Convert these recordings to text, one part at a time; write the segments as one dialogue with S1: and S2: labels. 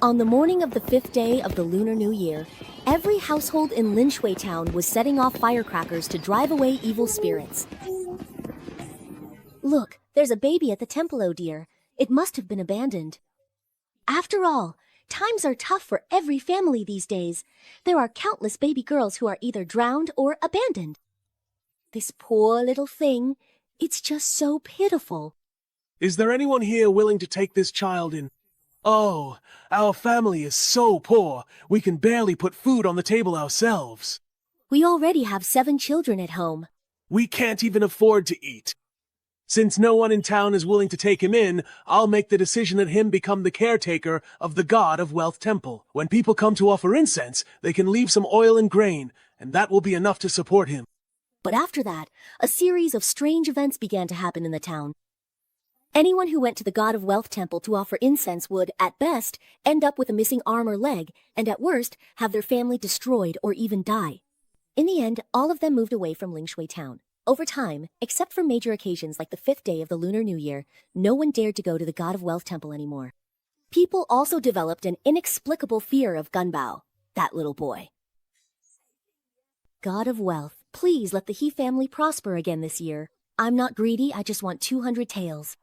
S1: On the morning of the 5th day of the Lunar New Year, every household in Linshui Town was setting off firecrackers to drive away evil spirits. Look, there's a baby at the temple, oh dear. It must have been abandoned. After all, times are tough for every family these days. There are countless baby girls who are either drowned or abandoned. This poor little thing, it's just so pitiful.
S2: Is there anyone here willing to take this child in? Oh, our family is so poor, we can barely put food on the table ourselves.
S1: We already have 7 children at home.
S2: We can't even afford to eat. Since no one in town is willing to take him in, I'll make the decision that him become the caretaker of the God of Wealth Temple. When people come to offer incense, they can leave some oil and grain, and that will be enough to support him.
S1: But after that, a series of strange events began to happen in the town. Anyone who went to the God of Wealth Temple to offer incense would, at best, end up with a missing arm or leg, and at worst, have their family destroyed or even die. In the end, all of them moved away from Linshui Town. Over time, except for major occasions like the 5th day of the Lunar New Year, no one dared to go to the God of Wealth Temple anymore. People also developed an inexplicable fear of Gunbao, that little boy. God of Wealth, please let the He family prosper again this year. I'm not greedy, I just want 200 taels.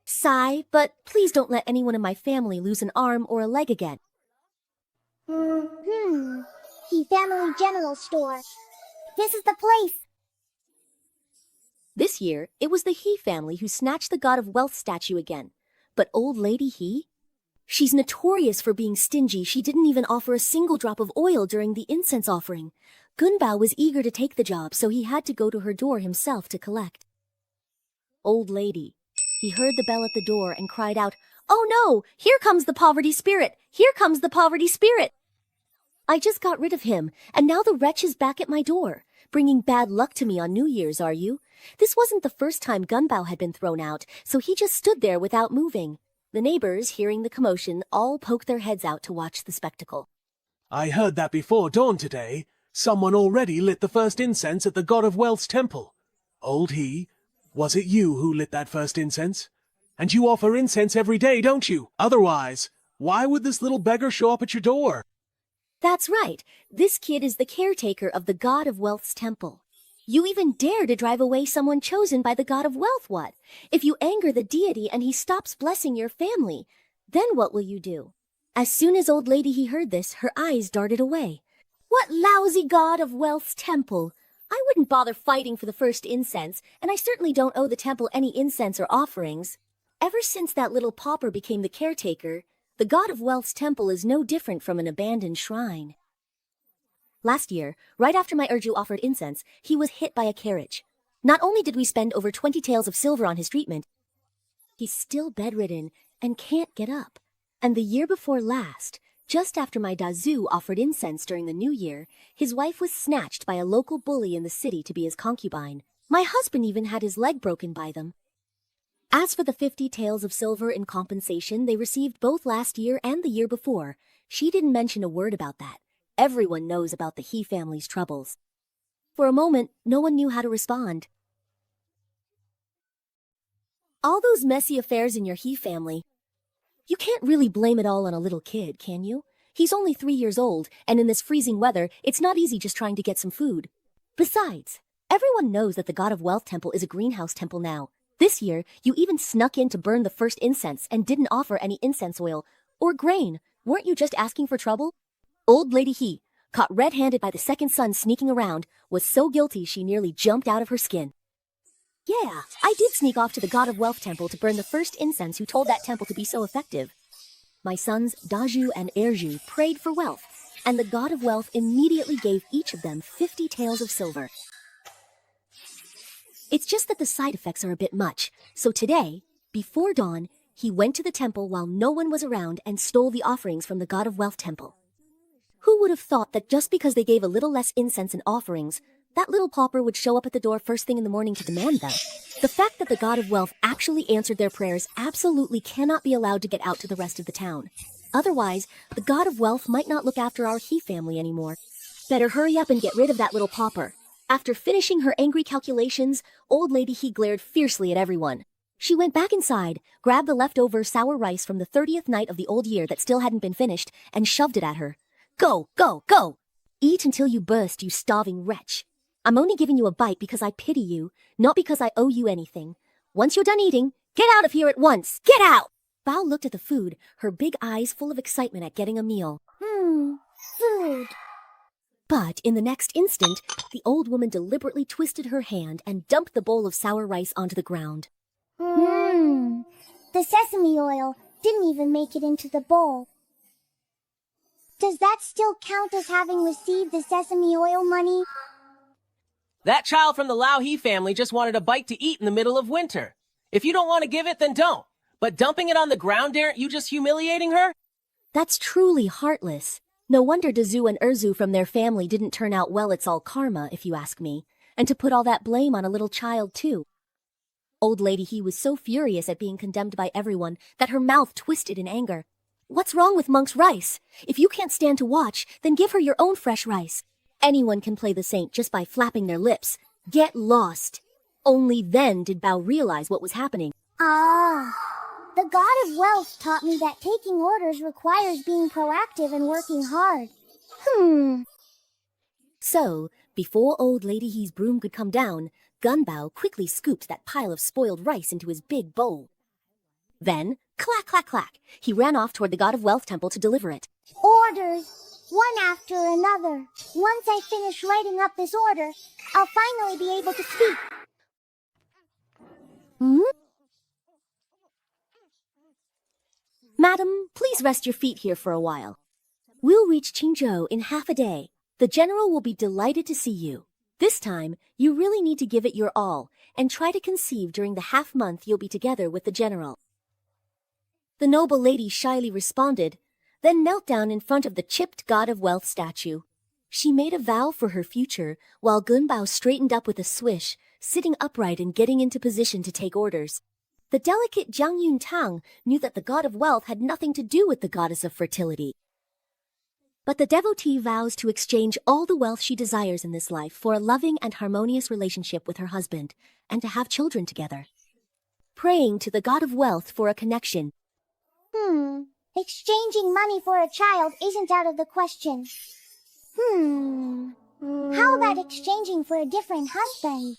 S1: Sigh, but please don't let anyone in my family lose an arm or a leg again.
S3: He Family General Store. This is the place.
S1: This year, it was the He family who snatched the God of Wealth statue again. But old lady He? She's notorious for being stingy. She didn't even offer a single drop of oil during the incense offering. Gunbao was eager to take the job, so he had to go to her door himself to collect. Old lady. He heard the bell at the door and cried out, "Oh no! Here comes the poverty spirit! Here comes the poverty spirit!" I just got rid of him, and now the wretch is back at my door. Bringing bad luck to me on New Year's, are you? This wasn't the first time Gunbao had been thrown out, so he just stood there without moving. The neighbors, hearing the commotion, all poked their heads out to watch the spectacle.
S2: I heard that before dawn today. Someone already lit the first incense at the God of Wealth's temple. Old He, was it you who lit that first incense? And you offer incense every day, don't you? Otherwise, why would this little beggar show up at your door?
S1: That's right. This kid is the caretaker of the God of Wealth's temple. You even dare to drive away someone chosen by the God of Wealth, what? If you anger the deity and he stops blessing your family, then what will you do? As soon as old lady He heard this, her eyes darted away. What lousy God of Wealth's temple! I wouldn't bother fighting for the first incense, and I certainly don't owe the temple any incense or offerings. Ever since that little pauper became the caretaker, the God of Wealth's temple is no different from an abandoned shrine. Last year, right after my Urju offered incense, he was hit by a carriage. Not only did we spend over 20 taels of silver on his treatment, he's still bedridden and can't get up. And the year before last, just after my Dazu offered incense during the New Year, his wife was snatched by a local bully in the city to be his concubine. My husband even had his leg broken by them. As for the 50 taels of silver in compensation they received both last year and the year before, she didn't mention a word about that. Everyone knows about the He family's troubles. For a moment, no one knew how to respond. All those messy affairs in your He family, you can't really blame it all on a little kid, can you? He's only 3 years old, and in this freezing weather, it's not easy just trying to get some food. Besides, everyone knows that the God of Wealth Temple is a greenhouse temple now. This year, you even snuck in to burn the first incense and didn't offer any incense oil or grain. Weren't you just asking for trouble? Old lady He, caught red-handed by the second son sneaking around, was so guilty she nearly jumped out of her skin. Yeah, I did sneak off to the God of Wealth Temple to burn the first incense who told that temple to be so effective. My sons Daju and Erju prayed for wealth, and the God of Wealth immediately gave each of them 50 taels of silver. It's just that the side effects are a bit much, so today, before dawn, he went to the temple while no one was around and stole the offerings from the God of Wealth Temple. Who would have thought that just because they gave a little less incense and offerings, that little pauper would show up at the door first thing in the morning to demand them? The fact that the God of Wealth actually answered their prayers absolutely cannot be allowed to get out to the rest of the town. Otherwise, the God of Wealth might not look after our He family anymore. Better hurry up and get rid of that little pauper. After finishing her angry calculations, old lady He glared fiercely at everyone. She went back inside, grabbed the leftover sour rice from the 30th night of the old year that still hadn't been finished, and shoved it at her. Go, go, go! Eat until you burst, you starving wretch. I'm only giving you a bite because I pity you, not because I owe you anything. Once you're done eating, get out of here at once! Get out! Bao looked at the food, her big eyes full of excitement at getting a meal.
S3: Food.
S1: But in the next instant, the old woman deliberately twisted her hand and dumped the bowl of sour rice onto the ground.
S3: The sesame oil didn't even make it into the bowl. Does that still count as having received the sesame oil money?
S4: That child from the Lao He family just wanted a bite to eat in the middle of winter. If you don't want to give it, then don't. But dumping it on the ground, aren't you just humiliating her?
S1: That's truly heartless. No wonder Dazu and Erzu from their family didn't turn out well. It's all karma, if you ask me. And to put all that blame on a little child, too. Old Lady He was so furious at being condemned by everyone that her mouth twisted in anger. What's wrong with Monk's rice? If you can't stand to watch, then give her your own fresh rice. Anyone can play the saint just by flapping their lips. Get lost. Only then did Bao realize what was happening.
S3: The god of wealth taught me that taking orders requires being proactive and working hard.
S1: So, before Old Lady He's broom could come down, Gunbao quickly scooped that pile of spoiled rice into his big bowl. Then, clack, clack, clack, he ran off toward the God of Wealth temple to deliver it.
S3: Orders, one after another. Once I finish writing up this order, I'll finally be able to speak.
S1: Madam, please rest your feet here for a while. We'll reach Qingzhou in half a day. The general will be delighted to see you. This time, you really need to give it your all, and try to conceive during the half-month you'll be together with the general. The noble lady shyly responded, then knelt down in front of the chipped God of Wealth statue. She made a vow for her future, while Gunbao straightened up with a swish, sitting upright and getting into position to take orders. The delicate Jiang Yuntang knew that the God of Wealth had nothing to do with the goddess of fertility. But the devotee vows to exchange all the wealth she desires in this life for a loving and harmonious relationship with her husband, and to have children together. Praying to the God of Wealth for a connection.
S3: Exchanging money for a child isn't out of the question. How about exchanging for a different husband?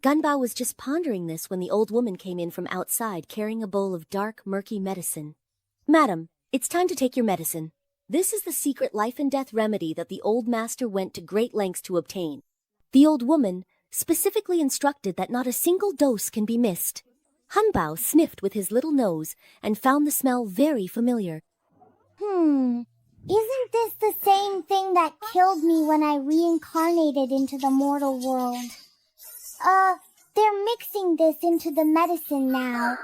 S1: Gunbao was just pondering this when the old woman came in from outside carrying a bowl of dark, murky medicine. Madam, it's time to take your medicine. This is the secret life and death remedy that the old master went to great lengths to obtain. The old woman specifically instructed that not a single dose can be missed. Hanbao sniffed with his little nose and found the smell very familiar.
S3: Isn't this the same thing that killed me when I reincarnated into the mortal world? They're mixing this into the medicine now.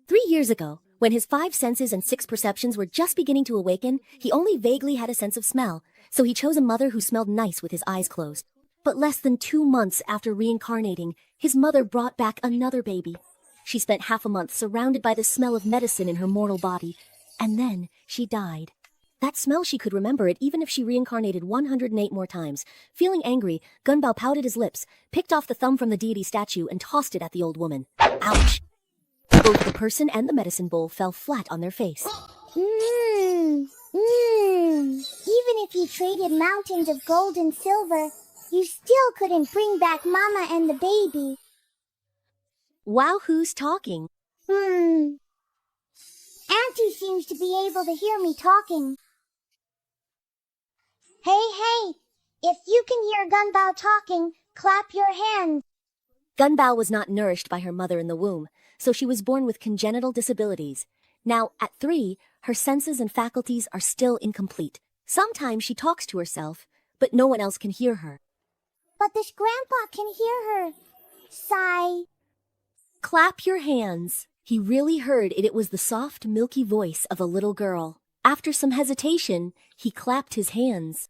S1: 3 years ago, when his 5 senses and 6 perceptions were just beginning to awaken, he only vaguely had a sense of smell, so he chose a mother who smelled nice with his eyes closed. But less than 2 months after reincarnating, his mother brought back another baby. She spent half a month surrounded by the smell of medicine in her mortal body, and then she died. That smell she could remember it even if she reincarnated 108 more times. Feeling angry, Gunbao pouted his lips, picked off the thumb from the deity statue, and tossed it at the old woman. Ouch! Both the person and the medicine bowl fell flat on their face.
S3: Even if you traded mountains of gold and silver, you still couldn't bring back Mama and the baby.
S1: Wow, who's talking?
S3: Auntie seems to be able to hear me talking. Hey, if you can hear Gunbao talking, clap your hands.
S1: Gunbao was not nourished by her mother in the womb, so she was born with congenital disabilities. Now, at 3, her senses and faculties are still incomplete. Sometimes she talks to herself, but no one else can hear her.
S3: But this grandpa can hear her. Sigh.
S1: Clap your hands. He really heard it. It was the soft, milky voice of a little girl. After some hesitation, he clapped his hands.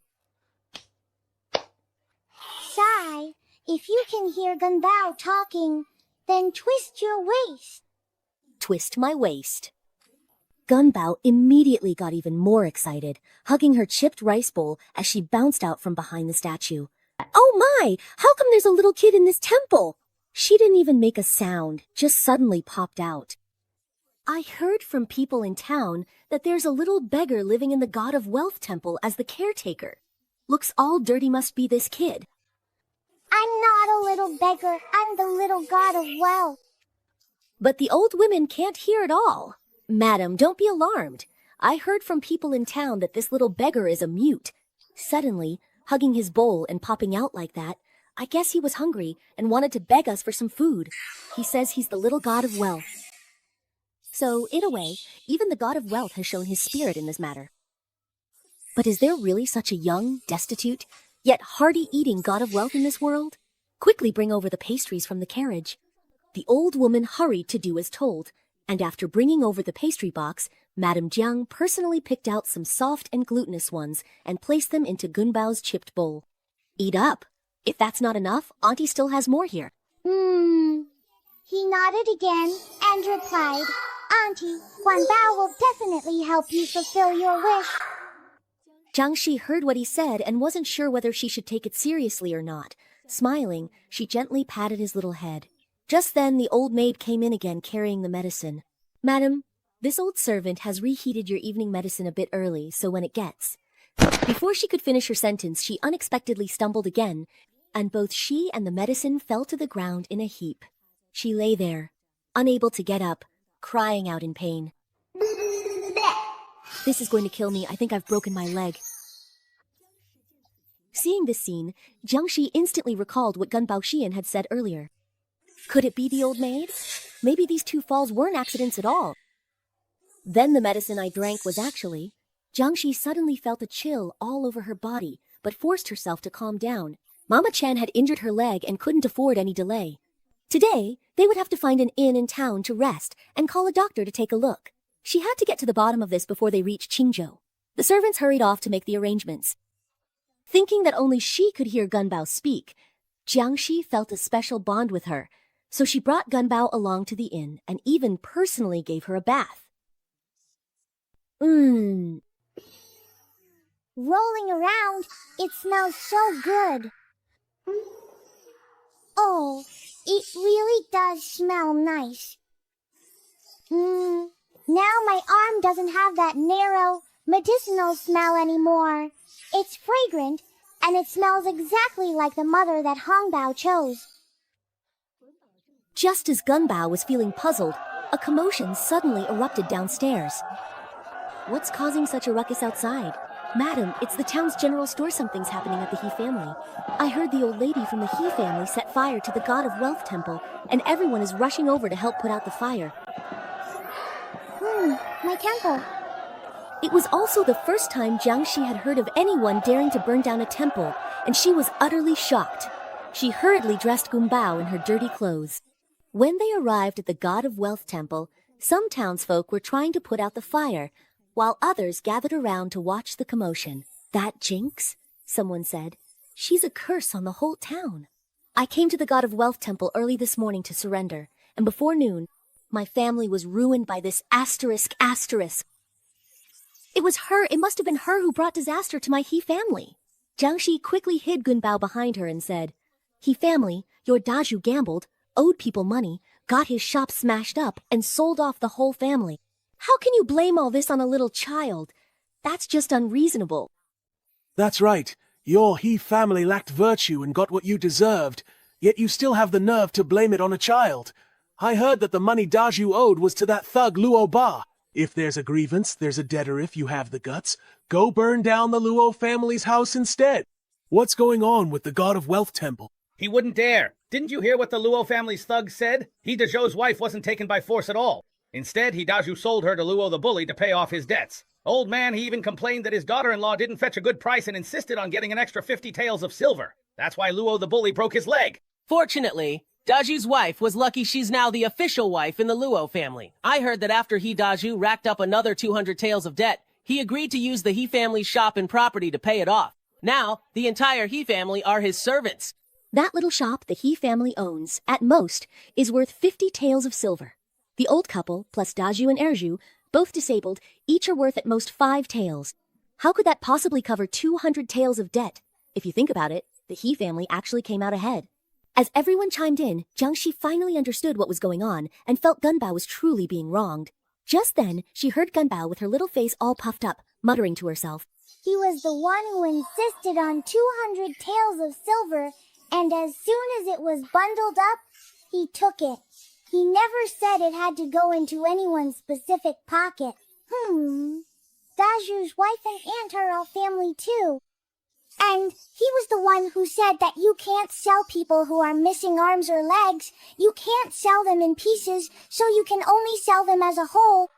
S3: Sigh. If you can hear Gunbao talking, then twist your waist.
S1: Twist my waist. Gunbao immediately got even more excited, hugging her chipped rice bowl as she bounced out from behind the statue. Oh my! How come there's a little kid in this temple? She didn't even make a sound, just suddenly popped out. I heard from people in town that there's a little beggar living in the God of Wealth temple as the caretaker. Looks all dirty must be this kid.
S3: I'm not a little beggar. I'm the little god of wealth.
S1: But the old women can't hear at all. Madam, don't be alarmed. I heard from people in town that this little beggar is a mute. Suddenly, hugging his bowl and popping out like that, I guess he was hungry and wanted to beg us for some food. He says he's the little god of wealth. So, in a way, even the god of wealth has shown his spirit in this matter. But is there really such a young, destitute, yet hearty-eating god of wealth in this world? Quickly bring over the pastries from the carriage. The old woman hurried to do as told, and after bringing over the pastry box, Madame Jiang personally picked out some soft and glutinous ones and placed them into Gunbao's chipped bowl. Eat up. If that's not enough, Auntie still has more here.
S3: He nodded again and replied, Auntie, Guanbao will definitely help you fulfill your wish.
S1: Jiang Shi heard what he said and wasn't sure whether she should take it seriously or not. Smiling, she gently patted his little head. Just then, the old maid came in again carrying the medicine. Madam, this old servant has reheated your evening medicine a bit early, so when it gets... Before she could finish her sentence, she unexpectedly stumbled again, and both she and the medicine fell to the ground in a heap. She lay there, unable to get up, crying out in pain. This is going to kill me. I think I've broken my leg. Seeing this scene, Jiang Shi instantly recalled what Gun Baoxian had said earlier. Could it be the old maid? Maybe these two falls weren't accidents at all. Then the medicine I drank was actually... Jiang Shi suddenly felt a chill all over her body, but forced herself to calm down. Mama Chan had injured her leg and couldn't afford any delay. Today, they would have to find an inn in town to rest and call a doctor to take a look. She had to get to the bottom of this before they reached Qingzhou. The servants hurried off to make the arrangements. Thinking that only she could hear Gunbao speak, Jiang Shi felt a special bond with her, so she brought Gunbao along to the inn and even personally gave her a bath.
S3: Rolling around, it smells so good. Oh, it really does smell nice. Now my arm doesn't have that narrow, medicinal smell anymore. It's fragrant, and it smells exactly like the mother that Hongbao chose.
S1: Just as Gunbao was feeling puzzled, a commotion suddenly erupted downstairs. What's causing such a ruckus outside? Madam, it's the town's general store. Something's happening at the He family. I heard the old lady from the He family set fire to the God of Wealth temple, and everyone is rushing over to help put out the fire.
S3: My temple.
S1: It was also the first time Jiang Shi had heard of anyone daring to burn down a temple, and she was utterly shocked. She hurriedly dressed Gunbao in her dirty clothes. When they arrived at the God of Wealth temple, some townsfolk were trying to put out the fire, while others gathered around to watch the commotion. That Jinx, someone said. She's a curse on the whole town. I came to the God of Wealth temple early this morning to surrender, and before noon, my family was ruined by this asterisk. It was her, it must have been her who brought disaster to my He family. Jiang Shi quickly hid Gunbao behind her and said, He family, your Daju gambled, owed people money, got his shop smashed up, and sold off the whole family. How can you blame all this on a little child? That's just unreasonable.
S2: That's right. Your He family lacked virtue and got what you deserved, yet you still have the nerve to blame it on a child. I heard that the money Daju owed was to that thug Luo Ba. If there's a grievance, there's a debtor. If you have the guts, go burn down the Luo family's house instead. What's going on with the God of Wealth temple?
S5: He wouldn't dare. Didn't you hear what the Luo family's thug said? He Dazhou's wife wasn't taken by force at all. Instead, he Dazhu sold her to Luo the bully to pay off his debts. Old man, he even complained that his daughter-in-law didn't fetch a good price and insisted on getting an extra 50 taels of silver. That's why Luo the bully broke his leg.
S4: Fortunately, Dazhu's wife was lucky she's now the official wife in the Luo family. I heard that after he Dazhu racked up another 200 taels of debt, he agreed to use the He family's shop and property to pay it off. Now, the entire He family are his servants.
S1: That little shop the He family owns, at most, is worth 50 taels of silver. The old couple, plus Daju and Erju, both disabled, each are worth at most 5 taels. How could that possibly cover 200 taels of debt? If you think about it, the He family actually came out ahead. As everyone chimed in, Jiangxi finally understood what was going on and felt Gunbao was truly being wronged. Just then, she heard Gunbao with her little face all puffed up, muttering to herself.
S3: He was the one who insisted on 200 taels of silver, and as soon as it was bundled up, he took it. He never said it had to go into anyone's specific pocket. Daju's wife and aunt are all family too. And he was the one who said that you can't sell people who are missing arms or legs. You can't sell them in pieces, so you can only sell them as a whole.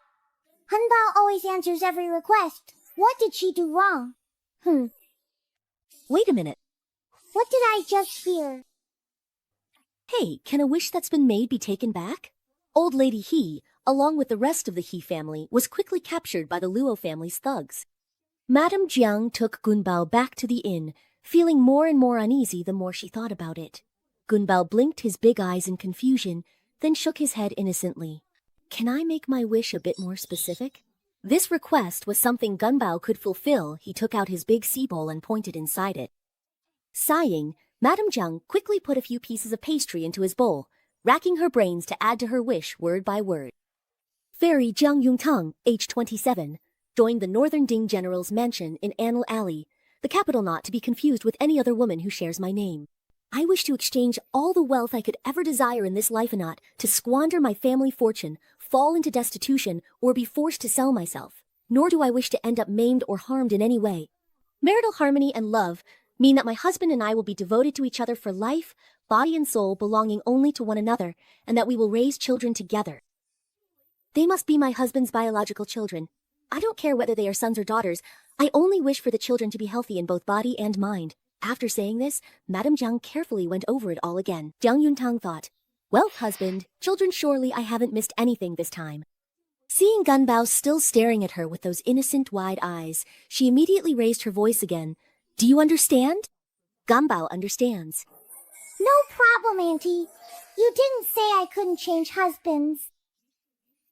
S3: Hunbao always answers every request. What did she do wrong?
S1: Wait a minute.
S3: What did I just hear?
S1: Hey, can a wish that's been made be taken back? Old Lady He, along with the rest of the He family, was quickly captured by the Luo family's thugs. Madame Jiang took Gunbao back to the inn, feeling more and more uneasy the more she thought about it. Gunbao blinked his big eyes in confusion, then shook his head innocently. Can I make my wish a bit more specific? This request was something Gunbao could fulfill. He took out his big sea bowl and pointed inside it. Sighing, Madame Jiang quickly put a few pieces of pastry into his bowl, racking her brains to add to her wish word by word. Fairy Jiang Yongtang, age 27, joined the Northern Ding General's mansion in Anil Alley, the capital not to be confused with any other woman who shares my name. I wish to exchange all the wealth I could ever desire in this life and not to squander my family fortune, fall into destitution, or be forced to sell myself. Nor do I wish to end up maimed or harmed in any way. Marital harmony and love mean that my husband and I will be devoted to each other for life, body and soul belonging only to one another, and that we will raise children together. They must be my husband's biological children. I don't care whether they are sons or daughters. I only wish for the children to be healthy in both body and mind. After saying this, Madame Jiang carefully went over it all again. Jiang Yuntang thought, well, husband, children, surely I haven't missed anything this time. Seeing Gunbao still staring at her with those innocent wide eyes, she immediately raised her voice again. Do you understand? Gunbao understands.
S3: No problem, Auntie. You didn't say I couldn't change husbands.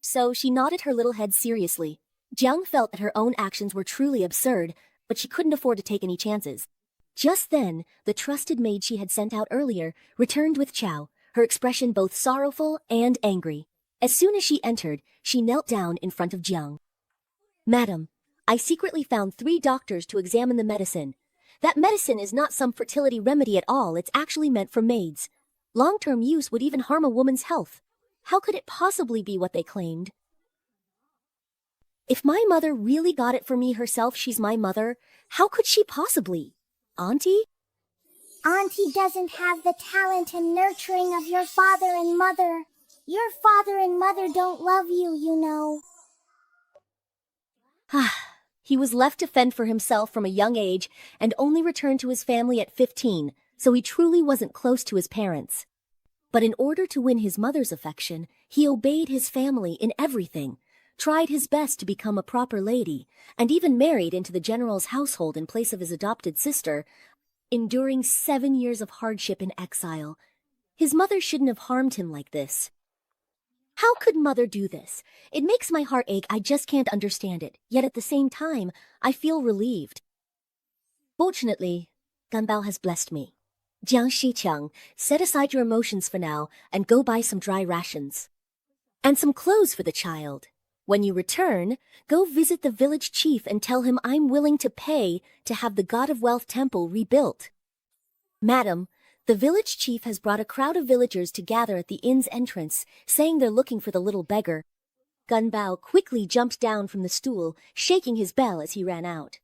S1: So she nodded her little head seriously. Jiang felt that her own actions were truly absurd, but she couldn't afford to take any chances. Just then, the trusted maid she had sent out earlier returned with chow, her expression both sorrowful and angry. As soon as she entered, she knelt down in front of Jiang. Madam, I secretly found 3 doctors to examine the medicine. That medicine is not some fertility remedy at all. It's actually meant for maids. Long-term use would even harm a woman's health. How could it possibly be what they claimed? If my mother really got it for me herself, she's my mother. How could she possibly? Auntie?
S3: Auntie doesn't have the talent and nurturing of your father and mother. Your father and mother don't love you, you know.
S1: He was left to fend for himself from a young age and only returned to his family at 15, so he truly wasn't close to his parents. But in order to win his mother's affection, he obeyed his family in everything, tried his best to become a proper lady, and even married into the general's household in place of his adopted sister, enduring 7 years of hardship in exile. His mother shouldn't have harmed him like this. How could mother do this? It makes my heart ache. I just can't understand it. Yet at the same time, I feel relieved. Fortunately, Gunbao has blessed me. Jiang Shiqiang, set aside your emotions for now and go buy some dry rations. And some clothes for the child. When you return, go visit the village chief and tell him I'm willing to pay to have the God of Wealth temple rebuilt. Madam, the village chief has brought a crowd of villagers to gather at the inn's entrance, saying they're looking for the little beggar. Gunbao quickly jumped down from the stool, shaking his bell as he ran out.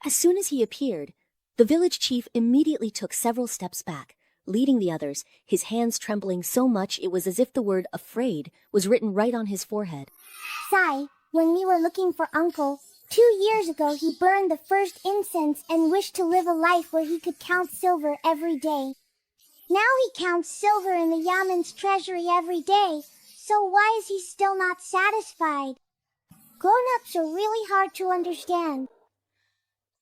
S1: As soon as he appeared, the village chief immediately took several steps back, leading the others, his hands trembling so much it was as if the word afraid was written right on his forehead.
S3: Sai, when we were looking for Uncle, 2 years ago he burned the first incense and wished to live a life where he could count silver every day. Now he counts silver in the Yaman's treasury every day, so why is he still not satisfied? Grown-ups are really hard to understand.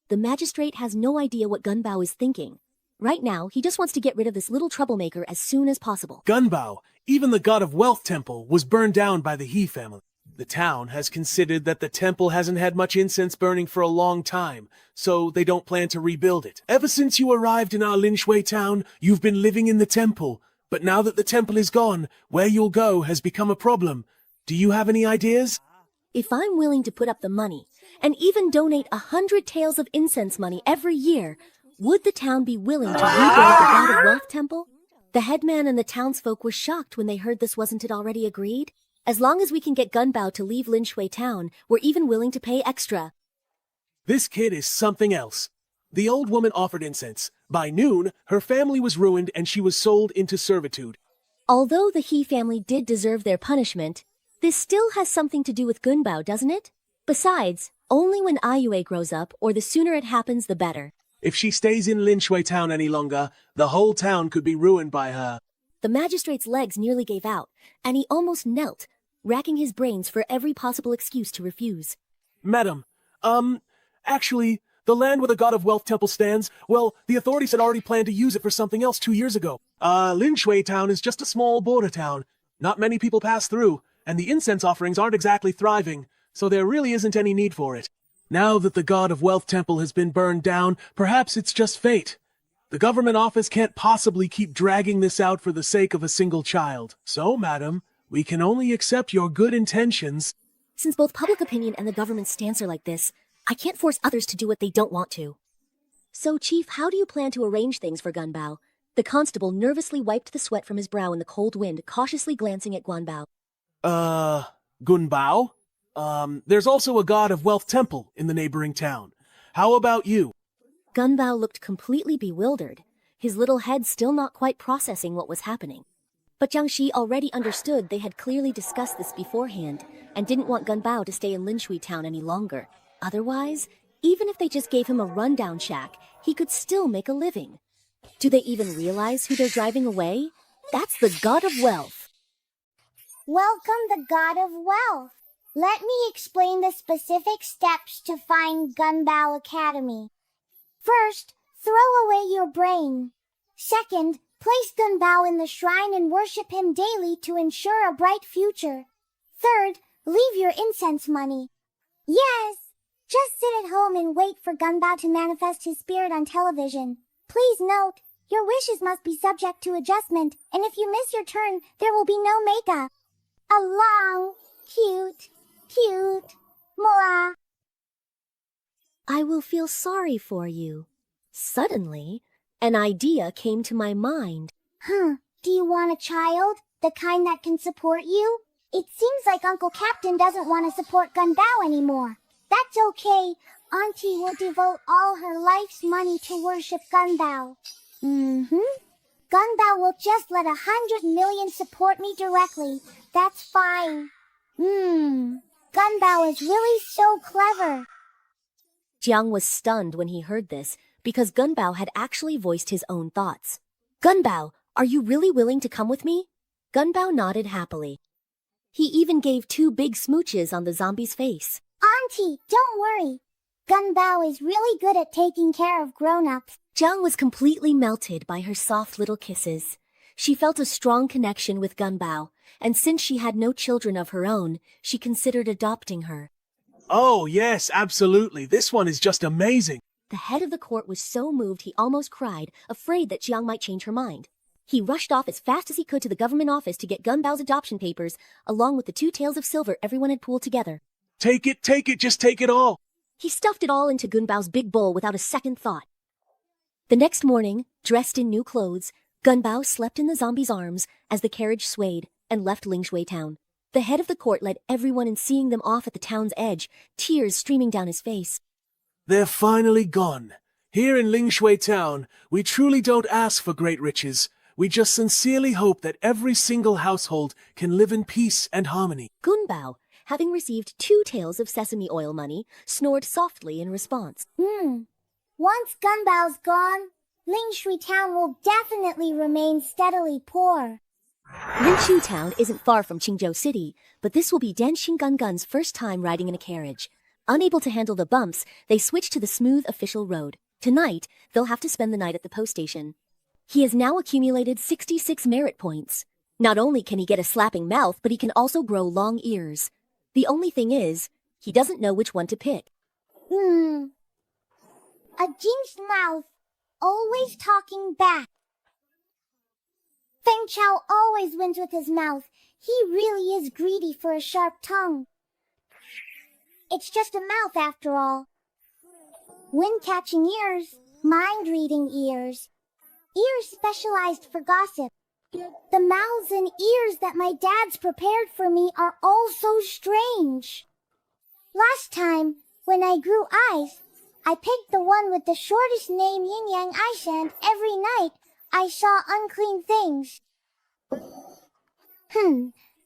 S1: The magistrate has no idea what Gunbao is thinking. Right now, he just wants to get rid of this little troublemaker as soon as possible.
S2: Gunbao, even the God of Wealth temple, was burned down by the He family. The town has considered that the temple hasn't had much incense burning for a long time, so they don't plan to rebuild it. Ever since you arrived in our Linshui town, you've been living in the temple, But now that the temple is gone, where you'll go has become a problem. Do you have any ideas?
S1: If I'm willing to put up the money, and even donate 100 taels of incense money every year, would the town be willing to rebuild the God of Wealth temple? The headman and the townsfolk were shocked when they heard this. Wasn't it already agreed? As long as we can get Gunbao to leave Lin Shui town, we're even willing to pay extra.
S2: This kid is something else. The old woman offered incense. By noon, her family was ruined and she was sold into servitude.
S1: Although the He family did deserve their punishment, this still has something to do with Gunbao, doesn't it? Besides, only when Ayue grows up, or the sooner it happens, the better.
S2: If she stays in Lin Shui town any longer, the whole town could be ruined by her.
S1: The magistrate's legs nearly gave out, and he almost knelt, racking his brains for every possible excuse to refuse.
S2: Madam, actually, the land where the God of Wealth temple stands, well, the authorities had already planned to use it for something else 2 years ago. Lin Shui town is just a small border town. Not many people pass through, and the incense offerings aren't exactly thriving, so there really isn't any need for it. Now that the God of Wealth temple has been burned down, perhaps it's just fate. The government office can't possibly keep dragging this out for the sake of a single child. So, madam, we can only accept your good intentions.
S1: Since both public opinion and the government's stance are like this, I can't force others to do what they don't want to. So, Chief, how do you plan to arrange things for Gunbao? The constable nervously wiped the sweat from his brow in the cold wind, cautiously glancing at Guanbao.
S2: Gunbao? There's also a God of Wealth temple in the neighboring town. How about you?
S1: Gunbao looked completely bewildered, his little head still not quite processing what was happening. But Jiangxi already understood they had clearly discussed this beforehand, and didn't want Gunbao to stay in Linshui town any longer. Otherwise, even if they just gave him a rundown shack, he could still make a living. Do they even realize who they're driving away? That's the God of Wealth.
S3: Welcome, the God of Wealth. Let me explain the specific steps to find Gunbao Academy. First, throw away your brain. Second, place Gunbao in the shrine and worship him daily to ensure a bright future. Third, leave your incense money. Yes, just sit at home and wait for Gunbao to manifest his spirit on television. Please note, your wishes must be subject to adjustment, and if you miss your turn, there will be no makeup. A long, cute, Moa.
S1: I will feel sorry for you. Suddenly, an idea came to my mind.
S3: Do you want a child? The kind that can support you? It seems like Uncle Captain doesn't want to support Gunbao anymore. That's okay. Auntie will devote all her life's money to worship Gunbao. Gunbao will just let 100 million support me directly. That's fine. Gunbao is really so clever.
S1: Jiang was stunned when he heard this, because Gunbao had actually voiced his own thoughts. Gunbao, are you really willing to come with me? Gunbao nodded happily. He even gave 2 big smooches on the zombie's face.
S3: Auntie, don't worry. Gunbao is really good at taking care of grown-ups.
S1: Jiang was completely melted by her soft little kisses. She felt a strong connection with Gunbao, and since she had no children of her own, she considered adopting her.
S2: Oh, yes, absolutely. This one is just amazing.
S1: The head of the court was so moved he almost cried, afraid that Jiang might change her mind. He rushed off as fast as he could to the government office to get Gunbao's adoption papers, along with the 2 taels of silver everyone had pooled together.
S2: Take it, just take it all.
S1: He stuffed it all into Gunbao's big bowl without a second thought. The next morning, dressed in new clothes, Gunbao slept in the zombie's arms as the carriage swayed and left Lingshui town. The head of the court led everyone in seeing them off at the town's edge, tears streaming down his face.
S2: They're finally gone. Here in Lingshui town, we truly don't ask for great riches. We just sincerely hope that every single household can live in peace and harmony.
S1: Gunbao, having received 2 taels of sesame oil money, snored softly in response.
S3: Once Gunbao's gone, Lingshui town will definitely remain steadily poor.
S1: Linshu town isn't far from Qingzhou City, but this will be Dan Xinggungun's first time riding in a carriage. Unable to handle the bumps, they switch to the smooth official road. Tonight, they'll have to spend the night at the post station. He has now accumulated 66 merit points. Not only can he get a slapping mouth, but he can also grow long ears. The only thing is, he doesn't know which one to pick.
S3: A jinxed mouth, always talking back. Feng Chao always wins with his mouth. He really is greedy for a sharp tongue. It's just a mouth after all. Wind-catching ears, mind-reading ears. Ears specialized for gossip. The mouths and ears that my dad's prepared for me are all so strange. Last time, when I grew eyes, I picked the one with the shortest name Yin Yang Aisha, and every night I saw unclean things.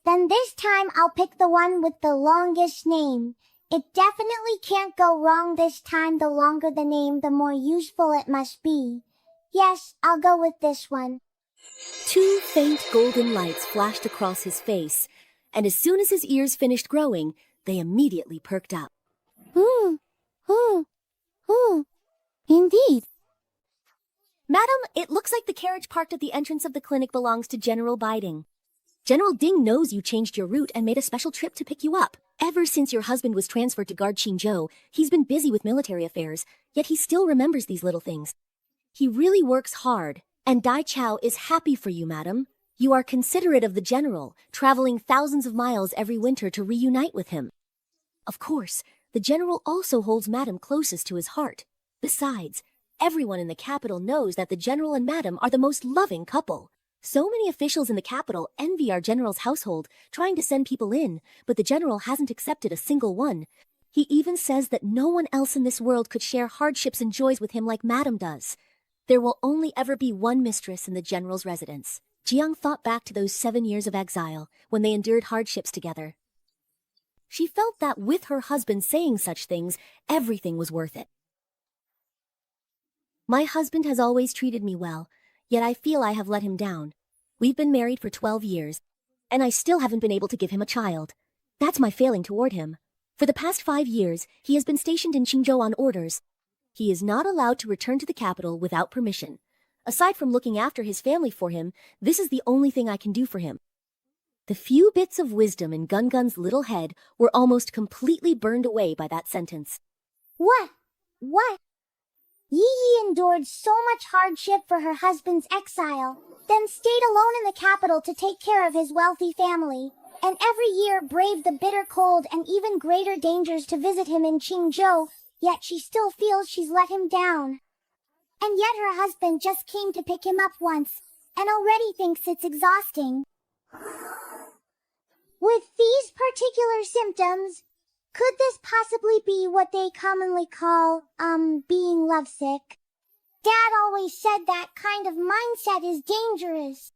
S3: Then this time I'll pick the one with the longest name. It definitely can't go wrong this time. The longer the name, the more useful it must be. Yes, I'll go with this one.
S1: 2 faint golden lights flashed across his face, and as soon as his ears finished growing, they immediately perked up.
S3: Indeed.
S1: Madam, it looks like the carriage parked at the entrance of the clinic belongs to General Biding. General Ding knows you changed your route and made a special trip to pick you up. Ever since your husband was transferred to guard Qingzhou, he's been busy with military affairs, yet he still remembers these little things. He really works hard, and Dai Chao is happy for you, madam. You are considerate of the general, traveling thousands of miles every winter to reunite with him. Of course, the general also holds madam closest to his heart. Besides, everyone in the capital knows that the general and madam are the most loving couple. So many officials in the capital envy our general's household, trying to send people in, but the general hasn't accepted a single one. He even says that no one else in this world could share hardships and joys with him like madam does. There will only ever be one mistress in the general's residence. Jiang thought back to those 7 years of exile, when they endured hardships together. She felt that with her husband saying such things, everything was worth it. My husband has always treated me well, yet I feel I have let him down. We've been married for 12 years, and I still haven't been able to give him a child. That's my failing toward him. For the past 5 years, he has been stationed in Qingzhou on orders. He is not allowed to return to the capital without permission. Aside from looking after his family for him, this is the only thing I can do for him. The few bits of wisdom in Gun-Gun's little head were almost completely burned away by that sentence.
S3: What? Yi Yi endured so much hardship for her husband's exile, then stayed alone in the capital to take care of his wealthy family, and every year braved the bitter cold and even greater dangers to visit him in Qingzhou, yet she still feels she's let him down. And yet her husband just came to pick him up once, and already thinks it's exhausting. With these particular symptoms, could this possibly be what they commonly call, being lovesick? Dad always said that kind of mindset is dangerous.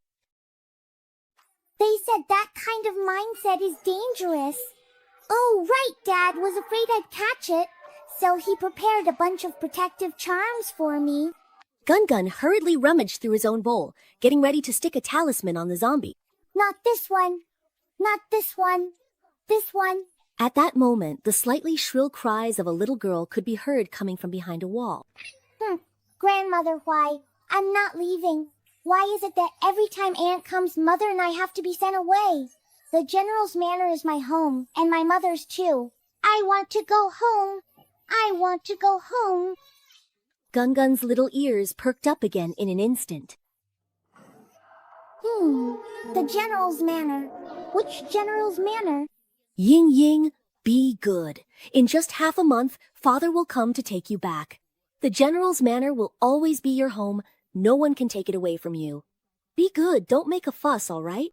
S3: They said that kind of mindset is dangerous. Oh, right, Dad was afraid I'd catch it, so he prepared a bunch of protective charms for me.
S1: Gun-Gun hurriedly rummaged through his own bowl, getting ready to stick a talisman on the zombie.
S3: Not this one. Not this one. This one.
S1: At that moment, the slightly shrill cries of a little girl could be heard coming from behind a wall.
S3: Grandmother, why? I'm not leaving. Why is it that every time Aunt comes, Mother and I have to be sent away? The General's manor is my home, and my mother's too. I want to go home. I want to go home.
S1: Gun-Gun's little ears perked up again in an instant.
S3: The General's manor. Which General's manor?
S1: Ying Ying, be good. In just half a month, Father will come to take you back. The General's manor will always be your home. No one can take it away from you. Be good, don't make a fuss, all right?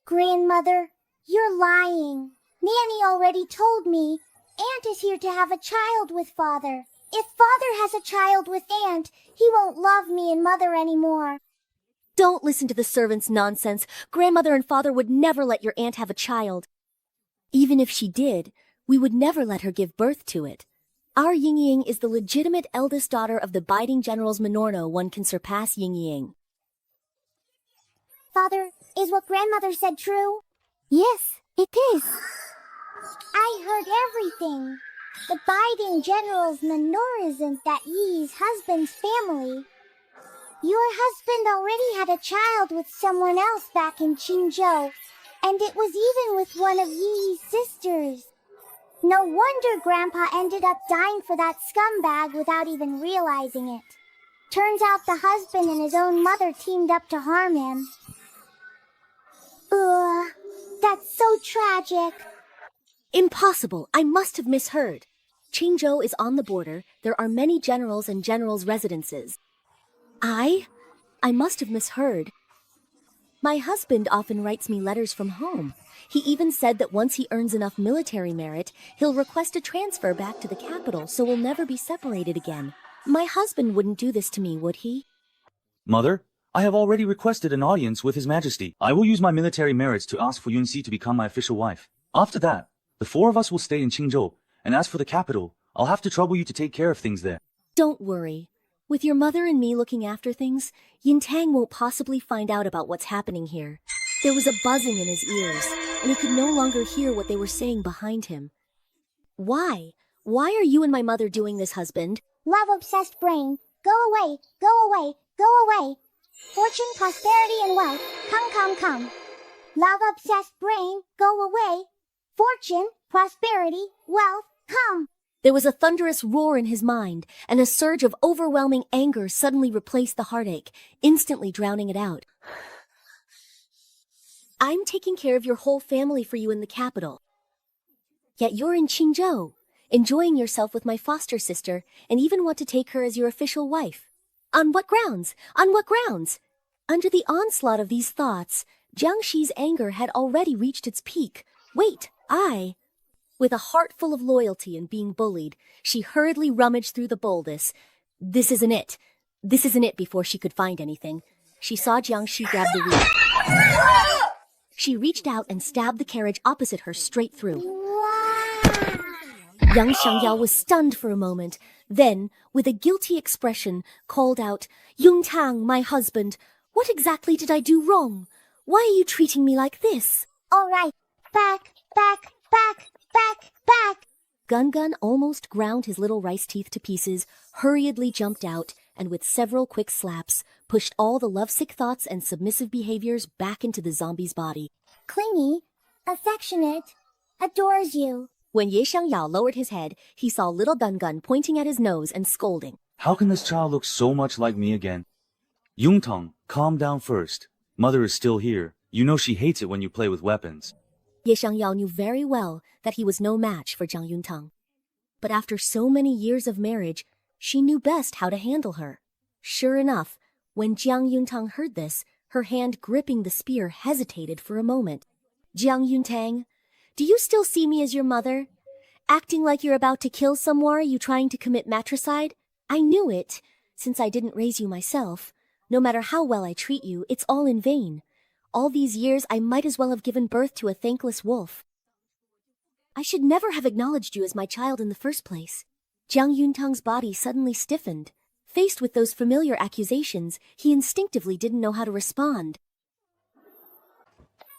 S3: Grandmother, you're lying. Nanny already told me. Aunt is here to have a child with Father. If Father has a child with Aunt, he won't love me and Mother anymore.
S1: Don't listen to the servants' nonsense. Grandmother and Father would never let your aunt have a child. Even if she did, we would never let her give birth to it. Our Ying Ying is the legitimate eldest daughter of the Biding General's Minorno. One can surpass Ying Ying.
S3: Father, is what Grandmother said true?
S1: Yes, it is.
S3: I heard everything. The Biding General's Minor isn't that Yi's husband's family. Your husband already had a child with someone else back in Qingzhou, and it was even with one of Yi's sisters. No wonder Grandpa ended up dying for that scumbag without even realizing it. Turns out the husband and his own mother teamed up to harm him. Ugh, that's so tragic.
S1: Impossible! I must have misheard. Qingzhou is on the border. There are many generals and generals' residences. I must have misheard. My husband often writes me letters from home. He even said that once he earns enough military merit, he'll request a transfer back to the capital so we'll never be separated again. My husband wouldn't do this to me, would he?
S6: Mother, I have already requested an audience with His Majesty. I will use my military merits to ask for Yunxi to become my official wife. After that, the four of us will stay in Qingzhou, and as for the capital, I'll have to trouble you to take care of things there.
S1: Don't worry. With your mother and me looking after things, Yintang won't possibly find out about what's happening here. There was a buzzing in his ears, and he could no longer hear what they were saying behind him. Why? Why are you and my mother doing this, husband?
S3: Love-obsessed brain, go away, go away, go away. Fortune, prosperity, and wealth, come. Love-obsessed brain, go away. Fortune, prosperity, wealth, come.
S1: There was a thunderous roar in his mind, and a surge of overwhelming anger suddenly replaced the heartache, instantly drowning it out. I'm taking care of your whole family for you in the capital. Yet you're in Qingzhou, enjoying yourself with my foster sister, and even want to take her as your official wife. On what grounds? On what grounds? Under the onslaught of these thoughts, Jiangxi's anger had already reached its peak. Wait, With a heart full of loyalty and being bullied, she hurriedly rummaged through the bolus. This isn't it. This isn't it before she could find anything. She saw Jiangxi grab the wheel. She reached out and stabbed the carriage opposite her straight through. Young Xiangyao was stunned for a moment, then, with a guilty expression, called out, Yungtang, my husband, what exactly did I do wrong? Why are you treating me like this?
S3: All right, back.
S1: Gun almost ground his little rice teeth to pieces, hurriedly jumped out, and with several quick slaps, pushed all the lovesick thoughts and submissive behaviors back into the zombie's body.
S3: Clingy, affectionate, adores you.
S1: When Ye Xiangyao lowered his head, he saw little Gun pointing at his nose and scolding.
S6: How can this child look so much like me again? Yungtang, calm down first. Mother is still here. You know she hates it when you play with weapons.
S1: Ye Xiangyao knew very well that he was no match for Jiang Yuntang. But after so many years of marriage, she knew best how to handle her. Sure enough, when Jiang Yuntang heard this, her hand gripping the spear hesitated for a moment. Jiang Yuntang, do you still see me as your mother? Acting like you're about to kill someone, are you trying to commit matricide? I knew it, since I didn't raise you myself. No matter how well I treat you, it's all in vain. All these years, I might as well have given birth to a thankless wolf. I should never have acknowledged you as my child in the first place. Jiang Yuntang's body suddenly stiffened. Faced with those familiar accusations, he instinctively didn't know how to respond.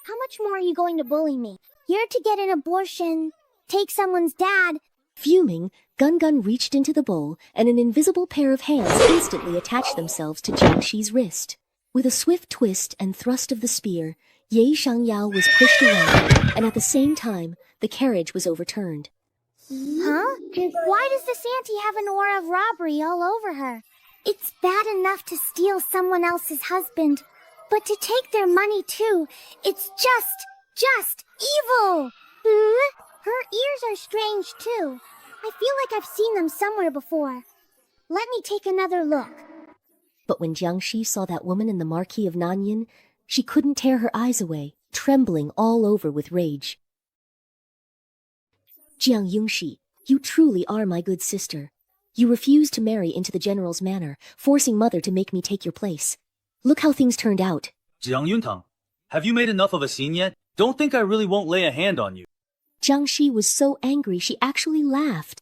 S3: How much more are you going to bully me? You're to get an abortion, take someone's dad.
S1: Fuming, Gun reached into the bowl, and an invisible pair of hands instantly attached themselves to Jiangxi's wrist. With a swift twist and thrust of the spear, Ye Xiangyao was pushed away, and at the same time, the carriage was overturned.
S3: Huh? Why does this auntie have an aura of robbery all over her? It's bad enough to steal someone else's husband, but to take their money too, it's just evil! Her ears are strange too. I feel like I've seen them somewhere before. Let me take another look.
S1: But when Jiangxi saw that woman in the Marquis of Nanyin, she couldn't tear her eyes away, trembling all over with rage. Jiang Yungxi, you truly are my good sister. You refused to marry into the general's manor, forcing mother to make me take your place. Look how things turned out.
S6: Jiang Yuntang, have you made enough of a scene yet? Don't think I really won't lay a hand on you.
S1: Jiangxi was so angry she actually laughed.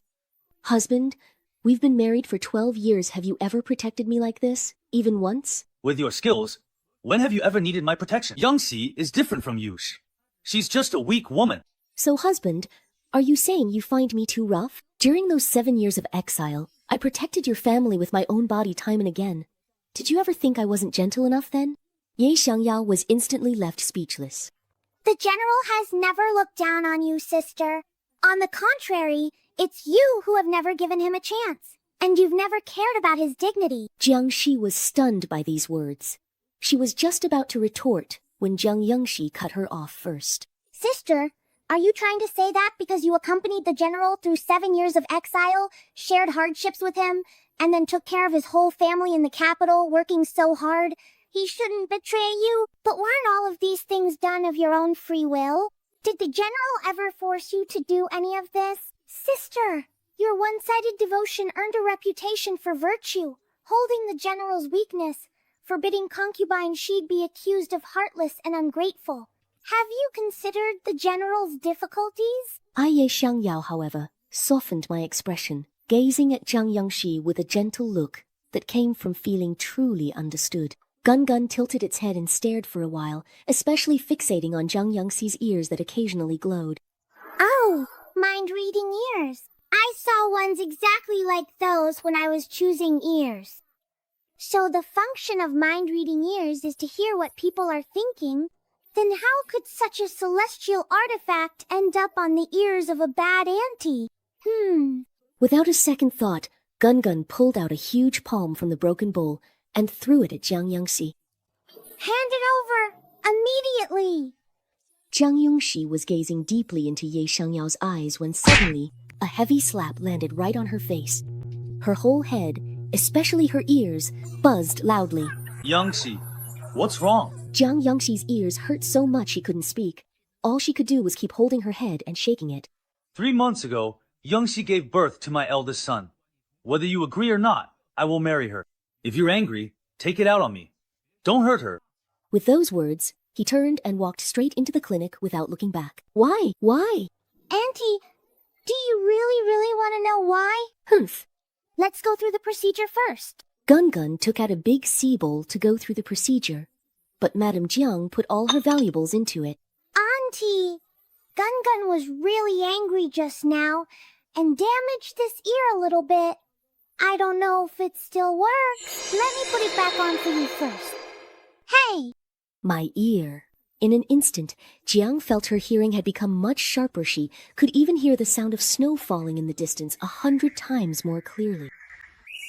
S1: Husband, we've been married for 12 years. Have you ever protected me like this? Even once?
S6: With your skills, when have you ever needed my protection? Yangxi is different from you. She's just a weak woman.
S1: So husband, are you saying you find me too rough? During those 7 years of exile, I protected your family with my own body time and again. Did you ever think I wasn't gentle enough then? Ye Xiangyao was instantly left speechless.
S3: The general has never looked down on you, sister. On the contrary, it's you who have never given him a chance. and you've never cared about his dignity.
S1: Jiang Shi was stunned by these words. She was just about to retort when Jiang Yangshi cut her off first.
S3: Sister, are you trying to say that because you accompanied the general through 7 years of exile, shared hardships with him, and then took care of his whole family in the capital, working so hard, he shouldn't betray you? But weren't all of these things done of your own free will? Did the general ever force you to do any of this? Sister, your one-sided devotion earned a reputation for virtue, holding the general's weakness, forbidding concubine she'd be accused of heartless and ungrateful. Have you considered the general's difficulties?
S1: Ye Xiangyao, however, softened my expression, gazing at Jiang Yangshi with a gentle look that came from feeling truly understood. Gun Gun tilted its head and stared for a while, especially fixating on Jiang Yangxi's ears that occasionally glowed.
S3: Oh, mind-reading ears. I saw ones exactly like those when I was choosing ears. So the function of mind-reading ears is to hear what people are thinking. Then how could such a celestial artifact end up on the ears of a bad auntie?
S1: Without a second thought, Gun Gun pulled out a huge palm from the broken bowl and threw it at Jiang Yangxi.
S3: Hand it over! Immediately!
S1: Jiang Yangxi was gazing deeply into Ye Xiangyao's eyes when suddenly a heavy slap landed right on her face. Her whole head, especially her ears, buzzed loudly.
S6: Yangshi, what's wrong?
S1: Jiang Yangxi's ears hurt so much he couldn't speak. All she could do was keep holding her head and shaking it.
S6: 3 months ago, Yangshi gave birth to my eldest son. Whether you agree or not, I will marry her. If you're angry, take it out on me. Don't hurt her.
S1: With those words, he turned and walked straight into the clinic without looking back. Why? Why?
S3: Auntie, do you really want to know why?
S1: Humph.
S3: Let's go through the procedure first.
S1: Gun Gun took out a big sea bowl to go through the procedure, but Madame Jiang put all her valuables into it.
S3: Auntie, Gun Gun was really angry just now and damaged this ear a little bit. I don't know if it still works. Let me put it back on for you first. Hey!
S1: My ear. In an instant, Jiang felt her hearing had become much sharper. She could even hear the sound of snow falling in the distance 100 times more clearly.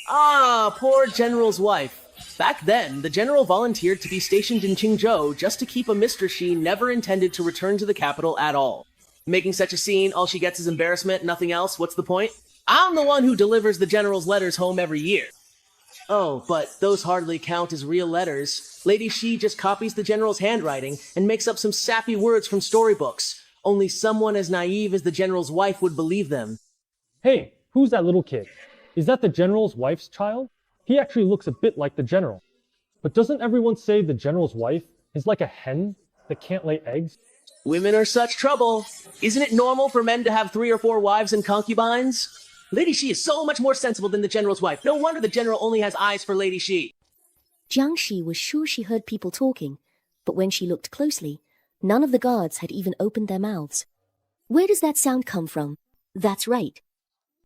S4: Ah, poor General's wife. Back then, the General volunteered to be stationed in Qingzhou just to keep a mistress she never intended to return to the capital at all. Making such a scene, all she gets is embarrassment, nothing else. What's the point? I'm the one who delivers the General's letters home every year. Oh, but those hardly count as real letters. Lady Shi just copies the General's handwriting and makes up some sappy words from storybooks. Only someone as naive as the General's wife would believe them.
S7: Hey, who's that little kid? Is that the General's wife's child? He actually looks a bit like the General. But doesn't everyone say the General's wife is like a hen that can't lay eggs?
S4: Women are such trouble. Isn't it normal for men to have 3 or 4 wives and concubines? Lady Shi is so much more sensible than the General's wife. No wonder the General only has eyes for Lady Shi.
S1: Jiang Shi was sure she heard people talking, but when she looked closely, none of the guards had even opened their mouths. Where does that sound come from? That's right.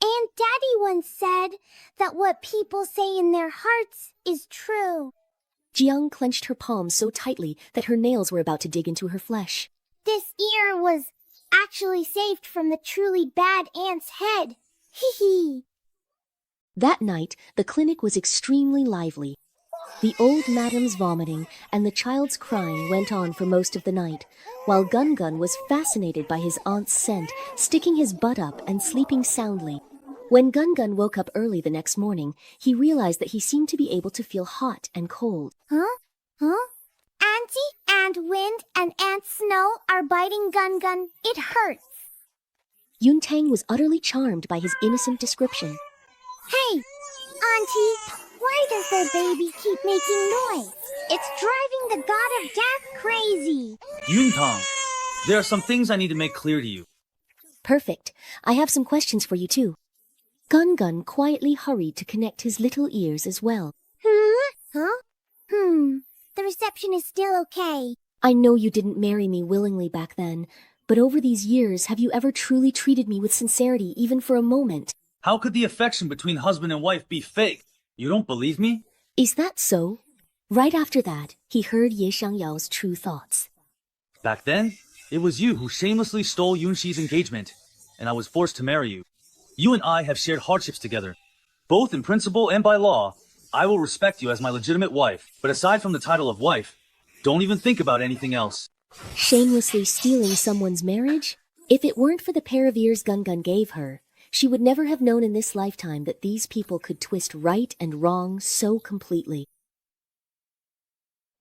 S3: Aunt Daddy once said that what people say in their hearts is true.
S1: Jiang clenched her palms so tightly that her nails were about to dig into her flesh.
S3: This ear was actually saved from the truly bad aunt's head. Hee hee.
S1: That night, the clinic was extremely lively. The old madam's vomiting and the child's crying went on for most of the night, while Gun Gun was fascinated by his aunt's scent, sticking his butt up and sleeping soundly. When Gun Gun woke up early the next morning, he realized that he seemed to be able to feel hot and cold.
S3: Huh? Auntie, Aunt Wind, and Aunt Snow are biting Gun Gun. It hurts.
S1: Yun Tang was utterly charmed by his innocent description.
S3: Hey, Auntie, why does their baby keep making noise? It's driving the god of death crazy.
S6: Yuntang, there are some things I need to make clear to you.
S1: Perfect. I have some questions for you too. Gun Gun quietly hurried to connect his little ears as well.
S3: Huh? The reception is still okay.
S1: I know you didn't marry me willingly back then, but over these years, have you ever truly treated me with sincerity, even for a moment?
S6: How could the affection between husband and wife be fake? You don't believe me?
S1: Is that so? Right after that, he heard Ye Xiangyao's true thoughts.
S6: Back then, it was you who shamelessly stole Yunshi's engagement, and I was forced to marry you. You and I have shared hardships together. Both in principle and by law, I will respect you as my legitimate wife. But aside from the title of wife, don't even think about anything else.
S1: Shamelessly stealing someone's marriage? If it weren't for the pair of ears Gun gave her, she would never have known in this lifetime that these people could twist right and wrong so completely.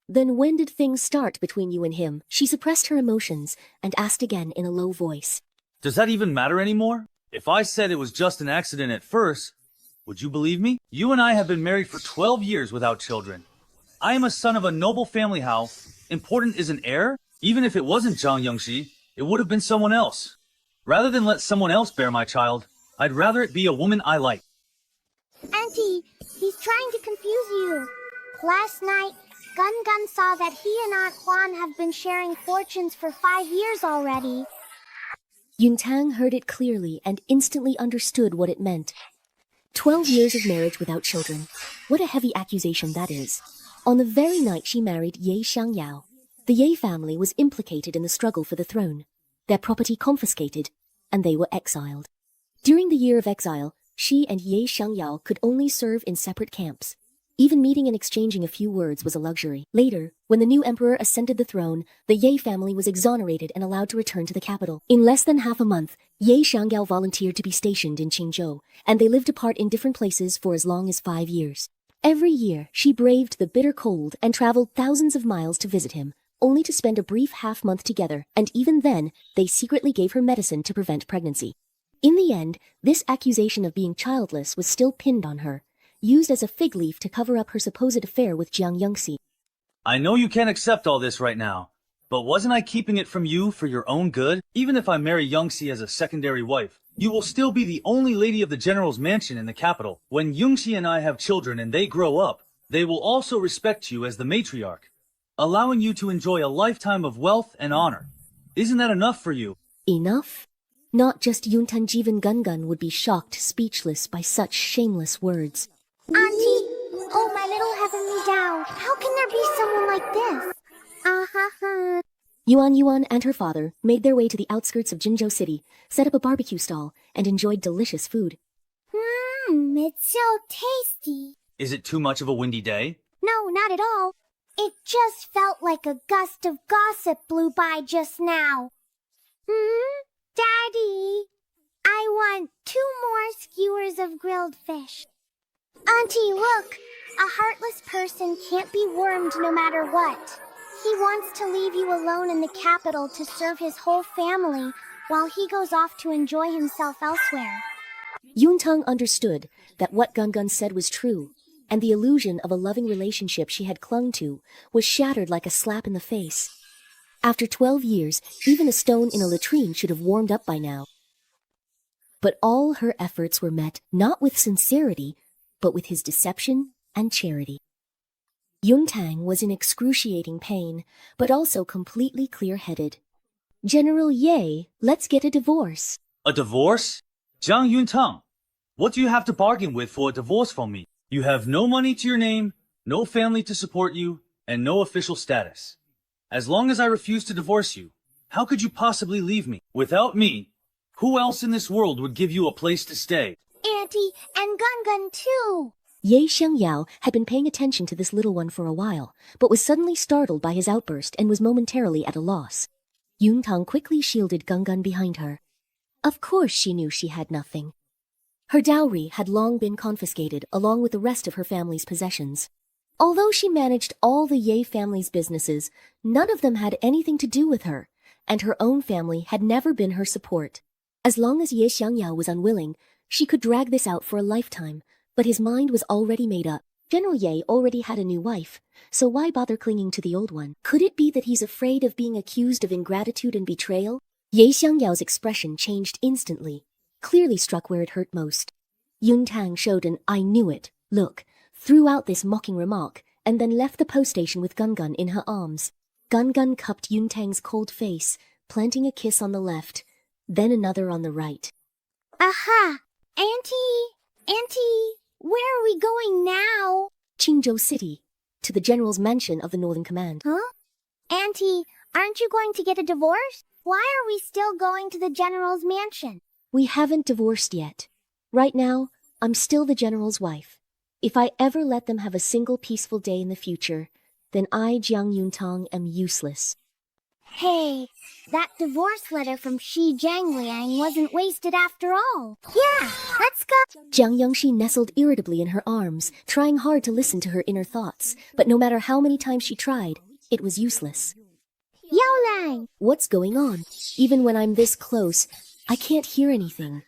S1: Then when did things start between you and him? She suppressed her emotions and asked again in a low voice.
S6: Does that even matter anymore? If I said it was just an accident at first, would you believe me? You and I have been married for 12 years without children. I am a son of a noble family. How important is an heir? Even if it wasn't Zhang Yongxi, it would have been someone else. Rather than let someone else bear my child, I'd rather it be a woman I like.
S3: Auntie, he's trying to confuse you. Last night, Gun saw that he and Aunt Huan have been sharing fortunes for 5 years already.
S1: Yuntang heard it clearly and instantly understood what it meant. 12 years of marriage without children. What a heavy accusation that is. On the very night she married Ye Xiangyao, the Ye family was implicated in the struggle for the throne, their property confiscated, and they were exiled. During the year of exile, she and Ye Xiangyao could only serve in separate camps. Even meeting and exchanging a few words was a luxury. Later, when the new emperor ascended the throne, the Ye family was exonerated and allowed to return to the capital. In less than half a month, Ye Xiangyao volunteered to be stationed in Qingzhou, and they lived apart in different places for as long as 5 years. Every year, she braved the bitter cold and traveled thousands of miles to visit him, only to spend a brief half-month together, and even then, they secretly gave her medicine to prevent pregnancy. In the end, this accusation of being childless was still pinned on her, used as a fig leaf to cover up her supposed affair with Jiang Yongxi.
S6: I know you can't accept all this right now, but wasn't I keeping it from you for your own good? Even if I marry Yongxi as a secondary wife, you will still be the only lady of the general's mansion in the capital. When Yongxi and I have children and they grow up, they will also respect you as the matriarch, allowing you to enjoy a lifetime of wealth and honor. Isn't that enough for you?
S1: Enough? Not just Yuntan Jivan Gun would be shocked, speechless by such shameless words.
S3: Auntie, oh my little heavenly Dao, how can there be someone like this?
S1: Yuan and her father made their way to the outskirts of Jinzhou City, set up a barbecue stall, and enjoyed delicious food.
S3: It's so tasty.
S6: Is it too much of a windy day?
S3: No, not at all. It just felt like a gust of gossip blew by just now. Daddy, I want 2 more skewers of grilled fish. Auntie, look! A heartless person can't be wormed no matter what. He wants to leave you alone in the capital to serve his whole family while he goes off to enjoy himself elsewhere.
S1: Yuntang understood that what Gun said was true, and the illusion of a loving relationship she had clung to was shattered like a slap in the face. After 12 years, even a stone in a latrine should have warmed up by now. But all her efforts were met not with sincerity, but with his deception and charity. Yuntang was in excruciating pain, but also completely clear-headed. General Ye, let's get a divorce.
S6: A divorce? Zhang Yuntang, what do you have to bargain with for a divorce from me? You have no money to your name, no family to support you, and no official status. As long as I refuse to divorce you, how could you possibly leave me? Without me, who else in this world would give you a place to stay?
S3: Auntie, and Gun too!
S1: Ye Xiangyao had been paying attention to this little one for a while, but was suddenly startled by his outburst and was momentarily at a loss. Yuntang quickly shielded Gun behind her. Of course she knew she had nothing. Her dowry had long been confiscated along with the rest of her family's possessions. Although she managed all the Ye family's businesses, none of them had anything to do with her, and her own family had never been her support. As long as Ye Xiangyao was unwilling, she could drag this out for a lifetime, but his mind was already made up. General Ye already had a new wife, so why bother clinging to the old one? Could it be that he's afraid of being accused of ingratitude and betrayal? Ye Xiangyao's expression changed instantly, clearly struck where it hurt most. Yuntang showed an "I knew it" look, threw out this mocking remark, and then left the post station with Gun in her arms. Gun cupped Yuntang's cold face, planting a kiss on the left, then another on the right.
S3: Aha! Auntie, where are we going now?
S1: Qingzhou City, to the general's mansion of the Northern Command.
S3: Huh? Auntie, aren't you going to get a divorce? Why are we still going to the general's mansion?
S1: We haven't divorced yet. Right now, I'm still the general's wife. If I ever let them have a single peaceful day in the future, then I, Jiang Yuntang, am useless.
S3: Hey, that divorce letter from Shi Jiangliang wasn't wasted after all. Yeah, let's go.
S1: Jiang Yangshi nestled irritably in her arms, trying hard to listen to her inner thoughts, but no matter how many times she tried, it was useless.
S3: Yaolang!
S1: What's going on? Even when I'm this close, I can't hear anything.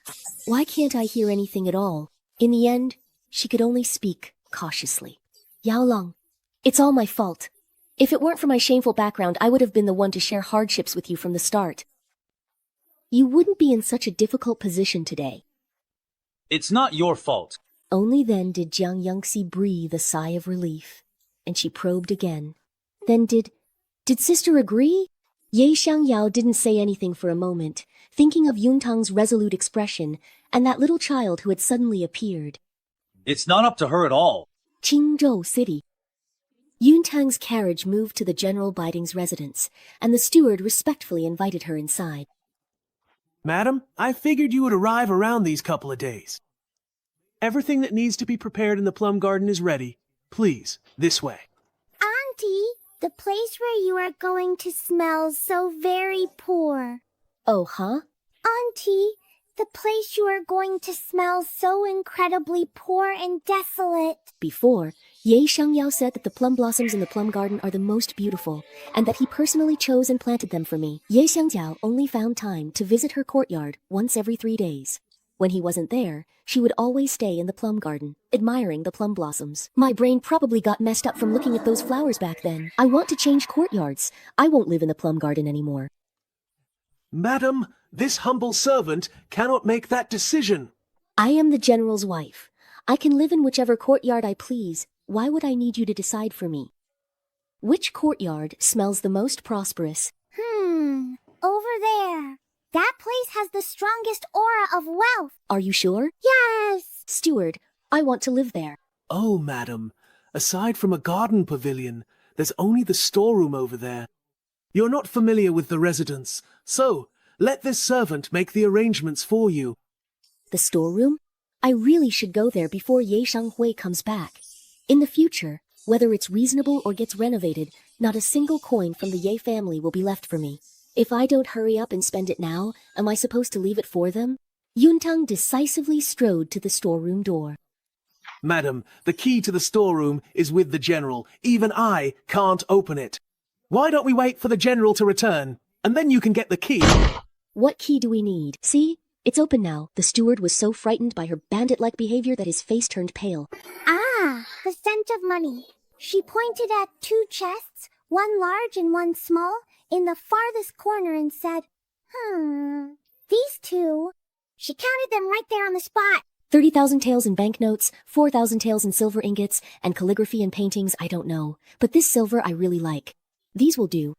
S1: Why can't I hear anything at all? In the end, she could only speak cautiously. Yaolong, it's all my fault. If it weren't for my shameful background, I would have been the one to share hardships with you from the start. You wouldn't be in such a difficult position today.
S6: It's not your fault.
S1: Only then did Jiang Yangxi breathe a sigh of relief, and she probed again. Then did sister agree? Ye Xiangyao didn't say anything for a moment, thinking of Yuntang's resolute expression and that little child who had suddenly appeared.
S6: It's not up to her at all.
S1: Qingzhou City. Yuntang's carriage moved to the General Biding's residence, and the steward respectfully invited her inside.
S2: Madam, I figured you would arrive around these couple of days. Everything that needs to be prepared in the plum garden is ready. Please, this way.
S3: Auntie, the place where you are going to smells so very poor.
S1: Oh, huh?
S3: Auntie, the place you are going to smells so incredibly poor and desolate.
S1: Before, Ye Xiangyao said that the plum blossoms in the plum garden are the most beautiful, and that he personally chose and planted them for me. Ye Xiangyao only found time to visit her courtyard once every 3 days. When he wasn't there, she would always stay in the plum garden, admiring the plum blossoms. My brain probably got messed up from looking at those flowers back then. I want to change courtyards. I won't live in the plum garden anymore.
S2: Madam, this humble servant cannot make that decision.
S1: I am the general's wife. I can live in whichever courtyard I please. Why would I need you to decide for me? Which courtyard smells the most prosperous?
S3: Over there. That place has the strongest aura of wealth.
S1: Are you sure?
S3: Yes.
S1: Steward, I want to live there.
S2: Oh, madam, aside from a garden pavilion, there's only the storeroom over there. You're not familiar with the residence, so let this servant make the arrangements for you.
S1: The storeroom? I really should go there before Ye Shanghui comes back. In the future, whether it's reasonable or gets renovated, not a single coin from the Ye family will be left for me. If I don't hurry up and spend it now, am I supposed to leave it for them? Yuntang decisively strode to the storeroom door.
S2: Madam, the key to the storeroom is with the general. Even I can't open it. Why don't we wait for the general to return, and then you can get the key?
S1: What key do we need? See? It's open now. The steward was so frightened by her bandit-like behavior that his face turned pale.
S3: Ah, the scent of money. She pointed at 2 chests, one large and one small, in the farthest corner and said, these 2. She counted them right there on the spot.
S1: 30,000 taels in banknotes, 4,000 taels in silver ingots, and calligraphy and paintings I don't know. But this silver I really like. These will do.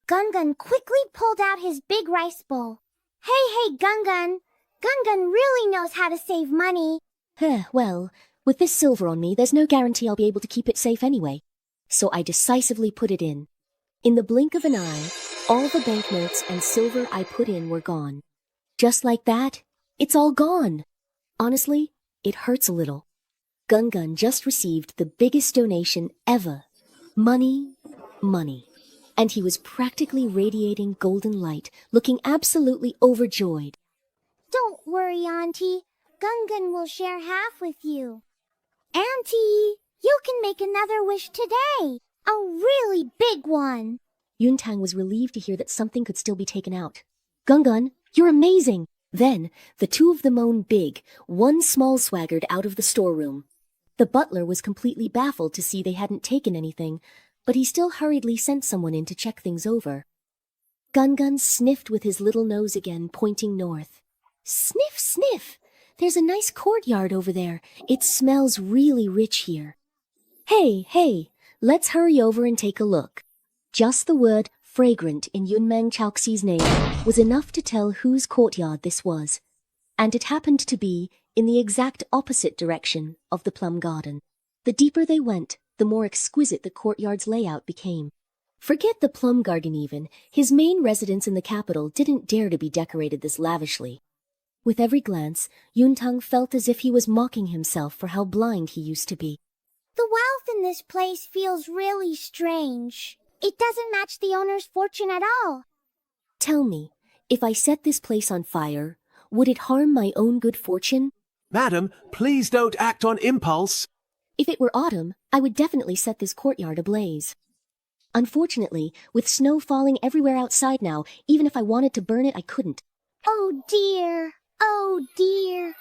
S3: Gungun quickly pulled out his big rice bowl. Hey, Gungun. Gungun really knows how to save money.
S1: Well, with this silver on me, there's no guarantee I'll be able to keep it safe anyway. So I decisively put it in. In the blink of an eye, all the banknotes and silver I put in were gone. Just like that, it's all gone. Honestly, it hurts a little. Gungun just received the biggest donation ever. Money. And he was practically radiating golden light, looking absolutely overjoyed.
S3: Don't worry, Auntie. Gungun will share half with you. Auntie, you can make another wish today. A really big one.
S1: Yuntang was relieved to hear that something could still be taken out. Gungun, you're amazing! Then, the 2 of them moaned big, one small swaggered out of the storeroom. The butler was completely baffled to see they hadn't taken anything, but he still hurriedly sent someone in to check things over. Gungun sniffed with his little nose again, pointing north. Sniff, sniff! There's a nice courtyard over there. It smells really rich here. Hey, let's hurry over and take a look. Just the word fragrant in Yunmeng Chaoxi's name was enough to tell whose courtyard this was, and it happened to be in the exact opposite direction of the plum garden. The deeper they went, the more exquisite the courtyard's layout became. Forget the plum garden even, his main residence in the capital didn't dare to be decorated this lavishly. With every glance, Yuntang felt as if he was mocking himself for how blind he used to be.
S3: The wealth in this place feels really strange. It doesn't match the owner's fortune at all.
S1: Tell me, if I set this place on fire, would it harm my own good fortune?
S2: Madam, please don't act on impulse.
S1: If it were autumn, I would definitely set this courtyard ablaze. Unfortunately, with snow falling everywhere outside now, even if I wanted to burn it, I couldn't.
S3: Oh dear. Oh dear.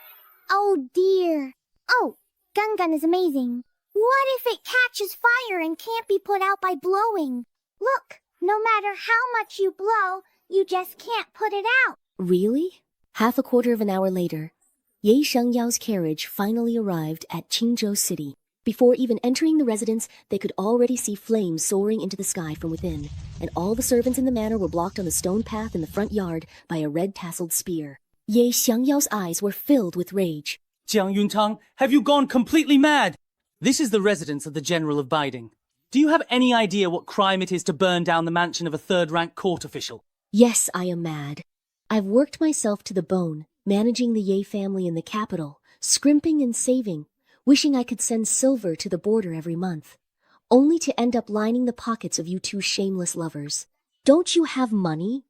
S3: Oh dear. Oh, Gun is amazing. What if it catches fire and can't be put out by blowing? Look, no matter how much you blow, you just can't put it out.
S1: Really? Half a quarter of an hour later, Ye Shengyao's carriage finally arrived at Qingzhou City. Before even entering the residence, they could already see flames soaring into the sky from within, and all the servants in the manor were blocked on the stone path in the front yard by a red-tasseled spear. Ye Xiangyao's eyes were filled with rage.
S8: Jiang Yuntang, have you gone completely mad? This is the residence of the General of Biding. Do you have any idea what crime it is to burn down the mansion of a third-rank court official?
S1: Yes, I am mad. I've worked myself to the bone, managing the Ye family in the capital, scrimping and saving, wishing I could send silver to the border every month, only to end up lining the pockets of you two shameless lovers. Don't you have money?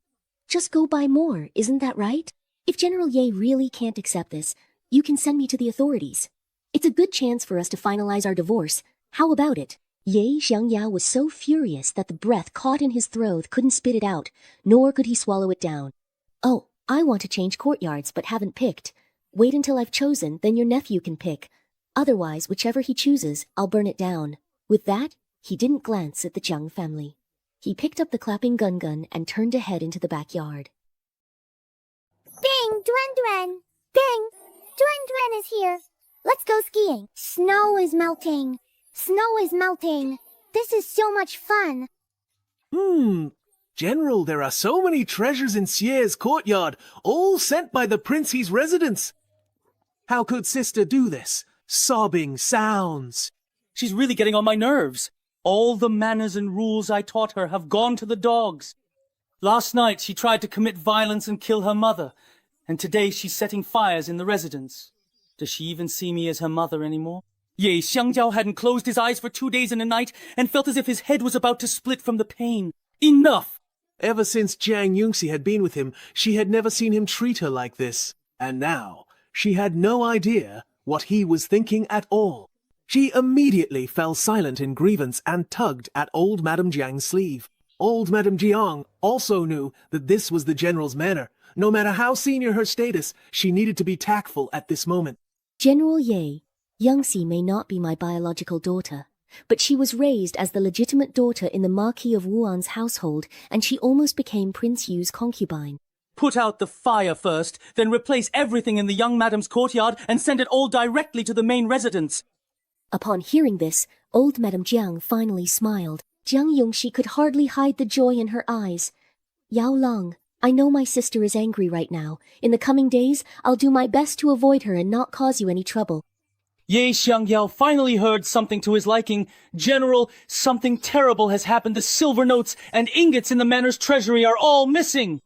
S1: Just go buy more, isn't that right? If General Ye really can't accept this, you can send me to the authorities. It's a good chance for us to finalize our divorce. How about it? Ye Xiangyao was so furious that the breath caught in his throat couldn't spit it out, nor could he swallow it down. Oh, I want to change courtyards but haven't picked. Wait until I've chosen, then your nephew can pick. Otherwise, whichever he chooses, I'll burn it down. With that, he didn't glance at the Jiang family. He picked up the clapping gun and turned to head into the backyard.
S3: Bing, Duen. Bing, Duen is here. Let's go skiing. Snow is melting. Snow is melting. This is so much fun.
S2: General, there are so many treasures in Xie's courtyard, all sent by the prince's residence. How could sister do this? Sobbing sounds.
S8: She's really getting on my nerves. All the manners and rules I taught her have gone to the dogs. Last night she tried to commit violence and kill her mother, and today she's setting fires in the residence. Does she even see me as her mother anymore? Ye Xiangjiao hadn't closed his eyes for 2 days and a night and felt as if his head was about to split from the pain. Enough!
S2: Ever since Jiang Yunxi had been with him, she had never seen him treat her like this. And now, she had no idea what he was thinking at all. She immediately fell silent in grievance and tugged at old Madame Jiang's sleeve. Old Madame Jiang also knew that this was the general's manner. No matter how senior her status, she needed to be tactful at this moment.
S1: General Ye, Yangxi may not be my biological daughter, but she was raised as the legitimate daughter in the Marquis of Wuan's household, and she almost became Prince Yu's concubine.
S8: Put out the fire first, then replace everything in the young madam's courtyard and send it all directly to the main residence.
S1: Upon hearing this, old Madame Jiang finally smiled. Jiang Yongxi could hardly hide the joy in her eyes. Yao Long, I know my sister is angry right now. In the coming days, I'll do my best to avoid her and not cause you any trouble.
S8: Ye Xiangyao finally heard something to his liking. General, something terrible has happened. The silver notes and ingots in the manor's treasury are all missing.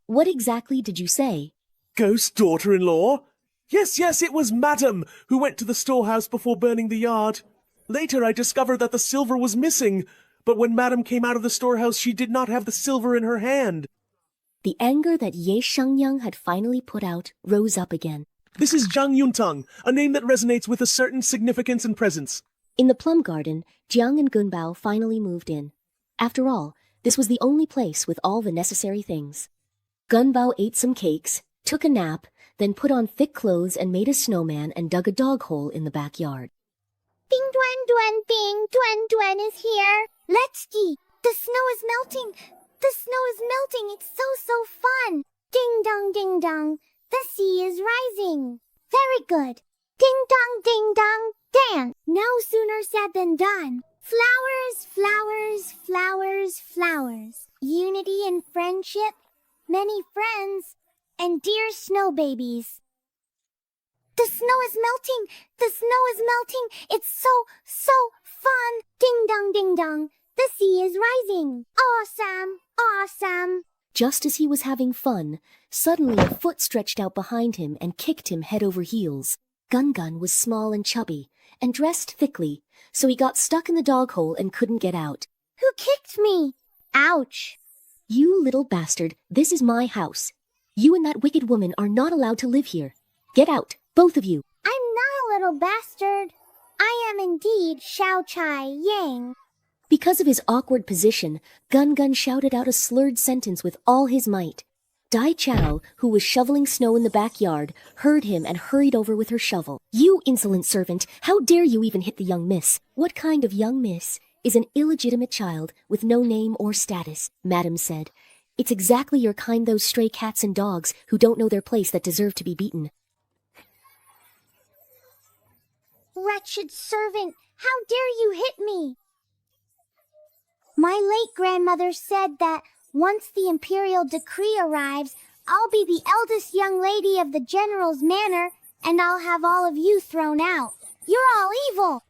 S1: What exactly did you say?
S2: Ghost daughter-in-law? Yes, it was Madam who went to the storehouse before burning the yard. Later I discovered that the silver was missing, but when Madam came out of the storehouse she did not have the silver in her hand.
S1: The anger that Ye Shangyang had finally put out rose up again.
S2: This is Jiang Yuntang, a name that resonates with a certain significance and presence.
S1: In the plum garden, Jiang and Gunbao finally moved in. After all, this was the only place with all the necessary things. Gunbao ate some cakes, took a nap, then put on thick clothes and made a snowman and dug a dog hole in the backyard.
S3: Bing Duen is here. Let's ski. The snow is melting. The snow is melting. It's so fun. Ding dong. The sea is rising. Very good. Ding dong, dance. No sooner said than done. Flowers. Unity and friendship, many friends, and dear snow babies. The snow is melting. It's so fun. Ding dong. The sea is rising. Awesome.
S1: Just as he was having fun, suddenly a foot stretched out behind him and kicked him head over heels. Gun was small and chubby, and dressed thickly, so he got stuck in the dog hole and couldn't get out.
S3: Who kicked me? Ouch.
S1: You little bastard, this is my house. You and that wicked woman are not allowed to live here. Get out, both of you.
S3: I'm not a little bastard. I am indeed Xiao Chai Yang.
S1: Because of his awkward position, Gun shouted out a slurred sentence with all his might. Dai Chao, who was shoveling snow in the backyard, heard him and hurried over with her shovel. You insolent servant, how dare you even hit the young miss? What kind of young miss is an illegitimate child with no name or status? Madam said. It's exactly your kind, those stray cats and dogs who don't know their place, that deserve to be beaten.
S3: Wretched servant, how dare you hit me? My late grandmother said that once the imperial decree arrives, I'll be the eldest young lady of the general's manor, and I'll have all of you thrown out. You're all evil.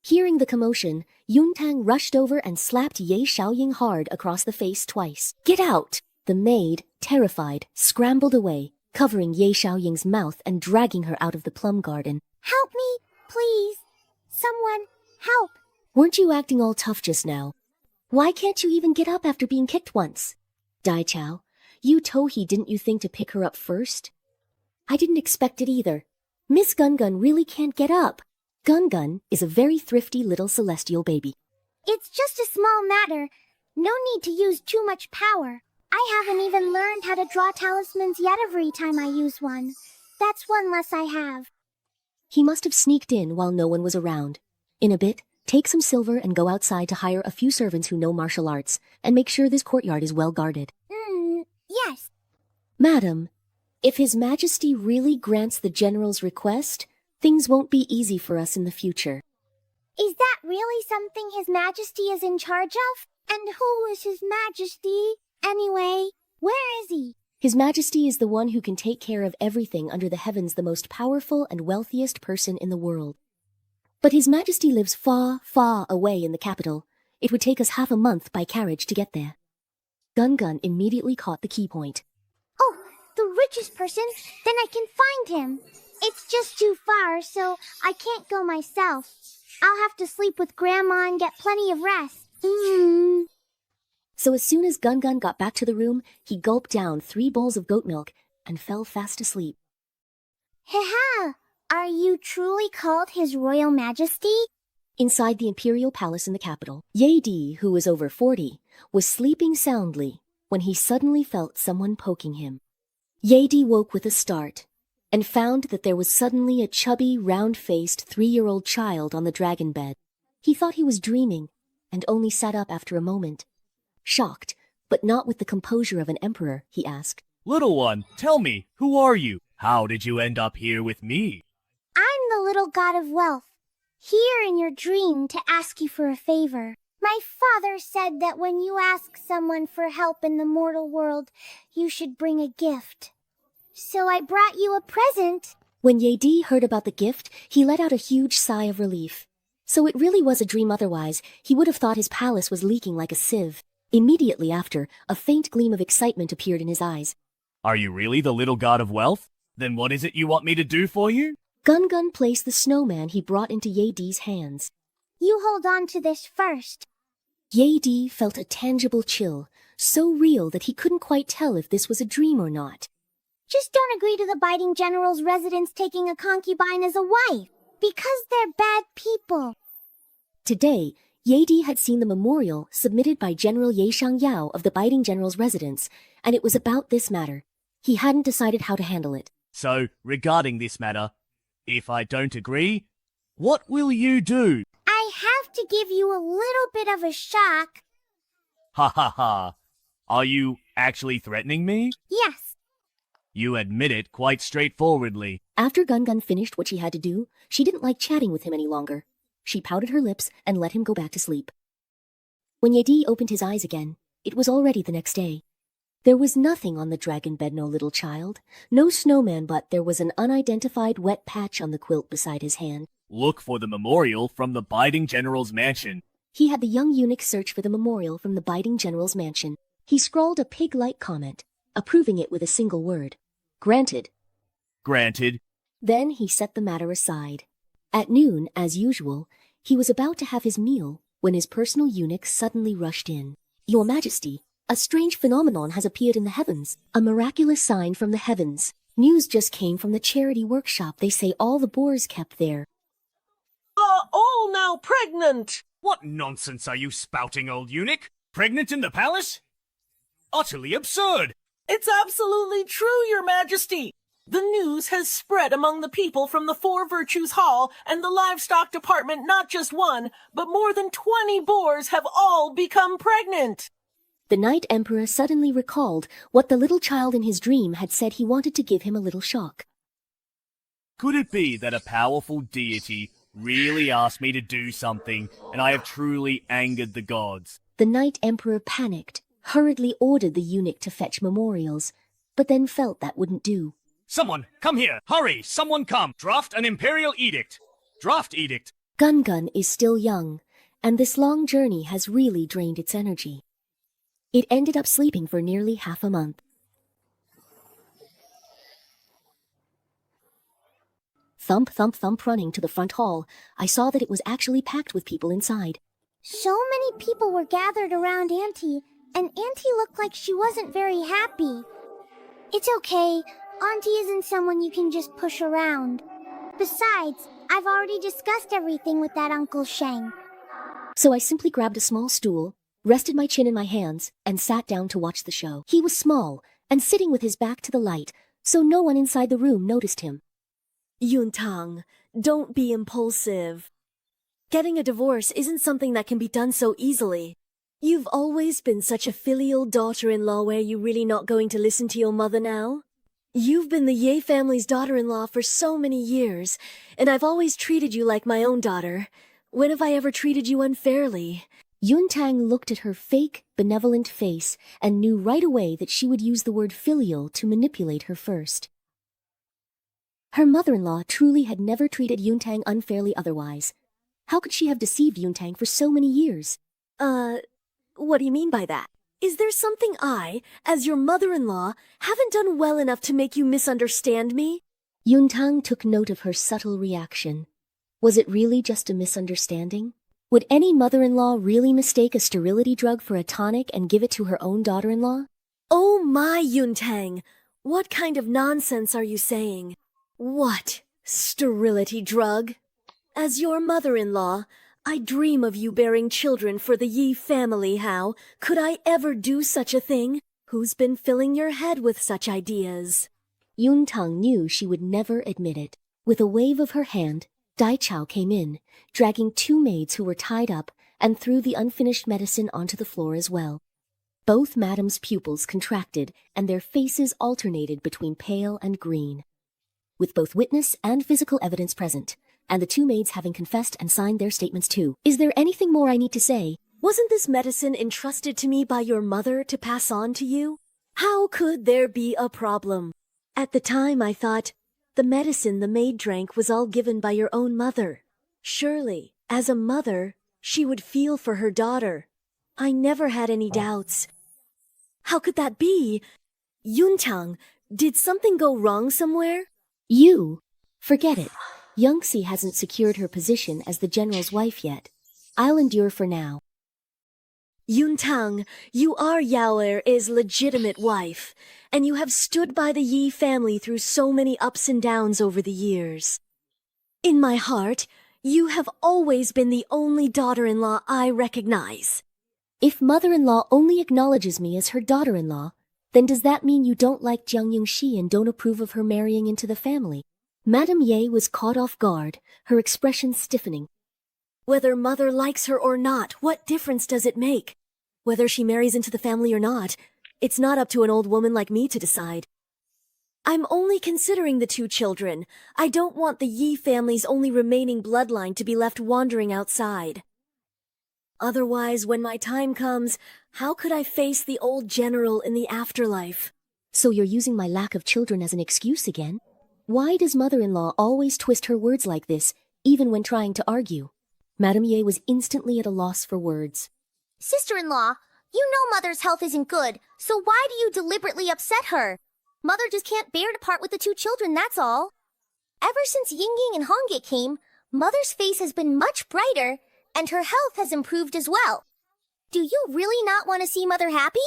S1: Hearing the commotion, Yuntang rushed over and slapped Ye Xiaoying hard across the face twice. Get out! The maid, terrified, scrambled away, covering Ye Xiaoying's mouth and dragging her out of the plum garden.
S3: Help me, please. Someone, help.
S1: Weren't you acting all tough just now? Why can't you even get up after being kicked once? Dai Chao, you Tohi, didn't you think to pick her up first? I didn't expect it either. Miss Gun really can't get up. Gun is a very thrifty little celestial baby.
S3: It's just a small matter. No need to use too much power. I haven't even learned how to draw talismans yet every time I use one. That's one less I have.
S1: He must have sneaked in while no one was around. In a bit, take some silver and go outside to hire a few servants who know martial arts, and make sure this courtyard is well guarded.
S3: Yes.
S1: Madam, if His Majesty really grants the General's request, things won't be easy for us in the future.
S3: Is that really something His Majesty is in charge of? And who is His Majesty, anyway? Where is he?
S1: His Majesty is the one who can take care of everything under the heavens, the most powerful and wealthiest person in the world. But His Majesty lives far, far away in the capital. It would take us half a month by carriage to get there. Gun immediately caught the key point.
S3: Oh, the richest person? Then I can find him. It's just too far, so I can't go myself. I'll have to sleep with Grandma and get plenty of rest.
S1: So as soon as Gun got back to the room, he gulped down 3 bowls of goat milk and fell fast asleep.
S3: Ha! Are you truly called His Royal Majesty?
S1: Inside the imperial palace in the capital, Ye Di, who was over 40, was sleeping soundly when he suddenly felt someone poking him. Ye Di woke with a start and found that there was suddenly a chubby, round-faced 3-year-old child on the dragon bed. He thought he was dreaming and only sat up after a moment. Shocked, but not with the composure of an emperor, he asked,
S9: Little one, tell me, who are you? How did you end up here with me?
S3: I'm the little god of wealth, here in your dream to ask you for a favor. My father said that when you ask someone for help in the mortal world, you should bring a gift. So I brought you a present.
S1: When Ye Di heard about the gift, he let out a huge sigh of relief. So it really was a dream, otherwise he would have thought his palace was leaking like a sieve. Immediately after, a faint gleam of excitement appeared in his eyes.
S9: Are you really the little god of wealth? Then what is it you want me to do for you?
S1: Gun placed the snowman he brought into Ye Di's hands.
S3: You hold on to this first.
S1: Ye Di felt a tangible chill, so real that he couldn't quite tell if this was a dream or not.
S3: Just don't agree to the biting general's residents taking a concubine as a wife, because they're bad people.
S1: Today, Ye Di had seen the memorial submitted by General Ye Shangyao of the biting general's residence, and it was about this matter. He hadn't decided how to handle it.
S9: So, regarding this matter, if I don't agree, what will you do?
S3: I have to give you a little bit of a shock.
S9: Ha ha ha. Are you actually threatening me?
S3: Yes.
S9: You admit it quite straightforwardly.
S1: After Gun finished what she had to do, she didn't like chatting with him any longer. She pouted her lips and let him go back to sleep. When Ye Di opened his eyes again, it was already the next day. There was nothing on the dragon bed, no little child, no snowman, but there was an unidentified wet patch on the quilt beside his hand.
S9: Look for the memorial from the biting general's mansion.
S1: He had the young eunuch search for the memorial from the biting general's mansion. He scrawled a pig-like comment, approving it with a single word. Granted.
S9: Granted.
S1: Then he set the matter aside. At noon, as usual, he was about to have his meal when his personal eunuch suddenly rushed in. Your Majesty, a strange phenomenon has appeared in the heavens, a miraculous sign from the heavens. News just came from the charity workshop. They say all the boars kept there
S4: Are all now pregnant!
S9: What nonsense are you spouting, old eunuch? Pregnant in the palace? Utterly absurd!
S4: It's absolutely true, Your Majesty! The news has spread among the people from the Four Virtues Hall and the Livestock Department. Not just one, but more than 20 boars have all become pregnant!
S1: The Night Emperor suddenly recalled what the little child in his dream had said. He wanted to give him a little shock.
S9: Could it be that a powerful deity really asked me to do something, and I have truly angered the gods?
S1: The Night Emperor panicked, hurriedly ordered the eunuch to fetch memorials, but then felt that wouldn't do.
S9: Someone, come here! Hurry! Someone come! Draft an imperial edict! Draft edict!
S1: Gun is still young, and this long journey has really drained its energy. It ended up sleeping for nearly half a month. Thump, thump, thump, running to the front hall, I saw that it was actually packed with people inside.
S3: So many people were gathered around Auntie, and Auntie looked like she wasn't very happy. It's okay. Auntie isn't someone you can just push around. Besides, I've already discussed everything with that Uncle Sheng.
S1: So I simply grabbed a small stool, rested my chin in my hands, and sat down to watch the show. He was small, and sitting with his back to the light, so no one inside the room noticed him.
S10: Yuntang, don't be impulsive. Getting a divorce isn't something that can be done so easily. You've always been such a filial daughter-in-law. Where you really not going to listen to your mother now? You've been the Ye family's daughter-in-law for so many years, and I've always treated you like my own daughter. When have I ever treated you unfairly?
S1: Yuntang looked at her fake, benevolent face and knew right away that she would use the word filial to manipulate her first. Her mother-in-law truly had never treated Yuntang unfairly otherwise. How could she have deceived Yuntang for so many years?
S10: What do you mean by that? Is there something I, as your mother-in-law, haven't done well enough to make you misunderstand me?
S1: Yuntang took note of her subtle reaction. Was it really just a misunderstanding? Would any mother-in-law really mistake a sterility drug for a tonic and give it to her own daughter-in-law?
S10: Oh my, Yuntang! What kind of nonsense are you saying? What? Sterility drug? As your mother-in-law, I dream of you bearing children for the Yi family. How could I ever do such a thing? Who's been filling your head with such ideas?
S1: Yuntang knew she would never admit it. With a wave of her hand, Dai Chao came in, dragging two maids who were tied up, and threw the unfinished medicine onto the floor as well. Both madam's pupils contracted, and their faces alternated between pale and green. With both witness and physical evidence present, and the two maids having confessed and signed their statements too, is there anything more I need to say?
S10: Wasn't this medicine entrusted to me by your mother to pass on to you? How could there be a problem? At the time I thought, the medicine the maid drank was all given by your own mother. Surely, as a mother, she would feel for her daughter. I never had any doubts. How could that be? Yuntang, did something go wrong somewhere?
S1: Forget it. Youngxi hasn't secured her position as the general's wife yet. I'll endure for now.
S10: Yuntang, you are Yaoer's legitimate wife, and you have stood by the Yi family through so many ups and downs over the years. In my heart, you have always been the only daughter-in-law I recognize.
S1: If mother-in-law only acknowledges me as her daughter-in-law, then does that mean you don't like Jiang Yongxi and don't approve of her marrying into the family? Madame Ye was caught off guard, her expression stiffening.
S10: Whether mother likes her or not, what difference does it make? Whether she marries into the family or not, it's not up to an old woman like me to decide. I'm only considering the two children. I don't want the Yi family's only remaining bloodline to be left wandering outside. Otherwise, when my time comes, how could I face the old general in the afterlife?
S1: So you're using my lack of children as an excuse again? Why does mother-in-law always twist her words like this, even when trying to argue? Madame Ye was instantly at a loss for words.
S3: Sister-in-law, you know Mother's health isn't good, so why do you deliberately upset her? Mother just can't bear to part with the two children, that's all. Ever since Yingying and Hongye came, Mother's face has been much brighter, and her health has improved as well. Do you really not want to see Mother happy?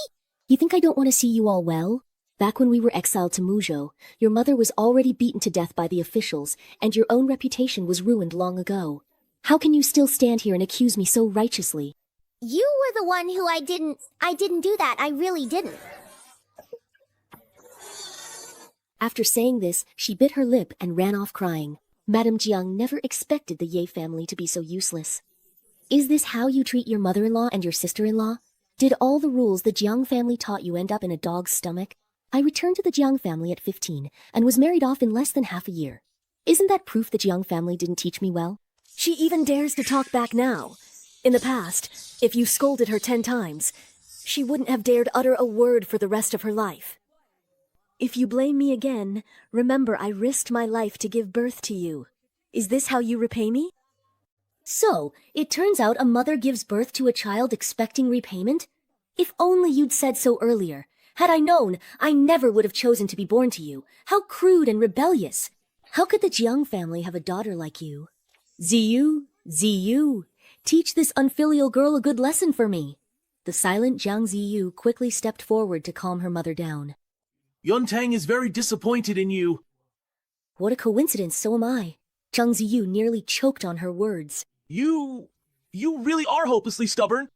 S1: You think I don't want to see you all well? Back when we were exiled to Muzhou, your mother was already beaten to death by the officials, and your own reputation was ruined long ago. How can you still stand here and accuse me so righteously?
S3: You were the one who I didn't do that, I really didn't.
S1: After saying this, she bit her lip and ran off crying. Madame Jiang never expected the Ye family to be so useless. Is this how you treat your mother-in-law and your sister-in-law? Did all the rules the Jiang family taught you end up in a dog's stomach? I returned to the Jiang family at 15 and was married off in less than half a year. Isn't that proof the Jiang family didn't teach me well?
S10: She even dares to talk back now. In the past, if you scolded her 10 times, she wouldn't have dared utter a word for the rest of her life. If you blame me again, remember I risked my life to give birth to you. Is this how you repay me?
S1: So, it turns out a mother gives birth to a child expecting repayment? If only you'd said so earlier. Had I known, I never would have chosen to be born to you. How crude and rebellious. How could the Jiang family have a daughter like you? Ziyu, teach this unfilial girl a good lesson for me. The silent Jiang Ziyu quickly stepped forward to calm her mother down.
S2: Yuntang is very disappointed in you.
S1: What a coincidence, so am I. Jiang Ziyu nearly choked on her words.
S2: You really are hopelessly stubborn.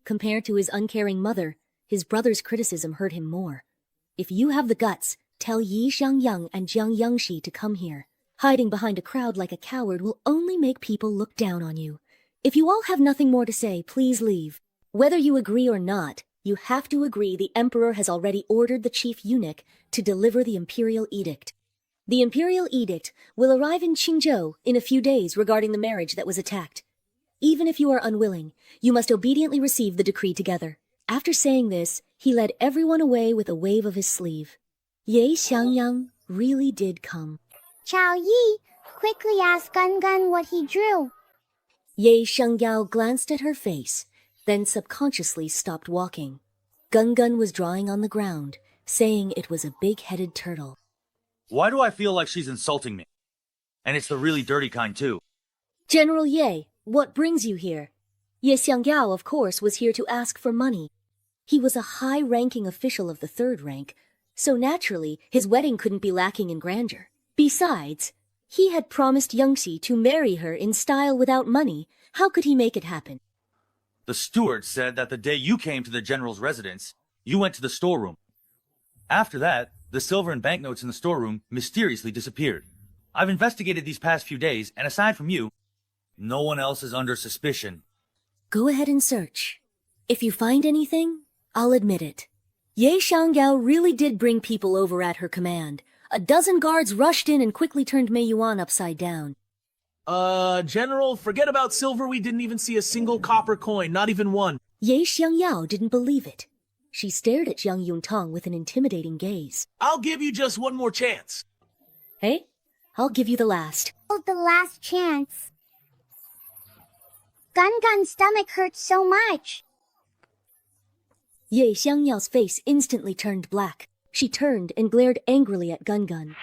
S1: Compared to his uncaring mother, his brother's criticism hurt him more. If you have the guts, tell Yi Xiangyang and Jiang Yangxi to come here. Hiding behind a crowd like a coward will only make people look down on you. If you all have nothing more to say, please leave. Whether you agree or not, you have to agree the emperor has already ordered the chief eunuch to deliver the imperial edict. The imperial edict will arrive in Qingzhou in a few days regarding the marriage that was attacked. Even if you are unwilling, you must obediently receive the decree together. After saying this, he led everyone away with a wave of his sleeve. Ye Xiangyang really did come.
S3: Chao Yi, quickly ask Gun Gun what he drew.
S1: Ye Xiangyao glanced at her face, then subconsciously stopped walking. Gun Gun was drawing on the ground, saying it was a big-headed turtle.
S6: Why do I feel like she's insulting me? And it's the really dirty kind, too.
S1: General Ye, what brings you here? Ye Xiangyao, of course, was here to ask for money. He was a high-ranking official of the 3rd rank, so naturally, his wedding couldn't be lacking in grandeur. Besides, he had promised Yangxi to marry her in style without money. How could he make it happen?
S6: The steward said that the day you came to the general's residence, you went to the storeroom. After that, the silver and banknotes in the storeroom mysteriously disappeared. I've investigated these past few days, and aside from you, no one else is under suspicion.
S1: Go ahead and search. If you find anything, I'll admit it. Ye Xiangyao really did bring people over at her command. A dozen guards rushed in and quickly turned Mei Yuan upside down.
S2: General, forget about silver. We didn't even see a single copper coin, not even one.
S1: Ye Xiangyao didn't believe it. She stared at Jiang Yuntang with an intimidating gaze.
S2: I'll give you just one more chance.
S1: Hey, I'll give you the last.
S3: Oh, the last chance. Gun Gun's stomach hurts so much.
S1: Ye Xiangyao's face instantly turned black. She turned and glared angrily at Gun Gun.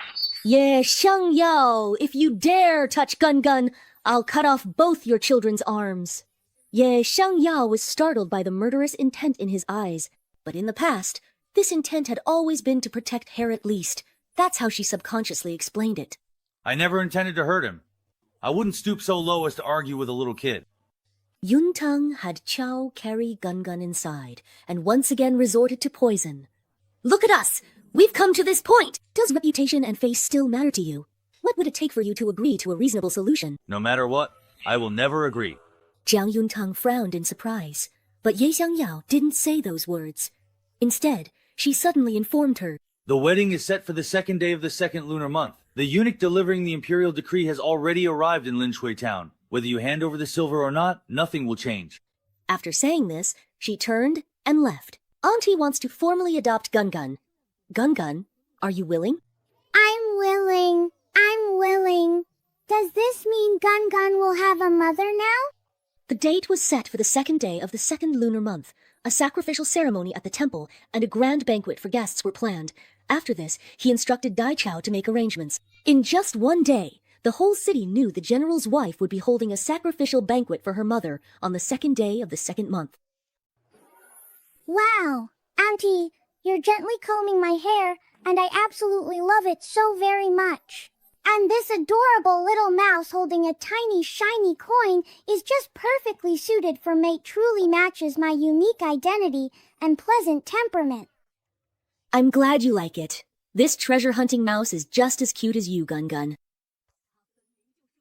S1: Ye Xiangyao, if you dare touch Gun Gun, I'll cut off both your children's arms. Ye Xiangyao was startled by the murderous intent in his eyes, but in the past, this intent had always been to protect her at least. That's how she subconsciously explained it.
S6: I never intended to hurt him. I wouldn't stoop so low as to argue with a little kid.
S1: Yuntang had Chao carry Gun Gun inside, and once again resorted to poison. Look at us! We've come to this point! Does reputation and face still matter to you? What would it take for you to agree to a reasonable solution?
S6: No matter what, I will never agree.
S1: Jiang Yuntang frowned in surprise, but Ye Xiangyao didn't say those words. Instead, she suddenly informed her.
S6: The wedding is set for the 2nd day of the 2nd lunar month. The eunuch delivering the imperial decree has already arrived in Linshui town. Whether you hand over the silver or not, nothing will change.
S1: After saying this, she turned and left. Auntie wants to formally adopt Gun Gun. Gun Gun, are you willing?
S3: I'm willing. Does this mean Gun Gun will have a mother now?
S1: The date was set for the second day of the second lunar month. A sacrificial ceremony at the temple and a grand banquet for guests were planned. After this, he instructed Dai Chao to make arrangements. In just one day, the whole city knew the general's wife would be holding a sacrificial banquet for her mother on the second day of the second month.
S3: Wow, Auntie, you're gently combing my hair, and I absolutely love it so very much. And this adorable little mouse holding a tiny shiny coin is just perfectly suited for mate, truly matches my unique identity and pleasant temperament.
S1: I'm glad you like it. This treasure-hunting mouse is just as cute as you, Gun Gun.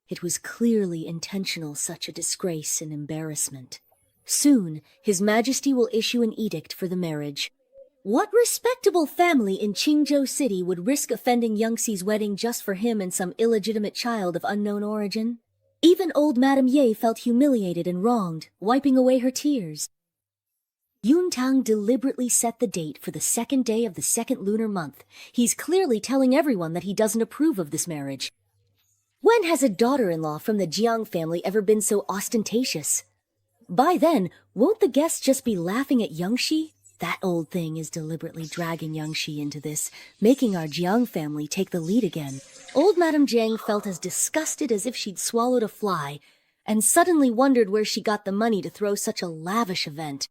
S1: It was clearly intentional, such a disgrace and embarrassment. Soon, His Majesty will issue an edict for the marriage. What respectable family in Qingzhou City would risk offending Yangxi's wedding just for him and some illegitimate child of unknown origin? Even old Madame Ye felt humiliated and wronged, wiping away her tears. Yuntang deliberately set the date for the second day of the second lunar month. He's clearly telling everyone that he doesn't approve of this marriage. When has a daughter-in-law from the Jiang family ever been so ostentatious? By then, won't the guests just be laughing at Yangxi? That old thing is deliberately dragging Yangxi into this, making our Jiang family take the lead again. Old Madame Jiang felt as disgusted as if she'd swallowed a fly, and suddenly wondered where she got the money to throw such a lavish event.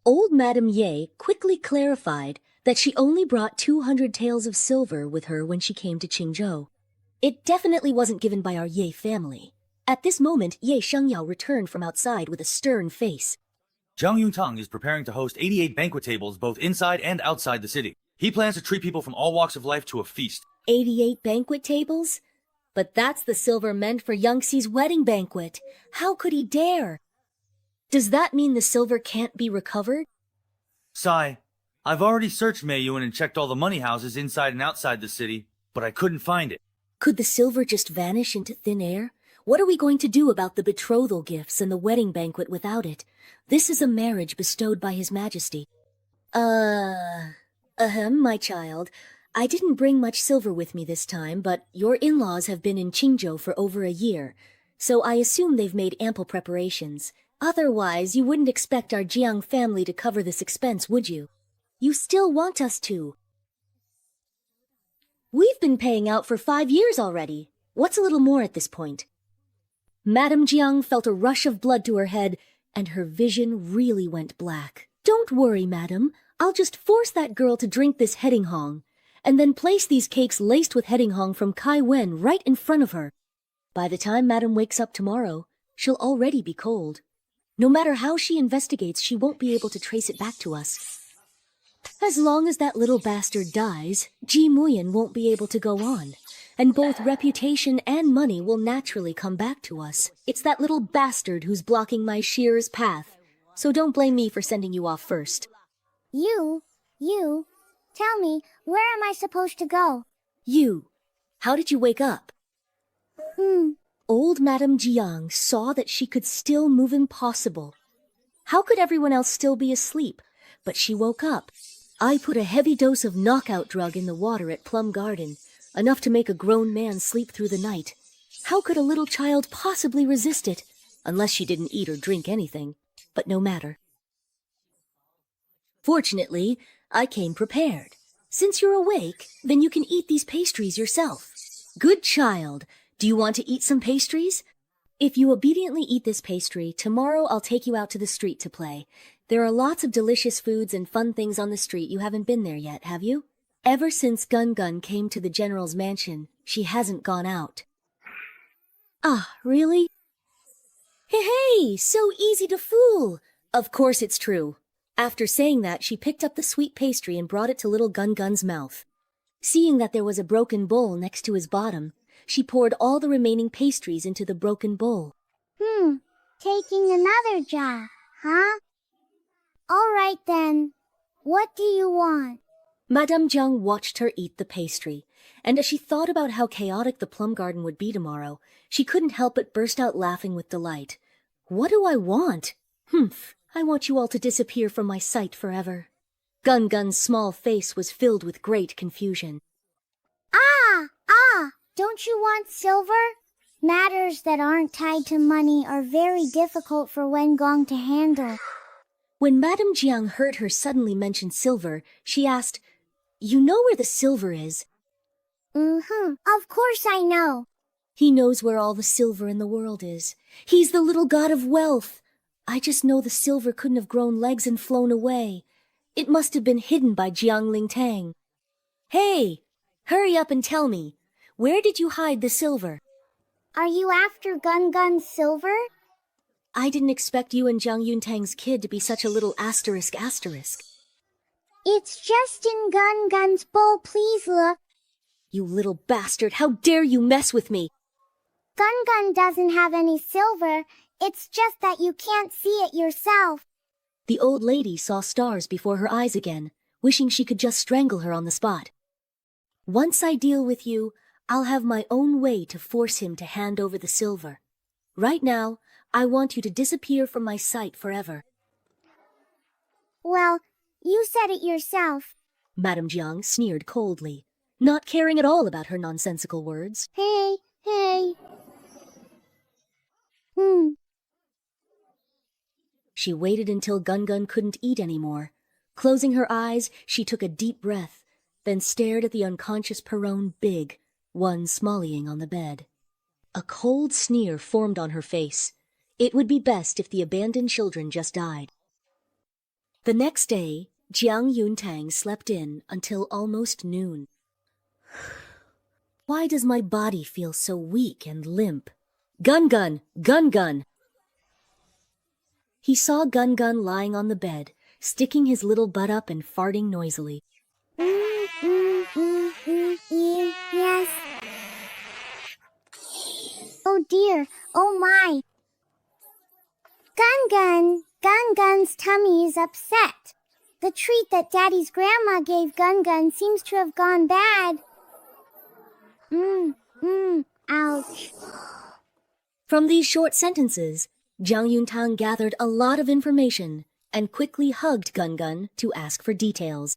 S1: Old Madame Ye quickly clarified that she only brought 200 taels of silver with her when she came to Qingzhou. It definitely wasn't given by our Ye family. At this moment, Ye Shengyao returned from outside with a stern face.
S6: Zhang Yuntang is preparing to host 88 banquet tables both inside and outside the city. He plans to treat people from all walks of life to a feast.
S1: 88 banquet tables? But that's the silver meant for Yangxi's wedding banquet. How could he dare? Does that mean the silver can't be recovered?
S6: Sai, I've already searched Meiyuan and checked all the money houses inside and outside the city, but I couldn't find it.
S1: Could the silver just vanish into thin air? What are we going to do about the betrothal gifts and the wedding banquet without it? This is a marriage bestowed by His Majesty. My child. I didn't bring much silver with me this time, but your in-laws have been in Qingzhou for over a year, so I assume they've made ample preparations. Otherwise, you wouldn't expect our Jiang family to cover this expense, would you? You still want us to. We've been paying out for 5 years already. What's a little more at this point? Madame Jiang felt a rush of blood to her head, and her vision really went black. Don't worry, madam. I'll just force that girl to drink this heading hong, and then place these cakes laced with heading hong from Kai Wen right in front of her. By the time madam wakes up tomorrow, she'll already be cold. No matter how she investigates, she won't be able to trace it back to us. As long as that little bastard dies, Ji Muyan won't be able to go on, and both reputation and money will naturally come back to us. It's that little bastard who's blocking my shearer's path, so don't blame me for sending you off first.
S3: You, tell me, where am I supposed to go?
S1: You, how did you wake up? Old Madame Jiang saw that she could still move impossible. How could everyone else still be asleep? But she woke up. I put a heavy dose of knockout drug in the water at Plum Garden, enough to make a grown man sleep through the night. How could a little child possibly resist it? Unless she didn't eat or drink anything. But no matter. Fortunately, I came prepared. Since you're awake, then you can eat these pastries yourself. Good child. Do you want to eat some pastries? If you obediently eat this pastry, tomorrow I'll take you out to the street to play. There are lots of delicious foods and fun things on the street. You haven't been there yet, have you? Ever since Gun Gun came to the General's mansion, she hasn't gone out. Ah, really? Hey, so easy to fool! Of course it's true. After saying that, she picked up the sweet pastry and brought it to little Gun Gun's mouth. Seeing that there was a broken bowl next to his bottom, she poured all the remaining pastries into the broken bowl.
S3: Taking another job, huh? All right then. What do you want?
S1: Madame Jiang watched her eat the pastry, and as she thought about how chaotic the plum garden would be tomorrow, she couldn't help but burst out laughing with delight. What do I want? I want you all to disappear from my sight forever. Gun Gun's small face was filled with great confusion.
S3: Don't you want silver? Matters that aren't tied to money are very difficult for Wengong to handle.
S1: When Madame Jiang heard her suddenly mention silver, she asked, "You know where the silver is?"
S3: Of course I know.
S1: He knows where all the silver in the world is. He's the little god of wealth. I just know the silver couldn't have grown legs and flown away. It must have been hidden by Jiang Lingtang. Hey, hurry up and tell me, where did you hide the silver?
S3: Are you after Gun silver?
S1: I didn't expect you and Jiang Yuntang's kid to be such a little asterisk.
S3: It's just in Gun's bowl, please look.
S1: You little bastard, how dare you mess with me?
S3: Gun doesn't have any silver. It's just that you can't see it yourself.
S1: The old lady saw stars before her eyes again, wishing she could just strangle her on the spot. Once I deal with you, I'll have my own way to force him to hand over the silver. Right now, I want you to disappear from my sight forever.
S3: Well, you said it yourself.
S1: Madame Jiang sneered coldly, not caring at all about her nonsensical words.
S3: Hey.
S1: She waited until Gun couldn't eat anymore. Closing her eyes, she took a deep breath, then stared at the unconscious Perron Big, one smollying on the bed. A cold sneer formed on her face. It would be best if the abandoned children just died. The next day, Jiang Yuntang slept in until almost noon. Why does my body feel so weak and limp? Gun! He saw Gun lying on the bed, sticking his little butt up and farting noisily.
S3: Yes. Oh dear, oh my. Gun's tummy is upset. The treat that Daddy's grandma gave Gun seems to have gone bad. Ouch.
S1: From these short sentences, Jiang Yuntang gathered a lot of information and quickly hugged Gun to ask for details.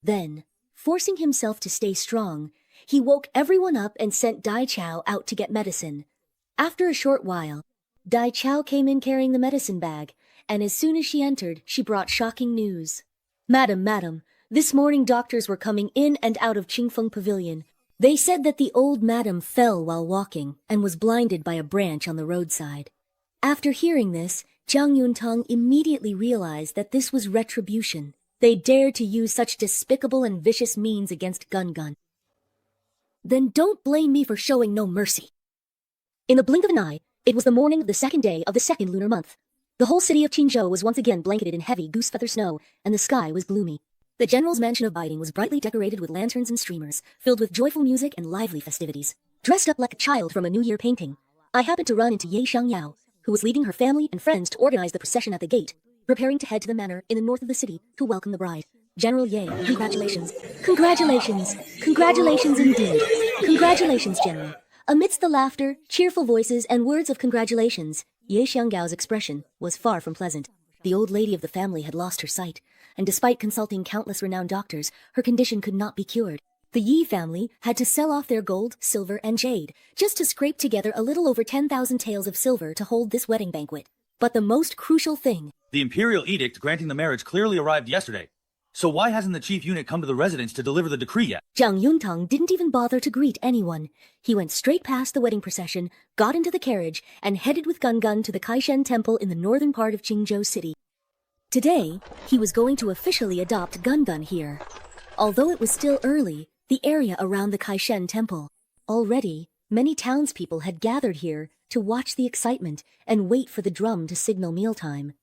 S1: Then, forcing himself to stay strong, he woke everyone up and sent Dai Chao out to get medicine. After a short while, Dai Chao came in carrying the medicine bag, and as soon as she entered, she brought shocking news. Madam, this morning doctors were coming in and out of Qingfeng Pavilion. They said that the old madam fell while walking and was blinded by a branch on the roadside. After hearing this, Jiang Yuntang immediately realized that this was retribution. They dared to use such despicable and vicious means against Gun. Then don't blame me for showing no mercy. In the blink of an eye, it was the morning of the second day of the second lunar month. The whole city of Qingzhou was once again blanketed in heavy goose-feather snow, and the sky was gloomy. The general's mansion of Biding was brightly decorated with lanterns and streamers, filled with joyful music and lively festivities. Dressed up like a child from a New Year painting, I happened to run into Ye Xiangyao, who was leading her family and friends to organize the procession at the gate, preparing to head to the manor in the north of the city to welcome the bride. General Ye, congratulations. Congratulations indeed. Congratulations, General. Amidst the laughter, cheerful voices, and words of congratulations, Ye Xianggao's expression was far from pleasant. The old lady of the family had lost her sight, and despite consulting countless renowned doctors, her condition could not be cured. The Yi family had to sell off their gold, silver, and jade, just to scrape together a little over 10,000 taels of silver to hold this wedding banquet. But the most crucial thing...
S6: The imperial edict granting the marriage clearly arrived yesterday. So why hasn't the chief eunuch come to the residence to deliver the decree yet?
S1: Jiang Yuntang didn't even bother to greet anyone. He went straight past the wedding procession, got into the carriage, and headed with Gun to the Kaishen Temple in the northern part of Qingzhou City. Today, he was going to officially adopt Gun here. Although it was still early, the area around the Kaishen Temple. Already, many townspeople had gathered here to watch the excitement and wait for the drum to signal mealtime.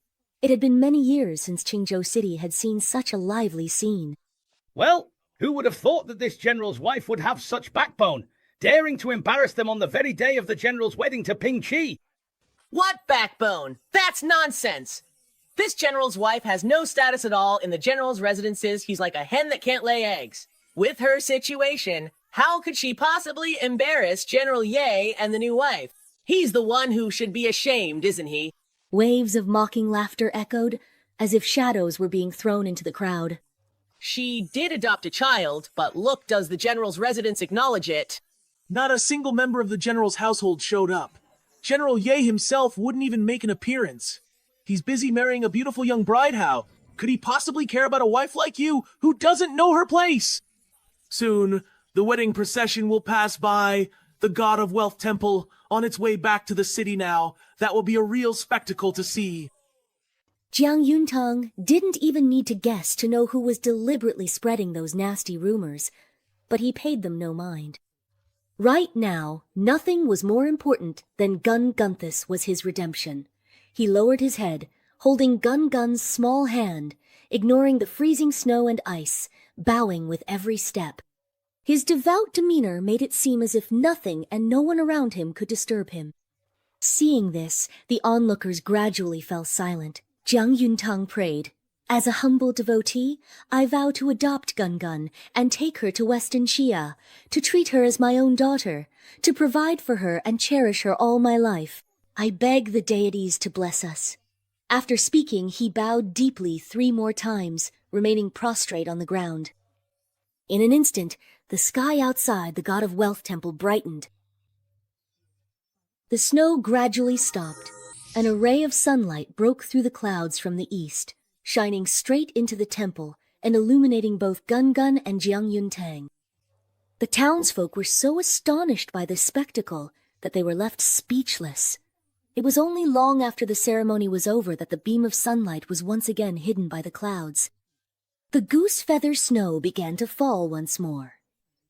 S1: It had been many years since Qingzhou City had seen such a lively scene.
S5: Well, who would have thought that this general's wife would have such backbone, daring to embarrass them on the very day of the general's wedding to Ping Qi?
S4: What backbone? That's nonsense! This general's wife has no status at all in the general's residences. He's like a hen that can't lay eggs. With her situation, how could she possibly embarrass General Ye and the new wife? He's the one who should be ashamed, isn't he?
S1: Waves of mocking laughter echoed, as if shadows were being thrown into the crowd.
S4: She did adopt a child, but look, does the general's residence acknowledge it?
S2: Not a single member of the general's household showed up. General Ye himself wouldn't even make an appearance. He's busy marrying a beautiful young bride. How could he possibly care about a wife like you who doesn't know her place? Soon, the wedding procession will pass by the God of Wealth Temple on its way back to the city now. That will be a real spectacle to see.
S10: Jiang Yuntang didn't even need to guess to know who was deliberately spreading those nasty rumors, but he paid them no mind. Right now, nothing was more important than Gun Gunthus was his redemption. He lowered his head, holding Gun Gun's small hand, ignoring the freezing snow and ice, bowing with every step. His devout demeanor made it seem as if nothing and no one around him could disturb him. Seeing this, the onlookers gradually fell silent. Jiang Yuntang prayed, "As a humble devotee, I vow to adopt Gun Gun and take her to Western Xia, to treat her as my own daughter, to provide for her and cherish her all my life. I beg the deities to bless us." After speaking, he bowed deeply 3 more times, remaining prostrate on the ground. In an instant, the sky outside the God of Wealth Temple brightened. The snow gradually stopped. An array of sunlight broke through the clouds from the east, shining straight into the temple and illuminating both Gun Gun and Jiang Yuntang. The townsfolk were so astonished by this spectacle that they were left speechless. It was only long after the ceremony was over that the beam of sunlight was once again hidden by the clouds. The goose feather snow began to fall once more.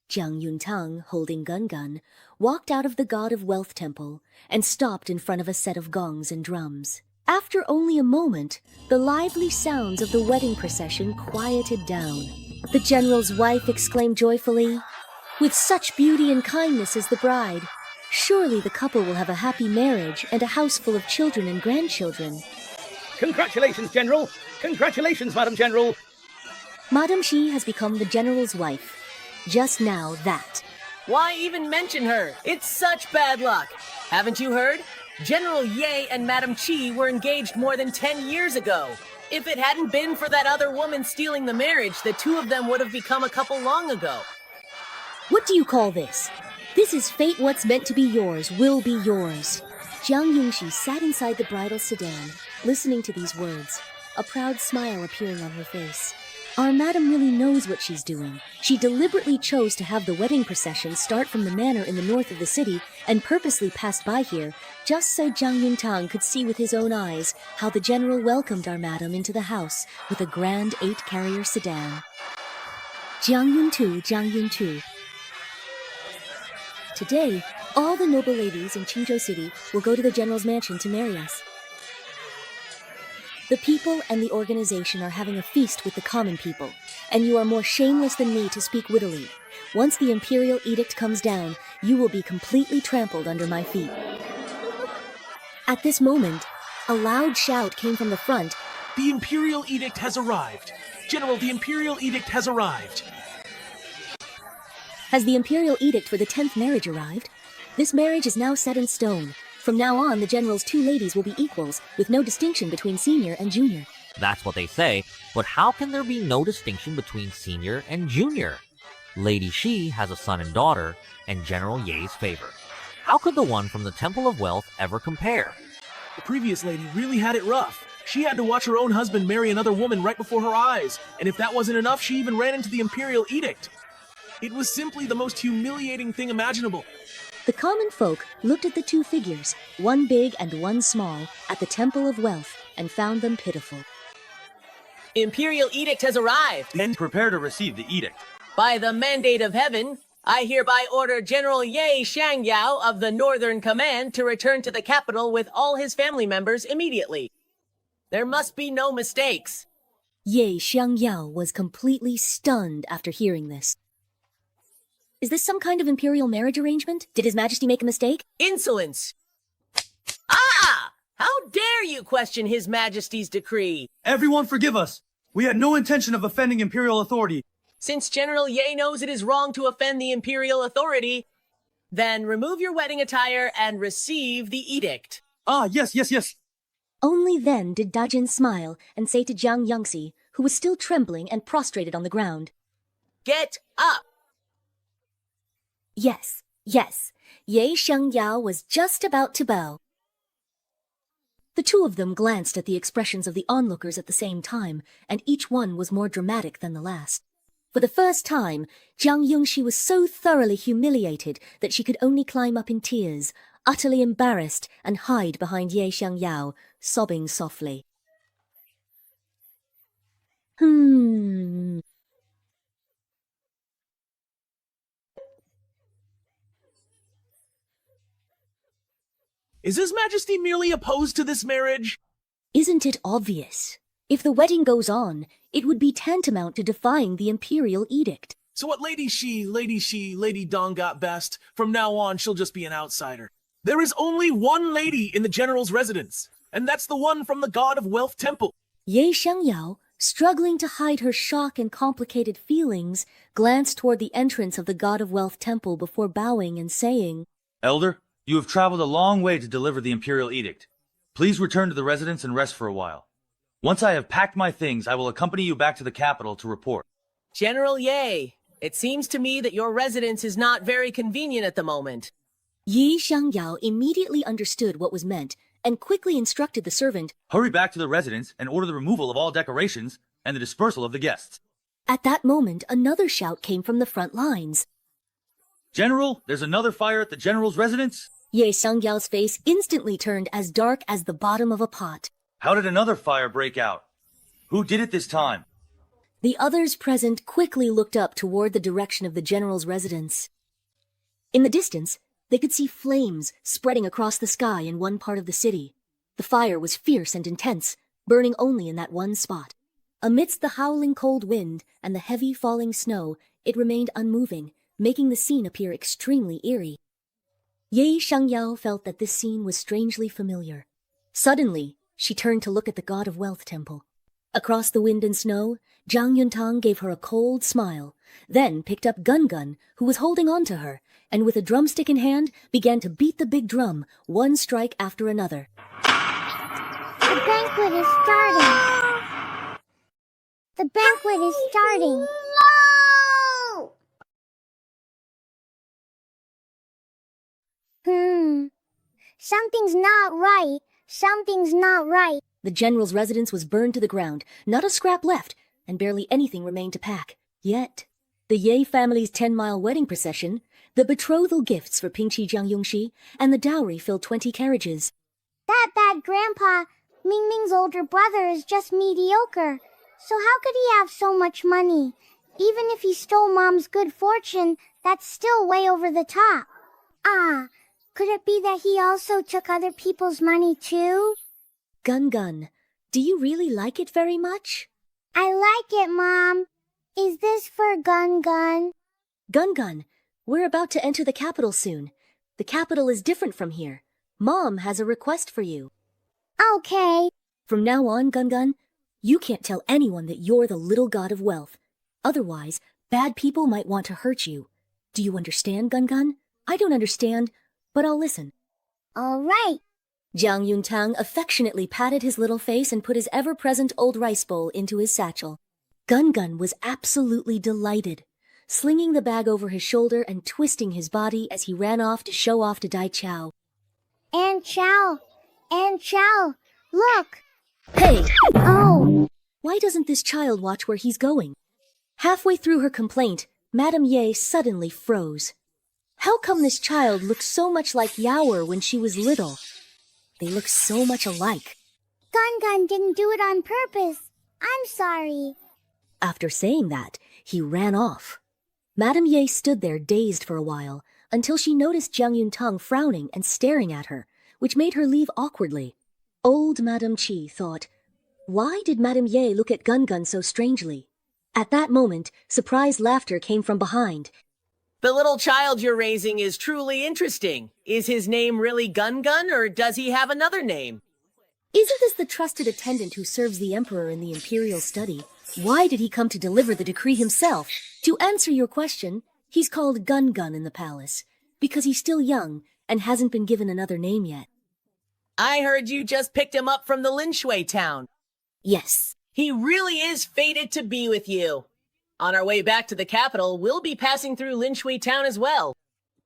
S10: Jiang Yuntang, holding Gun Gun, walked out of the God of Wealth Temple and stopped in front of a set of gongs and drums. After only a moment, the lively sounds of the wedding procession quieted down. The general's wife exclaimed joyfully, "With such beauty and kindness as the bride, surely the couple will have a happy marriage and a house full of children and grandchildren."
S5: Congratulations, General! Congratulations, Madam General!
S10: Madame Xi has become the general's wife. Just now, that.
S4: Why even mention her? It's such bad luck. Haven't you heard? General Ye and Madame Qi were engaged more than 10 years ago. If it hadn't been for that other woman stealing the marriage, the two of them would have become a couple long ago.
S10: What do you call this? This is fate. What's meant to be yours will be yours. Jiang Yongxi sat inside the bridal sedan, listening to these words, a proud smile appearing on her face. Our madam really knows what she's doing. She deliberately chose to have the wedding procession start from the manor in the north of the city and purposely passed by here, just so Jiang Yuntang could see with his own eyes how the general welcomed our madam into the house with a grand 8-carrier sedan. Jiang Yuntu. Today, all the noble ladies in Qingzhou City will go to the general's mansion to marry us. The people and the organization are having a feast with the common people, and you are more shameless than me to speak wittily. Once the imperial edict comes down, you will be completely trampled under my feet. At this moment, a loud shout came from the front.
S2: The imperial edict has arrived. General, the imperial edict has arrived.
S10: Has the imperial edict for the 10th marriage arrived? This marriage is now set in stone. From now on, the general's 2 ladies will be equals, with no distinction between senior and junior.
S11: That's what they say, but how can there be no distinction between senior and junior? Lady Xi has a son and daughter, and General Ye's favor. How could the one from the Temple of Wealth ever compare?
S2: The previous lady really had it rough. She had to watch her own husband marry another woman right before her eyes, and if that wasn't enough, she even ran into the imperial edict. It was simply the most humiliating thing imaginable.
S10: The common folk looked at the 2 figures, one big and one small, at the Temple of Wealth and found them pitiful.
S4: Imperial edict has arrived.
S6: Then prepare to receive the edict.
S4: By the mandate of heaven, I hereby order General Ye Xiangyao of the Northern Command to return to the capital with all his family members immediately. There must be no mistakes.
S10: Ye Xiangyao was completely stunned after hearing this. Is this some kind of imperial marriage arrangement? Did His Majesty make a mistake?
S4: Insolence! Ah! How dare you question His Majesty's decree?
S8: Everyone forgive us. We had no intention of offending imperial authority.
S4: Since General Ye knows it is wrong to offend the imperial authority, then remove your wedding attire and receive the edict.
S8: Ah, yes.
S10: Only then did Dajin smile and say to Jiang Yongxi, who was still trembling and prostrated on the ground,
S4: Get up!
S10: "Yes, Yes, Ye Xiangyao was just about to bow. The two of them glanced at the expressions of the onlookers at the same time, and each one was more dramatic than the last. For the first time, Jiang Yongxi was so thoroughly humiliated that she could only climb up in tears, utterly embarrassed, and hide behind Ye Xiangyao, sobbing softly.
S2: Is His Majesty merely opposed to this marriage?
S10: Isn't it obvious? If the wedding goes on, it would be tantamount to defying the imperial edict.
S2: So what Lady Lady Dong got best, from now on she'll just be an outsider. There is only one lady in the general's residence, and that's the one from the God of Wealth Temple.
S10: Ye Xiangyao, struggling to hide her shock and complicated feelings, glanced toward the entrance of the God of Wealth Temple before bowing and saying,
S6: Elder, you have traveled a long way to deliver the imperial edict. Please return to the residence and rest for a while. Once I have packed my things, I will accompany you back to the capital to report.
S4: General Ye, it seems to me that your residence is not very convenient at the moment.
S10: Yi Xiangyao immediately understood what was meant and quickly instructed the servant.
S6: Hurry back to the residence and order the removal of all decorations and the dispersal of the guests.
S10: At that moment, another shout came from the front lines.
S6: General, there's another fire at the general's residence?
S10: Ye Xiangyao's face instantly turned as dark as the bottom of a pot.
S6: How did another fire break out? Who did it this time?
S10: The others present quickly looked up toward the direction of the general's residence. In the distance, they could see flames spreading across the sky in one part of the city. The fire was fierce and intense, burning only in that one spot. Amidst the howling cold wind and the heavy falling snow, it remained unmoving, making the scene appear extremely eerie. Ye Xiangyao felt that this scene was strangely familiar. Suddenly, she turned to look at the God of Wealth Temple. Across the wind and snow, Zhang Yuntang gave her a cold smile, then picked up Gun Gun, who was holding on to her, and with a drumstick in hand, began to beat the big drum, one strike after another.
S3: The banquet is starting. The banquet is starting. Something's not right. Something's not right.
S10: The general's residence was burned to the ground, not a scrap left, and barely anything remained to pack. Yet, the Ye family's 10-mile wedding procession, the betrothal gifts for Pingqi Jiang Yongxi, and the dowry filled 20 carriages.
S3: That bad grandpa, Ming Ming's older brother, is just mediocre. So how could he have so much money? Even if he stole Mom's good fortune, that's still way over the top. Could it be that he also took other people's money too?
S10: Gun Gun, do you really like it very much?
S3: I like it, Mom. Is this for Gun Gun?
S10: Gun Gun, we're about to enter the capital soon. The capital is different from here. Mom has a request for you.
S3: Okay.
S10: From now on, Gun Gun, you can't tell anyone that you're the little god of wealth. Otherwise, bad people might want to hurt you. Do you understand, Gun Gun? I don't understand, but I'll listen.
S3: All right.
S10: Jiang Yuntang affectionately patted his little face and put his ever-present old rice bowl into his satchel. Gun Gun was absolutely delighted, slinging the bag over his shoulder and twisting his body as he ran off to show off to Dai Chao.
S3: Aunt Chow, look.
S10: Hey!
S3: Oh.
S10: Why doesn't this child watch where he's going? Halfway through her complaint, Madame Ye suddenly froze. How come this child looked so much like Yaoer when she was little? They look so much alike.
S3: Gun Gun didn't do it on purpose. I'm sorry.
S10: After saying that, he ran off. Madame Ye stood there dazed for a while, until she noticed Jiang Yuntang frowning and staring at her, which made her leave awkwardly. Old Madame Qi thought, why did Madame Ye look at Gun Gun so strangely? At that moment, surprised laughter came from behind.
S4: The little child you're raising is truly interesting. Is his name really Gun Gun, or does he have another name?
S10: Isn't this the trusted attendant who serves the Emperor in the Imperial study? Why did he come to deliver the decree himself? To answer your question, he's called Gun Gun in the palace, because he's still young and hasn't been given another name yet.
S4: I heard you just picked him up from the Linshui town.
S10: Yes.
S4: He really is fated to be with you. On our way back to the capital, we'll be passing through Linshui town as well.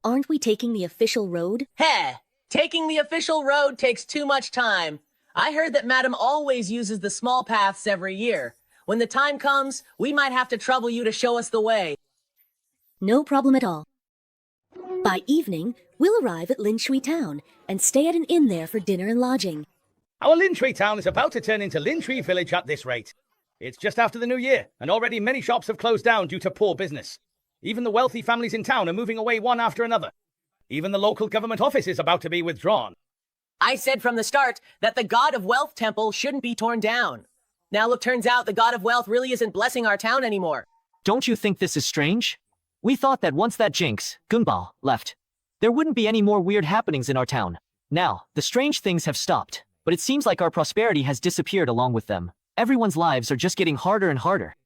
S1: Aren't we taking the official road?
S4: Heh! Taking the official road takes too much time. I heard that Madam always uses the small paths every year. When the time comes, we might have to trouble you to show us the way.
S1: No problem at all. By evening, we'll arrive at Lin Shui Town and stay at an inn there for dinner and lodging.
S5: Our Lintree town is about to turn into Lintree Village at this rate. It's just after the new year, and already many shops have closed down due to poor business. Even the wealthy families in town are moving away one after another. Even the local government office is about to be withdrawn.
S4: I said from the start that the God of Wealth temple shouldn't be torn down. Now it turns out the God of Wealth really isn't blessing our town anymore.
S12: Don't you think this is strange? We thought that once that jinx, Gunbao, left, there wouldn't be any more weird happenings in our town. Now, the strange things have stopped, but it seems like our prosperity has disappeared along with them. Everyone's lives are just getting harder and harder.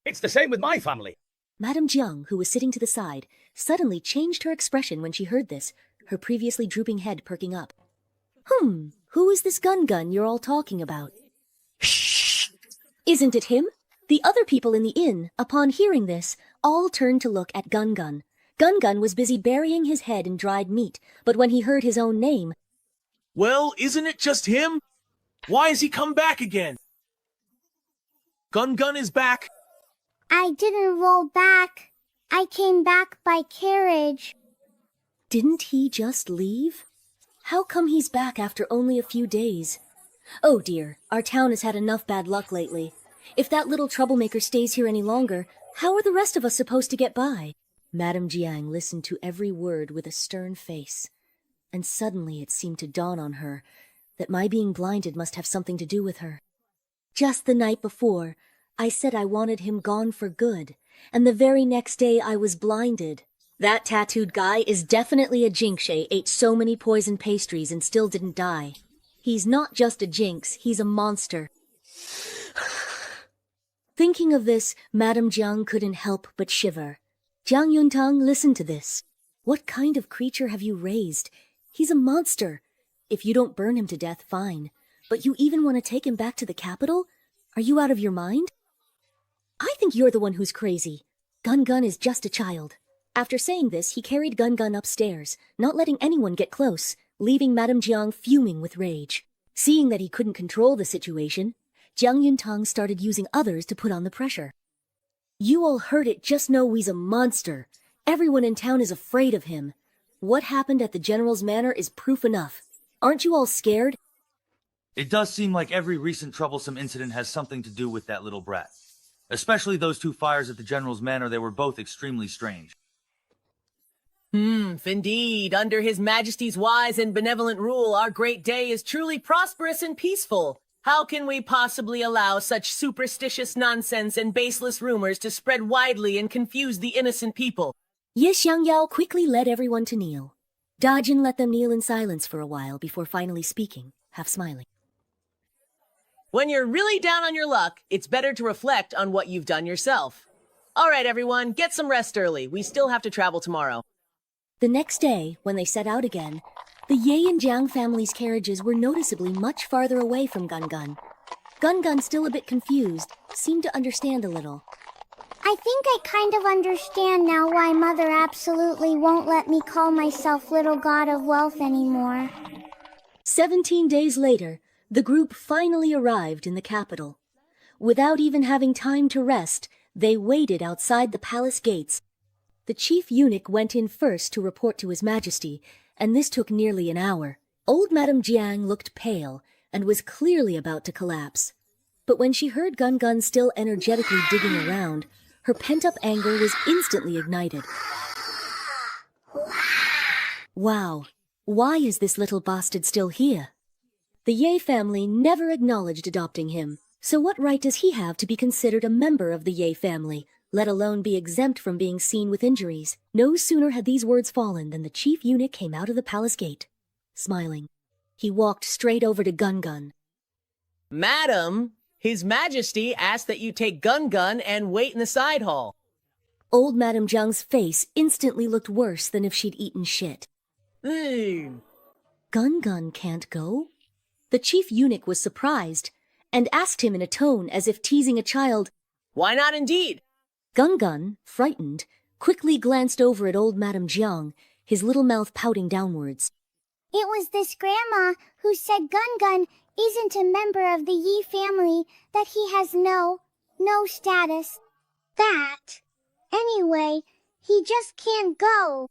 S5: It's the same with my family.
S1: Madame Jiang, who was sitting to the side, suddenly changed her expression when she heard this, her previously drooping head perking up. Who is this Gun you're all talking about? Shh! Isn't it him? The other people in the inn, upon hearing this, all turned to look at Gun. Gun was busy burying his head in dried meat, but when he heard his own name...
S2: Well, isn't it just him? Why has he come back again? Gun is back.
S3: I didn't roll back. I came back by carriage.
S1: Didn't he just leave? How come he's back after only a few days? Oh dear, our town has had enough bad luck lately. If that little troublemaker stays here any longer, how are the rest of us supposed to get by? Madame Jiang listened to every word with a stern face, and suddenly it seemed to dawn on her that my being blinded must have something to do with her. Just the night before, I said I wanted him gone for good, and the very next day I was blinded. That tattooed guy is definitely a jinx. Ate so many poison pastries and still didn't die. He's not just a jinx, he's a monster. Thinking of this, Madame Jiang couldn't help but shiver. Jiang Yuntang, listen to this. What kind of creature have you raised? He's a monster. If you don't burn him to death, fine. But you even want to take him back to the capital? Are you out of your mind? I think you're the one who's crazy. Gun is just a child. After saying this, he carried Gun upstairs, not letting anyone get close, leaving Madame Jiang fuming with rage. Seeing that he couldn't control the situation, Jiang Yuntang started using others to put on the pressure. You all heard it, just know he's a monster. Everyone in town is afraid of him. What happened at the General's Manor is proof enough. Aren't you all scared?
S6: It does seem like every recent troublesome incident has something to do with that little brat. Especially those 2 fires at the General's Manor, they were both extremely strange.
S4: Indeed. Under His Majesty's wise and benevolent rule, our great day is truly prosperous and peaceful. How can we possibly allow such superstitious nonsense and baseless rumors to spread widely and confuse the innocent people?
S1: Ye Xiangyao quickly led everyone to kneel. Dajin let them kneel in silence for a while before finally speaking, half smiling.
S4: When you're really down on your luck, it's better to reflect on what you've done yourself. All right, everyone, get some rest early. We still have to travel tomorrow.
S1: The next day, when they set out again, the Ye and Jiang family's carriages were noticeably much farther away from Gun. Gun, still a bit confused, seemed to understand a little.
S3: I think I kind of understand now why Mother absolutely won't let me call myself Little God of Wealth anymore.
S1: 17 days later, the group finally arrived in the capital. Without even having time to rest, they waited outside the palace gates. The chief eunuch went in first to report to His Majesty, and this took nearly an hour. Old Madame Jiang looked pale and was clearly about to collapse. But when she heard Gun still energetically digging around, her pent-up anger was instantly ignited. Wow, why is this little bastard still here? The Ye family never acknowledged adopting him, so what right does he have to be considered a member of the Ye family, let alone be exempt from being seen with injuries? No sooner had these words fallen than the chief eunuch came out of the palace gate. Smiling, he walked straight over to Gun.
S4: Madam, His Majesty asked that you take Gun and wait in the side hall.
S1: Old Madame Jiang's face instantly looked worse than if she'd eaten shit. Gun can't go? The chief eunuch was surprised, and asked him in a tone as if teasing a child,
S4: Why not indeed?
S1: Gun, frightened, quickly glanced over at old Madame Jiang, his little mouth pouting downwards.
S3: It was this grandma who said Gun isn't a member of the Yi family, that he has no status. That. Anyway, he just can't go.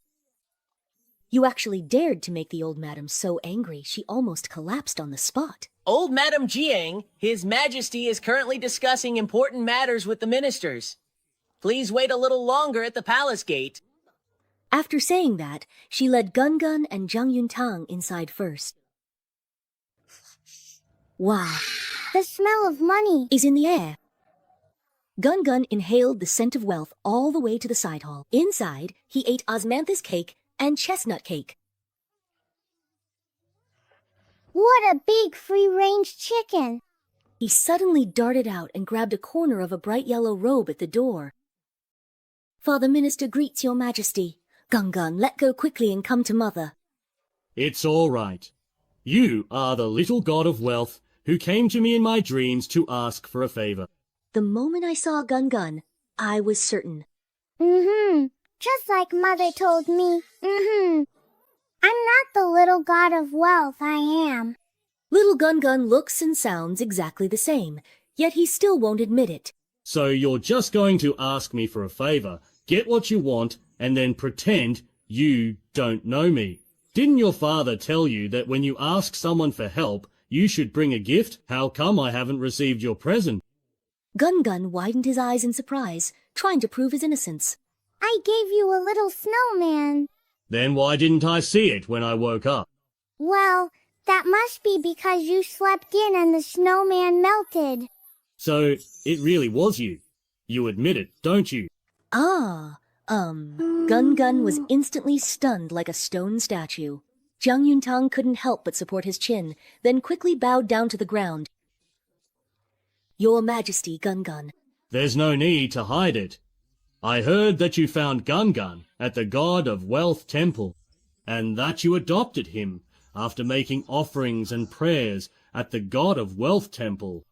S1: You actually dared to make the old madam so angry she almost collapsed on the spot.
S4: Old Madam Jiang, His Majesty is currently discussing important matters with the ministers. Please wait a little longer at the palace gate.
S1: After saying that, she led Gun and Zhang Yuntang inside first. Wow.
S3: The smell of money
S1: Is in the air. Gun inhaled the scent of wealth all the way to the side hall. Inside, he ate osmanthus cake and chestnut cake.
S3: What a big free-range chicken!
S1: He suddenly darted out and grabbed a corner of a bright yellow robe at the door. Father Minister greets your majesty. Gun, let go quickly and come to mother.
S13: It's all right. You are the little god of wealth who came to me in my dreams to ask for a favor.
S1: The moment I saw Gun, I was certain.
S3: Just like mother told me. I'm not the little god of wealth, I am.
S1: Little Gun looks and sounds exactly the same, yet he still won't admit it.
S13: So you're just going to ask me for a favor, get what you want, and then pretend you don't know me. Didn't your father tell you that when you ask someone for help, you should bring a gift? How come I haven't received your present?
S1: Gun widened his eyes in surprise, trying to prove his innocence.
S3: I gave you a little snowman.
S13: Then why didn't I see it when I woke up?
S3: Well, that must be because you slept in and the snowman melted.
S13: So it really was you. You admit it, don't you?
S1: Gun was instantly stunned like a stone statue. Zhang Yuntang couldn't help but support his chin, then quickly bowed down to the ground. Your Majesty, Gun.
S13: There's no need to hide it. I heard that you found Gun at the God of Wealth Temple, and that you adopted him after making offerings and prayers at the God of Wealth Temple.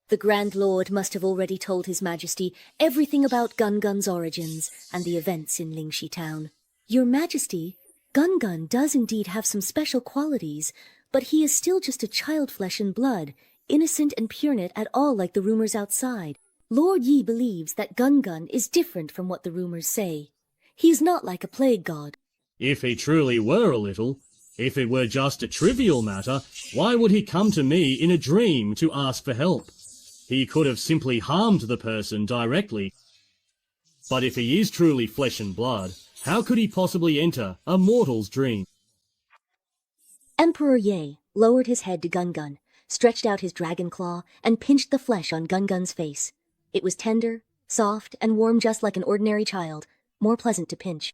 S1: The Grand Lord must have already told His Majesty everything about Gun's origins and the events in Lingxi town. Your Majesty, Gun does indeed have some special qualities, but he is still just a child flesh and blood, innocent and pure not at all like the rumors outside. Lord Yi believes that Gun is different from what the rumors say. He is not like a plague god.
S13: If he truly were a little, if it were just a trivial matter, why would he come to me in a dream to ask for help? He could have simply harmed the person directly. But if he is truly flesh and blood, how could he possibly enter a mortal's dream?
S1: Emperor Ye lowered his head to Gun, stretched out his dragon claw, and pinched the flesh on Gun's face. It was tender, soft, and warm just like an ordinary child, more pleasant to pinch.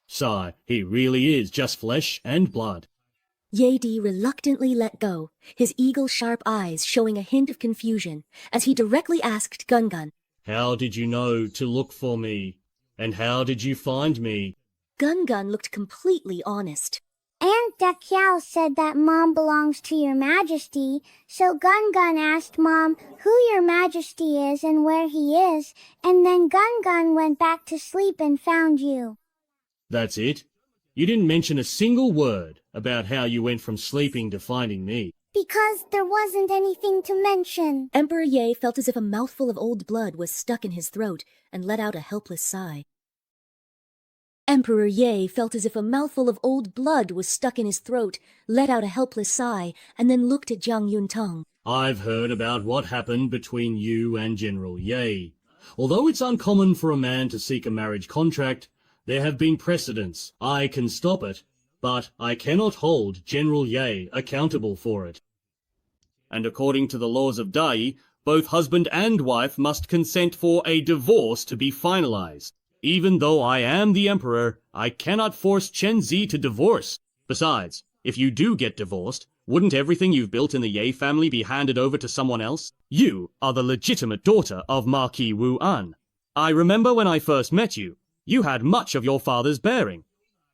S13: Sigh, he really is just flesh and blood.
S1: Ye Di reluctantly let go, his eagle-sharp eyes showing a hint of confusion, as he directly asked Gun.
S13: How did you know to look for me? And how did you find me?
S1: Gun looked completely honest.
S3: Aunt Dakiao said that Mom belongs to your Majesty, so Gun asked Mom who your Majesty is and where he is, and then Gun went back to sleep and found you.
S13: That's it? You didn't mention a single word about how you went from sleeping to finding me.
S3: Because there wasn't anything to mention.
S1: Emperor Ye felt as if a mouthful of old blood was stuck in his throat and let out a helpless sigh. Emperor Ye felt as if a mouthful of old blood was stuck in his throat, let out a helpless sigh, and then looked at Zhang Yuntang.
S13: I've heard about what happened between you and General Ye. Although it's uncommon for a man to seek a marriage contract, there have been precedents. I can stop it, but I cannot hold General Ye accountable for it. And according to the laws of Dai, both husband and wife must consent for a divorce to be finalized. Even though I am the emperor, I cannot force Chen Zi to divorce. Besides, if you do get divorced, wouldn't everything you've built in the Ye family be handed over to someone else? You are the legitimate daughter of Marquis Wu An. I remember when I first met you, you had much of your father's bearing.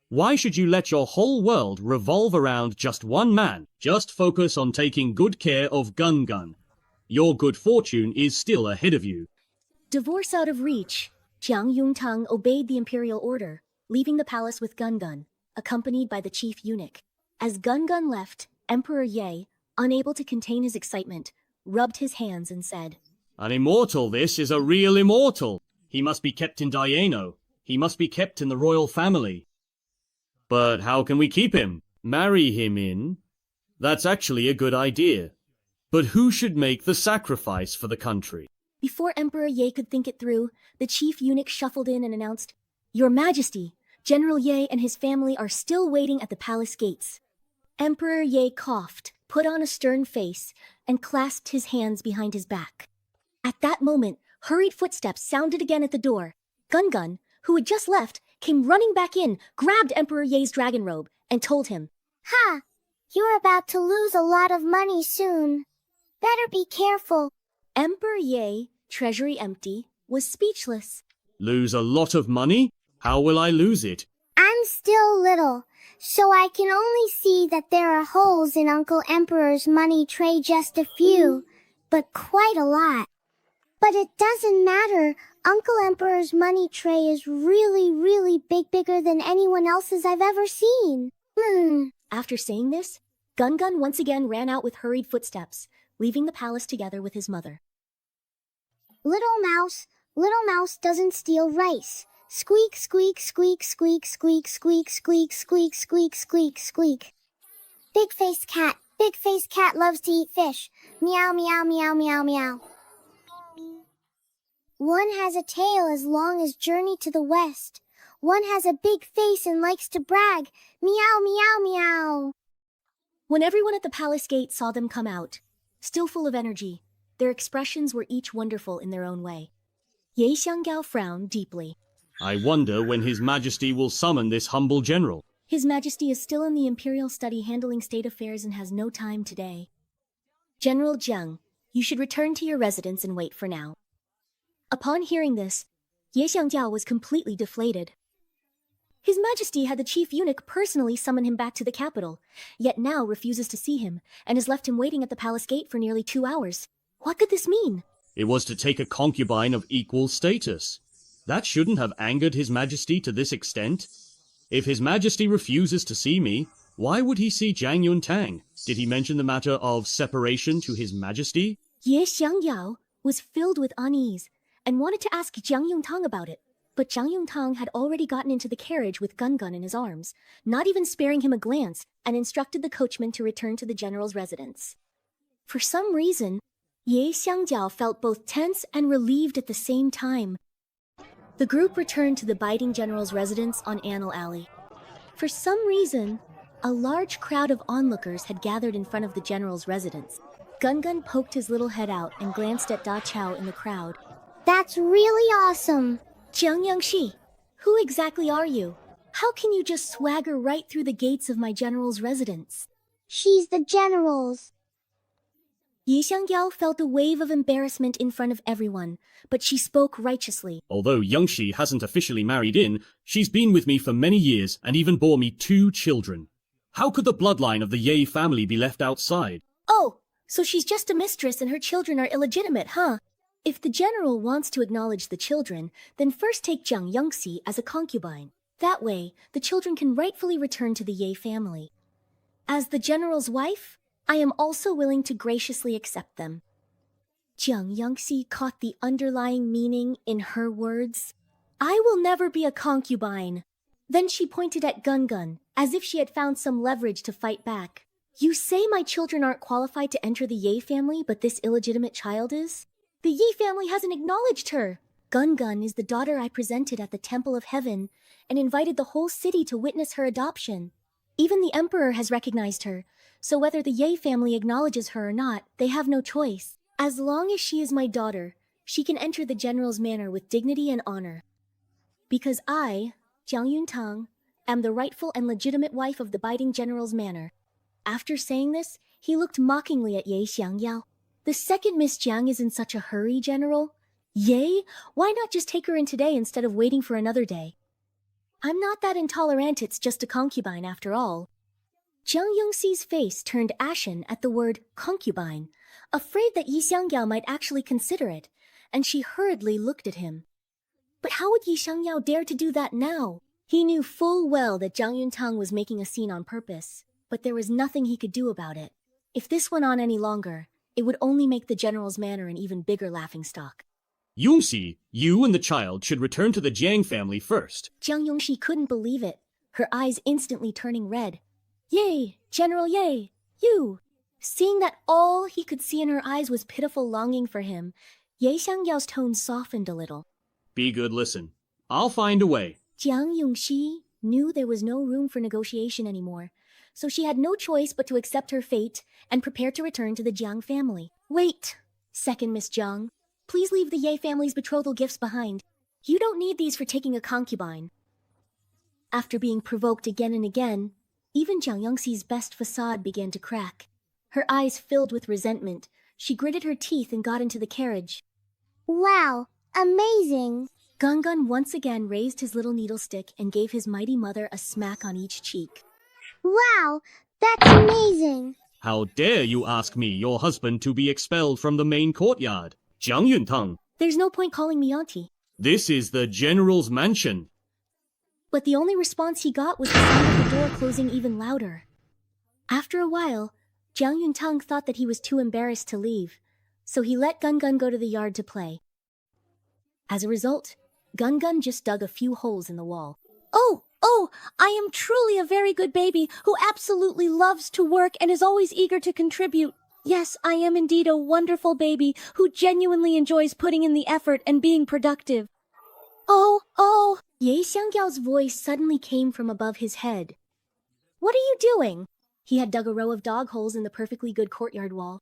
S13: Why should you let your whole world revolve around just one man? Just focus on taking good care of Gun. Your good fortune is still ahead of you.
S1: Divorce out of reach, Jiang Yuntang obeyed the imperial order. leaving the palace with Gungun, accompanied by the chief eunuch. As Gungun left, Emperor Ye, unable to contain his excitement, rubbed his hands and said,
S13: An immortal this is a real immortal. He must be kept in Dayeno. He must be kept in the royal family. But how can we keep him? Marry him in? That's actually a good idea. But who should make the sacrifice for the country?
S1: Before Emperor Ye could think it through, the chief eunuch shuffled in and announced, Your Majesty, General Ye and his family are still waiting at the palace gates. Emperor Ye coughed, put on a stern face, and clasped his hands behind his back. At that moment, hurried footsteps sounded again at the door. Gungun, who had just left, came running back in, grabbed Emperor Ye's dragon robe, and told him,
S3: Ha! You're about to lose a lot of money soon. Better be careful.
S1: Emperor Ye, treasury empty, was speechless.
S13: Lose a lot of money? How will I lose it?
S3: I'm still little, so I can only see that there are holes in Uncle Emperor's money tray, just a few, but quite a lot. But it doesn't matter. Uncle Emperor's money tray is really, really bigger than anyone else's I've ever seen.
S1: After saying this, Gungun once again ran out with hurried footsteps, leaving the palace together with his mother.
S3: Little mouse doesn't steal rice. Squeak, squeak, squeak, squeak, squeak, squeak, squeak, squeak, squeak, squeak, squeak. Big face cat loves to eat fish. Meow, meow, meow, meow, meow. One has a tail as long as Journey to the West. One has a big face and likes to brag. Meow, meow, meow.
S1: When everyone at the palace gate saw them come out, still full of energy, their expressions were each wonderful in their own way. Ye Xianggao frowned deeply.
S13: I wonder when His Majesty will summon this humble general.
S1: His Majesty is still in the Imperial study handling state affairs and has no time today. General Jiang, you should return to your residence and wait for now. Upon hearing this, Ye Xiangjiao was completely deflated. His Majesty had the chief eunuch personally summon him back to the capital, yet now refuses to see him and has left him waiting at the palace gate for nearly 2 hours. What could this mean?
S13: It was to take a concubine of equal status. That shouldn't have angered His Majesty to this extent. If His Majesty refuses to see me, why would he see Jiang Yuntang? Did he mention the matter of separation to His Majesty?
S1: Ye Xiangyao was filled with unease and wanted to ask Jiang Yuntang about it, but Jiang Yuntang had already gotten into the carriage with Gungun in his arms, not even sparing him a glance, and instructed the coachman to return to the general's residence. For some reason, Ye Xiangjiao felt both tense and relieved at the same time. The group returned to the biting general's residence on Annal Alley. For some reason, a large crowd of onlookers had gathered in front of the general's residence. Gungun poked his little head out and glanced at Da Chao in the crowd.
S3: That's really awesome.
S1: Jiang Yangxi, who exactly are you? How can you just swagger right through the gates of my general's residence?
S3: She's the general's.
S1: Ye Xiangyao felt a wave of embarrassment in front of everyone, but she spoke righteously.
S13: Although Yangxi hasn't officially married in, she's been with me for many years and even bore me 2 children. How could the bloodline of the Ye family be left outside?
S1: Oh, so she's just a mistress and her children are illegitimate, huh? If the general wants to acknowledge the children, then first take Jiang Yangxi as a concubine. That way, the children can rightfully return to the Ye family. As the general's wife, I am also willing to graciously accept them. Jiang Yangxi caught the underlying meaning in her words. I will never be a concubine. Then she pointed at Gungun, as if she had found some leverage to fight back. You say my children aren't qualified to enter the Ye family, but this illegitimate child is? The Ye family hasn't acknowledged her. Gungun is the daughter I presented at the Temple of Heaven and invited the whole city to witness her adoption. Even the Emperor has recognized her, so whether the Ye family acknowledges her or not, they have no choice. As long as she is my daughter, she can enter the general's manor with dignity and honor. Because I, Jiang Yuntang, am the rightful and legitimate wife of the biting general's manor. After saying this, he looked mockingly at Ye Xiangyao. The second Miss Jiang is in such a hurry, General. Ye, why not just take her in today instead of waiting for another day? I'm not that intolerant, it's just a concubine after all. Jiang Yangxi's face turned ashen at the word concubine, afraid that Yi Xiangyao might actually consider it, and she hurriedly looked at him. But how would Yi Xiangyao dare to do that now? He knew full well that Jiang Yuntang was making a scene on purpose, but there was nothing he could do about it. If this went on any longer, it would only make the general's manor an even bigger laughingstock.
S13: Yongxi, you and the child should return to the Jiang family first.
S1: Jiang Yongxi couldn't believe it, her eyes instantly turning red. Yay, General Ye, you! Seeing that all he could see in her eyes was pitiful longing for him, Ye Xiangyao's tone softened a little.
S13: Be good, listen. I'll find a way.
S1: Jiang Yongxi knew there was no room for negotiation anymore, so she had no choice but to accept her fate and prepare to return to the Jiang family. Wait, second Miss Jiang. Please leave the Ye family's betrothal gifts behind. You don't need these for taking a concubine. After being provoked again and again, even Jiang Yongxi's best facade began to crack. Her eyes filled with resentment. She gritted her teeth and got into the carriage.
S3: Wow, amazing.
S1: Gungun once again raised his little needle stick and gave his mighty mother a smack on each cheek.
S3: Wow, that's amazing.
S13: How dare you ask me, your husband, to be expelled from the main courtyard? Jiang Yuntang.
S1: There's no point calling me auntie.
S13: This is the general's mansion.
S1: But the only response he got was the sound of the door closing even louder. After a while, Jiang Yuntang thought that he was too embarrassed to leave, so he let Gungun go to the yard to play. As a result, Gungun just dug a few holes in the wall.
S10: Oh, I am truly a very good baby who absolutely loves to work and is always eager to contribute. Yes, I am indeed a wonderful baby who genuinely enjoys putting in the effort and being productive. Oh.
S1: Ye Xiangyao's voice suddenly came from above his head. What are you doing? He had dug a row of dog holes in the perfectly good courtyard wall.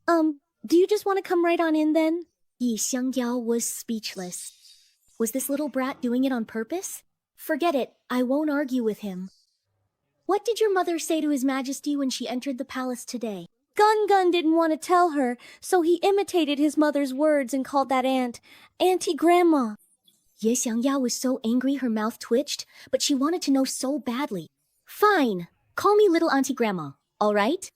S10: Do you just want to come right on in then?
S1: Ye Xiangyao was speechless. Was this little brat doing it on purpose? Forget it, I won't argue with him. What did your mother say to His Majesty when she entered the palace today?
S10: Gungun didn't want to tell her, so he imitated his mother's words and called that Auntie Grandma.
S1: Ye Xiangyao was so angry her mouth twitched, but she wanted to know so badly. Fine, call me little Auntie Grandma, all right?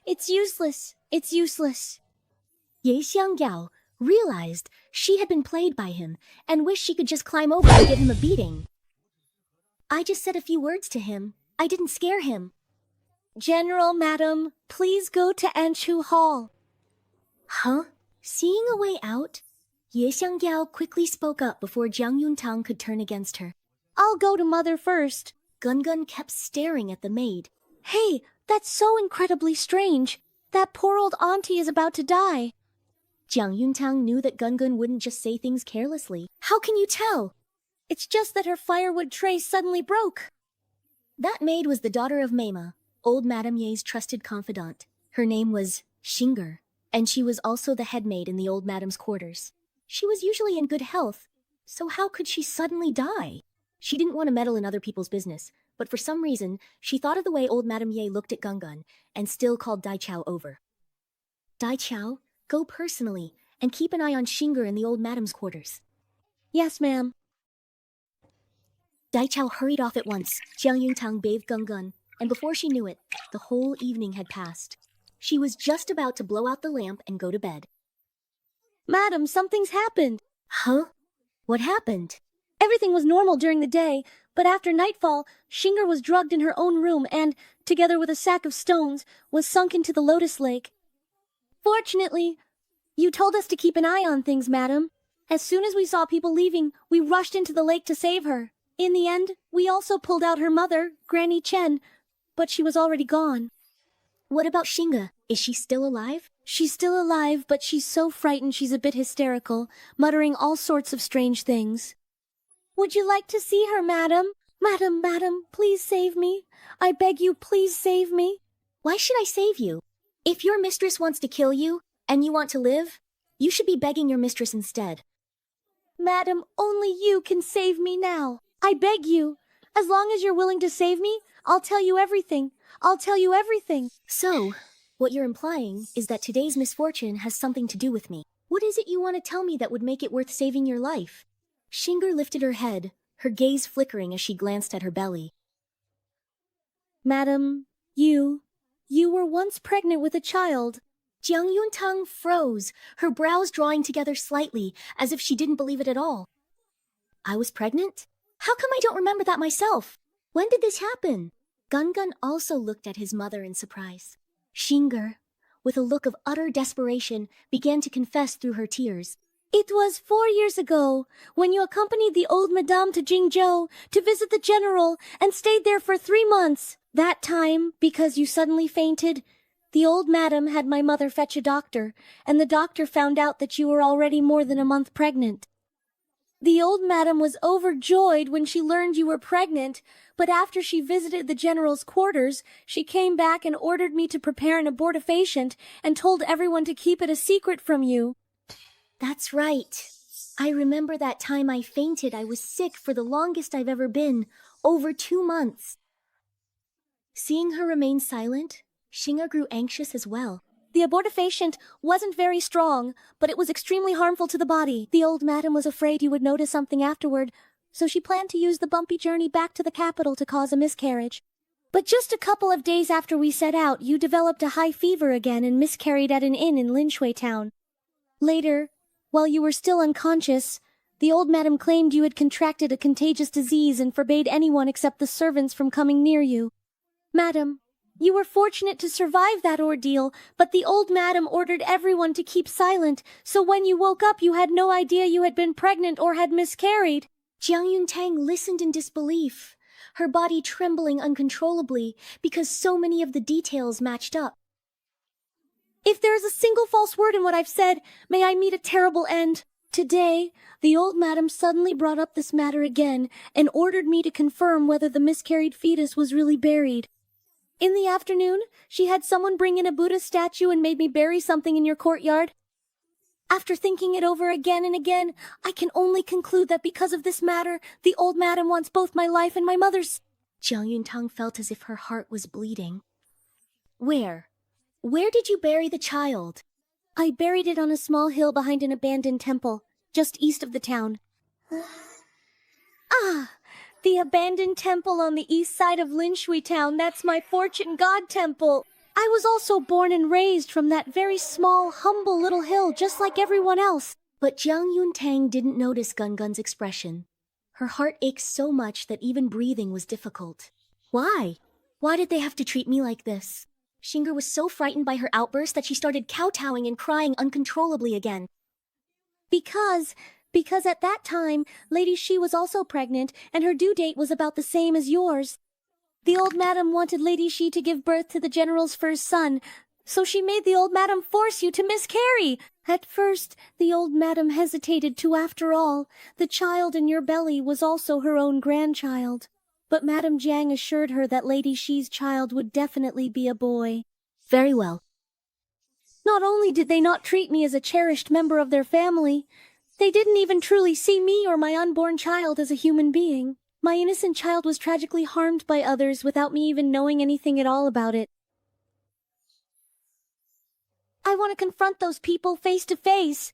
S10: It's useless.
S1: Ye Xiangyao realized she had been played by him and wished she could just climb over and give him a beating. I just said a few words to him. I didn't scare him.
S10: General, madam, please go to Anchu Hall.
S1: Huh? Seeing a way out, Ye Xiangyao quickly spoke up before Jiang Yuntang could turn against her.
S10: I'll go to mother first.
S1: Gungun kept staring at the maid.
S10: Hey, that's so incredibly strange. That poor old auntie is about to die.
S1: Jiang Yuntang knew that Gungun wouldn't just say things carelessly. How can you tell?
S10: It's just that her firewood tray suddenly broke.
S1: That maid was the daughter of Meima, old Madame Ye's trusted confidant. Her name was Xinger, and she was also the head maid in the old madam's quarters. She was usually in good health, so how could she suddenly die? She didn't want to meddle in other people's business, but for some reason, she thought of the way old Madame Ye looked at Gungun and still called Dai Chao over. Dai Chao, go personally and keep an eye on Xinger in the old madam's quarters.
S10: Yes, ma'am.
S1: Dai Chao hurried off at once. Jiang Yuntang bathed Gungun, and before she knew it, the whole evening had passed. She was just about to blow out the lamp and go to bed.
S10: Madam, something's happened.
S1: Huh? What happened?
S10: Everything was normal during the day, but after nightfall, Xinger was drugged in her own room and, together with a sack of stones, was sunk into the Lotus Lake. Fortunately, you told us to keep an eye on things, madam. As soon as we saw people leaving, we rushed into the lake to save her. In the end, we also pulled out her mother, Granny Chen, but she was already gone.
S1: What about Xinga? Is she still alive?
S10: She's still alive, but she's so frightened she's a bit hysterical, muttering all sorts of strange things. Would you like to see her, madam? Madam, please save me. I beg you, please save me.
S1: Why should I save you? If your mistress wants to kill you, and you want to live, you should be begging your mistress instead.
S10: Madam, only you can save me now. I beg you. As long as you're willing to save me, I'll tell you everything.
S1: So, what you're implying is that today's misfortune has something to do with me. What is it you want to tell me that would make it worth saving your life? Xinger lifted her head, her gaze flickering as she glanced at her belly.
S10: Madam, you were once pregnant with a child.
S1: Jiang Yuntang froze, her brows drawing together slightly, as if she didn't believe it at all. I was pregnant? How come I don't remember that myself? When did this happen? Gungun also looked at his mother in surprise. Shinger, with a look of utter desperation, began to confess through her tears. It was 4 years ago, when you accompanied the old madame to Jingzhou to visit the general and stayed there for 3 months. That time, because you suddenly fainted, the old madam had my mother fetch a doctor, and the doctor found out that you were already more than a month pregnant. The old madam was overjoyed when she learned you were pregnant, but after she visited the general's quarters, she came back and ordered me to prepare an abortifacient and told everyone to keep it a secret from you. That's right. I remember that time I fainted. I was sick for the longest I've ever been, over 2 months. Seeing her remain silent, Shinger grew anxious as well. The abortifacient wasn't very strong, but it was extremely harmful to the body. The old madam was afraid you would notice something afterward, so she planned to use the bumpy journey back to the capital to cause a miscarriage. But just a couple of days after we set out, you developed a high fever again and miscarried at an inn in Linshui town. Later, while you were still unconscious, the old madam claimed you had contracted a contagious disease and forbade anyone except the servants from coming near you. Madam, you were fortunate to survive that ordeal, but the old madam ordered everyone to keep silent, so when you woke up you had no idea you had been pregnant or had miscarried. Jiang Yuntang listened in disbelief, her body trembling uncontrollably because so many of the details matched up. If there is a single false word in what I've said, may I meet a terrible end. Today, the old madam suddenly brought up this matter again and ordered me to confirm whether the miscarried fetus was really buried. In the afternoon, she had someone bring in a Buddha statue and made me bury something in your courtyard. After thinking it over again and again, I can only conclude that because of this matter, the old madam wants both my life and my mother's. Jiang Yuntang felt as if her heart was bleeding. Where did you bury the child? I buried it on a small hill behind an abandoned temple, just east of the town. The abandoned temple on the east side of Linshui town, that's my fortune god temple. I was also born and raised from that very small, humble little hill, just like everyone else. But Jiang Yuntang didn't notice Gungun's expression. Her heart ached so much that even breathing was difficult. Why? Why did they have to treat me like this? Shinger was so frightened by her outburst that she started kowtowing and crying uncontrollably again. Because at that time, Lady Shi was also pregnant, and her due date was about the same as yours. The old madam wanted Lady Shi to give birth to the general's first son, so she made the old madam force you to miscarry. At first, the old madam hesitated to, after all, the child in your belly was also her own grandchild. But Madame Jiang assured her that Lady Shi's child would definitely be a boy. Very well. Not only did they not treat me as a cherished member of their family, they didn't even truly see me or my unborn child as a human being. My innocent child was tragically harmed by others without me even knowing anything at all about it. I want to confront those people face to face.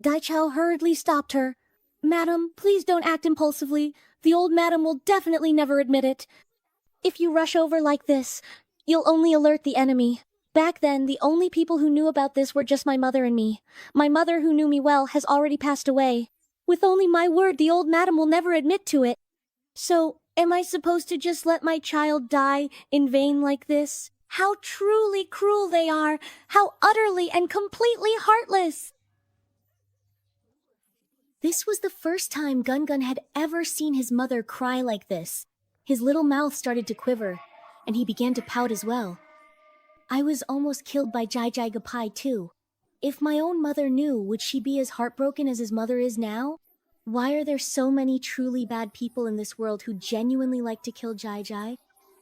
S1: Dai Chao hurriedly stopped her. Madam, please don't act impulsively. The old madam will definitely never admit it. If you rush over like this, you'll only alert the enemy. Back then, the only people who knew about this were just my mother and me. My mother, who knew me well, has already passed away. With only my word, the old madam will never admit to it. So, am I supposed to just let my child die in vain like this? How truly cruel they are! How utterly and completely heartless! This was the first time Gungun had ever seen his mother cry like this. His little mouth started to quiver, and he began to pout as well. I was almost killed by Jai Jai Gapai too. If my own mother knew, would she be as heartbroken as his mother is now? Why are there so many truly bad people in this world who genuinely like to kill Jai Jai?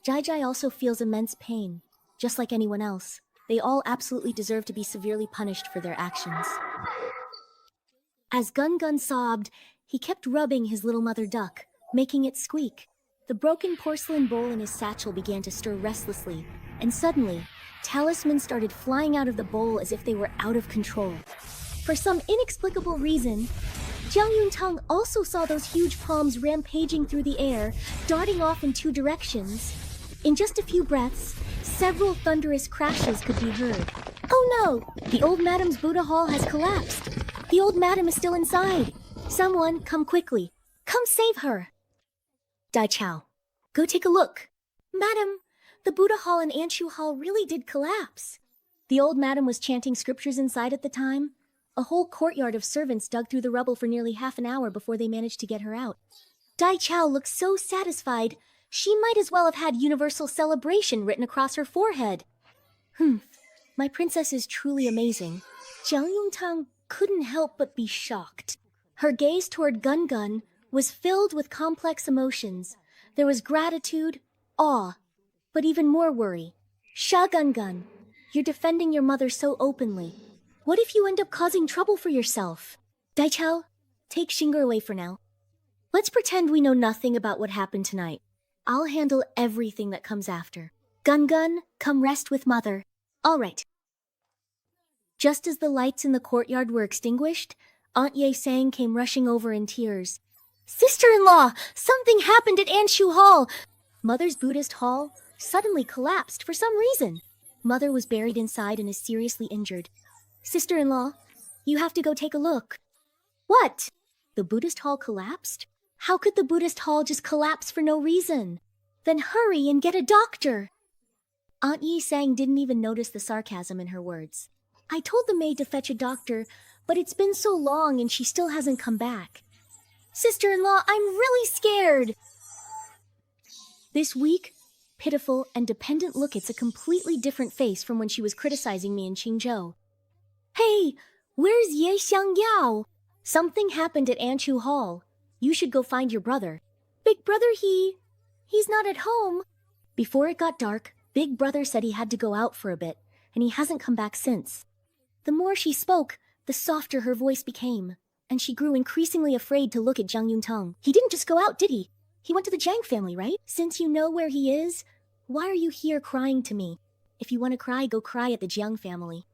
S1: Jai Jai also feels immense pain, just like anyone else. They all absolutely deserve to be severely punished for their actions. As Gungun sobbed, he kept rubbing his little mother duck, making it squeak. The broken porcelain bowl in his satchel began to stir restlessly, and suddenly, talismans started flying out of the bowl as if they were out of control. For some inexplicable reason, Jiang Yuntang also saw those huge palms rampaging through the air, darting off in 2 directions. In just a few breaths, several thunderous crashes could be heard. Oh no! The old madam's Buddha hall has collapsed. The old madam is still inside. Someone, come quickly. Come save her. Dai Chao, go take a look. Madam, the Buddha Hall and Anshu Hall really did collapse. The old madam was chanting scriptures inside at the time. A whole courtyard of servants dug through the rubble for nearly half an hour before they managed to get her out. Dai Chao looked so satisfied, she might as well have had Universal Celebration written across her forehead. My princess is truly amazing. Jiang Yongtang couldn't help but be shocked. Her gaze toward Gun Gun was filled with complex emotions. There was gratitude, awe, but even more worry. Sha Gun Gun, you're defending your mother so openly. What if you end up causing trouble for yourself? Dai Chao, take Xinger away for now. Let's pretend we know nothing about what happened tonight. I'll handle everything that comes after. Gun Gun, come rest with mother. All right. Just as the lights in the courtyard were extinguished, Aunt Ye Sang came rushing over in tears. Sister-in-law, something happened at Anshu Hall. Mother's Buddhist hall suddenly collapsed for some reason. Mother was buried inside and is seriously injured. Sister-in-law, you have to go take a look. What? The Buddhist hall collapsed? How could the Buddhist hall just collapse for no reason? Then hurry and get a doctor. Aunt Yi Sang didn't even notice the sarcasm in her words. I told the maid to fetch a doctor, but it's been so long and she still hasn't come back. Sister-in-law, I'm really scared. This weak, pitiful, and dependent look, it's a completely different face from when she was criticizing me in Qingzhou. Hey, where's Ye Xiangyao? Something happened at Anshu Hall. You should go find your brother. Big brother, he's not at home. Before it got dark, Big brother said he had to go out for a bit, and he hasn't come back since. The more she spoke, the softer her voice became, and she grew increasingly afraid to look at Jiang Yuntang. He didn't just go out, did he? He went to the Jiang family, right? Since you know where he is, why are you here crying to me? If you want to cry, go cry at the Jiang family.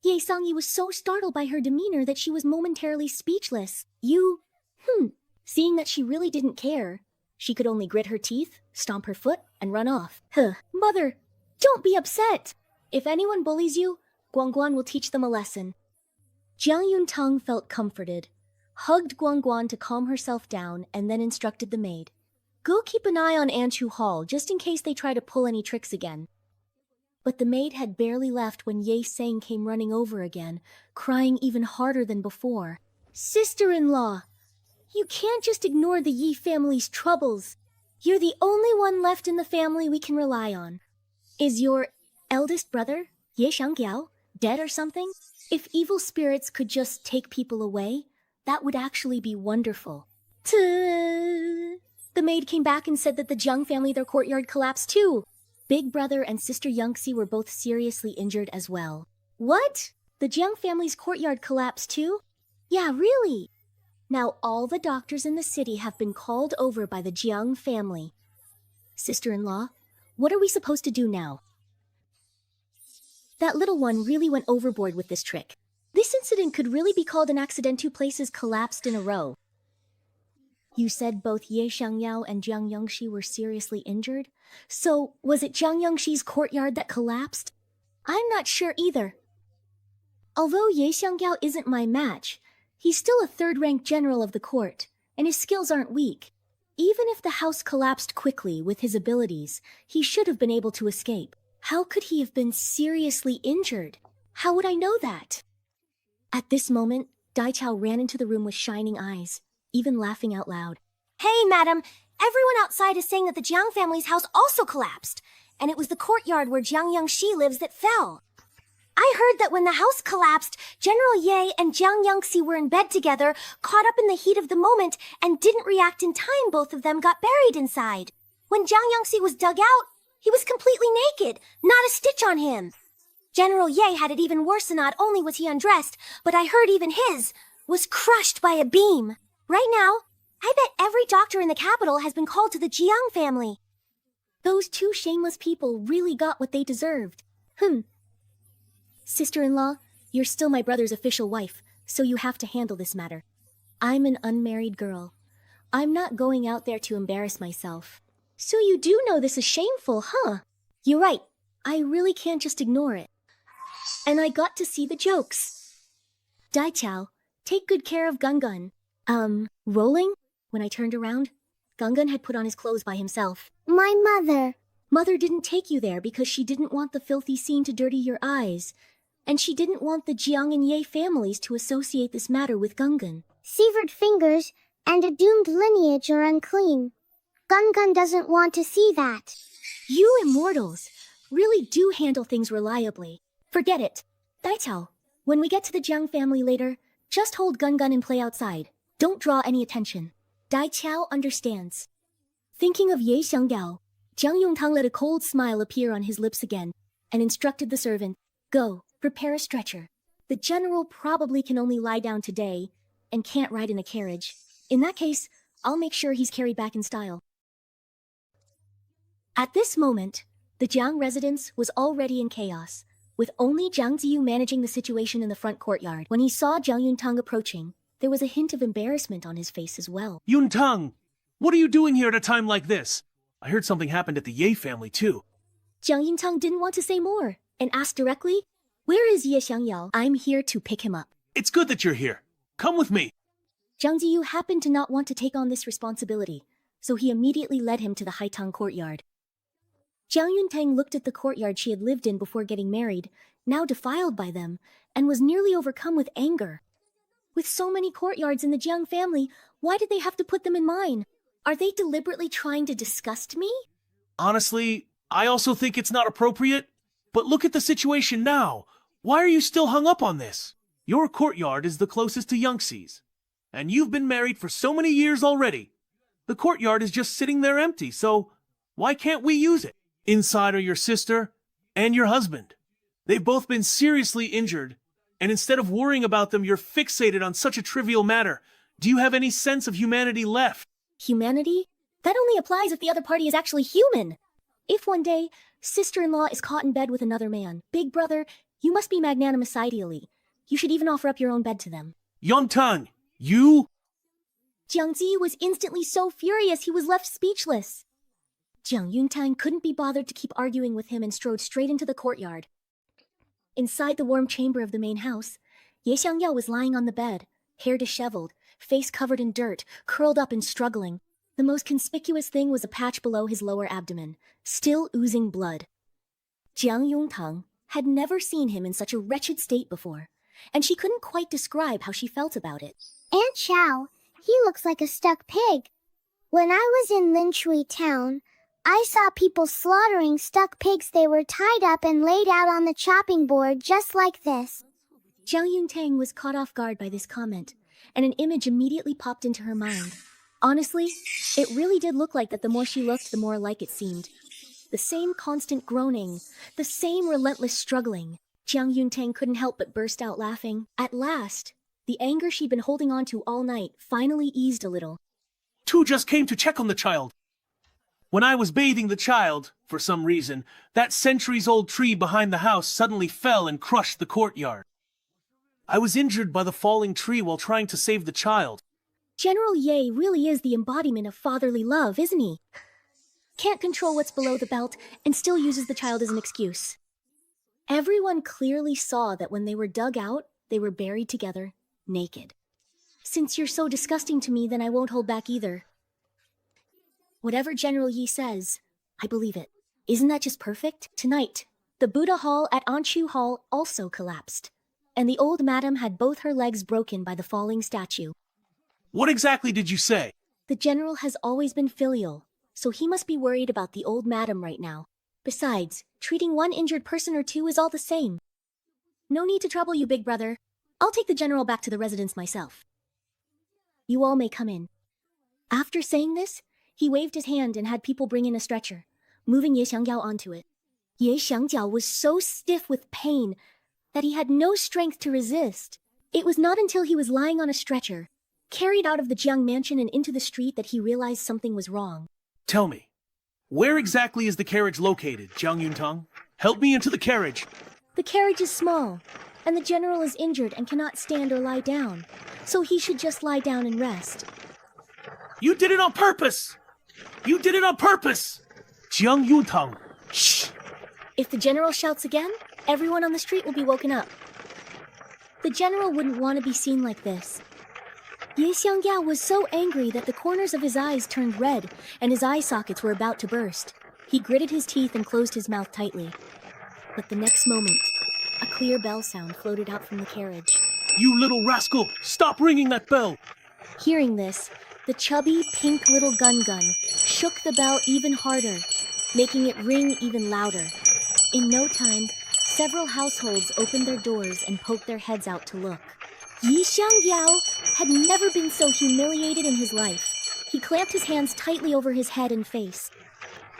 S1: Ye Sangyi was so startled by her demeanor that she was momentarily speechless. Seeing that she really didn't care, she could only grit her teeth, stomp her foot, and run off. Mother, don't be upset. If anyone bullies you, Guangguan will teach them a lesson. Jiang Yuntang felt comforted, hugged Guangguan to calm herself down, and then instructed the maid. Go keep an eye on Anshu Hall, just in case they try to pull any tricks again. But the maid had barely left when Ye Sang came running over again, crying even harder than before. Sister-in-law, you can't just ignore the Yi family's troubles. You're the only one left in the family we can rely on. Is your eldest brother, Ye Xiangyao, dead or something? If evil spirits could just take people away, that would actually be wonderful. The maid came back and said that the Jiang family, their courtyard collapsed too. Big brother and sister Yangxi were both seriously injured as well. What? The Jiang family's courtyard collapsed too? Yeah, really? Now all the doctors in the city have been called over by the Jiang family. Sister-in-law, what are we supposed to do now? That little one really went overboard with this trick. This incident could really be called an accident. Two places collapsed in a row. You said both Ye Xiangyao and Jiang Yangxi were seriously injured? So, was it Jiang Yangxi's courtyard that collapsed? I'm not sure either. Although Ye Xiangyao isn't my match, he's still a third-ranked general of the court, and his skills aren't weak. Even if the house collapsed quickly with his abilities, he should have been able to escape. How could he have been seriously injured? How would I know that? At this moment, Dai Chao ran into the room with shining eyes, even laughing out loud. Hey, madam! Everyone outside is saying that the Jiang family's house also collapsed, and it was the courtyard where Jiang Yangxi lives that fell. I heard that when the house collapsed, General Ye and Jiang Yangxi were in bed together, caught up in the heat of the moment, and didn't react in time. Both of them got buried inside. When Jiang Yangxi was dug out, he was completely naked, not a stitch on him. General Ye had it even worse, and not only was he undressed, but I heard even his was crushed by a beam. Right now, I bet every doctor in the capital has been called to the Jiang family. Those two shameless people really got what they deserved. Sister-in-law, you're still my brother's official wife, so you have to handle this matter. I'm an unmarried girl. I'm not going out there to embarrass myself. So you do know this is shameful, huh? You're right. I really can't just ignore it. And I got to see the jokes. Dai Chao, take good care of Gun Gun. Rolling? When I turned around, Gungun had put on his clothes by himself.
S3: My mother.
S1: Mother didn't take you there because she didn't want the filthy scene to dirty your eyes. And she didn't want the Jiang and Ye families to associate this matter with Gungun.
S3: Severed fingers and a doomed lineage are unclean. Gungun doesn't want to see that.
S1: You immortals really do handle things reliably. Forget it. Daichao, when we get to the Jiang family later, just hold Gungun and play outside. Don't draw any attention. Daichao understands. Thinking of Ye Xiangyao, Jiang Yongtang let a cold smile appear on his lips again and instructed the servant, "Go, prepare a stretcher. The general probably can only lie down today and can't ride in a carriage. In that case, I'll make sure he's carried back in style." At this moment, the Jiang residence was already in chaos, with only Jiang Ziyu managing the situation in the front courtyard. When he saw Jiang Yuntang approaching, there was a hint of embarrassment on his face as well.
S2: Yuntang, what are you doing here at a time like this? I heard something happened at the Ye family too.
S1: Jiang Yuntang didn't want to say more and asked directly, "Where is Ye Xiangyao? I'm here to pick him up."
S2: It's good that you're here. Come with me.
S1: Jiang Ziyu happened to not want to take on this responsibility, so he immediately led him to the Haitang courtyard. Jiang Yuntang looked at the courtyard she had lived in before getting married, now defiled by them, and was nearly overcome with anger. With so many courtyards in the Jiang family, why did they have to put them in mine? Are they deliberately trying to disgust me?
S2: Honestly, I also think it's not appropriate. But look at the situation now. Why are you still hung up on this? Your courtyard is the closest to Yangtze's, and you've been married for so many years already. The courtyard is just sitting there empty, so why can't we use it? Inside are your sister and your husband. They've both been seriously injured, and instead of worrying about them, you're fixated on such a trivial matter. Do you have any sense of humanity left?
S1: Humanity? That only applies if the other party is actually human. If one day, sister-in-law is caught in bed with another man, big brother, you must be magnanimous ideally. You should even offer up your own bed to them.
S2: Yuntang, you?
S1: Jiang Zi was instantly so furious he was left speechless. Jiang Yuntang couldn't be bothered to keep arguing with him and strode straight into the courtyard. Inside the warm chamber of the main house, Ye Xiangyao was lying on the bed, hair disheveled, face covered in dirt, curled up and struggling. The most conspicuous thing was a patch below his lower abdomen, still oozing blood. Jiang Yongtang had never seen him in such a wretched state before, and she couldn't quite describe how she felt about it.
S3: Aunt Chow, he looks like a stuck pig. When I was in Linchui town, I saw people slaughtering stuck pigs. They were tied up and laid out on the chopping board just like this.
S1: Jiang Yuntang was caught off guard by this comment, and an image immediately popped into her mind. Honestly, it really did look like that the more she looked, the more alike it seemed. The same constant groaning, the same relentless struggling. Jiang Yuntang couldn't help but burst out laughing. At last, the anger she'd been holding on to all night finally eased a little.
S2: Tu just came to check on the child. When I was bathing the child, for some reason, that centuries-old tree behind the house suddenly fell and crushed the courtyard. I was injured by the falling tree while trying to save the child.
S1: General Ye really is the embodiment of fatherly love, isn't he? Can't control what's below the belt and still uses the child as an excuse. Everyone clearly saw that when they were dug out, they were buried together, naked. Since you're so disgusting to me, then I won't hold back either. Whatever General Yi says, I believe it. Isn't that just perfect? Tonight, the Buddha Hall at Anchu Hall also collapsed, and the old madam had both her legs broken by the falling statue.
S2: What exactly did you say?
S1: The general has always been filial, so he must be worried about the old madam right now. Besides, treating one injured person or two is all the same. No need to trouble you, big brother. I'll take the general back to the residence myself. You all may come in. After saying this, he waved his hand and had people bring in a stretcher, moving Ye Xiangyao onto it. Ye Xiangyao was so stiff with pain that he had no strength to resist. It was not until he was lying on a stretcher, carried out of the Jiang mansion and into the street, that he realized something was wrong.
S2: Tell me, where exactly is the carriage located, Jiang Yuntang? Help me into the carriage.
S1: The carriage is small, and the general is injured and cannot stand or lie down, so he should just lie down and rest.
S2: You did it on purpose! You did it on purpose! Jiang Yuntang, shh!
S1: If the general shouts again, everyone on the street will be woken up. The general wouldn't want to be seen like this. Ye Xiangyao was so angry that the corners of his eyes turned red and his eye sockets were about to burst. He gritted his teeth and closed his mouth tightly. But the next moment, a clear bell sound floated out from the carriage.
S2: You little rascal! Stop ringing that bell!
S1: Hearing this, the chubby, pink little Gun Gun shook the bell even harder, making it ring even louder. In no time, several households opened their doors and poked their heads out to look. Yi Xiangyao had never been so humiliated in his life. He clamped his hands tightly over his head and face.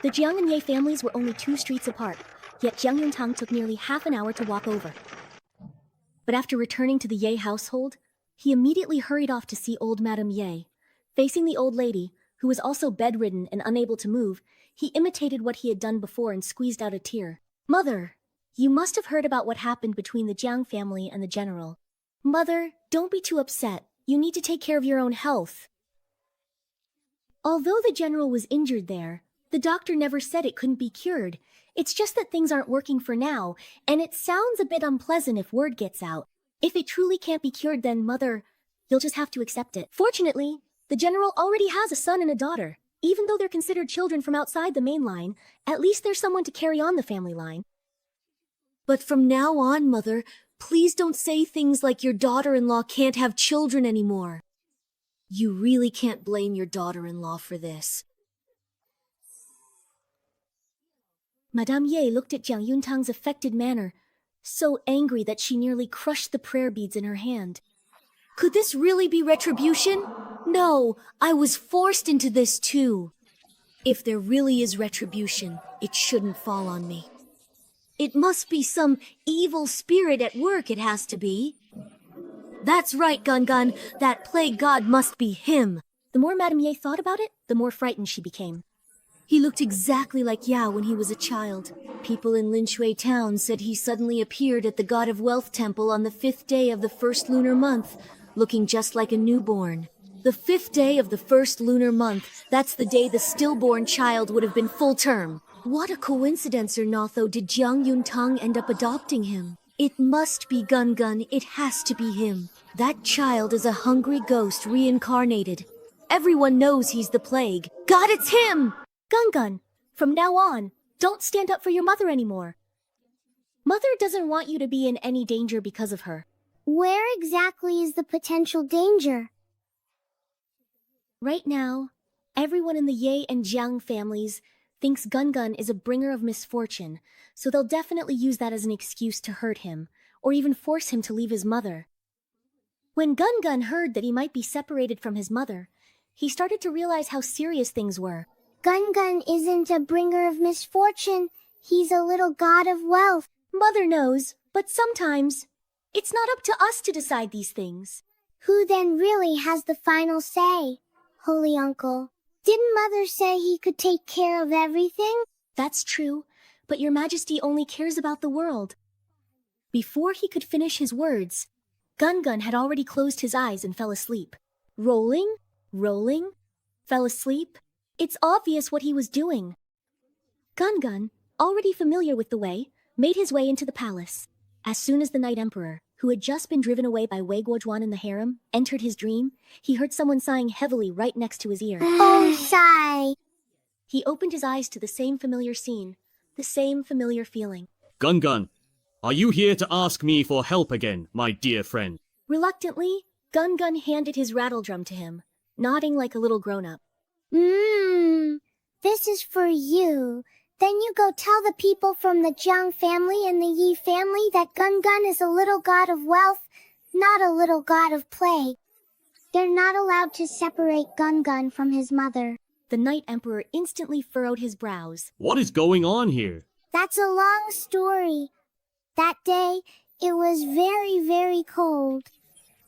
S1: The Jiang and Ye families were only 2 streets apart, yet Jiang Yuntang took nearly half an hour to walk over. But after returning to the Ye household, he immediately hurried off to see old Madame Ye. Facing the old lady, who was also bedridden and unable to move, he imitated what he had done before and squeezed out a tear. Mother, you must have heard about what happened between the Jiang family and the general. Mother, don't be too upset. You need to take care of your own health. Although the general was injured there, the doctor never said it couldn't be cured. It's just that things aren't working for now, and it sounds a bit unpleasant if word gets out. If it truly can't be cured, then, Mother, you'll just have to accept it. Fortunately, the general already has a son and a daughter. Even though they're considered children from outside the main line, at least there's someone to carry on the family line.
S10: But from now on, Mother, please don't say things like your daughter-in-law can't have children anymore. You really can't blame your daughter-in-law for this.
S1: Madame Ye looked at Jiang Yuntang's affected manner, so angry that she nearly crushed the prayer beads in her hand.
S10: Could this really be retribution? No, I was forced into this too. If there really is retribution, it shouldn't fall on me. It must be some evil spirit at work, it has to be. That's right, Gun Gun. That plague god must be him.
S1: The more Madame Ye thought about it, the more frightened she became.
S10: He looked exactly like Yao when he was a child. People in Linshui town said he suddenly appeared at the God of Wealth temple on the 5th day of the 1st lunar month, looking just like a newborn. The 5th day of the 1st lunar month, that's the day the stillborn child would have been full term. What a coincidence or not, though, did Jiang Yuntang end up adopting him? It must be Gun Gun, it has to be him. That child is a hungry ghost reincarnated. Everyone knows he's the plague. God, it's him!
S1: Gun Gun, from now on, don't stand up for your mother anymore. Mother doesn't want you to be in any danger because of her.
S3: Where exactly is the potential danger?
S1: Right now, everyone in the Ye and Jiang families thinks Gun Gun is a bringer of misfortune, so they'll definitely use that as an excuse to hurt him, or even force him to leave his mother. When Gun Gun heard that he might be separated from his mother, he started to realize how serious things were.
S3: Gun Gun isn't a bringer of misfortune. He's a little god of wealth.
S1: Mother knows, but sometimes it's not up to us to decide these things.
S3: Who then really has the final say? Holy Uncle, didn't Mother say he could take care of everything?
S1: That's true, but your Majesty only cares about the world. Before he could finish his words, Gun Gun had already closed his eyes and fell asleep. Rolling, fell asleep. It's obvious what he was doing. Gun Gun, already familiar with the way, made his way into the palace. As soon as the Night Emperor, who had just been driven away by Wei Guozhuan in the harem, entered his dream, he heard someone sighing heavily right next to his ear.
S3: Oh, sigh.
S1: He opened his eyes to the same familiar scene, the same familiar feeling.
S13: Gun Gun, are you here to ask me for help again, my dear friend?
S1: Reluctantly, Gun Gun handed his rattledrum to him, nodding like a little grown-up.
S3: This is for you. Then you go tell the people from the Jiang family and the Yi family that Gun Gun is a little god of wealth, not a little god of plague. They're not allowed to separate Gun Gun from his mother.
S1: The Night Emperor instantly furrowed his brows.
S13: What is going on here?
S3: That's a long story. That day, it was very, very cold.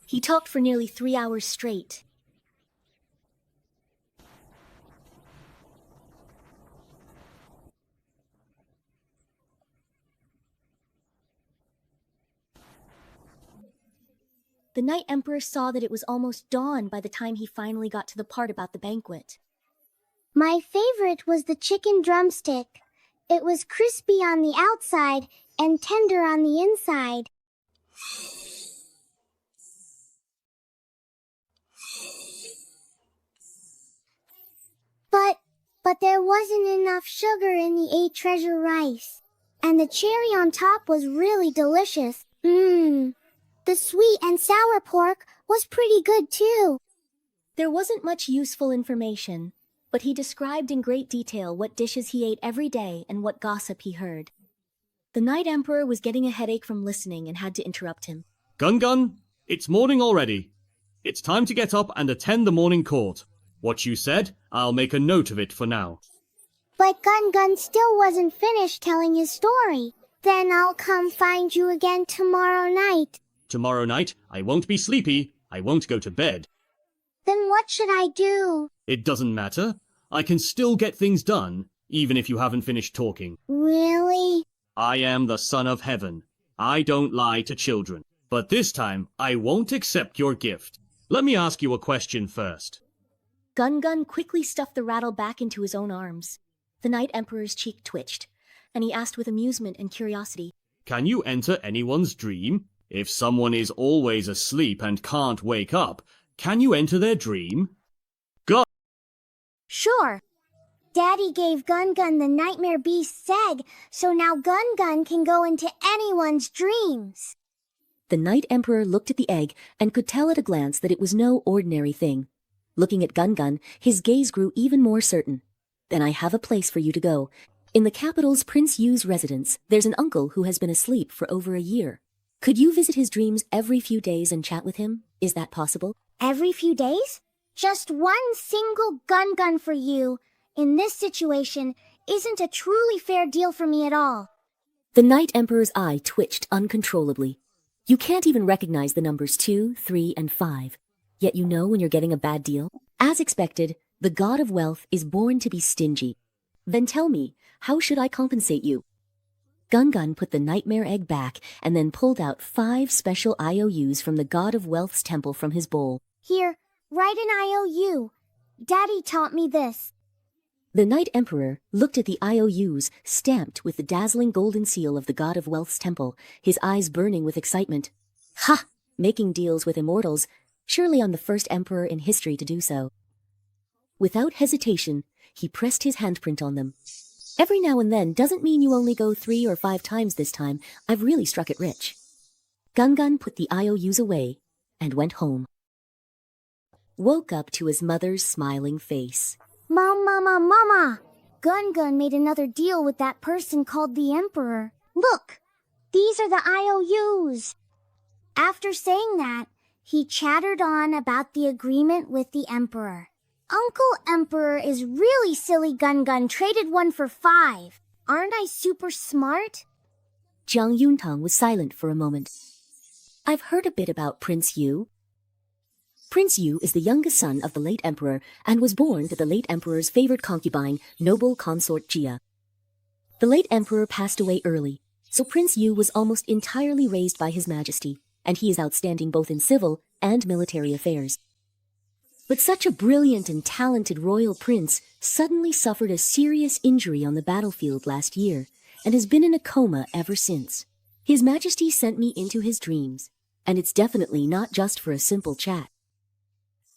S1: He talked for nearly 3 hours straight. The Night Emperor saw that it was almost dawn by the time he finally got to the part about the banquet.
S3: My favorite was the chicken drumstick. It was crispy on the outside and tender on the inside. But there wasn't enough sugar in the 8 treasure rice. And the cherry on top was really delicious. The sweet and sour pork was pretty good too.
S1: There wasn't much useful information, but he described in great detail what dishes he ate every day and what gossip he heard. The Night Emperor was getting a headache from listening and had to interrupt him.
S13: Gun, it's morning already. It's time to get up and attend the morning court. What you said, I'll make a note of it for now.
S3: But Gun still wasn't finished telling his story. Then I'll come find you again tomorrow night.
S13: Tomorrow night, I won't be sleepy. I won't go to bed.
S3: Then what should I do?
S13: It doesn't matter. I can still get things done, even if you haven't finished talking.
S3: Really?
S13: I am the Son of Heaven. I don't lie to children. But this time, I won't accept your gift. Let me ask you a question first.
S1: Gun quickly stuffed the rattle back into his own arms. The Night Emperor's cheek twitched, and he asked with amusement and curiosity,
S13: Can you enter anyone's dream? If someone is always asleep and can't wake up, can you enter their dream? Go!
S3: Sure. Daddy gave Gun the Nightmare Beast's egg, so now Gun can go into anyone's dreams.
S1: The Night Emperor looked at the egg and could tell at a glance that it was no ordinary thing. Looking at Gun, his gaze grew even more certain. Then I have a place for you to go. In the capital's Prince Yu's residence, there's an uncle who has been asleep for over a year. Could you visit his dreams every few days and chat with him? Is that possible?
S3: Every few days? Just one single Gun for you, in this situation, isn't a truly fair deal for me at all.
S1: The Night Emperor's eye twitched uncontrollably. You can't even recognize the numbers 2, 3, and 5. Yet you know when you're getting a bad deal? As expected, the God of Wealth is born to be stingy. Then tell me, how should I compensate you? Gun put the nightmare egg back and then pulled out 5 special IOUs from the God of Wealth's temple from his bowl.
S3: Here, write an IOU. Daddy taught me this.
S1: The Night Emperor looked at the IOUs stamped with the dazzling golden seal of the God of Wealth's temple, his eyes burning with excitement. Ha! Making deals with immortals. Surely I'm the first emperor in history to do so. Without hesitation, he pressed his handprint on them. Every now and then doesn't mean you only go 3 or 5 times this time. I've really struck it rich. Gun put the IOUs away and went home. Woke up to his mother's smiling face.
S3: Mama! Gun made another deal with that person called the Emperor. Look! These are the IOUs. After saying that, he chattered on about the agreement with the Emperor. Uncle Emperor is really silly. Gun traded 1 for 5. Aren't I super smart?
S1: Jiang Yuntang was silent for a moment. I've heard a bit about Prince Yu. Prince Yu is the youngest son of the late emperor and was born to the late emperor's favorite concubine, noble consort Jia. The late emperor passed away early, so Prince Yu was almost entirely raised by His Majesty, and he is outstanding both in civil and military affairs. But such a brilliant and talented royal prince suddenly suffered a serious injury on the battlefield last year and has been in a coma ever since. His Majesty sent me into his dreams, and it's definitely not just for a simple chat.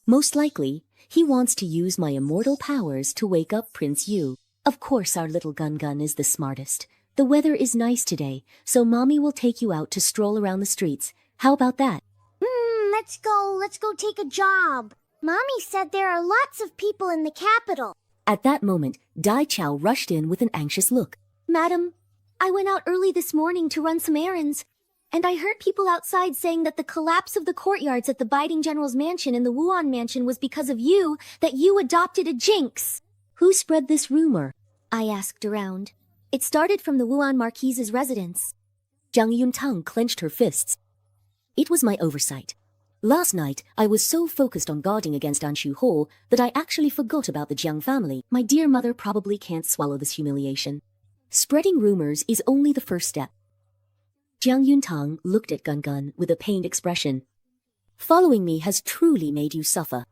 S1: Most likely, he wants to use my immortal powers to wake up Prince Yu. Of course our little Gun is the smartest. The weather is nice today, so Mommy will take you out to stroll around the streets. How about that?
S3: Let's go take a job. Mommy said there are lots of people in the capital.
S1: At that moment, Dai Chao rushed in with an anxious look. Madam, I went out early this morning to run some errands, and I heard people outside saying that the collapse of the courtyards at the Biding General's mansion and the Wuan mansion was because of you, that you adopted a jinx. Who spread this rumor? I asked around. It started from the Wuan Marquise's residence. Jiang Yuntang clenched her fists. It was my oversight. Last night, I was so focused on guarding against Anshu Ho that I actually forgot about the Jiang family. My dear mother probably can't swallow this humiliation. Spreading rumors is only the first step. Jiang Yuntang looked at Gun with a pained expression. Following me has truly made you suffer.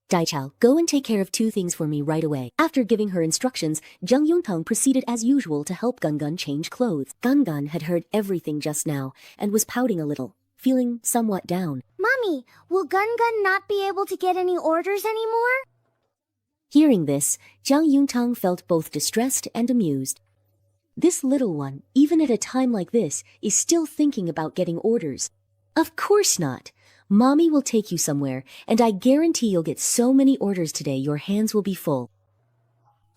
S1: Dai Chao, go and take care of 2 things for me right away. After giving her instructions, Jiang Yuntang proceeded as usual to help Gun change clothes. Gun had heard everything just now and was pouting a little, feeling somewhat down.
S3: Mommy, will Gun not be able to get any orders anymore?
S1: Hearing this, Jiang Yuntang felt both distressed and amused. This little one, even at a time like this, is still thinking about getting orders. Of course not. Mommy will take you somewhere, and I guarantee you'll get so many orders today your hands will be full.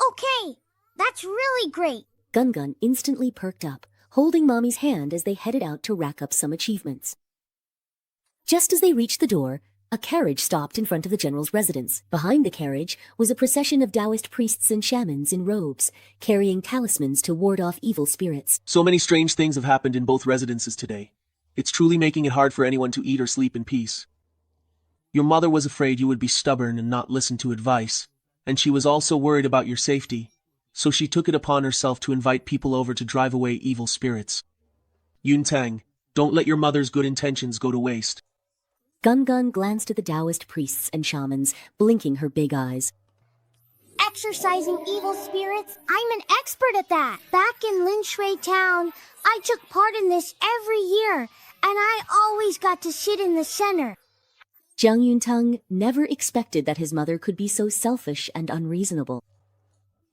S3: Okay, that's really great.
S1: Gun instantly perked up, holding Mommy's hand as they headed out to rack up some achievements. Just as they reached the door, a carriage stopped in front of the general's residence. Behind the carriage was a procession of Taoist priests and shamans in robes, carrying talismans to ward off evil spirits.
S2: So many strange things have happened in both residences today. It's truly making it hard for anyone to eat or sleep in peace. Your mother was afraid you would be stubborn and not listen to advice, and she was also worried about your safety, so she took it upon herself to invite people over to drive away evil spirits. Yuntang, don't let your mother's good intentions go to waste.
S1: Gun glanced at the Taoist priests and shamans, blinking her big eyes.
S3: Exorcising evil spirits? I'm an expert at that. Back in Lin Shui Town, I took part in this every year, and I always got to sit in the center.
S1: Jiang Yuntang never expected that his mother could be so selfish and unreasonable.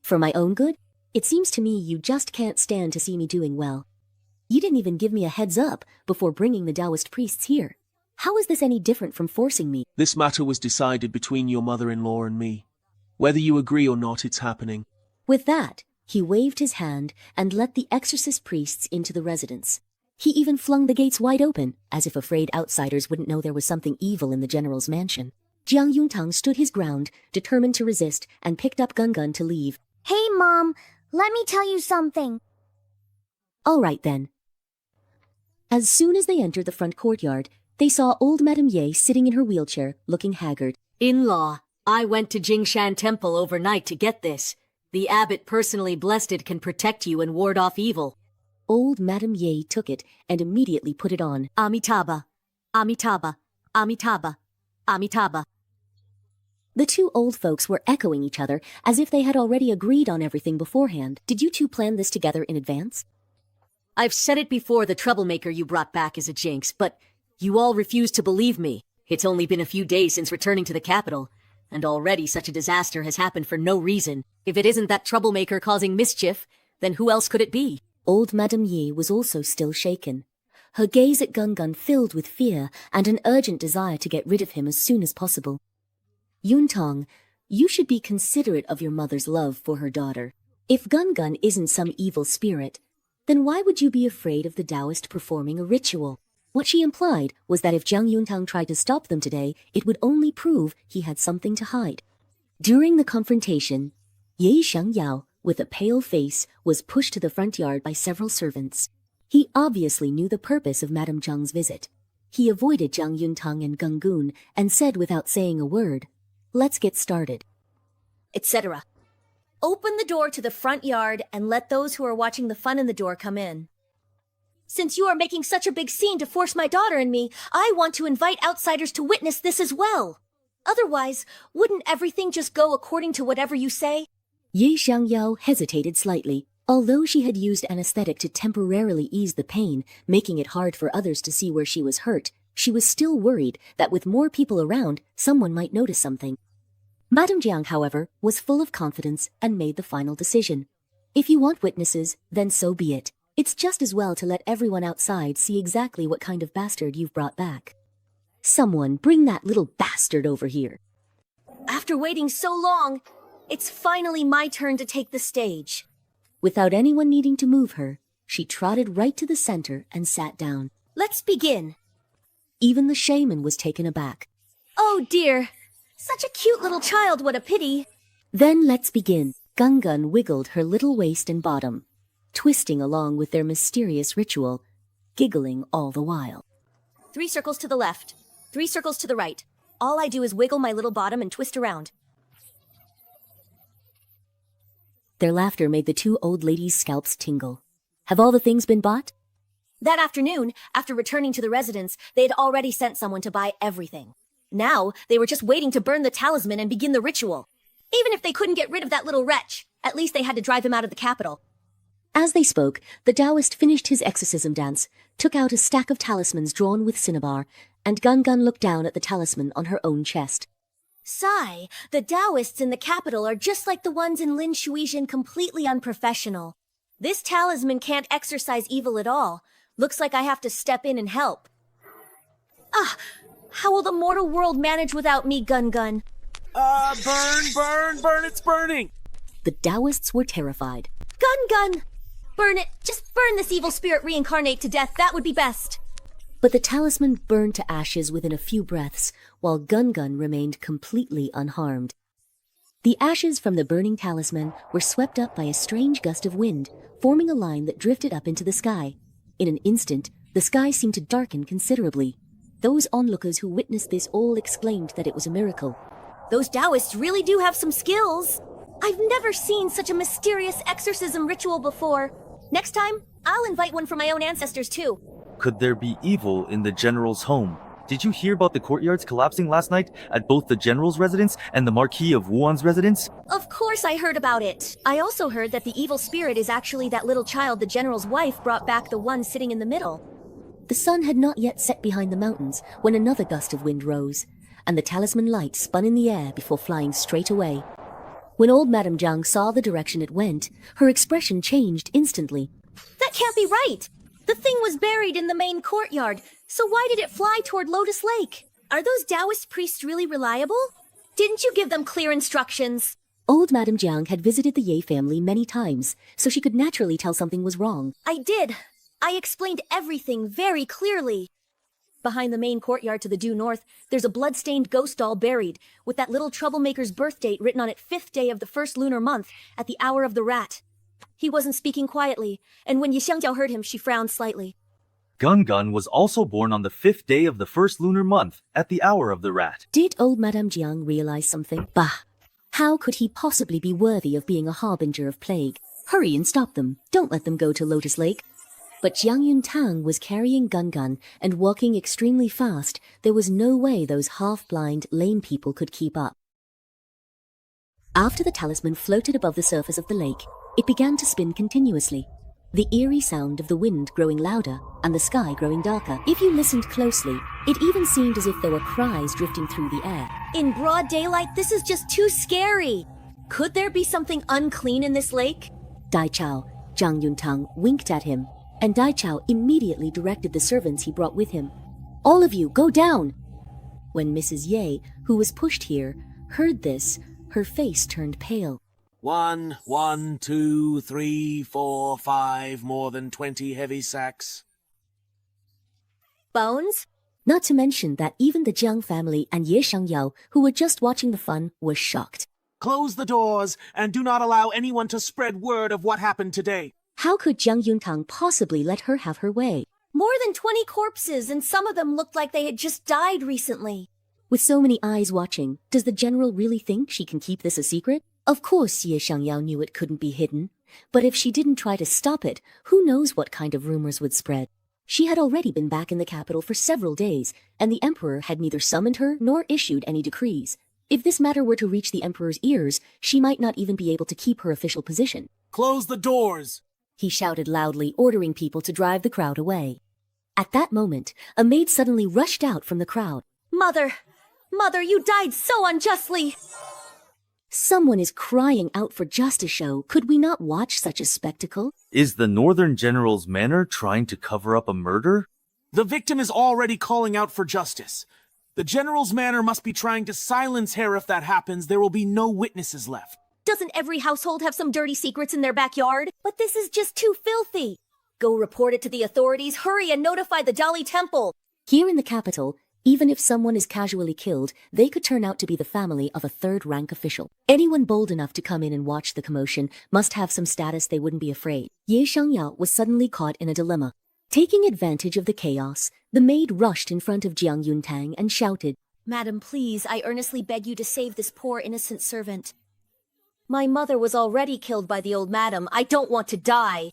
S1: For my own good, it seems to me you just can't stand to see me doing well. You didn't even give me a heads up before bringing the Taoist priests here. How is this any different from forcing me?
S2: This matter was decided between your mother-in-law and me. Whether you agree or not, it's happening.
S1: With that, he waved his hand and let the exorcist priests into the residence. He even flung the gates wide open, as if afraid outsiders wouldn't know there was something evil in the general's mansion. Jiang Yuntang stood his ground, determined to resist, and picked up Gun to leave.
S3: Hey, Mom, let me tell you something.
S1: All right, then. As soon as they entered the front courtyard, they saw old Madame Ye sitting in her wheelchair, looking haggard.
S10: In-law, I went to Jingshan Temple overnight to get this. The abbot personally blessed it can protect you and ward off evil.
S1: Old Madame Ye took it and immediately put it on.
S10: Amitabha, Amitabha, Amitabha, Amitabha.
S1: The two old folks were echoing each other as if they had already agreed on everything beforehand. Did you two plan this together in advance?
S10: I've said it before, the troublemaker you brought back is a jinx, but you all refuse to believe me. It's only been a few days since returning to the capital, and already such a disaster has happened for no reason. If it isn't that troublemaker causing mischief, then who else could it be?
S1: Old Madame Ye was also still shaken. Her gaze at Gun filled with fear and an urgent desire to get rid of him as soon as possible. Yuntang, you should be considerate of your mother's love for her daughter. If Gun isn't some evil spirit, then why would you be afraid of the Taoist performing a ritual? What she implied was that if Jiang Yuntang tried to stop them today, it would only prove he had something to hide. During the confrontation, Ye Xiangyao, with a pale face, was pushed to the front yard by several servants. He obviously knew the purpose of Madame Zhang's visit. He avoided Jiang Yuntang and Gun and said without saying a word, "Let's get started,"
S10: etc. Open the door to the front yard and let those who are watching the fun in the door come in. Since you are making such a big scene to force my daughter and me, I want to invite outsiders to witness this as well. Otherwise, wouldn't everything just go according to whatever you say?
S1: Ye Xiangyao hesitated slightly. Although she had used anesthetic to temporarily ease the pain, making it hard for others to see where she was hurt, she was still worried that with more people around, someone might notice something. Madame Jiang, however, was full of confidence and made the final decision. If you want witnesses, then so be it. It's just as well to let everyone outside see exactly what kind of bastard you've brought back. Someone bring that little bastard over here.
S10: After waiting so long, it's finally my turn to take the stage.
S1: Without anyone needing to move her, she trotted right to the center and sat down.
S10: Let's begin.
S1: Even the shaman was taken aback.
S10: Oh dear, such a cute little child, what a pity.
S1: Then let's begin. Gun wiggled her little waist and bottom, twisting along with their mysterious ritual, giggling all the while.
S10: 3 circles to the left, 3 circles to the right. All I do is wiggle my little bottom and twist around.
S1: Their laughter made the two old ladies' scalps tingle. Have all the things been bought?
S10: That afternoon, after returning to the residence, they had already sent someone to buy everything. Now, they were just waiting to burn the talisman and begin the ritual. Even if they couldn't get rid of that little wretch, at least they had to drive him out of the capital.
S1: As they spoke, the Taoist finished his exorcism dance, took out a stack of talismans drawn with cinnabar, and Gun looked down at the talisman on her own chest. Sigh, the Taoists in the capital are just like the ones in Lin Shuizhen, completely unprofessional. This talisman can't exorcise evil at all. Looks like I have to step in and help. Ah, how will the mortal world manage without me, Gun Gun?
S2: Burn, it's burning!
S10: The Taoists were terrified.
S1: Gun Gun! Burn it! Just burn this evil spirit reincarnate to death, that would be best.
S10: But the talisman burned to ashes within a few breaths, while Gun Gun remained completely unharmed. The ashes from the burning talisman were swept up by a strange gust of wind, forming a line that drifted up into the sky. In an instant, the sky seemed to darken considerably. Those onlookers who witnessed this all exclaimed that it was a miracle.
S1: Those Taoists really do have some skills. I've never seen such a mysterious exorcism ritual before. Next time, I'll invite one from my own ancestors too.
S6: Could there be evil in the general's home? Did you hear about the courtyards collapsing last night at both the general's residence and the Marquis of Wuan's residence?
S1: Of course I heard about it. I also heard that the evil spirit is actually that little child the general's wife brought back, the one sitting in the middle.
S10: The sun had not yet set behind the mountains when another gust of wind rose, and the talisman light spun in the air before flying straight away. When old Madame Jiang saw the direction it went, her expression changed instantly.
S1: That can't be right! The thing was buried in the main courtyard, so why did it fly toward Lotus Lake? Are those Taoist priests really reliable? Didn't you give them clear instructions?
S10: Old Madame Jiang had visited the Ye family many times, so she could naturally tell something was wrong.
S1: I did. I explained everything very clearly. Behind the main courtyard to the due north, there's a blood-stained ghost doll buried, with that little troublemaker's birth date written on it, 5th day of the 1st lunar month, at the hour of the rat. He wasn't speaking quietly, and when Ye Xiangjiao heard him, she frowned slightly.
S6: Gun Gun was also born on the 5th day of the 1st lunar month, at the hour of the rat.
S10: Did old Madame Jiang realize something? Bah! How could he possibly be worthy of being a harbinger of plague? Hurry and stop them. Don't let them go to Lotus Lake. But Jiang Yuntang was carrying Gun Gun and walking extremely fast. There was no way those half-blind, lame people could keep up. After the talisman floated above the surface of the lake, it began to spin continuously, the eerie sound of the wind growing louder and the sky growing darker. If you listened closely, it even seemed as if there were cries drifting through the air.
S1: In broad daylight, this is just too scary. Could there be something unclean in this lake?
S10: Dai Chao, Jiang Yuntang, winked at him, and Dai Chao immediately directed the servants he brought with him. All of you, go down! When Mrs. Ye, who was pushed here, heard this, her face turned pale.
S2: 1, 2, 3, 4, 5, more than 20 heavy sacks.
S1: Bones?
S10: Not to mention that even the Jiang family and Ye Xiangyao, who were just watching the fun, were shocked.
S2: Close the doors and do not allow anyone to spread word of what happened today.
S10: How could Jiang Yuntang possibly let her have her way?
S1: More than 20 corpses, and some of them looked like they had just died recently.
S10: With so many eyes watching, does the general really think she can keep this a secret? Of course Ye Xiangyao knew it couldn't be hidden, but if she didn't try to stop it, who knows what kind of rumors would spread. She had already been back in the capital for several days, and the emperor had neither summoned her nor issued any decrees. If this matter were to reach the emperor's ears, she might not even be able to keep her official position.
S2: Close the doors!
S10: He shouted loudly, ordering people to drive the crowd away. At that moment, a maid suddenly rushed out from the crowd.
S1: Mother! Mother, you died so unjustly!
S10: Someone is crying out for justice show. Could we not watch such a spectacle?
S6: Is the Northern General's manor trying to cover up a murder?
S2: The victim is already calling out for justice. The general's manor must be trying to silence her. If that happens, there will be no witnesses left.
S1: Doesn't every household have some dirty secrets in their backyard? But this is just too filthy. Go report it to the authorities. Hurry and notify the Dali Temple.
S10: Here in the capital, even if someone is casually killed, they could turn out to be the family of a third-rank official. Anyone bold enough to come in and watch the commotion must have some status they wouldn't be afraid. Ye Xiangyao was suddenly caught in a dilemma. Taking advantage of the chaos, the maid rushed in front of Jiang Yuntang and shouted,
S1: Madam, please, I earnestly beg you to save this poor innocent servant. My mother was already killed by the old madam. I don't want to die.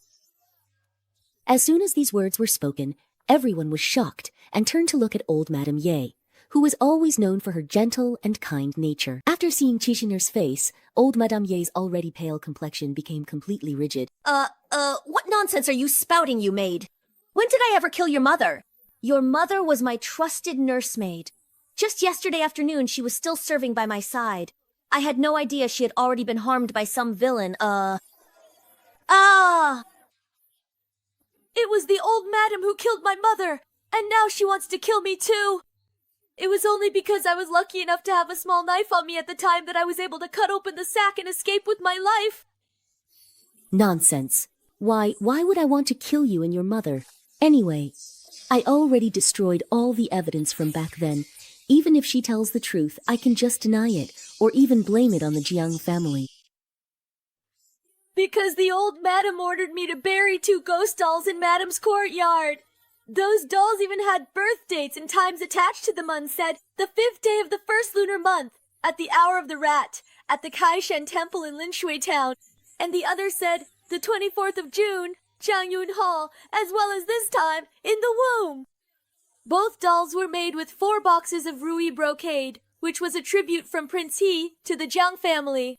S10: As soon as these words were spoken, everyone was shocked and turned to look at old Madame Ye, who was always known for her gentle and kind nature. After seeing Chichiner's face, old Madame Ye's already pale complexion became completely rigid.
S1: What nonsense are you spouting, you maid? When did I ever kill your mother? Your mother was my trusted nursemaid. Just yesterday afternoon, she was still serving by my side. I had no idea she had already been harmed by some villain,
S10: It was the old madam who killed my mother, and now she wants to kill me too. It was only because I was lucky enough to have a small knife on me at the time that I was able to cut open the sack and escape with my life. Nonsense. Why would I want to kill you and your mother? Anyway, I already destroyed all the evidence from back then. Even if she tells the truth, I can just deny it, or even blame it on the Jiang family. Because the old madam ordered me to bury 2 ghost dolls in madam's courtyard. Those dolls even had birth dates and times attached to them. One said, the 5th day of the 1st lunar month, at the hour of the rat, at the Kaishan Temple in Linshui Town. And the other said, the 24th of June, Jiangyun Hall, as well as this time, in the womb. Both dolls were made with 4 boxes of Rui brocade, which was a tribute from Prince He to the Jiang family.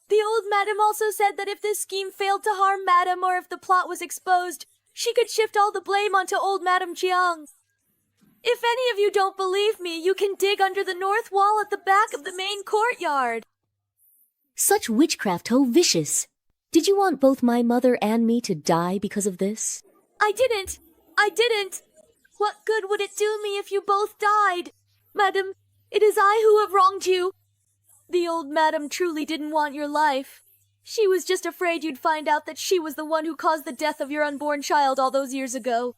S10: The old madam also said that if this scheme failed to harm madam or if the plot was exposed, she could shift all the blame onto old Madam Jiang. If any of you don't believe me, you can dig under the north wall at the back of the main courtyard. Such witchcraft, how vicious. Did you want both my mother and me to die because of this? I didn't. What good would it do me if you both died? Madam, it is I who have wronged you. The old madam truly didn't want your life. She was just afraid you'd find out that she was the one who caused the death of your unborn child all those years ago.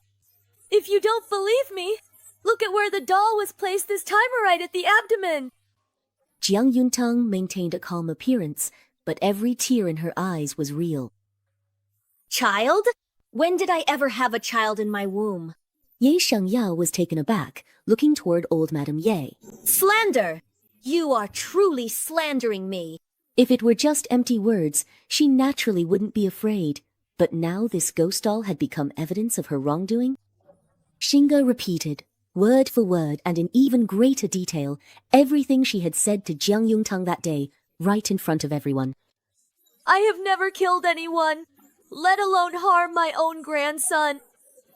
S10: If you don't believe me, look at where the doll was placed this time, right at the abdomen. Jiang Yuntang maintained a calm appearance, but every tear in her eyes was real. Child? When did I ever have a child in my womb? Ye Shangyao was taken aback, looking toward old Madame Ye. Slander! You are truly slandering me. If it were just empty words, she naturally wouldn't be afraid. But now this ghost doll had become evidence of her wrongdoing? Shinga repeated, word for word and in even greater detail, everything she had said to Jiang Yuntang that day, right in front of everyone. I have never killed anyone, let alone harm my own grandson.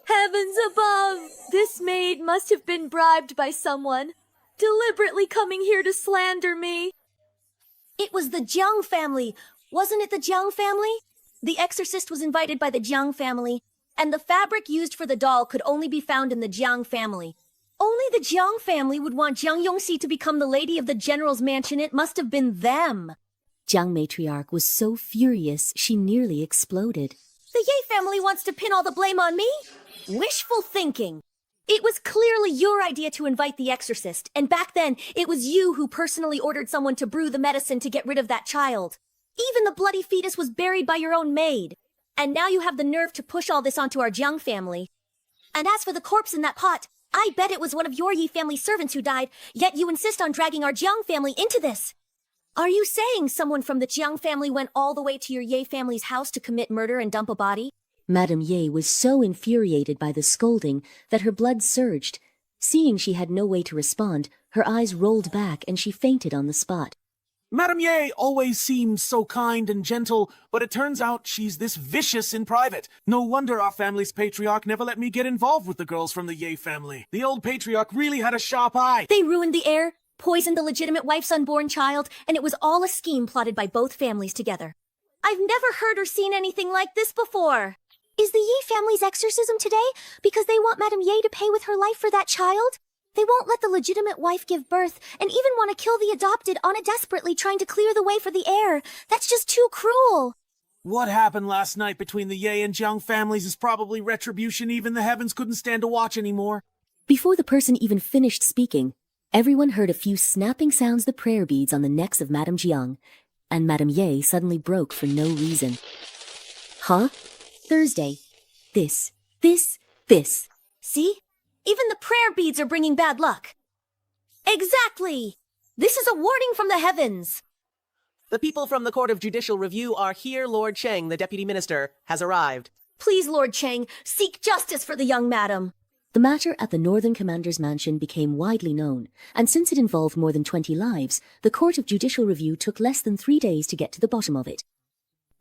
S10: Heavens above! This maid must have been bribed by someone, deliberately coming here to slander me. It was the Jiang family. Wasn't it the Jiang family? The exorcist was invited by the Jiang family, and the fabric used for the doll could only be found in the Jiang family. Only the Jiang family would want Jiang Yongxi to become the lady of the general's mansion. It must have been them. Jiang matriarch was so furious she nearly exploded. The Ye family wants to pin all the blame on me? Wishful thinking. It was clearly your idea to invite the exorcist, and back then, it was you who personally ordered someone to brew the medicine to get rid of that child. Even the bloody fetus was buried by your own maid. And now you have the nerve to push all this onto our Jiang family. And as for the corpse in that pot, I bet it was one of your Yi family servants who died, yet you insist on dragging our Jiang family into this. Are you saying someone from the Jiang family went all the way to your Ye family's house to commit murder and dump a body? Madame Ye was so infuriated by the scolding that her blood surged. Seeing she had no way to respond, her eyes rolled back and she fainted on the spot.
S2: Madame Ye always seems so kind and gentle, but it turns out she's this vicious in private. No wonder our family's patriarch never let me get involved with the girls from the Ye family. The old patriarch really had a sharp eye.
S1: They ruined the heir, poisoned the legitimate wife's unborn child, and it was all a scheme plotted by both families together. I've never heard or seen anything like this before. Is the Ye family's exorcism today because they want Madame Ye to pay with her life for that child? They won't let the legitimate wife give birth and even want to kill the adopted Anna desperately trying to clear the way for the heir. That's just too cruel.
S2: What happened last night between the Ye and Jiang families is probably retribution even the heavens couldn't stand to watch anymore.
S10: Before the person even finished speaking, everyone heard a few snapping sounds the prayer beads on the necks of Madame Jiang, and Madame Ye suddenly broke for no reason. Huh? Thursday. This. See? Even the prayer beads are bringing bad luck. Exactly! This is a warning from the heavens.
S4: The people from the Court of Judicial Review are here. Lord Cheng, the deputy minister, has arrived.
S1: Please, Lord Cheng, seek justice for the young madam.
S10: The matter at the Northern Commander's mansion became widely known, and since it involved more than 20 lives, the Court of Judicial Review took less than 3 days to get to the bottom of it.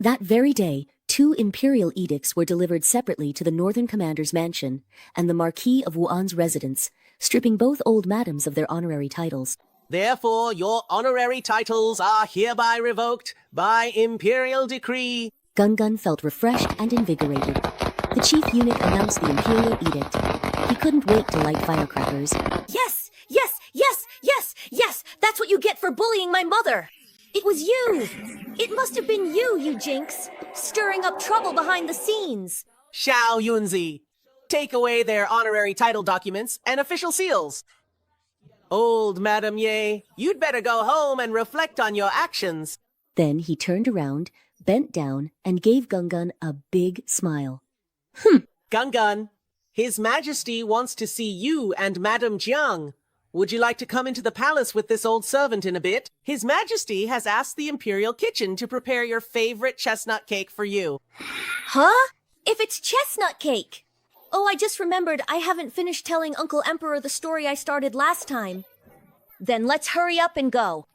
S10: That very day, 2 imperial edicts were delivered separately to the Northern Commander's mansion and the Marquis of Wu'an's residence, stripping both old madams of their honorary titles.
S4: Therefore, your honorary titles are hereby revoked by imperial decree.
S10: Gungun felt refreshed and invigorated. The chief eunuch announced the imperial edict. He couldn't wait to light firecrackers.
S1: Yes! Yes! Yes! Yes! Yes! That's what you get for bullying my mother! It was you! It must have been you, you jinx! Stirring up trouble behind the scenes!
S4: Xiao Yunzi, take away their honorary title documents and official seals. Old Madam Ye, you'd better go home and reflect on your actions.
S10: Then he turned around, bent down, and gave Gungun a big smile.
S4: Gungun, His Majesty wants to see you and Madam Jiang. Would you like to come into the palace with this old servant in a bit? His Majesty has asked the Imperial Kitchen to prepare your favorite chestnut cake for you.
S1: Huh? If it's chestnut cake! Oh, I just remembered I haven't finished telling Uncle Emperor the story I started last time. Then let's hurry up and go.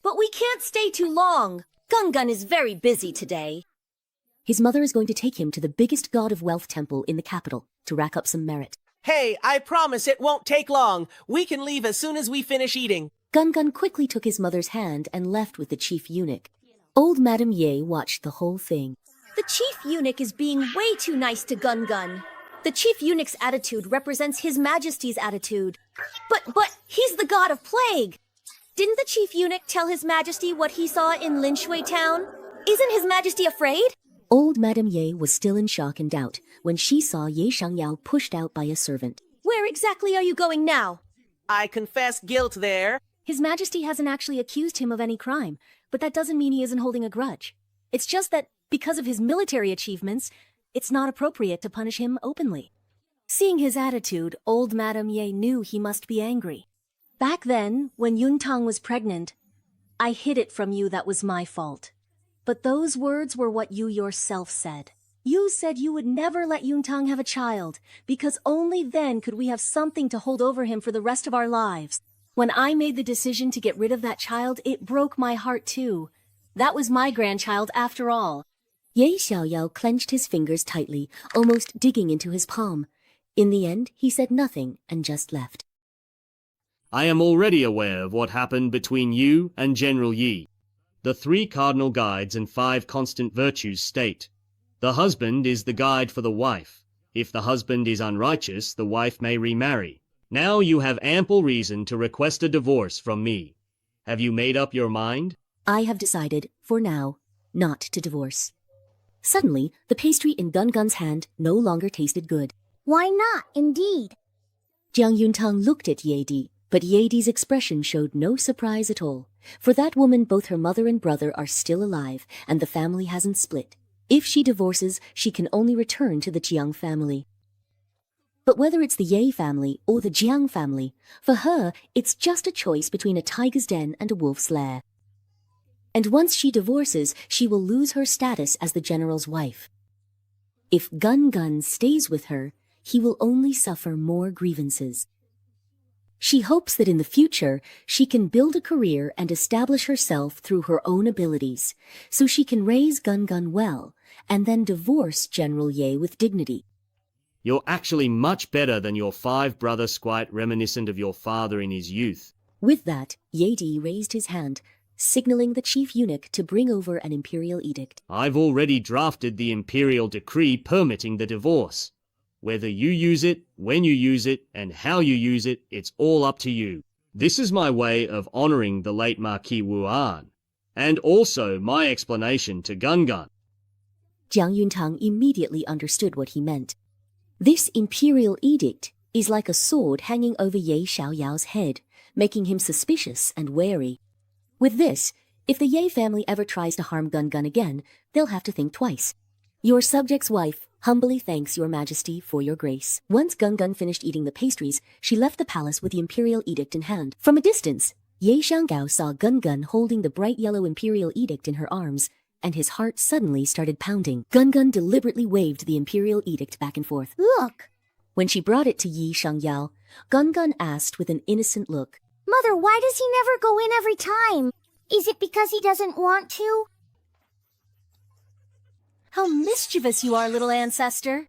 S1: But we can't stay too long. Gungun is very busy today.
S10: His mother is going to take him to the biggest god of wealth temple in the capital to rack up some merit.
S4: Hey, I promise it won't take long. We can leave as soon as we finish eating.
S10: Gungun quickly took his mother's hand and left with the chief eunuch. Old Madam Ye watched the whole thing.
S1: The chief eunuch is being way too nice to Gungun. The chief eunuch's attitude represents His Majesty's attitude. But he's the god of plague. Didn't the chief eunuch tell His Majesty what he saw in Linshui town? Isn't His Majesty afraid?
S10: Old Madam Ye was still in shock and doubt when she saw Ye Shangyao pushed out by a servant.
S1: Where exactly are you going now?
S4: I confess guilt there.
S10: His Majesty hasn't actually accused him of any crime, but that doesn't mean he isn't holding a grudge. It's just that, because of his military achievements, it's not appropriate to punish him openly. Seeing his attitude, old Madam Ye knew he must be angry. Back then, when Yuntang was pregnant, I hid it from you. That was my fault. But those words were what you yourself said. You said you would never let Yuntang have a child, because only then could we have something to hold over him for the rest of our lives. When I made the decision to get rid of that child, it broke my heart too. That was my grandchild after all. Ye Xiaoyao clenched his fingers tightly, almost digging into his palm. In the end, he said nothing and just left.
S13: I am already aware of what happened between you and General Yi. The 3 cardinal guides and 5 constant virtues state, the husband is the guide for the wife. If the husband is unrighteous, the wife may remarry. Now you have ample reason to request a divorce from me. Have you made up your mind?
S10: I have decided, for now, not to divorce. Suddenly, the pastry in Gungun's hand no longer tasted good.
S3: Why not, indeed?
S10: Jiang Yuntang looked at Yedi, but Yedi's expression showed no surprise at all. For that woman, both her mother and brother are still alive, and the family hasn't split. If she divorces, she can only return to the Jiang family. But whether it's the Ye family or the Jiang family, for her, it's just a choice between a tiger's den and a wolf's lair. And once she divorces, she will lose her status as the general's wife. If Gungun stays with her, he will only suffer more grievances. She hopes that in the future, she can build a career and establish herself through her own abilities, so she can raise Gungun well, and then divorce General Ye with dignity.
S13: You're actually much better than your 5-brother squite reminiscent of your father in his youth.
S10: With that, Yedi raised his hand, signaling the chief eunuch to bring over an imperial edict.
S13: I've already drafted the imperial decree permitting the divorce. Whether you use it, when you use it, and how you use it, it's all up to you. This is my way of honoring the late Marquis Wuan, and also my explanation to Gungun.
S10: Jiang Yuntang immediately understood what he meant. This imperial edict is like a sword hanging over Ye Xiaoyao's head, making him suspicious and wary. With this, if the Ye family ever tries to harm Gungun again, they'll have to think twice. Your subject's wife humbly thanks your majesty for your grace. Once Gungun finished eating the pastries, she left the palace with the imperial edict in hand. From a distance, Ye Shanggao saw Gungun holding the bright yellow imperial edict in her arms, and his heart suddenly started pounding. Gungun deliberately waved the imperial edict back and forth.
S3: Look!
S10: When she brought it to Yi Shangyao, Gungun asked with an innocent look,
S3: Mother, why does he never go in every time? Is it because he doesn't want to?
S1: How mischievous you are, little ancestor.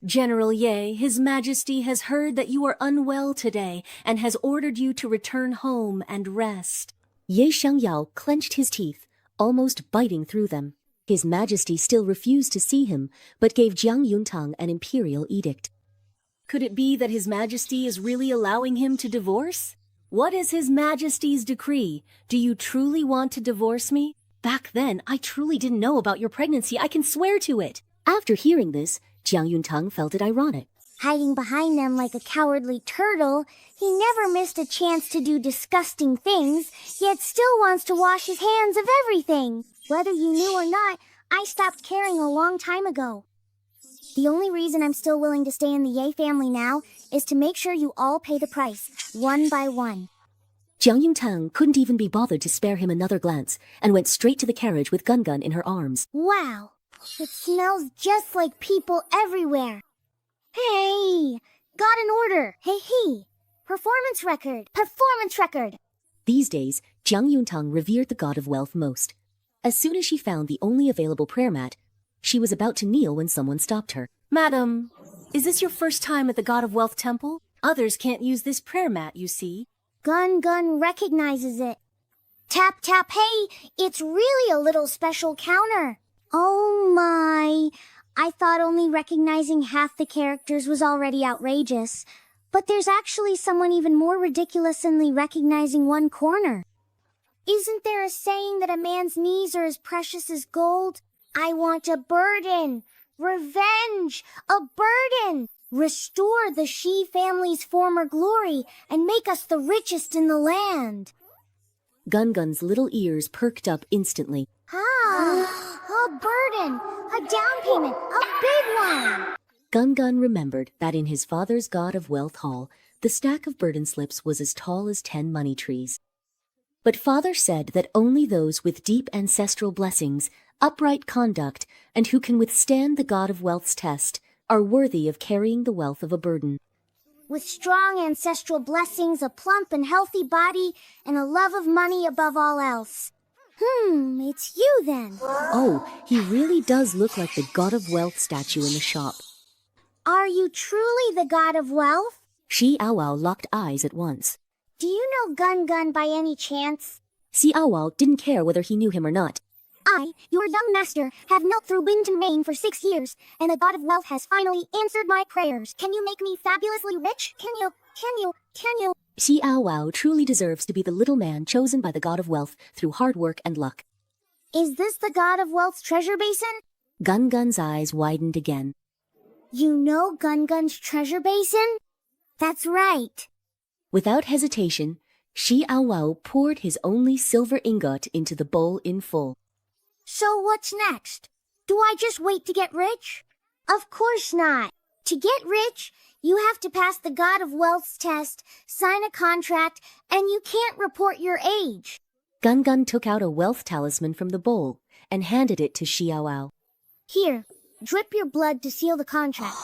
S10: General Ye, His Majesty has heard that you are unwell today and has ordered you to return home and rest.
S1: Ye Xiangyao clenched his teeth, almost biting through them. His Majesty still refused to see him, but gave Jiang Yuntang an imperial edict.
S10: Could it be that His Majesty is really allowing him to divorce? What is His Majesty's decree? Do you truly want to divorce me? Back then, I truly didn't know about your pregnancy. I can swear to it.
S1: After hearing this, Jiang Yuntang felt it ironic.
S3: Hiding behind them like a cowardly turtle, he never missed a chance to do disgusting things, yet still wants to wash his hands of everything. Whether you knew or not, I stopped caring a long time ago. The only reason I'm still willing to stay in the Ye family now is to make sure you all pay the price, one by one.
S1: Jiang Yuntang couldn't even be bothered to spare him another glance, and went straight to the carriage with Gun Gun in her arms.
S3: Wow, it smells just like people everywhere. Hey, got an order. Hey, performance record, performance record.
S1: These days, Jiang Yuntang revered the god of wealth most. As soon as she found the only available prayer mat, she was about to kneel when someone stopped her.
S10: Madam, is this your first time at the God of Wealth Temple? Others can't use this prayer mat, you see.
S3: Gun Gun recognizes it. Tap, tap, hey, it's really a little special counter. Oh my, I thought only recognizing half the characters was already outrageous. But there's actually someone even more ridiculous than recognizing one corner. Isn't there a saying that a man's knees are as precious as gold? I want a burden. Revenge. A burden. Restore the Shi family's former glory and make us the richest in the land.
S1: Gun Gun's little ears perked up instantly.
S3: A burden. A down payment. A big one.
S1: Gun Gun remembered that in his father's God of Wealth Hall, the stack of burden slips was as tall as 10 money trees. But father said that only those with deep ancestral blessings, upright conduct, and who can withstand the God of Wealth's test are worthy of carrying the wealth of a burden.
S3: With strong ancestral blessings, a plump and healthy body, and a love of money above all else. It's you then.
S1: Oh, he really does look like the God of Wealth statue in the shop.
S3: Are you truly the God of Wealth?
S1: Shi Aowao locked eyes at once.
S3: Do you know Gun Gun by any chance?
S1: Si Aowao didn't care whether he knew him or not.
S3: I, your young master, have knelt through wind and rain for 6 years, and the God of Wealth has finally answered my prayers. Can you make me fabulously rich? Can you?
S1: Si Aowao truly deserves to be the little man chosen by the God of Wealth through hard work and luck.
S3: Is this the God of Wealth's treasure basin?
S1: Gun Gun's eyes widened again.
S3: You know Gun Gun's treasure basin? That's right.
S1: Without hesitation, Shi Aowao poured his only silver ingot into the bowl in full.
S3: So what's next? Do I just wait to get rich? Of course not. To get rich, you have to pass the God of Wealth's test, sign a contract, and you can't report your age.
S1: Gun Gun took out a wealth talisman from the bowl and handed it to Shi Aowao.
S3: Here, drip your blood to seal the contract.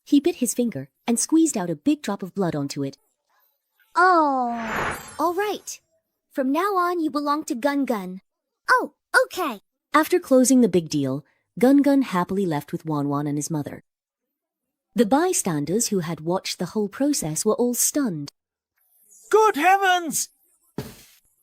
S1: He bit his finger and squeezed out a big drop of blood onto it.
S3: Oh.
S1: All right. From now on, you belong to Gun Gun.
S3: Oh, okay.
S1: After closing the big deal, Gun Gun happily left with Wan Wan and his mother. The bystanders who had watched the whole process were all stunned.
S2: Good heavens!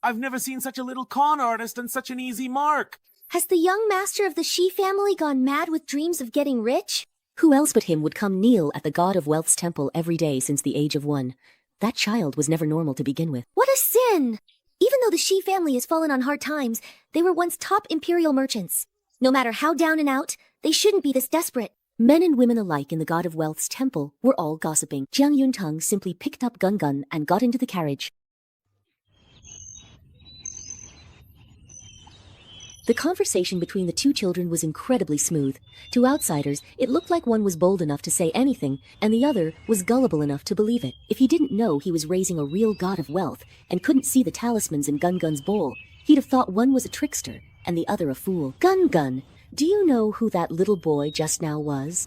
S2: I've never seen such a little con artist and such an easy mark.
S3: Has the young master of the Shi family gone mad with dreams of getting rich?
S1: Who else but him would come kneel at the God of Wealth's temple every day since the age of 1? That child was never normal to begin with.
S3: What a sin! Even though the Shi family has fallen on hard times, they were once top imperial merchants. No matter how down and out, they shouldn't be this desperate.
S1: Men and women alike in the God of Wealth's temple were all gossiping. Jiang Yuntang simply picked up Gun Gun and got into the carriage. The conversation between the two children was incredibly smooth. To outsiders, it looked like one was bold enough to say anything, and the other was gullible enough to believe it. If he didn't know he was raising a real God of Wealth and couldn't see the talismans in Gun Gun's bowl, he'd have thought one was a trickster and the other a fool. Gun Gun, do you know who that little boy just now was?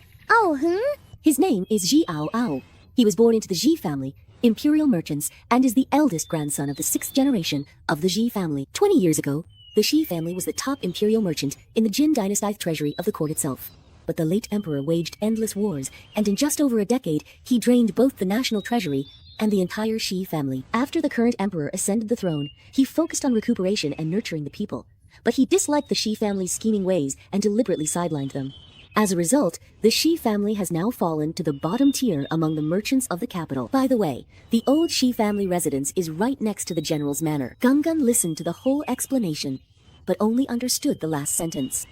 S1: His name is Ji Ao. He was born into the Ji family, imperial merchants, and is the eldest grandson of the 6th generation of the Ji family. 20 years ago, the Shi family was the top imperial merchant in the Jin dynasty treasury of the court itself. But the late emperor waged endless wars, and in just over a decade, he drained both the national treasury and the entire Shi family. After the current emperor ascended the throne, he focused on recuperation and nurturing the people. But he disliked the Shi family's scheming ways and deliberately sidelined them. As a result, the Shi family has now fallen to the bottom tier among the merchants of the capital. By the way, the old Shi family residence is right next to the general's manor. Gungun listened to the whole explanation, but only understood the last sentence.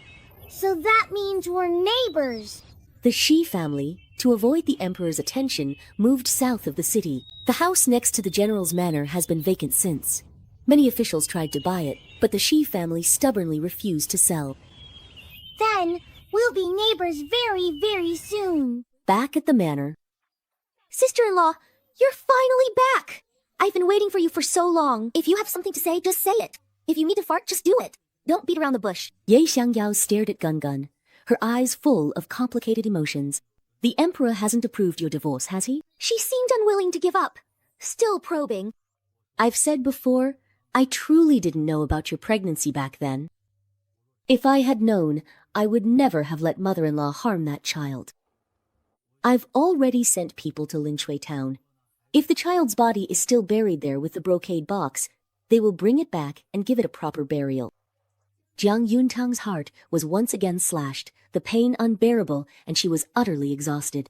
S3: So that means we're neighbors.
S1: The Shi family, to avoid the emperor's attention, moved south of the city. The house next to the general's manor has been vacant since. Many officials tried to buy it, but the Shi family stubbornly refused to sell.
S3: Then we'll be neighbors very, very soon.
S1: Back at the manor,
S3: Sister-in-law, you're finally back. I've been waiting for you for so long. If you have something to say, just say it. If you need to fart, just do it. Don't beat around the bush.
S1: Ye Xiangyao stared at Gungun, her eyes full of complicated emotions. The emperor hasn't approved your divorce, has he?
S3: She seemed unwilling to give up. Still probing.
S1: I've said before, I truly didn't know about your pregnancy back then. If I had known, I would never have let mother-in-law harm that child. I've already sent people to Linshui town. If the child's body is still buried there with the brocade box, they will bring it back and give it a proper burial. Jiang Yuntang's heart was once again slashed, the pain unbearable, and she was utterly exhausted.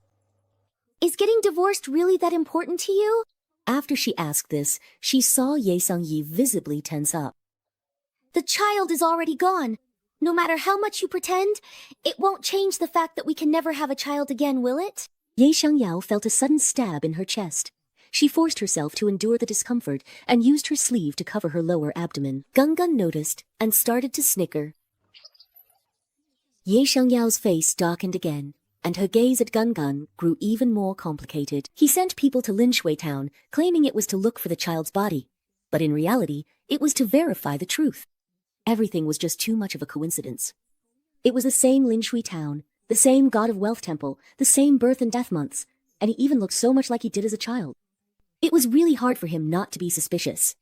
S3: Is getting divorced really that important to you?
S1: After she asked this, she saw Ye Sangyi visibly tense up.
S3: The child is already gone. No matter how much you pretend, it won't change the fact that we can never have a child again, will it?
S1: Ye Xiangyao felt a sudden stab in her chest. She forced herself to endure the discomfort and used her sleeve to cover her lower abdomen. Gungun noticed and started to snicker. Ye Xiangyao's face darkened again, and her gaze at Gungun grew even more complicated. He sent people to Linshui town, claiming it was to look for the child's body. But in reality, it was to verify the truth. Everything was just too much of a coincidence. It was the same Linshui town, the same God of Wealth temple, the same birth and death months, and he even looked so much like he did as a child. It was really hard for him not to be suspicious.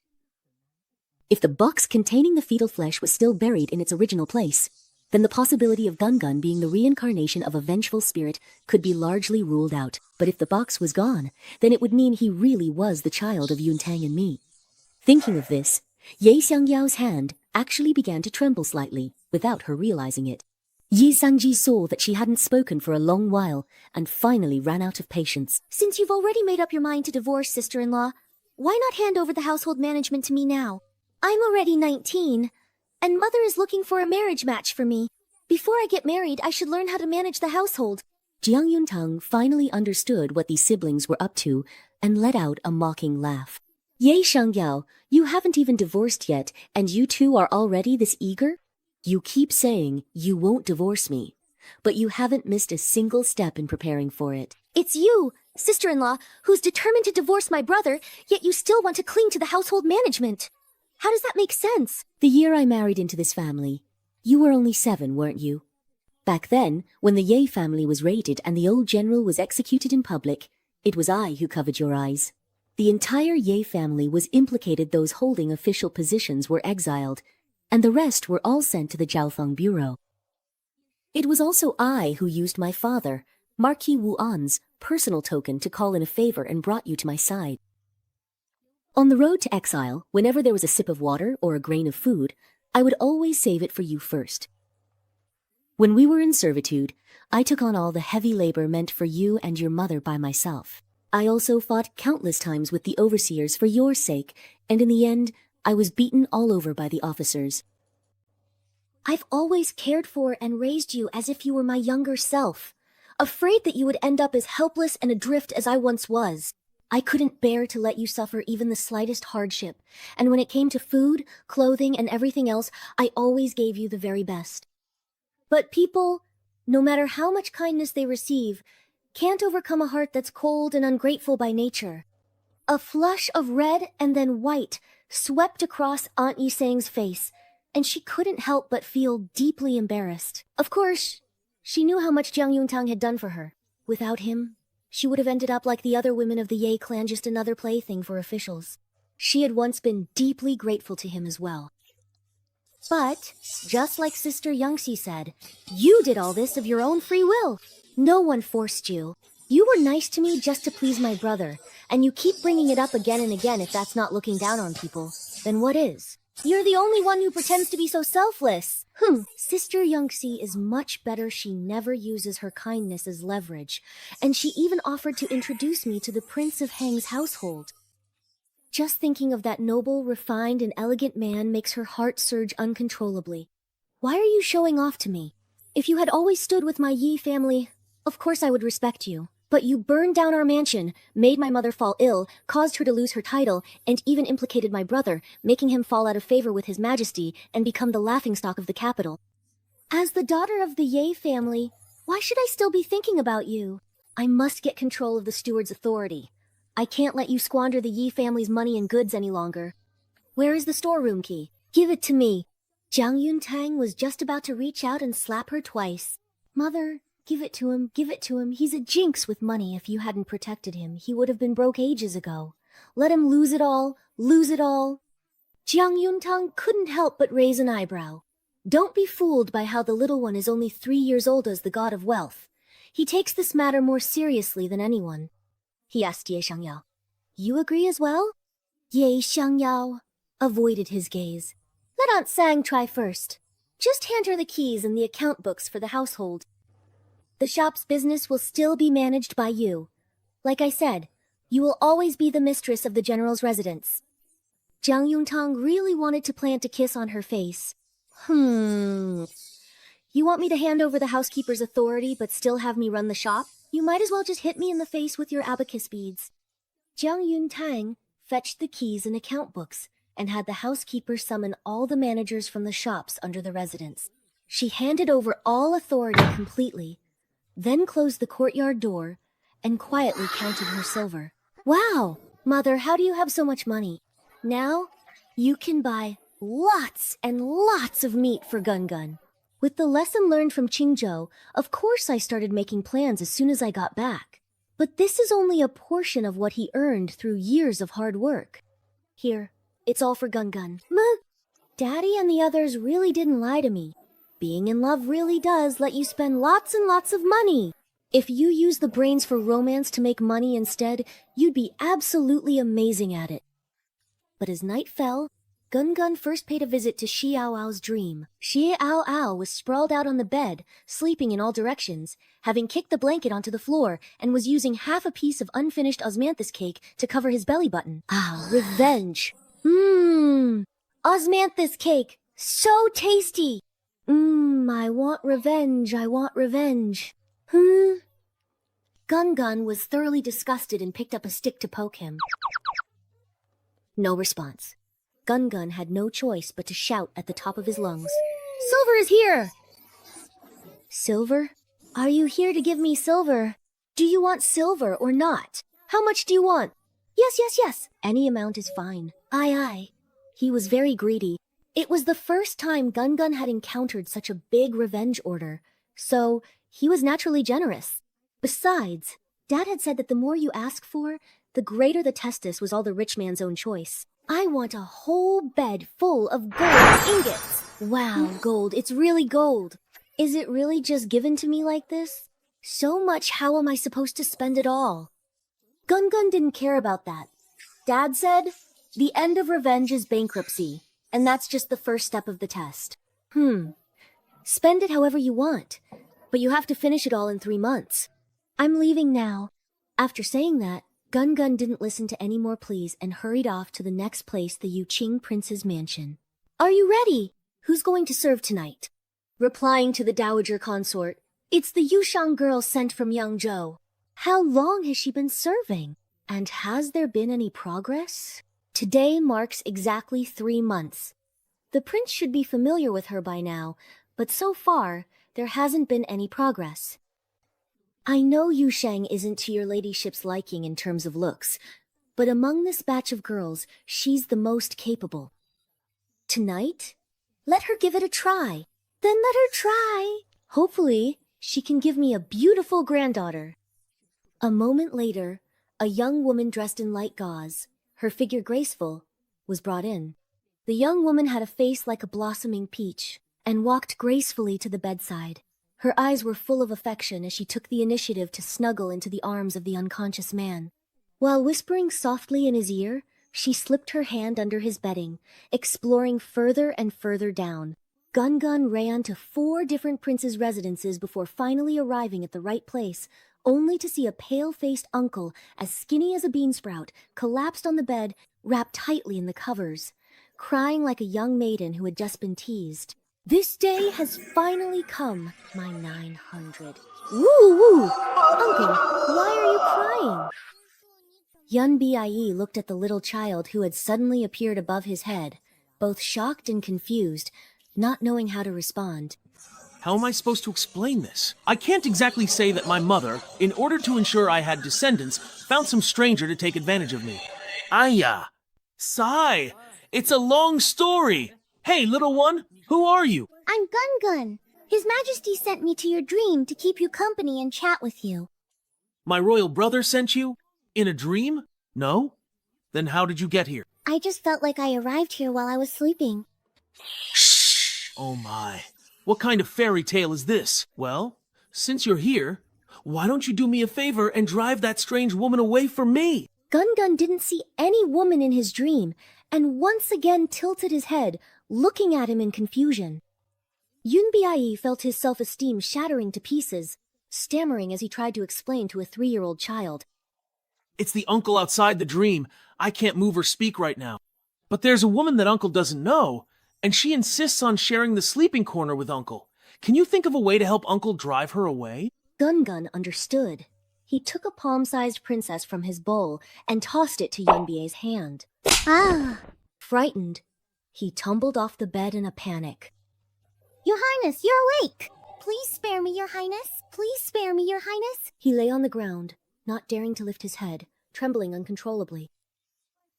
S1: If the box containing the fetal flesh was still buried in its original place, then the possibility of Gungun being the reincarnation of a vengeful spirit could be largely ruled out. But if the box was gone, then it would mean he really was the child of Yuntang and me. Thinking of this, Ye Xiangyao's hand actually began to tremble slightly, without her realizing it. Yi Sangji saw that she hadn't spoken for a long while, and finally ran out of patience.
S3: Since you've already made up your mind to divorce, sister-in-law, why not hand over the household management to me now? I'm already 19, and Mother is looking for a marriage match for me. Before I get married, I should learn how to manage the household.
S1: Jiang Yuntang finally understood what these siblings were up to, and let out a mocking laugh. Ye Xiangyao, you haven't even divorced yet, and you two are already this eager? You keep saying you won't divorce me, but you haven't missed a single step in preparing for it.
S3: It's you, sister-in-law, who's determined to divorce my brother, yet you still want to cling to the household management. How does that make sense?
S1: The year I married into this family, you were only 7, weren't you? Back then, when the Ye family was raided and the old general was executed in public, it was I who covered your eyes. The entire Ye family was implicated. Those holding official positions were exiled, and the rest were all sent to the Jiaofeng Bureau. It was also I who used my father, Marquis Wu An's personal token to call in a favor and brought you to my side. On the road to exile, whenever there was a sip of water or a grain of food, I would always save it for you first. When we were in servitude, I took on all the heavy labor meant for you and your mother by myself. I also fought countless times with the overseers for your sake, and in the end, I was beaten all over by the officers.
S3: I've always cared for and raised you as if you were my younger self, afraid that you would end up as helpless and adrift as I once was. I couldn't bear to let you suffer even the slightest hardship, and when it came to food, clothing, and everything else, I always gave you the very best. But people, no matter how much kindness they receive, can't overcome a heart that's cold and ungrateful by nature. A flush of red and then white swept across Aunt Yisang's face, and she couldn't help but feel deeply embarrassed. Of course, she knew how much Jiang Yuntang had done for her. Without him, she would have ended up like the other women of the Ye clan, just another plaything for officials. She had once been deeply grateful to him as well.
S1: But, just like Sister Youngxi said, you did all this of your own free will. No one forced you. You were nice to me just to please my brother, and you keep bringing it up again and again. If that's not looking down on people, then what is? You're the only one who pretends to be so selfless. Sister Youngxi is much better. She never uses her kindness as leverage, and she even offered to introduce me to the Prince of Hang's household. Just thinking of that noble, refined, and elegant man makes her heart surge uncontrollably. Why are you showing off to me? If you had always stood with my Yi family, of course I would respect you. But you burned down our mansion, made my mother fall ill, caused her to lose her title, and even implicated my brother, making him fall out of favor with His Majesty and become the laughingstock of the capital. As the daughter of the Ye family, why should I still be thinking about you? I must get control of the steward's authority. I can't let you squander the Yi family's money and goods any longer. Where is the storeroom key? Give it to me. Jiang Yuntang was just about to reach out and slap her twice. Mother, give it to him, give it to him. He's a jinx with money. If you hadn't protected him, he would have been broke ages ago. Let him lose it all, lose it all. Jiang Yuntang couldn't help but raise an eyebrow. Don't be fooled by how the little one is only 3 years old as the god of wealth. He takes this matter more seriously than anyone. He asked Ye Xiangyao. You agree as well? Ye Xiangyao avoided his gaze. Let Aunt Sang try first. Just hand her the keys and the account books for the household. The shop's business will still be managed by you. Like I said, you will always be the mistress of the general's residence. Jiang Yuntang really wanted to plant a kiss on her face. You want me to hand over the housekeeper's authority but still have me run the shop? You might as well just hit me in the face with your abacus beads. Jiang Yuntang fetched the keys and account books and had the housekeeper summon all the managers from the shops under the residence. She handed over all authority completely, then closed the courtyard door and quietly counted her silver. Wow, Mother, how do you have so much money? Now, you can buy lots and lots of meat for Gun. With the lesson learned from Qingzhou, of course I started making plans as soon as I got back. But this is only a portion of what he earned through years of hard work. Here, it's all for Gun. Daddy and the others really didn't lie to me. Being in love really does let you spend lots and lots of money. If you use the brains for romance to make money instead, you'd be absolutely amazing at it. But as night fell, Gun first paid a visit to Xi Ao's dream. Xi Ao was sprawled out on the bed, sleeping in all directions, having kicked the blanket onto the floor, and was using half a piece of unfinished osmanthus cake to cover his belly button. Revenge. Osmanthus cake. So tasty. I want revenge, I want revenge. Gun was thoroughly disgusted and picked up a stick to poke him. No response. Gun had no choice but to shout at the top of his lungs. Silver is here! Silver? Are you here to give me silver? Do you want silver or not? How much do you want? Yes. Any amount is fine. Aye. He was very greedy. It was the first time Gun had encountered such a big revenge order, so he was naturally generous. Besides, Dad had said that the more you ask for, the greater the testis was all the rich man's own choice. I want a whole bed full of gold ingots. Wow, gold. It's really gold. Is it really just given to me like this? So much, how am I supposed to spend it all? Gun didn't care about that. Dad said, the end of revenge is bankruptcy, and that's just the first step of the test. Spend it however you want, but you have to finish it all in 3 months. I'm leaving now. After saying that, Gun didn't listen to any more pleas and hurried off to the next place, the Yuqing Prince's mansion. Are you ready? Who's going to serve tonight? Replying to the dowager consort, it's the Yushang girl sent from Yangzhou. How long has she been serving? And has there been any progress? Today marks exactly 3 months. The prince should be familiar with her by now, but so far, there hasn't been any progress. I know Yushang isn't to your ladyship's liking in terms of looks, but among this batch of girls, she's the most capable. Tonight? Let her give it a try. Then let her try. Hopefully, she can give me a beautiful granddaughter. A moment later, a young woman dressed in light gauze, her figure graceful, was brought in. The young woman had a face like a blossoming peach and walked gracefully to the bedside. Her eyes were full of affection as she took the initiative to snuggle into the arms of the unconscious man. While whispering softly in his ear, she slipped her hand under his bedding, exploring further and further down. Gun ran to 4 different princes' residences before finally arriving at the right place, only to see a pale-faced uncle, as skinny as a bean sprout, collapsed on the bed, wrapped tightly in the covers, crying like a young maiden who had just been teased. This day has finally come, my 900. Woo woo! Uncle, why are you crying? Yun Bie looked at the little child who had suddenly appeared above his head, both shocked and confused, not knowing how to respond.
S2: How am I supposed to explain this? I can't exactly say that my mother, in order to ensure I had descendants, found some stranger to take advantage of me. Aya! Sigh! It's a long story! Hey, little one, who are you?
S3: I'm Gun. His Majesty sent me to your dream to keep you company and chat with you.
S2: My royal brother sent you? In a dream? No? Then how did you get here?
S3: I just felt like I arrived here while I was sleeping.
S2: Shh! Oh my. What kind of fairy tale is this? Well, since you're here, why don't you do me a favor and drive that strange woman away from me?
S1: Gun didn't see any woman in his dream, and once again tilted his head, looking at him in confusion. Yun Bie felt his self-esteem shattering to pieces, stammering as he tried to explain to a 3-year-old child.
S2: It's the uncle outside the dream. I can't move or speak right now. But there's a woman that Uncle doesn't know, and she insists on sharing the sleeping corner with Uncle. Can you think of a way to help Uncle drive her away?
S1: Gun understood. He took a palm-sized princess from his bowl and tossed it to Yun Bie's hand.
S3: Ah!
S1: Frightened, he tumbled off the bed in a panic.
S3: Your Highness, you're awake! Please spare me, Your Highness! Please spare me, Your Highness!
S1: He lay on the ground, not daring to lift his head, trembling uncontrollably.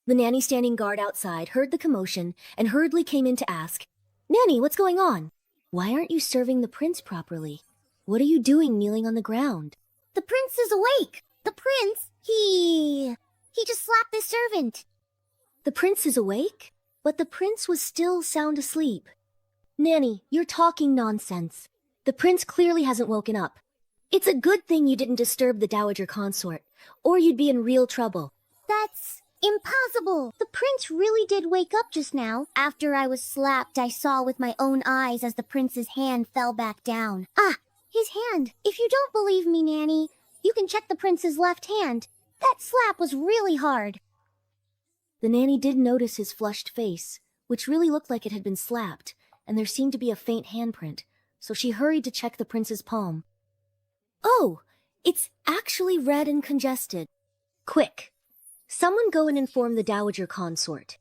S1: The nanny standing guard outside heard the commotion and hurriedly came in to ask, "Nanny, what's going on? Why aren't you serving the prince properly? What are you doing kneeling on the ground?"
S3: The prince is awake! The prince, he just slapped this servant.
S1: The prince is awake? But the prince was still sound asleep. Nanny, you're talking nonsense. The prince clearly hasn't woken up. It's a good thing you didn't disturb the dowager consort, or you'd be in real trouble.
S3: That's impossible! The prince really did wake up just now. After I was slapped, I saw with my own eyes as the prince's hand fell back down. Ah, his hand! If you don't believe me, Nanny, you can check the prince's left hand. That slap was really hard.
S1: The nanny did notice his flushed face, which really looked like it had been slapped, and there seemed to be a faint handprint, so she hurried to check the prince's palm. Oh, it's actually red and congested. Quick, someone go and inform the dowager consort.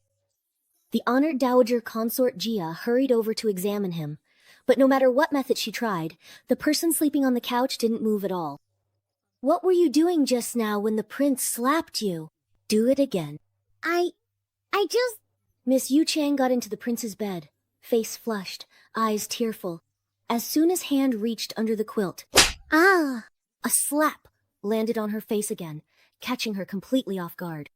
S1: The honored dowager consort Gia hurried over to examine him, but no matter what method she tried, the person sleeping on the couch didn't move at all. What were you doing just now when the prince slapped you? Do it again.
S3: I just...
S1: Miss Yu Chang got into the prince's bed, face flushed, eyes tearful. As soon as hand reached under the quilt,
S3: Ah!
S1: a slap landed on her face again, catching her completely off guard.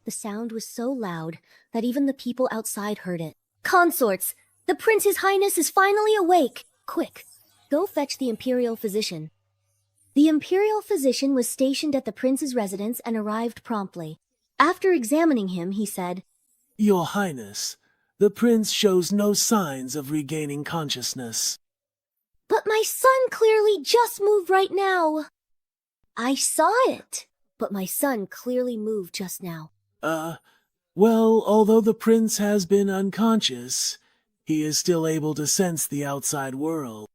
S1: The sound was so loud that even the people outside heard it. Consorts! The Prince's Highness is finally awake! Quick, go fetch the Imperial Physician. The Imperial Physician was stationed at the Prince's residence and arrived promptly. After examining him, he said,
S2: Your Highness, the Prince shows no signs of regaining consciousness.
S1: But my son clearly just moved right now. I saw it, but my son clearly moved just now.
S2: Well, although the Prince has been unconscious, he is still able to sense the outside world.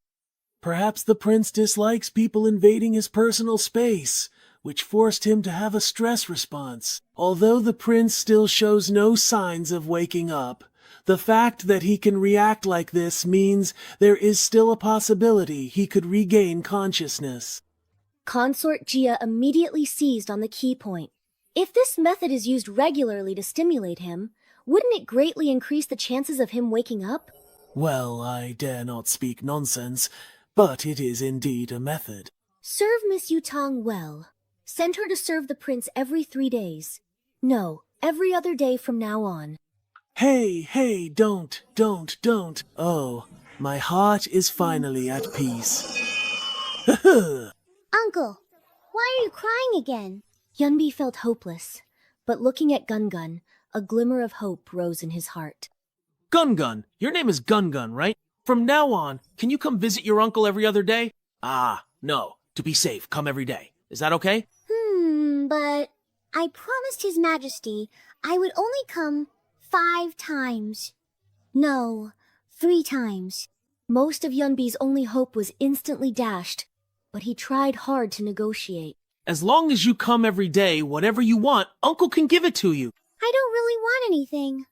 S2: Perhaps the Prince dislikes people invading his personal space, which forced him to have a stress response. Although the Prince still shows no signs of waking up, the fact that he can react like this means there is still a possibility he could regain consciousness.
S1: Consort Gia immediately seized on the key point. If this method is used regularly to stimulate him, wouldn't it greatly increase the chances of him waking up?
S2: Well, I dare not speak nonsense, but it is indeed a method.
S1: Serve Miss Yutang well. Send her to serve the prince every 3 days. No, every other day from now on.
S2: Hey, don't. Oh, my heart is finally at peace.
S3: Uncle, why are you crying again?
S1: Yunbi felt hopeless, but looking at Gun, a glimmer of hope rose in his heart.
S2: Gun, your name is Gun, right? From now on, can you come visit your uncle every other day? Ah, no. To be safe, come every day. Is that okay?
S3: But I promised His Majesty I would only come 5 times. No, 3 times.
S1: Most of Yunbi's only hope was instantly dashed, but he tried hard to negotiate.
S2: As long as you come every day, whatever you want, Uncle can give it to you.
S3: I don't really want anything.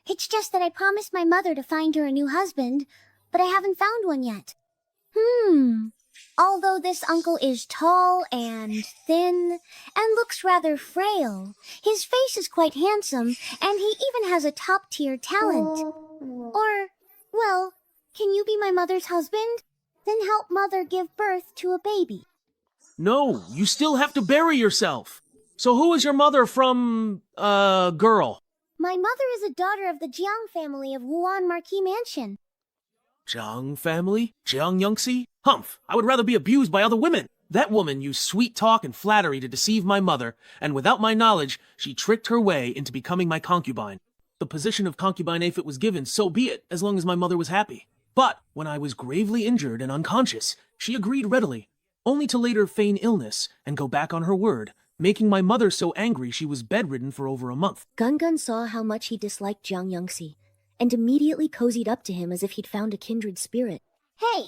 S3: It's just that I promised my mother to find her a new husband, but I haven't found one yet. Although this uncle is tall and thin and looks rather frail, his face is quite handsome and he even has a top-tier talent. Or, well, can you be my mother's husband? Then help mother give birth to a baby.
S2: No, you still have to bury yourself. So who is your mother from, girl?
S3: My mother is a daughter of the Jiang family of Wuan Marquis Mansion.
S2: Jiang family? Jiang Yongxi? Humph, I would rather be abused by other women. That woman used sweet talk and flattery to deceive my mother, and without my knowledge, she tricked her way into becoming my concubine. The position of concubine, if it was given, so be it, as long as my mother was happy. But when I was gravely injured and unconscious, she agreed readily, only to later feign illness and go back on her word, making my mother so angry she was bedridden for over a month.
S1: Gun saw how much he disliked Jiang Yongxi, and immediately cozied up to him as if he'd found a kindred spirit.
S3: Hey,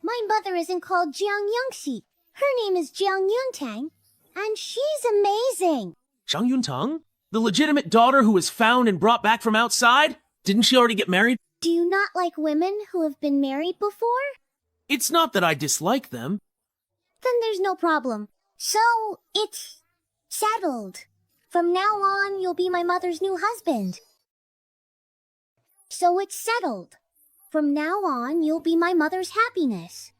S3: my mother isn't called Jiang Yongxi. Her name is Jiang Yuntang, and she's amazing.
S2: Jiang Yuntang? The legitimate daughter who was found and brought back from outside? Didn't she already get married?
S3: Do you not like women who have been married before?
S2: It's not that I dislike them.
S3: Then there's no problem. So, it's settled. From now on, you'll be my mother's new husband. So it's settled. From now on, you'll be my mother's happiness.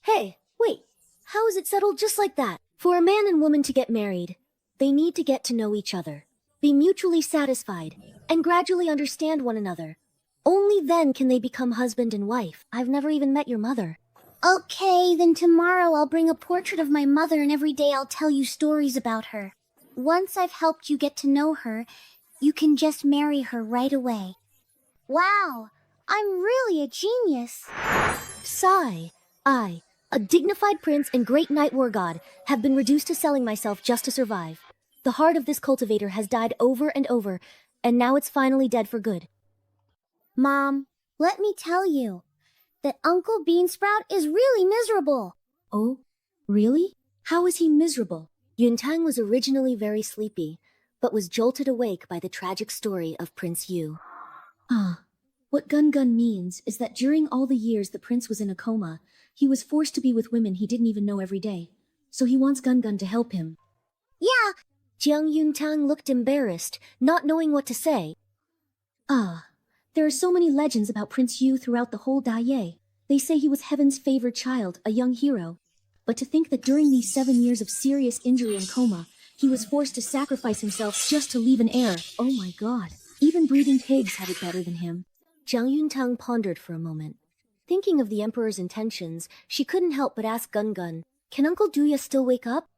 S1: Hey, wait, how is it settled just like that? For a man and woman to get married, they need to get to know each other, be mutually satisfied, and gradually understand one another. Only then can they become husband and wife. I've never even met your mother.
S3: Okay, then tomorrow I'll bring a portrait of my mother and every day I'll tell you stories about her. Once I've helped you get to know her, you can just marry her right away. Wow, I'm really a genius.
S1: Sigh. I, a dignified prince and great night war god, have been reduced to selling myself just to survive. The heart of this cultivator has died over and over, and now it's finally dead for good.
S3: Mom, let me tell you that Uncle Beansprout is really miserable.
S1: Oh, really? How is he miserable? Yuntang was originally very sleepy, but was jolted awake by the tragic story of Prince Yu. What Gun means is that during all the years the prince was in a coma, he was forced to be with women he didn't even know every day. So he wants Gun to help him.
S3: Yeah.
S1: Jiang Yuntang looked embarrassed, not knowing what to say. There are so many legends about Prince Yu throughout the whole Daiye. They say he was heaven's favored child, a young hero. But to think that during these 7 years of serious injury and coma, he was forced to sacrifice himself just to leave an heir. Oh my god. Even breeding pigs had it better than him. Jiang Yuntang pondered for a moment. Thinking of the Emperor's intentions, she couldn't help but ask Gun, can Uncle Duya still wake up?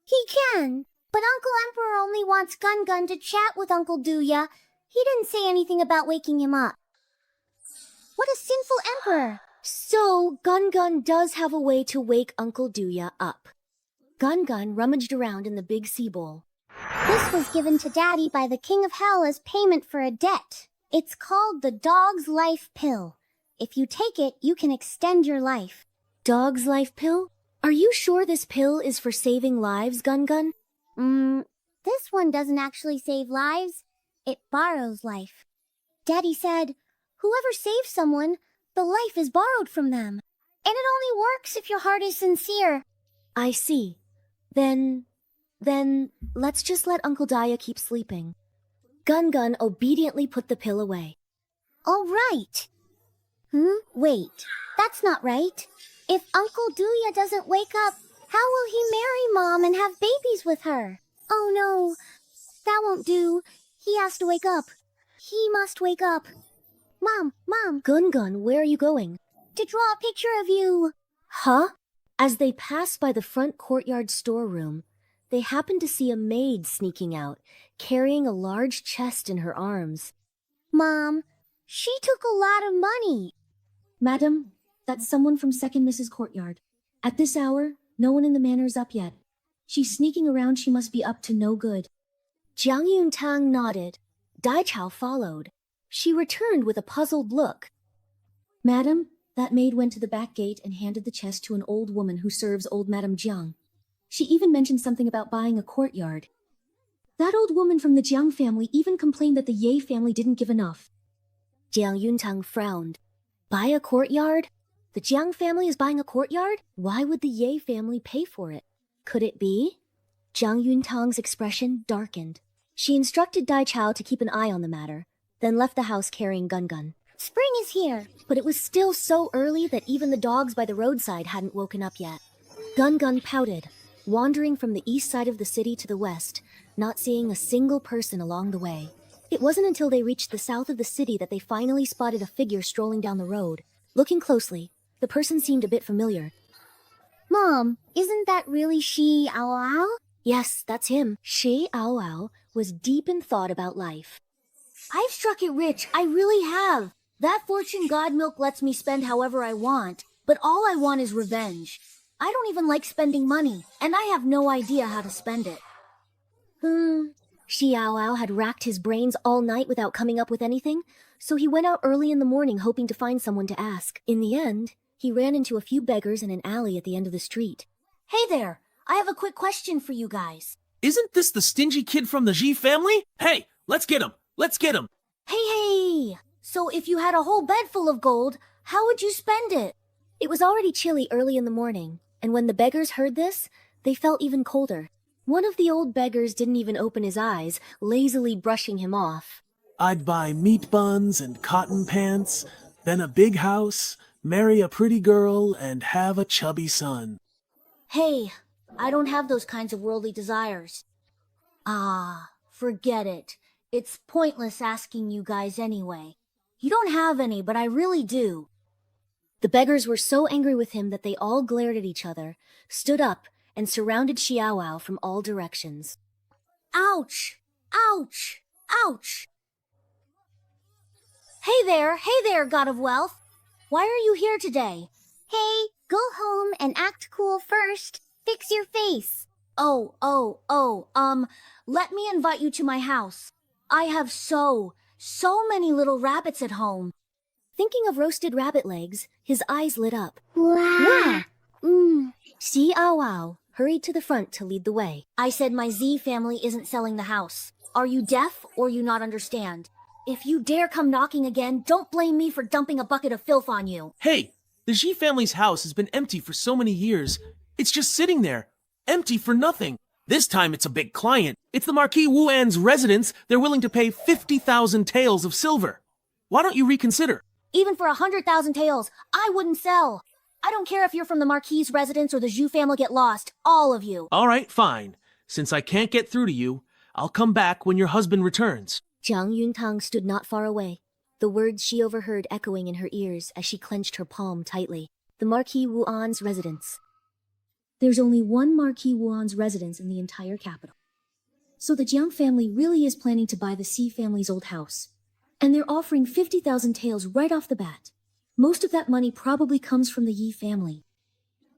S3: He can, but Uncle Emperor only wants Gun to chat with Uncle Duya. He didn't say anything about waking him up. What a sinful emperor!
S1: So, Gun does have a way to wake Uncle Duya up. Gun rummaged around in the big sea bowl.
S3: This was given to Daddy by the King of Hell as payment for a debt. It's called the Dog's Life Pill. If you take it, you can extend your life.
S1: Dog's Life Pill? Are you sure this pill is for saving lives, Gun?
S3: This one doesn't actually save lives. It borrows life. Daddy said, whoever saves someone, the life is borrowed from them. And it only works if your heart is sincere.
S1: I see. Then let's just let Uncle Daya keep sleeping. Gun obediently put the pill away.
S3: All right. Wait, that's not right. If Uncle Duya doesn't wake up, how will he marry Mom and have babies with her? Oh no, that won't do. He has to wake up. He must wake up. Mom,
S1: Gun Gun, where are you going?
S3: to draw a picture of you.
S1: Huh? As they passed by the front courtyard storeroom, they happened to see a maid sneaking out, carrying a large chest in her arms.
S3: Mom, she took a lot of money.
S1: Madam, that's someone from Second Mrs. Courtyard. At this hour, no one in the manor is up yet. She's sneaking around, she must be up to no good. Jiang Yuntang nodded. Dai Chao followed. She returned with a puzzled look. Madam, that maid went to the back gate and handed the chest to an old woman who serves old Madam Jiang. She even mentioned something about buying a courtyard. That old woman from the Jiang family even complained that the Ye family didn't give enough. Jiang Yuntang frowned. Buy a courtyard? The Jiang family is buying a courtyard? Why would the Ye family pay for it? Could it be? Jiang Yuntang's expression darkened. She instructed Dai Chao to keep an eye on the matter, then left the house carrying Gun Gun.
S3: Spring is here.
S1: But it was still so early that even the dogs by the roadside hadn't woken up yet. Gun Gun pouted, wandering from the east side of the city to the west, not seeing a single person along the way. It wasn't until they reached the south of the city that they finally spotted a figure strolling down the road. Looking closely, the person seemed a bit familiar.
S3: Mom, isn't that really Shi Ao Ao?
S1: Yes, that's him. Shi Ao Ao was deep in thought about life. I've struck it rich, I really have. That fortune god milk lets me spend however I want, but all I want is revenge. I don't even like spending money, and I have no idea how to spend it. Xiao Ao had racked his brains all night without coming up with anything, so he went out early in the morning hoping to find someone to ask. In the end, he ran into a few beggars in an alley at the end of the street. Hey there, I have a quick question for you guys.
S2: Isn't this the stingy kid from the Xi family? Hey, let's get him! Let's get him!
S1: Hey! So if you had a whole bed full of gold, how would you spend it? It was already chilly early in the morning, and when the beggars heard this, they felt even colder. One of the old beggars didn't even open his eyes, lazily brushing him off.
S2: I'd buy meat buns and cotton pants, then a big house, marry a pretty girl, and have a chubby son.
S1: Hey, I don't have those kinds of worldly desires. Ah, forget it. It's pointless asking you guys anyway. You don't have any, but I really do. The beggars were so angry with him that they all glared at each other, stood up, and surrounded Xiao Ao from all directions. Ouch! Ouch! Ouch! Hey there, God of Wealth! Why are you here today?
S3: Hey, go home and act cool first. Fix your face.
S1: Let me invite you to my house. I have so many little rabbits at home. Thinking of roasted rabbit legs, his eyes lit up.
S3: Wow.
S1: Xiao Ao hurried to the front to lead the way. I said my Z family isn't selling the house. Are you deaf or you not understand? If you dare come knocking again, don't blame me for dumping a bucket of filth on you.
S2: Hey, the Xi family's house has been empty for so many years. It's just sitting there, empty for nothing. This time it's a big client. It's the Marquis Wuan's residence. They're willing to pay 50,000 taels of silver. Why don't you reconsider?
S1: Even for 100,000 taels, I wouldn't sell. I don't care if you're from the Marquis' residence or the Zhu family get lost. All of you.
S2: All right, fine. Since I can't get through to you, I'll come back when your husband returns.
S1: Jiang Yuntang stood not far away, the words she overheard echoing in her ears as she clenched her palm tightly. The Marquis Wuan's residence. There's only one Marquis Wuan's residence in the entire capital. So the Jiang family really is planning to buy the Xi family's old house. And they're offering 50,000 taels right off the bat. Most of that money probably comes from the Yi family.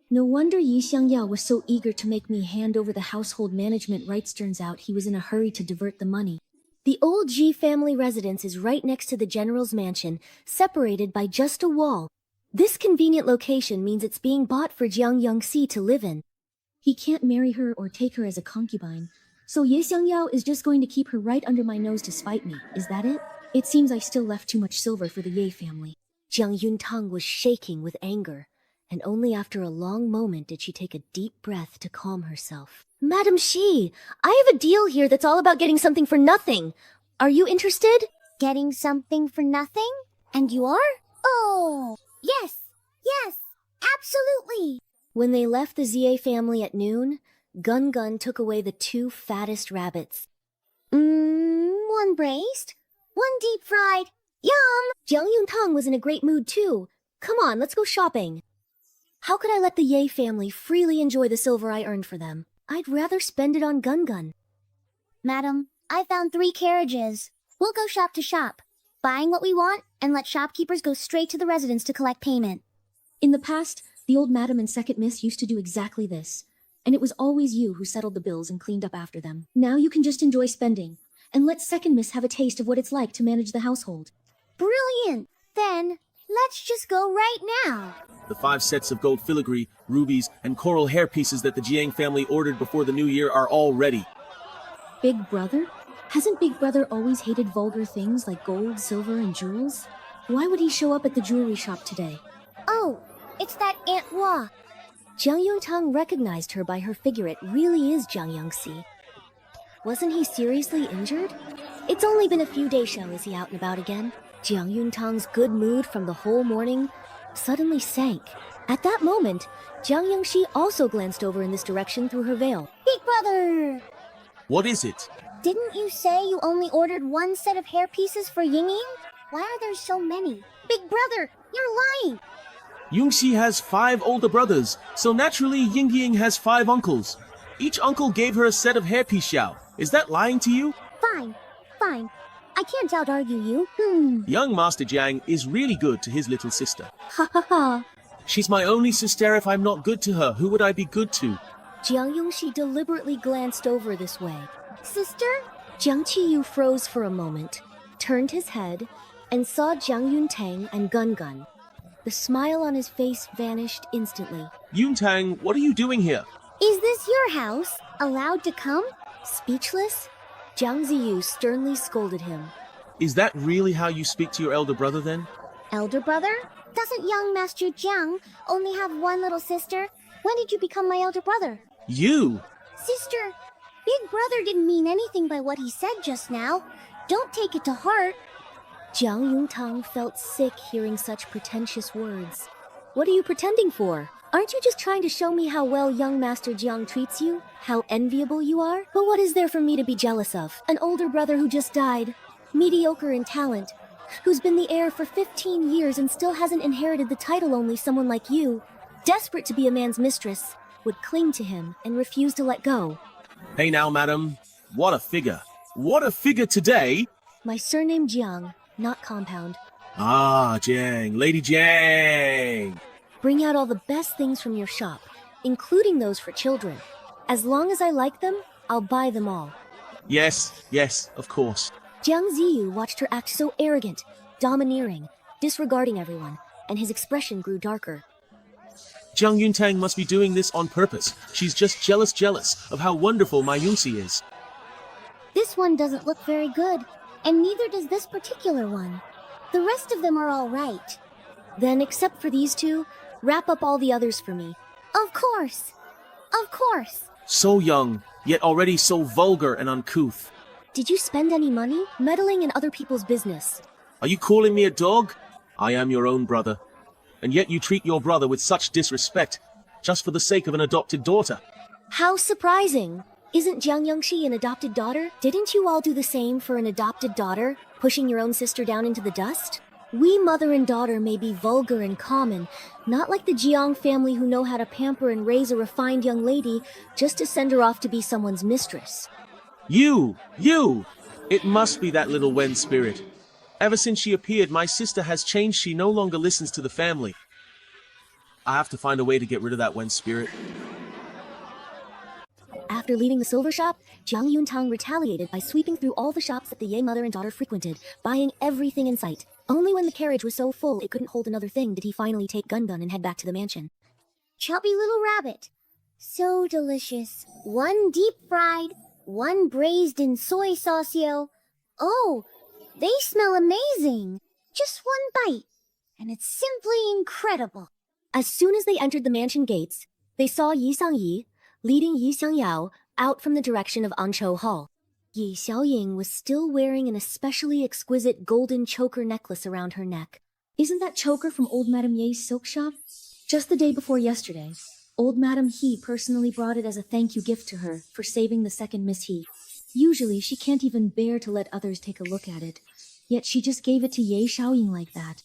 S1: No wonder Yi Xiangyao was so eager to make me hand over the household management rights. Turns out he was in a hurry to divert the money. The old Ji family residence is right next to the general's mansion, separated by just a wall. This convenient location means it's being bought for Jiang Yangxi to live in. He can't marry her or take her as a concubine, so Ye Xiangyao is just going to keep her right under my nose to spite me. Is that it? It seems I still left too much silver for the Ye family. Jiang Yuntang was shaking with anger, and only after a long moment did she take a deep breath to calm herself. Madam Shi, I have a deal here that's all about getting something for nothing. Are you interested?
S3: Getting something for nothing? And you are? Oh, yes, absolutely.
S1: When they left the Zia family at noon, Gun Gun took away the two fattest rabbits.
S3: One braised, one deep fried. Yum!
S1: Jiang Yuntang was in a great mood too. Come on, let's go shopping. How could I let the Ye family freely enjoy the silver I earned for them? I'd rather spend it on Gun Gun.
S3: Madam, I found 3 carriages. We'll go shop to shop, buying what we want, and let shopkeepers go straight to the residence to collect payment.
S1: In the past, the old madam and second miss used to do exactly this, and it was always you who settled the bills and cleaned up after them. Now you can just enjoy spending, and let second miss have a taste of what it's like to manage the household.
S3: Brilliant! Then, let's just go right now.
S14: The 5 sets of gold filigree, rubies, and coral hairpieces that the Jiang family ordered before the new year are all ready.
S1: Big Brother? Hasn't Big Brother always hated vulgar things like gold, silver, and jewels? Why would he show up at the jewelry shop today?
S3: Oh, it's that Aunt Hua.
S1: Jiang Yuntang recognized her by her figure. It really is Jiang Yangxi. Wasn't he seriously injured? It's only been a few days, shall is he out and about again? Jiang Yuntang's good mood from the whole morning suddenly sank. At that moment, Jiang Yangxi also glanced over in this direction through her veil.
S3: Big Brother!
S14: What is it?
S3: Didn't you say you only ordered 1 set of hairpieces for Yingying? Why are there so many? Big Brother, you're lying!
S14: Yungxi has 5 older brothers, so naturally Yingying has 5 uncles. Each uncle gave her a set of hairpiece xiao. Is that lying to you?
S3: Fine, fine. I can't out-argue you.
S14: Young Master Jiang is really good to his little sister.
S1: Ha ha ha.
S14: She's my only sister. If I'm not good to her, who would I be good to?
S1: Jiang Yongxi deliberately glanced over this way.
S3: Sister?
S1: Jiang Qiyu froze for a moment, turned his head, and saw Jiang Yuntang and Gun Gun. The smile on his face vanished instantly.
S14: Yuntang, what are you doing here?
S3: Is this your house? Allowed to come?
S1: Speechless, Jiang Ziyu sternly scolded him.
S14: Is that really how you speak to your elder brother then?
S3: Elder brother? Doesn't young Master Jiang only have 1 little sister? When did you become my elder brother?
S14: You?
S3: Sister, Big Brother didn't mean anything by what he said just now. Don't take it to heart.
S1: Jiang Yuntang felt sick hearing such pretentious words. What are you pretending for? Aren't you just trying to show me how well young Master Jiang treats you? How enviable you are? But what is there for me to be jealous of? An older brother who just died, mediocre in talent, who's been the heir for 15 years and still hasn't inherited the title. Only someone like you, desperate to be a man's mistress, would cling to him and refuse to let go.
S14: Hey now, madam. What a figure. What a figure today.
S1: My surname Jiang, not compound.
S14: Ah, Jiang. Lady Jiang.
S1: Bring out all the best things from your shop, including those for children. As long as I like them, I'll buy them all.
S14: Yes, yes, of course.
S1: Jiang Ziyu watched her act so arrogant, domineering, disregarding everyone, and his expression grew darker.
S14: Jiang Yuntang must be doing this on purpose. She's just jealous of how wonderful my Yungxi is.
S3: This one doesn't look very good, and neither does this particular one. The rest of them are all right.
S1: Then, except for these 2, wrap up all the others for me.
S3: Of course. Of course.
S14: So young, yet already so vulgar and uncouth.
S1: Did you spend any money meddling in other people's business?
S14: Are you calling me a dog? I am your own brother. And yet you treat your brother with such disrespect, just for the sake of an adopted daughter.
S1: How surprising! Isn't Jiang Yangxi an adopted daughter? Didn't you all do the same for an adopted daughter, pushing your own sister down into the dust? We mother and daughter may be vulgar and common, not like the Jiang family who know how to pamper and raise a refined young lady just to send her off to be someone's mistress.
S14: You! It must be that little Wen spirit. Ever since she appeared, my sister has changed. She no longer listens to the family. I have to find a way to get rid of that Wen spirit.
S1: After leaving the silver shop, Jiang Yuntang retaliated by sweeping through all the shops that the Ye mother and daughter frequented, buying everything in sight. Only when the carriage was so full it couldn't hold another thing did he finally take Gun Gun and head back to the mansion.
S3: Chubby little rabbit. So delicious. 1 deep fried, 1 braised in soy sauce-yo. Oh, they smell amazing. Just 1 bite, and it's simply incredible.
S1: As soon as they entered the mansion gates, they saw Yi Xiangyi, leading Yi Xiangyao out from the direction of Anchou Hall. Yi Xiaoying was still wearing an especially exquisite golden choker necklace around her neck. Isn't that choker from old Madame Ye's silk shop? Just the day before yesterday, old Madame He personally brought it as a thank you gift to her for saving the second Miss He. Usually, she can't even bear to let others take a look at it. Yet she just gave it to Ye Xiaoying like that.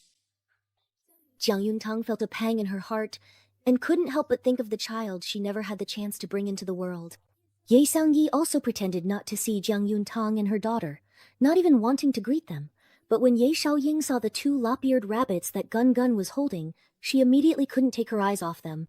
S1: Jiang Yuntang felt a pang in her heart and couldn't help but think of the child she never had the chance to bring into the world. Ye Xiangyi also pretended not to see Jiang Yuntang and her daughter, not even wanting to greet them. But when Ye Xiaoying saw the two lop-eared rabbits that Gun Gun was holding, she immediately couldn't take her eyes off them.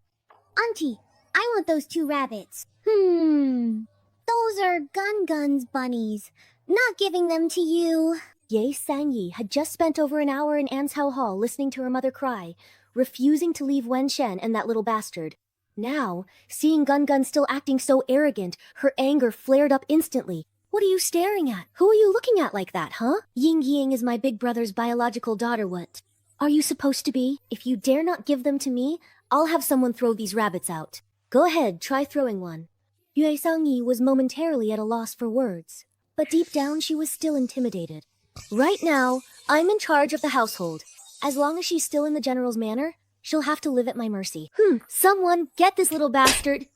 S3: Auntie, I want those 2 rabbits. Those are Gun Gun's bunnies. Not giving them to you.
S1: Ye Sangyi had just spent over an hour in Ansao Hall listening to her mother cry, refusing to leave Wen Shen and that little bastard. Now, seeing Gun Gun still acting so arrogant, her anger flared up instantly. What are you staring at? Who are you looking at like that, huh? Ying Ying is my big brother's biological daughter, what? Are you supposed to be? If you dare not give them to me, I'll have someone throw these rabbits out. Go ahead, try throwing one. Yue Xiangyi was momentarily at a loss for words, but deep down she was still intimidated. Right now, I'm in charge of the household. As long as she's still in the general's manor, she'll have to live at my mercy. Someone get this little bastard.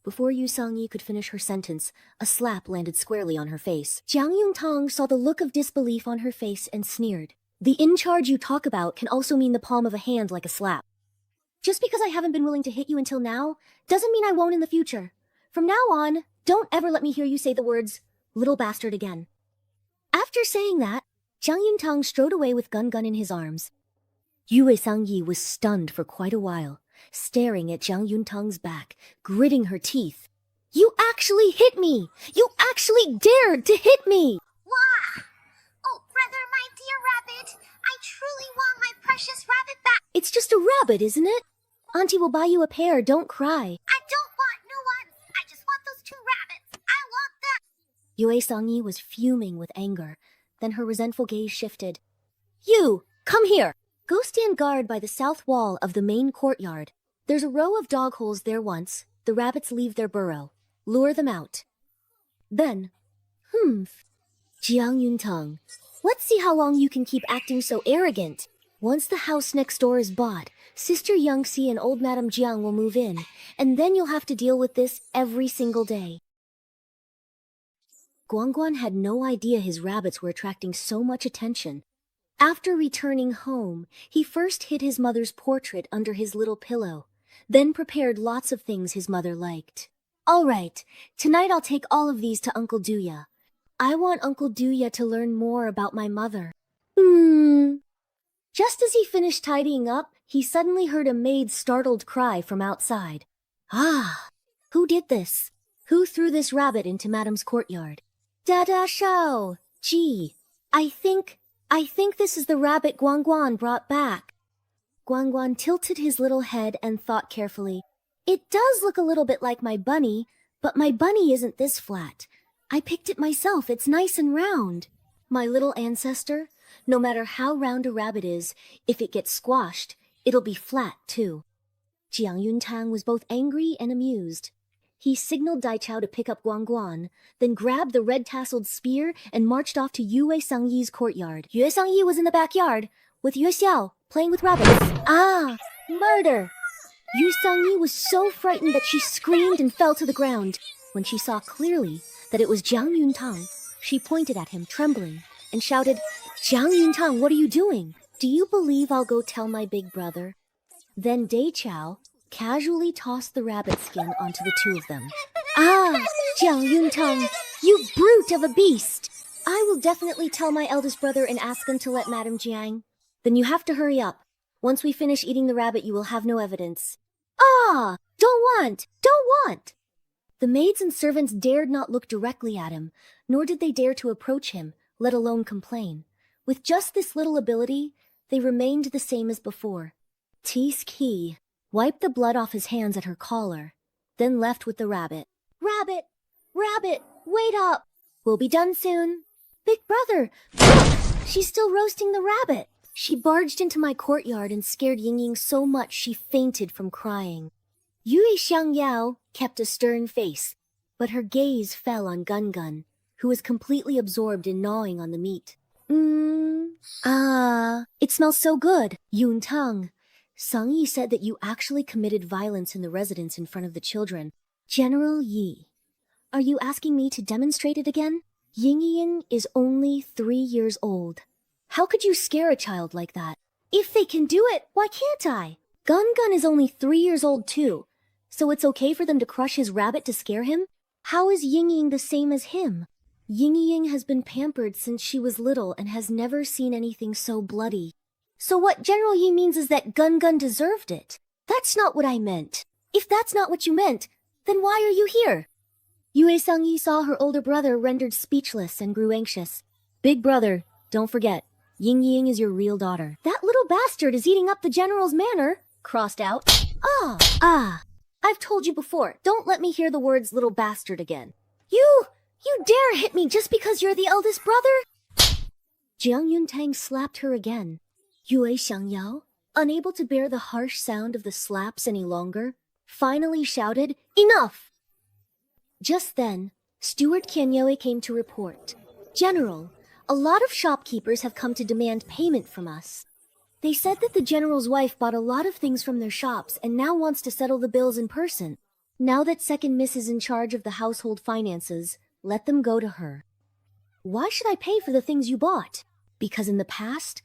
S1: Before Yu Sangyi could finish her sentence, a slap landed squarely on her face. Jiang Yuntang saw the look of disbelief on her face and sneered. The in charge you talk about can also mean the palm of a hand like a slap. Just because I haven't been willing to hit you until now, doesn't mean I won't in the future. From now on, don't ever let me hear you say the words, little bastard again. After saying that, Jiang Yuntang strode away with Gun Gun in his arms. Yue Sangyi was stunned for quite a while, staring at Jiang Yuntang's back, gritting her teeth. You actually hit me! You actually dared to hit me!
S3: Wah! Oh, brother, my dear rabbit, I truly want my precious rabbit back.
S1: It's just a rabbit, isn't it? Auntie will buy you a pair, don't cry.
S3: I don't want new ones. I just want those 2 rabbits. I want them.
S1: Yue Sangyi was fuming with anger. Then her resentful gaze shifted. You! Come here! Go stand guard by the south wall of the main courtyard. There's a row of dog holes there once. The rabbits leave their burrow. Lure them out. Then, Jiang Yuntang, let's see how long you can keep acting so arrogant. Once the house next door is bought, Sister Youngxi and old Madame Jiang will move in, and then you'll have to deal with this every single day. Guangguan had no idea his rabbits were attracting so much attention. After returning home, he first hid his mother's portrait under his little pillow, then prepared lots of things his mother liked. All right, tonight I'll take all of these to Uncle Duya. I want Uncle Duya to learn more about my mother. Just as he finished tidying up, he suddenly heard a maid's startled cry from outside. Ah, who did this? Who threw this rabbit into Madame's courtyard? Dada Shao! Gee, I think this is the rabbit Guangguan brought back. Guangguan tilted his little head and thought carefully. It does look a little bit like my bunny, but my bunny isn't this flat. I picked it myself, it's nice and round. My little ancestor, no matter how round a rabbit is, if it gets squashed, it'll be flat too. Jiang Yuntang was both angry and amused. He signaled Dai Chao to pick up Guangguan, then grabbed the red-tasseled spear and marched off to Yue Sangyi's courtyard. Yue Sangyi was in the backyard, with Yue Xiao, playing with rabbits. Ah, murder! Yue Sangyi was so frightened that she screamed and fell to the ground. When she saw clearly that it was Jiang Yuntang, she pointed at him, trembling, and shouted, Jiang Yuntang, what are you doing? Do you believe I'll go tell my big brother? Then Dai Chao casually tossed the rabbit skin onto the 2 of them. Ah, Jiang Yuntang, you brute of a beast! I will definitely tell my eldest brother and ask him to let Madame Jiang. Then you have to hurry up. Once we finish eating the rabbit, you will have no evidence. Ah! Don't want! The maids and servants dared not look directly at him, nor did they dare to approach him, let alone complain. With just this little ability, they remained the same as before. Tis Ki wiped the blood off his hands at her collar, then left with the rabbit. Rabbit! Rabbit! Wait up! We'll be done soon. Big brother! Look! She's still roasting the rabbit! She barged into my courtyard and scared Ying Ying so much she fainted from crying. Yue Xiangyao kept a stern face, but her gaze fell on Gun Gun, who was completely absorbed in gnawing on the meat. It smells so good. Yuntang, Sang Yi said that you actually committed violence in the residence in front of the children. General Yi, are you asking me to demonstrate it again? Ying is only 3 years old. How could you scare a child like that? If they can do it, why can't I? Gun is only 3 years old too, so it's okay for them to crush his rabbit to scare him? How is Ying the same as him? Ying has been pampered since she was little and has never seen anything so bloody. So what General Yi means is that Gun deserved it. That's not what I meant. If that's not what you meant, then why are you here? Yue Sangyi saw her older brother rendered speechless and grew anxious. Big brother, don't forget, Ying is your real daughter. That little bastard is eating up the general's manor. Crossed out. I've told you before, don't let me hear the words little bastard again. You dare hit me just because you're the eldest brother? Jiang Yuntang slapped her again. Yue Xiangyao, unable to bear the harsh sound of the slaps any longer, finally shouted, "Enough!" Just then, Steward Qianyue came to report. General, a lot of shopkeepers have come to demand payment from us. They said that the general's wife bought a lot of things from their shops and now wants to settle the bills in person. Now that Second Miss is in charge of the household finances, let them go to her. Why should I pay for the things you bought? Because in the past,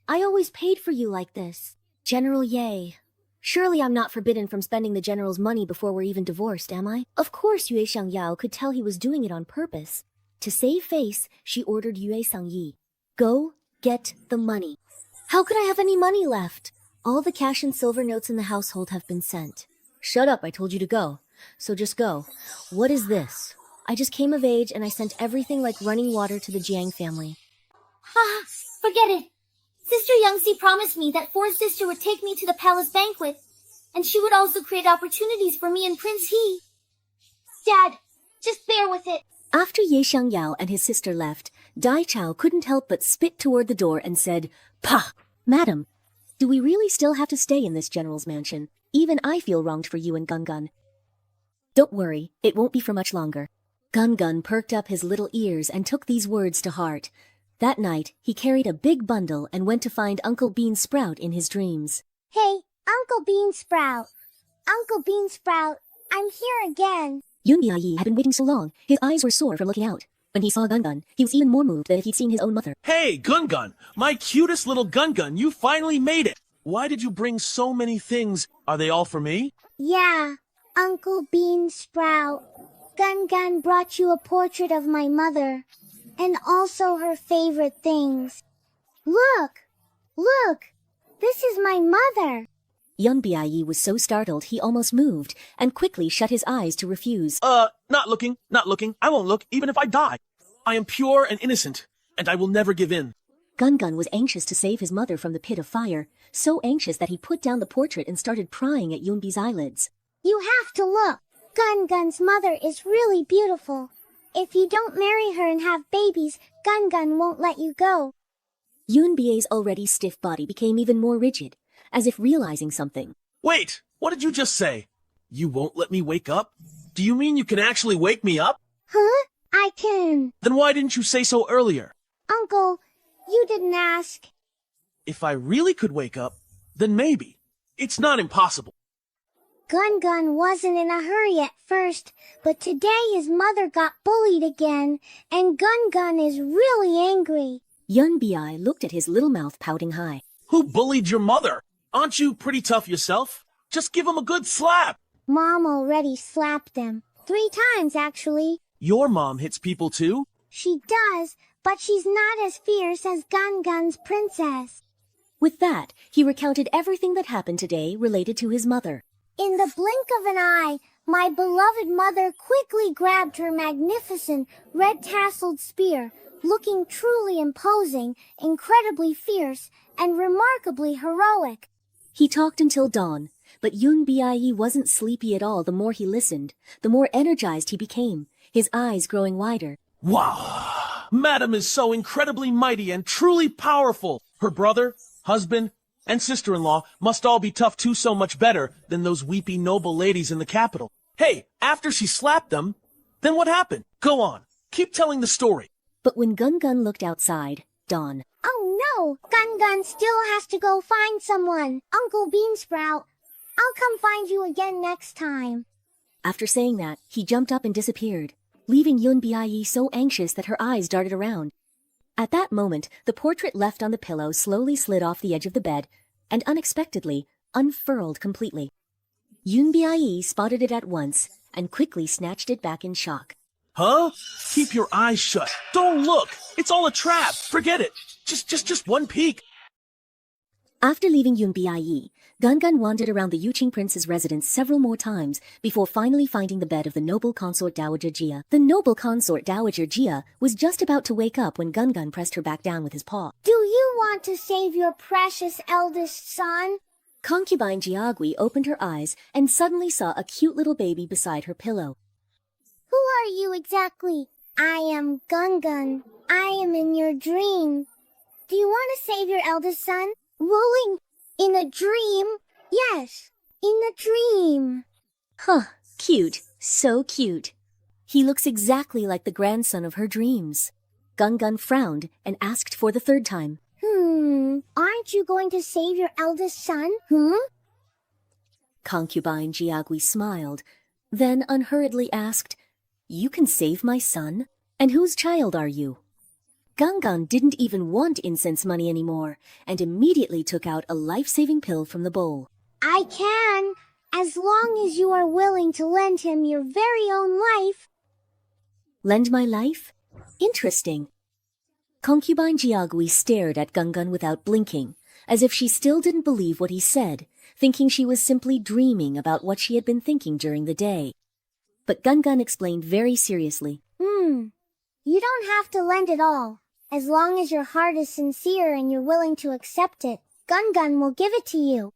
S1: I always paid for you like this. General Ye. Surely I'm not forbidden from spending the general's money before we're even divorced, am I? Of course Yue Xiangyao could tell he was doing it on purpose. To save face, she ordered Yue Sangyi, "Go get the money." How could I have any money left? All the cash and silver notes in the household have been sent. Shut up, I told you to go. So just go. What is this? I just came of age and I sent everything like running water to the Jiang family.
S3: Forget it. Sister Youngsi promised me that fourth sister would take me to the palace banquet, and she would also create opportunities for me and Prince He. Dad, just bear with it.
S1: After Ye Xiangyao and his sister left, Dai Chao couldn't help but spit toward the door and said, "Pah! Madam, do we really still have to stay in this general's mansion? Even I feel wronged for you and Gun. Don't worry, it won't be for much longer." Gun perked up his little ears and took these words to heart. That night, he carried a big bundle and went to find Uncle Bean Sprout in his dreams.
S3: Hey, Uncle Bean Sprout. Uncle Bean Sprout, I'm here again.
S1: Yun Biayi had been waiting so long, his eyes were sore from looking out. When he saw Gun, he was even more moved than if he'd seen his own mother.
S14: Hey, Gun, my cutest little Gun, you finally made it. Why did you bring so many things? Are they all for me?
S3: Yeah, Uncle Bean Sprout. Gun brought you a portrait of my mother, and also her favorite things. Look! This is my mother!
S1: Yun Biayi was so startled he almost moved, and quickly shut his eyes to refuse.
S14: Not looking. I won't look, even if I die. I am pure and innocent, and I will never give in.
S1: Gun was anxious to save his mother from the pit of fire, so anxious that he put down the portrait and started prying at Yunbi's eyelids.
S3: You have to look! Gun's mother is really beautiful. If you don't marry her and have babies, Gun won't let you go.
S1: Yun Bie's already stiff body became even more rigid, as if realizing something.
S14: Wait, what did you just say? You won't let me wake up? Do you mean you can actually wake me up?
S3: Huh? I can.
S14: Then why didn't you say so earlier?
S3: Uncle, you didn't ask.
S14: If I really could wake up, then maybe. It's not impossible.
S3: Gun wasn't in a hurry at first, but today his mother got bullied again, and Gun is really angry.
S1: Yun Bi looked at his little mouth pouting high.
S14: Who bullied your mother? Aren't you pretty tough yourself? Just give him a good slap.
S3: Mom already slapped him. 3 times, actually.
S14: Your mom hits people too?
S3: She does, but she's not as fierce as Gun's princess.
S1: With that, he recounted everything that happened today related to his mother.
S3: In the blink of an eye, my beloved mother quickly grabbed her magnificent red-tasseled spear, looking truly imposing, incredibly fierce, and remarkably heroic.
S1: He talked until dawn, but Yun Bie wasn't sleepy at all. The more he listened, the more energized he became, his eyes growing wider.
S14: Wow! Madam is so incredibly mighty and truly powerful. Her brother, husband, and sister-in-law must all be tough too, so much better than those weepy noble ladies in the capital. Hey, after she slapped them, then what happened? Go on, keep telling the story.
S1: But when Gun looked outside, dawn.
S3: Oh no! Gun still has to go find someone. Uncle Beansprout, I'll come find you again next time.
S1: After saying that, he jumped up and disappeared, leaving Yun Bie so anxious that her eyes darted around. At that moment, the portrait left on the pillow slowly slid off the edge of the bed and unexpectedly unfurled completely. Yun Bie spotted it at once and quickly snatched it back in shock.
S14: Huh? Keep your eyes shut. Don't look. It's all a trap. Forget it. Just one peek.
S1: After leaving Yun Bie, Gungun wandered around the Yuqing prince's residence several more times before finally finding the bed of the noble consort Dowager Jia. The noble consort Dowager Jia was just about to wake up when Gungun pressed her back down with his paw.
S3: Do you want to save your precious eldest son?
S1: Concubine Jiagui opened her eyes and suddenly saw a cute little baby beside her pillow.
S3: Who are you exactly? I am Gungun. I am in your dream. Do you want to save your eldest son? Rolling in a dream? Yes, in a dream.
S1: Huh, cute. So cute. He looks exactly like the grandson of her dreams. Gungun frowned and asked for the third time.
S3: Aren't you going to save your eldest son?
S1: Concubine Jiagui smiled, then unhurriedly asked, You can save my son? And whose child are you? Gungun didn't even want incense money anymore, and immediately took out a life-saving pill from the bowl.
S3: I can, as long as you are willing to lend him your very own life.
S1: Lend my life? Interesting. Concubine Jiagui stared at Gungun without blinking, as if she still didn't believe what he said, thinking she was simply dreaming about what she had been thinking during the day. But Gungun explained very seriously.
S3: You don't have to lend it all. As long as your heart is sincere and you're willing to accept it, Gungun will give it to you.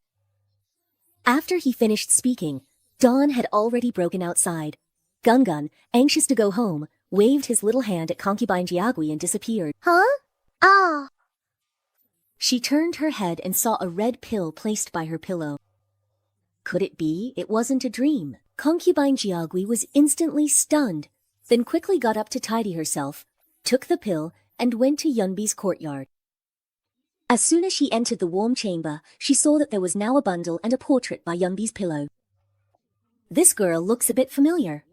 S1: After he finished speaking, dawn had already broken outside. Gungun, anxious to go home, waved his little hand at Concubine Jiagui and disappeared.
S3: Huh? Ah.
S1: She turned her head and saw a red pill placed by her pillow. Could it be it wasn't a dream? Concubine Jiagui was instantly stunned, then quickly got up to tidy herself, took the pill, and went to Yunbi's courtyard. As soon as she entered the warm chamber, she saw that there was now a bundle and a portrait by Yunbi's pillow. This girl looks a bit familiar.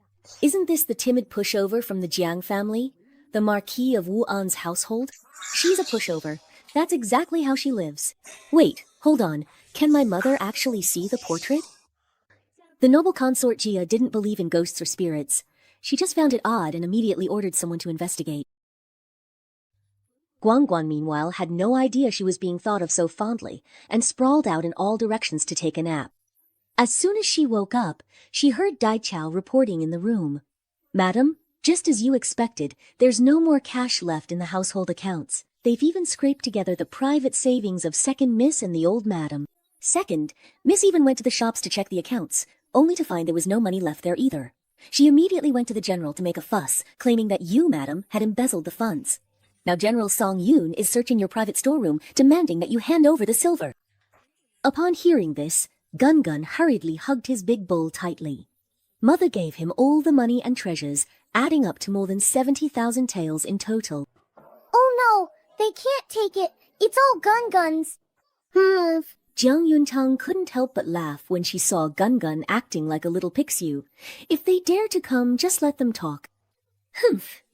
S1: Isn't this the timid pushover from the Jiang family? The Marquis of Wu'an's household? She's a pushover. That's exactly how she lives. Wait, hold on. Can my mother actually see the portrait? The noble consort Jia didn't believe in ghosts or spirits. She just found it odd and immediately ordered someone to investigate. Guangguan, meanwhile, had no idea she was being thought of so fondly and sprawled out in all directions to take a nap. As soon as she woke up, she heard Dai Chao reporting in the room. Madam, just as you expected, there's no more cash left in the household accounts. They've even scraped together the private savings of Second Miss and the old madam. Second, Miss even went to the shops to check the accounts, only to find there was no money left there either. She immediately went to the general to make a fuss, claiming that you, madam, had embezzled the funds. Now General Song Yun is searching your private storeroom, demanding that you hand over the silver. Upon hearing this, Gungun hurriedly hugged his big bowl tightly. Mother gave him all the money and treasures, adding up to more than 70,000 taels in total.
S3: Oh no, they can't take it. It's all Gungun's.
S1: Jiang Yuntang couldn't help but laugh when she saw Gungun acting like a little pixiu. If they dare to come, just let them talk.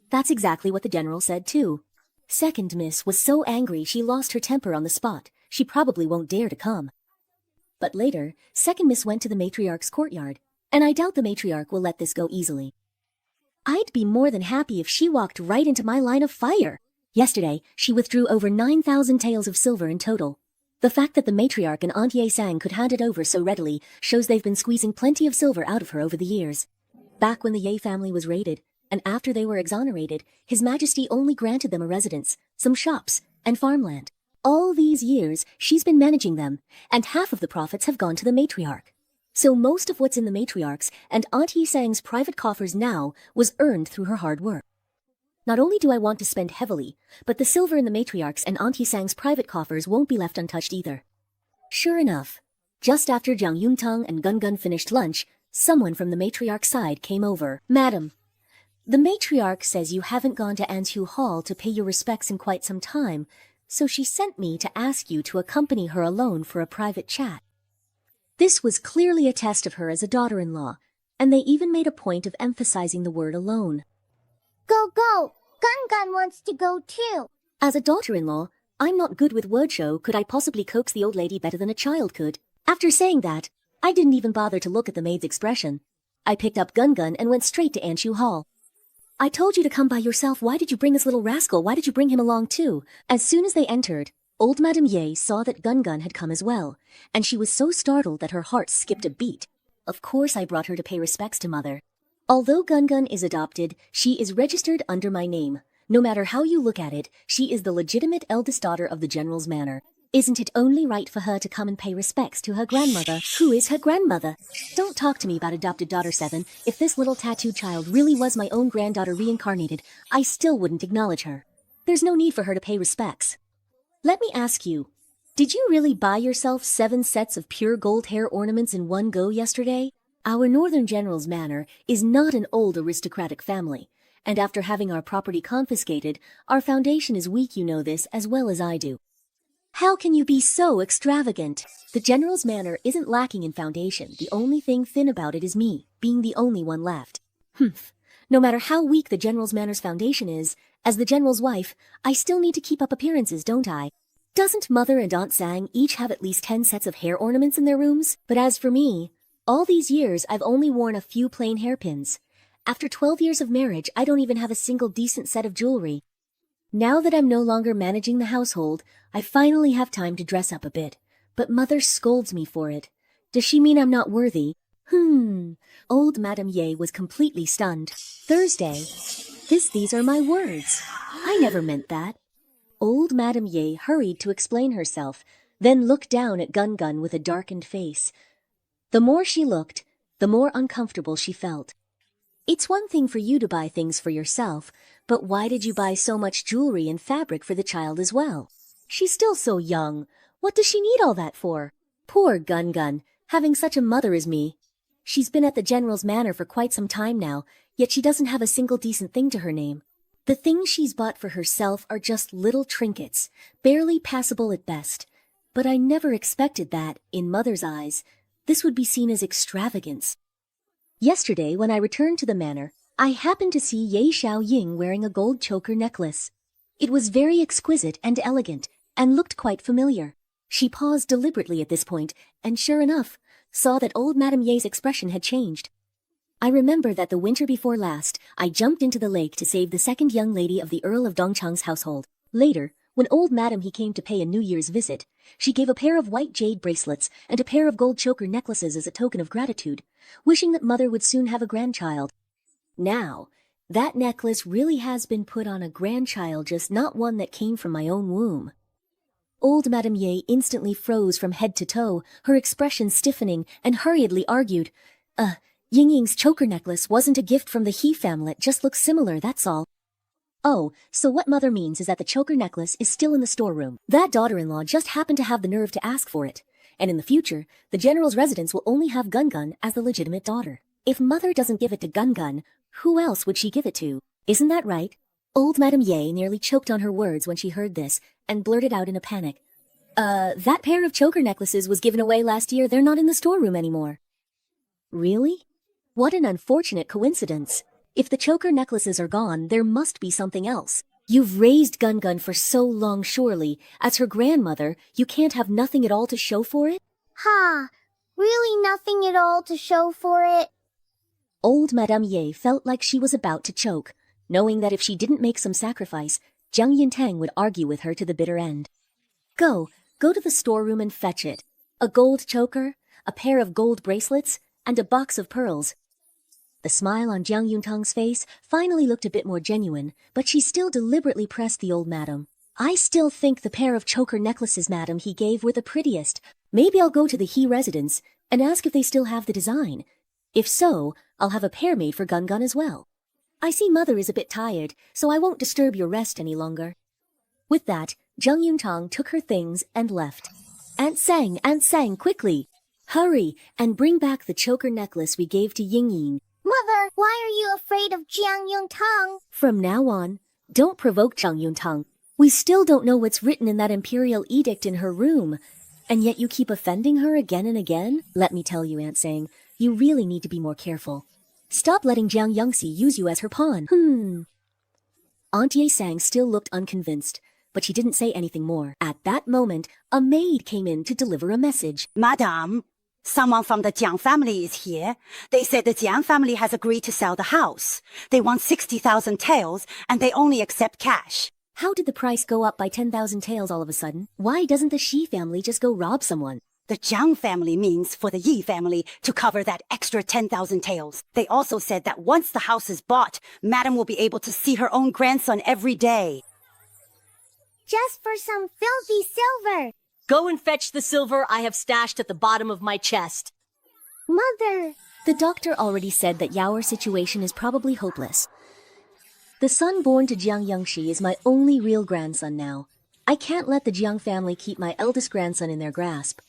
S1: That's exactly what the general said too. Second Miss was so angry she lost her temper on the spot. She probably won't dare to come. But later, Second Miss went to the matriarch's courtyard, and I doubt the matriarch will let this go easily. I'd be more than happy if she walked right into my line of fire. Yesterday, she withdrew over 9,000 taels of silver in total. The fact that the matriarch and Aunt Ye Sang could hand it over so readily shows they've been squeezing plenty of silver out of her over the years. Back when the Ye family was raided, and after they were exonerated, His Majesty only granted them a residence, some shops, and farmland. All these years, she's been managing them, and half of the profits have gone to the matriarch. So most of what's in the matriarch's and Aunt Ye Sang's private coffers now was earned through her hard work. Not only do I want to spend heavily, but the silver in the matriarch's and Aunt Ye Sang's private coffers won't be left untouched either. Sure enough, just after Jiang Yuntang and Gungun finished lunch, someone from the matriarch's side came over. Madam, the matriarch says you haven't gone to Antu Hall to pay your respects in quite some time, so she sent me to ask you to accompany her alone for a private chat. This was clearly a test of her as a daughter-in-law, and they even made a point of emphasizing the word alone.
S3: Go, go! Gun wants to go too.
S1: As a daughter-in-law, I'm not good with word show. Could I possibly coax the old lady better than a child could? After saying that, I didn't even bother to look at the maid's expression. I picked up Gun and went straight to Anshu Hall. I told you to come by yourself. Why did you bring this little rascal? Why did you bring him along too? As soon as they entered, old Madame Ye saw that Gun had come as well, and she was so startled that her heart skipped a beat. Of course I brought her to pay respects to Mother. Although Gun is adopted, she is registered under my name. No matter how you look at it, she is the legitimate eldest daughter of the General's manor. Isn't it only right for her to come and pay respects to her grandmother? Who is her grandmother? Don't talk to me about adopted daughter 7. If this little tattooed child really was my own granddaughter reincarnated, I still wouldn't acknowledge her. There's no need for her to pay respects. Let me ask you, did you really buy yourself 7 sets of pure gold hair ornaments in one go yesterday? Our Northern General's manor is not an old aristocratic family, and after having our property confiscated, our foundation is weak. You know this as well as I do. How can you be so extravagant? The General's manor isn't lacking in foundation. The only thing thin about it is me, being the only one left. Humph. No matter how weak the General's manor's foundation is, as the General's wife, I still need to keep up appearances, don't I? Doesn't Mother and Aunt Sang each have at least 10 sets of hair ornaments in their rooms? But as for me, all these years I've only worn a few plain hairpins. After 12 years of marriage, I don't even have a single decent set of jewelry. Now that I'm no longer managing the household, I finally have time to dress up a bit. But Mother scolds me for it. Does she mean I'm not worthy? Old Madame Ye was completely stunned. Thursday. These are my words. I never meant that. Old Madame Ye hurried to explain herself, then looked down at Gun with a darkened face. The more she looked, the more uncomfortable she felt. It's one thing for you to buy things for yourself, but why did you buy so much jewelry and fabric for the child as well? She's still so young. What does she need all that for? Poor Gun, having such a mother as me. She's been at the General's manor for quite some time now, yet she doesn't have a single decent thing to her name. The things she's bought for herself are just little trinkets, barely passable at best. But I never expected that, in Mother's eyes, this would be seen as extravagance. Yesterday, when I returned to the manor, I happened to see Ye Xiao Ying wearing a gold choker necklace. It was very exquisite and elegant, and looked quite familiar. She paused deliberately at this point, and sure enough, saw that old Madame Ye's expression had changed. I remember that the winter before last, I jumped into the lake to save the second young lady of the Earl of Dongcheng's household. Later, when old Madame he came to pay a New Year's visit, she gave a pair of white jade bracelets and a pair of gold choker necklaces as a token of gratitude, wishing that Mother would soon have a grandchild. Now, that necklace really has been put on a grandchild, just not one that came from my own womb. Old Madame Ye instantly froze from head to toe, her expression stiffening, and hurriedly argued, Ying-Ying's choker necklace wasn't a gift from the He family, it just looks similar, that's all. Oh, so what Mother means is that the choker necklace is still in the storeroom. That daughter-in-law just happened to have the nerve to ask for it. And in the future, the General's residence will only have Gun as the legitimate daughter. If Mother doesn't give it to Gun, who else would she give it to? Isn't that right? Old Madame Ye nearly choked on her words when she heard this, and blurted out in a panic. That pair of choker necklaces was given away last year. They're not in the storeroom anymore. Really? What an unfortunate coincidence. If the choker necklaces are gone, there must be something else. You've raised Gun for so long, surely. As her grandmother, you can't have nothing at all to show for it?
S3: Really nothing at all to show for it?
S1: Old Madame Ye felt like she was about to choke, knowing that if she didn't make some sacrifice, Jiang Yintang would argue with her to the bitter end. Go to the storeroom and fetch it. A gold choker, a pair of gold bracelets, and a box of pearls. The smile on Jiang Yuntang's face finally looked a bit more genuine, but she still deliberately pressed the old madam. I still think the pair of choker necklaces, madam, he gave were the prettiest. Maybe I'll go to the He residence and ask if they still have the design. If so, I'll have a pair made for Gun as well. I see Mother is a bit tired, so I won't disturb your rest any longer. With that, Jiang Yuntang took her things and left. Aunt Sang, quickly! Hurry, and bring back the choker necklace we gave to Ying.
S3: Mother, why are you afraid of Jiang Yuntang?
S1: From now on, don't provoke Jiang Yuntang. We still don't know what's written in that imperial edict in her room, and yet you keep offending her again and again? Let me tell you, Aunt Sang, you really need to be more careful. Stop letting Jiang Yangxi use you as her pawn.
S10: Aunt Ye Sang still looked unconvinced, but she didn't say anything more. At that moment, a maid came in to deliver a message.
S15: Madam, someone from the Jiang family is here. They said the Jiang family has agreed to sell the house. They want 60,000 taels, and they only accept cash.
S10: How did the price go up by 10,000 taels all of a sudden? Why doesn't the Shi family just go rob someone?
S15: The Jiang family means for the Yi family to cover that extra 10,000 taels. They also said that once the house is bought, Madam will be able to see her own grandson every day.
S3: Just for some filthy silver.
S10: Go and fetch the silver I have stashed at the bottom of my chest.
S3: Mother!
S1: The doctor already said that Yao's situation is probably hopeless. The son born to Jiang Yongxi is my only real grandson now. I can't let the Jiang family keep my eldest grandson in their grasp.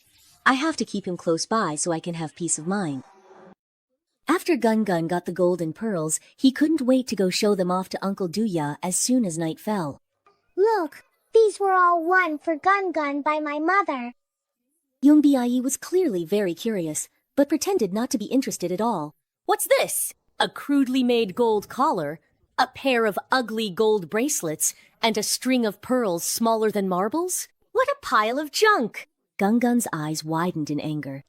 S1: I have to keep him close by so I can have peace of mind. After Gun Gun got the gold and pearls, he couldn't wait to go show them off to Uncle Duya as soon as night fell.
S3: Look, these were all won for Gun Gun by my mother.
S1: Yung Biayi was clearly very curious, but pretended not to be interested at all.
S10: What's this? A crudely made gold collar, a pair of ugly gold bracelets, and a string of pearls smaller than marbles? What a pile of junk!
S1: Gun Gun's eyes widened in anger.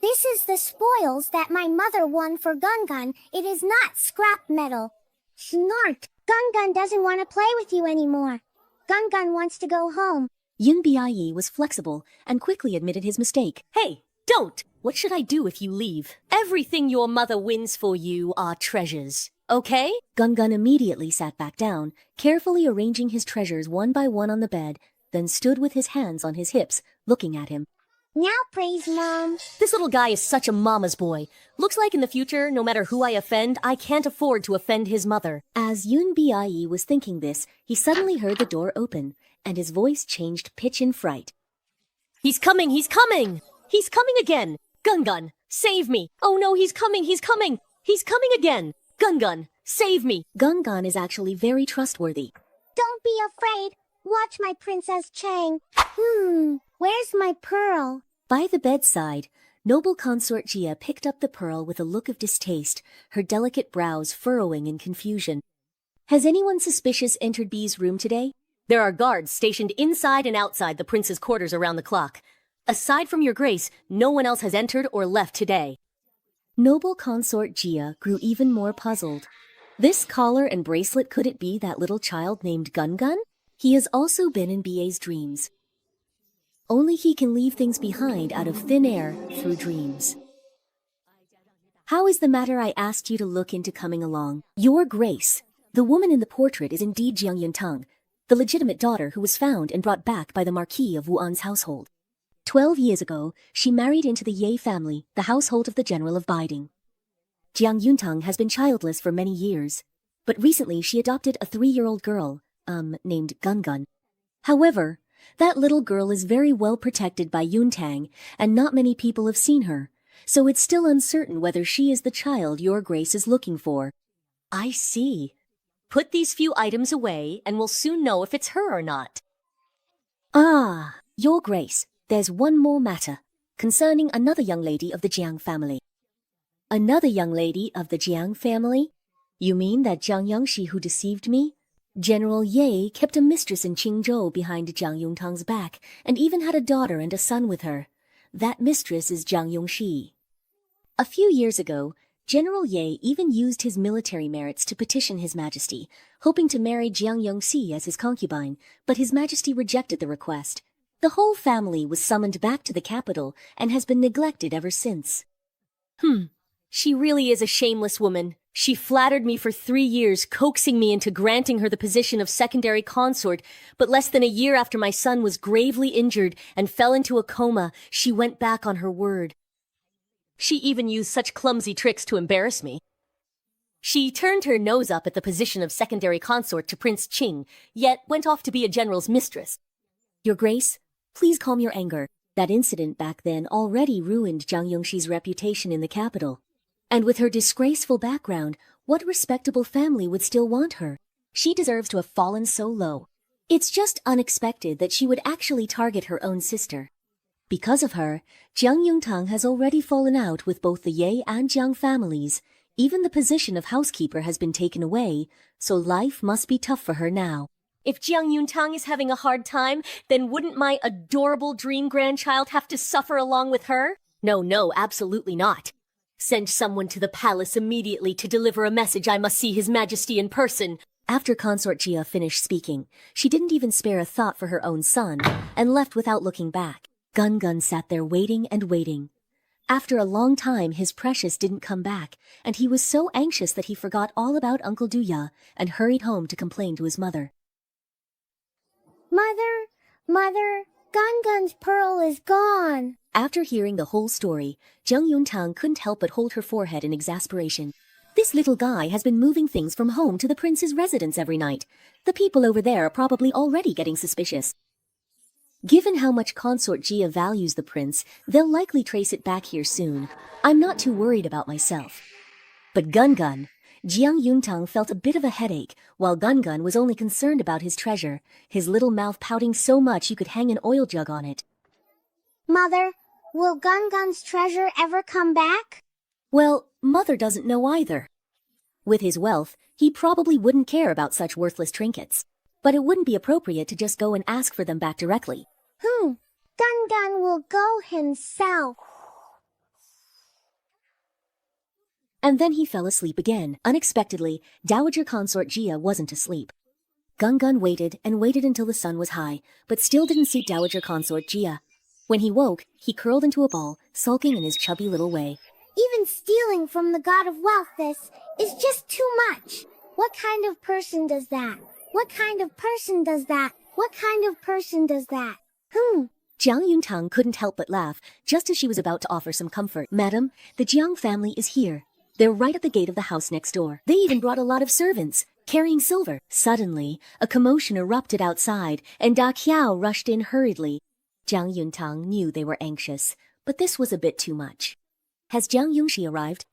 S3: This is the spoils that my mother won for Gun Gun. It is not scrap metal. Snort! Gun Gun doesn't want to play with you anymore. Gun Gun wants to go home.
S1: Yung Biayi was flexible and quickly admitted his mistake.
S10: Hey, don't! What should I do if you leave? Everything your mother wins for you are treasures, okay?
S1: Gun Gun immediately sat back down, carefully arranging his treasures one by one on the bed, then stood with his hands on his hips, looking at him.
S3: Now praise Mom.
S10: This little guy is such a mama's boy. Looks like in the future, no matter who I offend, I can't afford to offend his mother.
S1: As Yun Biayi was thinking this, he suddenly heard the door open, and his voice changed pitch in fright.
S10: He's coming! He's coming! He's coming again! Gun Gun, save me! Oh no, he's coming! He's coming! He's coming again! Gun Gun, save me!
S1: Gun Gun is actually very trustworthy.
S3: Don't be afraid. Watch my Princess Chang. Where's my pearl?
S1: By the bedside, noble consort Jia picked up the pearl with a look of distaste, her delicate brows furrowing in confusion. Has anyone suspicious entered B's room today?
S10: There are guards stationed inside and outside the prince's quarters around the clock. Aside from your grace, no one else has entered or left today.
S1: Noble consort Jia grew even more puzzled. This collar and bracelet, could it be that little child named Gun Gun? He has also been in BA's dreams. Only he can leave things behind out of thin air through dreams. How is the matter I asked you to look into coming along? Your Grace, the woman in the portrait is indeed Jiang Yuntang, the legitimate daughter who was found and brought back by the Marquis of Wu'an's household. 12 years ago, she married into the Ye family, the household of the General of Biding. Jiang Yuntang has been childless for many years, but recently she adopted a 3-year-old girl, named Gun Gun. However, that little girl is very well protected by Yuntang, and not many people have seen her, so it's still uncertain whether she is the child your Grace is looking for.
S10: I see. Put these few items away, and we'll soon know if it's her or not.
S1: Ah, your Grace, there's one more matter, concerning another young lady of the Jiang family. Another young lady of the Jiang family? You mean that Jiang Yongxi who deceived me? General Ye kept a mistress in Qingzhou behind Jiang Yuntang's back, and even had a daughter and a son with her. That mistress is Jiang Yongxi. A few years ago, General Ye even used his military merits to petition His Majesty, hoping to marry Jiang Yongxi as his concubine, but His Majesty rejected the request. The whole family was summoned back to the capital and has been neglected ever since.
S10: She really is a shameless woman. She flattered me for 3 years, coaxing me into granting her the position of secondary consort, but less than a year after my son was gravely injured and fell into a coma, she went back on her word. She even used such clumsy tricks to embarrass me. She turned her nose up at the position of secondary consort to Prince Qing, yet went off to be a general's mistress.
S1: Your Grace, please calm your anger. That incident back then already ruined Jiang Yongxi's reputation in the capital. And with her disgraceful background, what respectable family would still want her? She deserves to have fallen so low. It's just unexpected that she would actually target her own sister. Because of her, Jiang Yuntang has already fallen out with both the Ye and Jiang families, Even the position of housekeeper has been taken away, so life must be tough for her now. If Jiang Yuntang is having a hard time, then wouldn't my adorable dream grandchild have to suffer along with her? No, absolutely not. Send someone to the palace immediately to deliver a message. I must see His Majesty in person. After Consort Jia finished speaking, she didn't even spare a thought for her own son, and left without looking back. Gun Gun sat there waiting and waiting. After a long time, his precious didn't come back, and he was so anxious that he forgot all about Uncle Duya and hurried home to complain to his mother.
S3: Mother, Gun Gun's pearl is gone.
S1: After hearing the whole story, Jiang Yuntang couldn't help but hold her forehead in exasperation. This little guy has been moving things from home to the prince's residence every night. The people over there are probably already getting suspicious. Given how much Consort Jia values the prince, they'll likely trace it back here soon. I'm not too worried about myself. But Gun Gun, Jiang Yuntang felt a bit of a headache, while Gun Gun was only concerned about his treasure, his little mouth pouting so much you could hang an oil jug on it.
S3: Mother, will Gun Gun's treasure ever come back?
S1: Well, Mother doesn't know either. With his wealth, he probably wouldn't care about such worthless trinkets. But it wouldn't be appropriate to just go and ask for them back directly.
S3: Gun Gun will go himself.
S1: And then he fell asleep again. Unexpectedly, Dowager Consort Jia wasn't asleep. Gun Gun waited and waited until the sun was high, but still didn't see Dowager Consort Jia. When he woke, he curled into a ball, sulking in his chubby little way.
S3: Even stealing from the god of wealth, this is just too much. What kind of person does that? What kind of person does that? What kind of person does that?
S1: Jiang Yuntang couldn't help but laugh, just as she was about to offer some comfort. Madam, the Jiang family is here. They're right at the gate of the house next door. They even brought a lot of servants, carrying silver. Suddenly, a commotion erupted outside, and Da Qiao rushed in hurriedly. Jiang Yuntang knew they were anxious, but this was a bit too much. Has Jiang Yongxi arrived?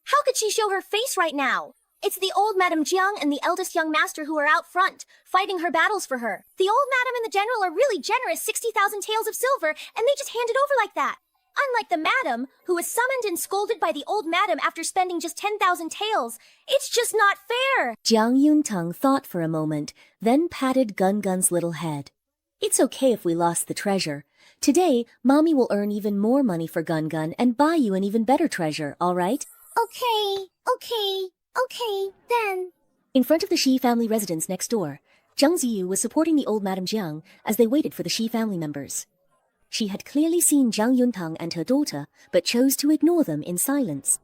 S16: How could she show her face right now? It's the old Madame Jiang and the eldest young master who are out front, fighting her battles for her. The old madam and the general are really generous, 60,000 taels of silver, and they just hand it over like that. Unlike the madam, who was summoned and scolded by the old madam after spending just 10,000 taels. It's just not fair.
S1: Jiang Yuntang thought for a moment, then patted Gun Gun's little head. It's okay if we lost the treasure. Today, Mommy will earn even more money for Gun Gun and buy you an even better treasure, all right?
S3: Okay, then.
S1: In front of the Shi family residence next door, Zhang Ziyu was supporting the old Madame Jiang as they waited for the Shi family members. She had clearly seen Jiang Yuntang and her daughter, but chose to ignore them in silence.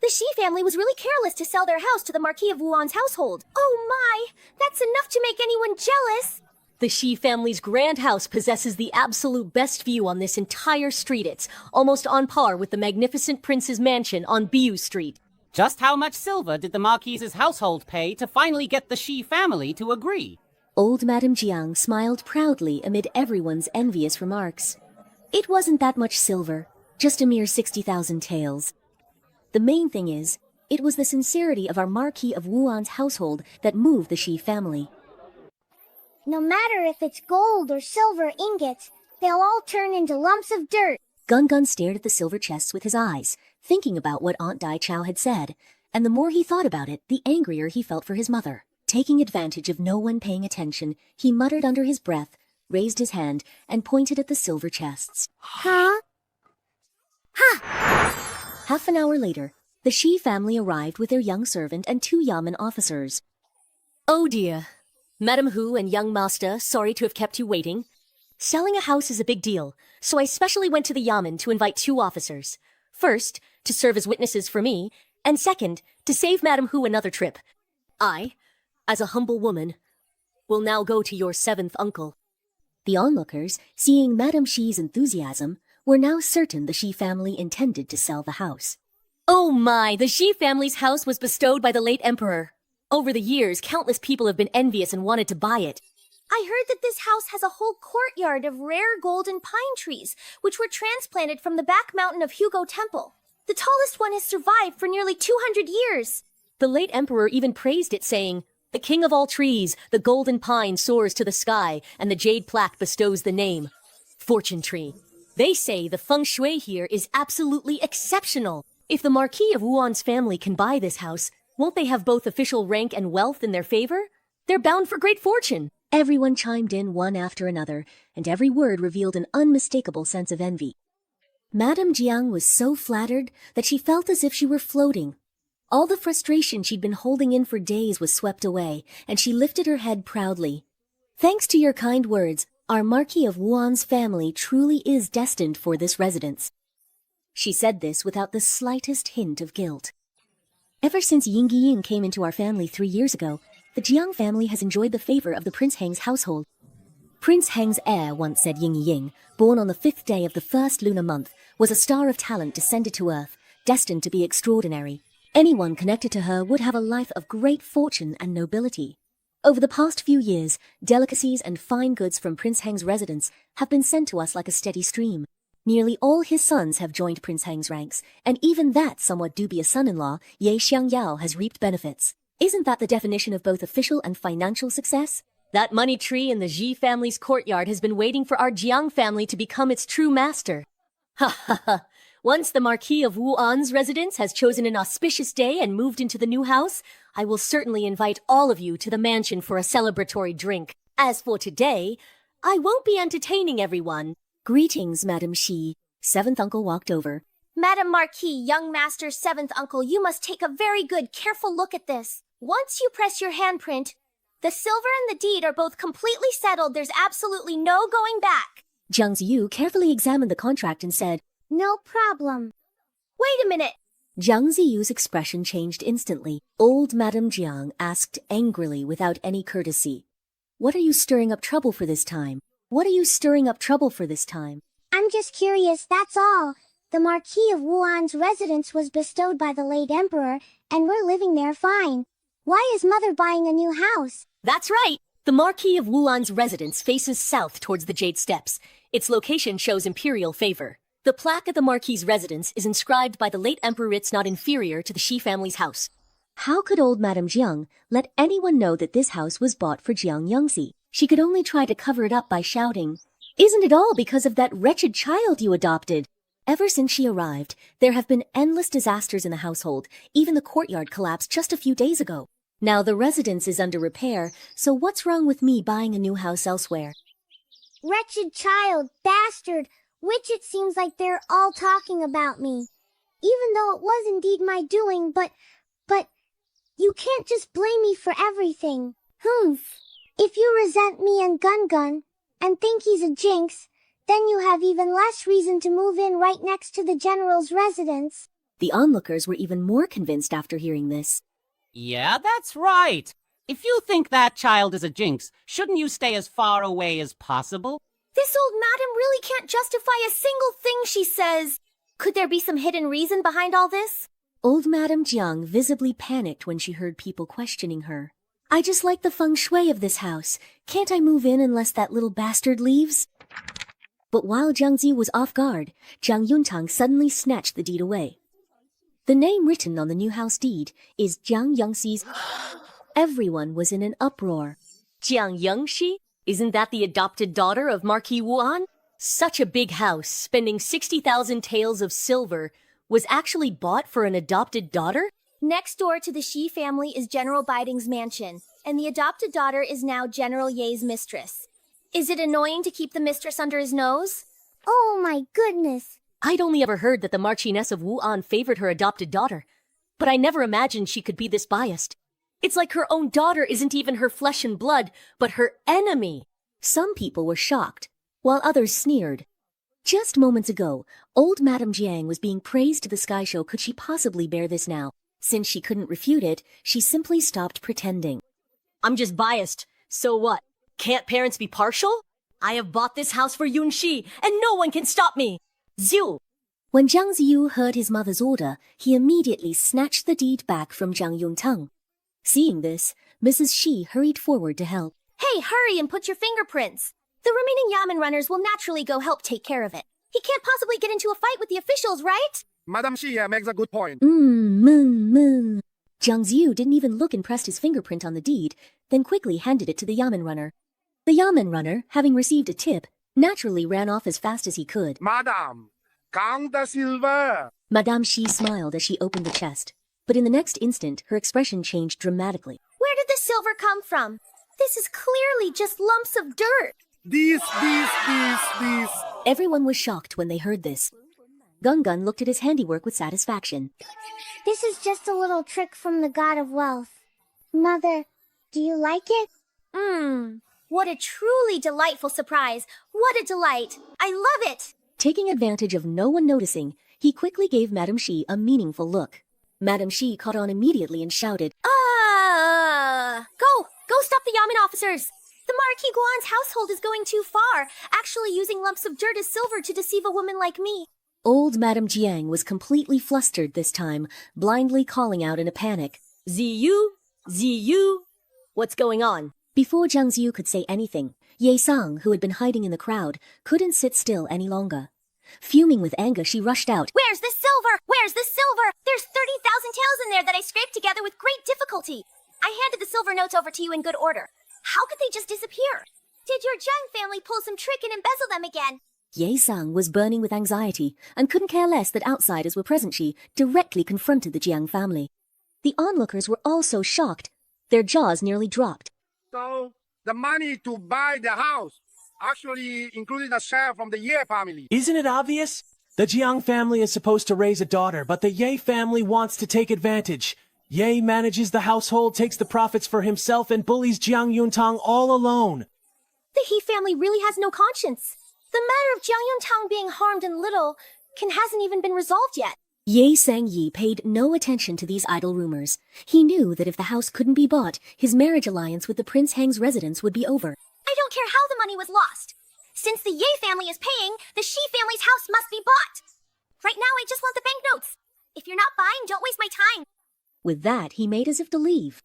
S16: The Shi family was really careless to sell their house to the Marquis of Wuan's household. Oh my, that's enough to make anyone jealous.
S1: The Shi family's grand house possesses the absolute best view on this entire street. It's almost on par with the magnificent prince's mansion on Biu Street.
S4: Just how much silver did the Marquise's household pay to finally get the Shi family to agree?
S1: Old Madame Jiang smiled proudly amid everyone's envious remarks. It wasn't that much silver, just a mere 60,000 taels. The main thing is, it was the sincerity of our Marquis of Wuan's household that moved the Shi family.
S3: No matter if it's gold or silver ingots, they'll all turn into lumps of dirt.
S1: Gun Gun stared at the silver chests with his eyes, thinking about what Aunt Dai Chow had said, and the more he thought about it, the angrier he felt for his mother. Taking advantage of no one paying attention, he muttered under his breath, raised his hand, and pointed at the silver chests.
S3: Huh?
S1: Half an hour later, the Shi family arrived with their young servant and 2 Yamen officers. Oh dear. Madam Hu and young master, sorry to have kept you waiting. Selling a house is a big deal, so I specially went to the Yamen to invite 2 officers. First, to serve as witnesses for me, and second, to save Madam Hu another trip. I, as a humble woman, will now go to your 7th uncle. The onlookers, seeing Madame Shi's enthusiasm, were now certain the Shi family intended to sell the house. Oh my, the Shi family's house was bestowed by the late emperor. Over the years, countless people have been envious and wanted to buy it.
S16: I heard that this house has a whole courtyard of rare golden pine trees, which were transplanted from the back mountain of Hugo Temple. The tallest one has survived for nearly 200 years.
S1: The late emperor even praised it, saying, "The king of all trees, the golden pine soars to the sky, and the jade plaque bestows the name, Fortune Tree." They say the feng shui here is absolutely exceptional.
S10: If the Marquis of Wuan's family can buy this house, won't they have both official rank and wealth in their favor? They're bound for great fortune. Everyone chimed in one after another, and every word revealed an unmistakable sense of envy. Madame Jiang was so flattered that she felt as if she were floating. All the frustration she'd been holding in for days was swept away, and she lifted her head proudly. Thanks to your kind words, our Marquis of Wuan's family truly is destined for this residence. She said this without the slightest hint of guilt. Ever since Ying Ying came into our family 3 years ago, the Jiang family has enjoyed the favor of the Prince Heng's household. Prince Heng's heir once said Ying Ying, born on the 5th day of the first lunar month, was a star of talent descended to earth, destined to be extraordinary. Anyone connected to her would have a life of great fortune and nobility. Over the past few years, delicacies and fine goods from Prince Heng's residence have been sent to us like a steady stream. Nearly all his sons have joined Prince Heng's ranks, and even that somewhat dubious son-in-law, Ye Xiangyao, has reaped benefits. Isn't that the definition of both official and financial success? That money tree in the Ji family's courtyard has been waiting for our Jiang family to become its true master. Ha ha ha! Once the Marquis of Wuan's residence has chosen an auspicious day and moved into the new house, I will certainly invite all of you to the mansion for a celebratory drink. As for today, I won't be entertaining everyone. Greetings, Madam Shi. 7th uncle walked over.
S16: Madam Marquis, young master, 7th uncle, you must take a very good, careful look at this. Once you press your handprint, the silver and the deed are both completely settled. There's absolutely no going back.
S10: Jiang Ziyu carefully examined the contract and said,
S3: No problem.
S16: Wait a minute.
S10: Jiang Ziyu's expression changed instantly. Old Madame Jiang asked angrily without any courtesy, What are you stirring up trouble for this time? What are you stirring up trouble for this time?
S3: I'm just curious, that's all. The Marquis of Wuan's residence was bestowed by the late emperor, and we're living there fine. Why is mother buying a new house?
S10: That's right! The Marquis of Wuan's residence faces south towards the Jade Steppes. Its location shows imperial favor. The plaque at the Marquis's residence is inscribed by the late emperor. It's not inferior to the Shi family's house. How could old Madame Jiang let anyone know that this house was bought for Jiang Yangzi? She could only try to cover it up by shouting, Isn't it all because of that wretched child you adopted? Ever since she arrived, there have been endless disasters in the household. Even the courtyard collapsed just a few days ago. Now the residence is under repair, so what's wrong with me buying a new house elsewhere?
S3: Wretched child, bastard, which it seems like they're all talking about me. Even though it was indeed my doing, but you can't just blame me for everything. If you resent me and Gun and think he's a jinx, then you have even less reason to move in right next to the general's residence.
S10: The onlookers were even more convinced after hearing this.
S17: Yeah, that's right. If you think that child is a jinx, shouldn't you stay as far away as possible?
S16: This old madam really can't justify a single thing she says. Could there be some hidden reason behind all this?
S10: Old Madame Jiang visibly panicked when she heard people questioning her. I just like the feng shui of this house. Can't I move in unless that little bastard leaves? But while Jiang Zi was off guard, Jiang Yuntang suddenly snatched the deed away. The name written on the new house deed is Jiang Yangxi's. Everyone was in an uproar. Jiang Yangxi? Isn't that the adopted daughter of Marquis Wuan? Such a big house, spending 60,000 taels of silver, was actually bought for an adopted daughter?
S16: Next door to the Shi family is General Biding's mansion, and the adopted daughter is now General Ye's mistress. Is it annoying to keep the mistress under his nose?
S3: Oh my goodness.
S10: I'd only ever heard that the Marchioness of Wuan favored her adopted daughter, but I never imagined she could be this biased. It's like her own daughter isn't even her flesh and blood, but her enemy. Some people were shocked, while others sneered. Just moments ago, old Madame Jiang was being praised to the Sky Show. Could she possibly bear this now? Since she couldn't refute it, she simply stopped pretending. I'm just biased. So what? Can't parents be partial? I have bought this house for Yunxi, and no one can stop me! Ziu! When Jiang Ziyu heard his mother's order, he immediately snatched the deed back from Jiang Yuntang. Seeing this, Mrs. Shi hurried forward to help.
S16: Hey, hurry and put your fingerprints! The remaining Yamen runners will naturally go help take care of it. He can't possibly get into a fight with the officials, right?
S18: Madame Xie makes a good point.
S10: Jiang Ziyu didn't even look and pressed his fingerprint on the deed, then quickly handed it to the Yamen runner. The Yamen runner, having received a tip, naturally ran off as fast as he could.
S18: Madam, count the silver.
S1: Madame Xi smiled as she opened the chest, but in the next instant her expression changed dramatically.
S16: Where did the silver come from? This is clearly just lumps of dirt.
S18: These.
S1: Everyone was shocked when they heard this. Gungun looked at his handiwork with satisfaction.
S3: This is just a little trick from the god of wealth. Mother, do you like it?
S16: What a truly delightful surprise. What a delight. I love it.
S1: Taking advantage of no one noticing, he quickly gave Madame Xi a meaningful look. Madame Xi caught on immediately and shouted,
S16: Go stop the Yamen officers. The Marquis Guan's household is going too far, actually using lumps of dirt as silver to deceive a woman like me.
S1: Old Madame Jiang was completely flustered this time, blindly calling out in a panic,
S10: Ziyu? Ziyu? What's going on?
S1: Before Jiang Ziyu could say anything, Ye Sang, who had been hiding in the crowd, couldn't sit still any longer. Fuming with anger, she rushed out.
S16: Where's the silver? Where's the silver? There's 30,000 taels in there that I scraped together with great difficulty. I handed the silver notes over to you in good order. How could they just disappear? Did your Jiang family pull some trick and embezzle them again?
S1: Ye Sang was burning with anxiety and couldn't care less that outsiders were present. She directly confronted the Jiang family. The onlookers were all so shocked, their jaws nearly dropped.
S18: So, the money to buy the house actually included a share from the Ye family.
S2: Isn't it obvious? The Jiang family is supposed to raise a daughter, but the Ye family wants to take advantage. Ye manages the household, takes the profits for himself, and bullies Jiang Yuntang all alone.
S16: The He family really has no conscience. The matter of Jiang Yuntang being harmed and little hasn't even been resolved yet.
S1: Ye Sang-yi paid no attention to these idle rumors. He knew that if the house couldn't be bought, his marriage alliance with the Prince Hang's residence would be over.
S16: I don't care how the money was lost. Since the Ye family is paying, the Shi family's house must be bought. Right now, I just want the banknotes. If you're not buying, don't waste my time.
S1: With that, he made as if to leave.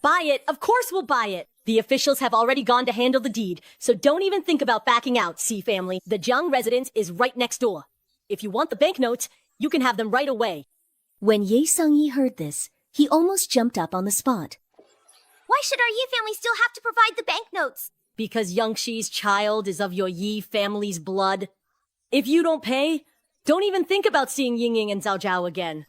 S10: Buy it! Of course we'll buy it! The officials have already gone to handle the deed, so don't even think about backing out, Xi family. The Jiang residence is right next door. If you want the banknotes, you can have them right away.
S1: When Ye Sang-yi heard this, he almost jumped up on the spot.
S16: Why should our Yi family still have to provide the banknotes?
S10: Because Young Shi's child is of your Yi family's blood. If you don't pay, don't even think about seeing Ying Ying and Zhao Zhao again.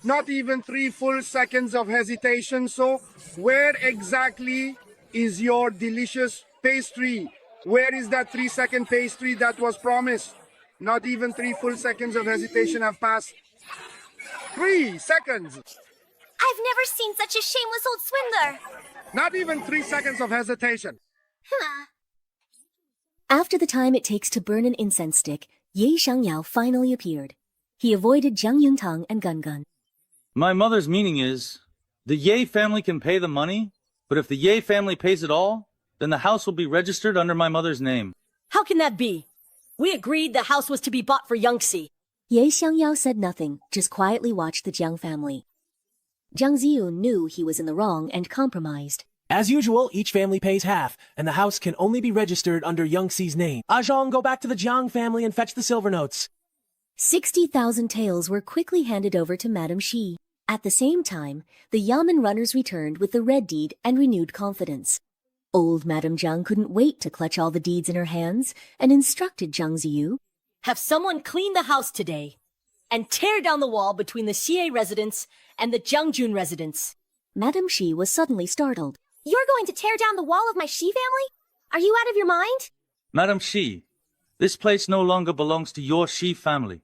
S18: Not even 3 full seconds of hesitation, so where exactly is your delicious pastry? Where is that 3-second pastry that was promised? Not even 3 full seconds of hesitation have passed. 3 seconds!
S16: I've never seen such a shameless old swindler!
S18: Not even 3 seconds of hesitation.
S1: After the time it takes to burn an incense stick, Ye Xiangyao finally appeared. He avoided Jiang Yuntang and Gungun.
S6: My mother's meaning is, the Ye family can pay the money, but if the Ye family pays it all, then the house will be registered under my mother's name.
S10: How can that be? We agreed the house was to be bought for Youngxi.
S1: Ye Xiangyao said nothing, just quietly watched the Jiang family. Jiang Ziyu knew he was in the wrong and compromised.
S2: As usual, each family pays half, and the house can only be registered under Youngxi's name. Zhang, go back to the Jiang family and fetch the silver notes.
S1: 60,000 taels were quickly handed over to Madame Xi. At the same time, the Yamen runners returned with the red deed and renewed confidence. Old Madame Jiang couldn't wait to clutch all the deeds in her hands and instructed Jiang Ziyu.
S10: Have someone clean the house today and tear down the wall between the Xie residence and the Jiangjun residence.
S1: Madame Xi was suddenly startled.
S16: You're going to tear down the wall of my Shi family? Are you out of your mind?
S6: Madam Xi, this place no longer belongs to your Xi family.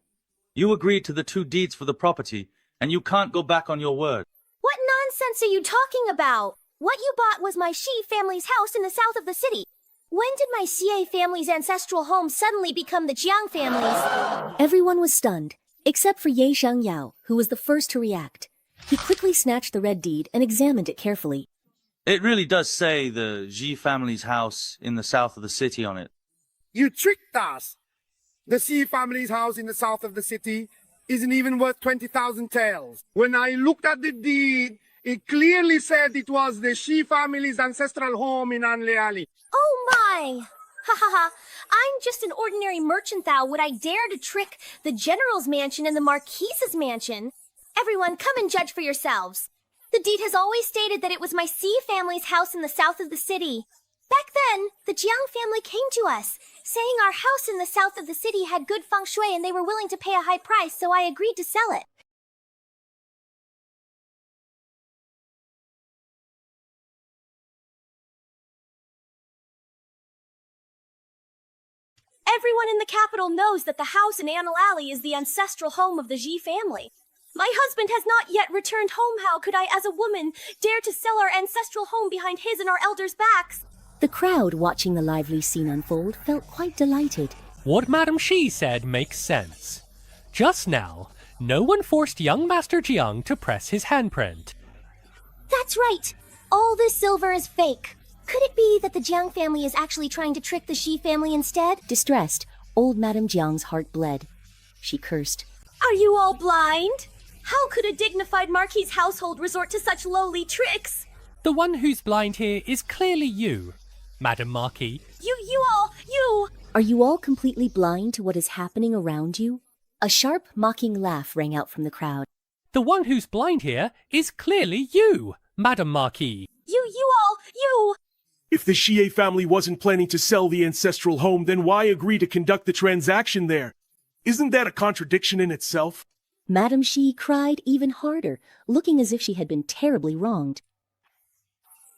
S6: You agreed to the 2 deeds for the property, and you can't go back on your word.
S16: What nonsense are you talking about? What you bought was my Shi family's house in the south of the city. When did my Xie family's ancestral home suddenly become the Jiang family's?
S1: Everyone was stunned, except for Ye Xiangyao, who was the first to react. He quickly snatched the red deed and examined it carefully.
S6: It really does say the Xi family's house in the south of the city on it.
S18: You tricked us! The Xi family's house in the south of the city isn't even worth 20,000 taels. When I looked at the deed, it clearly said it was the Xi family's ancestral home in Anliali.
S16: Oh my! Ha ha ha! I'm just an ordinary merchant thou. Would I dare to trick the general's mansion and the marquise's mansion? Everyone, come and judge for yourselves. The deed has always stated that it was my Xi family's house in the south of the city. Back then, the Jiang family came to us, saying our house in the south of the city had good feng shui and they were willing to pay a high price, so I agreed to sell it. Everyone in the capital knows that the house in Annal Alley is the ancestral home of the Ji family. My husband has not yet returned home. How could I, as a woman, dare to sell our ancestral home behind his and our elders' backs?
S1: The crowd watching the lively scene unfold felt quite delighted.
S19: What Madam Shi said makes sense. Just now, no one forced young Master Jiang to press his handprint.
S16: That's right. All this silver is fake. Could it be that the Jiang family is actually trying to trick the Shi family instead?
S1: Distressed, old Madame Jiang's heart bled. She cursed.
S16: Are you all blind? How could a dignified Marquis's household resort to such lowly tricks?
S19: The one who's blind here is clearly you, Madam Marquis.
S16: You!
S1: Are you all completely blind to what is happening around you? A sharp, mocking laugh rang out from the crowd.
S19: The one who's blind here is clearly you, Madam Marquis.
S16: You!
S20: If the Xie family wasn't planning to sell the ancestral home, then why agree to conduct the transaction there? Isn't that a contradiction in itself?
S1: Madame Shi cried even harder, looking as if she had been terribly wronged.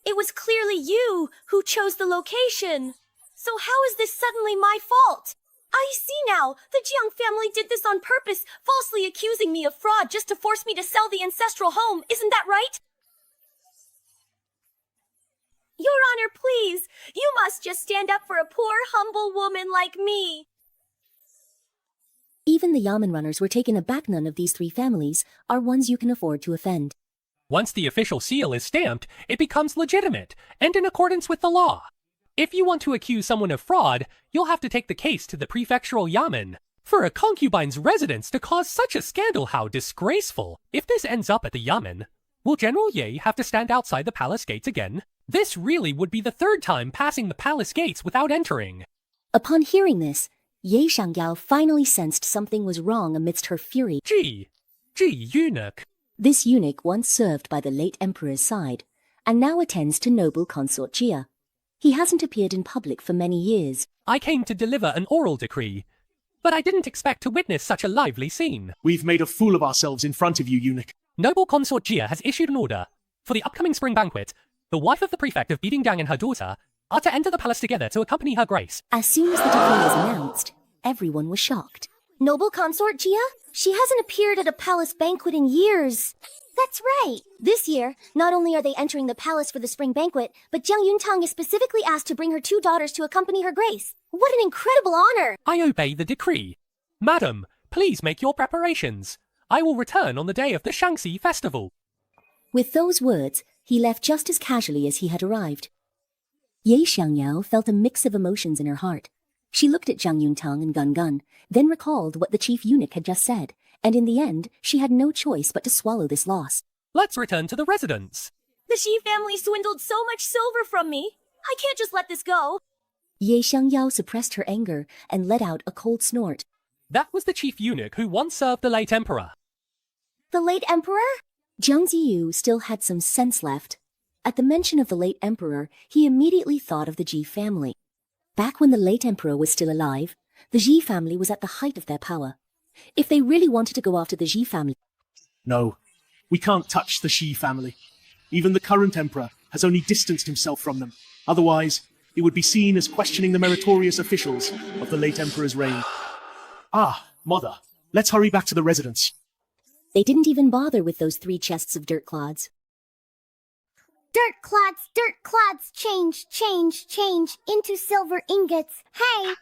S16: It was clearly you who chose the location. So how is this suddenly my fault? I see now. The Jiang family did this on purpose, falsely accusing me of fraud just to force me to sell the ancestral home. Isn't that right? Your Honor, please. You must just stand up for a poor, humble woman like me.
S1: Even the Yamen runners were taken aback. None of these three families are ones you can afford to offend.
S19: Once the official seal is stamped, it becomes legitimate and in accordance with the law. If you want to accuse someone of fraud, you'll have to take the case to the prefectural yamen. For a concubine's residence to cause such a scandal, how disgraceful. If this ends up at the yamen, will General Ye have to stand outside the palace gates again? This really would be the third time passing the palace gates without entering.
S1: Upon hearing this, Ye Shangyao finally sensed something was wrong amidst her fury.
S19: Ji eunuch.
S1: This eunuch once served by the late emperor's side, and now attends to noble consort Jia. He hasn't appeared in public for many years.
S19: I came to deliver an oral decree, but I didn't expect to witness such a lively scene.
S20: We've made a fool of ourselves in front of you, eunuch.
S19: Noble consort Jia has issued an order. For the upcoming spring banquet, the wife of the prefect of Bidingdang and her daughter are to enter the palace together to accompany her grace.
S1: As soon as the decree was announced, everyone was shocked.
S16: Noble consort Jia? She hasn't appeared at a palace banquet in years. That's right. This year, not only are they entering the palace for the spring banquet, but Jiang Yuntang is specifically asked to bring her 2 daughters to accompany her grace. What an incredible honor!
S19: I obey the decree. Madam, please make your preparations. I will return on the day of the Shangxi festival.
S1: With those words, he left just as casually as he had arrived. Ye Xiangyao felt a mix of emotions in her heart. She looked at Jiang Yuntang and Gun Gun, then recalled what the chief eunuch had just said, and in the end, she had no choice but to swallow this loss.
S19: Let's return to the residence.
S16: The Shi family swindled so much silver from me. I can't just let this go.
S1: Ye Xiangyao suppressed her anger and let out a cold snort.
S19: That was the chief eunuch who once served the late emperor.
S16: The late emperor?
S1: Jiang Ziyu still had some sense left. At the mention of the late emperor, he immediately thought of the Ji family. Back when the late emperor was still alive, the Ji family was at the height of their power. If they really wanted to go after the Ji family...
S20: No, we can't touch the Xi family. Even the current emperor has only distanced himself from them. Otherwise, it would be seen as questioning the meritorious officials of the late emperor's reign. Ah, mother, let's hurry back to the residence.
S1: They didn't even bother with those 3 chests of dirt clods.
S3: Dirt clods, change into silver ingots. Hey!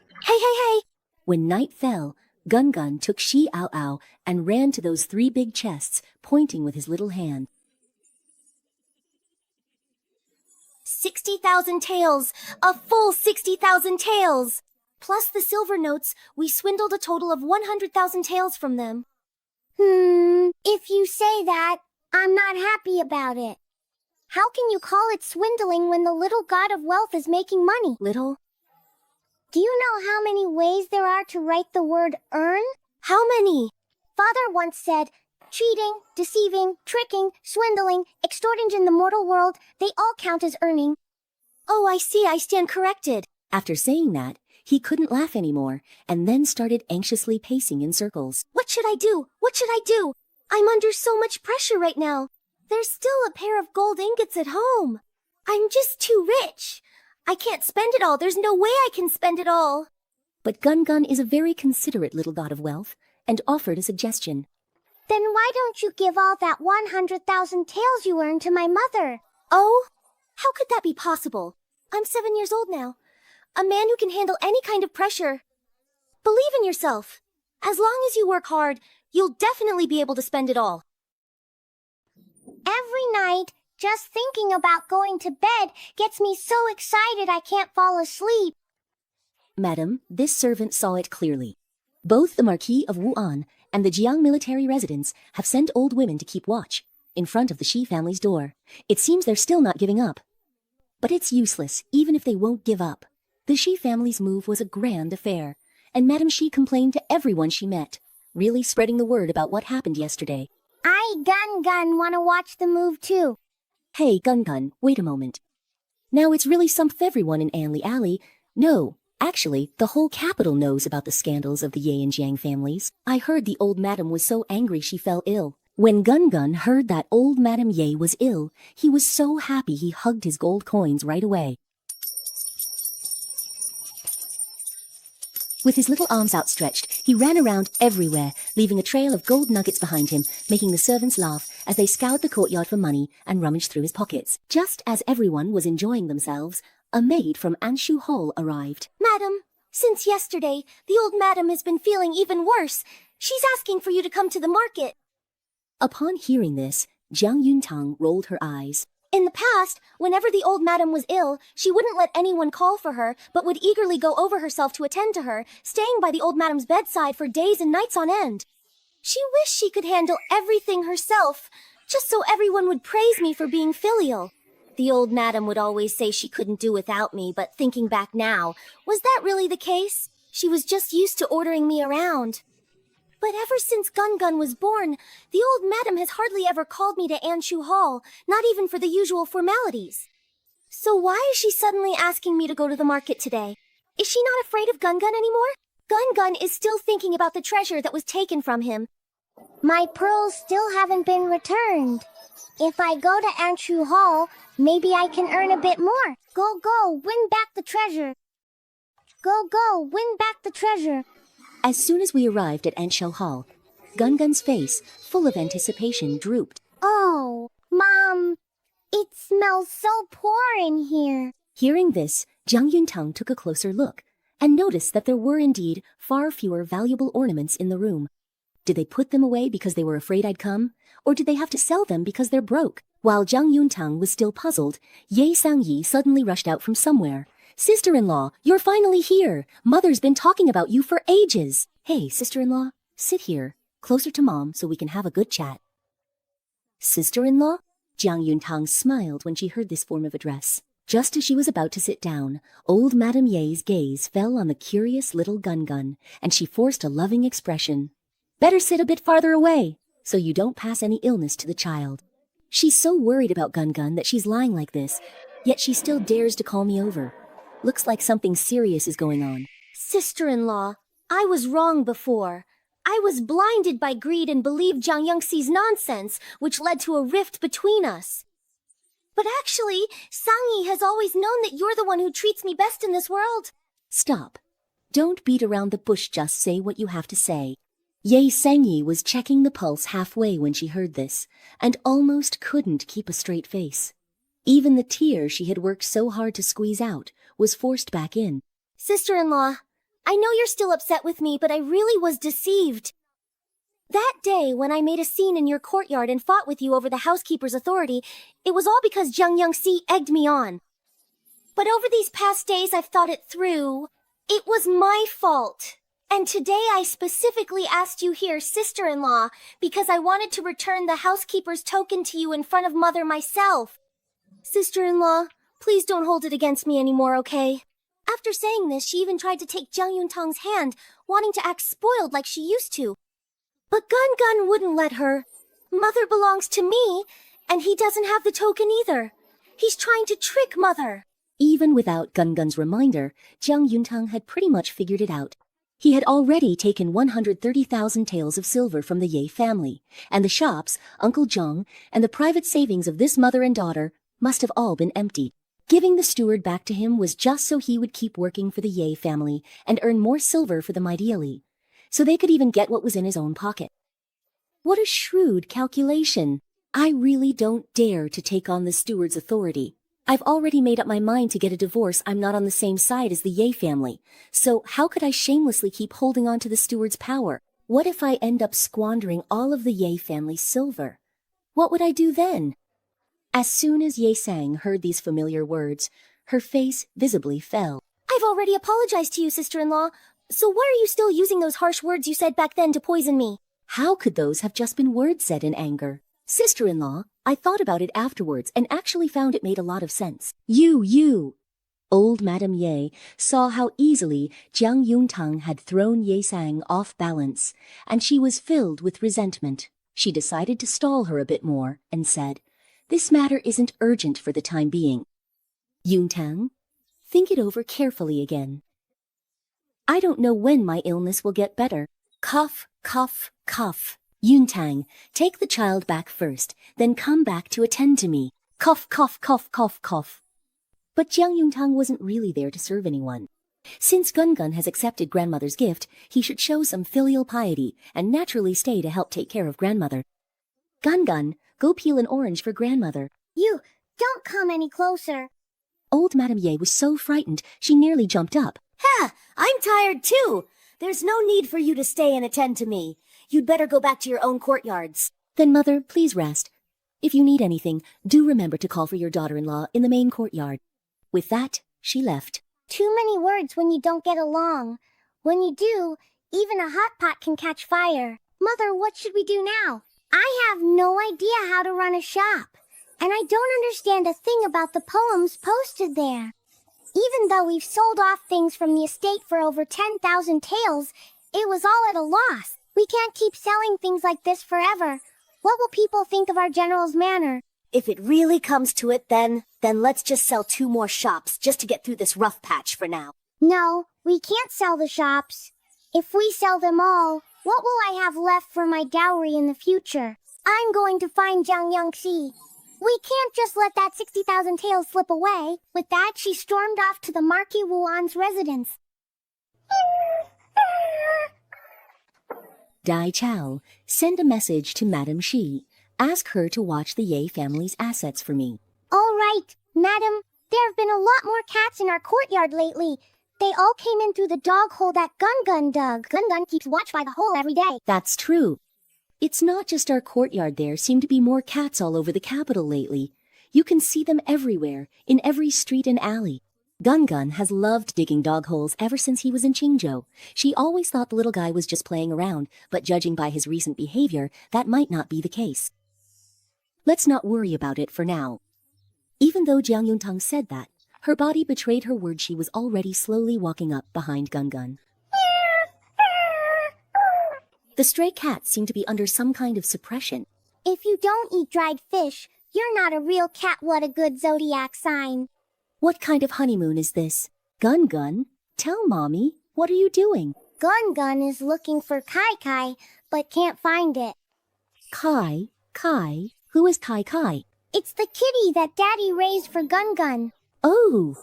S1: When night fell, Gun Gun took Shi Ao Ao and ran to those 3 big chests, pointing with his little hand.
S16: 60,000 taels! A full 60,000 taels! Plus the silver notes, we swindled a total of 100,000 taels from them.
S3: If you say that, I'm not happy about it. How can you call it swindling when the little god of wealth is making money?
S1: Little?
S3: Do you know how many ways there are to write the word earn?
S16: How many?
S3: Father once said, cheating, deceiving, tricking, swindling, extorting in the mortal world, they all count as earning.
S1: Oh, I see, I stand corrected. After saying that, he couldn't laugh anymore, and then started anxiously pacing in circles. What should I do? What should I do? I'm under so much pressure right now. There's still a pair of gold ingots at home. I'm just too rich. I can't spend it all. There's no way I can spend it all. But Gun Gun is a very considerate little god of wealth, and offered a suggestion.
S3: Then why don't you give all that 100,000 taels you earned to my mother?
S1: Oh, how could that be possible? I'm 7 years old now. A man who can handle any kind of pressure. Believe in yourself. As long as you work hard, you'll definitely be able to spend it all.
S3: Every night, just thinking about going to bed gets me so excited I can't fall asleep.
S1: Madam, this servant saw it clearly. Both the Marquis of Wu'an and the Jiang military residents have sent old women to keep watch in front of the Shi family's door. It seems they're still not giving up. But it's useless, even if they won't give up. The Shi family's move was a grand affair, and Madam Shi complained to everyone she met, really spreading the word about what happened yesterday.
S3: Gun Gun want to watch the move too.
S1: Hey, Gun Gun, wait a moment. Now it's really sumped everyone in Anli Alley. No, actually, the whole capital knows about the scandals of the Ye and Jiang families. I heard the old madam was so angry she fell ill. When Gun Gun heard that old Madam Ye was ill, he was so happy he hugged his gold coins right away. With his little arms outstretched, he ran around everywhere, leaving a trail of gold nuggets behind him, making the servants laugh as they scoured the courtyard for money and rummaged through his pockets. Just as everyone was enjoying themselves, a maid from Anshu Hall arrived.
S16: Madam, since yesterday, the old madam has been feeling even worse. She's asking for you to come to the market.
S1: Upon hearing this, Jiang Yuntang rolled her eyes.
S16: In the past, whenever the old madam was ill, she wouldn't let anyone call for her, but would eagerly go over herself to attend to her, staying by the old madam's bedside for days and nights on end. She wished she could handle everything herself, just so everyone would praise me for being filial. The old madam would always say she couldn't do without me, but thinking back now, was that really the case? She was just used to ordering me around. But ever since Gun Gun was born, the old madam has hardly ever called me to Anshu Hall, not even for the usual formalities. So why is she suddenly asking me to go to the market today? Is she not afraid of Gun Gun anymore? Gun Gun is still thinking about the treasure that was taken from him.
S3: My pearls still haven't been returned. If I go to Anshu Hall, maybe I can earn a bit more. Go, win back the treasure. Go, win back the treasure.
S1: As soon as we arrived at Anshu Hall, Gun Gun's face, full of anticipation, drooped.
S3: Oh, Mom, it smells so poor in here.
S1: Hearing this, Jiang Yuntang took a closer look and noticed that there were indeed far fewer valuable ornaments in the room. Did they put them away because they were afraid I'd come? Or did they have to sell them because they're broke? While Jiang Yuntang was still puzzled, Ye Sangyi suddenly rushed out from somewhere. Sister-in-law, you're finally here. Mother's been talking about you for ages. Hey, sister-in-law, sit here, closer to Mom so we can have a good chat. Sister-in-law? Jiang Yuntang smiled when she heard this form of address. Just as she was about to sit down, old Madame Ye's gaze fell on the curious little Gun Gun, and she forced a loving expression. Better sit a bit farther away, so you don't pass any illness to the child. She's so worried about Gun Gun that she's lying like this, yet she still dares to call me over. Looks like something serious is going on.
S16: Sister-in-law, I was wrong before. I was blinded by greed and believed Jiang Yongxi's nonsense, which led to a rift between us. But actually, Sangyi has always known that you're the one who treats me best in this world.
S1: Stop. Don't beat around the bush, just say what you have to say. Ye Sangyi was checking the pulse halfway when she heard this, and almost couldn't keep a straight face. Even the tear she had worked so hard to squeeze out was forced back in.
S16: Sister-in-law, I know you're still upset with me, but I really was deceived. That day, when I made a scene in your courtyard and fought with you over the housekeeper's authority, it was all because Jiang Yongxi egged me on. But over these past days, I've thought it through. It was my fault. And today I specifically asked you here, sister-in-law, because I wanted to return the housekeeper's token to you in front of Mother myself. Sister-in-law, please don't hold it against me anymore, okay? After saying this, she even tried to take Jiang Yuntang's hand, wanting to act spoiled like she used to. But Gun Gun wouldn't let her. Mother belongs to me, and he doesn't have the token either. He's trying to trick Mother.
S1: Even without Gungun's reminder, Jiang Yuntang had pretty much figured it out. He had already taken 130,000 taels of silver from the Ye family, and the shops, Uncle Zhang, and the private savings of this mother and daughter must have all been emptied. Giving the steward back to him was just so he would keep working for the Ye family and earn more silver for them ideally, so they could even get what was in his own pocket. What a shrewd calculation! I really don't dare to take on the steward's authority. I've already made up my mind to get a divorce. I'm not on the same side as the Ye family, so how could I shamelessly keep holding on to the steward's power? What if I end up squandering all of the Ye family's silver? What would I do then? As soon as Ye Sang heard these familiar words, her face visibly fell.
S16: I've already apologized to you, sister-in-law, so why are you still using those harsh words you said back then to poison me?
S1: How could those have just been words said in anger? Sister-in-law, I thought about it afterwards and actually found it made a lot of sense. You! Old Madame Ye saw how easily Jiang Yuntang had thrown Ye Sang off balance, and she was filled with resentment. She decided to stall her a bit more and said, "This matter isn't urgent for the time being. Yuntang, think it over carefully again. I don't know when my illness will get better. Cough, cough, cough. Yuntang, take the child back first, then come back to attend to me. Cough, cough, cough, cough, cough." But Jiang Yuntang wasn't really there to serve anyone. Since Gungun has accepted grandmother's gift, he should show some filial piety and naturally stay to help take care of grandmother. Gungun, go peel an orange for grandmother.
S3: You, don't come any closer.
S1: Old Madame Ye was so frightened, she nearly jumped up.
S10: Ha! I'm tired too! There's no need for you to stay and attend to me. You'd better go back to your own courtyards.
S1: Then, Mother, please rest. If you need anything, do remember to call for your daughter-in-law in the main courtyard. With that, she left.
S3: Too many words when you don't get along. When you do, even a hot pot can catch fire. Mother, what should we do now? I have no idea how to run a shop, and I don't understand a thing about the poems posted there. Even though we've sold off things from the estate for over 10,000 taels, it was all at a loss. We can't keep selling things like this forever. What will people think of our general's manner?
S10: If it really comes to it, then let's just sell 2 more shops just to get through this rough patch for now.
S3: No, we can't sell the shops. If we sell them all, what will I have left for my dowry in the future? I'm going to find Jiang Yangxi. We can't just let that 60,000 taels slip away. With that, she stormed off to the Marquis Wuan's residence.
S1: Dai Chao, send a message to Madame Shi. Ask her to watch the Ye family's assets for me.
S3: All right, madam. There have been a lot more cats in our courtyard lately. They all came in through the dog hole that Gungun dug. Gungun keeps watch by the hole every day.
S1: That's true. It's not just our courtyard. There seem to be more cats all over the capital lately. You can see them everywhere, in every street and alley. Gungun has loved digging dog holes ever since he was in Qingzhou. She always thought the little guy was just playing around, but judging by his recent behavior, that might not be the case. Let's not worry about it for now. Even though Jiang Yuntang said that, her body betrayed her word. She was already slowly walking up behind Gungun. The stray cats seem to be under some kind of suppression.
S3: If you don't eat dried fish, you're not a real cat. What a good zodiac sign.
S1: What kind of honeymoon is this? Gungun, tell Mommy, what are you doing?
S3: Gungun is looking for Kai Kai, but can't find it.
S1: Kai? Who is Kai Kai?
S3: It's the kitty that Daddy raised for Gungun.
S1: Oh!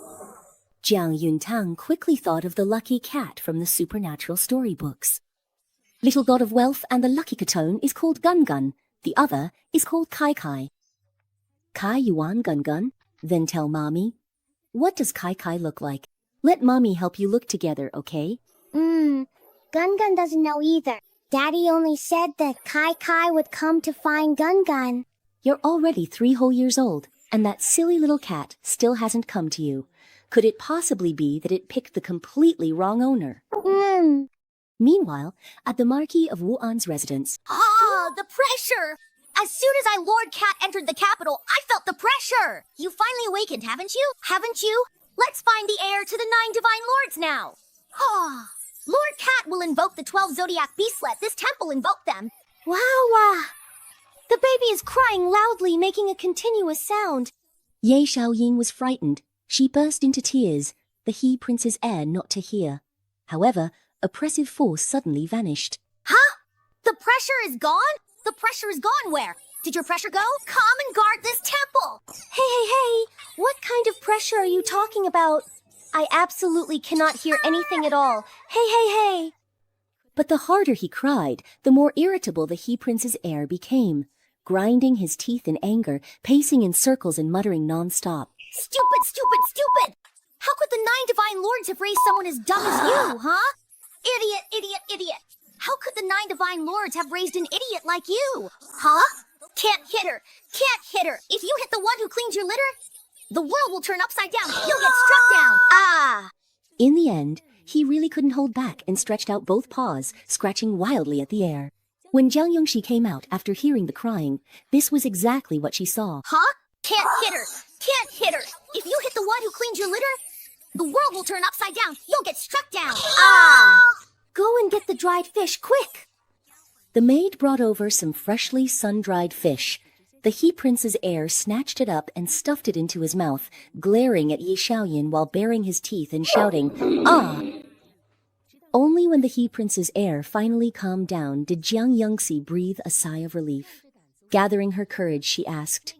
S1: Jiang Yuntang quickly thought of the lucky cat from the supernatural storybooks. Little God of Wealth and the Lucky Catone is called Gungun. The other is called Kai Kai. Kai Yuan Gungun? Then tell Mommy. What does Kai Kai look like? Let Mommy help you look together, okay?
S3: Gungun doesn't know either. Daddy only said that Kai Kai would come to find Gungun.
S1: You're already 3 whole years old, and that silly little cat still hasn't come to you. Could it possibly be that it picked the completely wrong owner? Meanwhile, at the Marquis of Wuan's residence...
S16: The pressure! As soon as I Lord Cat entered the capital, I felt the pressure! You finally awakened, haven't you? Haven't you? Let's find the heir to the 9 divine lords now! Lord Cat will invoke the 12 zodiac beasts. Let this temple invoke them.
S1: Wow!
S16: The baby is crying loudly, making a continuous sound.
S1: Ye Xiaoying was frightened. She burst into tears, the he prince's heir not to hear. However, oppressive force suddenly vanished.
S16: Huh? The pressure is gone? The pressure is gone where? Did your pressure go? Come and guard this temple!
S1: Hey! What kind of pressure are you talking about? I absolutely cannot hear anything at all. Hey! But the harder he cried, the more irritable the he prince's heir became, grinding his teeth in anger, pacing in circles and muttering non-stop.
S16: Stupid! How could the 9 divine lords have raised someone as dumb as you, huh? Idiot! How could the 9 divine lords have raised an idiot like you? Huh? Can't hit her! If you hit the one who cleans your litter, the world will turn upside down. You'll get struck down. Ah!
S1: In the end, he really couldn't hold back and stretched out both paws, scratching wildly at the air. When Jiang Yongxi came out after hearing the crying, this was exactly what she saw.
S16: Huh? Can't hit her! If you hit the one who cleans your litter, the world will turn upside down. You'll get struck down. Ah!
S1: Go and get the dried fish, quick! The maid brought over some freshly sun-dried fish. The he prince's heir snatched it up and stuffed it into his mouth, glaring at Yi Xiaoyan while baring his teeth and shouting, "Ah!" Only when the he prince's heir finally calmed down did Jiang Yongxi breathe a sigh of relief. Gathering her courage, she asked,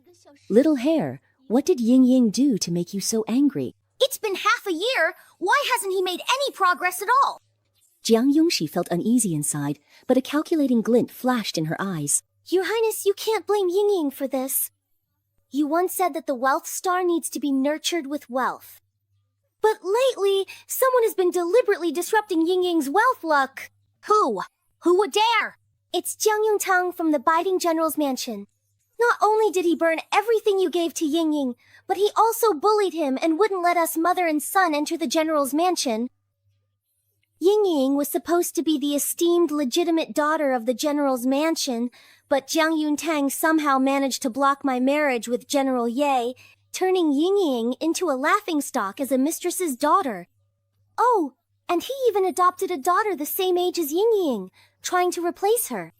S1: "Little hare, what did Ying Ying do to make you so angry?"
S16: It's been half a year. Why hasn't he made any progress at all?
S1: Jiang Yongxi felt uneasy inside, but a calculating glint flashed in her eyes.
S16: Your Highness, you can't blame Ying Ying for this. You once said that the wealth star needs to be nurtured with wealth. But lately, someone has been deliberately disrupting Ying Ying's wealth luck. Who? Who would dare? It's Jiang Yongtang from the Biting General's mansion. Not only did he burn everything you gave to Ying Ying, but he also bullied him and wouldn't let us mother and son enter the General's mansion. Ying Ying was supposed to be the esteemed legitimate daughter of the General's mansion, but Jiang Yuntang somehow managed to block my marriage with General Ye, turning Ying Ying into a laughingstock as a mistress's daughter. Oh, and he even adopted a daughter the same age as Ying Ying, trying to replace her.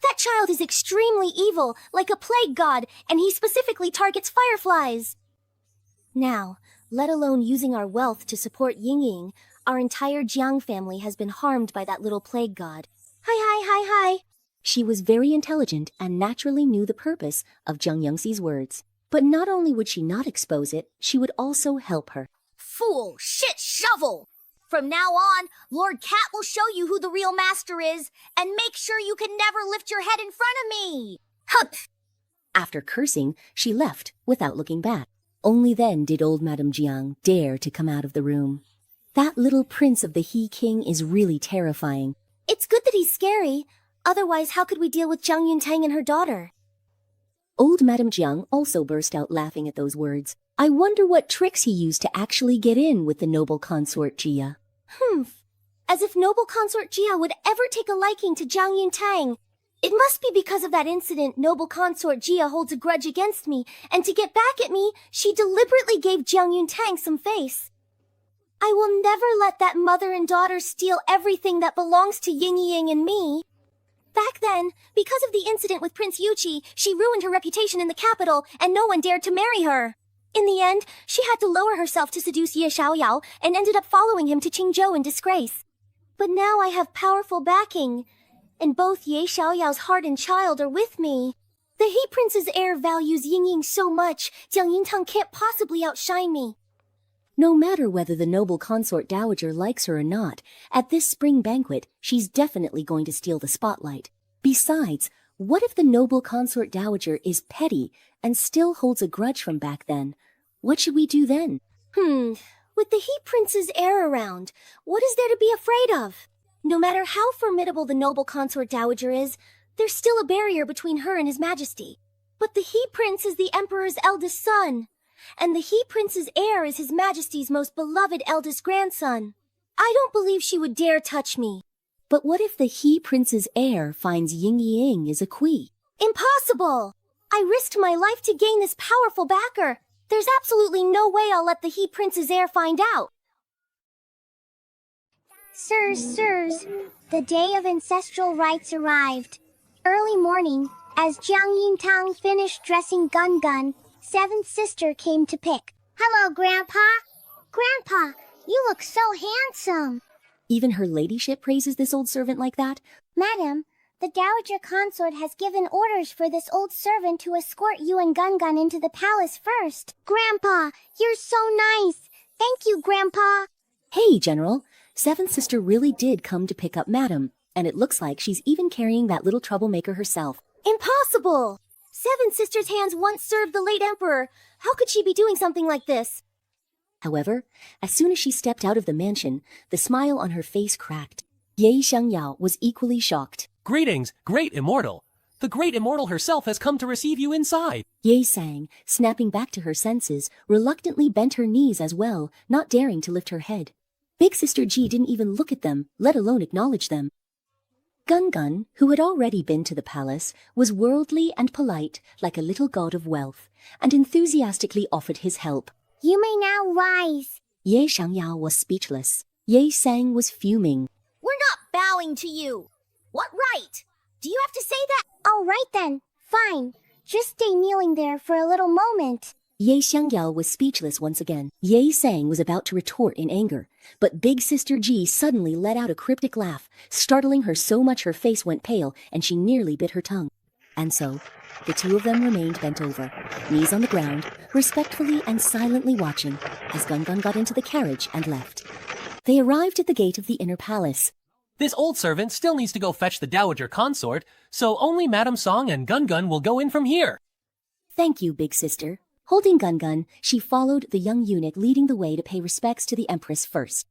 S16: That child is extremely evil, like a plague god, and he specifically targets fireflies. Now, let alone using our wealth to support Ying Ying, our entire Jiang family has been harmed by that little plague god. Hi.
S1: She was very intelligent and naturally knew the purpose of Jiang Yongxi's words. But not only would she not expose it, she would also help her.
S16: Fool! Shit shovel! From now on, Lord Cat will show you who the real master is, and make sure you can never lift your head in front of me! Hup!
S1: After cursing, she left without looking back. Only then did old Madame Jiang dare to come out of the room. That little prince of the He King is really terrifying.
S16: It's good that he's scary. Otherwise, how could we deal with Jiang Yuntang and her daughter?
S1: Old Madame Jiang also burst out laughing at those words. I wonder what tricks he used to actually get in with the noble consort Jia.
S16: As if noble consort Jia would ever take a liking to Jiang Yuntang. It must be because of that incident noble consort Jia holds a grudge against me, and to get back at me, she deliberately gave Jiang Yuntang some face. I will never let that mother and daughter steal everything that belongs to Ying Ying and me. Back then, because of the incident with Prince Yuqi, she ruined her reputation in the capital, and no one dared to marry her. In the end, she had to lower herself to seduce Ye Xiaoyao, and ended up following him to Qingzhou in disgrace. But now I have powerful backing, and both Ye Xiaoyao's heart and child are with me. The He Prince's heir values Ying Ying so much, Jiang Yuntang can't possibly outshine me.
S1: No matter whether the noble consort dowager likes her or not, at this spring banquet, she's definitely going to steal the spotlight. Besides, what if the noble consort dowager is petty and still holds a grudge from back then? What should we do then?
S16: With the He Prince's heir around, what is there to be afraid of? No matter how formidable the noble consort dowager is, there's still a barrier between her and His Majesty. But the He Prince is the Emperor's eldest son, and the He Prince's heir is His Majesty's most beloved eldest grandson. I don't believe she would dare touch me.
S1: But what if the He Prince's heir finds Ying Ying is a queen?
S16: Impossible! I risked my life to gain this powerful backer. There's absolutely no way I'll let the He Prince's heir find out.
S3: Sirs, the day of ancestral rites arrived. Early morning, as Jiang Yuntang finished dressing Gun Gun, seventh sister came to pick. Hello, Grandpa. Grandpa, you look so handsome.
S1: Even her ladyship praises this old servant like that?
S3: Madam, the Dowager Consort has given orders for this old servant to escort you and Gun into the palace first. Grandpa, you're so nice. Thank you, Grandpa.
S1: Hey, General. Seventh Sister really did come to pick up Madam, and it looks like she's even carrying that little troublemaker herself.
S16: Impossible! Seven Sisters' hands once served the late Emperor. How could she be doing something like this?
S1: However, as soon as she stepped out of the mansion, the smile on her face cracked. Ye Xiangyao was equally shocked.
S19: Greetings, Great Immortal. The Great Immortal herself has come to receive you inside.
S1: Ye Sang, snapping back to her senses, reluctantly bent her knees as well, not daring to lift her head. Big Sister Ji didn't even look at them, let alone acknowledge them. Gun, who had already been to the palace, was worldly and polite like a little god of wealth, and enthusiastically offered his help.
S3: You may now rise.
S1: Ye Xiangyao was speechless. Ye Sang was fuming.
S16: We're not bowing to you. What right? Do you have to say that?
S3: All right then. Fine. Just stay kneeling there for a little moment.
S1: Ye Xiangyao was speechless once again. Ye Sang was about to retort in anger, but Big Sister Ji suddenly let out a cryptic laugh, startling her so much her face went pale and she nearly bit her tongue. And so, the two of them remained bent over, knees on the ground, respectfully and silently watching as Gun got into the carriage and left. They arrived at the gate of the inner palace.
S19: This old servant still needs to go fetch the Dowager Consort, so only Madame Song and Gun will go in from here.
S1: Thank you, Big Sister. Holding Gun, she followed the young eunuch leading the way to pay respects to the Empress first.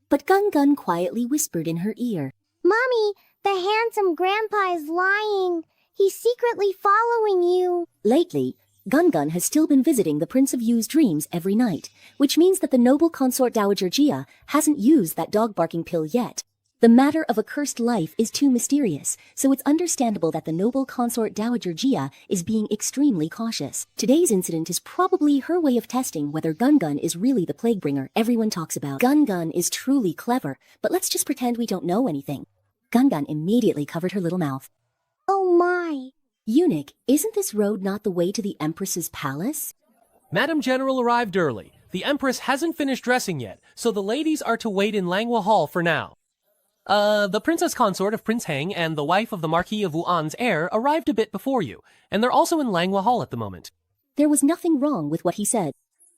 S1: But Gun quietly whispered in her ear.
S3: Mommy, the handsome Grandpa is lying. He's secretly following you.
S1: Lately, Gun has still been visiting the Prince of Yu's dreams every night, which means that the noble consort Dowager Jia hasn't used that dog-barking pill yet. The matter of a cursed life is too mysterious, so it's understandable that the noble consort Dowager Jia is being extremely cautious. Today's incident is probably her way of testing whether Gun is really the plague bringer everyone talks about. Gun is truly clever, but let's just pretend we don't know anything. Gun immediately covered her little mouth.
S3: Oh my.
S1: Eunuch, isn't this road not the way to the Empress's palace?
S19: Madam General arrived early. The Empress hasn't finished dressing yet, so the ladies are to wait in Langhua Hall for now. The Princess Consort of Prince Heng and the wife of the Marquis of Wu'an's heir arrived a bit before you, and they're also in Langhua Hall at the moment.
S1: There was nothing wrong with what he said.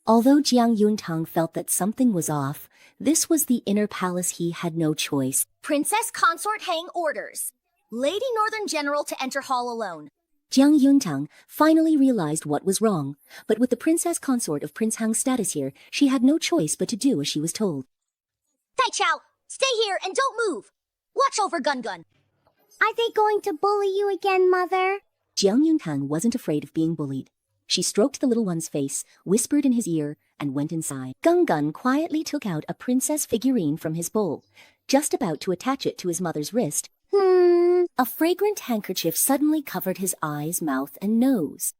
S1: Although Jiang Yuntang felt that something was off, this was the inner palace he had no choice.
S16: Princess Consort Hang orders. Lady Northern General to enter hall alone.
S1: Jiang Yuntang finally realized what was wrong, but with the Princess Consort of Prince Heng's status here, she had no choice but to do as she was told.
S16: Tai Chao, stay here and don't move. Watch over Gun.
S3: Are they going to bully you again, Mother?
S1: Jiang Yuntang wasn't afraid of being bullied. She stroked the little one's face, whispered in his ear, and went inside. Gun quietly took out a princess figurine from his bowl, just about to attach it to his mother's wrist. A fragrant handkerchief suddenly covered his eyes, mouth, and nose.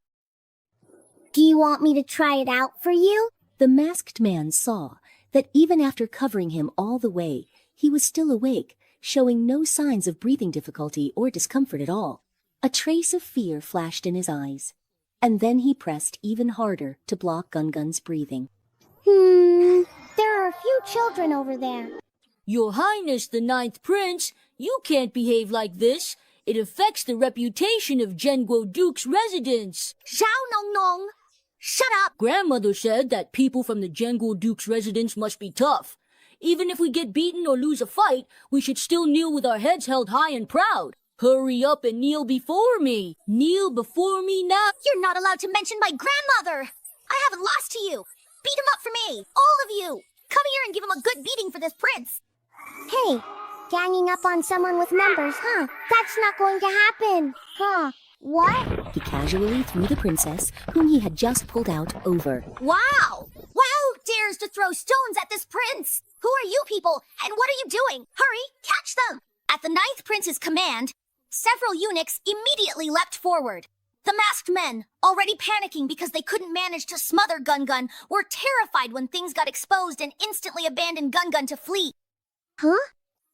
S3: Do you want me to try it out for you?
S1: The masked man saw that even after covering him all the way, he was still awake, showing no signs of breathing difficulty or discomfort at all. A trace of fear flashed in his eyes, and then he pressed even harder to block Gun's breathing.
S3: There are a few children over there.
S21: Your Highness, the Ninth Prince, you can't behave like this. It affects the reputation of Zhenguo Duke's residence.
S16: Zhao Nong, shut up!
S21: Grandmother said that people from the Zhenguo Duke's residence must be tough. Even if we get beaten or lose a fight, we should still kneel with our heads held high and proud. Hurry up and kneel before me. Kneel before me now.
S16: You're not allowed to mention my grandmother. I haven't lost to you. Beat him up for me, all of you. Come here and give him a good beating for this prince.
S3: Hey, ganging up on someone with members, huh? That's not going to happen. Huh? What?
S1: He casually threw the princess, whom he had just pulled out, over.
S16: Wow! Wow dares to throw stones at this prince! Who are you people, and what are you doing? Hurry, catch them! At the Ninth Prince's command, several eunuchs immediately leapt forward. The masked men, already panicking because they couldn't manage to smother Gun, were terrified when things got exposed and instantly abandoned Gun to flee.
S3: Huh?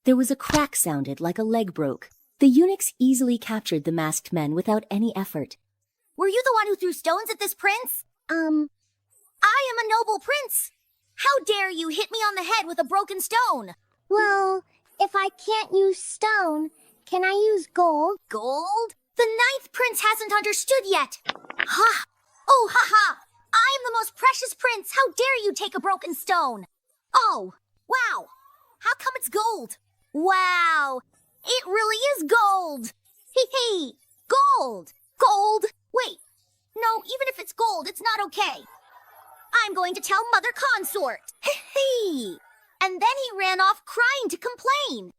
S1: There was a crack sounded like a leg broke. The eunuchs easily captured the masked men without any effort.
S16: Were you the one who threw stones at this prince? I am a noble prince. How dare you hit me on the head with a broken stone?
S3: Well, if I can't use stone, can I use gold?
S16: Gold? The ninth prince hasn't understood yet. Ha! Oh, ha ha! I am the most precious prince. How dare you take a broken stone? Oh, wow. How come it's gold? Wow. It really is gold. Hee hee. Gold. Gold. Wait. No, even if it's gold, it's not okay. I'm going to tell Mother Consort. Hee hee. And then he ran off crying to complain.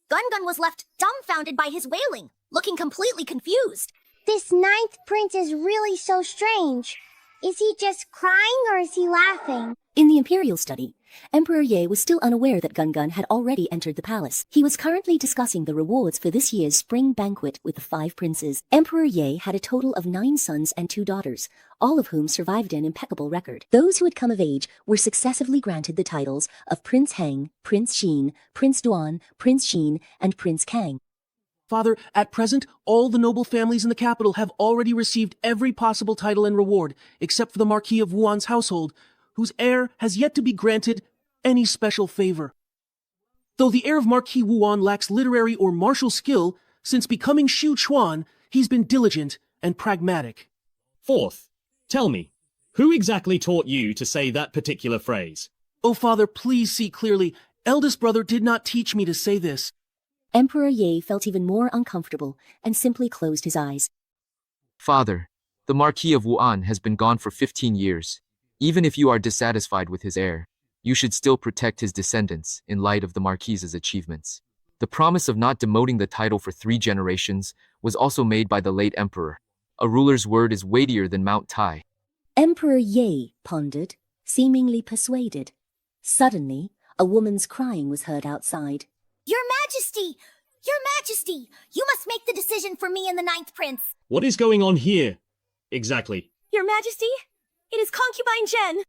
S16: Gun was left dumbfounded by his wailing, looking completely confused.
S3: This ninth prince is really so strange. Is he just crying or is he laughing?
S1: In the Imperial study, Emperor Ye was still unaware that Gun had already entered the palace. He was currently discussing the rewards for this year's spring banquet with the 5 princes. Emperor Ye had a total of 9 sons and 2 daughters, all of whom survived an impeccable record. Those who had come of age were successively granted the titles of Prince Heng, Prince Xin, Prince Duan, Prince Xin, and Prince Kang.
S14: Father, at present, all the noble families in the capital have already received every possible title and reward, except for the Marquis of Wuan's household, whose heir has yet to be granted any special favor. Though the heir of Marquis Wuan lacks literary or martial skill, since becoming Shu Chuan, he's been diligent and pragmatic.
S13: Fourth, tell me, who exactly taught you to say that particular phrase?
S14: Oh, Father, please see clearly. Eldest brother did not teach me to say this.
S1: Emperor Ye felt even more uncomfortable and simply closed his eyes.
S7: Father, the Marquis of Wuan has been gone for 15 years. Even if you are dissatisfied with his heir, you should still protect his descendants in light of the Marquis's achievements. The promise of not demoting the title for 3 generations was also made by the late emperor. A ruler's word is weightier than Mount Tai.
S1: Emperor Ye pondered, seemingly persuaded. Suddenly, a woman's crying was heard outside.
S16: Your Majesty! Your Majesty! You must make the decision for me and the ninth prince.
S13: What is going on here? Exactly.
S10: Your Majesty, it is concubine Jen.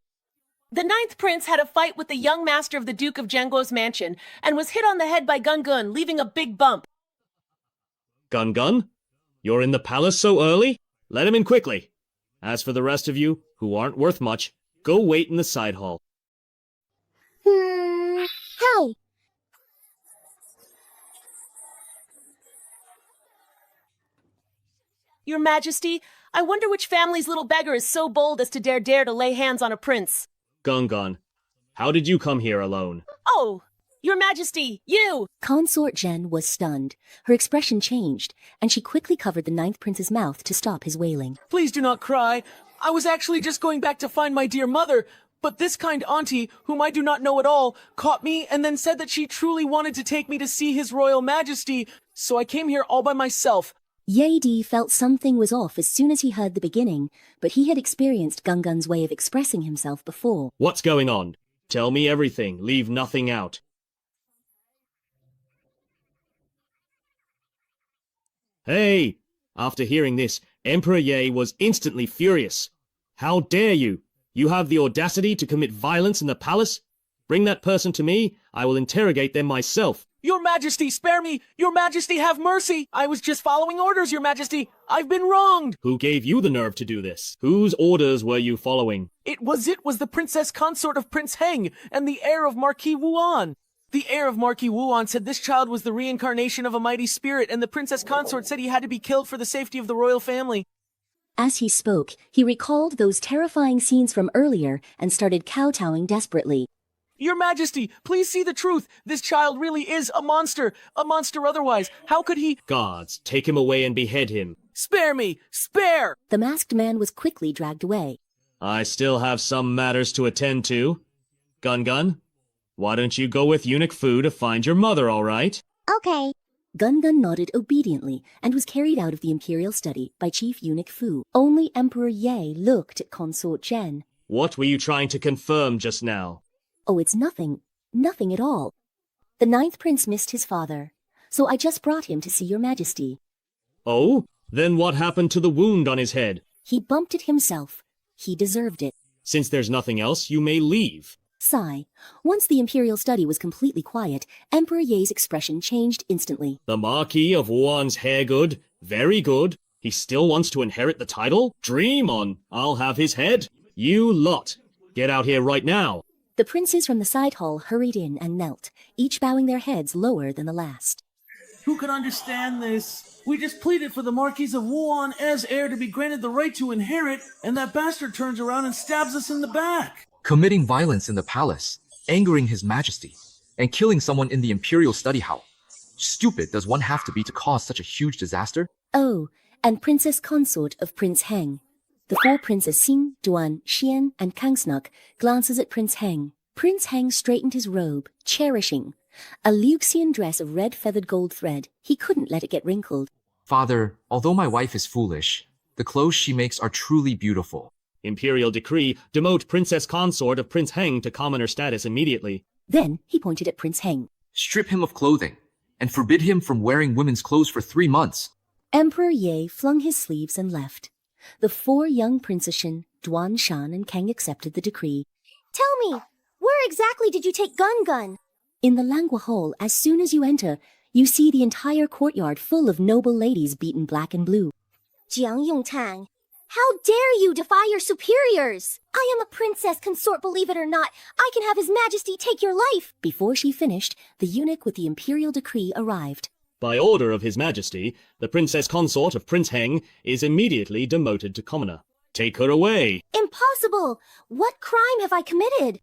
S4: The ninth prince had a fight with the young master of the Duke of Zhenguo's mansion and was hit on the head by Gun, leaving a big bump.
S13: Gun? You're in the palace so early? Let him in quickly. As for the rest of you, who aren't worth much, go wait in the side hall.
S3: Hey!
S4: Your Majesty, I wonder which family's little beggar is so bold as to dare to lay hands on a prince.
S13: Gun, how did you come here alone?
S4: Oh, Your Majesty, you!
S1: Consort Jen was stunned. Her expression changed, and she quickly covered the ninth prince's mouth to stop his wailing.
S14: Please do not cry. I was actually just going back to find my dear mother, but this kind auntie, whom I do not know at all, caught me and then said that she truly wanted to take me to see His Royal Majesty, so I came here all by myself.
S1: Ye Di felt something was off as soon as he heard the beginning, but he had experienced Gun's way of expressing himself before.
S13: What's going on? Tell me everything, leave nothing out. Hey! After hearing this, Emperor Ye was instantly furious. How dare you? You have the audacity to commit violence in the palace? Bring that person to me, I will interrogate them myself.
S14: Your Majesty, spare me! Your Majesty, have mercy! I was just following orders, Your Majesty! I've been wronged!
S13: Who gave you the nerve to do this? Whose orders were you following?
S14: It was the princess consort of Prince Heng and the heir of Marquis Wuan. The heir of Marquis Wuan said this child was the reincarnation of a mighty spirit, and the princess consort said he had to be killed for the safety of the royal family.
S1: As he spoke, he recalled those terrifying scenes from earlier and started kowtowing desperately.
S14: Your Majesty, please see the truth. This child really is a monster otherwise. How could he—
S13: Guards, take him away and behead him.
S14: Spare me! Spare!
S1: The masked man was quickly dragged away.
S13: I still have some matters to attend to. Gun, why don't you go with Eunuch Fu to find your mother, all right?
S3: Okay.
S1: Gun nodded obediently and was carried out of the Imperial study by Chief Eunuch Fu. Only Emperor Ye looked at Consort Jen.
S13: What were you trying to confirm just now?
S1: Oh, it's nothing at all. The ninth prince missed his father, so I just brought him to see Your Majesty.
S13: Oh? Then what happened to the wound on his head?
S1: He bumped it himself. He deserved it.
S13: Since there's nothing else, you may leave.
S1: Sigh. Once the Imperial study was completely quiet, Emperor Ye's expression changed instantly.
S13: The Marquis of Wuan's hair good? Very good. He still wants to inherit the title? Dream on. I'll have his head. You lot. Get out here right now.
S1: The princes from the side hall hurried in and knelt, each bowing their heads lower than the last.
S9: Who could understand this? We just pleaded for the Marquis of Wuan as heir to be granted the right to inherit, and that bastard turns around and stabs us in the back.
S7: Committing violence in the palace, angering His Majesty, and killing someone in the imperial study hall. Stupid does one have to be to cause such a huge disaster?
S1: Oh, and princess consort of Prince Heng. The four princes Xing, Duan, Xian, and Kangsnuk glances at Prince Heng. Prince Heng straightened his robe, cherishing a Luxian dress of red feathered gold thread. He couldn't let it get wrinkled.
S7: Father, although my wife is foolish, the clothes she makes are truly beautiful.
S13: Imperial decree, demote Princess Consort of Prince Heng to commoner status immediately.
S1: Then he pointed at Prince Heng.
S7: Strip him of clothing, and forbid him from wearing women's clothes for 3 months.
S1: Emperor Ye flung his sleeves and left. The four young princesses, Duan, Shan, and Kang accepted the decree.
S16: Tell me, where exactly did you take Gun Gun?
S1: In the Langua Hall, as soon as you enter, you see the entire courtyard full of noble ladies beaten black and blue.
S16: Jiang Yongtang, how dare you defy your superiors? I am a princess consort, believe it or not. I can have His Majesty take your life.
S1: Before she finished, the eunuch with the imperial decree arrived.
S13: By order of His Majesty, the Princess Consort of Prince Heng is immediately demoted to commoner. Take her away.
S16: Impossible! What crime have I committed?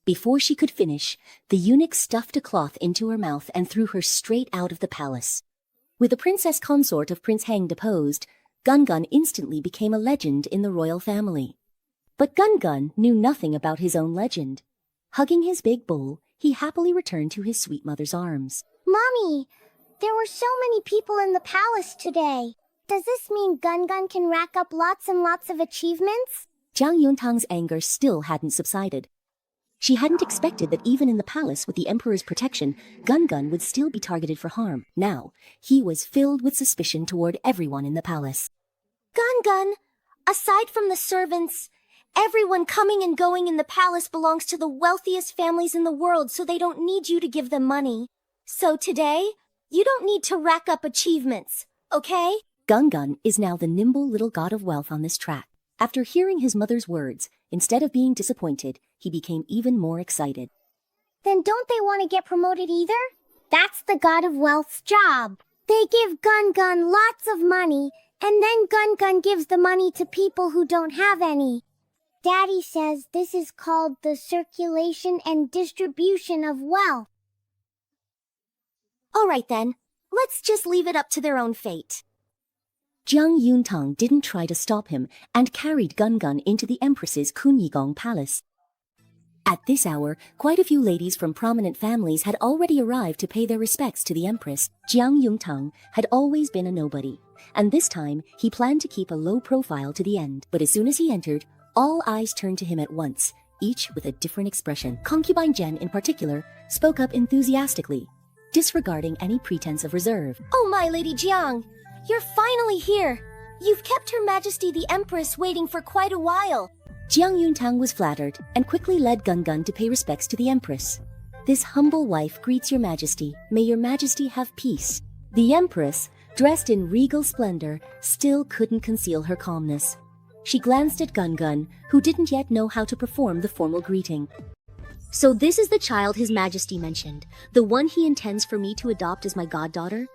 S1: Before she could finish, the eunuch stuffed a cloth into her mouth and threw her straight out of the palace. With the princess consort of Prince Heng deposed, Gun Gun instantly became a legend in the royal family. But Gun Gun knew nothing about his own legend. Hugging his big bowl, he happily returned to his sweet mother's arms.
S3: Mommy, there were so many people in the palace today. Does this mean Gun Gun can rack up lots and lots of achievements?
S1: Jiang Yuntang's anger still hadn't subsided. She hadn't expected that even in the palace with the emperor's protection, Gun Gun would still be targeted for harm. Now, he was filled with suspicion toward everyone in the palace.
S16: Gun Gun, aside from the servants, everyone coming and going in the palace belongs to the wealthiest families in the world, so they don't need you to give them money. So today, you don't need to rack up achievements, okay?
S1: Gun Gun is now the nimble little god of wealth on this track. After hearing his mother's words, instead of being disappointed, he became even more excited.
S3: Then don't they want to get promoted either? That's the god of wealth's job. They give Gun Gun lots of money, and then Gun Gun gives the money to people who don't have any. Daddy says this is called the circulation and distribution of wealth.
S16: All right then, let's just leave it up to their own fate.
S1: Jiang Yuntang didn't try to stop him and carried Gun Gun into the Empress's Kunyigong Palace. At this hour, quite a few ladies from prominent families had already arrived to pay their respects to the Empress. Jiang Yuntang had always been a nobody, and this time he planned to keep a low profile to the end. But as soon as he entered, all eyes turned to him at once, each with a different expression. Concubine Jen, in particular, spoke up enthusiastically, disregarding any pretense of reserve.
S16: Oh, my Lady Jiang, you're finally here. You've kept Her Majesty the Empress waiting for quite a while.
S1: Jiang Yuntang was flattered and quickly led Gun Gun to pay respects to the Empress. This humble wife greets Your Majesty. May Your Majesty have peace. The Empress, dressed in regal splendor, still couldn't conceal her calmness. She glanced at Gun Gun, who didn't yet know how to perform the formal greeting.
S16: So this is the child His Majesty mentioned, the one he intends for me to adopt as my goddaughter?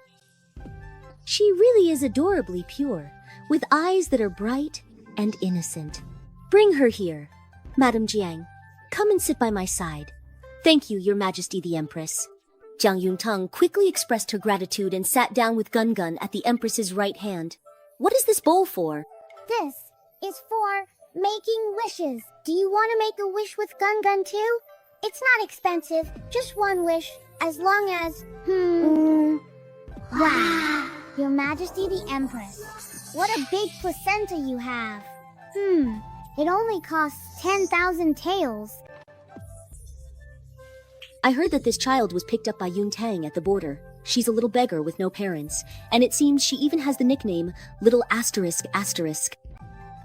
S16: She really is adorably pure, with eyes that are bright and innocent. Bring her here. Madam Jiang, come and sit by my side. Thank you, Your Majesty the Empress. Jiang Yuntang quickly expressed her gratitude and sat down with Gun Gun at the Empress's right hand. What is this bowl for?
S3: This is for making wishes. Do you want to make a wish with Gun Gun too? It's not expensive, just one wish, as long as, Wow, Your Majesty the Empress. What a big placenta you have. It only costs 10,000 taels.
S1: I heard that this child was picked up by Yun Tang at the border. She's a little beggar with no parents, and it seems she even has the nickname Little Asterisk Asterisk.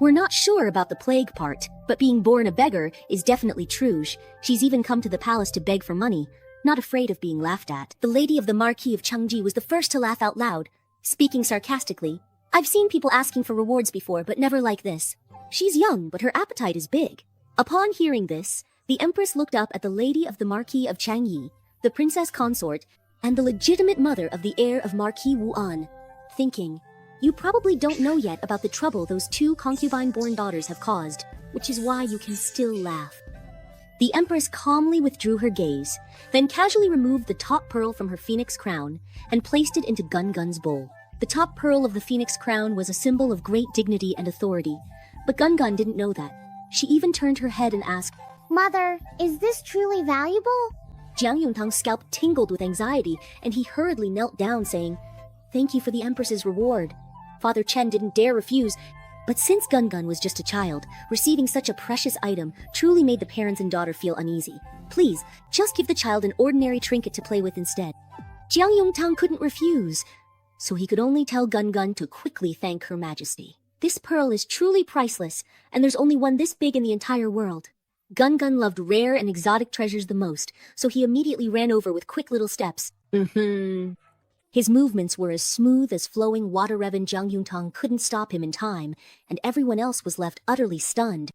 S1: We're not sure about the plague part, but being born a beggar is definitely true. She's even come to the palace to beg for money, not afraid of being laughed at. The lady of the Marquis of Changji was the first to laugh out loud, speaking sarcastically. I've seen people asking for rewards before, but never like this. She's young, but her appetite is big. Upon hearing this, the Empress looked up at the lady of the Marquis of Changyi, the princess consort, and the legitimate mother of the heir of Marquis Wuan, thinking, you probably don't know yet about the trouble those two concubine-born daughters have caused, which is why you can still laugh. The Empress calmly withdrew her gaze, then casually removed the top pearl from her phoenix crown and placed it into Gun-Gun's bowl. The top pearl of the phoenix crown was a symbol of great dignity and authority, but Gun-Gun didn't know that. She even turned her head and asked,
S3: Mother, is this truly valuable?
S1: Jiang Yuntang's scalp tingled with anxiety, and he hurriedly knelt down, saying, Thank you for the Empress's reward. Father Chen didn't dare refuse, but since Gun-Gun was just a child, receiving such a precious item truly made the parents and daughter feel uneasy. Please, just give the child an ordinary trinket to play with instead. Jiang Yuntang couldn't refuse, so he could only tell Gun-Gun to quickly thank Her Majesty. This pearl is truly priceless, and there's only one this big in the entire world. Gun-Gun loved rare and exotic treasures the most, so he immediately ran over with quick little steps. His movements were as smooth as flowing water, and Jiang Yuntang couldn't stop him in time, and everyone else was left utterly stunned.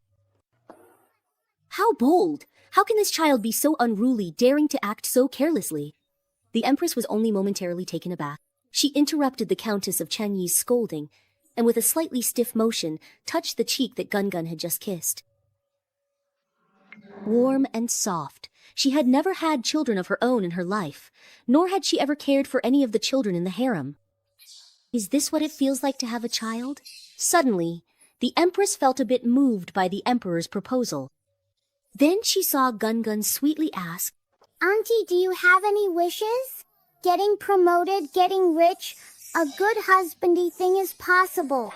S1: How bold! How can this child be so unruly, daring to act so carelessly? The Empress was only momentarily taken aback. She interrupted the Countess of Changyi's scolding, and with a slightly stiff motion, touched the cheek that Gun-Gun had just kissed. Warm and soft, she had never had children of her own in her life, nor had she ever cared for any of the children in the harem. Is this what it feels like to have a child? Suddenly, the Empress felt a bit moved by the Emperor's proposal. Then she saw Gun-Gun sweetly ask,
S3: Auntie, do you have any wishes? Getting promoted, getting rich, a good husbandy thing is possible.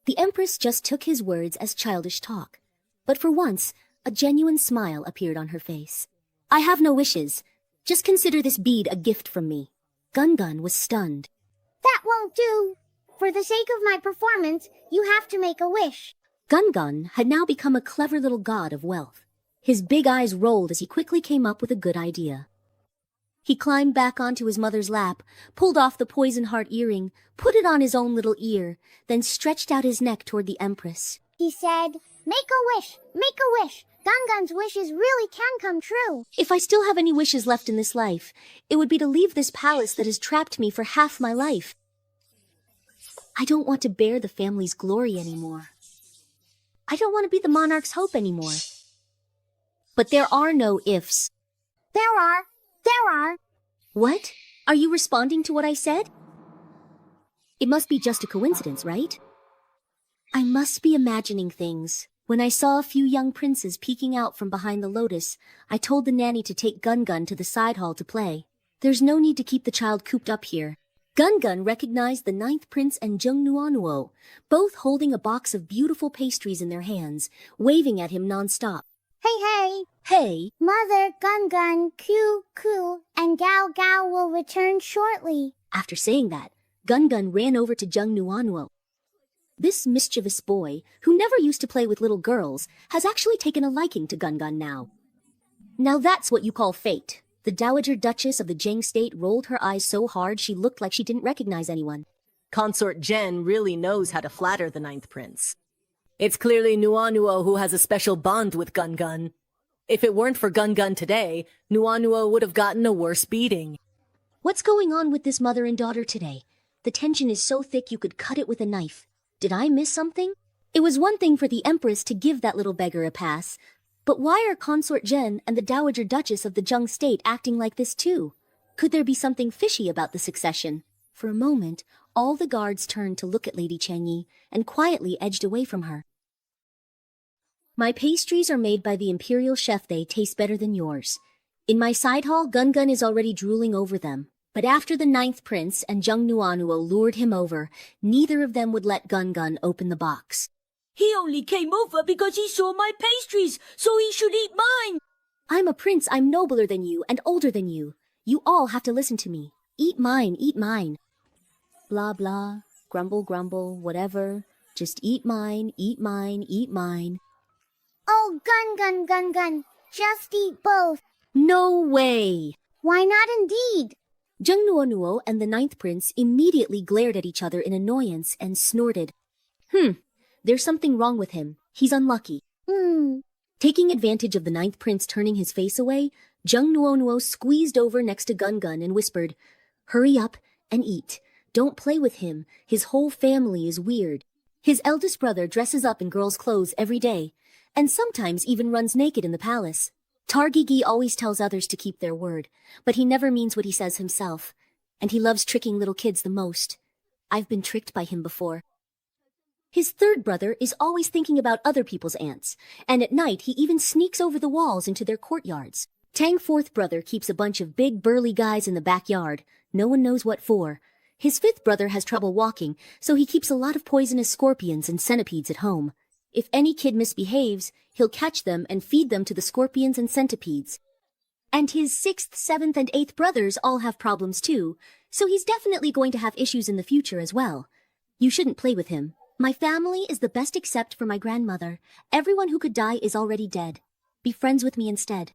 S1: The Empress just took his words as childish talk, but for once, a genuine smile appeared on her face. I have no wishes. Just consider this bead a gift from me. Gun-Gun was stunned.
S3: That won't do. For the sake of my performance, you have to make a wish.
S1: Gun-Gun had now become a clever little god of wealth. His big eyes rolled as he quickly came up with a good idea. He climbed back onto his mother's lap, pulled off the poison heart earring, put it on his own little ear, then stretched out his neck toward the Empress.
S3: He said, Make a wish, make a wish. Gun-Gun's wishes really can come true.
S1: If I still have any wishes left in this life, it would be to leave this palace that has trapped me for half my life. I don't want to bear the family's glory anymore. I don't want to be the monarch's hope anymore. But there are no ifs.
S3: There are.
S1: What? Are you responding to what I said? It must be just a coincidence, right? I must be imagining things. When I saw a few young princes peeking out from behind the lotus, I told the nanny to take Gun-Gun to the side hall to play. There's no need to keep the child cooped up here. Gun-Gun recognized the 9th prince and Zheng Nuanuo, both holding a box of beautiful pastries in their hands, waving at him non-stop.
S3: Hey!
S1: Hey!
S3: Mother, Gun-Gun, Coo, and Gao will return shortly.
S1: After saying that, Gun-Gun ran over to Zheng Nuanuo. This mischievous boy, who never used to play with little girls, has actually taken a liking to Gun-Gun now. Now that's what you call fate. The Dowager Duchess of the Jing State rolled her eyes so hard she looked like she didn't recognize anyone.
S4: Consort Jen really knows how to flatter the 9th prince. It's clearly Nuanuo who has a special bond with Gun-Gun. If it weren't for Gun-Gun today, Nuanuo would have gotten a worse beating.
S1: What's going on with this mother and daughter today? The tension is so thick you could cut it with a knife. Did I miss something? It was one thing for the Empress to give that little beggar a pass, but why are Consort Jen and the Dowager Duchess of the Zheng State acting like this too? Could there be something fishy about the succession? For a moment, all the guards turned to look at Lady Changyi and quietly edged away from her. My pastries are made by the imperial chef. They taste better than yours. In my side hall, Gun-Gun is already drooling over them. But after the 9th prince and Zheng Nuanuo lured him over, neither of them would let Gun-Gun open the box.
S21: He only came over because he saw my pastries, so he should eat mine.
S1: I'm a prince. I'm nobler than you and older than you. You all have to listen to me. Eat mine, eat mine. Blah, blah, grumble, grumble, whatever. Just eat mine, eat mine, eat mine.
S3: Oh, Gun-Gun, just eat both.
S1: No way!
S3: Why not indeed?
S1: Zheng Nuanuo and the 9th prince immediately glared at each other in annoyance and snorted. There's something wrong with him. He's unlucky. Taking advantage of the ninth prince turning his face away, Jung Nuo squeezed over next to Gun Gun and whispered, "Hurry up and eat. Don't play with him. His whole family is weird." His eldest brother dresses up in girls' clothes every day, and sometimes even runs naked in the palace. Targigi always tells others to keep their word, but he never means what he says himself, and he loves tricking little kids the most. I've been tricked by him before. His third brother is always thinking about other people's ants, and at night he even sneaks over the walls into their courtyards. Tang fourth brother keeps a bunch of big burly guys in the backyard, no one knows what for. His fifth brother has trouble walking, so he keeps a lot of poisonous scorpions and centipedes at home. If any kid misbehaves, he'll catch them and feed them to the scorpions and centipedes. And his sixth, seventh, and eighth brothers all have problems too, so he's definitely going to have issues in the future as well. You shouldn't play with him. My family is the best except for my grandmother. Everyone who could die is already dead. Be friends with me instead.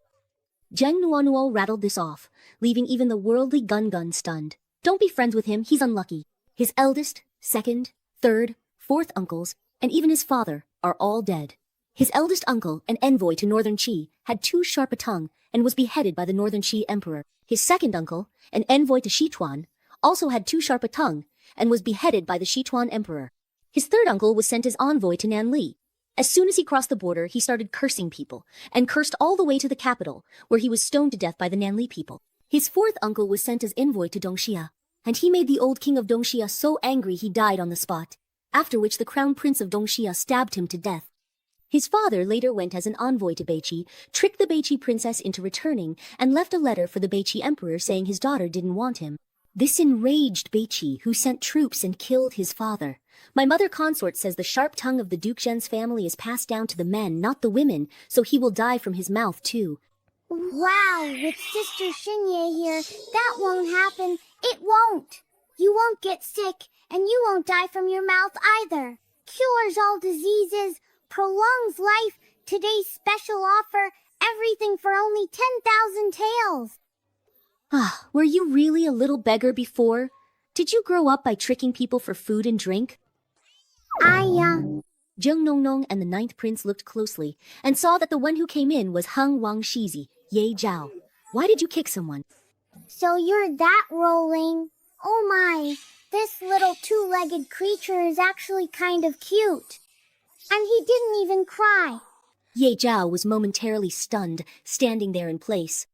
S1: Jeng Nuo rattled this off, leaving even the worldly Gun Gun stunned. Don't be friends with him, he's unlucky. His eldest, second, third, fourth uncles, and even his father are all dead. His eldest uncle, an envoy to Northern Qi, had too sharp a tongue and was beheaded by the Northern Qi emperor. His second uncle, an envoy to Sichuan, also had too sharp a tongue and was beheaded by the Sichuan emperor. His third uncle was sent as envoy to Nanli. As soon as he crossed the border, he started cursing people, and cursed all the way to the capital, where he was stoned to death by the Nanli people. His fourth uncle was sent as envoy to Dongxia, and he made the old king of Dongxia so angry he died on the spot, after which the crown prince of Dongxia stabbed him to death. His father later went as an envoy to Beiqi, tricked the Beiqi princess into returning, and left a letter for the Beiqi emperor saying his daughter didn't want him. This enraged Beiqi, who sent troops and killed his father. My mother consort says the sharp tongue of the Duke Zhen's family is passed down to the men, not the women, so he will die from his mouth too.
S3: Wow, with Sister Xinye here, that won't happen. It won't. You won't get sick, and you won't die from your mouth either. Cures all diseases, prolongs life, today's special offer, everything for only 10,000 taels.
S1: Ah, were you really a little beggar before? Did you grow up by tricking people for food and drink?
S3: Jung
S1: Nongnong and the ninth prince looked closely and saw that the one who came in was Hung Wang Shizi, Ye Zhao. Why did you kick someone?
S3: So you're that rolling. Oh my, this little two-legged creature is actually kind of cute. And he didn't even cry.
S1: Ye Zhao was momentarily stunned, standing there in place.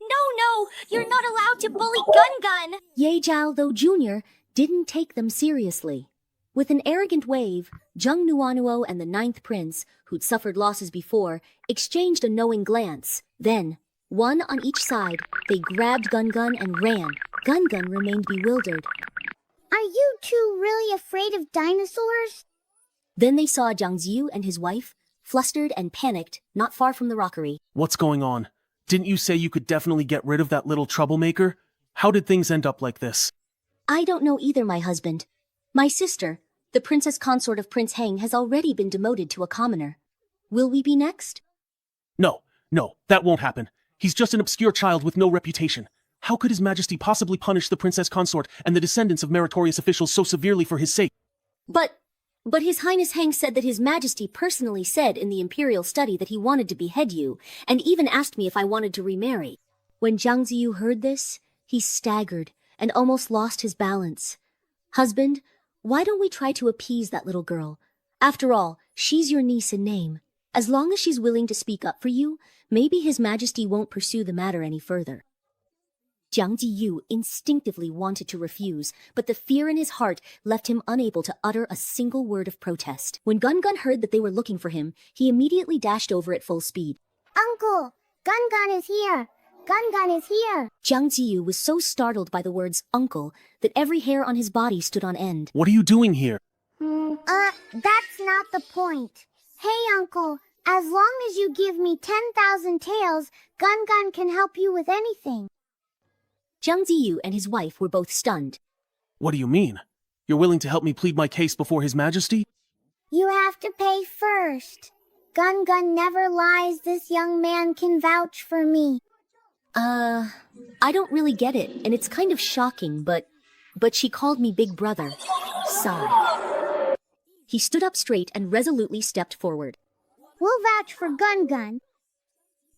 S16: No, you're not allowed to bully Gun Gun.
S1: Ye Zhao, though junior, didn't take them seriously. With an arrogant wave, Jung Nuo and the ninth prince, who'd suffered losses before, exchanged a knowing glance. Then, one on each side, they grabbed Gun Gun and ran. Gun Gun remained bewildered.
S3: Are you two really afraid of dinosaurs?
S1: Then they saw Jiang Ziyu and his wife, flustered and panicked, not far from the rockery.
S20: What's going on? Didn't you say you could definitely get rid of that little troublemaker? How did things end up like this?
S1: I don't know either, my husband. My sister, the princess consort of Prince Heng, has already been demoted to a commoner. Will we be next?
S20: No, that won't happen. He's just an obscure child with no reputation. How could His Majesty possibly punish the princess consort and the descendants of meritorious officials so severely for his sake?
S1: But His Highness Heng said that His Majesty personally said in the imperial study that he wanted to behead you, and even asked me if I wanted to remarry. When Jiang Ziyu heard this, he staggered and almost lost his balance. Husband, why don't we try to appease that little girl? After all, she's your niece in name. As long as she's willing to speak up for you, maybe His Majesty won't pursue the matter any further. Jiang Ziyu instinctively wanted to refuse, but the fear in his heart left him unable to utter a single word of protest. When Gun Gun heard that they were looking for him, he immediately dashed over at full speed.
S3: Uncle, Gun Gun is here. Gun Gun is here.
S1: Jiang Ziyu was so startled by the words uncle that every hair on his body stood on end.
S20: What are you doing here?
S3: That's not the point. Hey, Uncle, as long as you give me 10,000 taels, Gun Gun can help you with anything.
S1: Jiang Ziyu and his wife were both stunned.
S20: What do you mean? You're willing to help me plead my case before His Majesty?
S3: You have to pay first. Gun Gun never lies. This young man can vouch for me.
S1: I don't really get it, and it's kind of shocking, but she called me Big Brother. Sigh. He stood up straight and resolutely stepped forward.
S3: We'll vouch for Gun Gun.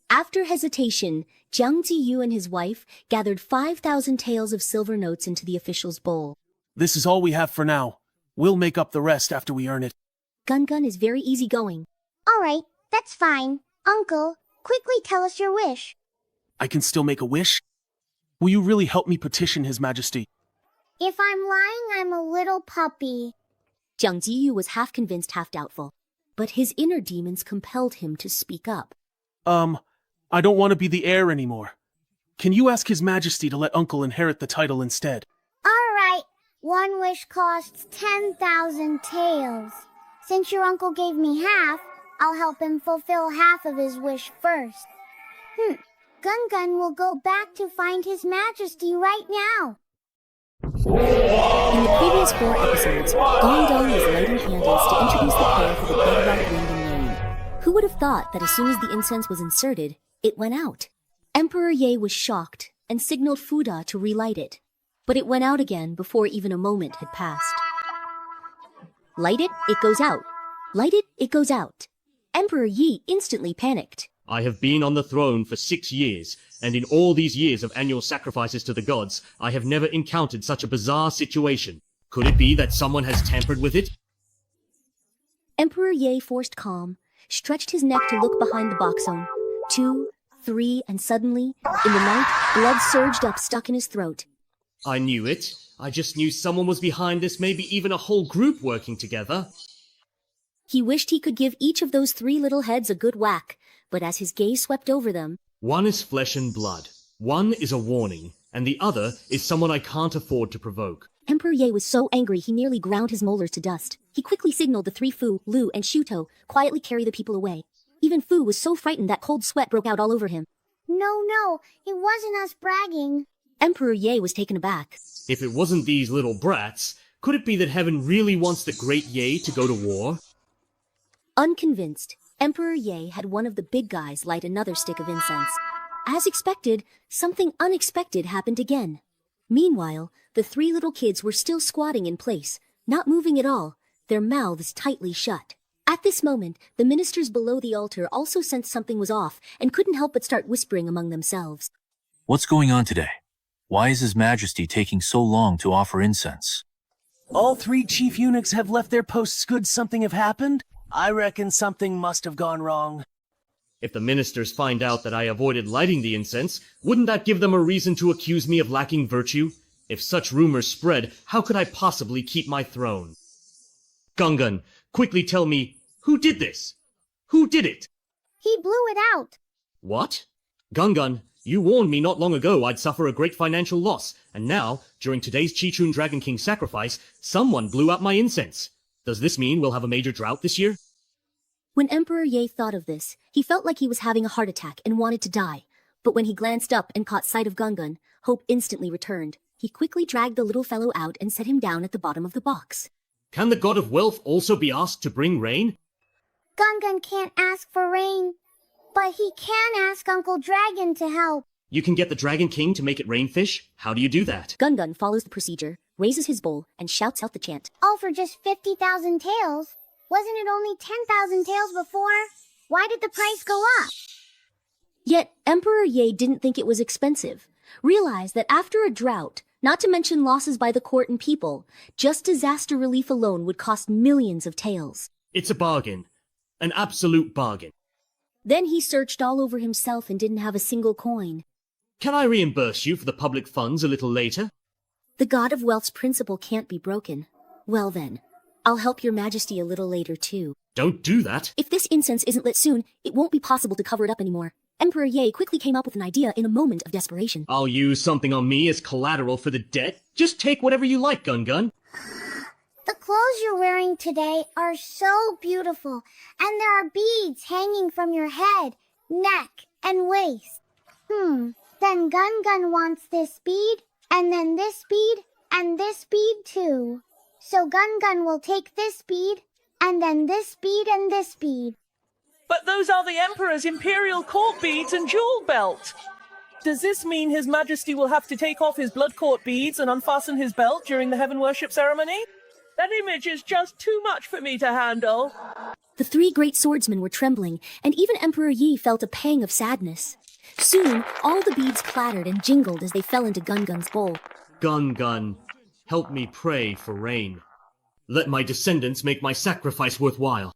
S1: After hesitation, Jiang Ziyu and his wife gathered 5,000 taels of silver notes into the official's bowl.
S20: This is all we have for now. We'll make up the rest after we earn it.
S1: Gun Gun is very easygoing.
S3: All right, that's fine. Uncle, quickly tell us your wish.
S20: I can still make a wish? Will you really help me petition His Majesty?
S3: If I'm lying, I'm a little puppy.
S1: Jiang Ziyu was half convinced, half doubtful. But his inner demons compelled him to speak up.
S20: I don't want to be the heir anymore. Can you ask His Majesty to let Uncle inherit the title instead?
S3: All right, one wish costs 10,000 taels. Since your uncle gave me half, I'll help him fulfill half of his wish first. Gun Gun will go back to find His Majesty right now.
S1: In the previous 4 episodes, Gong Gong was lighting candles to introduce the prayer for the bedrock wind and rain. Who would have thought that as soon as the incense was inserted, it went out? Emperor Ye was shocked and signaled Fuda to relight it. But it went out again before even a moment had passed. Light it goes out. Light it goes out. Emperor Yi instantly panicked.
S13: I have been on the throne for 6 years, and in all these years of annual sacrifices to the gods, I have never encountered such a bizarre situation. Could it be that someone has tampered with it?
S1: Emperor Ye forced calm, stretched his neck to look behind the box zone. 2, 3, and suddenly, in the night, blood surged up, stuck in his throat.
S13: I knew it. I just knew someone was behind this, maybe even a whole group working together.
S1: He wished he could give each of those 3 little heads a good whack, but as his gaze swept over them,
S13: One is flesh and blood. One is a warning, and the other is someone I can't afford to provoke.
S1: Emperor Ye was so angry he nearly ground his molars to dust. He quickly signaled the 3 Fu, Lu, and Shuto quietly carry the people away. Even Fu was so frightened that cold sweat broke out all over him.
S3: No, it wasn't us bragging.
S1: Emperor Ye was taken aback.
S13: If it wasn't these little brats, could it be that heaven really wants the great Ye to go to war?
S1: Unconvinced, Emperor Ye had one of the big guys light another stick of incense. As expected, something unexpected happened again. Meanwhile, the 3 little kids were still squatting in place, not moving at all, their mouths tightly shut. At this moment, the ministers below the altar also sensed something was off and couldn't help but start whispering among themselves.
S11: What's going on today? Why is His Majesty taking so long to offer incense?
S2: All 3 chief eunuchs have left their posts. Could something have happened? I reckon something must have gone wrong.
S13: If the ministers find out that I avoided lighting the incense, wouldn't that give them a reason to accuse me of lacking virtue? If such rumors spread, how could I possibly keep my throne? Gungan, quickly tell me, who did this? Who did it?
S3: He blew it out.
S13: What? Gungan, you warned me not long ago I'd suffer a great financial loss, and now, during today's Chichun Dragon King sacrifice, someone blew out my incense. Does this mean we'll have a major drought this year?
S1: When Emperor Ye thought of this, he felt like he was having a heart attack and wanted to die. But when he glanced up and caught sight of Gungan, hope instantly returned. He quickly dragged the little fellow out and set him down at the bottom of the box.
S13: Can the god of wealth also be asked to bring rain?
S3: Gun Gun can't ask for rain, but he can ask Uncle Dragon to help.
S13: You can get the Dragon King to make it rain fish? How do you do that?
S1: Gungan follows the procedure, raises his bowl, and shouts out the chant.
S3: All for just 50,000 taels? Wasn't it only 10,000 taels before? Why did the price go up?
S1: Yet Emperor Ye didn't think it was expensive. Realized that after a drought, not to mention losses by the court and people, just disaster relief alone would cost millions of taels.
S13: It's a bargain. An absolute bargain.
S1: Then he searched all over himself and didn't have a single coin.
S13: Can I reimburse you for the public funds a little later?
S1: The God of Wealth's principle can't be broken. Well then, I'll help your majesty a little later too.
S13: Don't do that.
S1: If this incense isn't lit soon, it won't be possible to cover it up anymore. Emperor Ye quickly came up with an idea in a moment of desperation.
S13: I'll use something on me as collateral for the debt. Just take whatever you like, Gun.
S3: The clothes you're wearing today are so beautiful, and there are beads hanging from your head, neck, and waist. Then Gun wants this bead, and then this bead, and this bead too. So Gun will take this bead, and then this bead and this bead.
S22: But those are the Emperor's imperial court beads and jewel belt. Does this mean His Majesty will have to take off his blood court beads and unfasten his belt during the heaven worship ceremony? That image is just too much for me to handle.
S1: The three great swordsmen were trembling, and even Emperor Yi felt a pang of sadness. Soon, all the beads clattered and jingled as they fell into Gun-Gun's bowl.
S13: Gun-Gun, help me pray for rain. Let my descendants make my sacrifice worthwhile.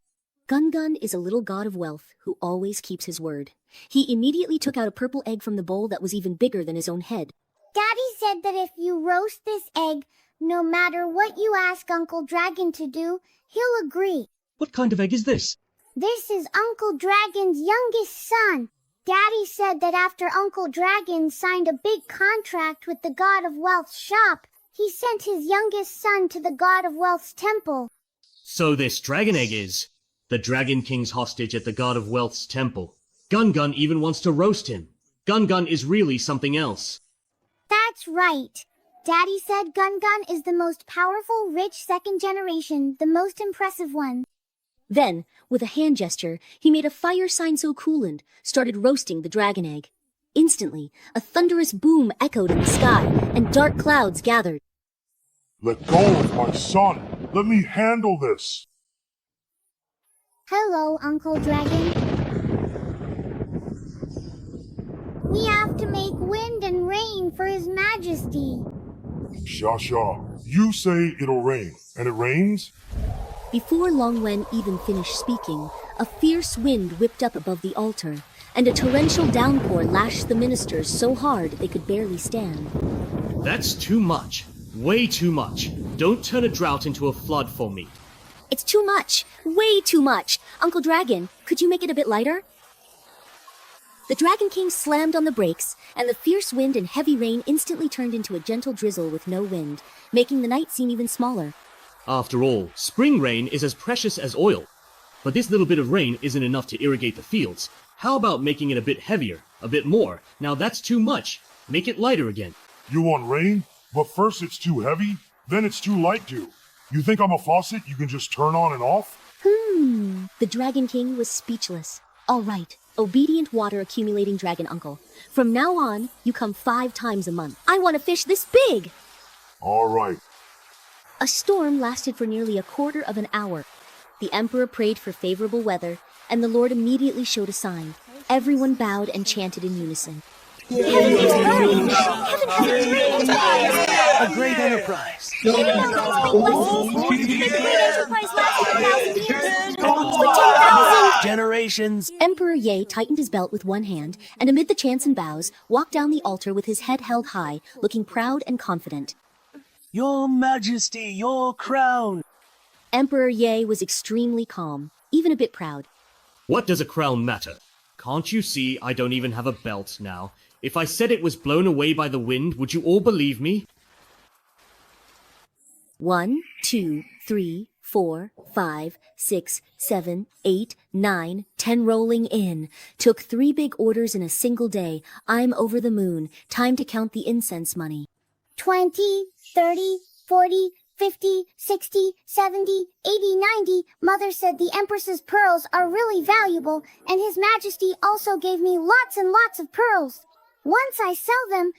S1: Gun-Gun is a little god of wealth who always keeps his word. He immediately took out a purple egg from the bowl that was even bigger than his own head.
S3: Daddy said that if you roast this egg, no matter what you ask Uncle Dragon to do, he'll agree.
S13: What kind of egg is this?
S3: This is Uncle Dragon's youngest son. Daddy said that after Uncle Dragon signed a big contract with the God of Wealth's shop, he sent his youngest son to the God of Wealth's temple.
S13: So this dragon egg is the Dragon King's hostage at the God of Wealth's temple. Gun-Gun even wants to roast him. Gun-Gun is really something else.
S3: That's right. Daddy said Gun-Gun is the most powerful, rich second generation, the most impressive one.
S1: Then, with a hand gesture, he made a fire sign so cool and started roasting the dragon egg. Instantly, a thunderous boom echoed in the sky, and dark clouds gathered.
S8: Let go of my son! Let me handle this!
S3: Hello, Uncle Dragon. We have to make wind and rain for His Majesty.
S8: Sha, you say it'll rain, and it rains?
S1: Before Long Wen even finished speaking, a fierce wind whipped up above the altar, and a torrential downpour lashed the ministers so hard they could barely stand.
S13: That's too much. Way too much. Don't turn a drought into a flood for me.
S1: It's too much. Way too much. Uncle Dragon, could you make it a bit lighter? The Dragon King slammed on the brakes, and the fierce wind and heavy rain instantly turned into a gentle drizzle with no wind, making the night seem even smaller.
S13: After all, spring rain is as precious as oil. But this little bit of rain isn't enough to irrigate the fields. How about making it a bit heavier? A bit more? Now that's too much. Make it lighter again.
S8: You want rain? But first it's too heavy, then it's too light too. You think I'm a faucet you can just turn on and off?
S1: The Dragon King was speechless. All right, obedient water accumulating dragon uncle. From now on, you come 5 times a month. I want a fish this big!
S8: All right.
S1: A storm lasted for nearly a quarter of an hour. The emperor prayed for favorable weather, and the Lord immediately showed a sign. Everyone bowed and chanted in unison.
S2: A great enterprise. Generations.
S1: Emperor Ye tightened his belt with one hand, and amid the chants and bows, walked down the altar with his head held high, looking proud and confident.
S2: Your Majesty, your crown.
S1: Emperor Ye was extremely calm, even a bit proud.
S13: What does a crown matter? Can't you see I don't even have a belt now? If I said it was blown away by the wind, would you all believe me?
S1: 1, 2, 3, 4, 5, 6, 7, 8, 9, 10 rolling in. Took 3 big orders in a single day. I'm over the moon. Time to count the incense money.
S3: 20, 30, 40, 50, 60, 70, 80, 90. Mother said the Empress's pearls are really valuable, and His Majesty also gave me lots and lots of pearls. Once I sell them,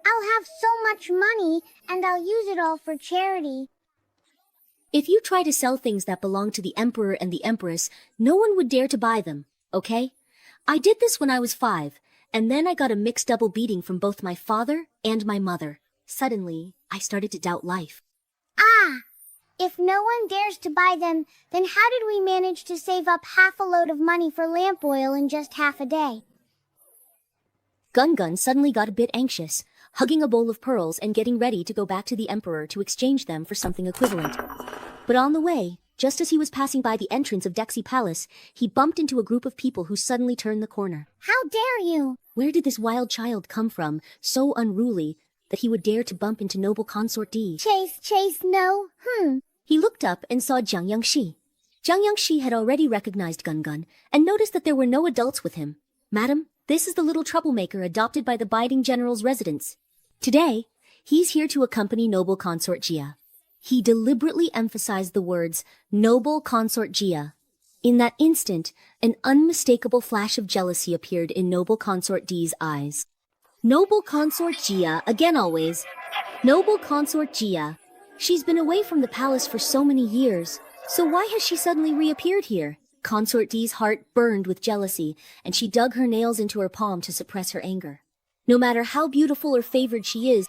S3: I'll have so much money, and I'll use it all for charity.
S1: If you try to sell things that belong to the Emperor and the Empress, no one would dare to buy them, okay? I did this when I was 5, and then I got a mixed double beating from both my father and my mother. Suddenly, I started to doubt life.
S3: Ah! If no one dares to buy them, then how did we manage to save up half a load of money for lamp oil in just half a day?
S1: Gun-Gun suddenly got a bit anxious, hugging a bowl of pearls and getting ready to go back to the Emperor to exchange them for something equivalent. But on the way, just as he was passing by the entrance of Dexy Palace, he bumped into a group of people who suddenly turned the corner.
S3: How dare you!
S1: Where did this wild child come from, so unruly that he would dare to bump into noble consort D?
S3: Chase, no.
S1: He looked up and saw Jiang Yangshi. Jiang Yangshi had already recognized Gun-Gun and noticed that there were no adults with him. Madam, this is the little troublemaker adopted by the Biding General's residence. Today, he's here to accompany noble consort Jia. He deliberately emphasized the words, noble consort Jia. In that instant, an unmistakable flash of jealousy appeared in noble consort D's eyes. Noble consort Jia, again always. Noble consort Jia, She's been away from the palace for so many years, so why has she suddenly reappeared here? Consort D's heart burned with jealousy, and she dug her nails into her palm to suppress her anger. No matter how beautiful or favored she is,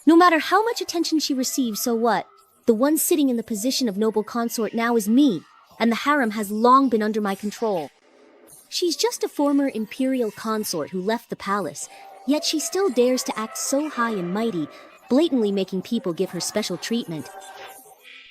S1: no matter how much attention she receives, so what? The one sitting in the position of noble consort now is me, and the harem has long been under my control. She's just a former imperial consort who left the palace, yet she still dares to act so high and mighty, blatantly making people give her special treatment.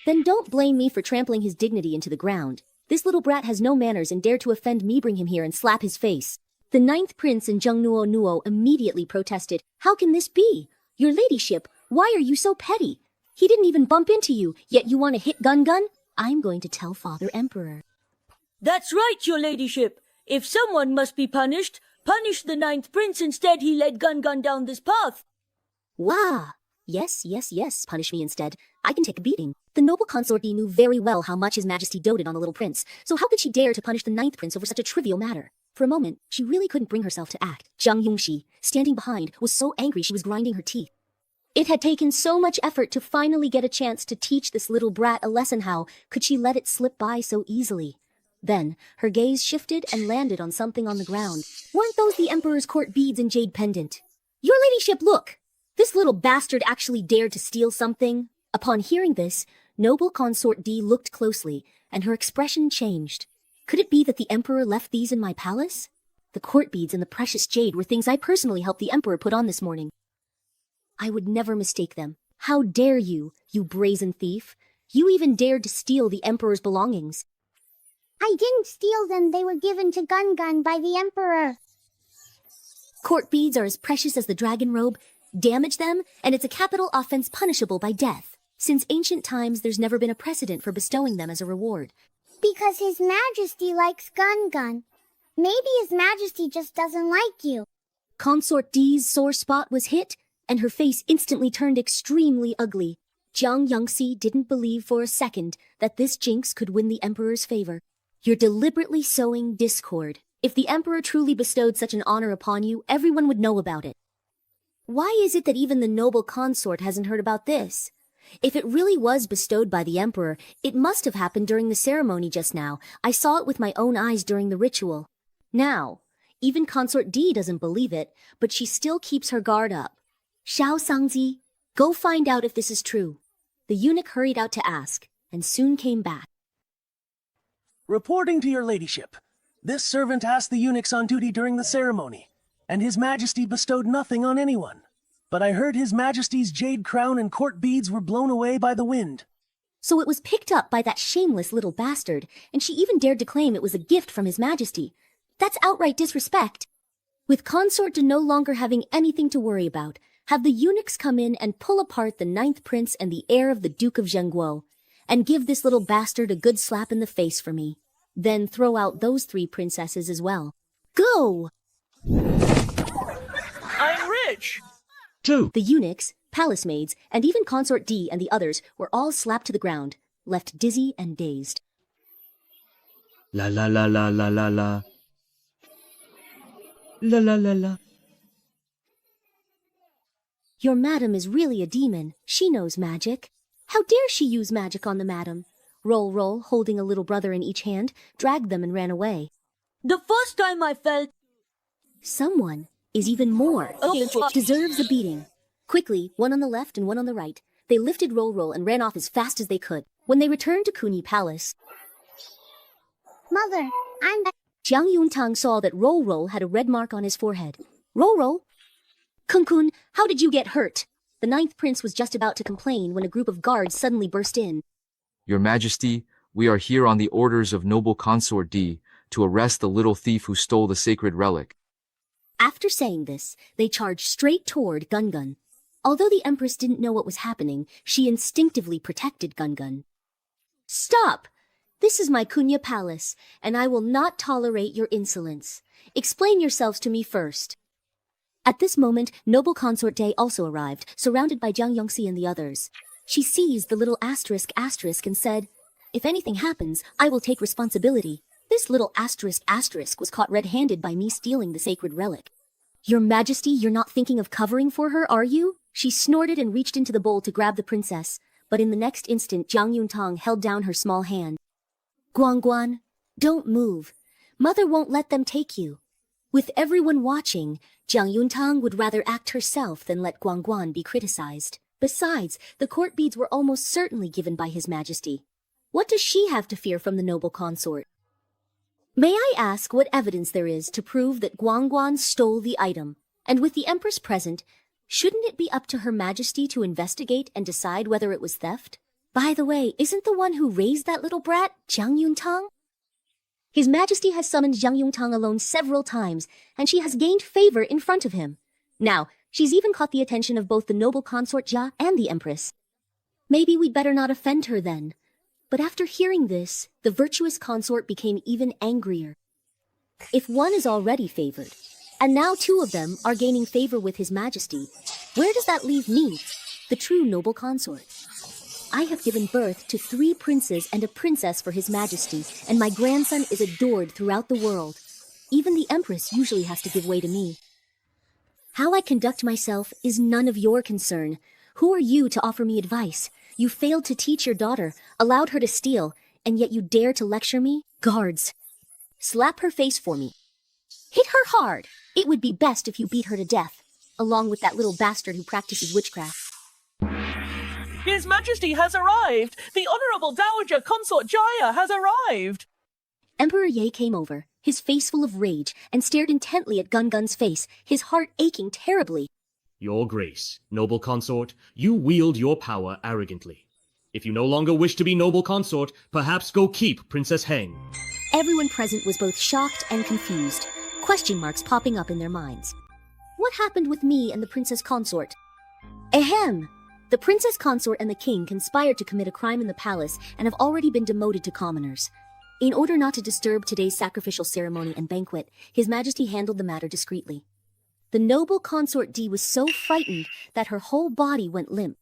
S1: Then don't blame me for trampling his dignity into the ground. This little brat has no manners and dared to offend me, bring him here and slap his face. The 9th Prince and Jung Nuo Nuo immediately protested. How can this be? Your ladyship, why are you so petty? He didn't even bump into you, yet you want to hit Gun Gun? I'm going to tell Father Emperor.
S21: That's right, your ladyship. If someone must be punished, punish the 9th Prince. Instead, he led Gun Gun down this path.
S1: Wah! Yes, punish me instead. I can take a beating. The noble consort knew very well how much His Majesty doted on the little prince, so how could she dare to punish the 9th Prince over such a trivial matter? For a moment, she really couldn't bring herself to act. Jiang Yongxi, standing behind, was so angry she was grinding her teeth. It had taken so much effort to finally get a chance to teach this little brat a lesson. How could she let it slip by so easily? Then, her gaze shifted and landed on something on the ground. Weren't those the Emperor's court beads and jade pendant? Your ladyship, look! This little bastard actually dared to steal something. Upon hearing this, noble consort D looked closely, and her expression changed. Could it be that the Emperor left these in my palace? The court beads and the precious jade were things I personally helped the Emperor put on this morning. I would never mistake them. How dare you, you brazen thief? You even dared to steal the Emperor's belongings.
S3: I didn't steal them. They were given to Gun Gun by the Emperor.
S1: Court beads are as precious as the dragon robe. Damage them, and it's a capital offense punishable by death. Since ancient times, there's never been a precedent for bestowing them as a reward.
S3: Because His Majesty likes Gun Gun. Maybe His Majesty just doesn't like you.
S1: Consort D's sore spot was hit, and her face instantly turned extremely ugly. Jiang Yongxi didn't believe for a second that this jinx could win the Emperor's favor. You're deliberately sowing discord. If the Emperor truly bestowed such an honor upon you, everyone would know about it. Why is it that even the noble consort hasn't heard about this? If it really was bestowed by the Emperor, it must have happened during the ceremony just now. I saw it with my own eyes during the ritual. Now, even Consort D doesn't believe it, but she still keeps her guard up. Xiao Sangzi, go find out if this is true. The eunuch hurried out to ask, and soon came back.
S2: Reporting to your ladyship, this servant asked the eunuchs on duty during the ceremony, and His Majesty bestowed nothing on anyone. But I heard His Majesty's jade crown and court beads were blown away by the wind.
S1: So it was picked up by that shameless little bastard, and she even dared to claim it was a gift from His Majesty. That's outright disrespect. With Consort no longer having anything to worry about, have the eunuchs come in and pull apart the 9th Prince and the heir of the Duke of Zhengguo, and give this little bastard a good slap in the face for me. Then throw out those 3 princesses as well. Go!
S22: I'm rich!
S1: 2. The eunuchs, palace maids, and even Consort D and the others were all slapped to the ground, left dizzy and dazed.
S5: La la la la la la la. La la la la.
S1: Your madam is really a demon. She knows magic. How dare she use magic on the madam? Roll, holding a little brother in each hand, dragged them and ran away.
S21: The first time I felt...
S1: Someone is even more. Deserves a beating. Quickly, one on the left and one on the right, they lifted Roll and ran off as fast as they could. When they returned to Kuni Palace...
S3: Mother, I'm...
S1: Jiang Yuntang saw that Roll had a red mark on his forehead. Roll? Kun, how did you get hurt? The 9th Prince was just about to complain when a group of guards suddenly burst in.
S7: Your Majesty, we are here on the orders of noble Consort D to arrest the little thief who stole the sacred relic.
S1: After saying this, they charged straight toward Gun Gun. Although the Empress didn't know what was happening, she instinctively protected Gun Gun. Stop! This is my Kunya Palace, and I will not tolerate your insolence. Explain yourselves to me first. At this moment, noble Consort Day also arrived, surrounded by Jiang Yongxi and the others. She seized the little asterisk and said, "If anything happens, I will take responsibility." This little asterisk was caught red-handed by me stealing the sacred relic. Your Majesty, you're not thinking of covering for her, are you? She snorted and reached into the bowl to grab the princess, but in the next instant Jiang Yuntang held down her small hand. Guangguan, don't move. Mother won't let them take you. With everyone watching, Jiang Yuntang would rather act herself than let Guangguan be criticized. Besides, the court beads were almost certainly given by His Majesty. What does she have to fear from the noble consort? May I ask what evidence there is to prove that Guangguan stole the item? And with the Empress present, shouldn't it be up to Her Majesty to investigate and decide whether it was theft? By the way, isn't the one who raised that little brat Jiang Yuntang? His Majesty has summoned Jiang Yuntang alone several times, and she has gained favor in front of him. Now, she's even caught the attention of both the noble consort Jia and the Empress. Maybe we'd better not offend her then. But after hearing this, the virtuous consort became even angrier. If one is already favored, and now two of them are gaining favor with His Majesty, where does that leave me, the true noble consort? I have given birth to 3 princes and a princess for His Majesty, and my grandson is adored throughout the world. Even the Empress usually has to give way to me. How I conduct myself is none of your concern. Who are you to offer me advice? You failed to teach your daughter, allowed her to steal, and yet you dare to lecture me? Guards, slap her face for me. Hit her hard. It would be best if you beat her to death, along with that little bastard who practices witchcraft.
S22: His Majesty has arrived! The Honorable Dowager Consort Jaya has arrived!
S1: Emperor Ye came over, his face full of rage, and stared intently at Gun-Gun's face, his heart aching terribly.
S13: Your Grace, noble consort, you wield your power arrogantly. If you no longer wish to be noble consort, perhaps go keep Princess Heng.
S1: Everyone present was both shocked and confused, question marks popping up in their minds. What happened with me and the princess consort? Ahem! The princess consort and the king conspired to commit a crime in the palace and have already been demoted to commoners. In order not to disturb today's sacrificial ceremony and banquet, His Majesty handled the matter discreetly. The noble consort D was so frightened that her whole body went limp.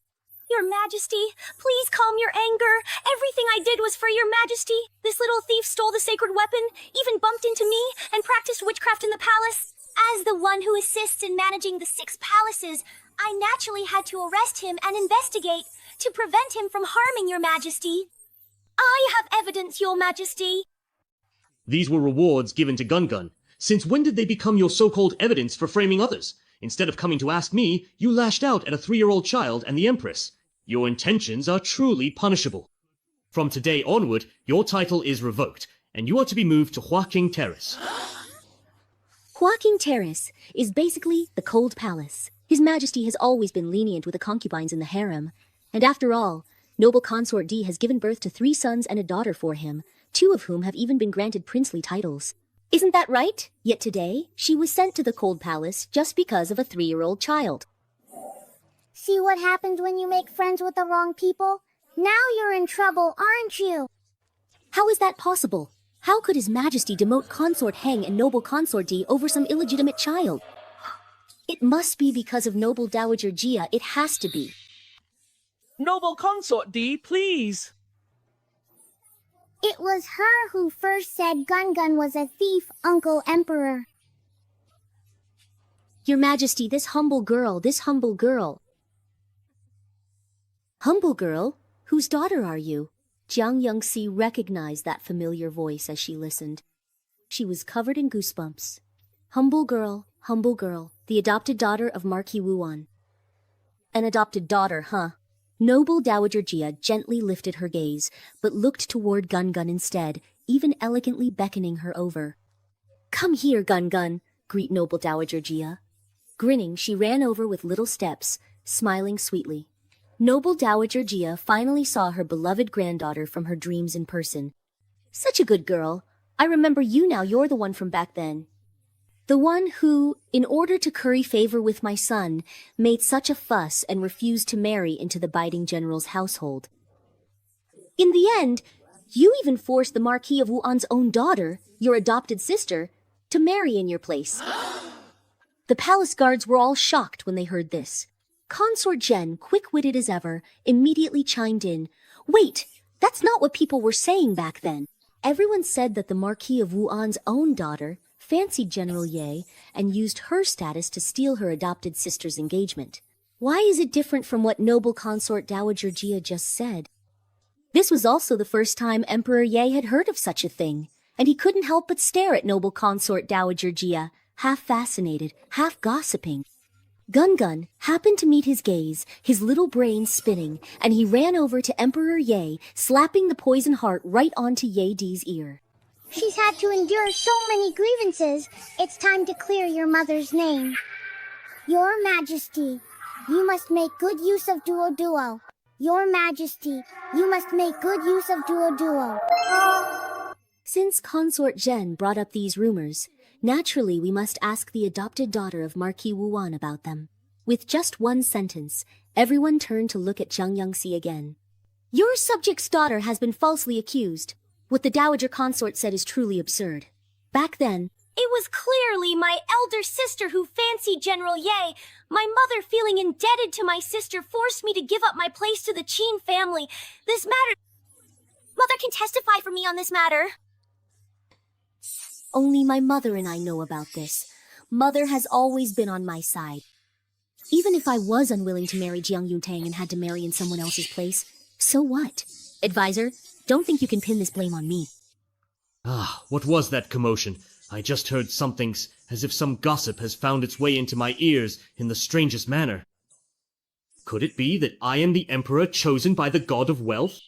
S16: Your Majesty, please calm your anger. Everything I did was for your Majesty. This little thief stole the sacred weapon, even bumped into me, and practiced witchcraft in the palace. As the one who assists in managing the 6 palaces, I naturally had to arrest him and investigate to prevent him from harming your Majesty. I have evidence, your Majesty.
S13: These were rewards given to Gun-Gun. Since when did they become your so-called evidence for framing others? Instead of coming to ask me, you lashed out at a 3-year-old child and the Empress. Your intentions are truly punishable. From today onward, your title is revoked, and you are to be moved to Hua King Terrace.
S1: Hua King Terrace is basically the Cold Palace. His Majesty has always been lenient with the concubines in the harem. And after all, noble consort D has given birth to 3 sons and a daughter for him, 2 of whom have even been granted princely titles. Isn't that right? Yet today, she was sent to the Cold Palace just because of a 3-year-old child.
S3: See what happens when you make friends with the wrong people? Now you're in trouble, aren't you?
S1: How is that possible? How could His Majesty demote Consort Heng and noble consort D over some illegitimate child? It must be because of noble Dowager Jia. It has to be.
S22: Noble Consort D, please.
S3: It was her who first said Gun-Gun was a thief, Uncle Emperor.
S1: Your Majesty, this humble girl. Humble girl? Whose daughter are you? Jiang Yongxi recognized that familiar voice as she listened. She was covered in goosebumps. Humble girl, the adopted daughter of Marquis Wuan. An adopted daughter, huh? Noble Dowager Jia gently lifted her gaze, but looked toward Gun-Gun instead, even elegantly beckoning her over. Come here, Gun-Gun, greet noble Dowager Jia. Grinning, she ran over with little steps, smiling sweetly. Noble Dowager Jia finally saw her beloved granddaughter from her dreams in person. Such a good girl. I remember you now. You're the one from back then. The one who, in order to curry favor with my son, made such a fuss and refused to marry into the Biding General's household. In the end, you even forced the Marquis of Wuan's own daughter, your adopted sister, to marry in your place. The palace guards were all shocked when they heard this. Consort Zhen, quick-witted as ever, immediately chimed in. Wait, that's not what people were saying back then. Everyone said that the Marquis of Wuan's own daughter fancied General Ye and used her status to steal her adopted sister's engagement. Why is it different from what noble consort Dowager Jia just said? This was also the first time Emperor Ye had heard of such a thing, and he couldn't help but stare at noble consort Dowager Jia, half fascinated, half gossiping. Gun happened to meet his gaze, his little brain spinning, and he ran over to Emperor Ye, slapping the poison heart right onto Ye Di's ear.
S3: She's had to endure so many grievances. It's time to clear your mother's name. Your Majesty, you must make good use of Duo. Your Majesty, you must make good use of Duo.
S1: Since Consort Zhen brought up these rumors, naturally we must ask the adopted daughter of Marquis Wuan about them. With just one sentence, everyone turned to look at Zhang Yangxi again. Your subject's daughter has been falsely accused. What the Dowager Consort said is truly absurd. Back then,
S16: It was clearly my elder sister who fancied General Ye. My mother, feeling indebted to my sister, forced me to give up my place to the Qin family. This matter... Mother can testify for me on this matter.
S1: only my mother and I know about this. Mother has always been on my side. Even if I was unwilling to marry Jiang Yuntang and had to marry in someone else's place, so what? Advisor, don't think you can pin this blame on me.
S13: Ah, what was that commotion? I just heard something as if some gossip has found its way into my ears in the strangest manner. Could it be that I am the emperor chosen by the god of wealth?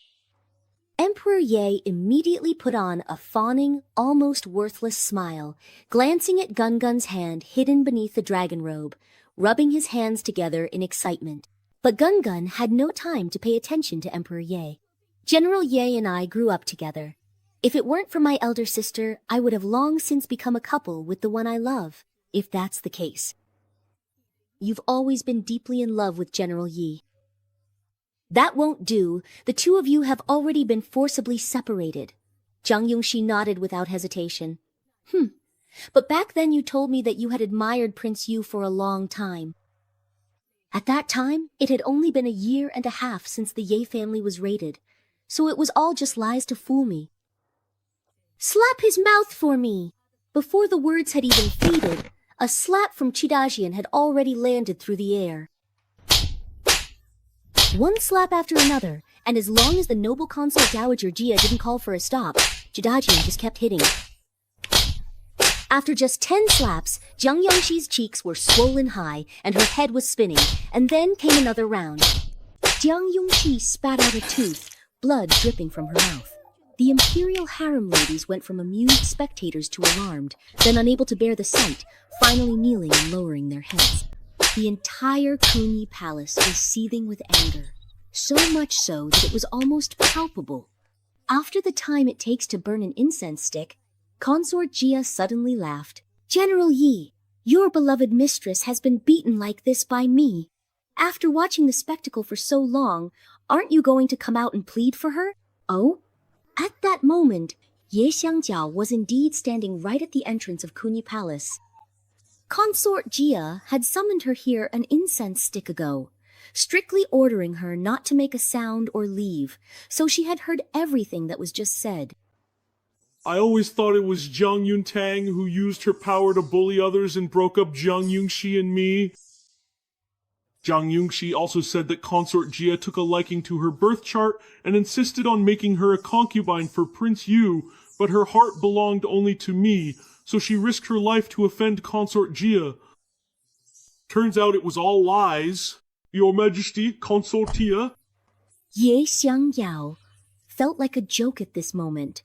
S1: Emperor Ye immediately put on a fawning, almost worthless smile, glancing at Gun-Gun's hand hidden beneath the dragon robe, rubbing his hands together in excitement. But Gun-Gun had no time to pay attention to Emperor Ye. General Ye and I grew up together. If it weren't for my elder sister, I would have long since become a couple with the one I love, if that's the case. You've always been deeply in love with General Yi. That won't do. The two of you have already been forcibly separated. Zhang Yongxi nodded without hesitation. But back then you told me that you had admired Prince Yu for a long time. At that time, it had only been a year and a half since the Ye family was raided, so it was all just lies to fool me. Slap his mouth for me! Before the words had even faded, a slap from Chidajian had already landed through the air. One slap after another, and as long as the noble consort Dowager Jia didn't call for a stop, Chidajian just kept hitting. After just 10 slaps, Jiang Yongxi's cheeks were swollen high, and her head was spinning, and then came another round. Jiang Yongxi spat out a tooth, blood dripping from her mouth. The imperial harem ladies went from amused spectators to alarmed, then unable to bear the sight, finally kneeling and lowering their heads. The entire Kunyi palace was seething with anger, so much so that it was almost palpable. After the time it takes to burn an incense stick, Consort Jia suddenly laughed. General Yi, your beloved mistress has been beaten like this by me. After watching the spectacle for so long, aren't you going to come out and plead for her? Oh? At that moment, Ye Xiangjiao was indeed standing right at the entrance of Kunyi Palace. Consort Jia had summoned her here an incense stick ago, strictly ordering her not to make a sound or leave, so she had heard everything that was just said.
S12: I always thought it was Jiang Yuntang who used her power to bully others and broke up Jiang Yongxi and me. Jiang Yongxi also said that Consort Jia took a liking to her birth chart and insisted on making her a concubine for Prince Yu, but her heart belonged only to me, so she risked her life to offend Consort Jia. Turns out it was all lies. Your Majesty, Consort Jia.
S1: Ye Xiangyao felt like a joke at this moment,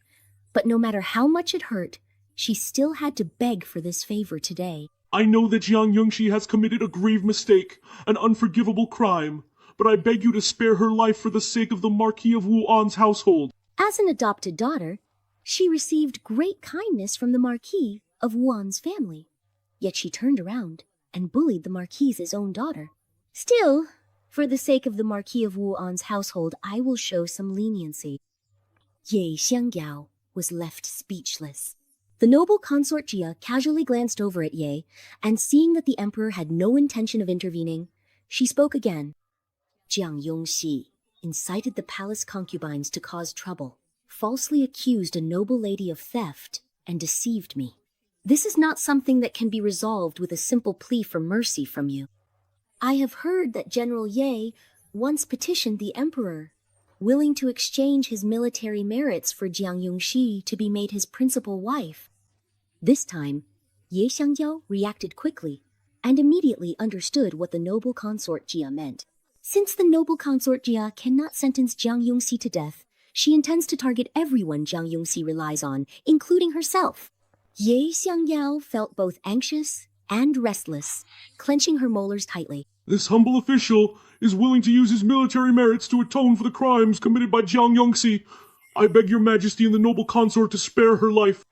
S1: but no matter how much it hurt, she still had to beg for this favor today.
S12: I know that Jiang Yongxi has committed a grave mistake, an unforgivable crime, but I beg you to spare her life for the sake of the Marquis of Wu'an's household.
S1: As an adopted daughter, she received great kindness from the Marquis of Wu'an's family. Yet she turned around and bullied the Marquis's own daughter. Still, for the sake of the Marquis of Wu'an's household, I will show some leniency. Ye Xiangyao was left speechless. The noble Consort Jia casually glanced over at Ye, and seeing that the emperor had no intention of intervening, she spoke again. Jiang Yongxi incited the palace concubines to cause trouble, falsely accused a noble lady of theft, and deceived me. This is not something that can be resolved with a simple plea for mercy from you. I have heard that General Ye once petitioned the emperor, willing to exchange his military merits for Jiang Yongxi to be made his principal wife. This time, Ye Xiangjiao reacted quickly and immediately understood what the noble consort Jia meant. Since the noble consort Jia cannot sentence Jiang Yongxi to death, she intends to target everyone Jiang Yongxi relies on, including herself. Ye Xiangyao felt both anxious and restless, clenching her molars tightly.
S12: This humble official is willing to use his military merits to atone for the crimes committed by Jiang Yongxi. I beg your majesty and the noble consort to spare her life.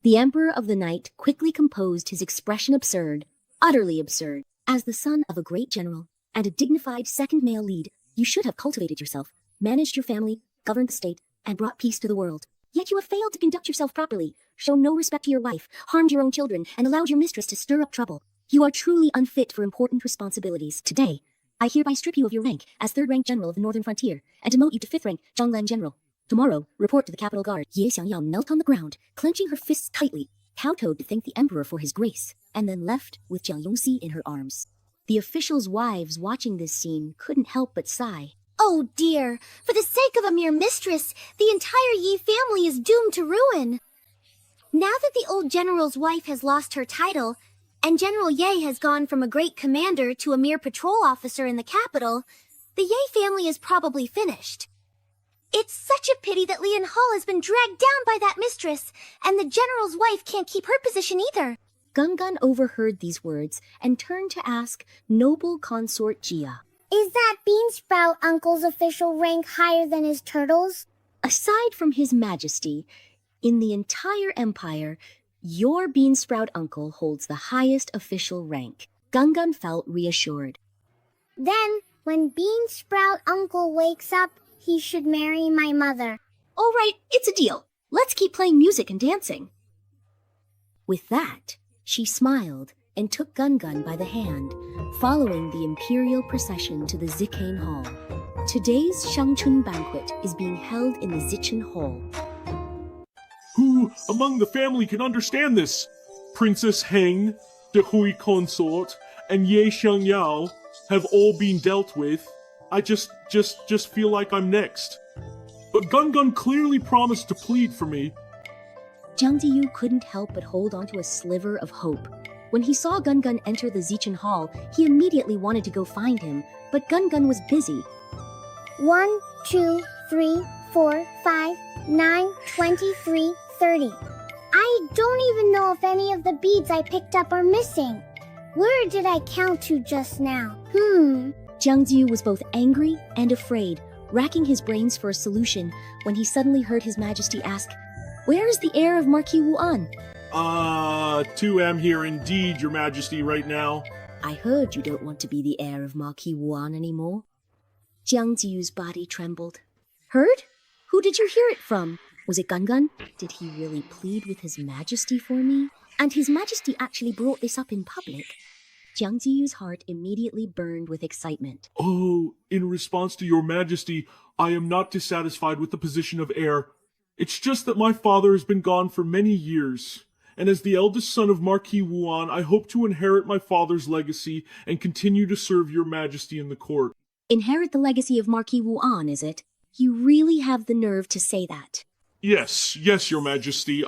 S1: The Emperor of the Night quickly composed his expression absurd, utterly absurd. As the son of a great general and a dignified second male lead, you should have cultivated yourself, managed your family, governed the state, and brought peace to the world. Yet you have failed to conduct yourself properly, shown no respect to your wife, harmed your own children, and allowed your mistress to stir up trouble. You are truly unfit for important responsibilities. Today, I hereby strip you of your rank as 3rd rank general of the northern frontier and demote you to 5th rank Zhonglan general. Tomorrow, report to the capital guard. Ye Xiangyao knelt on the ground, clenching her fists tightly, kowtowed to thank the emperor for his grace, and then left with Jiang Yongxi in her arms. The officials' wives watching this scene couldn't help but sigh.
S3: Oh dear, for the sake of a mere mistress, the entire Yi family is doomed to ruin. Now that the old general's wife has lost her title, and General Ye has gone from a great commander to a mere patrol officer in the capital, the Ye family is probably finished. It's such a pity that Lian Hall has been dragged down by that mistress, and the general's wife can't keep her position either.
S1: Gungun overheard these words and turned to ask noble consort Jia.
S3: Is that Beansprout uncle's official rank higher than his turtles?
S1: Aside from his majesty, in the entire empire, your Beansprout uncle holds the highest official rank. Gungun felt reassured.
S3: Then, when Beansprout uncle wakes up, he should marry my mother.
S1: All right, it's a deal. Let's keep playing music and dancing. With that, she smiled and took Gungun by the hand, following the imperial procession to the Zicane Hall. Today's Shangchun banquet is being held in the Zichen Hall.
S12: Who among the family can understand this? Princess Heng, the Hui consort, and Ye Xiangyao have all been dealt with. I just feel like I'm next. But Gungun clearly promised to plead for me.
S1: Jiang Ziyu couldn't help but hold onto a sliver of hope. When he saw Gungun enter the Zichen Hall, he immediately wanted to go find him, but Gungun was busy.
S3: 1, 2, 3, 4, 5, 9, 23, 30. I don't even know if any of the beads I picked up are missing. Where did I count to just now?
S1: Jiang Ziyu was both angry and afraid, racking his brains for a solution when he suddenly heard His Majesty ask, "Where is the heir of Marquis Wuan?"
S12: 2 am here indeed, Your Majesty, right now.
S1: I heard you don't want to be the heir of Marquis Wuan anymore. Jiang Ziyu's body trembled. Heard? Who did you hear it from? Was it Gungun? Did he really plead with His Majesty for me? And His Majesty actually brought this up in public? Jiang Ziyu's heart immediately burned with excitement.
S12: Oh, in response to Your Majesty, I am not dissatisfied with the position of heir. It's just that my father has been gone for many years, and as the eldest son of Marquis Wuan, I hope to inherit my father's legacy and continue to serve Your Majesty in the court.
S1: Inherit the legacy of Marquis Wuan, is it? You really have the nerve to say that.
S12: Yes, Your Majesty,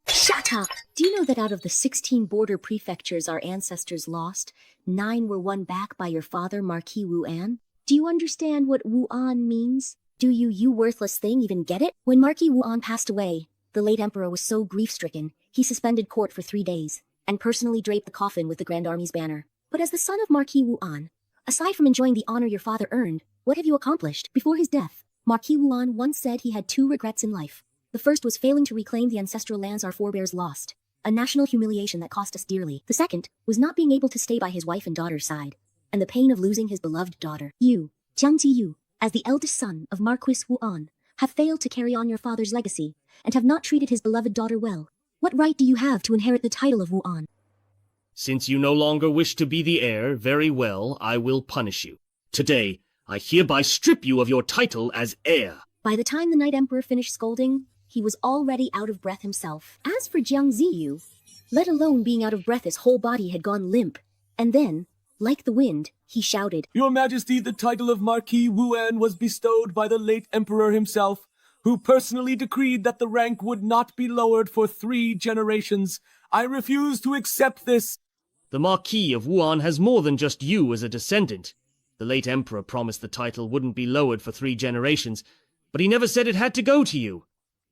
S1: Shut up! Do you know that out of the 16 border prefectures our ancestors lost, 9 were won back by your father, Marquis Wuan? Do you understand what Wuan means? Do you worthless thing, even get it? When Marquis Wuan passed away, the late emperor was so grief-stricken, he suspended court for 3 days, and personally draped the coffin with the Grand Army's banner. But as the son of Marquis Wuan, aside from enjoying the honor your father earned, what have you accomplished? Before his death, Marquis Wuan once said he had 2 regrets in life. The first was failing to reclaim the ancestral lands our forebears lost, a national humiliation that cost us dearly. The second was not being able to stay by his wife and daughter's side, and the pain of losing his beloved daughter. You, Jiang Ziyu, as the eldest son of Marquis Wuan, have failed to carry on your father's legacy, and have not treated his beloved daughter well. What right do you have to inherit the title of Wuan?
S13: Since you no longer wish to be the heir, very well, I will punish you. Today, I hereby strip you of your title as heir.
S1: By the time the Night Emperor finished scolding, he was already out of breath himself. As for Jiang Ziyu, let alone being out of breath, his whole body had gone limp. And then, like the wind, he shouted,
S2: Your Majesty, the title of Marquis Wuan was bestowed by the late Emperor himself, who personally decreed that the rank would not be lowered for 3 generations. I refuse to accept this.
S13: The Marquis of Wuan has more than just you as a descendant. The late Emperor promised the title wouldn't be lowered for 3 generations, but he never said it had to go to you.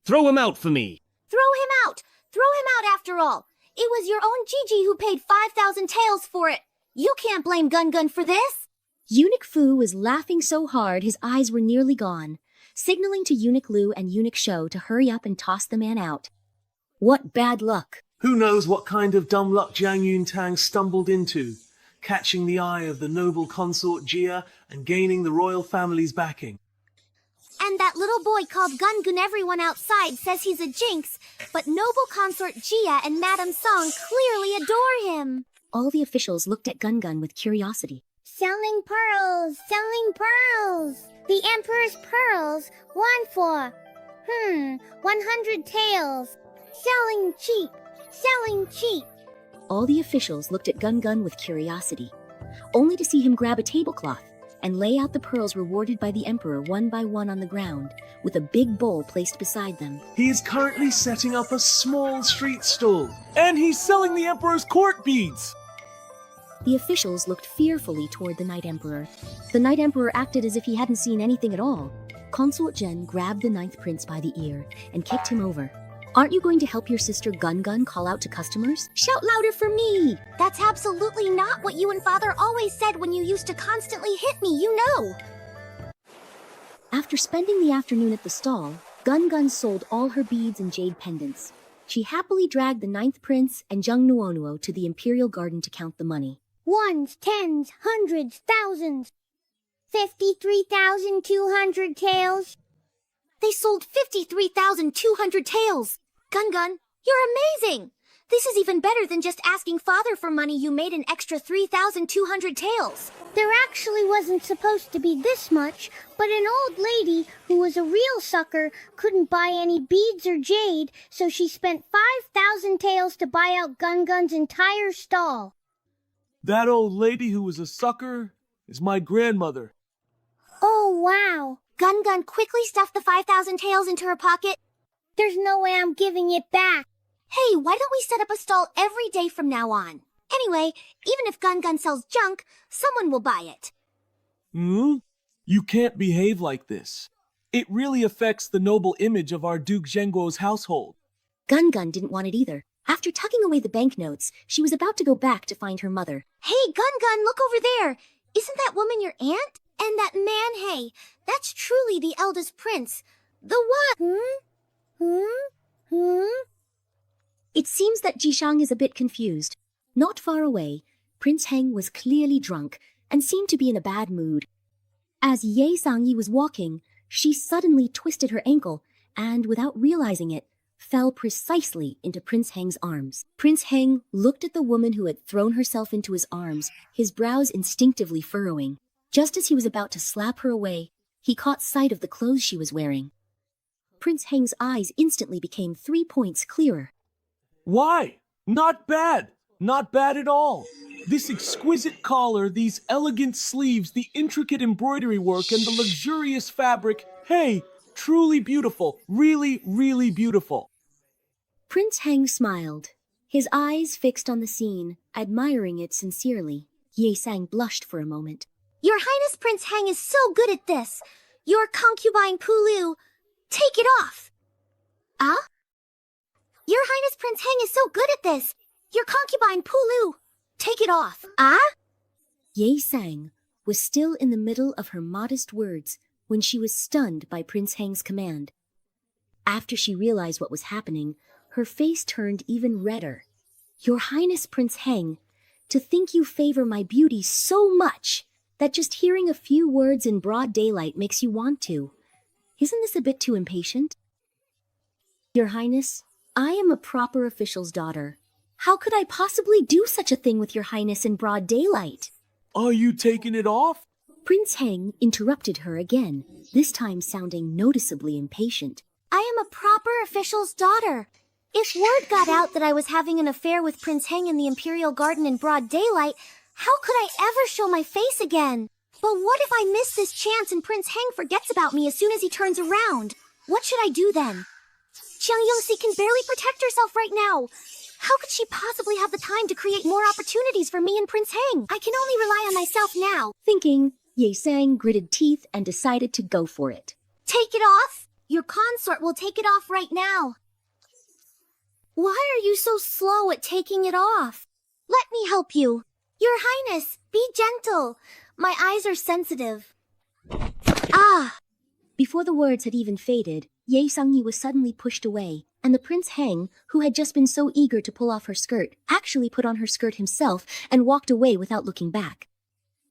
S13: Throw him out for me.
S16: Throw him out! Throw him out after all! It was your own Gigi who paid 5,000 taels for it! You can't blame Gun Gun for this!
S1: Eunuch Fu was laughing so hard his eyes were nearly gone, signaling to Eunuch Lu and Eunuch Shou to hurry up and toss the man out. What bad luck!
S2: Who knows what kind of dumb luck Jiang Yuntang stumbled into, catching the eye of the noble consort Jia and gaining the royal family's backing.
S16: And that little boy called Gun Gun everyone outside says he's a jinx, but noble consort Jia and Madame Song clearly adore him.
S1: All the officials looked at Gun Gun with curiosity.
S3: Selling pearls, selling pearls. The Emperor's pearls, 1 for, 100 taels. Selling cheap, selling cheap.
S1: All the officials looked at Gun Gun with curiosity, only to see him grab a tablecloth and lay out the pearls rewarded by the Emperor one by one on the ground, with a big bowl placed beside them.
S2: He is currently setting up a small street stall, and he's selling the Emperor's court beads.
S1: The officials looked fearfully toward the Night Emperor. The Night Emperor acted as if he hadn't seen anything at all. Consort Zhen grabbed the 9th prince by the ear and kicked him over. Aren't you going to help your sister Gun Gun call out to customers?
S16: Shout louder for me! That's absolutely not what you and Father always said when you used to constantly hit me, you know!
S1: After spending the afternoon at the stall, Gun Gun sold all her beads and jade pendants. She happily dragged the 9th prince and Zheng Nuonuo to the Imperial Garden to count the money.
S3: 1s, 10s, 100s, thousands. 53,200 taels.
S16: They sold 53,200 taels! Gun Gun, you're amazing! This is even better than just asking Father for money. You made an extra 3,200 taels.
S3: There actually wasn't supposed to be this much, but an old lady who was a real sucker couldn't buy any beads or jade, so she spent 5,000 taels to buy out Gun Gun's entire stall.
S2: That old lady who was a sucker is my grandmother.
S3: Oh, wow.
S16: Gun Gun quickly stuffed the 5,000 taels into her pocket.
S3: There's no way I'm giving it back.
S16: Hey, why don't we set up a stall every day from now on? Anyway, even if Gun Gun sells junk, someone will buy it.
S2: You can't behave like this. It really affects the noble image of our Duke Zhenguo's household.
S1: Gun Gun didn't want it either. After tucking away the banknotes, she was about to go back to find her mother.
S16: Hey, Gun Gun, look over there! Isn't that woman your aunt? And that man, hey, that's truly the eldest prince. The what?
S1: It seems that Jishang is a bit confused. Not far away, Prince Heng was clearly drunk and seemed to be in a bad mood. As Ye Sangyi was walking, she suddenly twisted her ankle and, without realizing it, fell precisely into Prince Heng's arms. Prince Heng looked at the woman who had thrown herself into his arms, his brows instinctively furrowing. Just as he was about to slap her away, he caught sight of the clothes she was wearing. Prince Heng's eyes instantly became 3 points clearer.
S2: Why? Not bad. Not bad at all. This exquisite collar, these elegant sleeves, the intricate embroidery work, and the luxurious fabric. Hey, truly beautiful. Really, really beautiful.
S1: Prince Heng smiled, his eyes fixed on the scene, admiring it sincerely. Ye Sang blushed for a moment.
S16: Your Highness Prince Heng is so good at this. Your concubine Pulu, take it off. Your Highness Prince Heng is so good at this. Your concubine Pulu, take it off.
S1: Ye Sang was still in the middle of her modest words when she was stunned by Prince Heng's command. After she realized what was happening, her face turned even redder. Your Highness Prince Heng, to think you favor my beauty so much that just hearing a few words in broad daylight makes you want to. Isn't this a bit too impatient? Your Highness, I am a proper official's daughter. How could I possibly do such a thing with your Highness in broad daylight?
S2: Are you taking it off?
S1: Prince Heng interrupted her again, this time sounding noticeably impatient.
S16: I am a proper official's daughter. If word got out that I was having an affair with Prince Heng in the Imperial Garden in broad daylight, How could I ever show my face again? But what if I miss this chance and Prince Heng forgets about me as soon as he turns around? What should I do then? Jiang Yongxi can barely protect herself right now. How could she possibly have the time to create more opportunities for me and Prince Heng? I can only rely on myself now.
S1: Thinking, Ye Sang gritted teeth and decided to go for it.
S16: Take it off? Your consort will take it off right now. Why are you so slow at taking it off? Let me help you. Your Highness, be gentle. My eyes are sensitive. Ah!
S1: Before the words had even faded, Ye Sangyi was suddenly pushed away, and the Prince Heng, who had just been so eager to pull off her skirt, actually put on her skirt himself and walked away without looking back.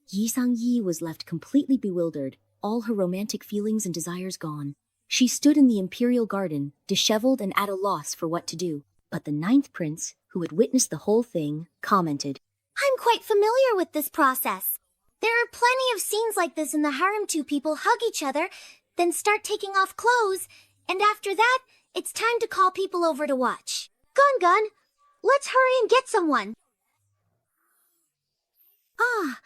S1: Yi Sangyi was left completely bewildered, all her romantic feelings and desires gone. She stood in the imperial garden, disheveled and at a loss for what to do. But the ninth prince, who had witnessed the whole thing, commented,
S16: I'm quite familiar with this process. There are plenty of scenes like this in the harem. Two people hug each other, then start taking off clothes, and after that, it's time to call people over to watch. Gun, let's hurry and get someone. Ah,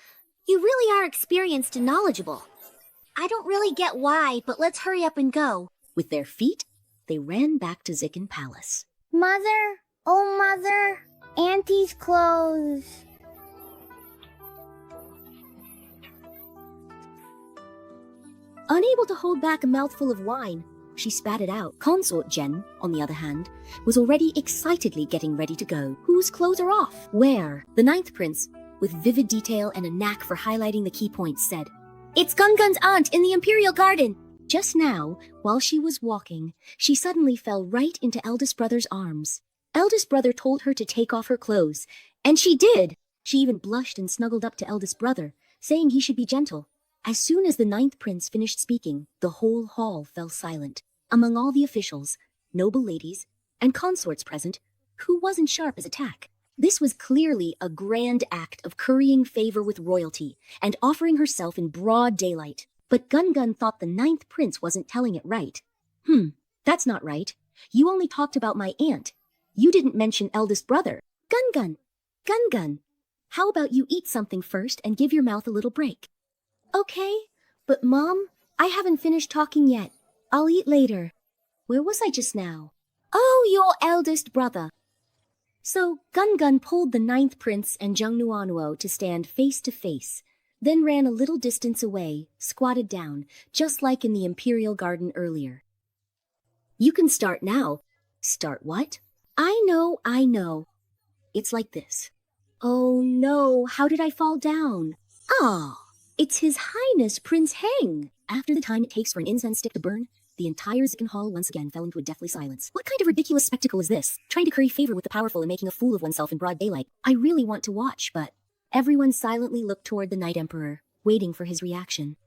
S16: you really are experienced and knowledgeable. I don't really get why, but let's hurry up and go.
S1: With their feet, they ran back to Zikin Palace.
S3: Mother, oh mother, Auntie's clothes.
S1: Unable to hold back a mouthful of wine, she spat it out. Consort Jen, on the other hand, was already excitedly getting ready to go. Whose clothes are off? Where? The ninth prince, with vivid detail and a knack for highlighting the key points, said,
S16: It's Gungun's aunt in the Imperial Garden.
S1: Just now, while she was walking, she suddenly fell right into eldest brother's arms. Eldest brother told her to take off her clothes, and she did. She even blushed and snuggled up to eldest brother, saying he should be gentle. As soon as the ninth prince finished speaking, the whole hall fell silent. Among all the officials, noble ladies, and consorts present, who wasn't sharp as a tack? This was clearly a grand act of currying favor with royalty and offering herself in broad daylight. But Gun thought the ninth prince wasn't telling it right. That's not right. You only talked about my aunt. You didn't mention eldest brother. Gun, how about you eat something first and give your mouth a little break? Okay, but Mom, I haven't finished talking yet. I'll eat later. Where was I just now? Oh, your eldest brother. So Gun pulled the ninth prince and Zheng Nuanuo to stand face to face, then ran a little distance away, squatted down, just like in the Imperial Garden earlier. You can start now. Start what? I know. It's like this. Oh no, how did I fall down? Ah, it's His Highness Prince Heng. After the time it takes for an incense stick to burn, the entire Zikin Hall once again fell into a deathly silence. What kind of ridiculous spectacle is this? Trying to curry favor with the powerful and making a fool of oneself in broad daylight. I really want to watch, but everyone silently looked toward the Night Emperor, waiting for his reaction.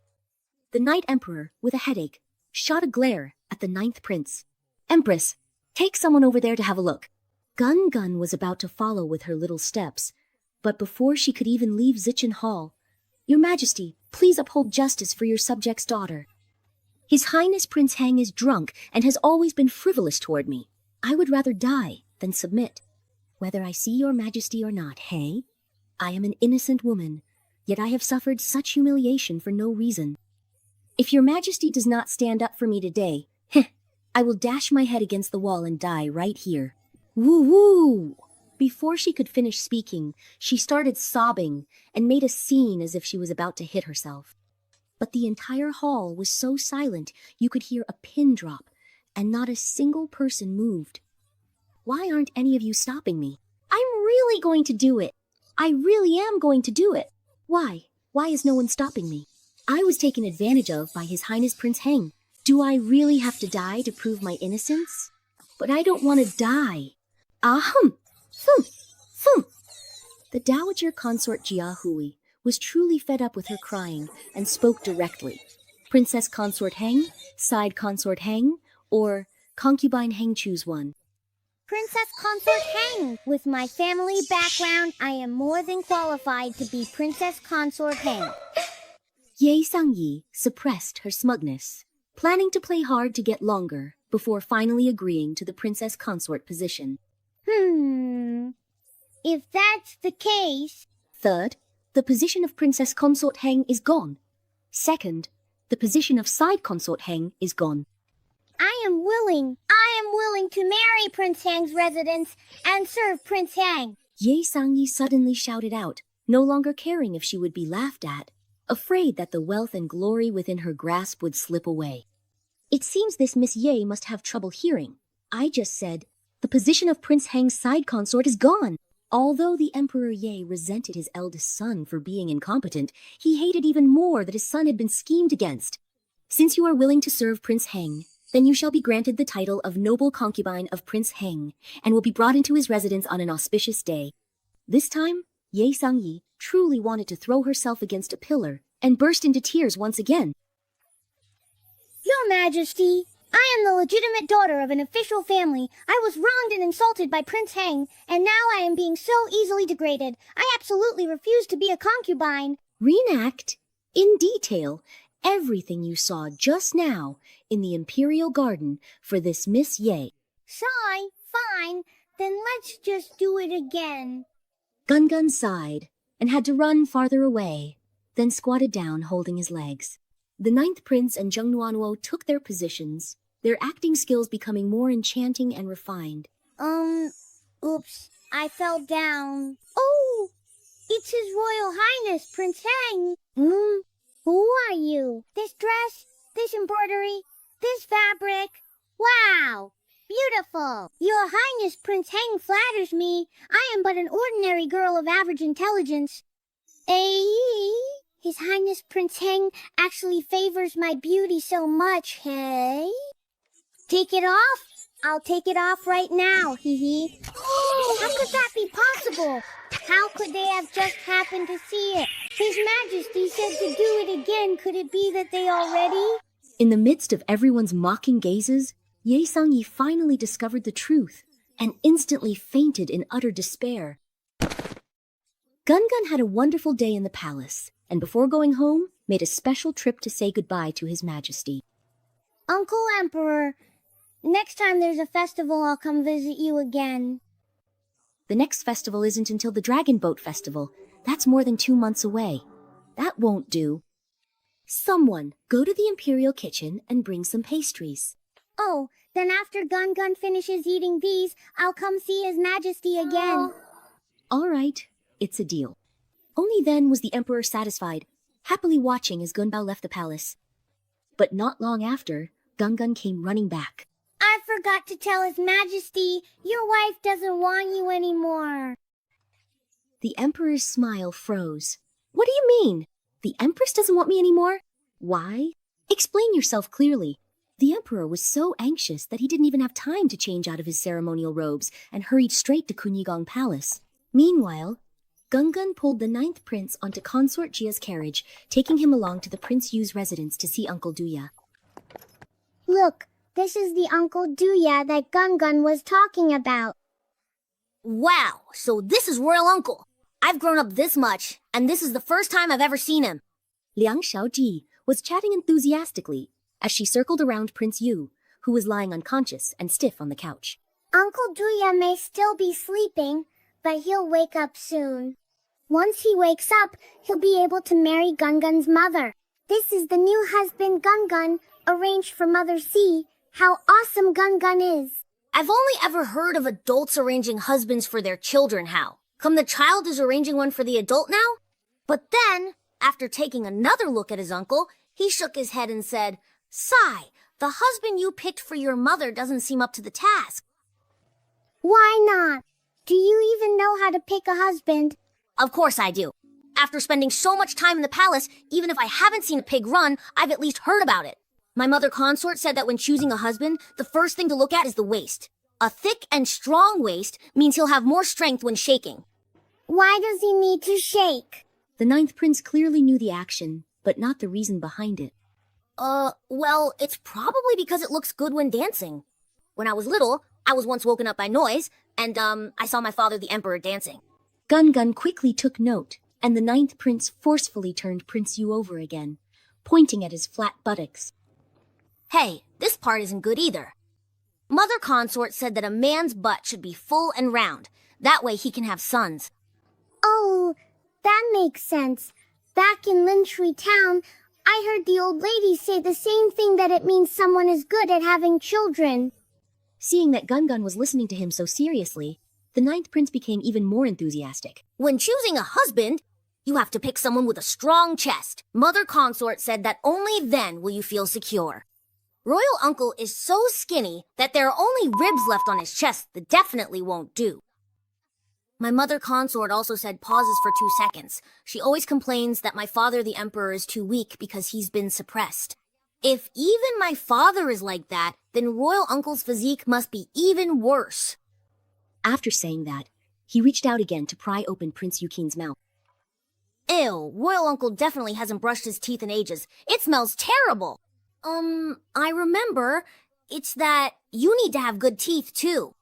S1: The Night Emperor, with a headache, shot a glare at the ninth prince. Empress, take someone over there to have a look. Gun was about to follow with her little steps, but before she could even leave Zikin Hall, Your Majesty, please uphold justice for your subject's daughter. His Highness Prince Heng is drunk and has always been frivolous toward me. I would rather die than submit. Whether I see your Majesty or not, hey? I am an innocent woman, yet I have suffered such humiliation for no reason. If your Majesty does not stand up for me today, I will dash my head against the wall and die right here. Woo-woo! Before she could finish speaking, she started sobbing and made a scene as if she was about to hit herself. But the entire hall was so silent you could hear a pin drop, and not a single person moved. Why aren't any of you stopping me? I'm really going to do it. I really am going to do it. Why? Why is no one stopping me? I was taken advantage of by His Highness Prince Heng. Do I really have to die to prove my innocence? But I don't want to die. Ahem! Thum! The Dowager Consort Jia Hui was truly fed up with her crying and spoke directly. Princess Consort Heng, Side Consort Heng, or Concubine Heng, choose one.
S3: Princess Consort Heng. With my family background, I am more than qualified to be Princess Consort Heng.
S1: Ye Sangyi suppressed her smugness, planning to play hard to get longer before finally agreeing to the Princess Consort position.
S3: If that's the case...
S1: Third, the position of Princess Consort Heng is gone. Second, the position of Side Consort Heng is gone.
S3: I am willing to marry Prince Hang's residence and serve Prince Hang.
S1: Ye Sangyi suddenly shouted out, no longer caring if she would be laughed at, afraid that the wealth and glory within her grasp would slip away. It seems this Miss Ye must have trouble hearing. I just said, the position of Prince Hang's side consort is gone. Although the Emperor Ye resented his eldest son for being incompetent, he hated even more that his son had been schemed against. Since you are willing to serve Prince Heng, then you shall be granted the title of noble concubine of Prince Heng, and will be brought into his residence on an auspicious day. This time, Ye Sangyi truly wanted to throw herself against a pillar and burst into tears once again.
S3: Your Majesty, I am the legitimate daughter of an official family. I was wronged and insulted by Prince Heng, and now I am being so easily degraded. I absolutely refuse to be a concubine.
S1: Reenact, in detail, everything you saw just now in the Imperial Garden for this Miss Ye.
S3: Fine. Then let's just do it again.
S1: Gungun sighed and had to run farther away, then squatted down holding his legs. The ninth prince and Zheng Nuanwo took their positions, their acting skills becoming more enchanting and refined.
S3: Oops, I fell down. Oh, it's His Royal Highness, Prince Heng. Who are you? This dress, this embroidery, this fabric. Wow, beautiful. Your Highness Prince Heng flatters me. I am but an ordinary girl of average intelligence. His Highness Prince Heng actually favors my beauty so much, hey? Take it off? I'll take it off right now, hee. How could that be possible? How could they have just happened to see it? His Majesty said to do it again. Could it be that they already?
S1: In the midst of everyone's mocking gazes, Ye Sangyi finally discovered the truth and instantly fainted in utter despair. Gungun had a wonderful day in the palace, and before going home, made a special trip to say goodbye to His Majesty.
S3: Uncle Emperor, next time there's a festival, I'll come visit you again.
S1: The next festival isn't until the Dragon Boat Festival. That's more than 2 months away. That won't do. Someone, go to the Imperial Kitchen and bring some pastries.
S3: Oh, then after Gungun finishes eating these, I'll come see His Majesty again.
S1: All right, it's a deal. Only then was the Emperor satisfied, happily watching as Gunbao left the palace. But not long after, Gungun came running back.
S3: I forgot to tell His Majesty, your wife doesn't want you anymore.
S1: The Emperor's smile froze. What do you mean? The Empress doesn't want me anymore? Why? Explain yourself clearly. The Emperor was so anxious that he didn't even have time to change out of his ceremonial robes and hurried straight to Kunyigong Palace. Meanwhile, Gungun pulled the ninth prince onto Consort Jia's carriage, taking him along to the Prince Yu's residence to see Uncle Duya.
S3: Look, this is the Uncle Duya that Gungun was talking about.
S16: Wow, so this is Royal Uncle. I've grown up this much, and this is the first time I've ever seen him.
S1: Liang Xiaoji was chatting enthusiastically as she circled around Prince Yu, who was lying unconscious and stiff on the couch.
S3: Uncle Duya may still be sleeping, but he'll wake up soon. Once he wakes up, he'll be able to marry Gungun's mother. This is the new husband Gungun, arranged for Mother C. How awesome Gungun is.
S16: I've only ever heard of adults arranging husbands for their children, How? Come the child is arranging one for the adult now? But then, after taking another look at his uncle, he shook his head and said, Sai, the husband you picked for your mother doesn't seem up to the task.
S3: Why not? Do you even know how to pick a husband?
S16: Of course I do. After spending so much time in the palace, even if I haven't seen a pig run, I've at least heard about it. My mother consort said that when choosing a husband, the first thing to look at is the waist. A thick and strong waist means he'll have more strength when shaking.
S3: Why does he need to shake?
S1: The ninth prince clearly knew the action, but not the reason behind it.
S16: Well, it's probably because it looks good when dancing. When I was little, I was once woken up by noise, and, I saw my father, the Emperor, dancing.
S1: Gungun quickly took note, and the ninth prince forcefully turned Prince Yu over again, pointing at his flat buttocks.
S16: Hey, this part isn't good either. Mother consort said that a man's butt should be full and round. That way he can have sons.
S3: Oh, That makes sense. Back in Lintry Town, I heard the old lady say the same thing, that it means someone is good at having children.
S1: Seeing that Gun was listening to him so seriously, the ninth prince became even more enthusiastic.
S16: When choosing a husband, you have to pick someone with a strong chest. Mother Consort said that only then will you feel secure. Royal Uncle is so skinny that there are only ribs left on his chest that definitely won't do. My Mother Consort also said pauses for 2 seconds. She always complains that my father the Emperor is too weak because he's been suppressed. If even my father is like that, then Royal Uncle's physique must be even worse.
S1: After saying that, he reached out again to pry open Prince Yukin's mouth.
S16: Ew, Royal Uncle definitely hasn't brushed his teeth in ages. It smells terrible. I remember. It's that you need to have good teeth, too.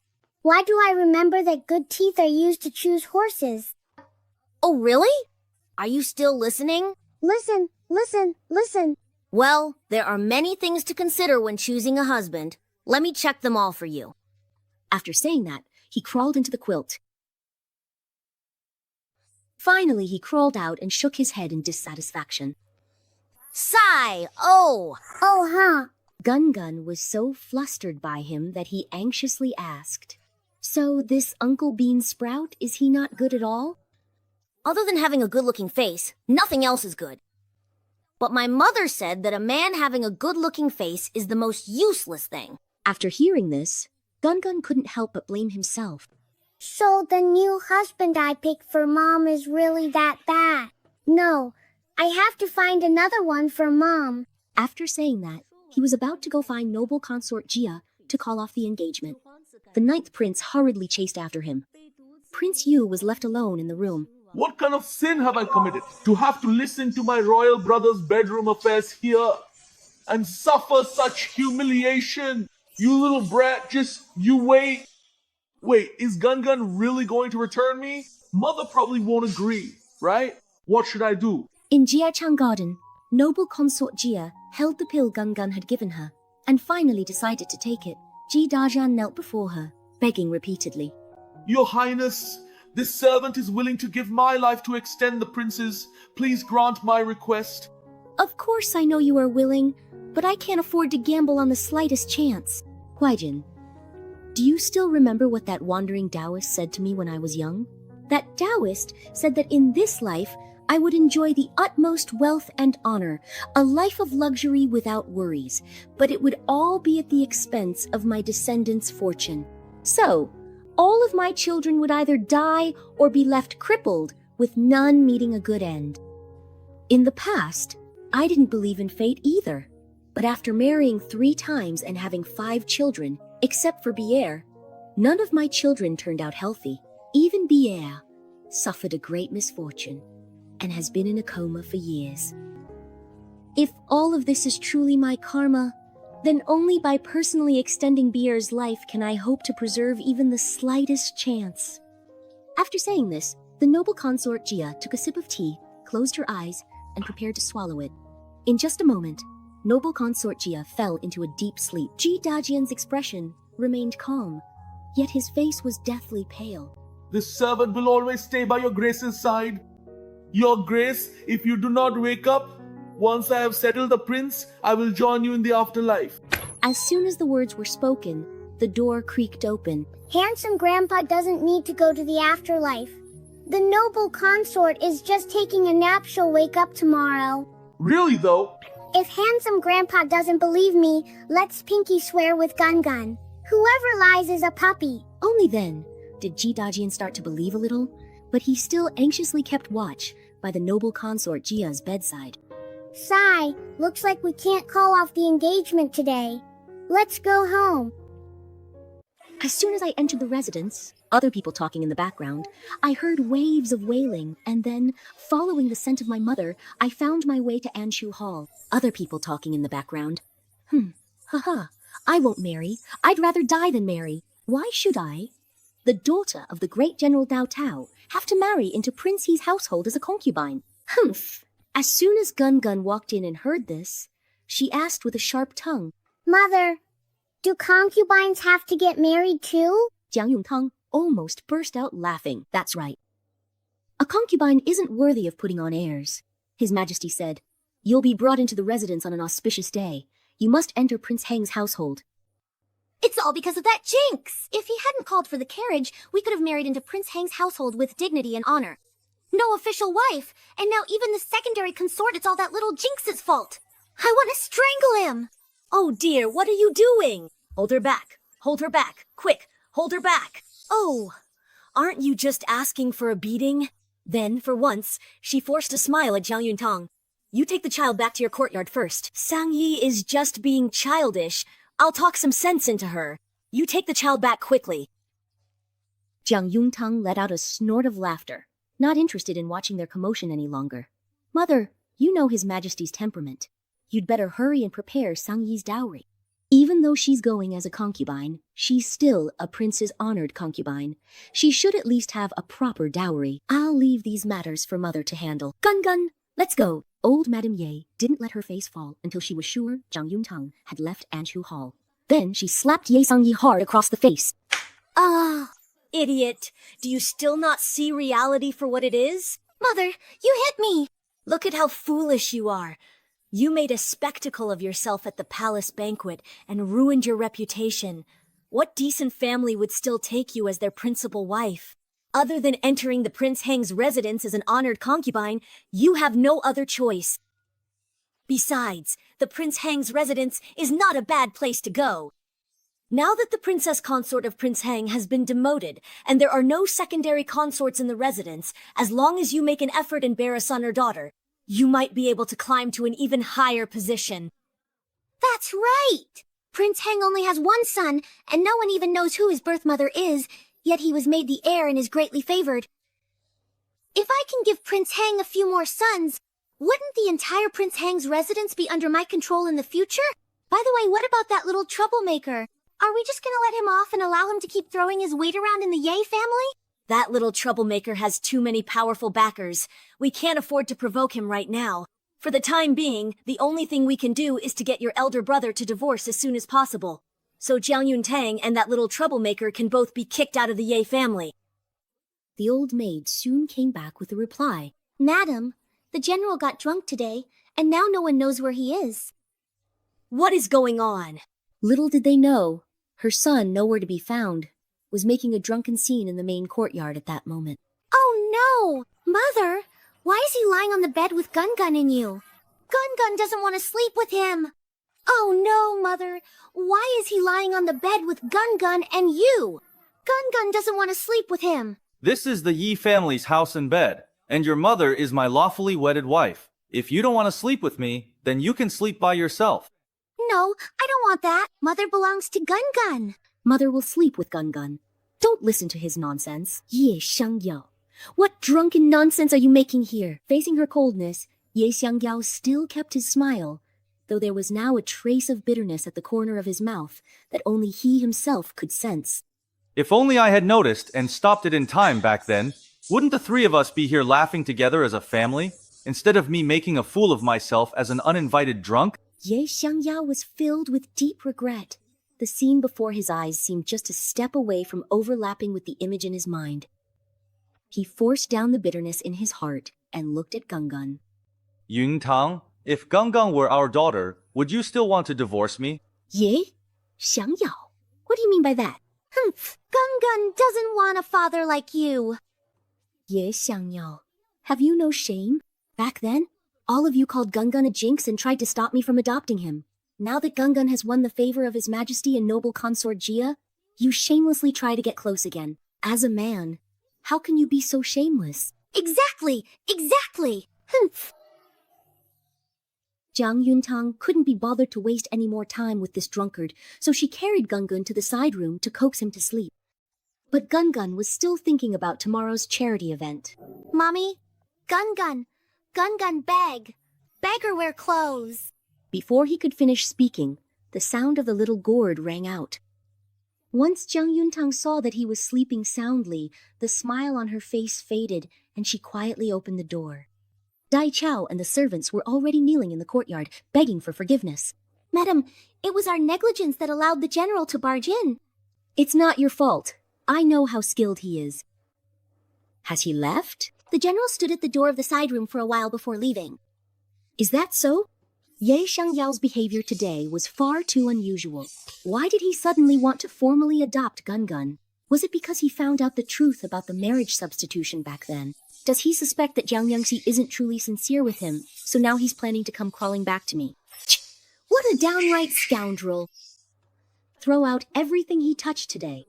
S3: Why do I remember that good teeth are used to choose horses?
S16: Oh, really? Are you still listening?
S3: Listen, listen, listen.
S16: Well, there are many things to consider when choosing a husband. Let me check them all for you.
S1: After saying that, he crawled into the quilt. Finally, he crawled out and shook his head in dissatisfaction.
S16: Sigh! Oh!
S3: Oh, huh.
S1: Gun was so flustered by him that he anxiously asked, "So this Uncle Bean Sprout, is he not good at all?"
S16: Other than having a good-looking face, nothing else is good. But my mother said that a man having a good-looking face is the most useless thing.
S1: After hearing this, Gun couldn't help but blame himself.
S3: So the new husband I picked for Mom is really that bad? No, I have to find another one for Mom.
S1: After saying that, he was about to go find noble consort Jia to call off the engagement. The ninth prince hurriedly chased after him. Prince Yu was left alone in the room.
S12: What kind of sin have I committed to have to listen to my royal brother's bedroom affairs here and suffer such humiliation? You little brat, you wait. Wait, is Gun really going to return me? Mother probably won't agree, right? What should I do?
S1: In Jiachang Garden, noble consort Jia held the pill Gun had given her and finally decided to take it. Ji Dajian knelt before her, begging repeatedly.
S12: Your Highness, this servant is willing to give my life to extend the prince's. Please grant my request.
S1: Of course I know you are willing, but I can't afford to gamble on the slightest chance. Huaijin, do you still remember what that wandering Taoist said to me when I was young? That Taoist said that in this life, I would enjoy the utmost wealth and honor, a life of luxury without worries, but it would all be at the expense of my descendants' fortune. So, all of my children would either die or be left crippled, with none meeting a good end. In the past, I didn't believe in fate either, but after marrying 3 times and having 5 children, except for Bier, none of my children turned out healthy. Even Bier suffered a great misfortune and has been in a coma for years. If all of this is truly my karma, then only by personally extending Bier's life can I hope to preserve even the slightest chance. After saying this, the noble consort Jia took a sip of tea, closed her eyes, and prepared to swallow it. In just a moment, noble consort Jia fell into a deep sleep. Ji Dajian's expression remained calm, yet his face was deathly pale.
S12: This servant will always stay by your grace's side. Your grace, if you do not wake up, once I have settled the prince, I will join you in the afterlife.
S1: As soon as the words were spoken, the door creaked open.
S3: Handsome Grandpa doesn't need to go to the afterlife. The noble consort is just taking a nap. She'll wake up tomorrow.
S12: Really though?
S3: If Handsome Grandpa doesn't believe me, let's pinky swear with Gun. Whoever lies is a puppy.
S1: Only then did Ji Dajian start to believe a little, but he still anxiously kept watch by the noble consort Jia's bedside.
S3: Sigh, looks like we can't call off the engagement today. Let's go home.
S1: As soon as I entered the residence, other people talking in the background, I heard waves of wailing, and then, following the scent of my mother, I found my way to Anshu Hall. Other people talking in the background. I won't marry. I'd rather die than marry. Why should I? The daughter of the great General Dao Tao have to marry into Prince He's household as a concubine. Humph! As soon as Gun walked in and heard this, she asked with a sharp tongue,
S3: Mother, do concubines have to get married too?
S1: Jiang Yongtang almost burst out laughing. That's right. A concubine isn't worthy of putting on airs. His Majesty said, "You'll be brought into the residence on an auspicious day. You must enter Prince Heng's household."
S16: It's all because of that jinx! If he hadn't called for the carriage, we could have married into Prince Heng's household with dignity and honor. No official wife, and now even the secondary consort, it's all that little jinx's fault. I want to strangle him!
S10: Oh dear, what are you doing? Hold her back. Hold her back. Quick, hold her back. Oh, aren't you just asking for a beating? Then, for once, she forced a smile at Jiang Yuntang. You take the child back to your courtyard first. Sang Yi is just being childish. I'll talk some sense into her. You take the child back quickly.
S1: Jiang Yuntang let out a snort of laughter, not interested in watching their commotion any longer. Mother, you know His Majesty's temperament. You'd better hurry and prepare Sang Yi's dowry. Even though she's going as a concubine, she's still a prince's honored concubine. She should at least have a proper dowry. I'll leave these matters for Mother to handle. Gun Gun, let's go. Old Madame Ye didn't let her face fall until she was sure Jiang Yuntang had left Anshu Hall. Then she slapped Ye Sang Yi hard across the face.
S10: Ah, idiot. Do you still not see reality for what it is?
S16: Mother, you hit me!
S10: Look at how foolish you are. You made a spectacle of yourself at the palace banquet and ruined your reputation. What decent family would still take you as their principal wife? Other than entering the Prince Heng's residence as an honored concubine, you have no other choice. Besides, the Prince Heng's residence is not a bad place to go. Now that the princess consort of Prince Heng has been demoted, and there are no secondary consorts in the residence, as long as you make an effort and bear a son or daughter, you might be able to climb to an even higher position.
S16: That's right! Prince Heng only has one son, and no one even knows who his birth mother is, yet he was made the heir and is greatly favored. If I can give Prince Heng a few more sons, wouldn't the entire Prince Heng's residence be under my control in the future? By the way, what about that little troublemaker? Are we just gonna let him off and allow him to keep throwing his weight around in the Ye family?
S10: That little troublemaker has too many powerful backers. We can't afford to provoke him right now. For the time being, the only thing we can do is to get your elder brother to divorce as soon as possible. So Jiang Yuntang and that little troublemaker can both be kicked out of the Ye family.
S1: The old maid soon came back with a reply.
S16: Madam, the general got drunk today, and now no one knows where he is.
S10: What is going on?
S1: Little did they know, her son, nowhere to be found, was making a drunken scene in the main courtyard at that moment.
S16: Oh no! Mother, why is he lying on the bed with Gun Gun and you? Gun Gun doesn't want to sleep with him. Oh no, Mother, why is he lying on the bed with Gun Gun and you? Gun Gun doesn't want to sleep with him.
S6: This is the Yi family's house and bed, and your mother is my lawfully wedded wife. If you don't want to sleep with me, then you can sleep by yourself.
S16: No, I don't want that. Mother belongs to Gun Gun.
S1: Mother will sleep with Gun Gun. Don't listen to his nonsense. Ye Xiangyao. What drunken nonsense are you making here? Facing her coldness, Ye Xiangyao still kept his smile, though there was now a trace of bitterness at the corner of his mouth that only he himself could sense.
S6: If only I had noticed and stopped it in time back then, wouldn't the three of us be here laughing together as a family, instead of me making a fool of myself as an uninvited drunk?
S1: Ye Xiangyao was filled with deep regret. The scene before his eyes seemed just a step away from overlapping with the image in his mind. He forced down the bitterness in his heart and looked at Gungun.
S6: Yuntang, if Gungun were our daughter, would you still want to divorce me?
S1: Ye? Xiangyao? What do you mean by that?
S16: Humph, Gungun doesn't want a father like you.
S1: Ye Xiangyao, have you no shame? Back then, all of you called Gungun a jinx and tried to stop me from adopting him. Now that Gungun has won the favor of His Majesty and noble consort Jia, you shamelessly try to get close again. As a man, how can you be so shameless?
S16: Exactly! Humph!
S1: Jiang Yuntang couldn't be bothered to waste any more time with this drunkard, so she carried Gungun to the side room to coax him to sleep. But Gungun was still thinking about tomorrow's charity event.
S16: Mommy, Gungun beg. Beg her wear clothes.
S1: Before he could finish speaking, the sound of the little gourd rang out. Once Jiang Yuntang saw that he was sleeping soundly, the smile on her face faded, and she quietly opened the door. Dai Chao and the servants were already kneeling in the courtyard, begging for forgiveness.
S16: Madam, it was our negligence that allowed the general to barge in.
S1: It's not your fault. I know how skilled he is. Has he left? The general stood at the door of the side room for a while before leaving. Is that so? Ye Xiangyao's behavior today was far too unusual. Why did he suddenly want to formally adopt Gun? Was it because he found out the truth about the marriage substitution back then? Does he suspect that Jiang Yangxi isn't truly sincere with him, so now he's planning to come crawling back to me? What a downright scoundrel! Throw out everything he touched today.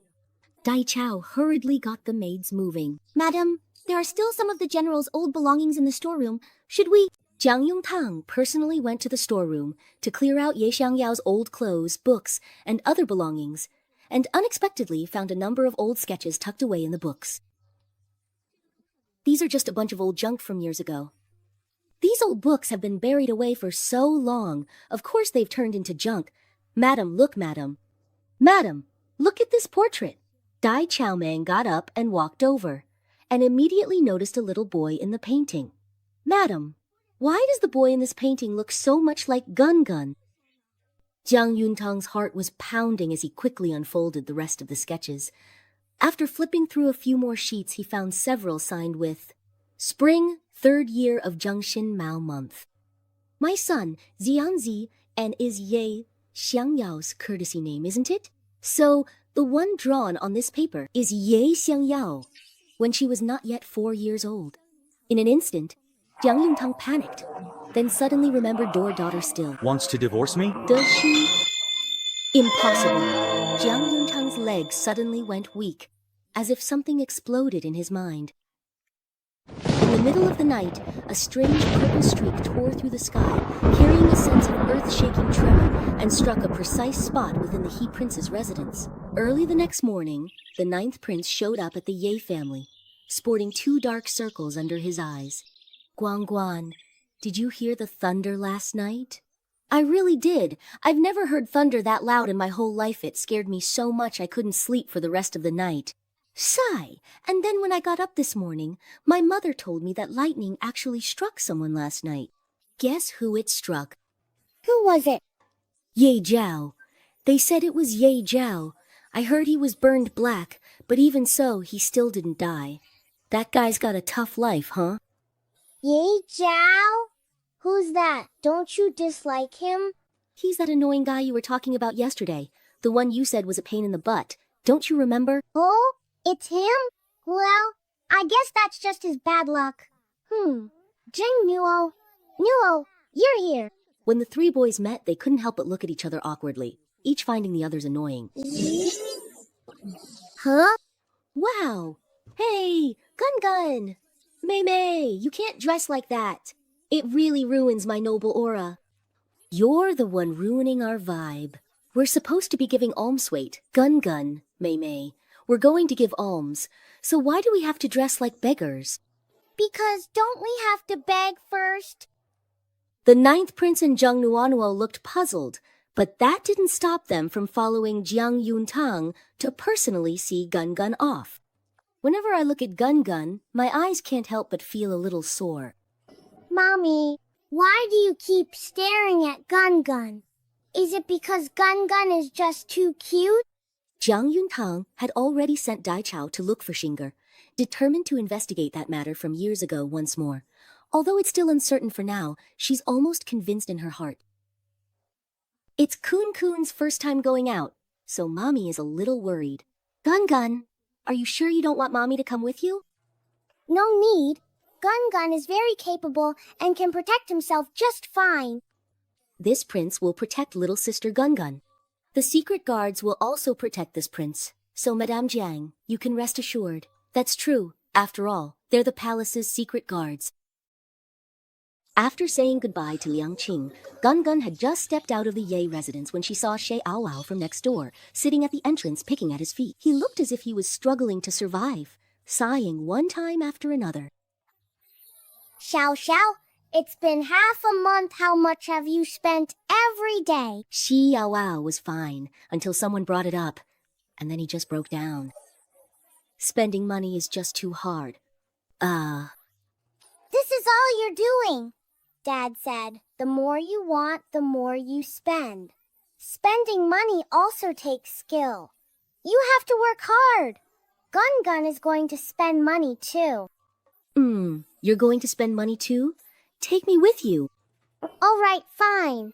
S1: Dai Chao hurriedly got the maids moving.
S16: Madam, there are still some of the general's old belongings in the storeroom. Should we?
S1: Jiang Yongtang personally went to the storeroom to clear out Ye Xiangyao's old clothes, books, and other belongings, and unexpectedly found a number of old sketches tucked away in the books. These are just a bunch of old junk from years ago. These old books have been buried away for so long. Of course they've turned into junk. Madam, look, madam. Madam, look at this portrait. Dai Chaomeng got up and walked over, and immediately noticed a little boy in the painting. Madam, why does the boy in this painting look so much like Gun? Jiang Yuntang's heart was pounding as he quickly unfolded the rest of the sketches. After flipping through a few more sheets, he found several signed with Spring, 3rd year of Zhengxin Mao month. My son, Zianzi, and is Ye Xiangyao's courtesy name, isn't it? So, the one drawn on this paper is Ye Xiangyao, when she was not yet 4 years old. In an instant, Jiang Yuntang panicked, then suddenly remembered daughter still.
S6: Wants to divorce me?
S1: Does she? Impossible. Jiang Yuntang's legs suddenly went weak, as if something exploded in his mind. In the middle of the night, a strange purple streak tore through the sky, carrying a sense of earth-shaking tremor, and struck a precise spot within the He Prince's residence. Early the next morning, the 9th prince showed up at the Ye family, sporting 2 dark circles under his eyes. Guan, did you hear the thunder last night? I really did. I've never heard thunder that loud in my whole life. It scared me so much I couldn't sleep for the rest of the night. Sigh, and then when I got up this morning, my mother told me that lightning actually struck someone last night. Guess who it struck?
S3: Who was it?
S1: Ye Jiao. They said it was Ye Jiao. I heard he was burned black, but even so, he still didn't die. That guy's got a tough life, huh?
S3: Ye Jiao? Who's that? Don't you dislike him?
S1: He's that annoying guy you were talking about yesterday. The one you said was a pain in the butt. Don't you remember?
S3: Oh, it's him? Well, I guess that's just his bad luck. Jing Nuo, you're here.
S1: When the 3 boys met, they couldn't help but look at each other awkwardly, each finding the others annoying.
S3: Huh?
S1: Wow! Hey, Gun! Mei, you can't dress like that. It really ruins my noble aura. You're the one ruining our vibe. We're supposed to be giving alms weight. Gun, Mei. We're going to give alms. So why do we have to dress like beggars?
S3: Because don't we have to beg first?
S1: The 9th prince and Zheng Nuanuo looked puzzled, but that didn't stop them from following Jiang Yuntang to personally see Gun off. Whenever I look at Gun, my eyes can't help but feel a little sore.
S3: Mommy, why do you keep staring at Gun? Is it because Gun is just too cute?
S1: Jiang Yuntang had already sent Dai Chao to look for Xinger, determined to investigate that matter from years ago once more. Although it's still uncertain for now, she's almost convinced in her heart. It's Kun's first time going out, so Mommy is a little worried. Gun, are you sure you don't want Mommy to come with you?
S3: No need. Gun is very capable and can protect himself just fine.
S1: This prince will protect little sister Gun. The secret guards will also protect this prince. So, Madame Jiang, you can rest assured. That's true. After all, they're the palace's secret guards. After saying goodbye to Liang Qing, Gun had just stepped out of the Ye residence when she saw Shay Ao from next door, sitting at the entrance picking at his feet. He looked as if he was struggling to survive, sighing one time after another.
S3: Xiao, it's been half a month. How much have you spent every day?
S1: Shi Yao was fine until someone brought it up, and then he just broke down. Spending money is just too hard.
S3: This is all you're doing. Dad said, the more you want, the more you spend. Spending money also takes skill. You have to work hard. Gun is going to spend money too.
S1: You're going to spend money too? Take me with you.
S3: All right, fine.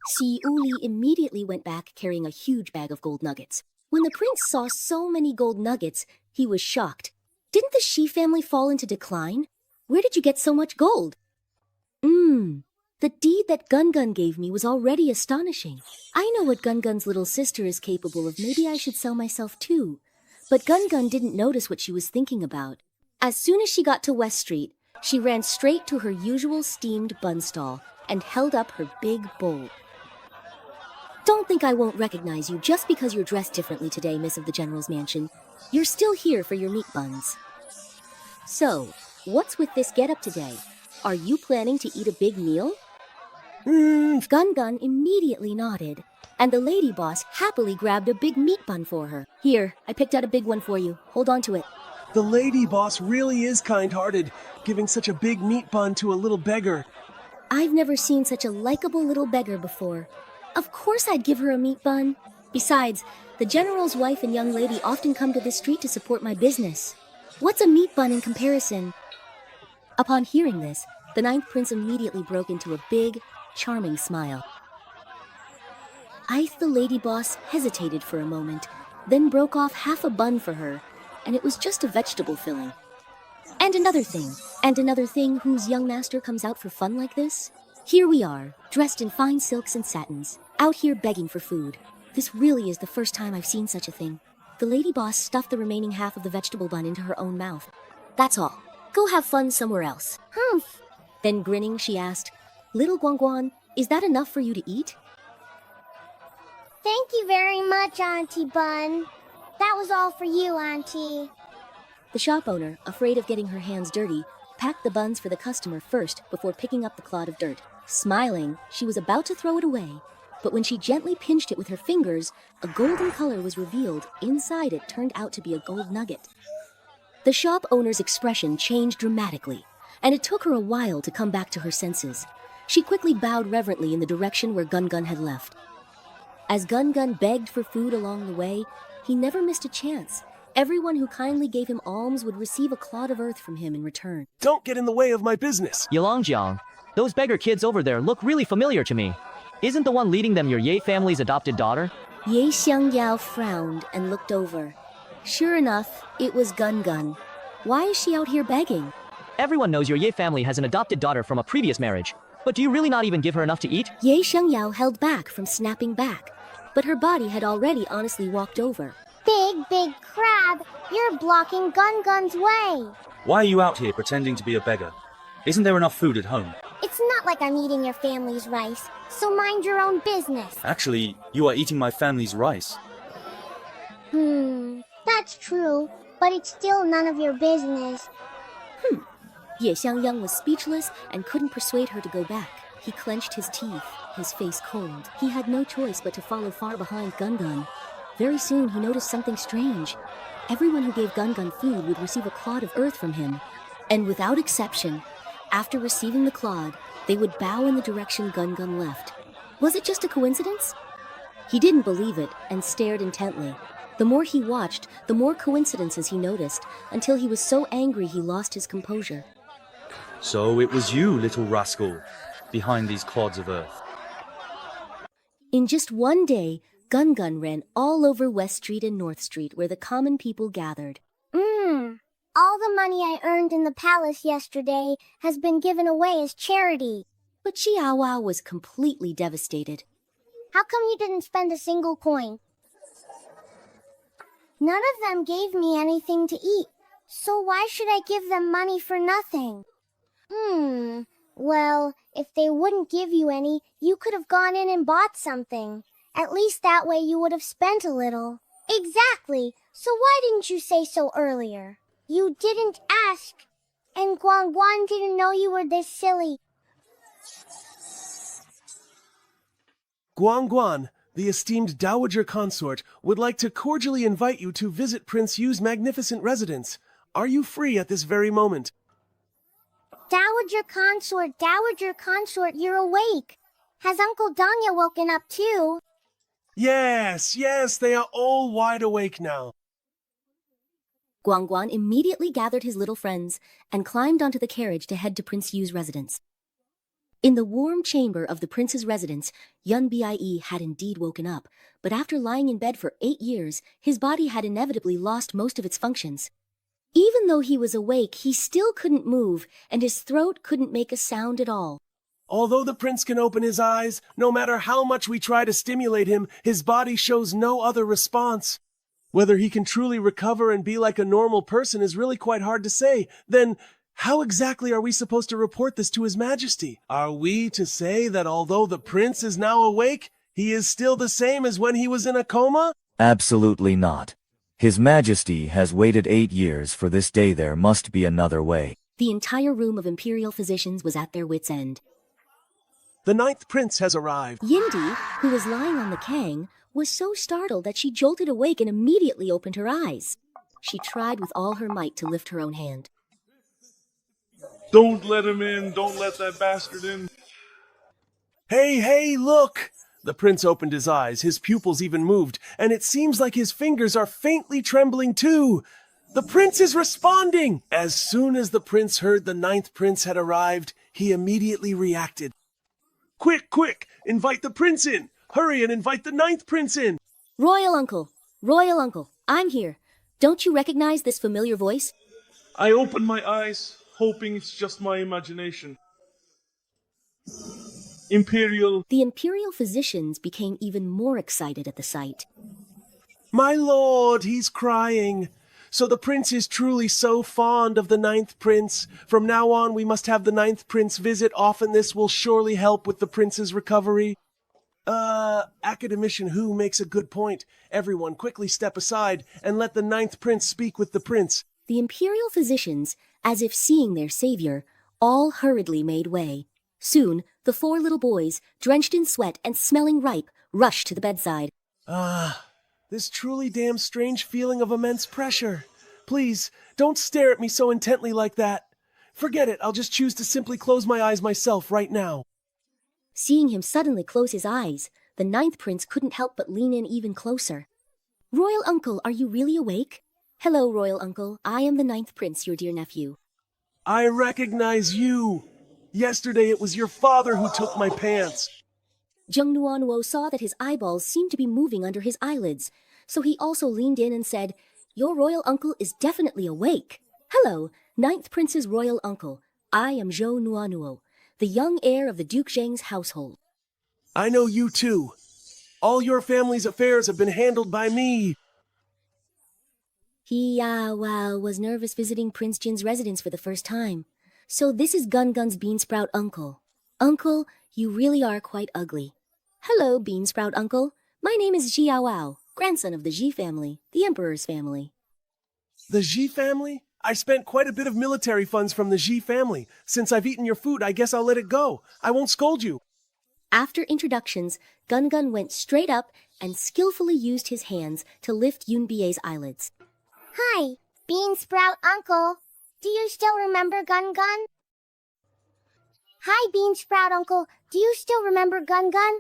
S1: Si Uli immediately went back carrying a huge bag of gold nuggets. When the prince saw so many gold nuggets, he was shocked. Didn't the Shi family fall into decline? Where did you get so much gold? The deed that Gun gave me was already astonishing. I know what Gun's little sister is capable of. Maybe I should sell myself too. But Gun didn't notice what she was thinking about. As soon as she got to West Street, she ran straight to her usual steamed bun stall and held up her big bowl. Don't think I won't recognize you just because you're dressed differently today, Miss of the General's Mansion. You're still here for your meat buns. So, what's with this getup today? Are you planning to eat a big meal? Gun immediately nodded, and the lady boss happily grabbed a big meat bun for her. Here, I picked out a big one for you. Hold on to it.
S2: The lady boss really is kind-hearted, giving such a big meat bun to a little beggar.
S1: I've never seen such a likable little beggar before. Of course I'd give her a meat bun. Besides, the general's wife and young lady often come to this street to support my business. What's a meat bun in comparison? Upon hearing this, the ninth prince immediately broke into a big, charming smile. The lady boss, hesitated for a moment, then broke off half a bun for her, and it was just a vegetable filling. And another thing whose young master comes out for fun like this? Here we are, dressed in fine silks and satins, out here begging for food. This really is the first time I've seen such a thing. The lady boss stuffed the remaining half of the vegetable bun into her own mouth. That's all. Go have fun somewhere else.
S3: Humph.
S1: Then grinning, she asked, Little Guan, is that enough for you to eat?
S3: Thank you very much, Auntie Bun. That was all for you, Auntie.
S1: The shop owner, afraid of getting her hands dirty, packed the buns for the customer first before picking up the clod of dirt. Smiling, she was about to throw it away, but when she gently pinched it with her fingers, a golden color was revealed. Inside it turned out to be a gold nugget. The shop owner's expression changed dramatically, and it took her a while to come back to her senses. She quickly bowed reverently in the direction where Gun had left. As Gun begged for food along the way, he never missed a chance. Everyone who kindly gave him alms would receive a clod of earth from him in return.
S2: Don't get in the way of my business.
S15: Yalongjiang, those beggar kids over there look really familiar to me. Isn't the one leading them your Ye family's adopted daughter?
S1: Ye Xiangyao frowned and looked over. Sure enough, it was Gun. Why is she out here begging?
S15: Everyone knows your Ye family has an adopted daughter from a previous marriage. But do you really not even give her enough to eat?
S1: Ye Xiangyao held back from snapping back, but her body had already honestly walked over.
S3: Big crab, you're blocking Gun's way.
S6: Why are you out here pretending to be a beggar? Isn't there enough food at home?
S3: It's not like I'm eating your family's rice, so mind your own business.
S6: Actually, you are eating my family's rice.
S3: That's true, but it's still none of your business.
S1: Ye Xiangyang was speechless and couldn't persuade her to go back. He clenched his teeth, his face cold. He had no choice but to follow far behind Gun. Very soon he noticed something strange. Everyone who gave Gun food would receive a clod of earth from him. And without exception, after receiving the clod, they would bow in the direction Gun left. Was it just a coincidence? He didn't believe it and stared intently. The more he watched, the more coincidences he noticed, until he was so angry he lost his composure.
S6: So it was you, little rascal, behind these clods of earth.
S1: In just one day, Gun ran all over West Street and North Street where the common people gathered.
S3: All the money I earned in the palace yesterday has been given away as charity.
S1: But Chiawa was completely devastated.
S3: How come you didn't spend a single coin? None of them gave me anything to eat, so why should I give them money for nothing? Well, if they wouldn't give you any, you could have gone in and bought something. At least that way you would have spent a little. Exactly. So why didn't you say so earlier? You didn't ask. And Guan didn't know you were this silly.
S2: Guan, the esteemed dowager consort, would like to cordially invite you to visit Prince Yu's magnificent residence. Are you free at this very moment?
S3: Dowager consort, you're awake. Has Uncle Danya woken up too?
S2: Yes, they are all wide awake now.
S1: Guangguan immediately gathered his little friends and climbed onto the carriage to head to Prince Yu's residence. In the warm chamber of the prince's residence, Yun Bie had indeed woken up, but after lying in bed for 8 years, his body had inevitably lost most of its functions. Even though he was awake, he still couldn't move, and his throat couldn't make a sound at all.
S2: Although the prince can open his eyes, no matter how much we try to stimulate him, his body shows no other response. Whether he can truly recover and be like a normal person is really quite hard to say. Then, how exactly are we supposed to report this to His Majesty? Are we to say that although the prince is now awake, he is still the same as when he was in a coma?
S17: Absolutely not. His Majesty has waited 8 years for this day. There must be another way.
S1: The entire room of imperial physicians was at their wits' end.
S2: The 9th prince has arrived.
S1: Yindi, who was lying on the kang, was so startled that she jolted awake and immediately opened her eyes. She tried with all her might to lift her own hand.
S12: Don't let him in. Don't let that bastard in.
S2: Hey, look! The prince opened his eyes, his pupils even moved, and it seems like his fingers are faintly trembling too. The prince is responding! As soon as the prince heard the 9th prince had arrived, he immediately reacted. Quick! Invite the prince in! Hurry and invite the 9th prince in!
S1: Royal Uncle, I'm here. Don't you recognize this familiar voice?
S12: I open my eyes, hoping it's just my imagination. Imperial.
S1: The imperial physicians became even more excited at the sight.
S2: My lord, he's crying. So the prince is truly so fond of the 9th prince. From now on, we must have the 9th prince visit often. This will surely help with the prince's recovery. Academician Hu makes a good point. Everyone quickly step aside and let the 9th prince speak with the prince.
S1: The imperial physicians, as if seeing their savior, all hurriedly made way. Soon, the 4 little boys, drenched in sweat and smelling ripe, rushed to the bedside.
S2: This truly damn strange feeling of immense pressure. Please, don't stare at me so intently like that. Forget it, I'll just choose to simply close my eyes myself right now.
S1: Seeing him suddenly close his eyes, the 9th prince couldn't help but lean in even closer. Royal Uncle, are you really awake? Hello, Royal Uncle. I am the 9th prince, your dear nephew.
S2: I recognize you. Yesterday it was your father who took my pants.
S1: Zheng Nuanuo saw that his eyeballs seemed to be moving under his eyelids, so he also leaned in and said, Your royal uncle is definitely awake. Hello, 9th Prince's royal uncle. I am Zhou Nuanuo, the young heir of the Duke Zheng's household.
S2: I know you too. All your family's affairs have been handled by me.
S1: He, was nervous visiting Prince Jin's residence for the first time. So this is Gun Gun's Beansprout uncle. Uncle, you really are quite ugly. Hello, Beansprout uncle. My name is Xiaowao, grandson of the Xi family, the emperor's family.
S2: The Xi family? I spent quite a bit of military funds from the Xi family. Since I've eaten your food, I guess I'll let it go. I won't scold you.
S1: After introductions, Gun Gun went straight up and skillfully used his hands to lift Yun Bie's eyelids.
S3: Hi, Beansprout Uncle. Do you still remember Gun Gun? Hi, Beansprout Uncle. Do you still remember Gun Gun?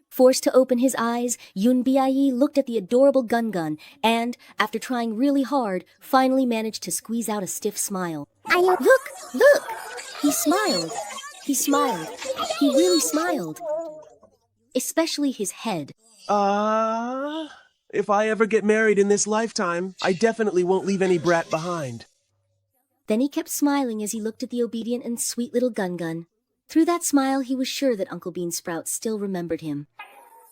S1: Forced to open his eyes, Yun Bie looked at the adorable Gun Gun and, after trying really hard, finally managed to squeeze out a stiff smile. Look! He smiled. He really smiled. Especially his head.
S2: If I ever get married in this lifetime, I definitely won't leave any brat behind.
S1: Then he kept smiling as he looked at the obedient and sweet little Gun Gun. Through that smile, he was sure that Uncle Beansprout still remembered him.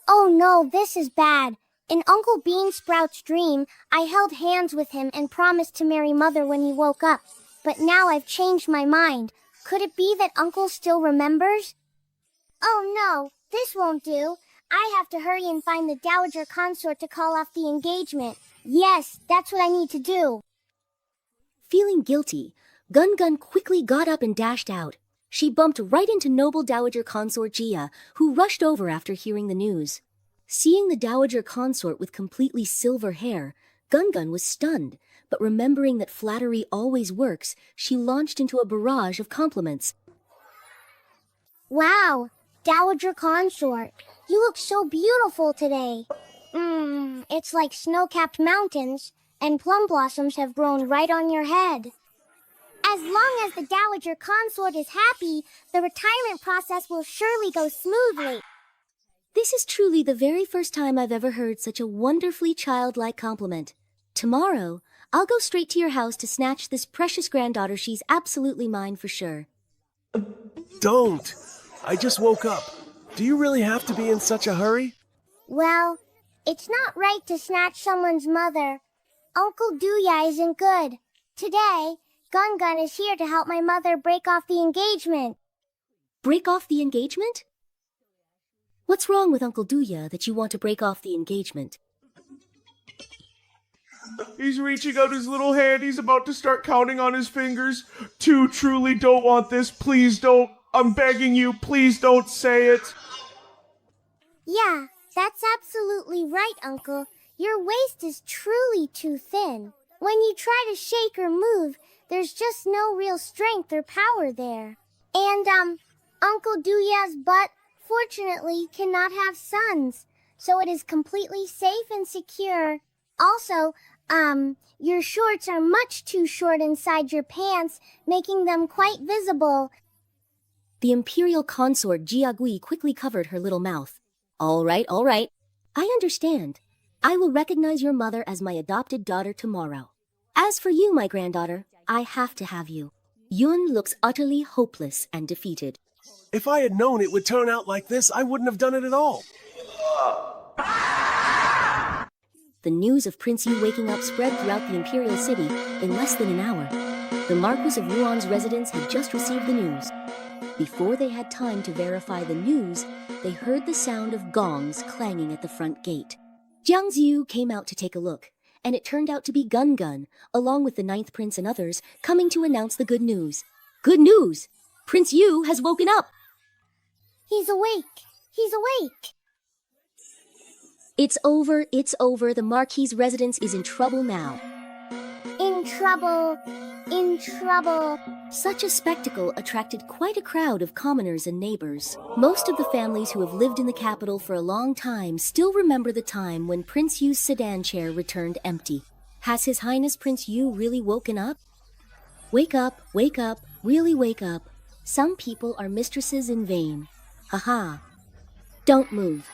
S3: Oh no, this is bad. In Uncle Beansprout's dream, I held hands with him and promised to marry Mother when he woke up. But now I've changed my mind. Could it be that Uncle still remembers? Oh no, this won't do. I have to hurry and find the Dowager Consort to call off the engagement. Yes, that's what I need to do.
S1: Feeling guilty, Gun Gun quickly got up and dashed out. She bumped right into noble Dowager Consort Jia, who rushed over after hearing the news. Seeing the Dowager Consort with completely silver hair, Gun Gun was stunned, but remembering that flattery always works, she launched into a barrage of compliments.
S3: Wow, Dowager Consort, you look so beautiful today. It's like snow-capped mountains, and plum blossoms have grown right on your head. As long as the Dowager Consort is happy, the retirement process will surely go smoothly.
S1: This is truly the very first time I've ever heard such a wonderfully childlike compliment. Tomorrow, I'll go straight to your house to snatch this precious granddaughter. She's absolutely mine for sure.
S2: Don't. I just woke up. Do you really have to be in such a hurry?
S3: Well, it's not right to snatch someone's mother. Uncle Duya isn't good. Today, Gun Gun is here to help my mother break off the engagement.
S1: Break off the engagement? What's wrong with Uncle Duya that you want to break off the engagement?
S12: He's reaching out his little hand. He's about to start counting on his fingers. Two truly don't want this. Please don't. I'm begging you. Please don't say it.
S3: Yeah, that's absolutely right, Uncle. Your waist is truly too thin. When you try to shake or move, there's just no real strength or power there. And, Uncle Duya's butt, fortunately, cannot have sons, so it is completely safe and secure. Also, your shorts are much too short inside your pants, making them quite visible.
S1: The imperial consort Jiagui quickly covered her little mouth. All right. I understand. I will recognize your mother as my adopted daughter tomorrow. As for you, my granddaughter, I have to have you. Yun looks utterly hopeless and defeated.
S2: If I had known it would turn out like this, I wouldn't have done it at all.
S1: The news of Prince Yu waking up spread throughout the imperial city in less than an hour. The Marquis of Wuan's residents had just received the news. Before they had time to verify the news, they heard the sound of gongs clanging at the front gate. Jiang Ziyu came out to take a look, and it turned out to be Gun Gun, along with the Ninth Prince and others, coming to announce the good news. Good news! Prince Yu has woken up!
S3: He's awake! He's awake!
S1: It's over. The Marquis' residence is in trouble now.
S3: In trouble.
S1: Such a spectacle attracted quite a crowd of commoners and neighbors. Most of the families who have lived in the capital for a long time still remember the time when Prince Yu's sedan chair returned empty. Has His Highness Prince Yu really woken up? Wake up, really wake up. Some people are mistresses in vain. Haha. Don't move.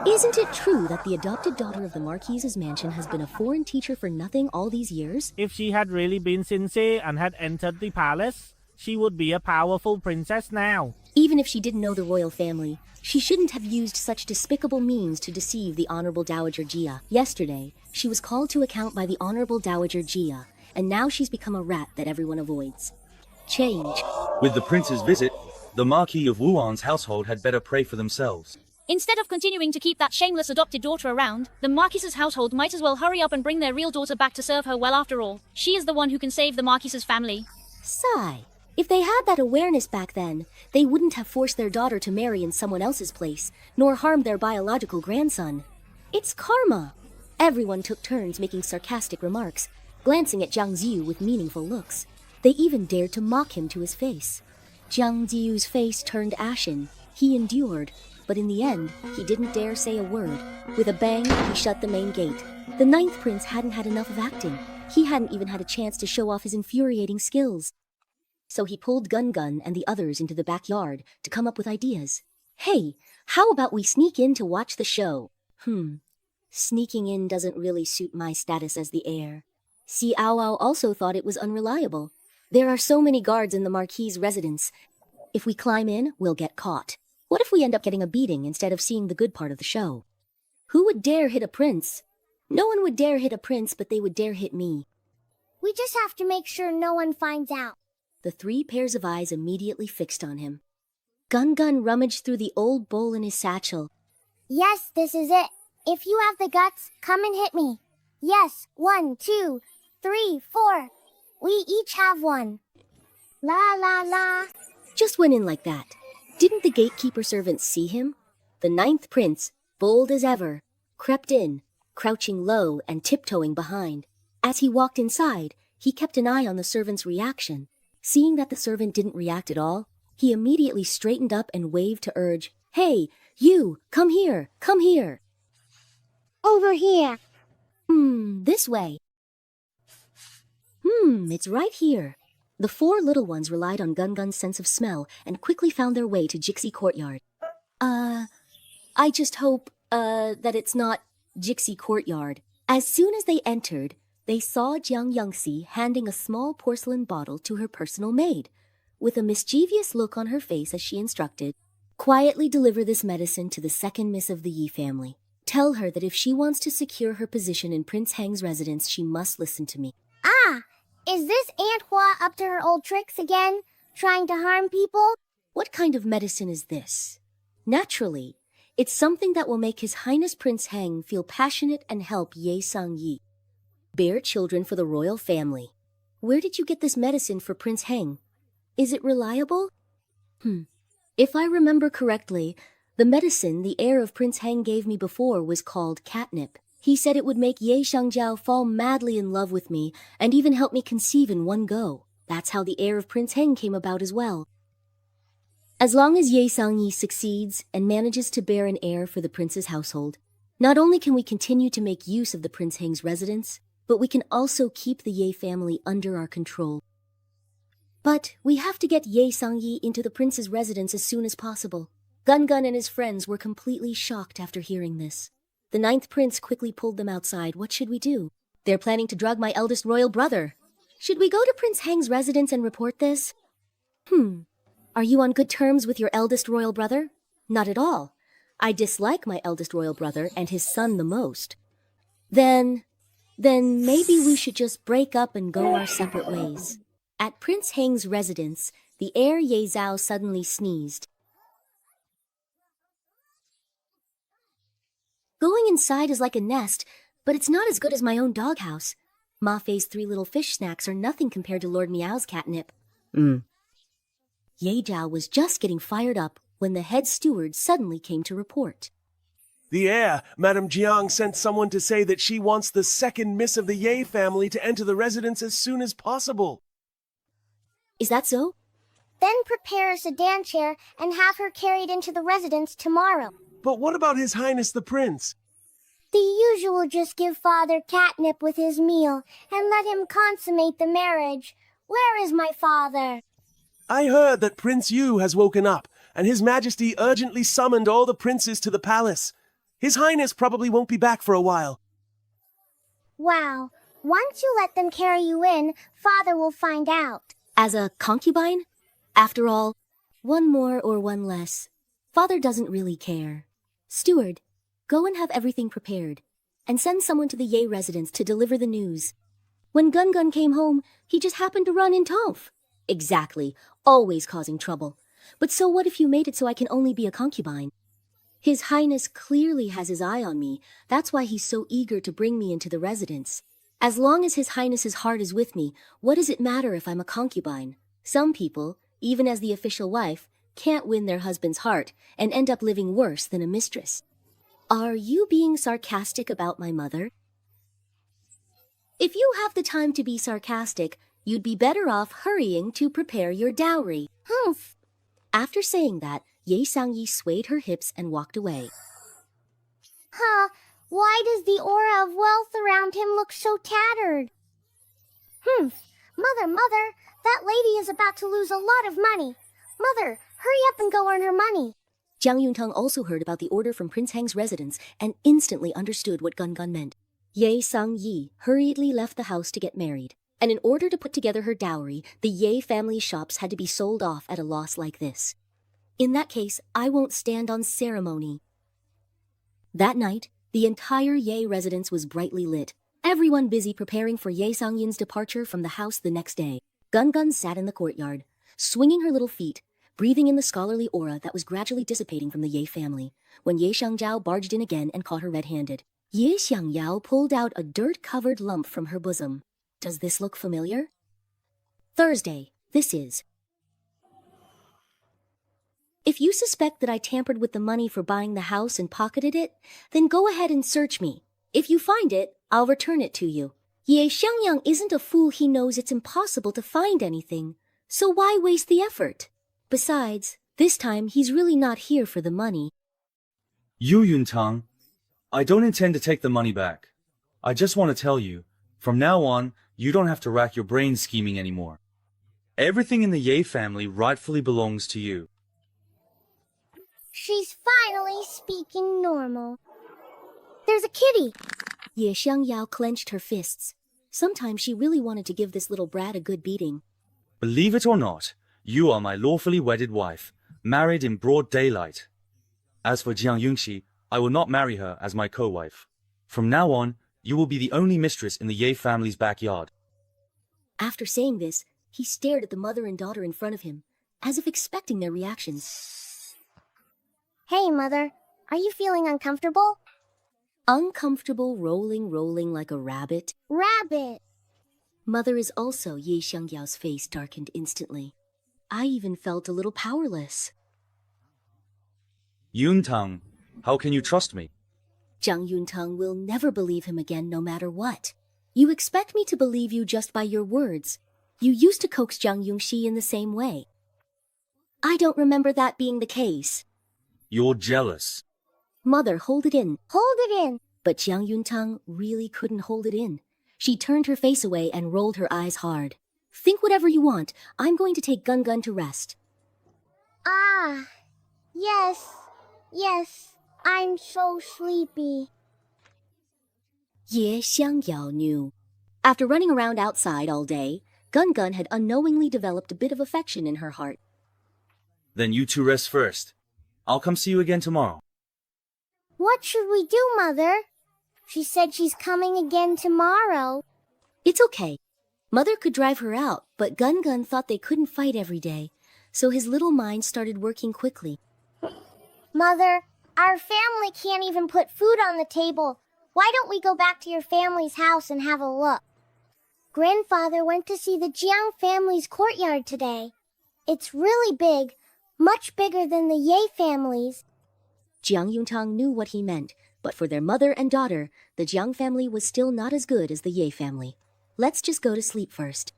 S1: Isn't it true that the adopted daughter of the Marquis's mansion has been a foreign teacher for nothing all these years?
S18: If she had really been sincere and had entered the palace, she would be a powerful princess now.
S1: Even if she didn't know the royal family, she shouldn't have used such despicable means to deceive the Honorable Dowager Jia. Yesterday, she was called to account by the Honorable Dowager Jia, and now she's become a rat that everyone avoids. Change.
S6: With the prince's visit, the Marquis of Wuan's household had better pray for themselves.
S19: Instead of continuing to keep that shameless adopted daughter around, the Marquis's household might as well hurry up and bring their real daughter back to serve her well. After all, she is the one who can save the Marquis's family.
S1: Sigh. If they had that awareness back then, they wouldn't have forced their daughter to marry in someone else's place, nor harmed their biological grandson. It's karma. Everyone took turns making sarcastic remarks, glancing at Jiang Ziyu with meaningful looks. They even dared to mock him to his face. Jiang Ziyu's face turned ashen. He endured. But in the end, he didn't dare say a word. With a bang, he shut the main gate. The Ninth Prince hadn't had enough of acting. He hadn't even had a chance to show off his infuriating skills. So he pulled Gun Gun and the others into the backyard to come up with ideas. Hey, how about we sneak in to watch the show? Sneaking in doesn't really suit my status as the heir. Xiao Ao also thought it was unreliable. There are so many guards in the Marquis' residence. If we climb in, we'll get caught. What if we end up getting a beating instead of seeing the good part of the show? Who would dare hit a prince? No one would dare hit a prince, but they would dare hit me.
S3: We just have to make sure no one finds out.
S1: The 3 pairs of eyes immediately fixed on him. Gun Gun rummaged through the old bowl in his satchel.
S3: Yes, this is it. If you have the guts, come and hit me. Yes, 1, 2, 3, 4. We each have one. La la la.
S1: Just went in like that. Didn't the gatekeeper servants see him? The Ninth Prince, bold as ever, crept in, crouching low and tiptoeing behind. As he walked inside, he kept an eye on the servant's reaction. Seeing that the servant didn't react at all, he immediately straightened up and waved to urge, "Hey, you, come here, come here."
S3: Over here.
S1: This way. It's right here. The four little ones relied on Gun-Gun's sense of smell and quickly found their way to Jixie Courtyard. I just hope, that it's not Jixie Courtyard. As soon as they entered, they saw Jiang Yangxi handing a small porcelain bottle to her personal maid. With a mischievous look on her face as she instructed, quietly deliver this medicine to the second miss of the Yi family. Tell her that if she wants to secure her position in Prince Heng's residence, she must listen to me.
S3: Ah, is this Aunt Hua up to her old tricks again? Trying to harm people?
S1: What kind of medicine is this? Naturally, it's something that will make His Highness Prince Heng feel passionate and help Ye Sang-yi. Bear children for the royal family. Where did you get this medicine for Prince Heng? Is it reliable? If I remember correctly, the medicine the heir of Prince Heng gave me before was called catnip. He said it would make Ye Shangjiao fall madly in love with me and even help me conceive in one go. That's how the heir of Prince Heng came about as well. As long as Ye Sang-yi succeeds and manages to bear an heir for the prince's household, not only can we continue to make use of the Prince Heng's residence, but we can also keep the Ye family under our control. But we have to get Ye Sang-yi into the prince's residence as soon as possible. Gun-Gun and his friends were completely shocked after hearing this. The ninth prince quickly pulled them outside. What should we do? They're planning to drug my eldest royal brother. Should we go to Prince Heng's residence and report this? Are you on good terms with your eldest royal brother? Not at all. I dislike my eldest royal brother and his son the most. Then maybe we should just break up and go our separate ways. At Prince Heng's residence, the heir Ye Zhao suddenly sneezed. Going inside is like a nest, but it's not as good as my own doghouse. Ma Fei's 3 little fish snacks are nothing compared to Lord Meow's catnip. Ye Zhao was just getting fired up when the head steward suddenly came to report.
S2: The heir, Madame Jiang, sent someone to say that she wants the second miss of the Ye family to enter the residence as soon as possible.
S1: Is that so?
S3: Then prepare a sedan chair and have her carried into the residence tomorrow.
S2: But what about His Highness the Prince?
S3: The usual just give father catnip with his meal and let him consummate the marriage. Where is my father?
S2: I heard that Prince Yu has woken up, and His Majesty urgently summoned all the princes to the palace. His Highness probably won't be back for a while.
S3: Wow. Once you let them carry you in, father will find out.
S1: As a concubine? After all, one more or one less, father doesn't really care. Steward, go and have everything prepared, and send someone to the Ye residence to deliver the news. When Gun-Gun came home, he just happened to run in Tonf. Exactly, always causing trouble. But so what if you made it so I can only be a concubine? His Highness clearly has his eye on me. That's why he's so eager to bring me into the residence. As long as His Highness's heart is with me, what does it matter if I'm a concubine? Some people, even as the official wife, can't win their husband's heart and end up living worse than a mistress. Are you being sarcastic about my mother? If you have the time to be sarcastic, you'd be better off hurrying to prepare your dowry. Humph! After saying that, Ye Sang-yi swayed her hips and walked away.
S3: Why does the aura of wealth around him look so tattered? Mother, that lady is about to lose a lot of money. Mother, hurry up and go earn her money.
S1: Jiang Yuntang also heard about the order from Prince Heng's residence and instantly understood what Gun-Gun meant. Ye Sang-yi hurriedly left the house to get married, and in order to put together her dowry, the Ye family shops had to be sold off at a loss like this. In that case, I won't stand on ceremony. That night, the entire Ye residence was brightly lit, everyone busy preparing for Ye Sang-yin's departure from the house the next day. Gun-Gun sat in the courtyard, swinging her little feet, breathing in the scholarly aura that was gradually dissipating from the Ye family, when Ye Shangjiao barged in again and caught her red-handed. Ye Xiangyao pulled out a dirt-covered lump from her bosom. Does this look familiar? Thursday, this is. If you suspect that I tampered with the money for buying the house and pocketed it, then go ahead and search me. If you find it, I'll return it to you. Ye Xiangyang isn't a fool. He knows it's impossible to find anything. So why waste the effort? Besides, this time he's really not here for the money.
S6: Yu Yuntang, I don't intend to take the money back. I just want to tell you, from now on, you don't have to rack your brain scheming anymore. Everything in the Ye family rightfully belongs to you.
S3: She's finally speaking normal. There's a kitty.
S1: Ye Xiangyao clenched her fists. Sometimes she really wanted to give this little brat a good beating.
S6: Believe it or not, you are my lawfully wedded wife, married in broad daylight. As for Jiang Yunxi, I will not marry her as my co-wife. From now on, you will be the only mistress in the Ye family's backyard.
S1: After saying this, he stared at the mother and daughter in front of him, as if expecting their reactions.
S3: Hey, Mother. Are you feeling uncomfortable?
S1: Uncomfortable, rolling like a rabbit.
S3: Rabbit!
S1: Mother is also. Ye Xiangyao's face darkened instantly. I even felt a little powerless.
S6: Yuntang, how can you trust me?
S1: Jiang Yuntang will never believe him again no matter what. You expect me to believe you just by your words. You used to coax Jiang Yongxi in the same way. I don't remember that being the case.
S6: You're jealous.
S1: Mother, hold it in.
S3: Hold it in.
S1: But Jiang Yuntang really couldn't hold it in. She turned her face away and rolled her eyes hard. Think whatever you want. I'm going to take Gun Gun to rest.
S3: Ah, yes. I'm so sleepy.
S1: Ye Xiangyao knew. After running around outside all day, Gun Gun had unknowingly developed a bit of affection in her heart.
S6: Then you two rest first. I'll come see you again tomorrow.
S3: What should we do, Mother? She said she's coming again tomorrow.
S1: It's okay. Mother could drive her out, but Gun Gun thought they couldn't fight every day, so his little mind started working quickly.
S3: Mother, our family can't even put food on the table. Why don't we go back to your family's house and have a look? Grandfather went to see the Jiang family's courtyard today. It's really big, much bigger than the Ye family's.
S1: Jiang Yuntang knew what he meant, but for their mother and daughter, the Jiang family was still not as good as the Ye family. Let's just go to sleep first.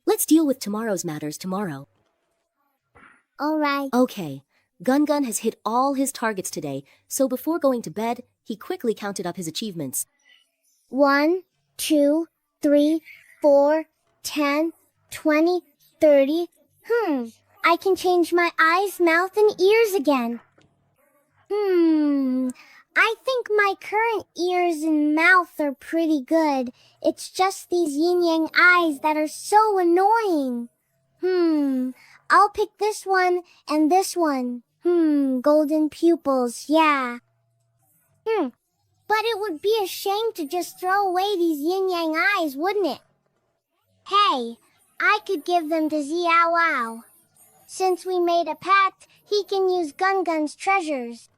S1: Let's deal with tomorrow's matters tomorrow.
S3: All right.
S1: Okay. Gun Gun has hit all his targets today, so before going to bed, he quickly counted up his achievements.
S3: 1, 2, 3, 4, 10, 20, 30. I can change my eyes, mouth, and ears again. I think my current ears and mouth are pretty good. It's just these yin-yang eyes that are so annoying. I'll pick this one and this one. Golden pupils, yeah. But it would be a shame to just throw away these yin-yang eyes, wouldn't it? Hey, I could give them to Xiao Wao. Since we made a pact, he can use Gun Gun's treasures.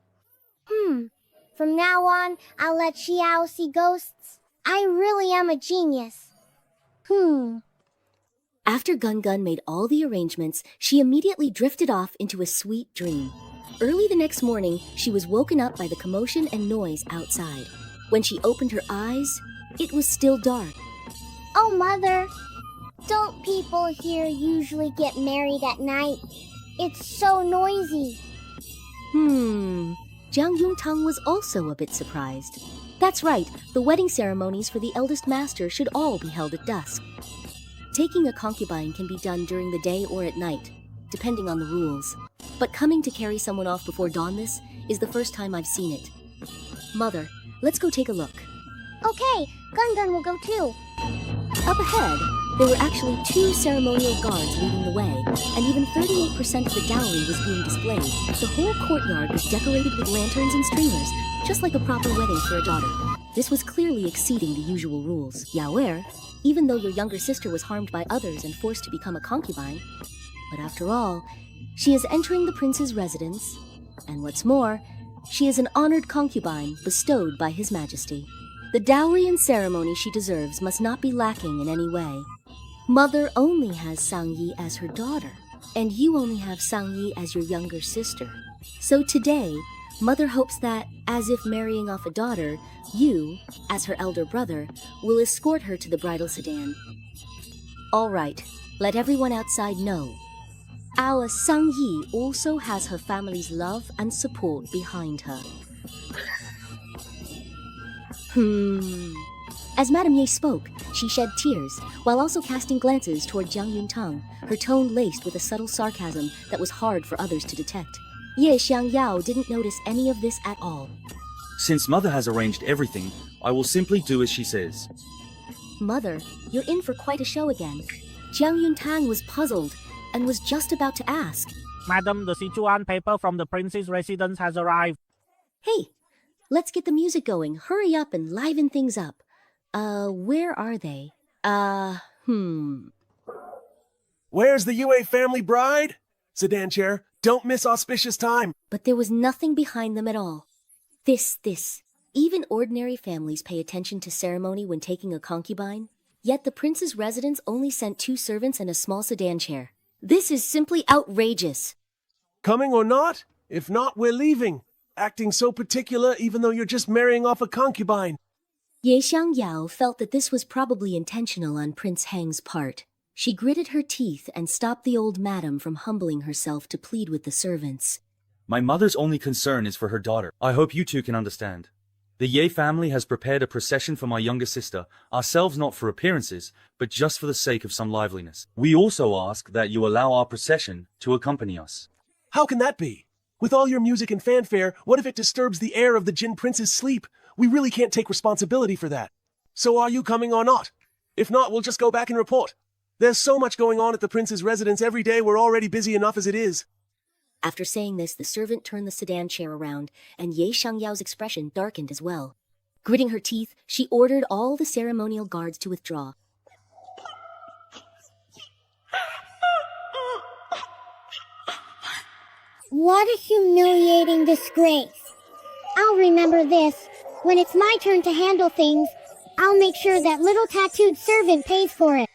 S3: From now on, I'll let Xiao see ghosts. I really am a genius.
S1: After Gun Gun made all the arrangements, she immediately drifted off into a sweet dream. Early the next morning, she was woken up by the commotion and noise outside. When she opened her eyes, it was still dark.
S3: Oh, Mother, don't people here usually get married at night? It's so noisy.
S1: Jiang Yuntang was also a bit surprised. That's right, the wedding ceremonies for the eldest master should all be held at dusk. Taking a concubine can be done during the day or at night, depending on the rules. But coming to carry someone off before dawn this is the first time I've seen it. Mother, let's go take a look.
S3: Okay, Gun Gun will go too.
S1: Up ahead, there were actually 2 ceremonial guards leading the way, and even 38% of the dowry was being displayed. The whole courtyard was decorated with lanterns and streamers, just like a proper wedding for a daughter. This was clearly exceeding the usual rules. Yaoer, even though your younger sister was harmed by others and forced to become a concubine, but after all, she is entering the prince's residence, and what's more, she is an honored concubine bestowed by His Majesty. The dowry and ceremony she deserves must not be lacking in any way. Mother only has Sang Yi as her daughter, and you only have Sang Yi as your younger sister. So today, Mother hopes that, as if marrying off a daughter, you, as her elder brother, will escort her to the bridal sedan. All right, let everyone outside know. Our Sang Yi also has her family's love and support behind her. As Madame Ye spoke, she shed tears, while also casting glances toward Jiang Yuntang, her tone laced with a subtle sarcasm that was hard for others to detect. Ye Xiangyao didn't notice any of this at all.
S6: Since Mother has arranged everything, I will simply do as she says.
S1: Mother, you're in for quite a show again. Jiang Yuntang was puzzled and was just about to ask.
S18: Madam, the Sichuan paper from the prince's residence has arrived.
S1: Hey, let's get the music going. Hurry up and liven things up. Where are they?
S2: Where's the Yue family bride? Sedan chair, don't miss auspicious time.
S1: But there was nothing behind them at all. This. Even ordinary families pay attention to ceremony when taking a concubine. Yet the prince's residence only sent 2 servants and a small sedan chair. This is simply outrageous.
S2: Coming or not? If not, we're leaving. Acting so particular even though you're just marrying off a concubine.
S1: Ye Xiangyao felt that this was probably intentional on Prince Hang's part. She gritted her teeth and stopped the old madam from humbling herself to plead with the servants.
S6: My mother's only concern is for her daughter. I hope you two can understand. The Ye family has prepared a procession for my younger sister, ourselves not for appearances, but just for the sake of some liveliness. We also ask that you allow our procession to accompany us.
S2: How can that be? With all your music and fanfare, what if it disturbs the air of the Jin Prince's sleep? We really can't take responsibility for that. So are you coming or not? If not, we'll just go back and report. There's so much going on at the prince's residence every day, we're already busy enough as it is.
S1: After saying this, the servant turned the sedan chair around, and Ye Xiangyao's expression darkened as well. Gritting her teeth, she ordered all the ceremonial guards to withdraw.
S3: What a humiliating disgrace. I'll remember this. When it's my turn to handle things, I'll make sure that little tattooed servant pays for it.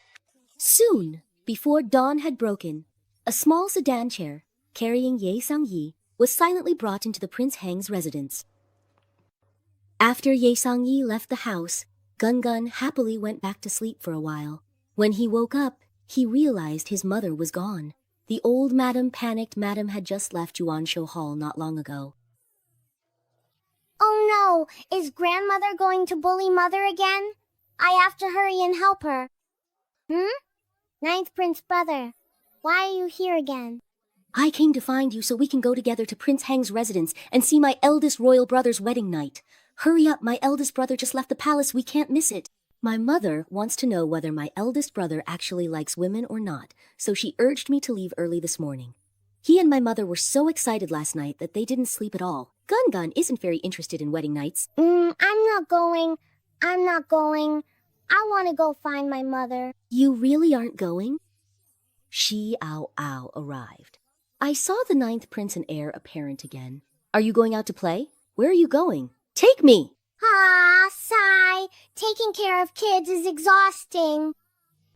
S1: Soon, before dawn had broken, a small sedan chair, carrying Ye Sangyi, was silently brought into the Prince Hang's residence. After Ye Sangyi left the house, Gun Gun happily went back to sleep for a while. When he woke up, he realized his mother was gone. The old madam panicked madam had just left Yuanshu Hall not long ago.
S3: Oh no, is grandmother going to bully mother again? I have to hurry and help her. Ninth Prince brother, why are you here again?
S1: I came to find you so we can go together to Prince Hang's residence and see my eldest royal brother's wedding night. Hurry up, my eldest brother just left the palace, we can't miss it. My mother wants to know whether my eldest brother actually likes women or not, so she urged me to leave early this morning. He and my mother were so excited last night that they didn't sleep at all. Gun Gun isn't very interested in wedding nights.
S3: I'm not going. I want to go find my mother.
S1: You really aren't going? Shi Ao Ao arrived. I saw the 9th Prince and heir apparent again. Are you going out to play? Where are you going? Take me!
S3: Ah, sigh. Taking care of kids is exhausting.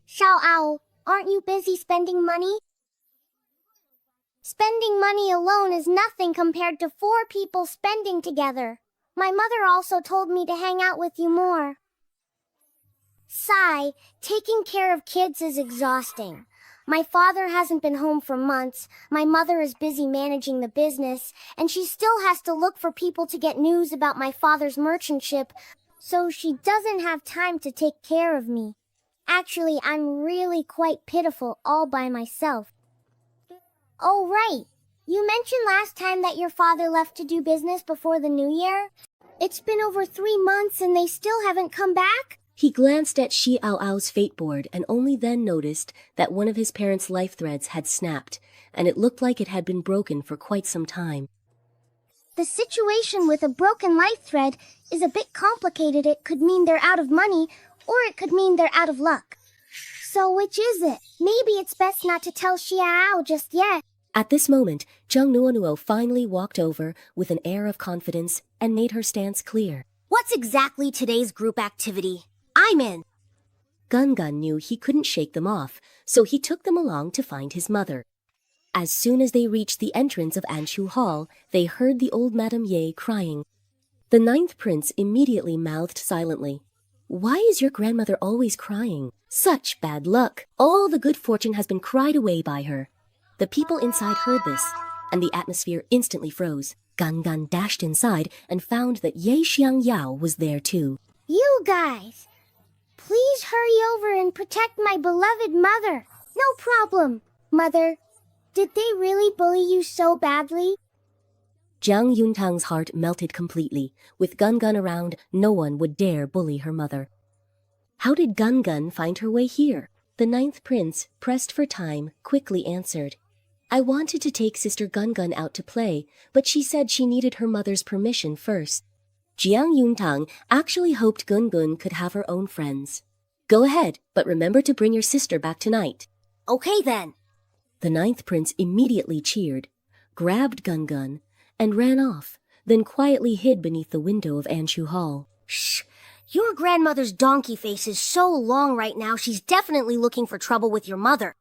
S3: Xiao Ao, aren't you busy spending money? Spending money alone is nothing compared to 4 people spending together. My mother also told me to hang out with you more. Sigh, taking care of kids is exhausting. My father hasn't been home for months, my mother is busy managing the business, and she still has to look for people to get news about my father's merchant ship, so she doesn't have time to take care of me. Actually, I'm really quite pitiful all by myself. Oh, right. You mentioned last time that your father left to do business before the new year. It's been over 3 months and they still haven't come back?
S1: He glanced at Shi Ao Ao's fate board and only then noticed that one of his parents' life threads had snapped, and it looked like it had been broken for quite some time.
S3: The situation with a broken life thread is a bit complicated. It could mean they're out of money, or it could mean they're out of luck. So which is it? Maybe it's best not to tell Xia Ao just yet.
S1: At this moment, Zheng Nuonuo finally walked over with an air of confidence and made her stance clear.
S16: What's exactly today's group activity? I'm in.
S1: Gun Gun knew he couldn't shake them off, so he took them along to find his mother. As soon as they reached the entrance of Anshu Hall, they heard the old Madame Ye crying. The 9th Prince immediately mouthed silently. Why is your grandmother always crying? Such bad luck. All the good fortune has been cried away by her. The people inside heard this, and the atmosphere instantly froze. Gun Gun dashed inside and found that Ye Xiangyao was there too.
S3: You guys! Please hurry over and protect my beloved mother. No problem, Mother. Did they really bully you so badly?
S1: Jiang Yuntang's heart melted completely. With Gun Gun around, no one would dare bully her mother. How did Gun Gun find her way here? The ninth prince, pressed for time, quickly answered. I wanted to take Sister Gun Gun out to play, but she said she needed her mother's permission first. Jiang Yuntang actually hoped Gun Gun could have her own friends. Go ahead, but remember to bring your sister back tonight.
S16: Okay then.
S1: The ninth prince immediately cheered, grabbed Gun Gun, and ran off, then quietly hid beneath the window of Anshu Hall.
S16: Shh. Your grandmother's donkey face is so long right now, she's definitely looking for trouble with your mother.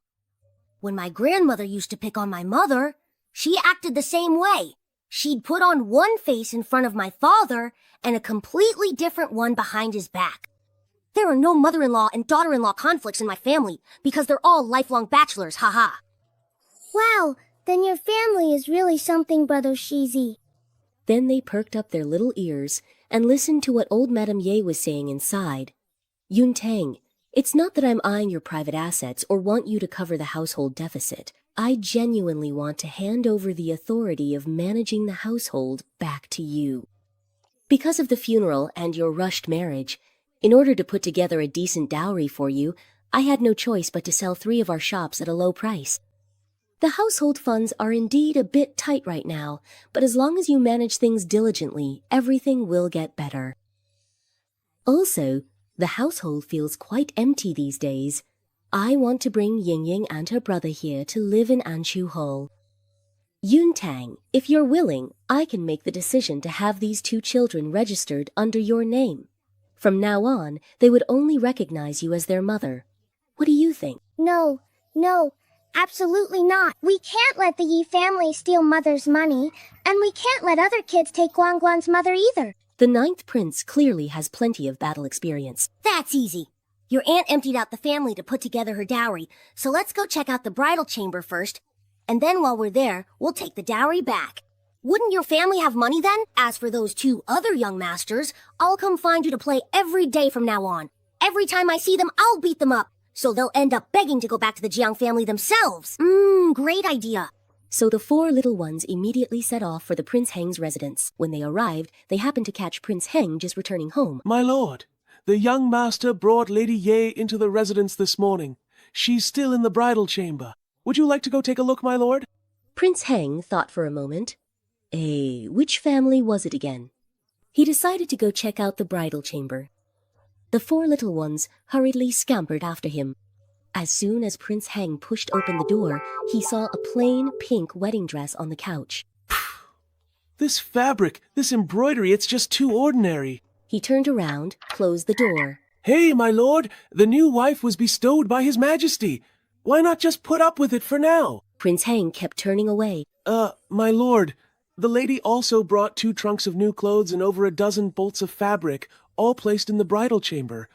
S16: When my grandmother used to pick on my mother, she acted the same way. She'd put on one face in front of my father and a completely different one behind his back. There are no mother-in-law and daughter-in-law conflicts in my family because they're all lifelong bachelors, haha.
S3: Wow, then your family is really something, Brother Shizi.
S1: Then they perked up their little ears and listened to what old Madame Ye was saying inside. Yun Tang, it's not that I'm eyeing your private assets or want you to cover the household deficit. I genuinely want to hand over the authority of managing the household back to you. Because of the funeral and your rushed marriage, in order to put together a decent dowry for you, I had no choice but to sell 3 of our shops at a low price. The household funds are indeed a bit tight right now, but as long as you manage things diligently, everything will get better. Also, the household feels quite empty these days. I want to bring Ying Ying and her brother here to live in Anshu Hall. Yun Tang, if you're willing, I can make the decision to have these 2 children registered under your name. From now on, they would only recognize you as their mother. What do you think?
S3: No, absolutely not. We can't let the Yi family steal Mother's money, and we can't let other kids take Guan Guan's mother either.
S1: The ninth prince clearly has plenty of battle experience.
S16: That's easy. Your aunt emptied out the family to put together her dowry, so let's go check out the bridal chamber first, and then while we're there, we'll take the dowry back. Wouldn't your family have money then? As for those 2 other young masters, I'll come find you to play every day from now on. Every time I see them, I'll beat them up, so they'll end up begging to go back to the Jiang family themselves. Great idea.
S1: So the 4 little ones immediately set off for the Prince Heng's residence. When they arrived, they happened to catch Prince Heng just returning home.
S2: My lord, the young master brought Lady Ye into the residence this morning. She's still in the bridal chamber. Would you like to go take a look, my lord?
S1: Prince Heng thought for a moment. Which family was it again? He decided to go check out the bridal chamber. The 4 little ones hurriedly scampered after him. As soon as Prince Heng pushed open the door, he saw a plain pink wedding dress on the couch.
S2: This fabric, this embroidery, it's just too ordinary.
S1: He turned around, closed the door.
S2: Hey, my lord, the new wife was bestowed by His Majesty. Why not just put up with it for now?
S1: Prince Heng kept turning away.
S2: My lord, the lady also brought 2 trunks of new clothes and over a dozen bolts of fabric, all placed in the bridal chamber.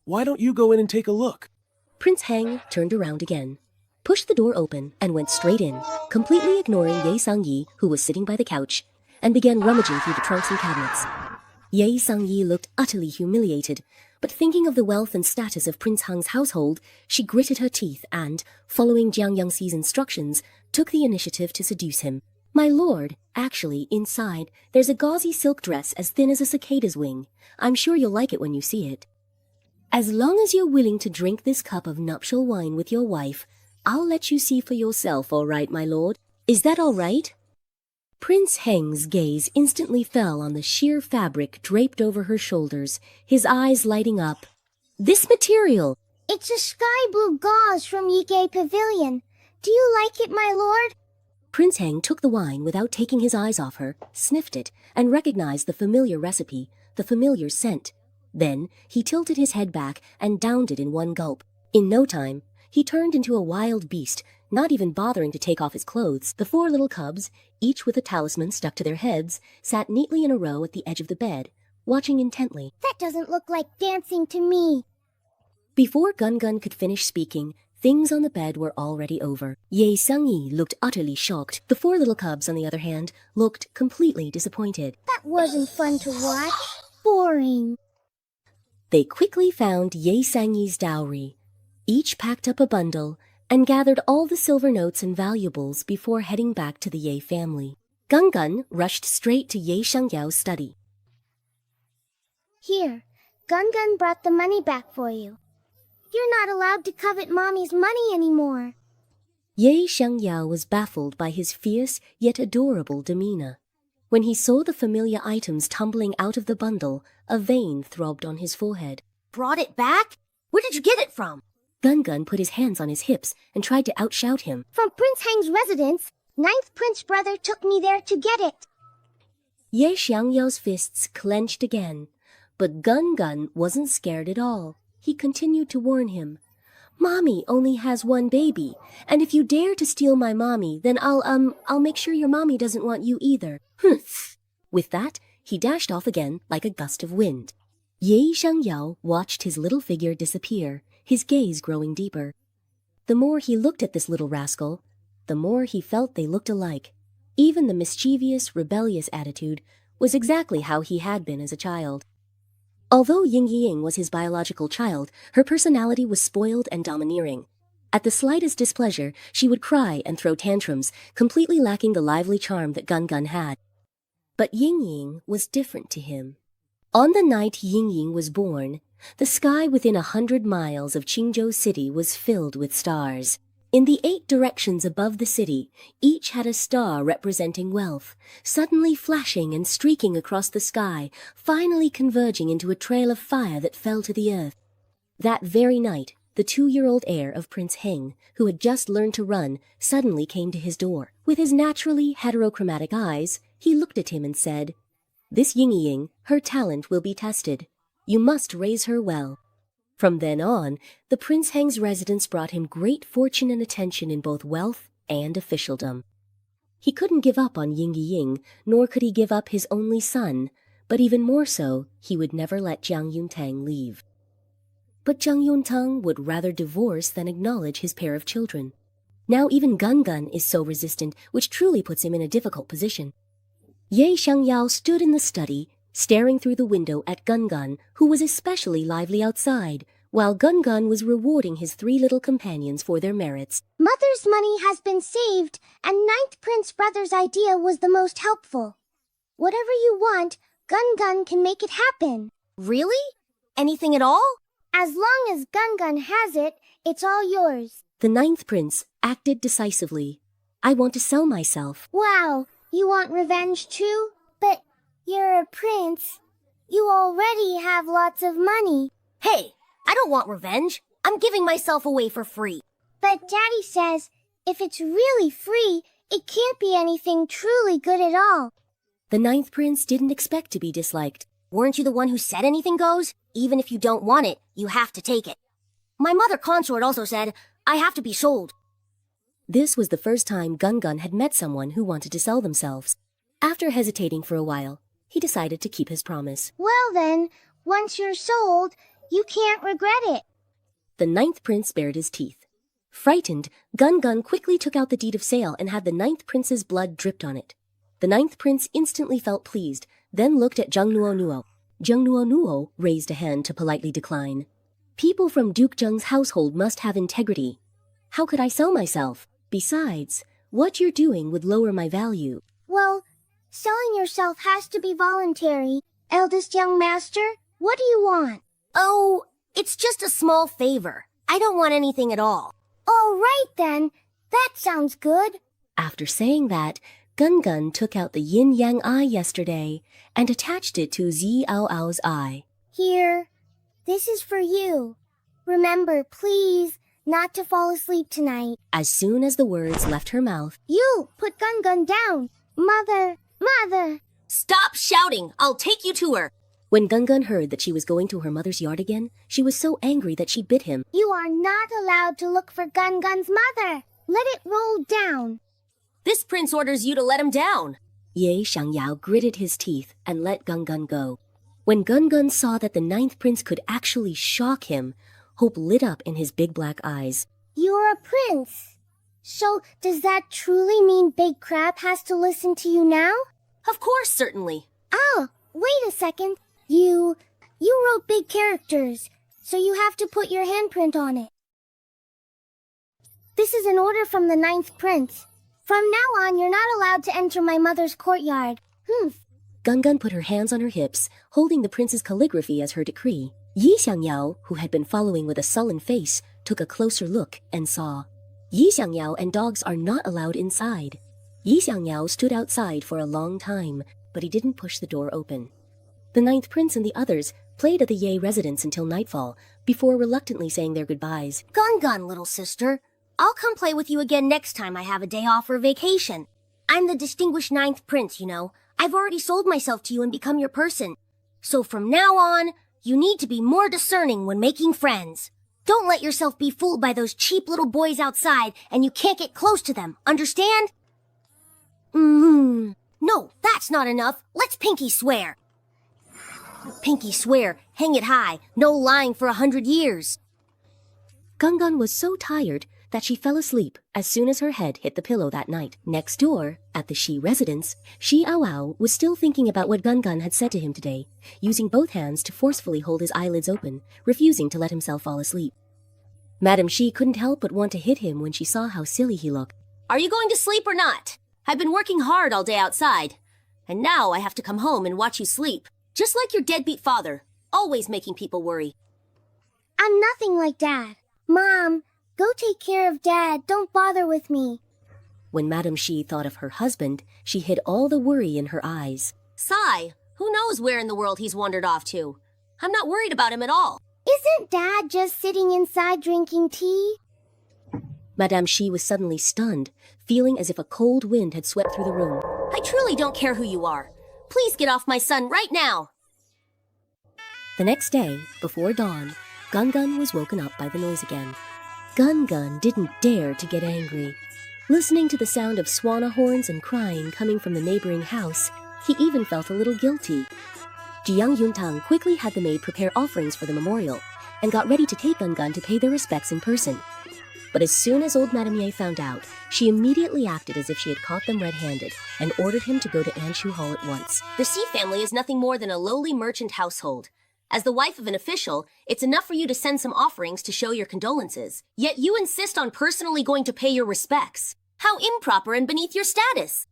S2: Why don't you go in and take a look?
S1: Prince Heng turned around again, pushed the door open, and went straight in, completely ignoring Ye Sangyi, who was sitting by the couch, and began rummaging through the trunks and cabinets. Ye Sangyi looked utterly humiliated, but thinking of the wealth and status of Prince Heng's household, she gritted her teeth and, following Jiang Yangxi's instructions, took the initiative to seduce him. My lord, actually, inside, there's a gauzy silk dress as thin as a cicada's wing. I'm sure you'll like it when you see it. As long as you're willing to drink this cup of nuptial wine with your wife, I'll let you see for yourself, all right, my lord? Is that all right? Prince Heng's gaze instantly fell on the sheer fabric draped over her shoulders, his eyes lighting up. This material!
S3: It's a sky blue gauze from Yige Pavilion. Do you like it, my lord?
S1: Prince Heng took the wine without taking his eyes off her, sniffed it, and recognized the familiar recipe, the familiar scent. Then he tilted his head back and downed it in one gulp. In no time, he turned into a wild beast, not even bothering to take off his clothes. The 4 little cubs, each with a talisman stuck to their heads, sat neatly in a row at the edge of the bed, watching intently.
S3: That doesn't look like dancing to me.
S1: Before Gun Gun could finish speaking, things on the bed were already over. Ye Sangyi looked utterly shocked. The 4 little cubs, on the other hand, looked completely disappointed.
S3: That wasn't fun to watch. Boring.
S10: They quickly found Ye Sangyi's dowry. Each packed up a bundle and gathered all the silver notes and valuables before heading back to the Ye family. Gun rushed straight to Ye Shangyao's study.
S3: Here, Gun brought the money back for you. You're not allowed to covet Mommy's money anymore.
S10: Ye Shangyao was baffled by his fierce yet adorable demeanor. When he saw the familiar items tumbling out of the bundle, a vein throbbed on his forehead.
S1: Brought it back? Where did you get it from?
S10: Gun put his hands on his hips and tried to outshout him.
S3: From Prince Hang's residence. Ninth Prince brother took me there to get it.
S10: Ye Xiangyao's fists clenched again, but Gun wasn't scared at all. He continued to warn him. Mommy only has one baby, and if you dare to steal my mommy, then I'll make sure your mommy doesn't want you either. Humph. With that, he dashed off again like a gust of wind. Ye Shangyao watched his little figure disappear, his gaze growing deeper. The more he looked at this little rascal, the more he felt they looked alike. Even the mischievous, rebellious attitude was exactly how he had been as a child. Although Ying Ying was his biological child, her personality was spoiled and domineering. At the slightest displeasure, she would cry and throw tantrums, completely lacking the lively charm that Gun had. But Ying Ying was different to him. On the night Ying Ying was born, the sky within 100 miles of Qingzhou City was filled with stars. In the 8 directions above the city, each had a star representing wealth, suddenly flashing and streaking across the sky, finally converging into a trail of fire that fell to the earth. That very night, the 2-year-old heir of Prince Heng, who had just learned to run, suddenly came to his door. With his naturally heterochromatic eyes, he looked at him and said, "This Ying Ying, her talent will be tested. You must raise her well." From then on, the Prince Heng's residence brought him great fortune and attention in both wealth and officialdom. He couldn't give up on Ying Ying, nor could he give up his only son, but even more so, he would never let Jiang Yuntang leave. But Jiang Yuntang would rather divorce than acknowledge his pair of children. Now even Gun is so resistant, which truly puts him in a difficult position. Ye Shangyao stood in the study, staring through the window at Gun, who was especially lively outside, while Gun was rewarding his 3 little companions for their merits.
S3: Mother's money has been saved, and Ninth Prince brother's idea was the most helpful. Whatever you want, Gun can make it happen.
S1: Really? Anything at all?
S3: As long as Gun has it, it's all yours.
S10: The 9th Prince acted decisively. "I want to sell myself."
S3: Wow, you want revenge too? But you're a prince. You already have lots of money.
S1: Hey, I don't want revenge. I'm giving myself away for free.
S3: But Daddy says, if it's really free, it can't be anything truly good at all.
S10: The 9th Prince didn't expect to be disliked.
S1: Weren't you the one who said anything goes? Even if you don't want it, you have to take it. My mother consort also said, I have to be sold.
S10: This was the first time Gun had met someone who wanted to sell themselves. After hesitating for a while, he decided to keep his promise.
S3: Well then, once you're sold, you can't regret it.
S10: The 9th Prince bared his teeth. Frightened, Gun quickly took out the deed of sale and had the 9th Prince's blood dripped on it. The 9th Prince instantly felt pleased, then looked at Zheng Nuo. Zheng Nuo raised a hand to politely decline. People from Duke Zheng's household must have integrity. How could I sell myself? Besides, what you're doing would lower my value.
S3: Well, selling yourself has to be voluntary. Eldest young master, what do you want?
S1: Oh, it's just a small favor. I don't want anything at all.
S3: All right then, that sounds good.
S10: After saying that, Gun took out the yin-yang eye yesterday and attached it to Zi Ao's eye.
S3: Here, this is for you. Remember, please, not to fall asleep tonight.
S10: As soon as the words left her mouth,
S3: You, put Gun down. Mother.
S1: Stop shouting! I'll take you to her!
S10: When Gun heard that she was going to her mother's yard again, she was so angry that she bit him.
S3: You are not allowed to look for Gun's mother. Let it roll down.
S1: This prince orders you to let him down.
S10: Ye Shangyao gritted his teeth and let Gun go. When Gun saw that the 9th Prince could actually shock him, hope lit up in his big black eyes.
S3: You're a prince. So, does that truly mean Big Crab has to listen to you now?
S1: Of course, certainly.
S3: Oh, wait a second. You You wrote big characters, so you have to put your handprint on it. This is an order from the 9th Prince. From now on, you're not allowed to enter my mother's courtyard.
S1: Gungun put her hands on her hips, holding the prince's calligraphy as her decree. Yi Xiangyao, who had been following with a sullen face, took a closer look and saw. Yi Xiangyao and dogs are not allowed inside. Yi Xiangyao stood outside for a long time, but he didn't push the door open. The 9th Prince and the others played at the Ye residence until nightfall, before reluctantly saying their goodbyes.
S16: Gungun, little sister. I'll come play with you again next time I have a day off or vacation. I'm the distinguished 9th Prince, you know. I've already sold myself to you and become your person. So from now on, you need to be more discerning when making friends. Don't let yourself be fooled by those cheap little boys outside and you can't get close to them, understand? No, that's not enough. Let's pinky swear. Pinky swear, hang it high, no lying for 100 years.
S1: Gungun was so tired that she fell asleep as soon as her head hit the pillow that night. Next door, at the Shi residence, Shi Ao was still thinking about what Gungun had said to him today, using both hands to forcefully hold his eyelids open, refusing to let himself fall asleep. Madam Shi couldn't help but want to hit him when she saw how silly he looked.
S16: Are you going to sleep or not? I've been working hard all day outside, and now I have to come home and watch you sleep. Just like your deadbeat father, always making people worry.
S3: I'm nothing like Dad. Mom, go take care of Dad. Don't bother with me.
S1: When Madam Shi thought of her husband, she hid all the worry in her eyes.
S16: Sigh, who knows where in the world he's wandered off to? I'm not worried about him at all.
S3: Isn't Dad just sitting inside drinking tea?
S1: Madame Shi was suddenly stunned, feeling as if a cold wind had swept through the room.
S16: I truly don't care who you are. Please get off my son right now.
S1: The next day, before dawn, Gungun was woken up by the noise again. Gungun didn't dare to get angry. Listening to the sound of swana horns and crying coming from the neighboring house, he even felt a little guilty. Jiang Yuntang quickly had the maid prepare offerings for the memorial and got ready to take Gungun to pay their respects in person. But as soon as old Madame Ye found out, she immediately acted as if she had caught them red-handed and ordered him to go to Anshu Hall at once.
S16: The Xi family is nothing more than a lowly merchant household. As the wife of an official, it's enough for you to send some offerings to show your condolences. Yet you insist on personally going to pay your respects. How improper and beneath your status!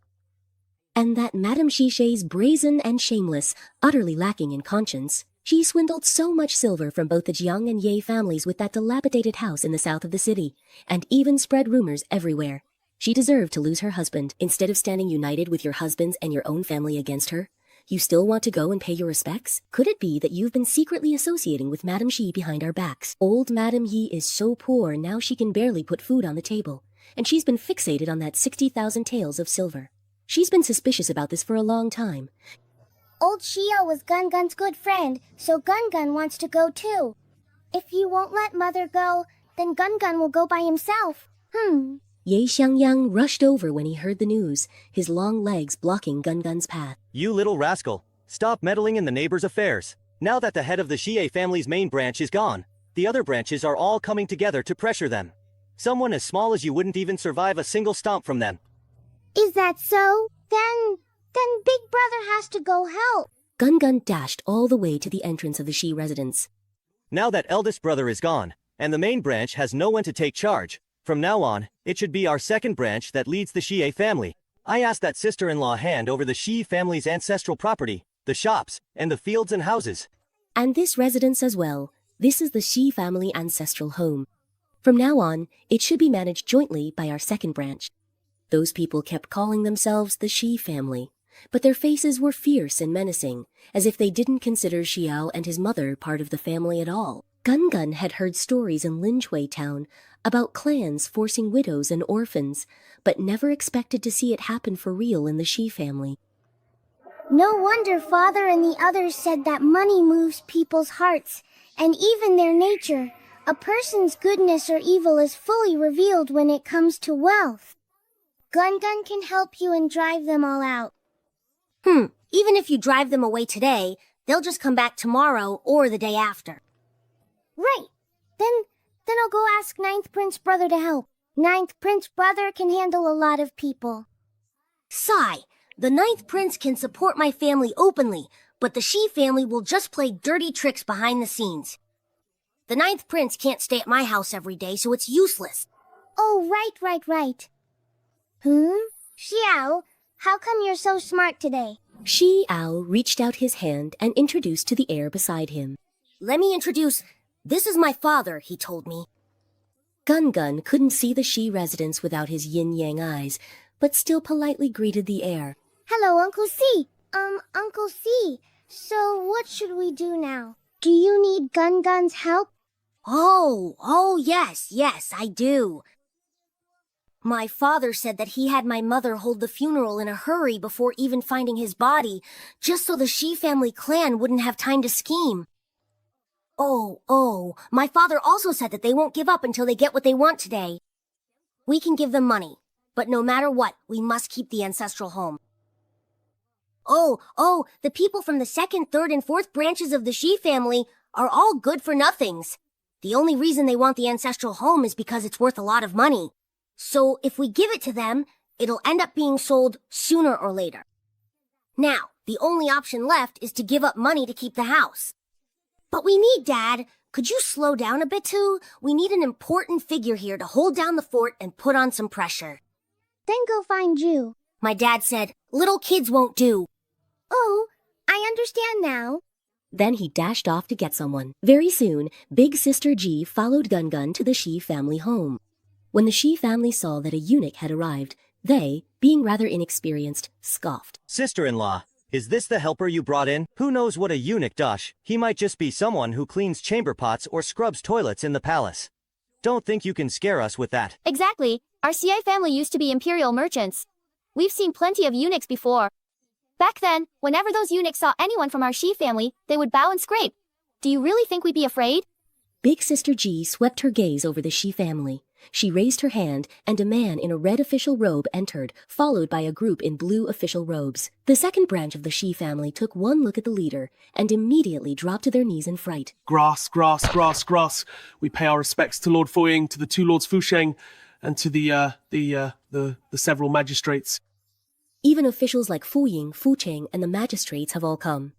S1: And that Madame Shisei's brazen and shameless, utterly lacking in conscience, she swindled so much silver from both the Jiang and Ye families with that dilapidated house in the south of the city, and even spread rumors everywhere. She deserved to lose her husband. Instead of standing united with your husband's and your own family against her, you still want to go and pay your respects? Could it be that you've been secretly associating with Madame Shi behind our backs? Old Madame Yi is so poor now she can barely put food on the table, and she's been fixated on that 60,000 taels of silver. She's been suspicious about this for a long time.
S3: Old Shio was Gungun's good friend, so Gungun wants to go too. If you won't let Mother go, then Gungun will go by himself.
S1: Ye Xiangyang rushed over when he heard the news, his long legs blocking Gungun's path.
S9: You little rascal, stop meddling in the neighbors' affairs. Now that the head of the Xie family's main branch is gone, the other branches are all coming together to pressure them. Someone as small as you wouldn't even survive a single stomp from them.
S3: Is that so? Then Big Brother has to go help.
S1: Gungun dashed all the way to the entrance of the Shi residence.
S9: Now that eldest brother is gone, and the main branch has no one to take charge, from now on, it should be our second branch that leads the Xie family. I ask that sister-in-law hand over the Xi family's ancestral property, the shops, and the fields and houses.
S1: And this residence as well. This is the Xi family ancestral home. From now on, it should be managed jointly by our second branch. Those people kept calling themselves the Xi family, but their faces were fierce and menacing, as if they didn't consider Xiao and his mother part of the family at all. Gungun had heard stories in Linjue town about clans forcing widows and orphans, but never expected to see it happen for real in the Xi family.
S3: No wonder Father and the others said that money moves people's hearts, and even their nature. A person's goodness or evil is fully revealed when it comes to wealth. Gungun can help you and drive them all out.
S16: Even if you drive them away today, they'll just come back tomorrow or the day after.
S3: Right. Then I'll go ask 9th Prince Brother to help. 9th Prince Brother can handle a lot of people.
S16: Sigh, the 9th Prince can support my family openly,
S4: but the Shi family will just play dirty tricks behind the scenes. The 9th prince can't stay at my house every day, so it's useless.
S3: Oh, right. Xiao, how come you're so smart today?
S1: Xiao reached out his hand and introduced to the heir beside him.
S4: Let me introduce. This is my father, he told me.
S1: Gun couldn't see the Shi residence without his yin-yang eyes, but still politely greeted the heir.
S3: Hello, Uncle C. Uncle C, so what should we do now? Do you need Gun's help?
S4: Oh, yes, I do. My father said that he had my mother hold the funeral in a hurry before even finding his body, just so the Shi family clan wouldn't have time to scheme. Oh, my father also said that they won't give up until they get what they want today. We can give them money, but no matter what, we must keep the ancestral home. Oh, the people from the 2nd, 3rd, and 4th branches of the Shi family are all good for nothings. The only reason they want the ancestral home is because it's worth a lot of money. So if we give it to them, it'll end up being sold sooner or later. Now, the only option left is to give up money to keep the house. But we need Dad. Could you slow down a bit too? We need an important figure here to hold down the fort and put on some pressure.
S3: Then go find Ju.
S4: My dad said, little kids won't do.
S3: Oh, I understand now.
S1: Then he dashed off to get someone. Very soon, Big Sister Ji followed Gun to the Shi family home. When the Shi family saw that a eunuch had arrived, they, being rather inexperienced, scoffed.
S9: Sister-in-law, is this the helper you brought in? Who knows what a eunuch does? He might just be someone who cleans chamber pots or scrubs toilets in the palace. Don't think you can scare us with that.
S14: Exactly. Our Xie family used to be imperial merchants. We've seen plenty of eunuchs before. Back then, whenever those eunuchs saw anyone from our Shi family, they would bow and scrape. Do you really think we'd be afraid?
S1: Big Sister Ji swept her gaze over the Shi family. She raised her hand, and a man in a red official robe entered, followed by a group in blue official robes. The 2nd branch of the Shi family took one look at the leader and immediately dropped to their knees in fright.
S20: Grass. We pay our respects to Lord Fuying, to the 2 Lords Fusheng, and to the several magistrates.
S1: Even officials like Fuying, Fucheng, and the magistrates have all come.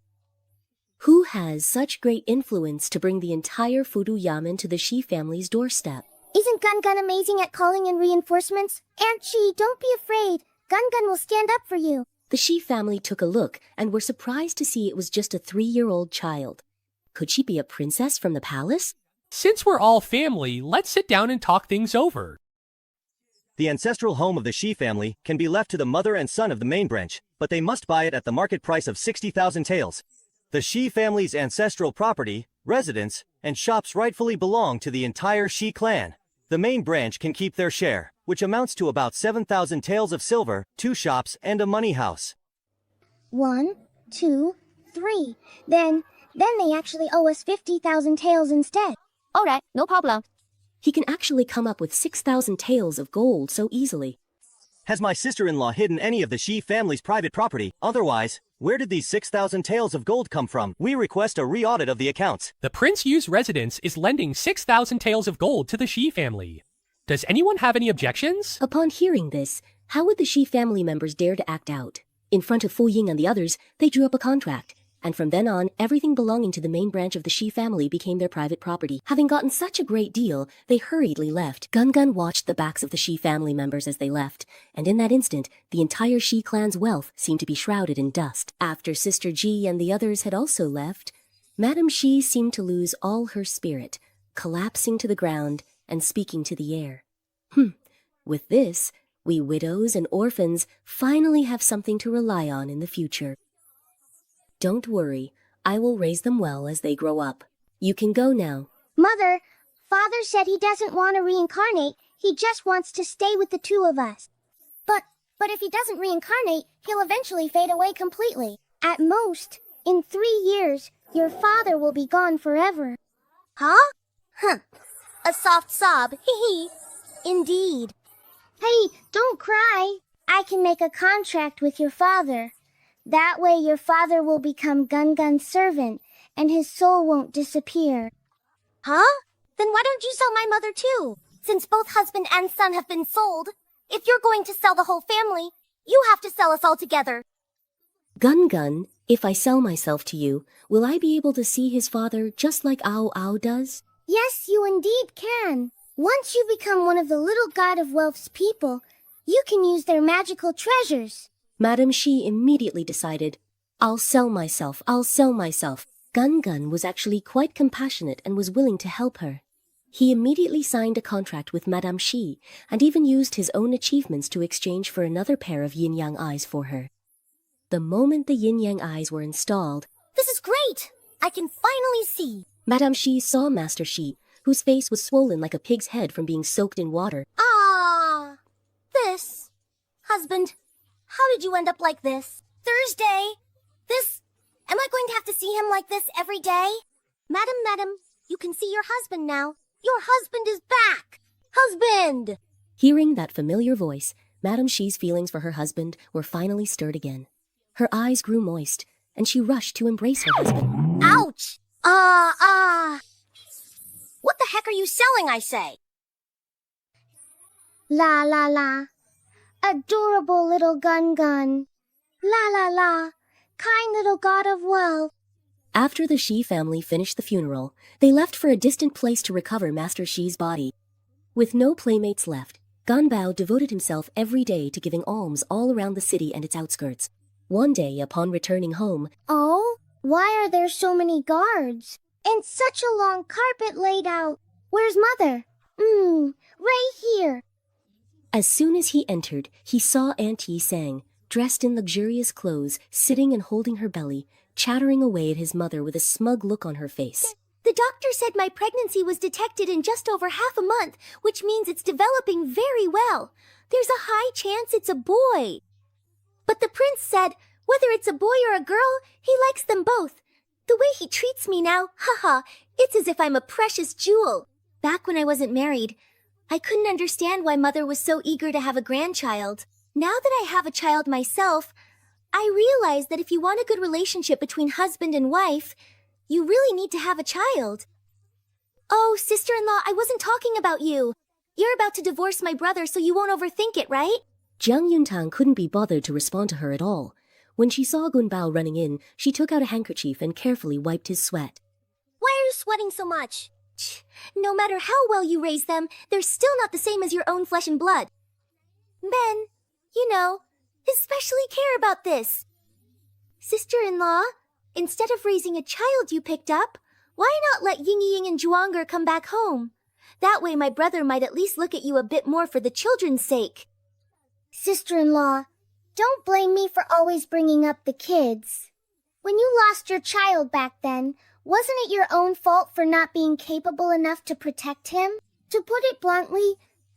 S1: Who has such great influence to bring the entire Fudu Yamen to the Shi family's doorstep?
S3: Isn't Gun amazing at calling in reinforcements? Aunt Shi, don't be afraid. Gun will stand up for you.
S1: The Shi family took a look and were surprised to see it was just a 3-year-old child. Could she be a princess from the palace?
S23: Since we're all family, let's sit down and talk things over.
S9: The ancestral home of the Shi family can be left to the mother and son of the main branch, but they must buy it at the market price of 60,000 taels. The Shi family's ancestral property, residence, and shops rightfully belong to the entire Shi clan. The main branch can keep their share, which amounts to about 7,000 taels of silver, 2 shops, and a money house.
S3: 1, 2, 3. Then they actually owe us 50,000 taels instead.
S14: Alright, no problem.
S1: He can actually come up with 6,000 taels of gold so easily.
S9: Has my sister-in-law hidden any of the Shi family's private property? Otherwise, where did these 6,000 taels of gold come from? We request a re-audit of the accounts.
S23: The Prince Yu's residence is lending 6,000 taels of gold to the Shi family. Does anyone have any objections?
S1: Upon hearing this, how would the Shi family members dare to act out? In front of Fuying and the others, they drew up a contract. And from then on, everything belonging to the main branch of the Shi family became their private property. Having gotten such a great deal, they hurriedly left. Gun watched the backs of the Shi family members as they left, and in that instant, the entire Shi clan's wealth seemed to be shrouded in dust. After Sister Ji and the others had also left, Madame Shi seemed to lose all her spirit, collapsing to the ground and speaking to the air. With this, we widows and orphans finally have something to rely on in the future. Don't worry, I will raise them well as they grow up. You can go now.
S3: Mother, Father said he doesn't want to reincarnate. He just wants to stay with the 2 of us.
S4: But if he doesn't reincarnate, he'll eventually fade away completely.
S3: At most, in 3 years, your father will be gone forever.
S4: Huh? A soft sob. Hee. Indeed.
S3: Hey, don't cry. I can make a contract with your father. That way your father will become Gun's servant, and his soul won't disappear.
S4: Huh? Then why don't you sell my mother too? Since both husband and son have been sold, if you're going to sell the whole family, you have to sell us all together.
S1: Gun If I sell myself to you, will I be able to see his father just like Ao Ao does?
S3: Yes, you indeed can. Once you become one of the little God of Wealth's people, you can use their magical treasures.
S1: Madam Shi immediately decided, I'll sell myself. Gun Gun was actually quite compassionate and was willing to help her. He immediately signed a contract with Madame Shi and even used his own achievements to exchange for another pair of yin-yang eyes for her. The moment the yin-yang eyes were installed,
S4: This is great! I can finally see.
S1: Madame Shi saw Master Shi, whose face was swollen like a pig's head from being soaked in water.
S4: This. Husband, how did you end up like this? Thursday. This. Am I going to have to see him like this every day? Madam, you can see your husband now. Your husband is back! Husband!
S1: Hearing that familiar voice, Madame Shi's feelings for her husband were finally stirred again. Her eyes grew moist, and she rushed to embrace her husband.
S4: Ouch! What the heck are you selling, I say?
S3: La la la. Adorable little Gun Gun. La la la. Kind little God of Wealth.
S1: After the Shi family finished the funeral, they left for a distant place to recover Master Shi's body. With no playmates left, Ganbao devoted himself every day to giving alms all around the city and its outskirts. One day, upon returning home,
S3: Oh, why are there so many guards? And such a long carpet laid out. Where's Mother? Right here.
S1: as soon as he entered, he saw Aunt Yi Sang, dressed in luxurious clothes, sitting and holding her belly, chattering away at his mother with a smug look on her face.
S4: The doctor said my pregnancy was detected in just over half a month, which means it's developing very well. There's a high chance it's a boy. But the prince said, whether it's a boy or a girl, he likes them both. The way he treats me now, haha, it's as if I'm a precious jewel. Back when I wasn't married, I couldn't understand why Mother was so eager to have a grandchild. Now that I have a child myself, I realize that if you want a good relationship between husband and wife, you really need to have a child. Oh, sister-in-law, I wasn't talking about you. You're about to divorce my brother, so you won't overthink it, right?
S1: Jiang Yuntang couldn't be bothered to respond to her at all. When she saw Gunbao running in, she took out a handkerchief and carefully wiped his sweat.
S4: Why are you sweating so much? No matter how well you raise them, they're still not the same as your own flesh and blood. Men, you know, especially care about this. Sister-in-law, instead of raising a child you picked up, why not let Ying and Zhuang'er come back home? That way my brother might at least look at you a bit more for the children's sake.
S3: Sister-in-law, don't blame me for always bringing up the kids. When you lost your child back then, wasn't it your own fault for not being capable enough to protect him? To put it bluntly,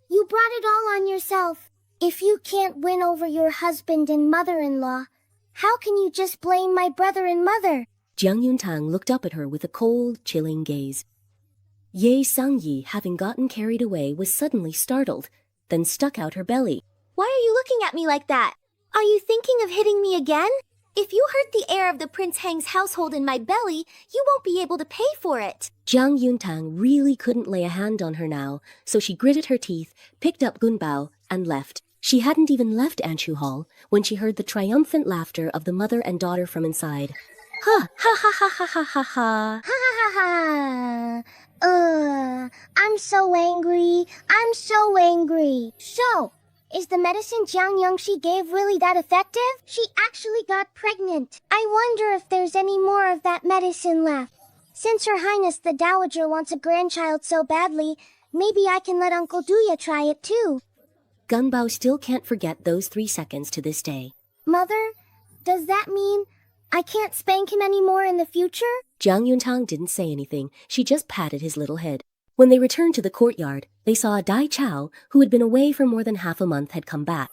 S3: you brought it all on yourself. If you can't win over your husband and mother-in-law, how can you just blame my brother and mother?
S1: Jiang Yuntang looked up at her with a cold, chilling gaze. Ye Sangyi, having gotten carried away, was suddenly startled, then stuck out her belly.
S4: Why are you looking at me like that? Are you thinking of hitting me again? If you hurt the heir of the Prince Hang's household in my belly, you won't be able to pay for it.
S1: Jiang Yuntang really couldn't lay a hand on her now, so she gritted her teeth, picked up Gunbao, and left. She hadn't even left Anshu Hall when she heard the triumphant laughter of the mother and daughter from inside. Ha ha ha ha ha ha ha ha.
S3: Ha ha ha ha. I'm so angry. I'm so angry. So, is the medicine Jiang Yongxi gave really that effective? She actually got pregnant. I wonder if there's any more of that medicine left. Since Her Highness the Dowager wants a grandchild so badly, maybe I can let Uncle Duya try it too.
S1: Gunbao still can't forget those 3 seconds to this day.
S3: Mother, does that mean I can't spank him anymore in the future?
S1: Jiang Yuntang didn't say anything. She just patted his little head. When they returned to the courtyard, they saw Dai Chao, who had been away for more than half a month, had come back.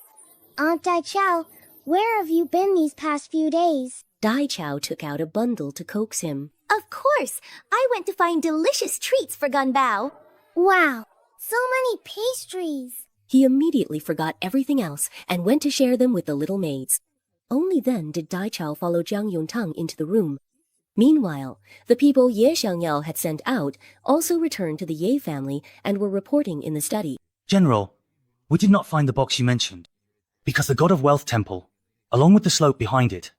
S3: Aunt Dai Chao, where have you been these past few days?
S1: Dai Chao took out a bundle to coax him.
S4: Of course! I went to find delicious treats for Gunbao.
S3: Wow, so many pastries!
S1: He immediately forgot everything else and went to share them with the little maids. Only then did Dai Chao follow Jiang Yuntang into the room. Meanwhile, the people Ye Xiangyao had sent out also returned to the Ye family and were reporting in the study.
S6: General, we did not find the box you mentioned, because the God of Wealth Temple, along with the slope behind it,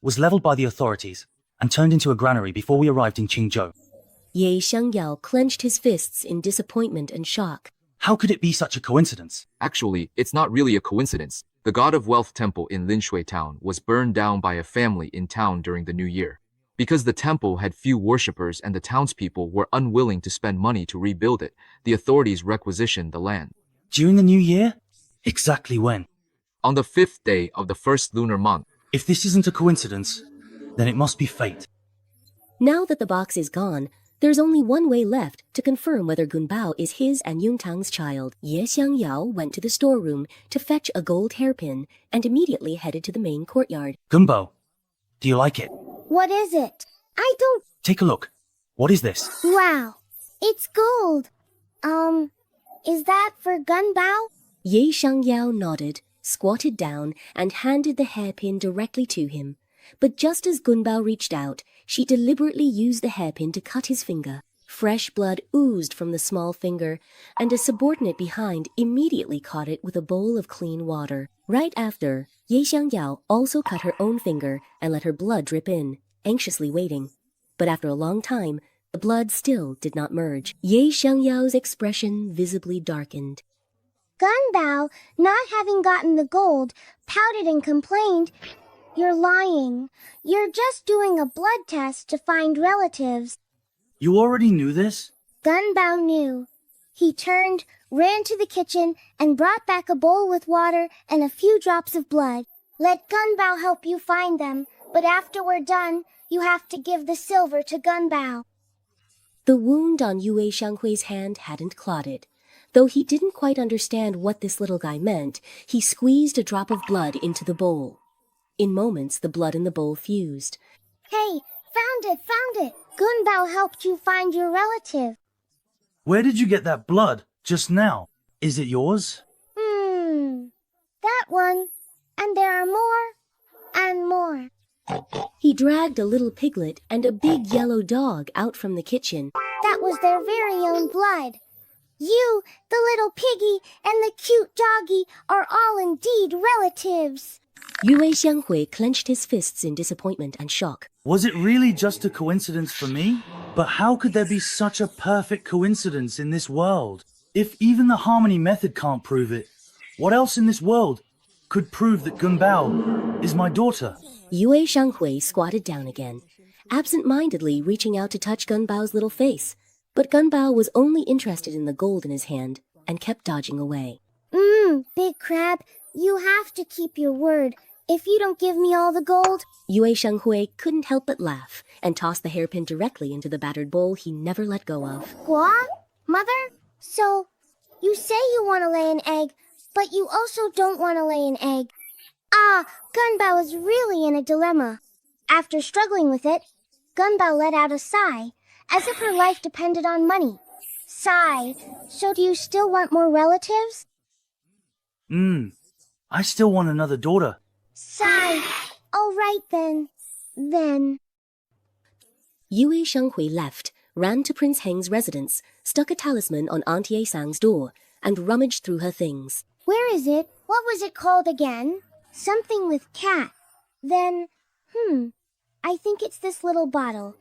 S6: was leveled by the authorities and turned into a granary before we arrived in Qingzhou.
S10: Ye Xiangyao clenched his fists in disappointment and shock.
S6: How could it be such a coincidence?
S7: Actually, it's not really a coincidence. The God of Wealth temple in Linshui town was burned down by a family in town during the new year. Because the temple had few worshippers and the townspeople were unwilling to spend money to rebuild it, the authorities requisitioned the land.
S6: During the new year? Exactly when?
S7: On the 5th day of the first lunar month.
S6: If this isn't a coincidence, then it must be fate.
S10: Now that the box is gone, there's only one way left to confirm whether Gunbao is his and Yuntang's child. Ye Xiangyao went to the storeroom to fetch a gold hairpin and immediately headed to the main courtyard.
S6: Gunbao, do you like it?
S3: What is it? I don't...
S6: Take a look. What is this?
S3: Wow, it's gold. Is that for Gunbao?
S10: Ye Xiangyao nodded, squatted down, and handed the hairpin directly to him. But just as Gunbao reached out, she deliberately used the hairpin to cut his finger. Fresh blood oozed from the small finger, and a subordinate behind immediately caught it with a bowl of clean water. Right after, Ye Xiangyao also cut her own finger and let her blood drip in, anxiously waiting. But after a long time, the blood still did not merge. Ye Xiangyao's expression visibly darkened.
S3: Gunbao, not having gotten the gold, pouted and complained, "You're lying. You're just doing a blood test to find relatives."
S6: You already knew this?
S3: Gunbao knew. He turned, ran to the kitchen, and brought back a bowl with water and a few drops of blood. "Let Gunbao help you find them, but after we're done, you have to give the silver to Gunbao."
S10: The wound on Yue Xianghui's hand hadn't clotted. Though he didn't quite understand what this little guy meant, he squeezed a drop of blood into the bowl. In moments, the blood in the bowl fused.
S3: "Hey, found it! Gunbao helped you find your relative."
S6: Where did you get that blood just now? Is it yours?
S3: That one. And there are more, and more.
S10: He dragged a little piglet and a big yellow dog out from the kitchen.
S3: That was their very own blood. You, the little piggy, and the cute doggy are all indeed relatives.
S10: Yue Xianghui clenched his fists in disappointment and shock.
S6: Was it really just a coincidence for me? But how could there be such a perfect coincidence in this world? If even the harmony method can't prove it, what else in this world could prove that Gunbao is my daughter?
S10: Yue Xianghui squatted down again, absent-mindedly reaching out to touch Gunbao's little face. But Gunbao was only interested in the gold in his hand and kept dodging away.
S3: Big Crab, you have to keep your word. If you don't give me all the gold...
S10: Yue Xianghui couldn't help but laugh and tossed the hairpin directly into the battered bowl he never let go of.
S3: Gua? Mother? So, you say you want to lay an egg, but you also don't want to lay an egg. Gunbao is really in a dilemma. After struggling with it, Gunbao let out a sigh, as if her life depended on money. Sigh. So do you still want more relatives?
S6: I still want another daughter.
S3: Sigh. All right then.
S10: Yue Xianghui left, ran to Prince Heng's residence, stuck a talisman on Aunt Ye Sang's door, and rummaged through her things.
S3: Where is it? What was it called again? Something with cat. Then, I think it's this little bottle.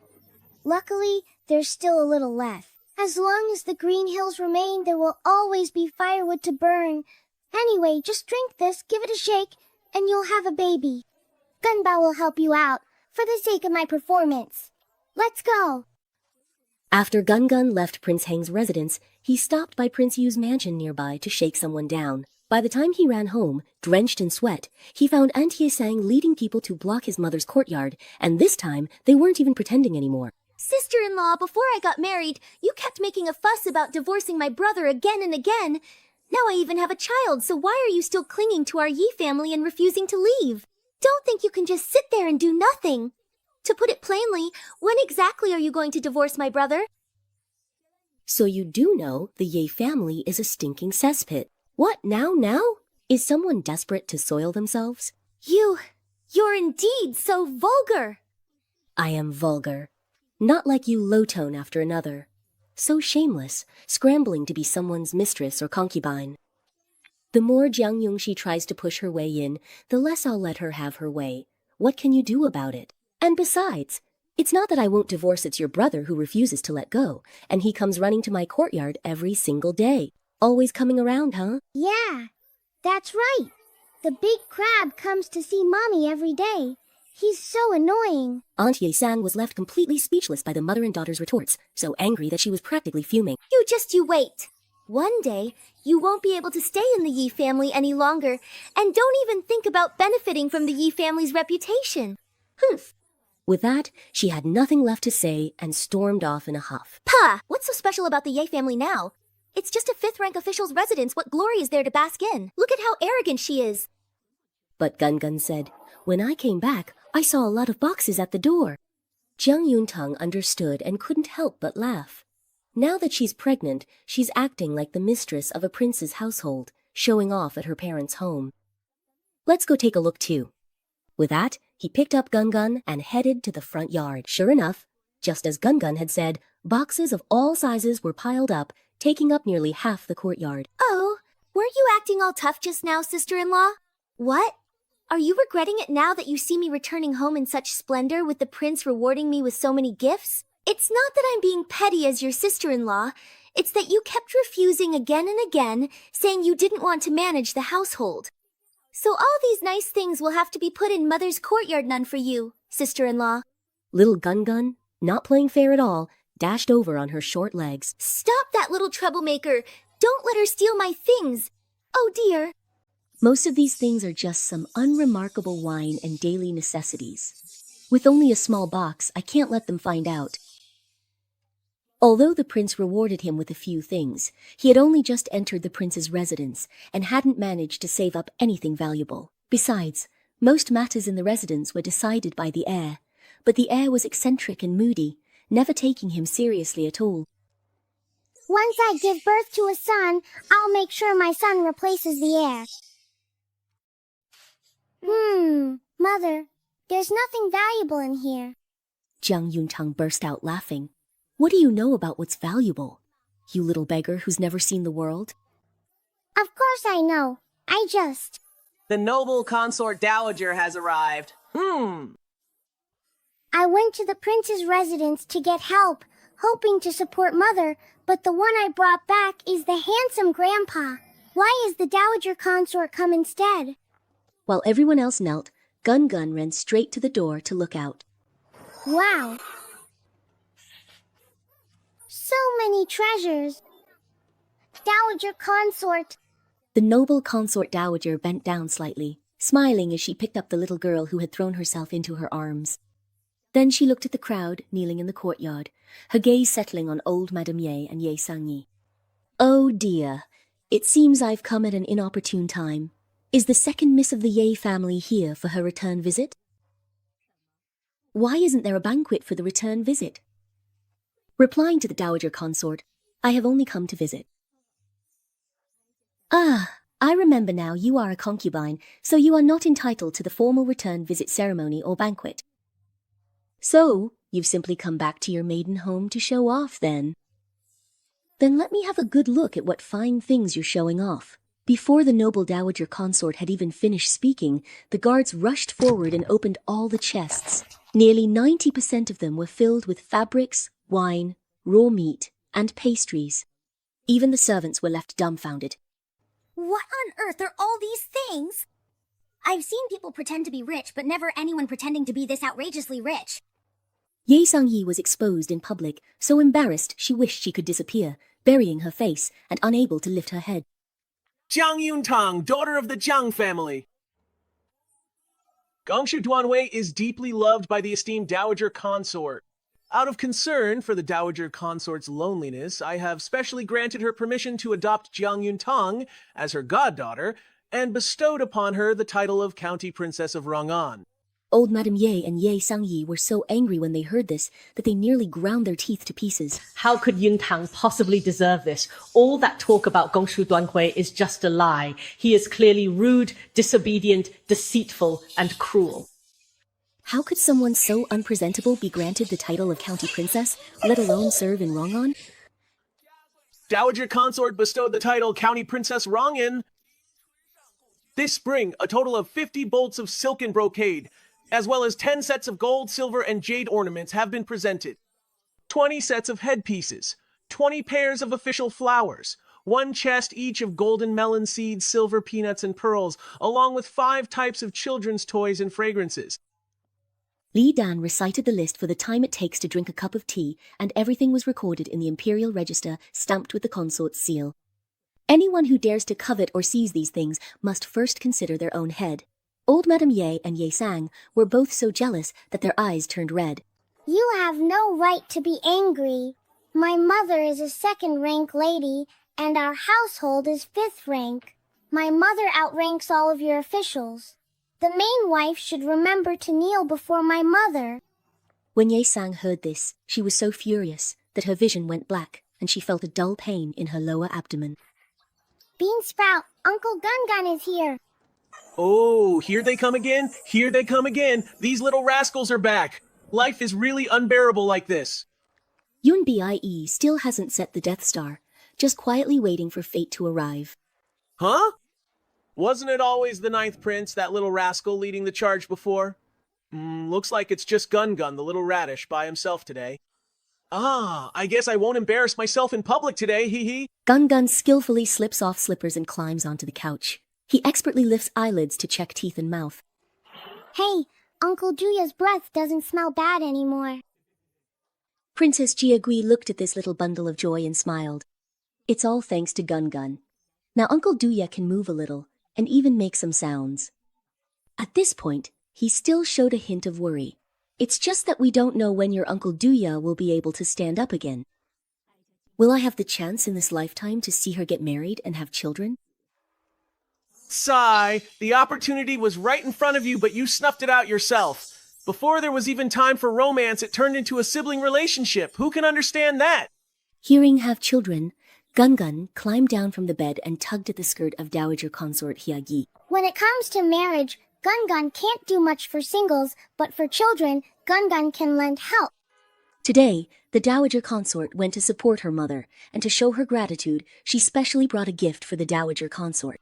S3: Luckily, there's still a little left. As long as the green hills remain, there will always be firewood to burn. Anyway, just drink this, give it a shake, and you'll have a baby. Gunbao will help you out, for the sake of my performance. Let's go.
S10: After Gun left Prince Heng's residence, he stopped by Prince Yu's mansion nearby to shake someone down. By the time he ran home, drenched in sweat, he found Aunt Ye Sang leading people to block his mother's courtyard, and this time they weren't even pretending anymore.
S1: Sister-in-law, before I got married, you kept making a fuss about divorcing my brother again and again. Now I even have a child, so why are you still clinging to our Yi family and refusing to leave? Don't think you can just sit there and do nothing. To put it plainly, when exactly are you going to divorce my brother?
S10: So you do know the Ye family is a stinking cesspit. What, now? Is someone desperate to soil themselves?
S1: You're indeed so vulgar.
S10: I am vulgar. Not like you low tone after another. So shameless, scrambling to be someone's mistress or concubine. The more Jiang Yongxi tries to push her way in, the less I'll let her have her way.
S1: what can you do about it? And besides, it's not that I won't divorce, it's your brother who refuses to let go, and he comes running to my courtyard every single day. Always coming around, huh?
S3: Yeah, that's right. The big crab comes to see Mommy every day. He's so annoying.
S1: Aunt Ye-sang was left completely speechless by the mother and daughter's retorts, so angry that she was practically fuming.
S16: You wait. One day, you won't be able to stay in the Yi family any longer, and don't even think about benefiting from the Yi family's reputation.
S1: Humph. With that, she had nothing left to say and stormed off in a huff.
S16: Pah! What's so special about the Ye family now? It's just a 5th-rank official's residence. What glory is there to bask in? Look at how arrogant she is.
S1: But Gun said, when I came back, I saw a lot of boxes at the door. Jiang Yuntang understood and couldn't help but laugh. Now that she's pregnant, she's acting like the mistress of a prince's household, showing off at her parents' home. Let's go take a look too. With that, he picked up Gun and headed to the front yard. Sure enough, just as Gun had said, boxes of all sizes were piled up, taking up nearly half the courtyard.
S16: Oh, weren't you acting all tough just now, sister-in-law? What? Are you regretting it now that you see me returning home in such splendor with the prince rewarding me with so many gifts? It's not that I'm being petty as your sister-in-law. It's that you kept refusing again and again, saying you didn't want to manage the household. So all these nice things will have to be put in Mother's courtyard none for you, sister-in-law.
S1: Little Gun, not playing fair at all, dashed over on her short legs.
S16: Stop that little troublemaker! Don't let her steal my things! Oh dear!
S1: Most of these things are just some unremarkable wine and daily necessities. With only a small box, I can't let them find out. Although the prince rewarded him with a few things, he had only just entered the prince's residence and hadn't managed to save up anything valuable. Besides, most matters in the residence were decided by the heir, but the heir was eccentric and moody, never taking him seriously at all.
S3: Once I give birth to a son, I'll make sure my son replaces the heir. Mother, there's nothing valuable in here.
S1: Jiang Yuntang burst out laughing. What do you know about what's valuable? You little beggar who's never seen the world?
S3: Of course I know.
S5: The noble consort dowager has arrived.
S3: I went to the prince's residence to get help, hoping to support Mother, but the one I brought back is the handsome grandpa. Why is the dowager consort come instead?
S1: While everyone else knelt, Gun ran straight to the door to look out.
S3: Wow. So many treasures. Dowager consort.
S1: The noble consort dowager bent down slightly, smiling as she picked up the little girl who had thrown herself into her arms. Then she looked at the crowd kneeling in the courtyard, her gaze settling on old Madame Ye and Ye Sang-yi. Oh dear, it seems I've come at an inopportune time. Is the second miss of the Ye family here for her return visit? Why isn't there a banquet for the return visit? Replying to the dowager consort, I have only come to visit. Ah, I remember now, you are a concubine, so you are not entitled to the formal return visit ceremony or banquet. So, you've simply come back to your maiden home to show off, then? Then let me have a good look at what fine things you're showing off. Before the noble dowager consort had even finished speaking, the guards rushed forward and opened all the chests. Nearly 90% of them were filled with fabrics, wine, raw meat, and pastries. Even the servants were left dumbfounded.
S16: What on earth are all these things? I've seen people pretend to be rich, but never anyone pretending to be this outrageously rich.
S1: Ye Sang-yi was exposed in public, so embarrassed she wished she could disappear, burying her face and unable to lift her head.
S2: Jiang Yuntang, daughter of the Jiang family. Gongshu Duanwei is deeply loved by the esteemed dowager consort. Out of concern for the dowager consort's loneliness, I have specially granted her permission to adopt Jiang Yuntang as her goddaughter and bestowed upon her the title of County Princess of Rong'an.
S1: Old Madame Ye and Ye Sang-yi were so angry when they heard this that they nearly ground their teeth to pieces.
S8: How could Yuntang possibly deserve this? All that talk about Gongshu Duanhui is just a lie. He is clearly rude, disobedient, deceitful, and cruel.
S1: How could someone so unpresentable be granted the title of County Princess, let alone serve in Rong'an?
S2: Dowager Consort bestowed the title County Princess Rong'an. This spring, a total of 50 bolts of silken brocade, as well as 10 sets of gold, silver, and jade ornaments have been presented. 20 sets of headpieces, 20 pairs of official flowers, 1 chest each of golden melon seeds, silver peanuts, and pearls, along with 5 types of children's toys and fragrances.
S1: Li Dan recited the list for the time it takes to drink a cup of tea, and everything was recorded in the imperial register, stamped with the consort's seal. Anyone who dares to covet or seize these things must first consider their own head. Old Madame Ye and Ye Sang were both so jealous that their eyes turned red.
S3: You have no right to be angry. My mother is a second-rank lady, and our household is 5th rank. My mother outranks all of your officials. The main wife should remember to kneel before my mother.
S1: When Ye Sang heard this, she was so furious that her vision went black, and she felt a dull pain in her lower abdomen.
S3: Bean Sprout, Uncle Gun is here.
S2: Oh, here they come again? Here they come again! These little rascals are back! Life is really unbearable like this.
S1: Yun Bie still hasn't set the Death Star, just quietly waiting for fate to arrive.
S2: Huh? Wasn't it always the 9th Prince, that little rascal, leading the charge before? Looks like it's just Gun, the little radish, by himself today. Ah, I guess I won't embarrass myself in public today, hee hee.
S1: Gun skillfully slips off slippers and climbs onto the couch. He expertly lifts eyelids to check teeth and mouth.
S3: Hey, Uncle Juya's breath doesn't smell bad anymore.
S1: Princess Jiagui looked at this little bundle of joy and smiled. It's all thanks to Gun. Now Uncle Duya can move a little, and even make some sounds. At this point, he still showed a hint of worry. It's just that we don't know when your Uncle Duya will be able to stand up again. Will I have the chance in this lifetime to see her get married and have children?
S2: Sigh, the opportunity was right in front of you, but you snuffed it out yourself. Before there was even time for romance, it turned into a sibling relationship. Who can understand that?
S1: Hearing have children, Gun climbed down from the bed and tugged at the skirt of Dowager Consort Hyagi.
S3: When it comes to marriage, Gun can't do much for singles, but for children, Gun can lend help.
S1: Today, the Dowager Consort went to support her mother, and to show her gratitude, she specially brought a gift for the Dowager Consort.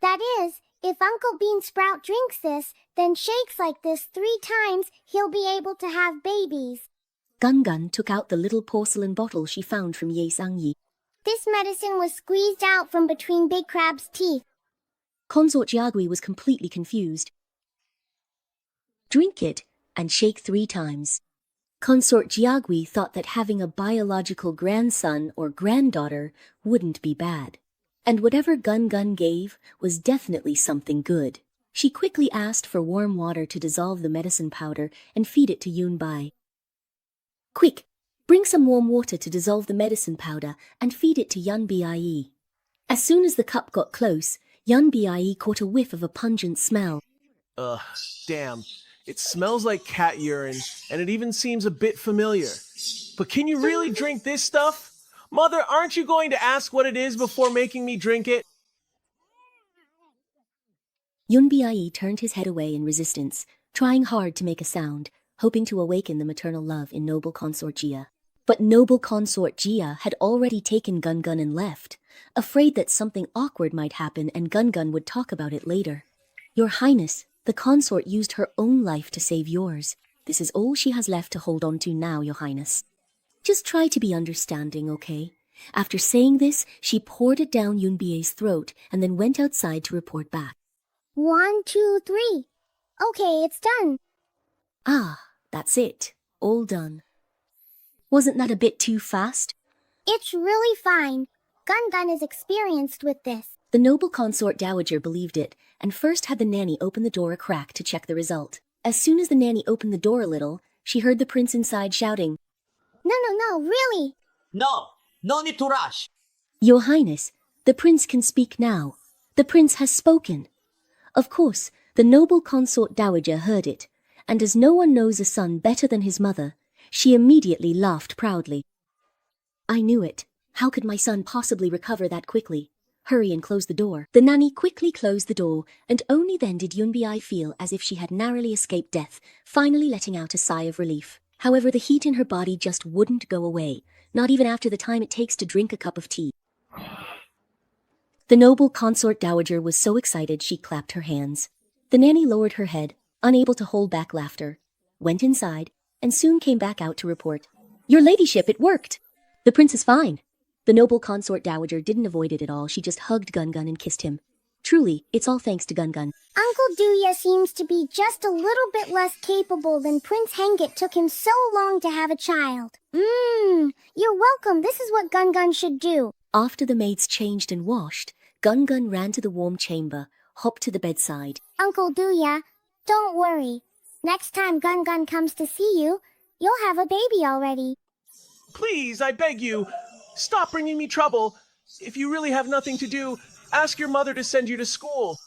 S3: That is, if Uncle Bean Sprout drinks this, then shakes like this 3 times, he'll be able to have babies.
S1: Gun took out the little porcelain bottle she found from Ye Sangyi.
S3: This medicine was squeezed out from between Big Crab's teeth.
S1: Consort Jiagui was completely confused. Drink it and shake 3 times. Consort Jiagui thought that having a biological grandson or granddaughter wouldn't be bad. And whatever Gun gave was definitely something good. She quickly asked for warm water to dissolve the medicine powder and feed it to Yun Bai. Quick, bring some warm water to dissolve the medicine powder and feed it to Yun Bie. As soon as the cup got close, Yun Bie caught a whiff of a pungent smell.
S2: Ugh, damn. It smells like cat urine, and it even seems a bit familiar. But can you really drink this stuff? Mother, aren't you going to ask what it is before making me drink it?
S1: Yun Bie turned his head away in resistance, trying hard to make a sound, hoping to awaken the maternal love in Noble Consort Jia. But Noble Consort Jia had already taken Gun and left, afraid that something awkward might happen and Gun would talk about it later. Your Highness, the consort used her own life to save yours. This is all she has left to hold on to now, Your Highness. Just try to be understanding, okay? After saying this, she poured it down Yun Bie's throat and then went outside to report back.
S3: 1, 2, 3. Okay, it's done.
S1: Ah, that's it. All done. Wasn't that a bit too fast?
S3: It's really fine. Gun is experienced with this.
S1: The noble consort dowager believed it, and first had the nanny open the door a crack to check the result. As soon as the nanny opened the door a little, she heard the prince inside shouting,
S3: No, really.
S11: No need to rush.
S1: Your Highness, the prince can speak now. The prince has spoken. Of course, the noble consort dowager heard it, and as no one knows a son better than his mother, she immediately laughed proudly. I knew it. How could my son possibly recover that quickly? Hurry and close the door. The nanny quickly closed the door, and only then did Yun Bi feel as if she had narrowly escaped death, finally letting out a sigh of relief. However, the heat in her body just wouldn't go away, not even after the time it takes to drink a cup of tea. The noble consort dowager was so excited she clapped her hands. The nanny lowered her head, unable to hold back laughter, went inside, and soon came back out to report, "Your ladyship, it worked! The prince is fine." The noble consort dowager didn't avoid it at all, she just hugged Gun-Gun and kissed him. Truly, it's all thanks to Gun-Gun.
S3: Uncle Duya seems to be just a little bit less capable than Prince Hengit took him so long to have a child. You're welcome. This is what Gun-Gun should do.
S1: After the maids changed and washed, Gun-Gun ran to the warm chamber, hopped to the bedside.
S3: Uncle Duya, don't worry. Next time Gun-Gun comes to see you, you'll have a baby already.
S2: Please, I beg you, stop bringing me trouble. If you really have nothing to do, ask your mother to send you to school.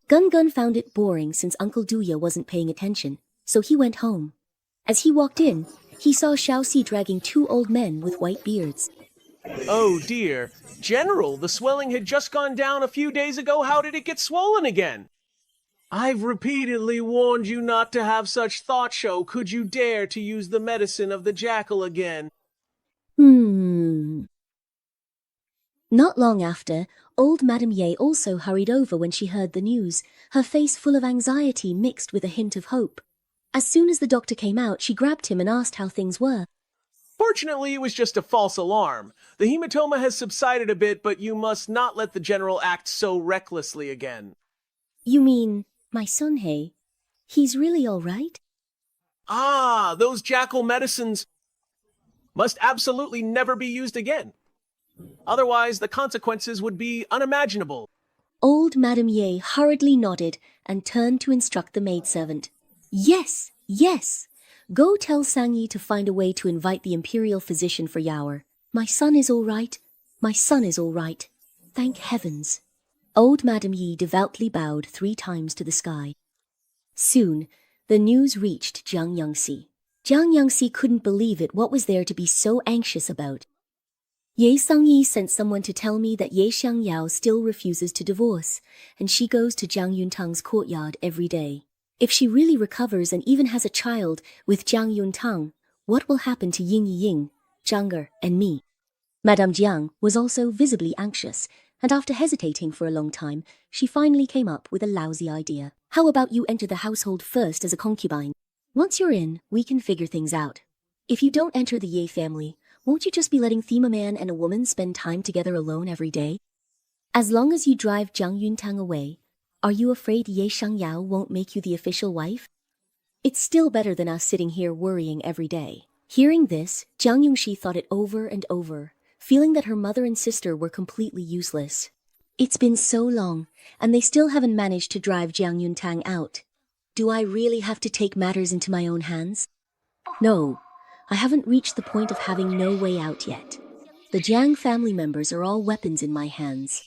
S1: Gun-Gun found it boring since Uncle Duya wasn't paying attention, so he went home. As he walked in, he saw Xiaoxi dragging two old men with white beards.
S2: Oh dear. General, the swelling had just gone down a few days ago. How did it get swollen again? I've repeatedly warned you not to have such thought show. Could you dare to use the medicine of the jackal again?
S1: Not long after, old Madame Ye also hurried over when she heard the news, her face full of anxiety mixed with a hint of hope. As soon as the doctor came out, she grabbed him and asked how things were.
S2: Fortunately, it was just a false alarm. The hematoma has subsided a bit, but you must not let the general act so recklessly again.
S1: You mean my son, hey? He's really all right?
S2: Ah, those jackal medicines must absolutely never be used again. Otherwise, the consequences would be unimaginable.
S1: Old Madame Ye hurriedly nodded and turned to instruct the maidservant. Yes, yes. Go tell Sang-Yi to find a way to invite the imperial physician for Yaoer. My son is all right. My son is all right. Thank heavens. Old Madame Yi devoutly bowed 3 times to the sky. Soon, the news reached Jiang Yangxi. Jiang Yangxi couldn't believe it. What was there to be so anxious about? Ye Sang-Yi sent someone to tell me that Ye Xiangyao still refuses to divorce, and she goes to Jiang Yuntang's courtyard every day. If she really recovers and even has a child with Jiang Yuntang, what will happen to Ying Ying, Zhang Er, and me? Madame Jiang was also visibly anxious, and after hesitating for a long time, she finally came up with a lousy idea. How about you enter the household first as a concubine? Once you're in, we can figure things out. If you don't enter the Ye family, won't you just be letting Thema Man and a woman spend time together alone every day? As long as you drive Jiang Yuntang away, are you afraid Ye Xiangyao won't make you the official wife? It's still better than us sitting here worrying every day. Hearing this, Jiang Yongxi thought it over and over, feeling that her mother and sister were completely useless. It's been so long, and they still haven't managed to drive Jiang Yuntang out. Do I really have to take matters into my own hands? No, I haven't reached the point of having no way out yet. The Jiang family members are all weapons in my hands.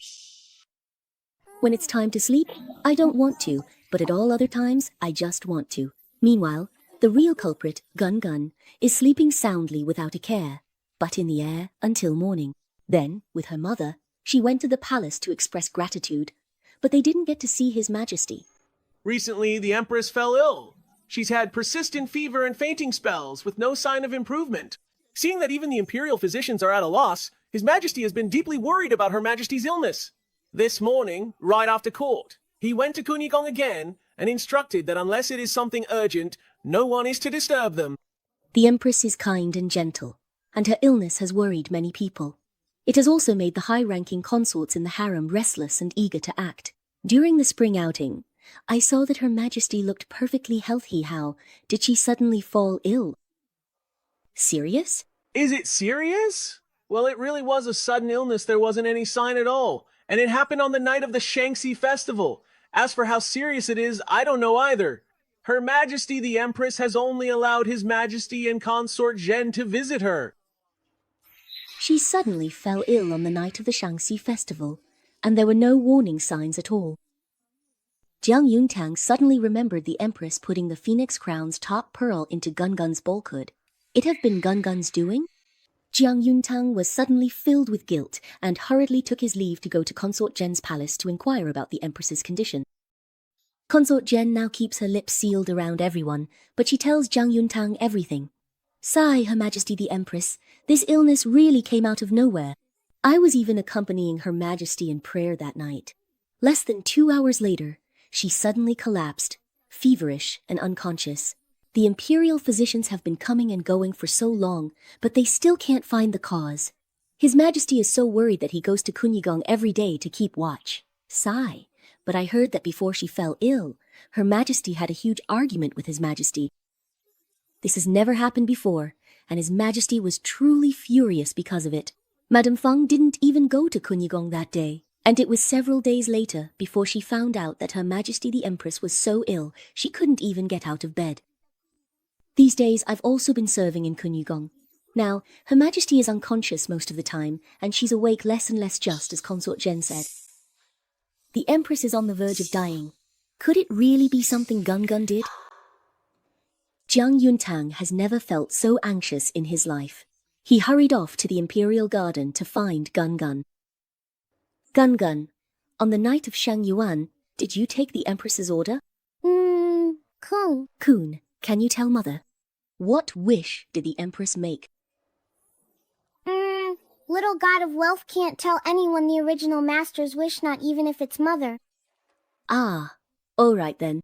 S1: When it's time to sleep, I don't want to, but at all other times, I just want to. Meanwhile, the real culprit, Gun-Gun, is sleeping soundly without a care, but in the air until morning. Then, with her mother, she went to the palace to express gratitude, but they didn't get to see His Majesty.
S2: Recently, the Empress fell ill. She's had persistent fever and fainting spells with no sign of improvement. Seeing that even the imperial physicians are at a loss, His Majesty has been deeply worried about Her Majesty's illness. This morning, right after court, he went to Kunigong again and instructed that unless it is something urgent, no one is to disturb them.
S1: The Empress is kind and gentle, and her illness has worried many people. It has also made the high-ranking consorts in the harem restless and eager to act. During the spring outing, I saw that Her Majesty looked perfectly healthy. How did she suddenly fall ill? Serious?
S2: Is it serious? Well, it really was a sudden illness. There wasn't any sign at all. And it happened on the night of the Shangxi festival. As for how serious it is, I don't know either. Her Majesty the Empress has only allowed His Majesty and Consort Zhen to visit her.
S1: She suddenly fell ill on the night of the Shangxi festival, and there were no warning signs at all. Jiang Yuntang suddenly remembered the Empress putting the Phoenix Crown's top pearl into Gun-Gun's bulk hood. It had been Gun-Gun's doing? Jiang Yuntang was suddenly filled with guilt and hurriedly took his leave to go to Consort Zhen's palace to inquire about the Empress's condition. Consort Zhen now keeps her lips sealed around everyone, but she tells Jiang Yuntang everything. Sigh, Her Majesty the Empress, this illness really came out of nowhere. I was even accompanying Her Majesty in prayer that night. Less than 2 hours later, she suddenly collapsed, feverish and unconscious. The imperial physicians have been coming and going for so long, but they still can't find the cause. His Majesty is so worried that he goes to Kunyigong every day to keep watch. Sigh. But I heard that before she fell ill, Her Majesty had a huge argument with His Majesty. This has never happened before, and His Majesty was truly furious because of it. Madame Feng didn't even go to Kunyigong that day, and it was several days later before she found out that Her Majesty the Empress was so ill she couldn't even get out of bed. These days I've also been serving in Kunyigong. Now, Her Majesty is unconscious most of the time, and she's awake less and less, just as Consort Jen said. The Empress is on the verge of dying. Could it really be something Gun did? Jiang Yuntang has never felt so anxious in his life. He hurried off to the Imperial Garden to find Gun. Gun, on the night of Shang Yuan, did you take the Empress's order?
S3: Kun.
S1: Kun, can you tell Mother? What wish did the Empress make?
S3: Little God of Wealth can't tell anyone the original master's wish, not even if it's Mother.
S1: Ah, all right then.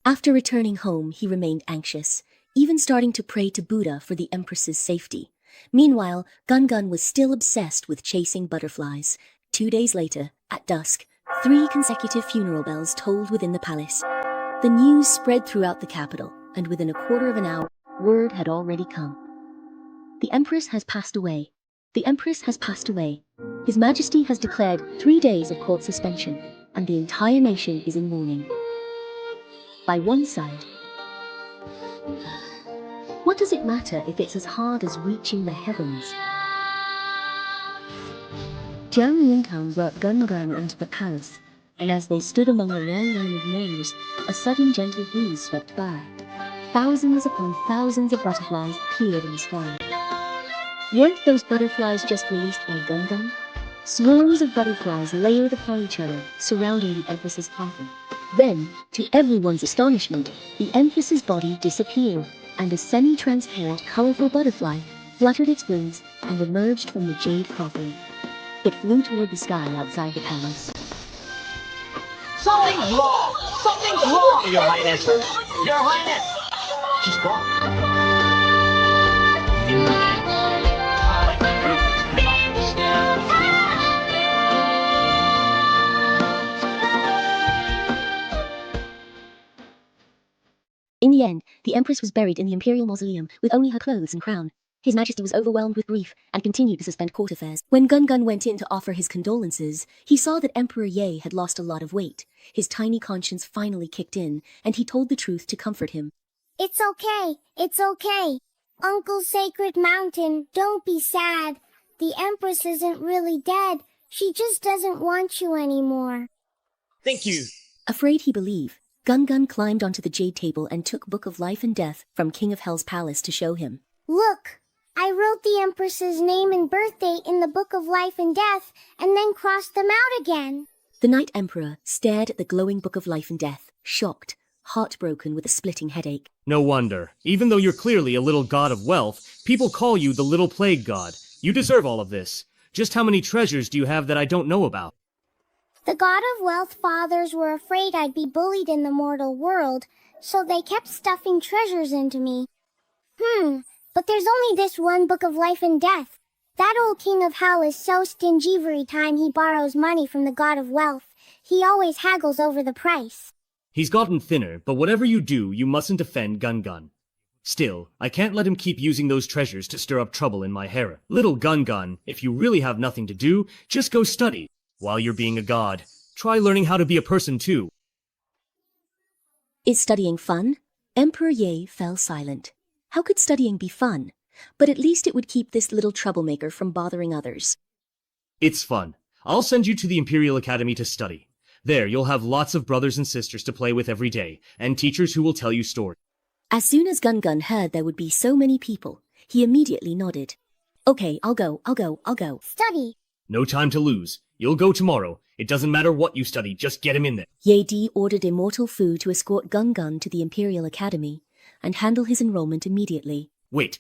S1: After returning home, he remained anxious, even starting to pray to Buddha for the Empress's safety. Meanwhile, Gun was still obsessed with chasing butterflies. 2 days later, at dusk, 3 consecutive funeral bells tolled within the palace. The news spread throughout the capital, and within a quarter of an hour, word had already come. The Empress has passed away. The Empress has passed away. His Majesty has declared 3 days of court suspension, and the entire nation is in mourning. By one side, what does it matter if it's as hard as reaching the heavens? Jiang Yuntang brought Gun into the palace, and as they stood among a long line of names, a sudden gentle breeze swept by. Thousands upon thousands of butterflies appeared in the sky. Weren't those butterflies just released by Gun? Swarms of butterflies layered upon each other, surrounding the Empress's coffin. Then, to everyone's astonishment, the Empress's body disappeared, and a semi-transparent, colorful butterfly fluttered its wings and emerged from the jade coffin. It flew toward the sky outside the palace.
S11: Something's wrong! Something's wrong, Your Highness! Your Highness! She's gone.
S1: In the end, the Empress was buried in the Imperial Mausoleum with only her clothes and crown. His Majesty was overwhelmed with grief and continued to suspend court affairs. When Gun went in to offer his condolences, he saw that Emperor Ye had lost a lot of weight. His tiny conscience finally kicked in, and he told the truth to comfort him.
S3: It's okay. It's okay. Uncle Sacred Mountain, don't be sad. The Empress isn't really dead. She just doesn't want you anymore.
S11: Thank you.
S1: Afraid he believed, Gun climbed onto the jade table and took Book of Life and Death from King of Hell's palace to show him.
S3: Look, I wrote the Empress's name and birthday in the Book of Life and Death, and then crossed them out again.
S1: The Night Emperor stared at the glowing Book of Life and Death, shocked, heartbroken with a splitting headache.
S13: No wonder. Even though you're clearly a little god of wealth, people call you the little plague god. You deserve all of this. Just how many treasures do you have that I don't know about?
S3: The God of Wealth fathers were afraid I'd be bullied in the mortal world, so they kept stuffing treasures into me. But there's only this one Book of Life and Death. That old King of Hell is so stingy every time he borrows money from the God of Wealth. He always haggles over the price.
S13: He's gotten thinner, but whatever you do, you mustn't offend Gun. Still, I can't let him keep using those treasures to stir up trouble in my harem. Little Gun, if you really have nothing to do, just go study. While you're being a god, try learning how to be a person too.
S1: Is studying fun? Emperor Ye fell silent. How could studying be fun? But at least it would keep this little troublemaker from bothering others.
S13: It's fun. I'll send you to the Imperial Academy to study. There, you'll have lots of brothers and sisters to play with every day, and teachers who will tell you stories.
S1: As soon as Gun heard there would be so many people, he immediately nodded. Okay, I'll go.
S3: Study.
S13: No time to lose. You'll go tomorrow. It doesn't matter what you study, just get him in there.
S1: Ye Di ordered Immortal Fu to escort Gun to the Imperial Academy and handle his enrollment immediately.
S13: Wait!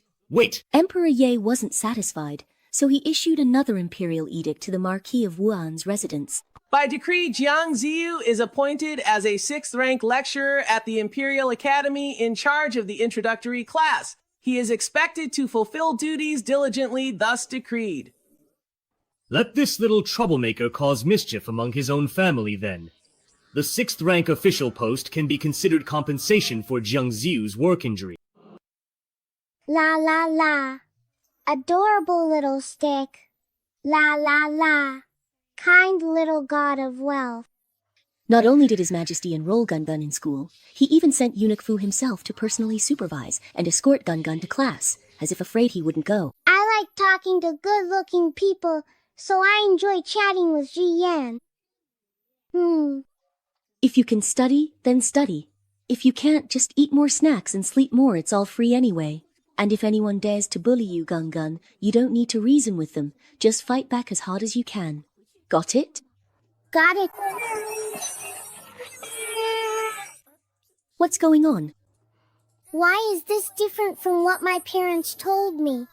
S1: Emperor Ye wasn't satisfied, so he issued another imperial edict to the Marquis of Wuan's residence.
S5: By decree, Jiang Ziyu is appointed as a 6th rank lecturer at the Imperial Academy in charge of the introductory class. He is expected to fulfill duties diligently, thus decreed.
S13: Let this little troublemaker cause mischief among his own family, then. The 6th rank official post can be considered compensation for Jiang Ziyu's work injury.
S3: La la la. Adorable little stick. La la la. Kind little god of wealth.
S1: Not only did His Majesty enroll Gungun in school, he even sent Eunuch Fu himself to personally supervise and escort Gungun to class, as if afraid he wouldn't go.
S3: I like talking to good-looking people, so I enjoy chatting with Ji Yan.
S1: If you can study, then study. If you can't, just eat more snacks and sleep more, it's all free anyway. And if anyone dares to bully you, Gungun, you don't need to reason with them. Just fight back as hard as you can. Got it?
S3: Got it.
S1: What's going on?
S3: Why is this different from what my parents told me?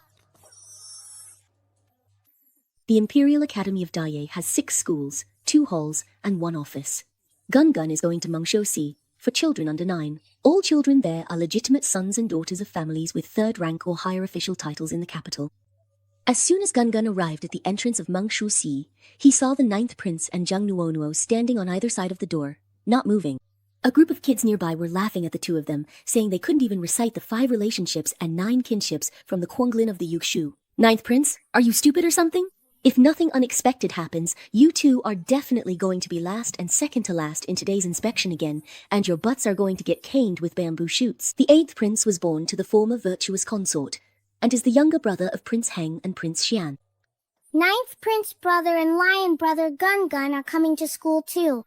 S1: The Imperial Academy of Dai has 6 schools, 2 halls, and 1 office. Gungun is going to Mengshouxi for children under 9. All children there are legitimate sons and daughters of families with 3rd rank or higher official titles in the capital. As soon as Gungun arrived at the entrance of Mengshouxi, he saw the 9th prince and Zhang Nuonuo standing on either side of the door, not moving. A group of kids nearby were laughing at the two of them, saying they couldn't even recite the 5 relationships and 9 kinships from the Kuanglin of the Yukshu. 9th prince, are you stupid or something? If nothing unexpected happens, you two are definitely going to be last and second to last in today's inspection again, and your butts are going to get caned with bamboo shoots. The 8th prince was born to the former virtuous consort, and is the younger brother of Prince Heng and Prince Xian.
S3: 9th prince brother and lion brother Gungun are coming to school too.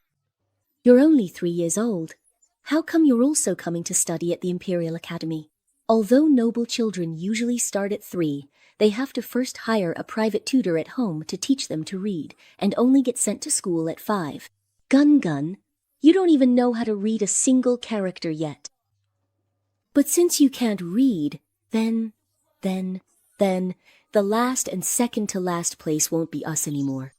S1: You're only 3 years old. How come you're also coming to study at the Imperial Academy? Although noble children usually start at 3, they have to first hire a private tutor at home to teach them to read, and only get sent to school at 5. Gungun, you don't even know how to read a single character yet. But since you can't read, then, the last and second to last place won't be us anymore.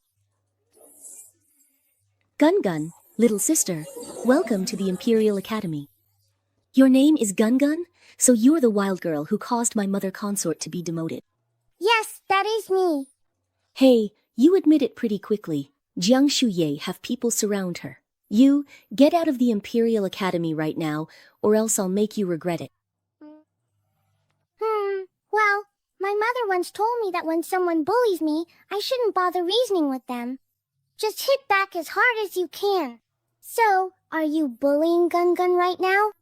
S1: Gungun, little sister, welcome to the Imperial Academy. Your name is Gungun, so you're the wild girl who caused my mother consort to be demoted.
S3: Yes, that is me.
S1: Hey, you admit it pretty quickly. Jiang Shuye have people surround her. You, get out of the Imperial Academy right now, or else I'll make you regret it.
S3: Well, my mother once told me that when someone bullies me, I shouldn't bother reasoning with them. Just hit back as hard as you can. So, are you bullying Gungun right now?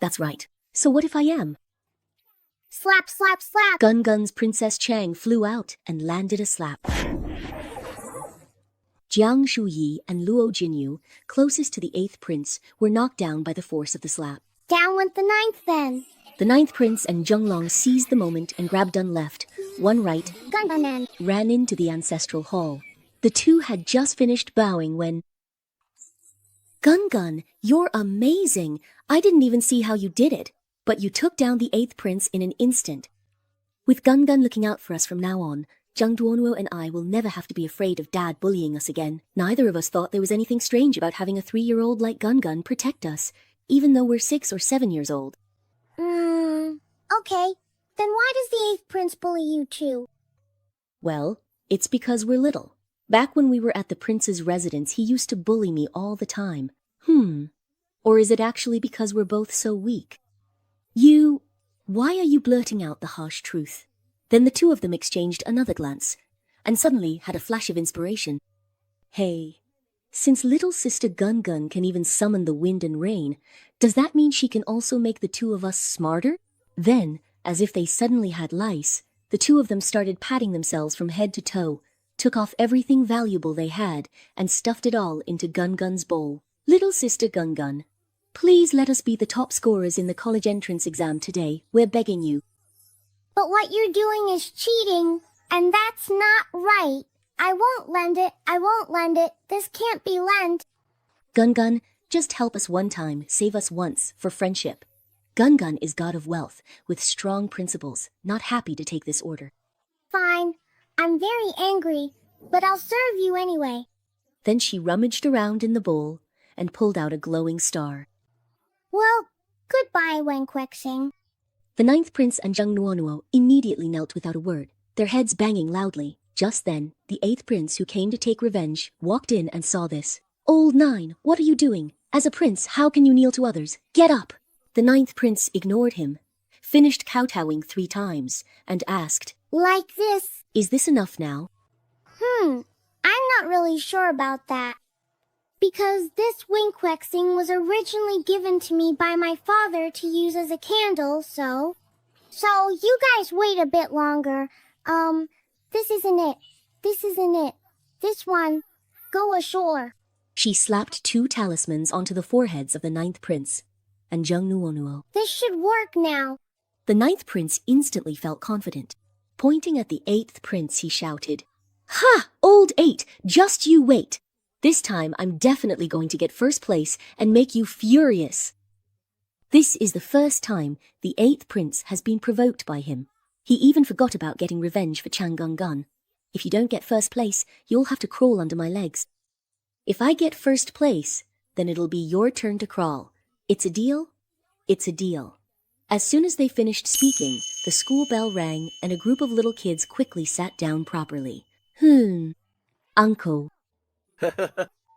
S1: That's right. So what if I am?
S3: Slap, slap, slap!
S1: Gungun's Princess Chang flew out and landed a slap. Jiang Shuyi and Luo Jinyu, closest to the 8th prince, were knocked down by the force of the slap.
S3: Down went the 9th then.
S1: The 9th prince and Zhenglong seized the moment and grabbed one left, one right,
S3: Gungun
S1: ran into the ancestral hall. The two had just finished bowing when... Gungun, you're amazing! I didn't even see how you did it, but you took down the 8th prince in an instant. With Gungun looking out for us from now on, Zhang Duonuo and I will never have to be afraid of Dad bullying us again. Neither of us thought there was anything strange about having a 3-year-old like Gungun protect us, even though we're 6 or 7 years old.
S3: Okay. Then why does the 8th prince bully you too?
S1: Well, it's because we're little. Back when we were at the prince's residence, he used to bully me all the time. Or is it actually because we're both so weak? Why are you blurting out the harsh truth? Then the two of them exchanged another glance, and suddenly had a flash of inspiration. Hey, since little sister Gungun can even summon the wind and rain, does that mean she can also make the two of us smarter? Then, as if they suddenly had lice, the two of them started patting themselves from head to toe, took off everything valuable they had, and stuffed it all into Gungun's bowl. Little sister Gungun, please let us be the top scorers in the college entrance exam today. We're begging you.
S3: But what you're doing is cheating, and that's not right. I won't lend it. I won't lend it. This can't be lent.
S1: Gungun, just help us one time, save us once, for friendship. Gungun is god of wealth, with strong principles, not happy to take this order.
S3: Fine. I'm very angry, but I'll serve you anyway.
S1: Then she rummaged around in the bowl and pulled out a glowing star.
S3: Well, goodbye, Wen Quexing.
S1: The ninth prince and Zheng Nuonuo immediately knelt without a word, their heads banging loudly. Just then, the eighth prince who came to take revenge walked in and saw this. Old Nine, what are you doing? As a prince, how can you kneel to others? Get up! The ninth prince ignored him, finished kowtowing 3 times, and asked,
S3: Like this.
S1: Is this enough now?
S3: I'm not really sure about that. Because this Winkwexing was originally given to me by my father to use as a candle, so you guys wait a bit longer. This isn't it. This isn't it. This one. Go ashore.
S1: She slapped 2 talismans onto the foreheads of the ninth prince and Zheng Nuonuo.
S3: This should work now.
S1: The ninth prince instantly felt confident. Pointing at the eighth prince, he shouted, Ha! Old 8, just you wait. This time I'm definitely going to get first place and make you furious. This is the first time the eighth prince has been provoked by him. He even forgot about getting revenge for Chang Gun. If you don't get first place, you'll have to crawl under my legs. If I get first place, then it'll be your turn to crawl. It's a deal? It's a deal. As soon as they finished speaking, the school bell rang and a group of little kids quickly sat down properly. Uncle.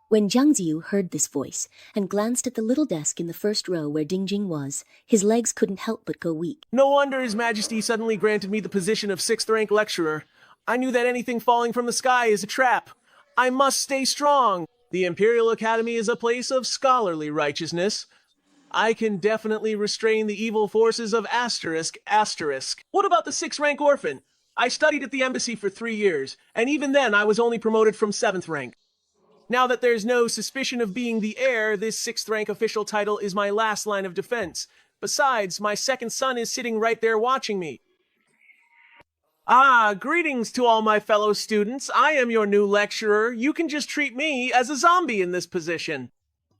S1: When Jiang Ziyu heard this voice and glanced at the little desk in the first row where Ding Jing was, his legs couldn't help but go weak.
S2: No wonder His Majesty suddenly granted me the position of 6th rank lecturer. I knew that anything falling from the sky is a trap. I must stay strong. The Imperial Academy is a place of scholarly righteousness. I can definitely restrain the evil forces of asterisk. What about the 6th rank orphan? I studied at the embassy for 3 years, and even then I was only promoted from 7th rank. Now that there's no suspicion of being the heir, this 6th rank official title is my last line of defense. Besides, my second son is sitting right there watching me. Greetings to all my fellow students. I am your new lecturer. You can just treat me as a zombie in this position.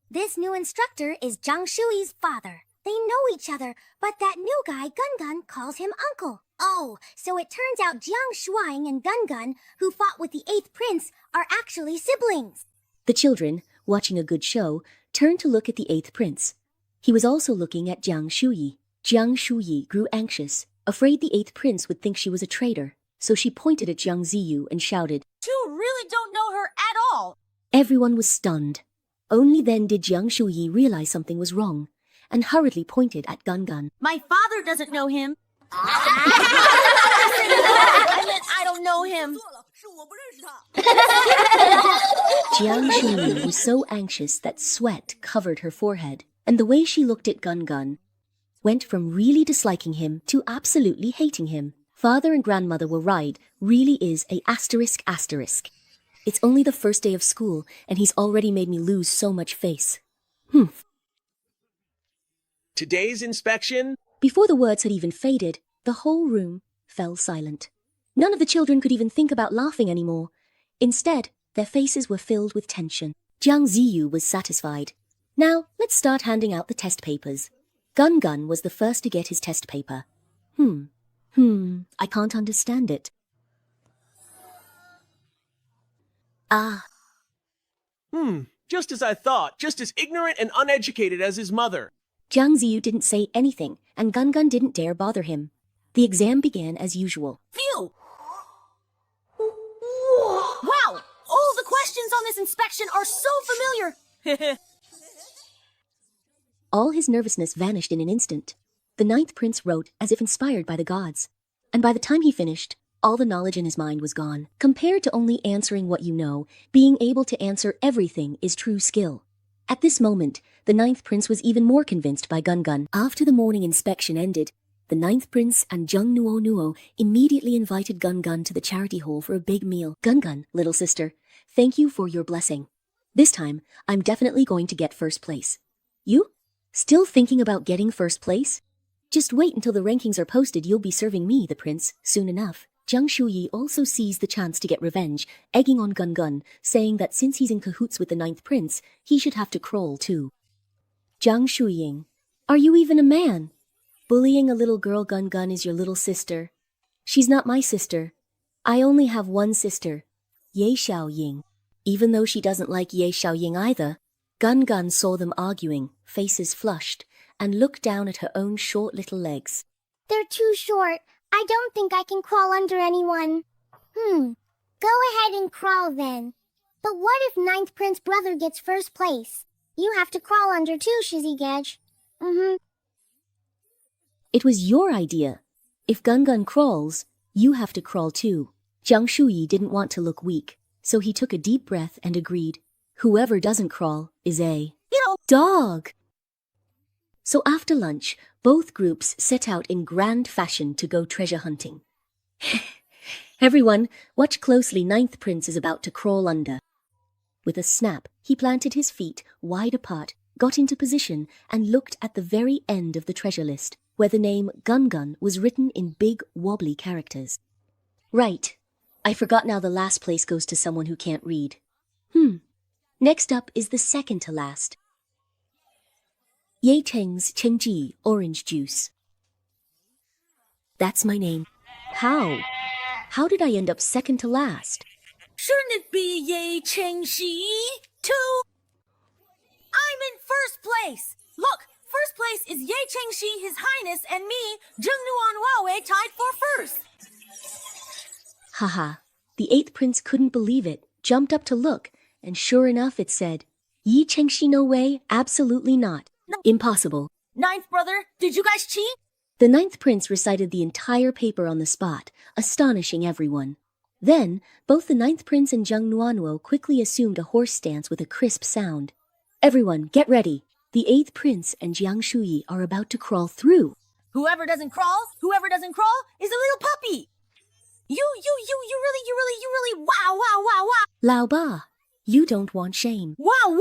S16: This new instructor is Zhang Shuyi's father. They know each other, but that new guy, Gun, calls him uncle. Oh, so it turns out Jiang Shuang and Gun, who fought with the 8th prince, are actually siblings.
S1: The children, watching a good show, turned to look at the 8th prince. He was also looking at Jiang Shuyi. Jiang Shuyi grew anxious, afraid the 8th prince would think she was a traitor, so she pointed at Jiang Ziyu and shouted,
S15: You really don't know her at all!
S1: Everyone was stunned. Only then did Jiang Shuyi realize something was wrong, and hurriedly pointed at Gun.
S15: My father doesn't know him. I meant I don't know him.
S1: Jiang Shuyi was so anxious that sweat covered her forehead, and the way she looked at Gun went from really disliking him to absolutely hating him. Father and grandmother were right, really is a asterisk. It's only the first day of school, and he's already made me lose so much face.
S2: Today's inspection?
S1: Before the words had even faded, the whole room fell silent. None of the children could even think about laughing anymore. Instead, their faces were filled with tension. Jiang Ziyu was satisfied. Now, let's start handing out the test papers. Gun was the first to get his test paper. I can't understand it.
S2: Just as I thought, just as ignorant and uneducated as his mother.
S1: Jiang Ziyu didn't say anything, and Gun didn't dare bother him. The exam began as usual.
S15: Phew! Wow! All the questions on this inspection are so familiar!
S1: All his nervousness vanished in an instant. The ninth prince wrote as if inspired by the gods. And by the time he finished, all the knowledge in his mind was gone. Compared to only answering what you know, being able to answer everything is true skill. At this moment, the ninth prince was even more convinced by Gun. After the morning inspection ended, the ninth prince and Zheng Nuo immediately invited Gun to the charity hall for a big meal. Gun, little sister, thank you for your blessing. This time, I'm definitely going to get first place. You? Still thinking about getting first place? Just wait until the rankings are posted. You'll be serving me, the prince, soon enough. Jiang Shuyi also seized the chance to get revenge, egging on Gun, saying that since he's in cahoots with the ninth prince, he should have to crawl too. Jiang Shuying, are you even a man? Bullying a little girl Gun is your little sister. She's not my sister.
S10: I only have one sister, Ye Xiaoying. Even though she doesn't like Ye Xiaoying either, Gun Gun saw them arguing, faces flushed, and looked down at her own short little legs.
S3: They're too short. I don't think I can crawl under anyone. Go ahead and crawl then. But what if Ninth Prince brother gets first place? You have to crawl under too, Shizzy-Gedge.
S10: It was your idea. If Gun Gun crawls, you have to crawl too. Jiang Shuyi didn't want to look weak, so he took a deep breath and agreed. Whoever doesn't crawl is a dog. So after lunch, both groups set out in grand fashion to go treasure hunting. Everyone, watch closely. Ninth Prince is about to crawl under. With a snap, he planted his feet wide apart, got into position, and looked at the very end of the treasure list, where the name Gun Gun was written in big, wobbly characters. Right. I forgot now the last place goes to someone who can't read. Next up is the second to last. Ye Cheng's Chengji orange juice. That's my name. How? How did I end up second to last?
S15: Shouldn't it be Ye Chengxi, too? I'm in first place. Look, first place is Ye Chengxi, His Highness, and me, Zhengnuan Huawei, tied for first.
S10: Haha. The 8th Prince couldn't believe it, jumped up to look, and sure enough it said, Yi Chengxi no way, absolutely not. Impossible.
S15: Ninth brother, did you guys cheat?
S10: The 9th Prince recited the entire paper on the spot, astonishing everyone. Then, both the 9th Prince and Zheng Nuanwo quickly assumed a horse stance with a crisp sound. Everyone, get ready. The 8th Prince and Jiang Shuyi are about to crawl through.
S15: Whoever doesn't crawl is a little puppy. You really, wow.
S10: Lao Ba, you don't want shame.
S15: Wow.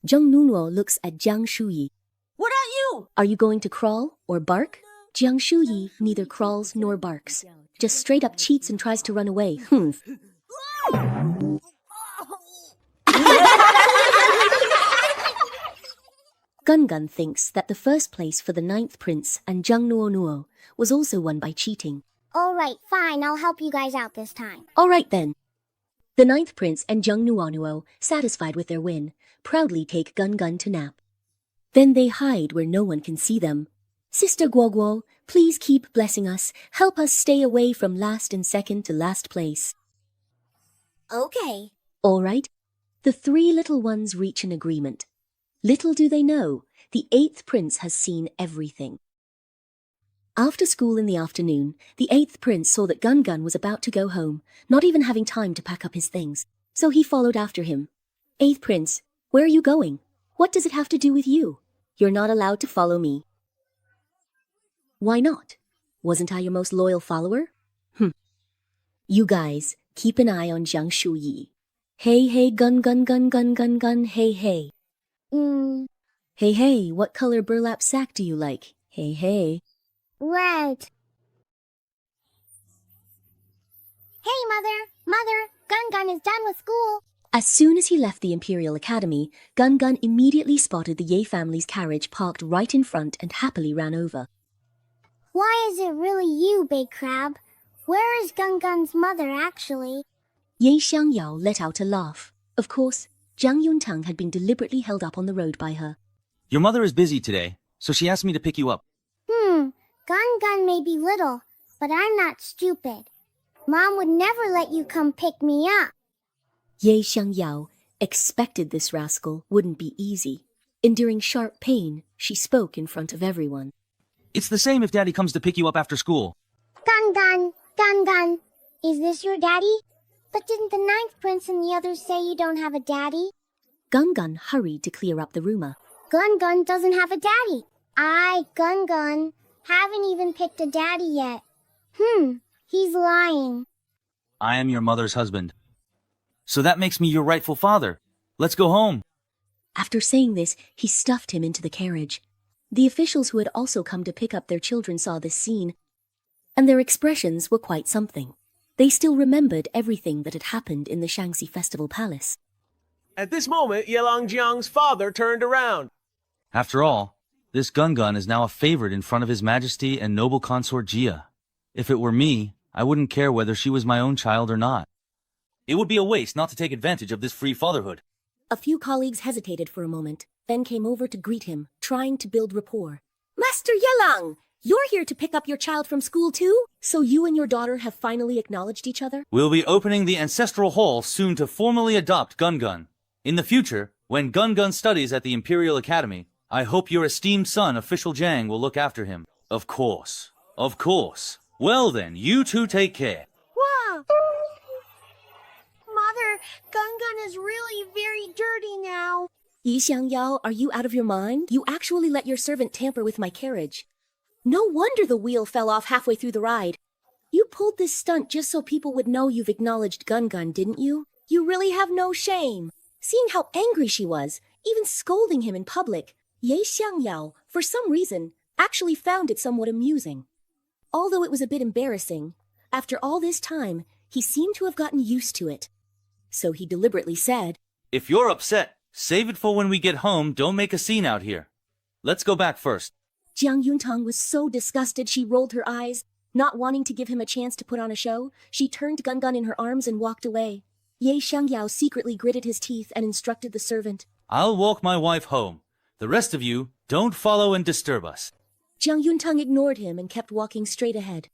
S10: Zheng Nuanwo looks at Jiang Shuyi.
S15: What about you?
S10: Are you going to crawl or bark? Jiang Shuyi neither crawls nor barks, just straight up cheats and tries to run away. Gun Gun thinks that the first place for the 9th Prince and Zheng Nuanwo was also won by cheating.
S3: Alright, fine, I'll help you guys out this time.
S10: Alright then. The 9th Prince and Zheng Nuanwo, satisfied with their win, proudly take Gun Gun to nap. Then they hide where no one can see them. Sister Guo Guo, please keep blessing us. Help us stay away from last and second to last place.
S3: Okay.
S10: All right. The 3 little ones reach an agreement. Little do they know, the 8th Prince has seen everything. After school in the afternoon, the 8th Prince saw that Gun Gun was about to go home, not even having time to pack up his things. So he followed after him. 8th Prince, where are you going? What does it have to do with you? You're not allowed to follow me. Why not? Wasn't I your most loyal follower? You guys, keep an eye on Jiang Shuyi. Hey, Gun, hey. Hey, what color burlap sack do you like? Hey.
S3: Red. Hey, Mother, Gun Gun is done with school.
S10: As soon as he left the Imperial Academy, Gun Gun immediately spotted the Ye family's carriage parked right in front and happily ran over.
S3: Why is it really you, Big Crab? Where is Gun Gun's mother, actually?
S10: Ye Xiangyao let out a laugh. Of course, Jiang Yuntang had been deliberately held up on the road by her.
S6: Your mother is busy today, so she asked me to pick you up.
S3: Gun Gun may be little, but I'm not stupid. Mom would never let you come pick me up.
S10: Ye Xiangyao expected this rascal wouldn't be easy. Enduring sharp pain, she spoke in front of everyone.
S6: It's the same if Daddy comes to pick you up after school.
S3: Gun Gun, is this your daddy? But didn't the 9th Prince and the others say you don't have a daddy?
S10: Gun Gun hurried to clear up the rumor.
S3: Gun Gun doesn't have a daddy. Gun Gun, haven't even picked a daddy yet. He's lying.
S6: I am your mother's husband. So that makes me your rightful father. Let's go home.
S10: After saying this, he stuffed him into the carriage. The officials who had also come to pick up their children saw this scene, and their expressions were quite something. They still remembered everything that had happened in the Shangxi Festival Palace.
S2: At this moment, Yelang Jiang's father turned around.
S6: After all, this Gun Gun is now a favorite in front of His Majesty and noble consort Jia. If it were me, I wouldn't care whether she was my own child or not. It would be a waste not to take advantage of this free fatherhood.
S1: A few colleagues hesitated for a moment, then came over to greet him, trying to build rapport. Master Yelang, you're here to pick up your child from school too? So you and your daughter have finally acknowledged each other?
S6: We'll be opening the Ancestral Hall soon to formally adopt Gun-Gun. In the future, when Gun-Gun studies at the Imperial Academy, I hope your esteemed son, Official Jang, will look after him. Of course. Of course. Well then, you two take care.
S3: Wow! Mother, Gun is really very dirty now.
S1: Yi Xiangyao, are you out of your mind? You actually let your servant tamper with my carriage. No wonder the wheel fell off halfway through the ride. You pulled this stunt just so people would know you've acknowledged Gun, didn't you? You really have no shame. Seeing how angry she was, even scolding him in public, Ye Xiangyao, for some reason, actually found it somewhat amusing. Although it was a bit embarrassing, after all this time, he seemed to have gotten used to it. So he deliberately said,
S6: If you're upset, save it for when we get home. Don't make a scene out here. Let's go back first.
S1: Jiang Yuntang was so disgusted she rolled her eyes. Not wanting to give him a chance to put on a show, she turned Gun in her arms and walked away. Ye Xiangyao secretly gritted his teeth and instructed the servant.
S6: I'll walk my wife home. The rest of you, don't follow and disturb us.
S1: Jiang Yuntang ignored him and kept walking straight ahead.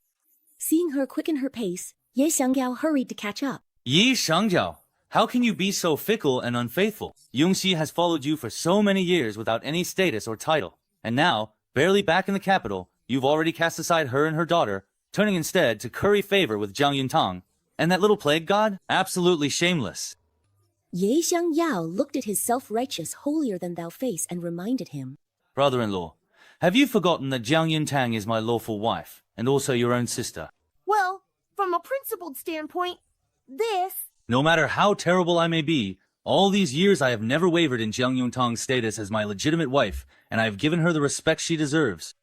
S1: Seeing her quicken her pace, Ye Xiangyao hurried to catch up.
S6: Yi Shangjiao, how can you be so fickle and unfaithful? Yongxi has followed you for so many years without any status or title. And now, barely back in the capital, you've already cast aside her and her daughter, turning instead to curry favor with Jiang Yuntang. And that little plague god? Absolutely shameless.
S1: Ye Xiangyao looked at his self-righteous, holier-than-thou face and reminded him.
S6: Brother-in-law, have you forgotten that Jiang Yuntang is my lawful wife, and also your own sister?
S3: Well, from a principled standpoint, this...
S6: No matter how terrible I may be, all these years I have never wavered in Jiang Yuntang's status as my legitimate wife, and I have given her the respect she deserves.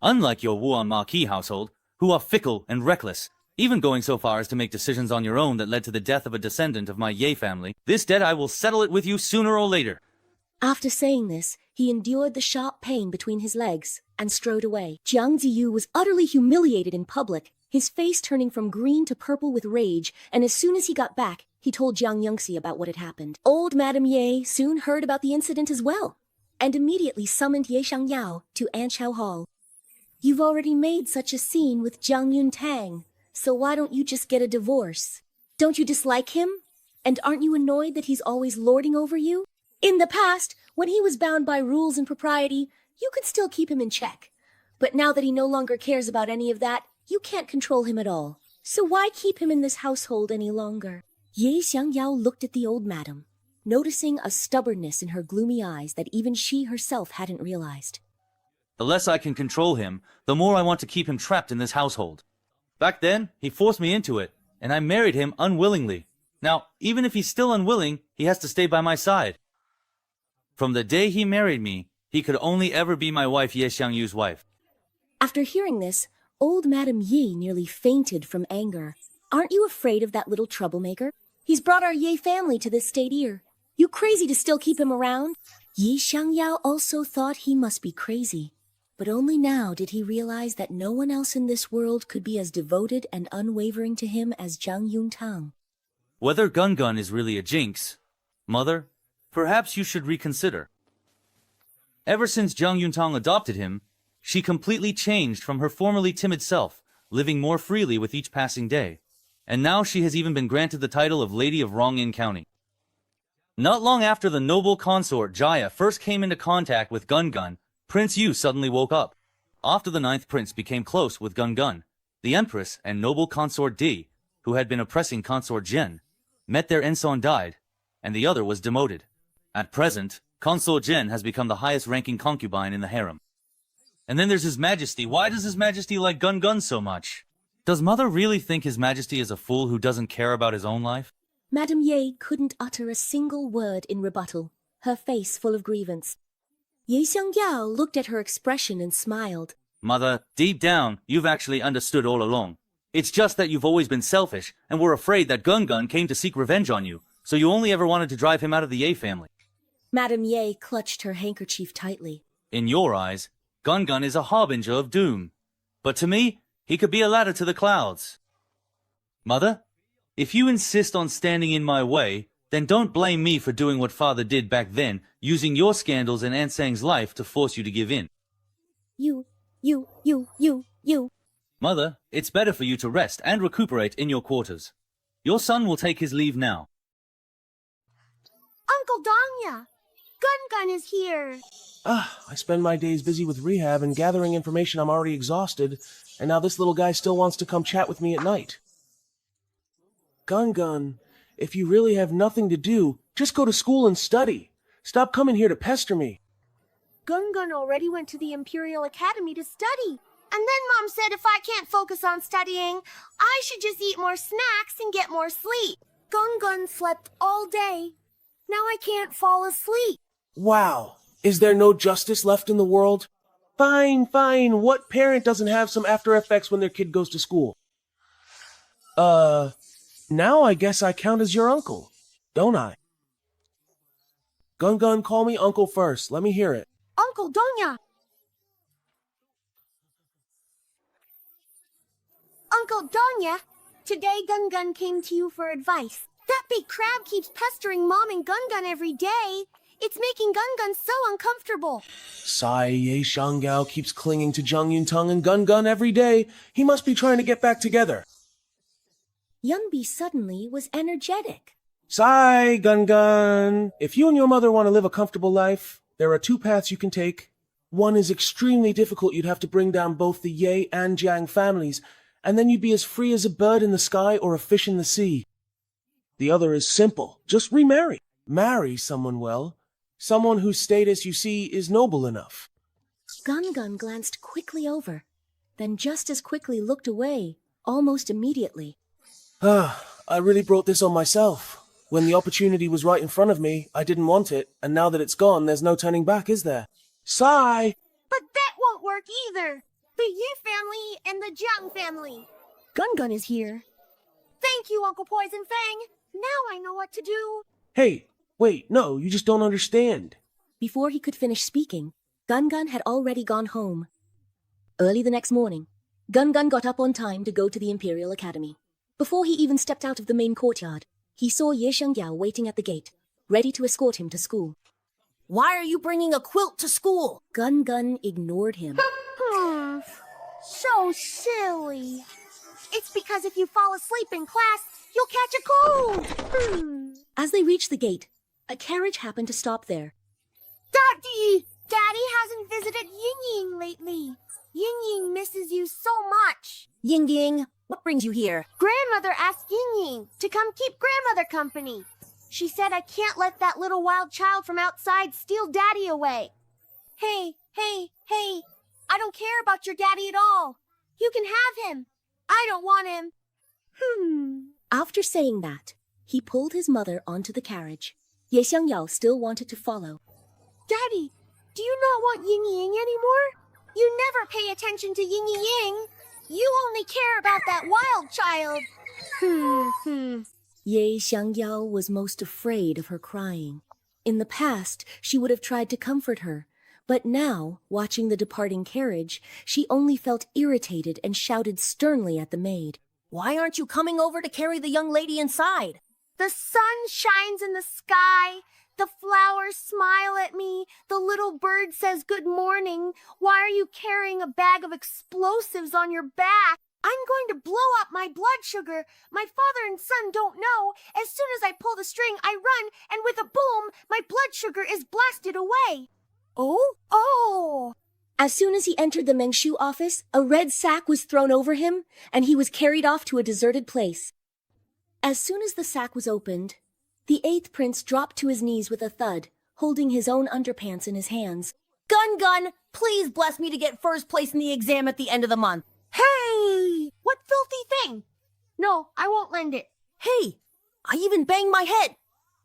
S6: Unlike your Wuan Marquis household, who are fickle and reckless, even going so far as to make decisions on your own that led to the death of a descendant of my Ye family, this debt I will settle it with you sooner or later.
S1: After saying this, he endured the sharp pain between his legs and strode away. Jiang Ziyu was utterly humiliated in public, his face turning from green to purple with rage, and as soon as he got back, he told Jiang Yongxi about what had happened. Old Madame Ye soon heard about the incident as well, and immediately summoned Ye Xiangyao to Anqiao Hall. You've already made such a scene with Jiang Yuntang, so why don't you just get a divorce? Don't you dislike him? And aren't you annoyed that he's always lording over you? In the past, when he was bound by rules and propriety, you could still keep him in check. But now that he no longer cares about any of that, you can't control him at all. So why keep him in this household any longer? Ye Xiangyao looked at the old madam, noticing a stubbornness in her gloomy eyes that even she herself hadn't realized.
S6: The less I can control him, the more I want to keep him trapped in this household. Back then, he forced me into it, and I married him unwillingly. Now, even if he's still unwilling, he has to stay by my side. From the day he married me, he could only ever be my wife, Ye Xiangyu's wife.
S1: After hearing this, old Madame Yi nearly fainted from anger. Aren't you afraid of that little troublemaker? He's brought our Ye family to this state here. You crazy to still keep him around? Yi Xiangyao also thought he must be crazy. But only now did he realize that no one else in this world could be as devoted and unwavering to him as Jiang Yuntang.
S6: Whether Gun is really a jinx, Mother, perhaps you should reconsider. Ever since Jiang Yuntang adopted him, she completely changed from her formerly timid self, living more freely with each passing day. And now she has even been granted the title of Lady of Rongyin County. Not long after the noble consort Jaya first came into contact with Gun, Prince Yu suddenly woke up. After the 9th prince became close with Gun, the Empress and noble consort Di, who had been oppressing consort Zhen, met their ensign died, and the other was demoted. At present, consort Zhen has become the highest-ranking concubine in the harem. And then there's His Majesty. Why does His Majesty like Gun so much? Does Mother really think His Majesty is a fool who doesn't care about his own life?
S1: Madame Ye couldn't utter a single word in rebuttal, her face full of grievance. Ye Xiangyao looked at her expression and smiled.
S6: Mother, deep down, you've actually understood all along. It's just that you've always been selfish, and were afraid that Gun came to seek revenge on you, so you only ever wanted to drive him out of the Ye family.
S1: Madame Ye clutched her handkerchief tightly.
S6: In your eyes, Gun is a harbinger of doom. But to me, he could be a ladder to the clouds. Mother, if you insist on standing in my way, then don't blame me for doing what father did back then, using your scandals and Ansang's life to force you to give in.
S10: You.
S6: Mother, it's better for you to rest and recuperate in your quarters. Your son will take his leave now.
S3: Uncle Danya! Gun is here!
S20: I spend my days busy with rehab and gathering information. I'm already exhausted, and now this little guy still wants to come chat with me at night. Gun, if you really have nothing to do, just go to school and study. Stop coming here to pester me.
S3: Gun already went to the Imperial Academy to study. And then Mom said if I can't focus on studying, I should just eat more snacks and get more sleep. Gun slept all day. Now I can't fall asleep.
S20: Wow, is there no justice left in the world? Fine, what parent doesn't have some After Effects when their kid goes to school? Now I guess I count as your uncle, don't I? Gun, call me uncle first. Let me hear it.
S3: Uncle Donya! Uncle Donya, today Gun came to you for advice. That big crab keeps pestering Mom and Gun every day. It's making Gun so uncomfortable.
S20: Sai Ye Shanggao keeps clinging to Zhang Yuntang and Gun every day. He must be trying to get back together.
S1: Youngbi suddenly was energetic.
S20: Sai, Gun, if you and your mother want to live a comfortable life, there are two paths you can take. One is extremely difficult. You'd have to bring down both the Ye and Jiang families, and then you'd be as free as a bird in the sky or a fish in the sea. The other is simple. Just remarry. Marry someone well. Someone whose status, you see, is noble enough.
S1: Gun glanced quickly over, then just as quickly looked away, almost immediately.
S20: I really brought this on myself. When the opportunity was right in front of me, I didn't want it, and now that it's gone, there's no turning back, is there? Sai!
S3: But that won't work either. The Yi family and the Jiang family.
S1: Gun is here.
S3: Thank you, Uncle Poison Fang. Now I know what to do.
S20: Hey, wait, no, you just don't understand.
S1: Before he could finish speaking, Gun had already gone home. Early the next morning, Gun got up on time to go to the Imperial Academy. Before he even stepped out of the main courtyard, he saw Ye Shangyao waiting at the gate, ready to escort him to school.
S15: Why are you bringing a quilt to school?
S1: Gun ignored him.
S3: So silly. It's because if you fall asleep in class, you'll catch a cold.
S1: As they reached the gate, a carriage happened to stop there.
S3: Daddy hasn't visited Ying lately. Ying misses you so much.
S15: Ying, what brings you here?
S3: Grandmother asked Ying to come keep grandmother company. She said I can't let that little wild child from outside steal Daddy away. Hey, I don't care about your daddy at all. You can have him. I don't want him.
S1: After saying that, he pulled his mother onto the carriage. Ye Xiangyao still wanted to follow.
S3: Daddy, do you not want Ying anymore? You never pay attention to Ying. You only care about that wild child.
S1: Ye Xiangyao was most afraid of her crying. In the past, she would have tried to comfort her, but now, watching the departing carriage, she only felt irritated and shouted sternly at the maid.
S15: Why aren't you coming over to carry the young lady inside?
S3: The sun shines in the sky. The flowers smile at me. The little bird says good morning. Why are you carrying a bag of explosives on your back? I'm going to blow up my blood sugar. My father and son don't know. As soon as I pull the string, I run, and with a boom, my blood sugar is blasted away. Oh!
S1: As soon as he entered the Mengshu office, a red sack was thrown over him, and he was carried off to a deserted place. As soon as the sack was opened, the 8th prince dropped to his knees with a thud, holding his own underpants in his hands.
S15: Gun, please bless me to get first place in the exam at the end of the month.
S3: Hey! What filthy thing? No, I won't lend it.
S15: Hey! I even banged my head!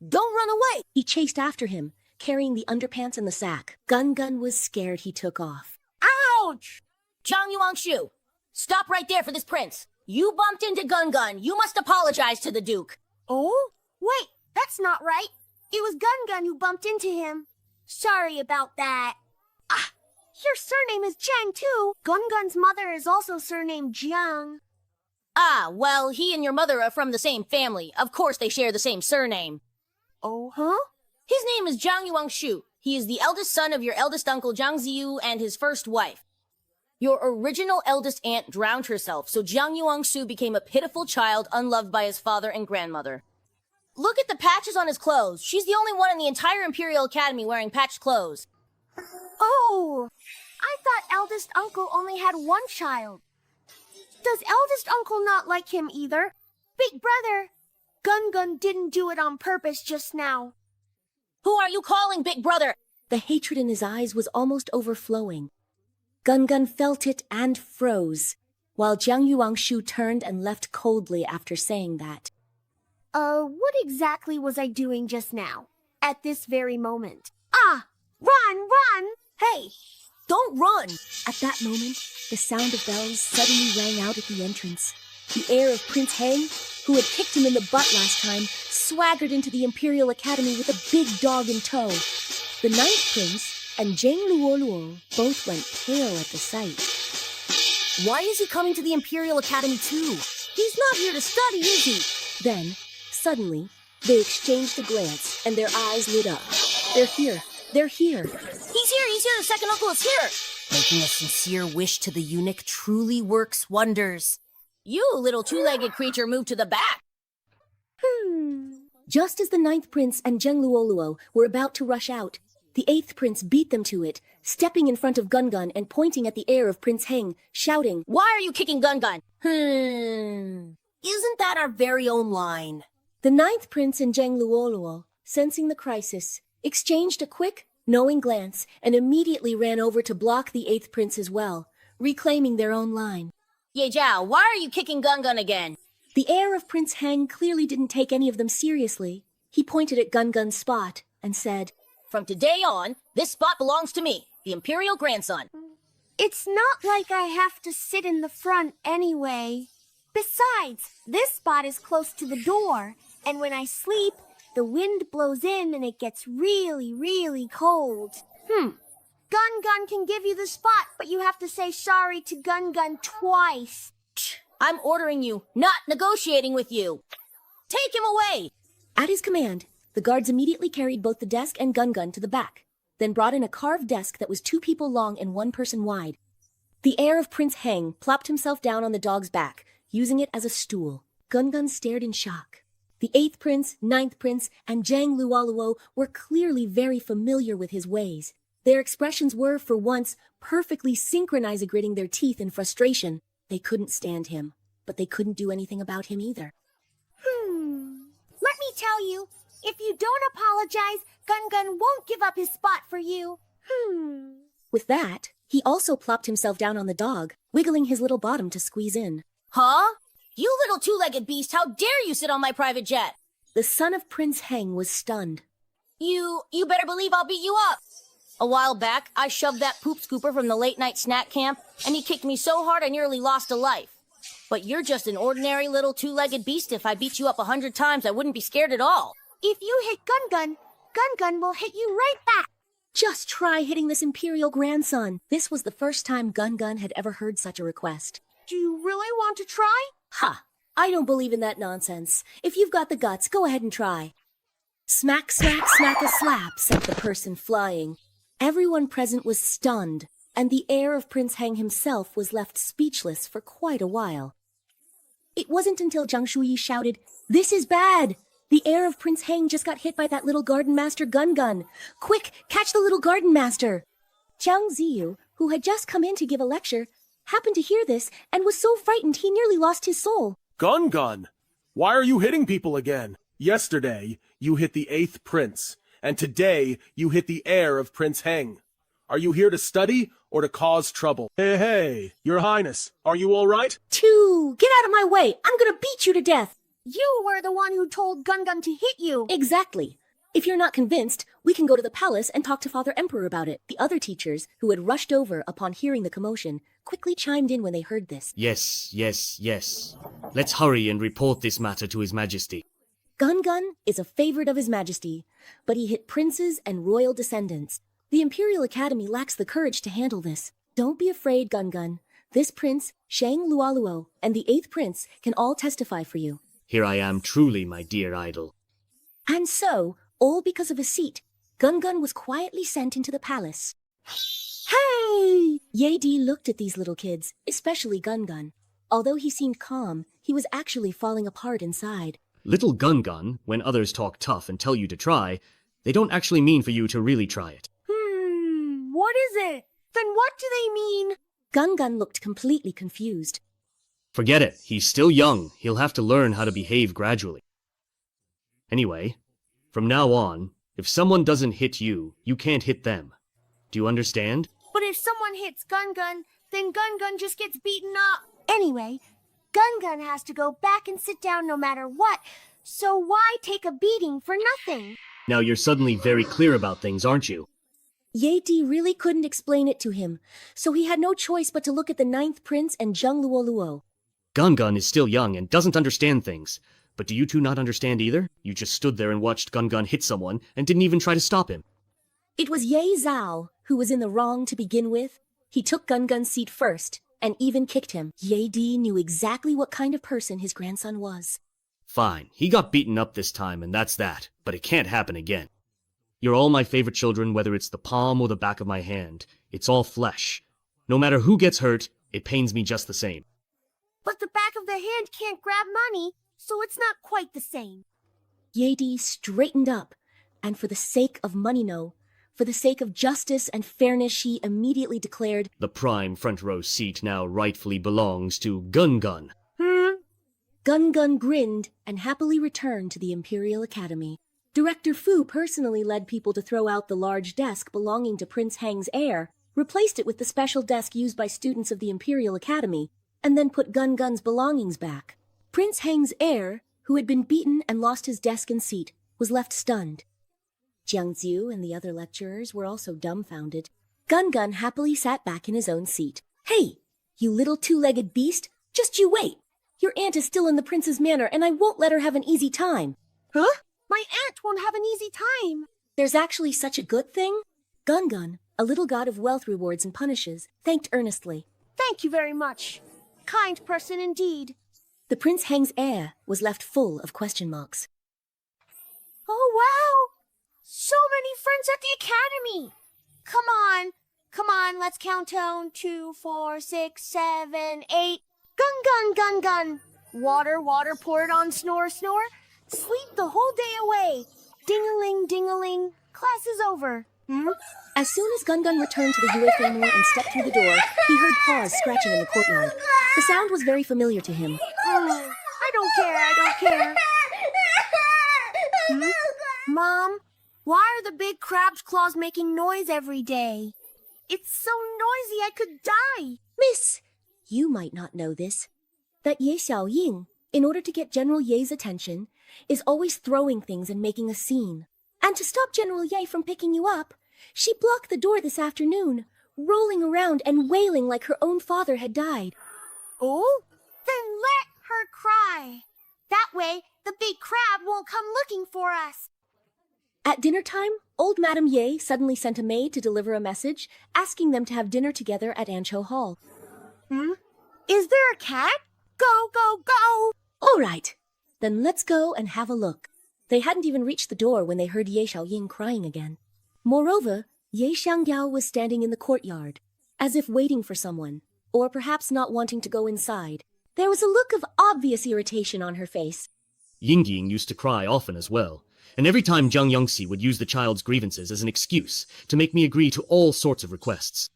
S15: Don't run away!
S1: He chased after him, carrying the underpants and the sack. Gun was scared he took off.
S15: Ouch! Zhang Yuangshu, stop right there for this prince. You bumped into Gun. You must apologize to the Duke.
S3: Oh? Wait, that's not right. It was Gun who bumped into him. Sorry about that. Your surname is Jiang too. Gun's mother is also surnamed Jiang.
S4: Ah, well, he and your mother are from the same family. Of course they share the same surname.
S16: Oh, huh?
S4: His name is Zhang Yuangshu. He is the eldest son of your eldest uncle Zhang Ziyu and his first wife. Your original eldest aunt drowned herself, so Zhang Yuangshu became a pitiful child unloved by his father and grandmother. Look at the patches on his clothes. She's the only one in the entire Imperial Academy wearing patched clothes.
S16: Oh, I thought eldest uncle only had one child. Does eldest uncle not like him either? Big brother, Gun didn't do it on purpose just now.
S4: Who are you calling Big Brother?
S10: The hatred in his eyes was almost overflowing. Gun felt it and froze, while Jiang Yuangshu turned and left coldly after saying that.
S16: What exactly was I doing just now? At this very moment? Ah! Run!
S4: Hey! Don't run!
S10: At that moment, the sound of bells suddenly rang out at the entrance. The heir of Prince Heng, who had kicked him in the butt last time, swaggered into the Imperial Academy with a big dog in tow. The ninth prince and Zheng Luoluo both went pale at the sight.
S4: Why is he coming to the Imperial Academy too? He's not here to study, is he?
S10: Then, suddenly, they exchanged a glance and their eyes lit up. They're here.
S4: He's here, the second uncle is here! Making a sincere wish to the eunuch truly works wonders. You, little two-legged creature, move to the back!
S10: Just as the ninth prince and Zheng Luoluo were about to rush out, the eighth prince beat them to it, stepping in front of Gun and pointing at the heir of Prince Heng, shouting,
S4: "Why are you kicking Gun? Isn't that our very own line?"
S10: The ninth prince and Zheng Luoluo, sensing the crisis, exchanged a quick, knowing glance and immediately ran over to block the eighth prince as well, reclaiming their own line.
S4: Ye Zhao, why are you kicking Gun again?
S10: The heir of Prince Heng clearly didn't take any of them seriously. He pointed at Gun's spot and said,
S4: "From today on, this spot belongs to me, the Imperial grandson."
S16: It's not like I have to sit in the front anyway. Besides, this spot is close to the door, and when I sleep, the wind blows in and it gets really, really cold. Gun can give you the spot, but you have to say sorry to Gun twice.
S4: I'm ordering you, not negotiating with you. Take him away!
S10: At his command, the guards immediately carried both the desk and Gun to the back, then brought in a carved desk that was 2 people long and 1 person wide. The heir of Prince Heng plopped himself down on the dog's back, using it as a stool. Gun stared in shock. The 8th prince, 9th prince, and Zheng Luoluo were clearly very familiar with his ways. Their expressions were, for once, perfectly synchronized, gritting their teeth in frustration. They couldn't stand him, but they couldn't do anything about him either.
S16: Let me tell you, if you don't apologize, Gun won't give up his spot for you.
S10: With that, he also plopped himself down on the dog, wiggling his little bottom to squeeze in.
S4: Huh? You little two-legged beast, how dare you sit on my private jet?
S10: The son of Prince Heng was stunned.
S4: You better believe I'll beat you up. A while back, I shoved that poop scooper from the late-night snack camp, and he kicked me so hard I nearly lost a life. But you're just an ordinary little two-legged beast. If I beat you up 100 times, I wouldn't be scared at all.
S16: If you hit Gun will hit you right back.
S10: Just try hitting this Imperial grandson. This was the first time Gun had ever heard such a request.
S16: Do you really want to try?
S10: Ha! I don't believe in that nonsense. If you've got the guts, go ahead and try. Smack, smack, smack a slap, sent the person flying. Everyone present was stunned, and the heir of Prince Heng himself was left speechless for quite a while. It wasn't until Zhang Shuyi shouted, "This is bad! The heir of Prince Heng just got hit by that little garden master Gun. Quick, catch the little garden master!" Zhang Ziyu, who had just come in to give a lecture, happened to hear this and was so frightened he nearly lost his soul.
S12: Gun, why are you hitting people again? Yesterday, you hit the 8th prince, and today you hit the heir of Prince Heng. Are you here to study or to cause trouble?
S2: Hey, Your Highness, are you all right?
S10: Get out of my way! I'm gonna beat you to death!
S16: You were the one who told Gun to hit you.
S10: Exactly. If you're not convinced, we can go to the palace and talk to Father Emperor about it. The other teachers, who had rushed over upon hearing the commotion, quickly chimed in when they heard this.
S13: Yes. Let's hurry and report this matter to His Majesty.
S10: Gun is a favorite of His Majesty, but he hit princes and royal descendants. The Imperial Academy lacks the courage to handle this. Don't be afraid, Gun.
S1: This prince, Shang Luoluo, and the 8th prince can all testify for you.
S13: Here I am truly, my dear idol.
S1: And so, all because of a seat, Gun was quietly sent into the palace. Hey! Ye Di looked at these little kids, especially Gun. Although he seemed calm, he was actually falling apart inside.
S13: Little Gun, when others talk tough and tell you to try, they don't actually mean for you to really try it.
S15: What is it? Then what do they mean?
S1: Gun looked completely confused.
S13: Forget it, he's still young, he'll have to learn how to behave gradually. Anyway, from now on, if someone doesn't hit you, you can't hit them. Do you understand?
S15: But if someone hits Gun, then Gun just gets beaten up. Anyway, Gun has to go back and sit down no matter what, so why take a beating for nothing?
S13: Now you're suddenly very clear about things, aren't you?
S1: Ye Di really couldn't explain it to him, so he had no choice but to look at the 9th prince and Zheng Luoluo.
S13: Gun is still young and doesn't understand things. But do you two not understand either? You just stood there and watched Gun hit someone and didn't even try to stop him.
S1: It was Ye Zhao who was in the wrong to begin with. He took Gun's seat first, and even kicked him. Ye Di knew exactly what kind of person his grandson was.
S13: Fine, he got beaten up this time and that's that, but it can't happen again. You're all my favorite children, whether it's the palm or the back of my hand. It's all flesh. No matter who gets hurt, it pains me just the same.
S15: But the back of the hand can't grab money, so it's not quite the same.
S1: Ye Di straightened up, and for the sake of Money-No, for the sake of justice and fairness, she immediately declared,
S13: The prime front row seat now rightfully belongs to Gun.
S1: Gun grinned and happily returned to the Imperial Academy. Director Fu personally led people to throw out the large desk belonging to Prince Hang's heir, replaced it with the special desk used by students of the Imperial Academy, and then put Gun's belongings back. Prince Hang's heir, who had been beaten and lost his desk and seat, was left stunned. Jiangziu and the other lecturers were also dumbfounded. Gun happily sat back in his own seat. Hey, you little two-legged beast, just you wait. Your aunt is still in the prince's manor, and I won't let her have an easy time.
S15: Huh? My aunt won't have an easy time.
S1: There's actually such a good thing. Gun, a little god of wealth rewards and punishes, thanked earnestly.
S15: Thank you very much. Kind person indeed.
S1: The Prince Hang's heir was left full of question marks.
S15: Oh, wow! So many friends at the academy! Come on, let's count down. 2, 4, 6, 7, 8. Gun. Water, pour it on, snore. Sleep the whole day away. Ding-a-ling, class is over.
S1: As soon as Gun returned to the Yue family and stepped through the door, he heard paws scratching in the courtyard. The sound was very familiar to him.
S15: I don't care. Mom, why are the big crab's claws making noise every day? It's so noisy I could die.
S1: Miss, you might not know this, that Ye Xiaoying, in order to get General Ye's attention, is always throwing things and making a scene. And to stop General Ye from picking you up, she blocked the door this afternoon, rolling around and wailing like her own father had died.
S15: Oh? Then let her cry. That way, the big crab won't come looking for us.
S1: At dinner time, old Madame Ye suddenly sent a maid to deliver a message, asking them to have dinner together at Ancho Hall.
S15: Is there a cat? Go!
S1: All right, then let's go and have a look. They hadn't even reached the door when they heard Ye Xiaoying crying again. Moreover, Ye Xiangyao was standing in the courtyard, as if waiting for someone, or perhaps not wanting to go inside. There was a look of obvious irritation on her face.
S13: Ying used to cry often as well, and every time Jiang Yongxi would use the child's grievances as an excuse to make me agree to all sorts of requests.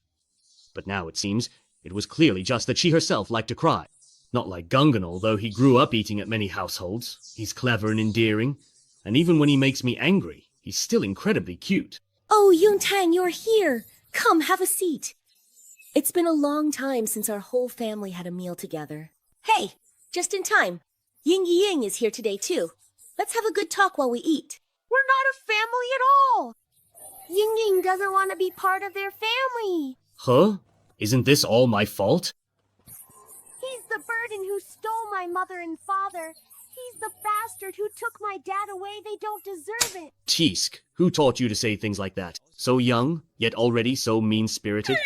S13: But now it seems it was clearly just that she herself liked to cry. Not like Gungan, although he grew up eating at many households. He's clever and endearing, and even when he makes me angry, he's still incredibly cute.
S1: Oh, Yuntang, you're here. Come, have a seat. It's been a long time since our whole family had a meal together. Hey, just in time. Ying is here today, too. Let's have a good talk while we eat.
S15: We're not a family at all. Ying doesn't want to be part of their family.
S13: Huh? Isn't this all my fault?
S15: He's the burden who stole my mother and father. He's the bastard who took my dad away. They don't deserve it.
S13: Tisk, who taught you to say things like that? So young, yet already so mean-spirited?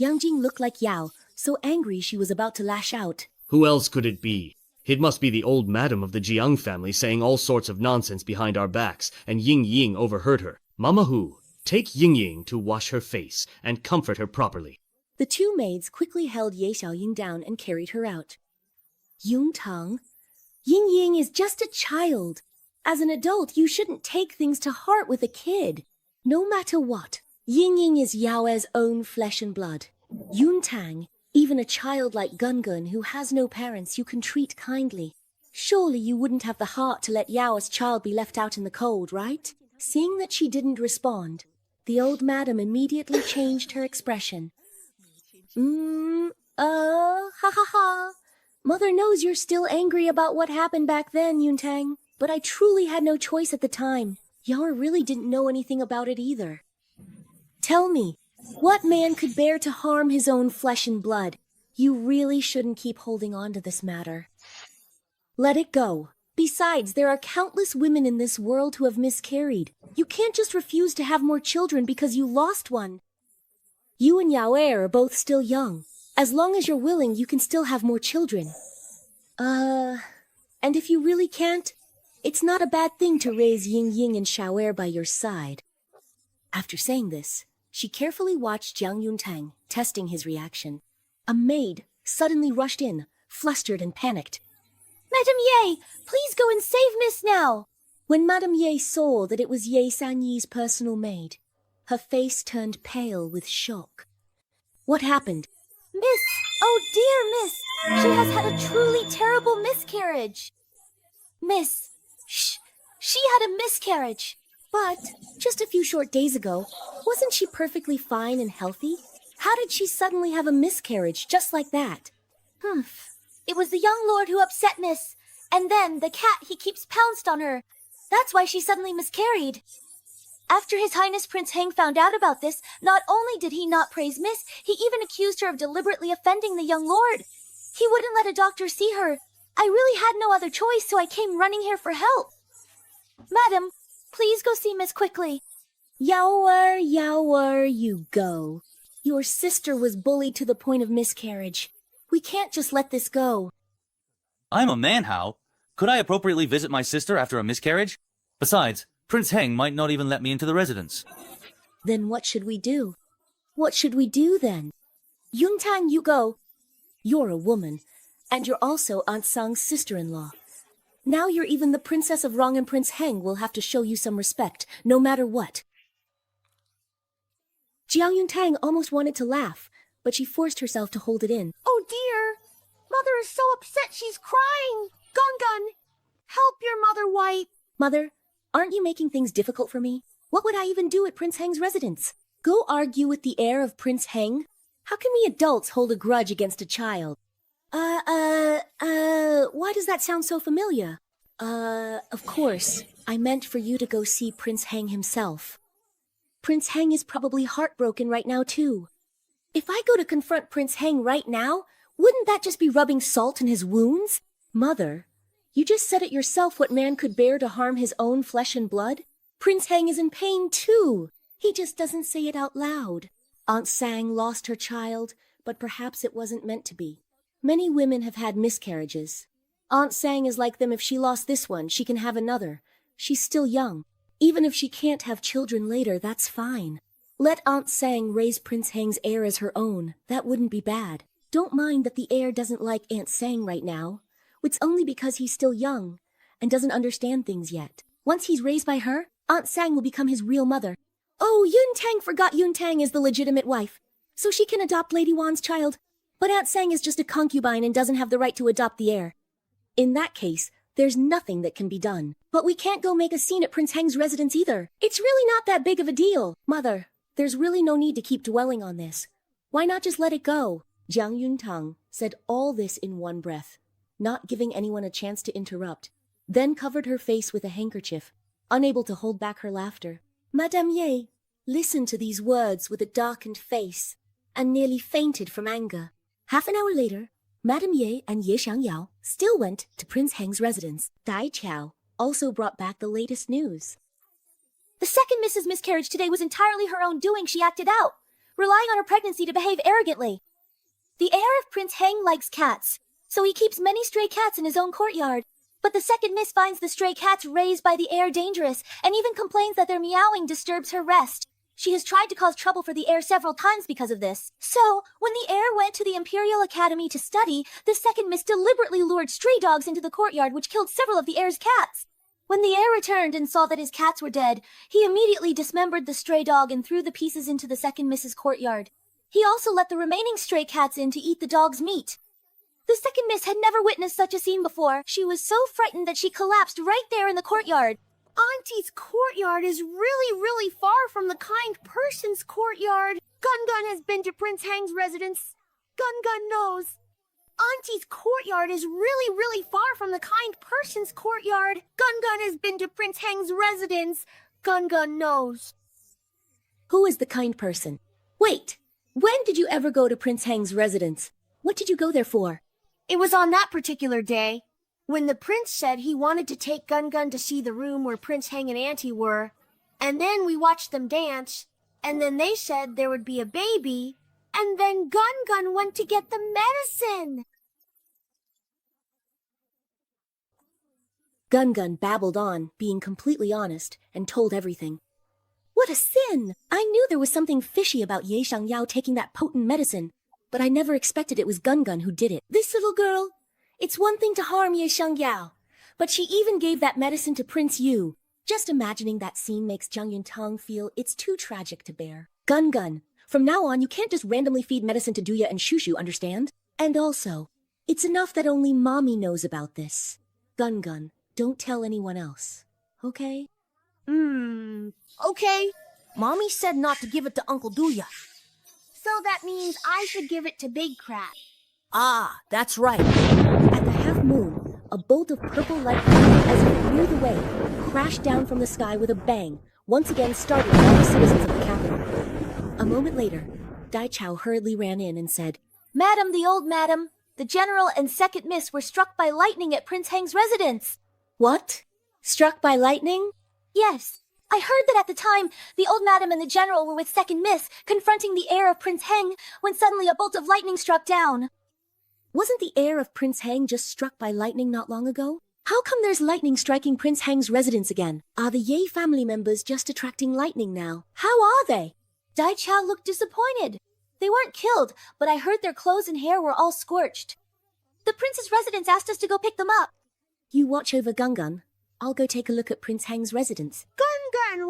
S10: Yang Jing looked like Yao, so angry she was about to lash out.
S13: Who else could it be? It must be the old madam of the Jiang family saying all sorts of nonsense behind our backs, and Ying Ying overheard her. Mama Hu, take Ying Ying to wash her face and comfort her properly.
S10: The two maids quickly held Ye Xiaoying down and carried her out. Yun Tang, Ying Ying is just a child. As an adult, you shouldn't take things to heart with a kid. No matter what, Ying Ying is Yao's own flesh and blood. Yun Tang, even a child like Gun Gun who has no parents you can treat kindly. Surely you wouldn't have the heart to let Yao's child be left out in the cold, right? Seeing that she didn't respond, the old madam immediately changed her expression. Ha ha ha. Mother knows you're still angry about what happened back then, Yuntang, but I truly had no choice at the time. Yao really didn't know anything about it either. Tell me, what man could bear to harm his own flesh and blood? You really shouldn't keep holding on to this matter. Let it go. Besides, there are countless women in this world who have miscarried. You can't just refuse to have more children because you lost one. You and Yao are both still young. As long as you're willing, you can still have more children. And if you really can't, it's not a bad thing to raise Ying Ying and Xiao by your side. After saying this, she carefully watched Jiang Yuntang, testing his reaction. A maid suddenly rushed in, flustered and panicked.
S16: Madame Ye, please go and save Miss now.
S10: When Madame Ye saw that it was Ye Sanyi's personal maid, her face turned pale with shock. What happened?
S16: Miss, oh dear Miss, she has had a truly terrible miscarriage. Miss, she had a miscarriage.
S10: But just a few short days ago, wasn't she perfectly fine and healthy? How did she suddenly have a miscarriage just like that?
S16: Humph. It was the young lord who upset Miss, and then the cat he keeps pounced on her. That's why she suddenly miscarried. After His Highness Prince Heng found out about this, not only did he not praise Miss, he even accused her of deliberately offending the young lord. He wouldn't let a doctor see her. I really had no other choice, so I came running here for help. Madam, please go see Miss quickly.
S10: Yaoer, you go. Your sister was bullied to the point of miscarriage. We can't just let this go.
S6: I'm a man, Hao. Could I appropriately visit my sister after a miscarriage? Besides, Prince Heng might not even let me into the residence.
S10: Then what should we do? What should we do then? Yuntang, you go. You're a woman, and you're also Aunt Sang's sister-in-law. Now you're even the Princess of Rong, and Prince Heng will have to show you some respect, no matter what. Jiang Yuntang almost wanted to laugh, but she forced herself to hold it in.
S16: Oh dear! Mother is so upset she's crying! Gun, help your mother, White!
S10: Mother, aren't you making things difficult for me? What would I even do at Prince Heng's residence? Go argue with the heir of Prince Heng? How can we adults hold a grudge against a child? Why does that sound so familiar? Of course, I meant for you to go see Prince Heng himself. Prince Heng is probably heartbroken right now, too. If I go to confront Prince Heng right now, wouldn't that just be rubbing salt in his wounds? Mother, you just said it yourself, what man could bear to harm his own flesh and blood? Prince Heng is in pain, too. He just doesn't say it out loud. Aunt Sang lost her child, but perhaps it wasn't meant to be. Many women have had miscarriages. Aunt Sang is like them. If she lost this one, she can have another. She's still young. Even if she can't have children later, that's fine. Let Aunt Sang raise Prince Heng's heir as her own. That wouldn't be bad. Don't mind that the heir doesn't like Aunt Sang right now. It's only because he's still young and doesn't understand things yet. Once he's raised by her, Aunt Sang will become his real mother. Oh, Yuntang forgot Yuntang is the legitimate wife, so she can adopt Lady Wan's child. But Aunt Sang is just a concubine and doesn't have the right to adopt the heir. In that case, there's nothing that can be done. But we can't go make a scene at Prince Heng's residence either. It's really not that big of a deal. Mother, there's really no need to keep dwelling on this. Why not just let it go? Jiang Yuntang said all this in one breath, not giving anyone a chance to interrupt, then covered her face with a handkerchief, unable to hold back her laughter. Madame Ye listened to these words with a darkened face and nearly fainted from anger. Half an hour later, Madame Ye and Ye Xiangyao still went to Prince Heng's residence. Dai Qiao also brought back the latest news.
S16: The second Mrs. Miscarriage today was entirely her own doing. She acted out. relying on her pregnancy to behave arrogantly. The heir of Prince Heng likes cats, so he keeps many stray cats in his own courtyard. But the second miss finds the stray cats raised by the heir dangerous, and even complains that their meowing disturbs her rest. She has tried to cause trouble for the heir several times because of this. So, when the heir went to the Imperial Academy to study, the second miss deliberately lured stray dogs into the courtyard, which killed several of the heir's cats. When the heir returned and saw that his cats were dead, he immediately dismembered the stray dog and threw the pieces into the second miss's courtyard. He also let the remaining stray cats in to eat the dog's meat. The second miss had never witnessed such a scene before. She was so frightened that she collapsed right there in the courtyard.
S4: Auntie's courtyard is really far from the kind person's courtyard. Gun has been to Prince Heng's residence. Gun knows. Auntie's courtyard is really far from the kind person's courtyard. Gun has been to Prince Heng's residence. Gun knows.
S10: Who is the kind person? Wait, when did you ever go to Prince Heng's residence? What did you go there for?
S4: It was on that particular day, when the prince said he wanted to take Gun to see the room where Prince Heng and Auntie were, and then we watched them dance, and then they said there would be a baby, and then Gun went to get the medicine.
S10: Gun babbled on, being completely honest, and told everything. What a sin! I knew there was something fishy about Ye Xiangyao taking that potent medicine, but I never expected it was Gun who did it. This little girl, it's one thing to harm Ye Xiangyao, but she even gave that medicine to Prince Yu. Just imagining that scene makes Zhang Yuntang feel it's too tragic to bear. Gun, from now on you can't just randomly feed medicine to Duya and Shushu, understand? And also, it's enough that only Mommy knows about this. Gun, don't tell anyone else, okay?
S4: Okay.
S16: Mommy said not to give it to Uncle Duya.
S4: So that means I should give it to Big Crab.
S16: Ah, that's right.
S10: At the half moon, a bolt of purple light, as if it knew the way, crashed down from the sky with a bang, once again startling all the citizens of the capital. A moment later, Dai Chao hurriedly ran in and said,
S16: Madam, the old madam, the general and second miss were struck by lightning at Prince Heng's residence.
S10: What? Struck by lightning?
S16: Yes. I heard that at the time, the old madam and the general were with second miss, confronting the heir of Prince Heng, when suddenly a bolt of lightning struck down.
S10: Wasn't the heir of Prince Heng just struck by lightning not long ago? How come there's lightning striking Prince Heng's residence again? Are the Ye family members just attracting lightning now? How are they?
S16: Dai Chao looked disappointed. They weren't killed, but I heard their clothes and hair were all scorched. The prince's residence asked us to go pick them up.
S10: You watch over Gun. I'll go take a look at Prince Heng's residence.
S4: Gun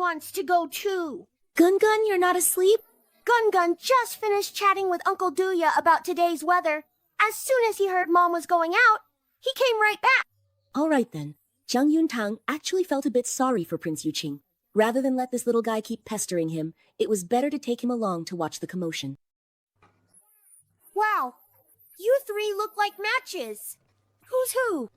S4: wants to go too.
S10: Gun, you're not asleep?
S4: Gun just finished chatting with Uncle Duya about today's weather. As soon as he heard Mom was going out, he came right back.
S10: All right then. Zhang Yuntang actually felt a bit sorry for Prince Yuqing. Rather than let this little guy keep pestering him, it was better to take him along to watch the commotion.
S4: Wow, you three look like matches. Who's who?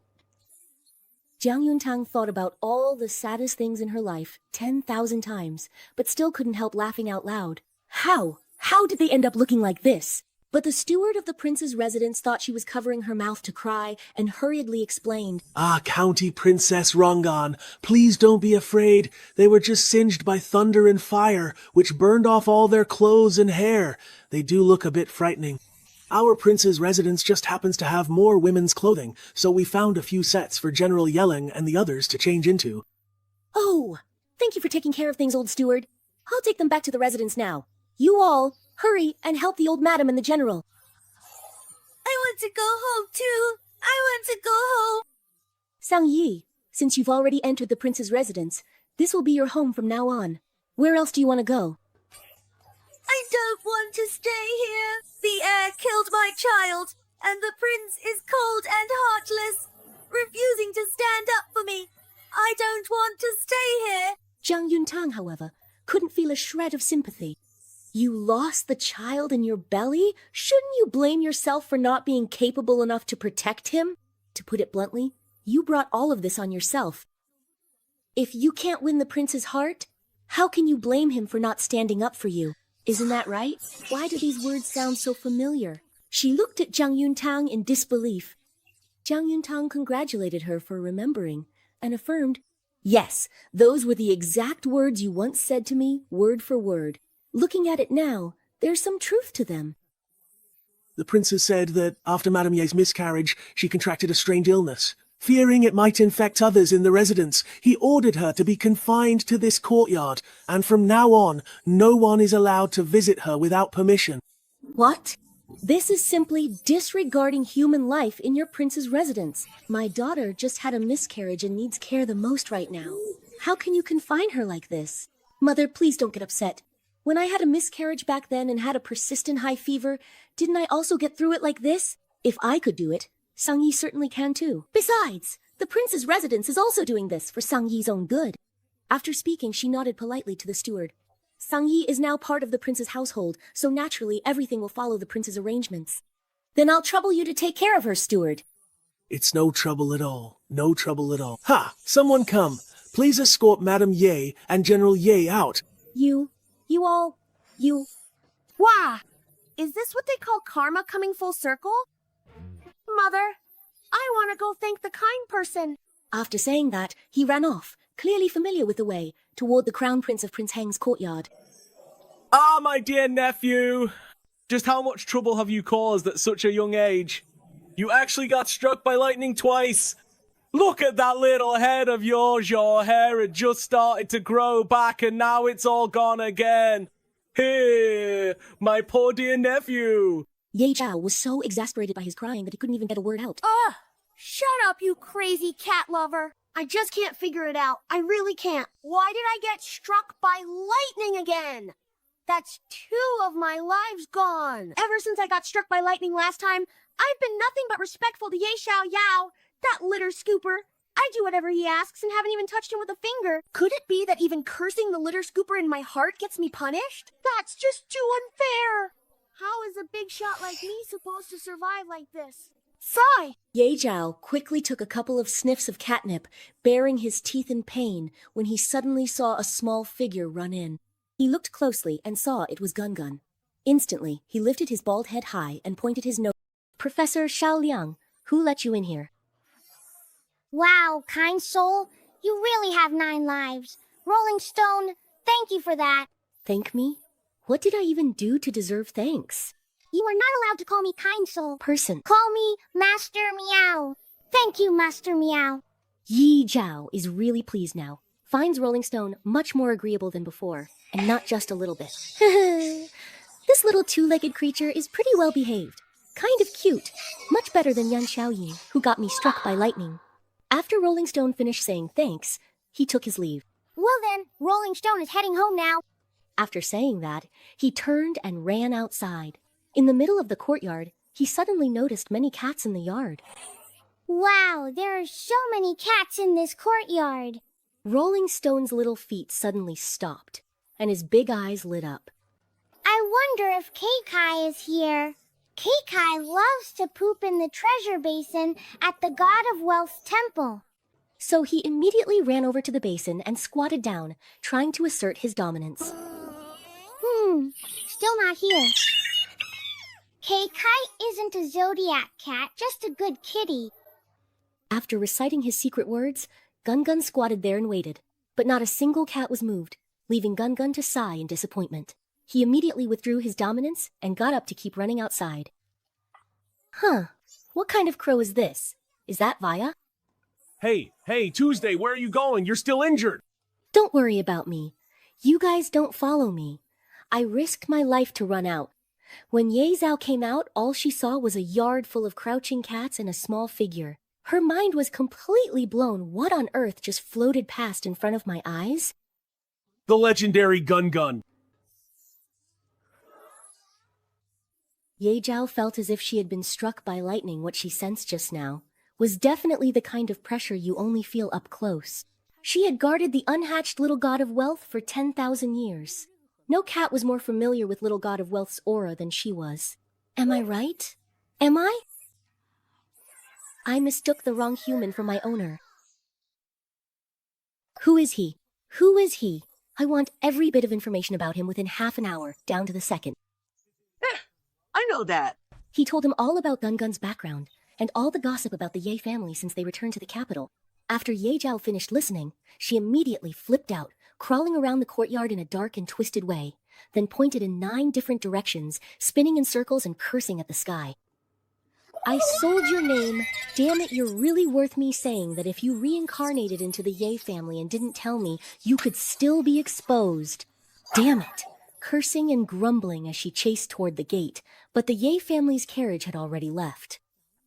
S10: Zhang Yuntang thought about all the saddest things in her life 10,000 times, but still couldn't help laughing out loud. How? How did they end up looking like this? But the steward of the prince's residence thought she was covering her mouth to cry and hurriedly explained,
S2: Ah, County Princess Rongan, please don't be afraid. They were just singed by thunder and fire, which burned off all their clothes and hair. They do look a bit frightening. Our prince's residence just happens to have more women's clothing, so we found a few sets for General Yelling and the others to change into.
S10: Oh, thank you for taking care of things, old steward. I'll take them back to the residence now. You all, hurry and help the old madam and the general.
S15: I want to go home too. I want to go home.
S10: Sang Yi, since you've already entered the prince's residence, this will be your home from now on. Where else do you want to go?
S15: I don't want to stay here. The heir killed my child, and the prince is cold and heartless, refusing to stand up for me. I don't want to stay here.
S10: Zhang Yuntang, however, couldn't feel a shred of sympathy. You lost the child in your belly? Shouldn't you blame yourself for not being capable enough to protect him? To put it bluntly, you brought all of this on yourself. If you can't win the prince's heart, how can you blame him for not standing up for you? Isn't that right? Why do these words sound so familiar? She looked at Zhang Yuntang in disbelief. Zhang Yuntang congratulated her for remembering and affirmed, Yes, those were the exact words you once said to me, word for word. Looking at it now, There's some truth to them.
S2: The princess said that after Madame Ye's miscarriage, she contracted a strange illness. Fearing it might infect others in the residence, he ordered her to be confined to this courtyard, and from now on, no one is allowed to visit her without permission.
S10: What? This is simply disregarding human life in your prince's residence. My daughter just had a miscarriage and needs care the most right now. How can you confine her like this? Mother, please don't get upset. When I had a miscarriage back then and had a persistent high fever, didn't I also get through it like this? If I could do it, Sang Yi certainly can too. Besides, the prince's residence is also doing this for Sang Yi's own good. After speaking, she nodded politely to the steward. Sang Yi is now part of the prince's household, so naturally everything will follow the prince's arrangements. Then I'll trouble you to take care of her, steward.
S2: It's no trouble at all. No trouble at all. Ha! Someone come. Please escort Madame Ye and General Ye out.
S10: You
S16: Wah! Is this what they call karma coming full circle? Mother, I want to go thank the kind person.
S10: After saying that, he ran off, clearly familiar with the way, toward the crown prince of Prince Heng's courtyard.
S5: Ah, my dear nephew! Just how much trouble have you caused at such a young age? You actually got struck by lightning twice! Look at that little head of yours, your hair had just started to grow back and now it's all gone again. Hey, my poor dear nephew!
S10: Ye Zhao was so exasperated by his crying that he couldn't even get a word out.
S16: Ugh! Shut up, you crazy cat lover! I just can't figure it out. I really can't. Why did I get struck by lightning again? That's 2 of my lives gone. Ever since I got struck by lightning last time, I've been nothing but respectful to Ye Xiao Yao, that litter scooper. I do whatever he asks and haven't even touched him with a finger. Could it be that even cursing the litter scooper in my heart gets me punished? That's just too unfair. How is a big shot like me supposed to survive like this? Sigh!
S10: Ye Zhao quickly took a couple of sniffs of catnip, baring his teeth in pain when he suddenly saw a small figure run in. He looked closely and saw it was Gun Gun. Instantly, he lifted his bald head high and pointed his nose. Professor Xiao Liang, who let you in here?
S3: Wow, kind soul, you really have 9 lives. Rolling Stone, thank you for that.
S10: Thank me? What did I even do to deserve thanks?
S3: You are not allowed to call me kind soul.
S10: Person.
S3: Call me Master Meow. Thank you, Master Meow.
S10: Yi Zhao is really pleased now. Finds Rolling Stone much more agreeable than before, and not just a little bit. This little 2-legged creature is pretty well behaved. Kind of cute. Much better than Yan Xiaoyin, who got me struck by lightning. After Rolling Stone finished saying thanks, he took his leave.
S3: Well then, Rolling Stone is heading home now.
S10: After saying that, he turned and ran outside. In the middle of the courtyard, he suddenly noticed many cats in the yard.
S3: Wow, there are so many cats in this courtyard.
S10: Rolling Stone's little feet suddenly stopped, and his big eyes lit up.
S3: I wonder if Keikai is here. Keikai loves to poop in the treasure basin at the God of Wealth's temple.
S10: So he immediately ran over to the basin and squatted down, trying to assert his dominance.
S3: Still not here. Keikai isn't a zodiac cat, just a good kitty.
S10: After reciting his secret words, Gun Gun squatted there and waited, but not a single cat was moved, leaving Gun Gun to sigh in disappointment. He immediately withdrew his dominance and got up to keep running outside. Huh, what kind of crow is this? Is that Vaya?
S2: Hey, Tuesday, where are you going? You're still injured.
S10: Don't worry about me. You guys don't follow me. I risked my life to run out. When Ye Zhao came out, all she saw was a yard full of crouching cats and a small figure. Her mind was completely blown. What on earth just floated past in front of my eyes?
S2: The legendary Gun Gun.
S10: Ye Zhao felt as if she had been struck by lightning. What she sensed just now was definitely the kind of pressure you only feel up close. She had guarded the unhatched little God of Wealth for 10,000 years. No cat was more familiar with little God of Wealth's aura than she was. Am I right? Am I? I mistook the wrong human for my owner. Who is he? Who is he? I want every bit of information about him within half an hour, down to the second.
S5: I know that.
S10: He told him all about Gun Gun's background, and all the gossip about the Ye family since they returned to the capital. After Ye Zhao finished listening, she immediately flipped out, crawling around the courtyard in a dark and twisted way,
S1: then pointed in 9 different directions, spinning in circles and cursing at the sky. I sold your name. Damn it, you're really worth me saying that if you reincarnated into the Ye family and didn't tell me, you could still be exposed. Damn it. Cursing and grumbling as she chased toward the gate, but the Ye family's carriage had already left.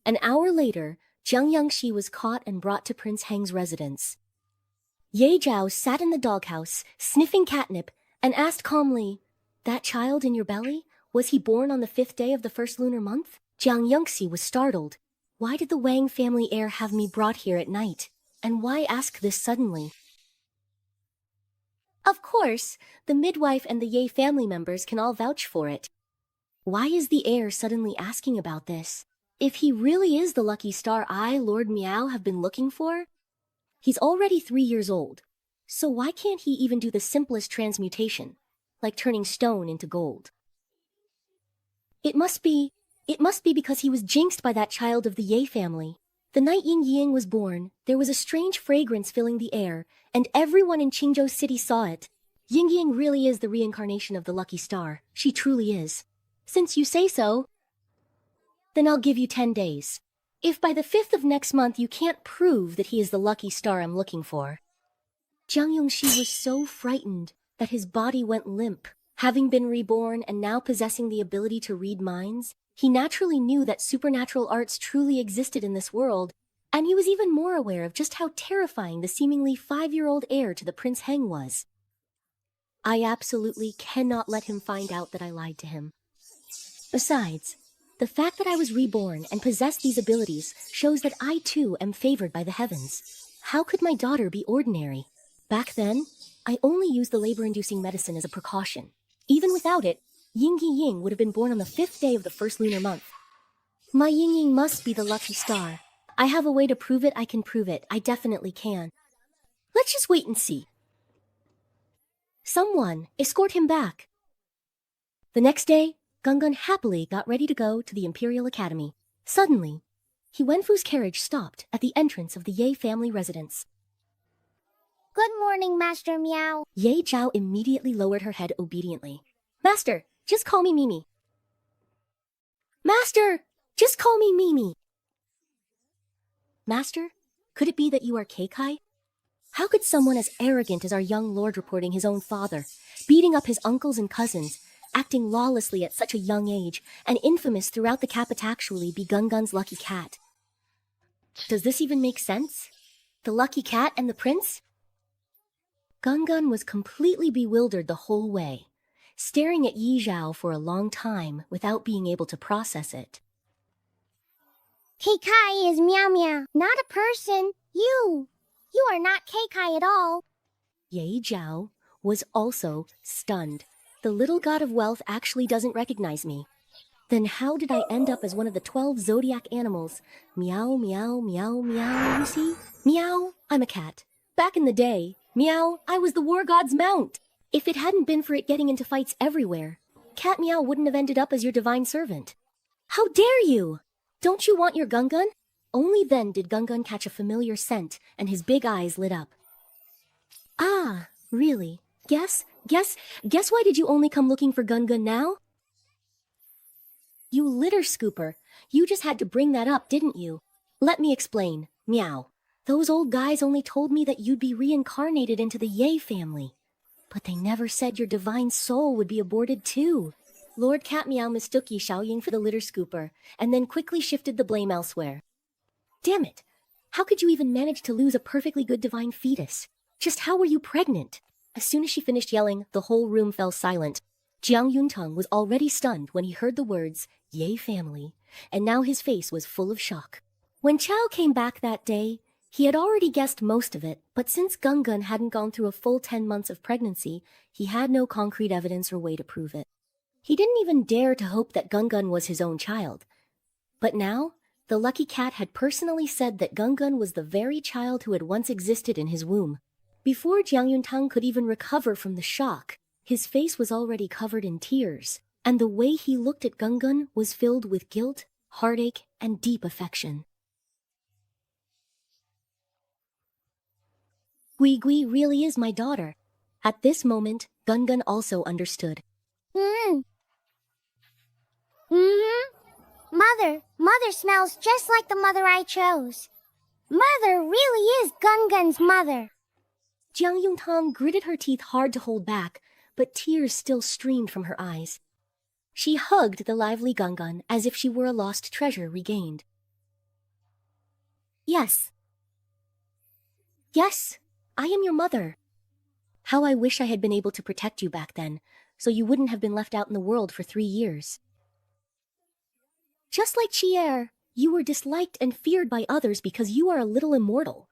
S1: An hour later, Jiang Yangxi was caught and brought to Prince Heng's residence. Ye Zhao sat in the doghouse, sniffing catnip, and asked calmly, "That child in your belly? Was he born on the 5th day of the first lunar month?" Jiang Yangxi was startled. Why did the Wang family heir have me brought here at night? And why ask this suddenly? Of course, the midwife and the Ye family members can all vouch for it. Why is the heir suddenly asking about this? If he really is the lucky star I, Lord Miao, have been looking for? He's already 3 years old, so why can't he even do the simplest transmutation, like turning stone into gold? It must be because he was jinxed by that child of the Ye family. The night Ying Ying was born, there was a strange fragrance filling the air, and everyone in Qingzhou City saw it. Ying Ying really is the reincarnation of the lucky star. She truly is. Since you say so, then I'll give you 10 days. If by the 5th of next month you can't prove that he is the lucky star I'm looking for. Jiang Yongxi was so frightened that his body went limp. Having been reborn and now possessing the ability to read minds, he naturally knew that supernatural arts truly existed in this world, and he was even more aware of just how terrifying the seemingly 5-year-old heir to the Prince Heng was. I absolutely cannot let him find out that I lied to him. Besides, the fact that I was reborn and possessed these abilities shows that I too am favored by the heavens. How could my daughter be ordinary? Back then, I only used the labor-inducing medicine as a precaution. Even without it, Ying Ying would have been born on the 5th day of the first lunar month. My Ying Ying must be the lucky star. I have a way to prove it. I can prove it. I definitely can. Let's just wait and see. Someone escort him back. The next day, Gungun happily got ready to go to the Imperial Academy. Suddenly, He Wenfu's carriage stopped at the entrance of the Ye family residence.
S3: Good morning, Master Meow.
S1: Ye Zhao immediately lowered her head obediently. Master, just call me Mimi. Master, just call me Mimi. Master, could it be that you are Keikai? How could someone as arrogant as our young lord reporting his own father, beating up his uncles and cousins, acting lawlessly at such a young age, and infamous throughout the capital actually be Gungun's lucky cat? Does this even make sense? The lucky cat and the prince? Gungun was completely bewildered the whole way, staring at Yi Zhao for a long time without being able to process it.
S3: Keikai is Meow Meow, not a person. You are not Keikai at all.
S1: Ye Zhao was also stunned. The little god of wealth actually doesn't recognize me. Then how did I end up as one of the 12 zodiac animals? Meow, meow, meow, meow, you see? Meow, I'm a cat. Back in the day, Meow, I was the war god's mount. If it hadn't been for it getting into fights everywhere, Cat Meow wouldn't have ended up as your divine servant. How dare you! Don't you want your Gungun? Only then did Gungun catch a familiar scent, and his big eyes lit up. Ah, really? Guess why did you only come looking for Gungun now? You litter scooper. You just had to bring that up, didn't you? Let me explain. Meow. Those old guys only told me that you'd be reincarnated into the Ye family. But they never said your divine soul would be aborted too. Lord Cat Meow mistook Yi Xiaoying for the litter scooper, and then quickly shifted the blame elsewhere. Damn it! How could you even manage to lose a perfectly good divine fetus? Just how were you pregnant? As soon as she finished yelling, the whole room fell silent. Jiang Yuntang was already stunned when he heard the words, Ye family, and now his face was full of shock. When Chao came back that day, he had already guessed most of it, but since Gungun hadn't gone through a full 10 months of pregnancy, he had no concrete evidence or way to prove it. He didn't even dare to hope that Gungun was his own child. But now, the lucky cat had personally said that Gungun was the very child who had once existed in his womb. Before Jiang Yuntang could even recover from the shock, his face was already covered in tears, and the way he looked at Gungun was filled with guilt, heartache, and deep affection. Gui Gui really is my daughter. At this moment, Gungun also understood.
S3: Mm-hmm. Mother smells just like the mother I chose. Mother really is Gungun's mother.
S1: Jiang Yongtang gritted her teeth hard to hold back, but tears still streamed from her eyes. She hugged the lively Gungun as if she were a lost treasure regained. Yes. Yes, I am your mother. How I wish I had been able to protect you back then, so you wouldn't have been left out in the world for 3 years. Just like Chier, you were disliked and feared by others because you are a little immortal.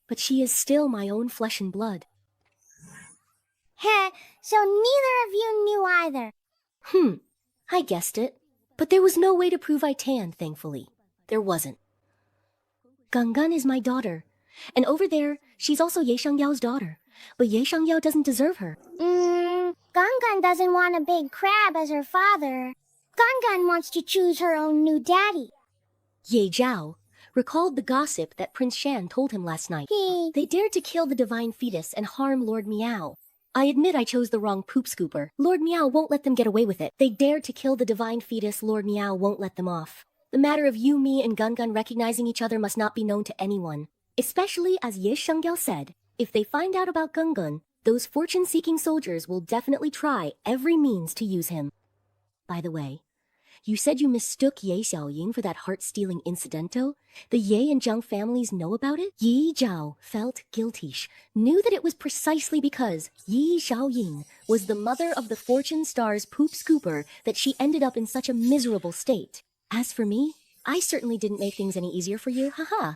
S1: But she is still my own flesh and blood.
S3: Heh, so neither of you knew either.
S1: I guessed it. But there was no way to prove I tanned, thankfully. There wasn't. Gungun is my daughter. And over there, she's also Ye Shangyao's daughter. But Ye Shangyao doesn't deserve her.
S3: Gungun doesn't want a big crab as her father. Gungun wants to choose her own new daddy.
S1: Ye Zhao recalled the gossip that Prince Shan told him last night. They dared to kill the divine fetus and harm Lord Miao. I admit I chose the wrong poop scooper. Lord Miao won't let them get away with it. They dared to kill the divine fetus. Lord Miao won't let them off. The matter of you, me, and Gungun recognizing each other must not be known to anyone. Especially, as Ye Shangyao said, if they find out about Gungun, those fortune-seeking soldiers will definitely try every means to use him. By the way, you said you mistook Ye Xiaoying for that heart-stealing incidento? The Ye and Zhang families know about it? Yi Zhao felt guilty, knew that it was precisely because Yi Xiaoying was the mother of the Fortune Star's poop scooper that she ended up in such a miserable state. As for me, I certainly didn't make things any easier for you, haha.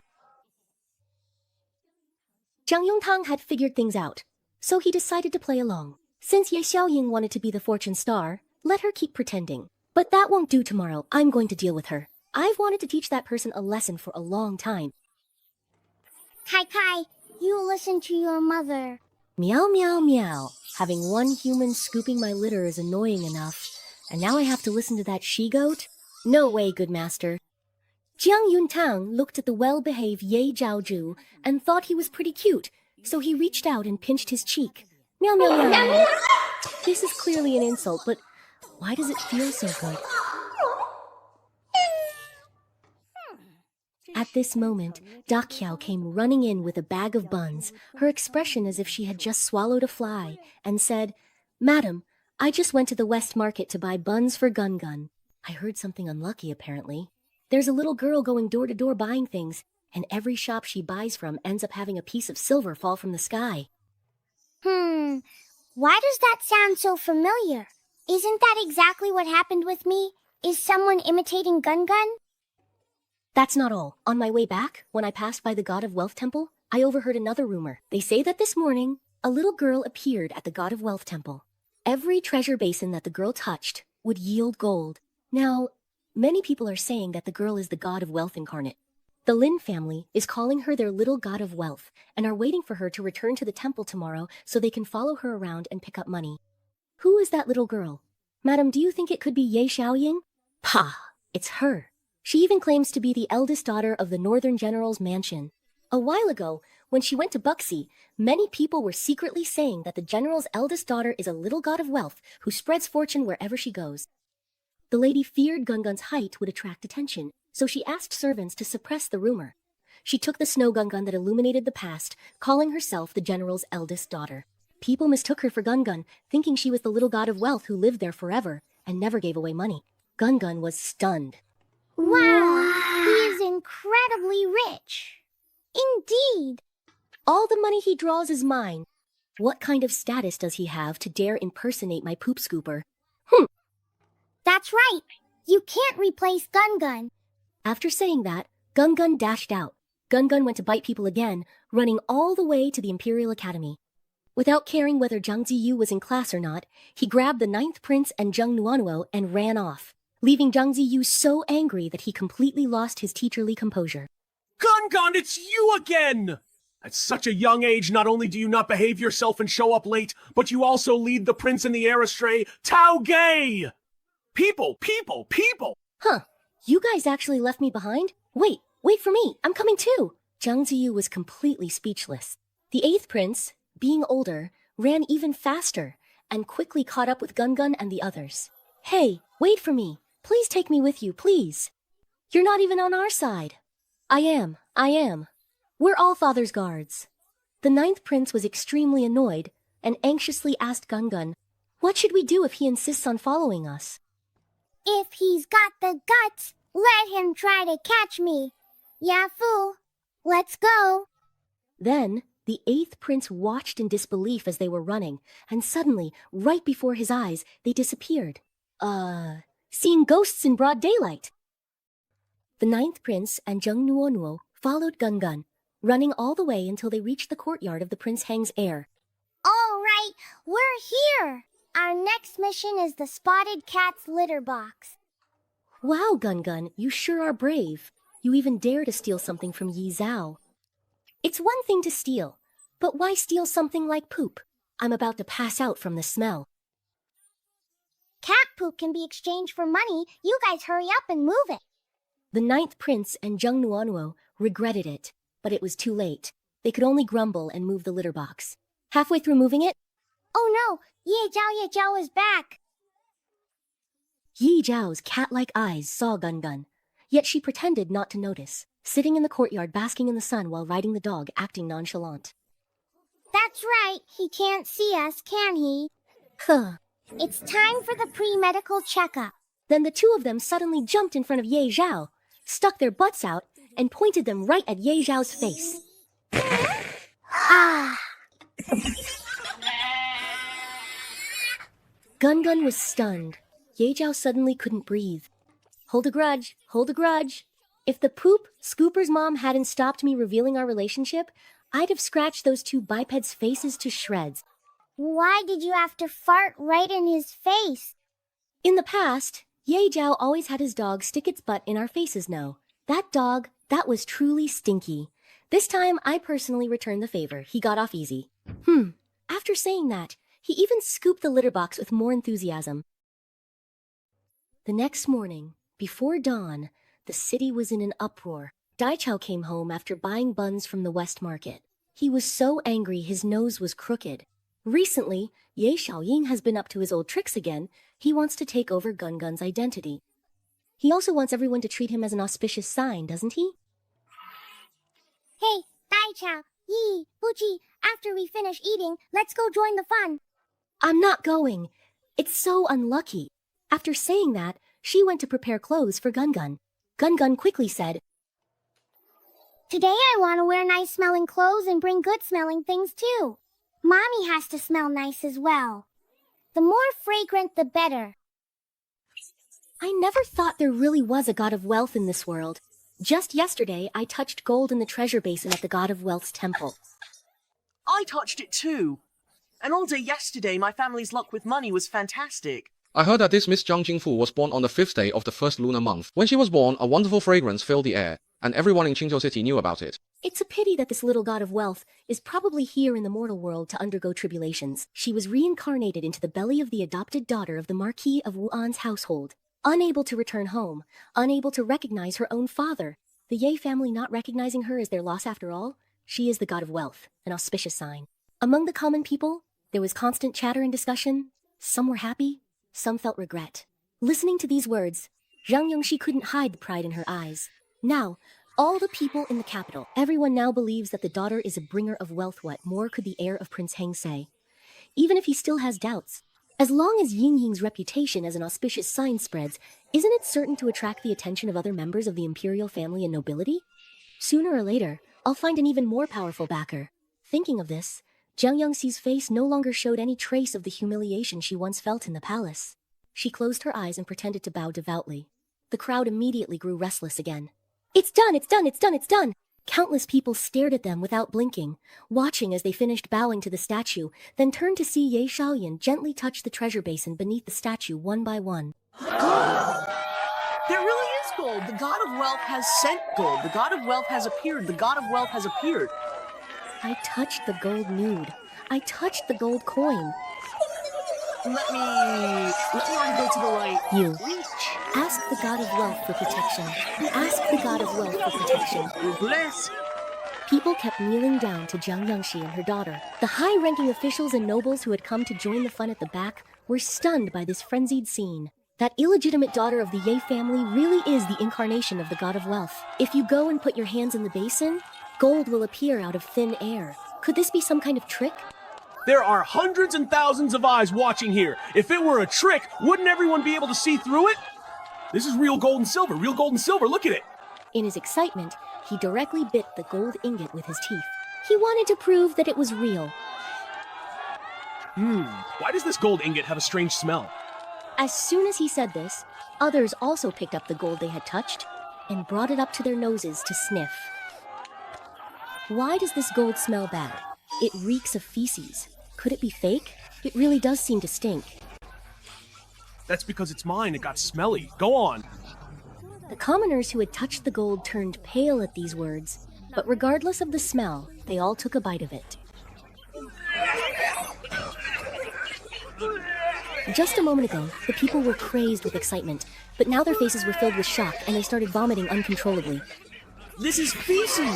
S1: Jiang Yongtang had figured things out, so he decided to play along. Since Ye Xiaoying wanted to be the Fortune Star, let her keep pretending. But that won't do tomorrow. I'm going to deal with her. I've wanted to teach that person a lesson for a long time.
S3: Kai, you listen to your mother.
S1: Meow, meow, meow. Having one human scooping my litter is annoying enough. And now I have to listen to that she-goat? No way, good master. Jiang Yuntang looked at the well-behaved Ye Zhaoju and thought he was pretty cute, so he reached out and pinched his cheek. Meow, meow, meow. This is clearly an insult, but why does it feel so good? At this moment, Daqiao came running in with a bag of buns, her expression as if she had just swallowed a fly, and said, "Madam, I just went to the West Market to buy buns for Gungun. I heard something unlucky, apparently. There's a little girl going door to door buying things, and every shop she buys from ends up having a piece of silver fall from the sky."
S3: Why does that sound so familiar? Isn't that exactly what happened with me? Is someone imitating Gungun?
S1: That's not all. On my way back, when I passed by the God of Wealth Temple, I overheard another rumor. They say that this morning, a little girl appeared at the God of Wealth Temple. Every treasure basin that the girl touched would yield gold. Now, many people are saying that the girl is the God of Wealth incarnate. The Lin family is calling her their little God of Wealth and are waiting for her to return to the temple tomorrow so they can follow her around and pick up money. Who is that little girl? Madam, do you think it could be Ye Xiaoying? Pah, it's her. She even claims to be the eldest daughter of the Northern General's mansion. A while ago, when she went to Buxi, many people were secretly saying that the General's eldest daughter is a little God of Wealth who spreads fortune wherever she goes. The lady feared Gungun's height would attract attention, so she asked servants to suppress the rumor. She took the snow Gungun that illuminated the past, calling herself the General's eldest daughter. People mistook her for Gungun, thinking she was the little God of Wealth who lived there forever and never gave away money. Gungun was stunned.
S3: Wow, he is incredibly rich. Indeed.
S1: All the money he draws is mine. What kind of status does he have to dare impersonate my poop scooper?
S3: That's right. You can't replace Gungun.
S1: After saying that, Gungun dashed out. Gungun went to bite people again, running all the way to the Imperial Academy. Without caring whether Zhang Ziyu was in class or not, he grabbed the 9th Prince and Zheng Nuanwo and ran off, leaving Zhang Ziyu so angry that he completely lost his teacherly composure.
S2: Gungun, it's you again! At such a young age, not only do you not behave yourself and show up late, but you also lead the prince and the heir astray, Tao Gay! People!
S1: Huh, you guys actually left me behind? Wait for me, I'm coming too! Zhang Ziyu was completely speechless. The 8th Prince, being older, ran even faster and quickly caught up with Gungun and the others. Hey, wait for me. Please take me with you, please. You're not even on our side. I am. We're all Father's guards. The 9th prince was extremely annoyed and anxiously asked Gungun, what should we do if he insists on following us?
S3: If he's got the guts, let him try to catch me. Yeah, fool. Let's go.
S1: Then, the 8th prince watched in disbelief as they were running, and suddenly, right before his eyes, they disappeared. Seeing ghosts in broad daylight. The 9th prince and Jung Nuonuo followed Gungun, running all the way until they reached the courtyard of the Prince Hang's heir.
S3: All right, we're here. Our next mission is the spotted cat's litter box.
S1: Wow, Gungun, you sure are brave. You even dare to steal something from Yi Zhao. It's one thing to steal, but why steal something like poop? I'm about to pass out from the smell.
S3: Cat poop can be exchanged for money. You guys hurry up and move it.
S1: The 9th prince and Jung Nuonuo regretted it, but it was too late. They could only grumble and move the litter box. Halfway through moving it,
S3: oh no, Ye Zhao is back.
S1: Yi Zhao's cat-like eyes saw Gungun, yet she pretended not to notice, sitting in the courtyard basking in the sun while riding the dog, acting nonchalant.
S3: That's right, he can't see us, can he?
S1: Huh.
S3: It's time for the pre-medical checkup.
S1: Then the two of them suddenly jumped in front of Ye Zhao, stuck their butts out, and pointed them right at Ye Zhao's face.
S3: Ah!
S1: Gungun was stunned. Ye Zhao suddenly couldn't breathe. Hold a grudge. If the poop scooper's mom hadn't stopped me revealing our relationship, I'd have scratched those two bipeds' faces to shreds.
S3: Why did you have to fart right in his face?
S1: In the past, Ye Zhao always had his dog stick its butt in our faces now. That dog, that was truly stinky. This time, I personally returned the favor. He got off easy. After saying that, he even scooped the litter box with more enthusiasm. The next morning, before dawn, the city was in an uproar. Dai Chao came home after buying buns from the West Market. He was so angry his nose was crooked. Recently, Ye Xiaoying has been up to his old tricks again. He wants to take over Gungun's identity. He also wants everyone to treat him as an auspicious sign, doesn't he?
S3: Hey, Dai Chao, Yi, Buji, after we finish eating, let's go join the fun.
S1: I'm not going. It's so unlucky. After saying that, she went to prepare clothes for Gungun. Gungun quickly said,
S3: Today I want to wear nice-smelling clothes and bring good-smelling things too. Mommy has to smell nice as well. The more fragrant, the better.
S1: I never thought there really was a god of wealth in this world. Just yesterday, I touched gold in the treasure basin at the god of wealth's temple.
S17: I touched it too. And all day yesterday, my family's luck with money was fantastic.
S21: I heard that this Miss Zhang Jingfu was born on the 5th day of the first lunar month. When she was born, a wonderful fragrance filled the air, and everyone in Qingzhou City knew about it.
S1: It's a pity that this little god of wealth is probably here in the mortal world to undergo tribulations. She was reincarnated into the belly of the adopted daughter of the Marquis of Wu'an's household. Unable to return home, unable to recognize her own father. The Ye family not recognizing her as their loss after all, she is the god of wealth, an auspicious sign. Among the common people, there was constant chatter and discussion. Some were happy, some felt regret. Listening to these words, Zhang Yongxi couldn't hide the pride in her eyes. Now, all the people in the capital, everyone now believes that the daughter is a bringer of wealth. What more could the heir of Prince Heng say? Even if he still has doubts, as long as Ying Ying's reputation as an auspicious sign spreads, isn't it certain to attract the attention of other members of the imperial family and nobility? Sooner or later, I'll find an even more powerful backer. Thinking of this, Zhang Yongxi's face no longer showed any trace of the humiliation she once felt in the palace. She closed her eyes and pretended to bow devoutly. The crowd immediately grew restless again. It's done! It's done! It's done! It's done! Countless people stared at them without blinking, watching as they finished bowing to the statue, then turned to see Ye Xiaoyan gently touch the treasure basin beneath the statue one by one.
S17: Gold! There really is gold! The god of wealth has sent gold! The god of wealth has appeared! The god of wealth has appeared!
S1: I touched the gold nude. I touched the gold coin.
S17: Let me already go to the light.
S1: You.
S17: Reach.
S1: Ask the god of wealth for protection. Ask the god of wealth for protection.
S17: Bless.
S1: People kept kneeling down to Zhang Yongxi and her daughter. The high-ranking officials and nobles who had come to join the fun at the back were stunned by this frenzied scene. That illegitimate daughter of the Ye family really is the incarnation of the god of wealth. If you go and put your hands in the basin, gold will appear out of thin air. Could this be some kind of trick?
S2: There are hundreds and thousands of eyes watching here. If it were a trick, wouldn't everyone be able to see through it? This is real gold and silver, look at it.
S1: In his excitement, he directly bit the gold ingot with his teeth. He wanted to prove that it was real.
S2: Why does this gold ingot have a strange smell?
S1: As soon as he said this, others also picked up the gold they had touched and brought it up to their noses to sniff. Why does this gold smell bad? It reeks of feces. Could it be fake? It really does seem to stink.
S2: That's because it's mine, it got smelly. Go on.
S1: The commoners who had touched the gold turned pale at these words, but regardless of the smell, they all took a bite of it. Just a moment ago, the people were crazed with excitement, but now their faces were filled with shock and they started vomiting uncontrollably.
S17: This is feces!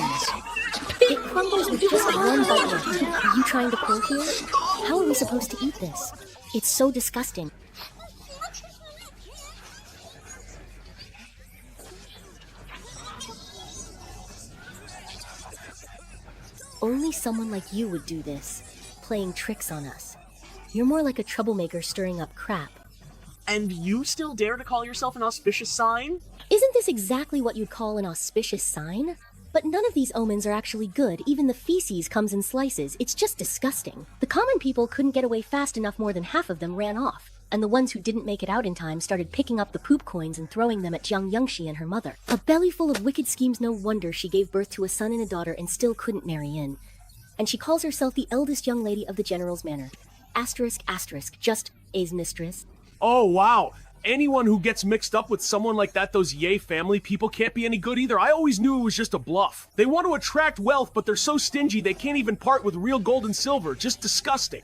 S1: It crumbles with just one bite left. Are you trying to pull here? How are we supposed to eat this? It's so disgusting. Only someone like you would do this, playing tricks on us. You're more like a troublemaker stirring up crap.
S17: And you still dare to call yourself an auspicious sign?
S1: Isn't this exactly what you'd call an auspicious sign? But none of these omens are actually good. Even the feces comes in slices. It's just disgusting. The common people couldn't get away fast enough, more than half of them ran off. And the ones who didn't make it out in time started picking up the poop coins and throwing them at Jiang Yangxi and her mother. A belly full of wicked schemes, no wonder she gave birth to a son and a daughter and still couldn't marry in. And she calls herself the eldest young lady of the general's manor. Asterisk, asterisk, just A's mistress.
S2: Oh, wow. Anyone who gets mixed up with someone like that, those Ye family people, can't be any good either. I always knew it was just a bluff. They want to attract wealth, but they're so stingy they can't even part with real gold and silver. Just disgusting.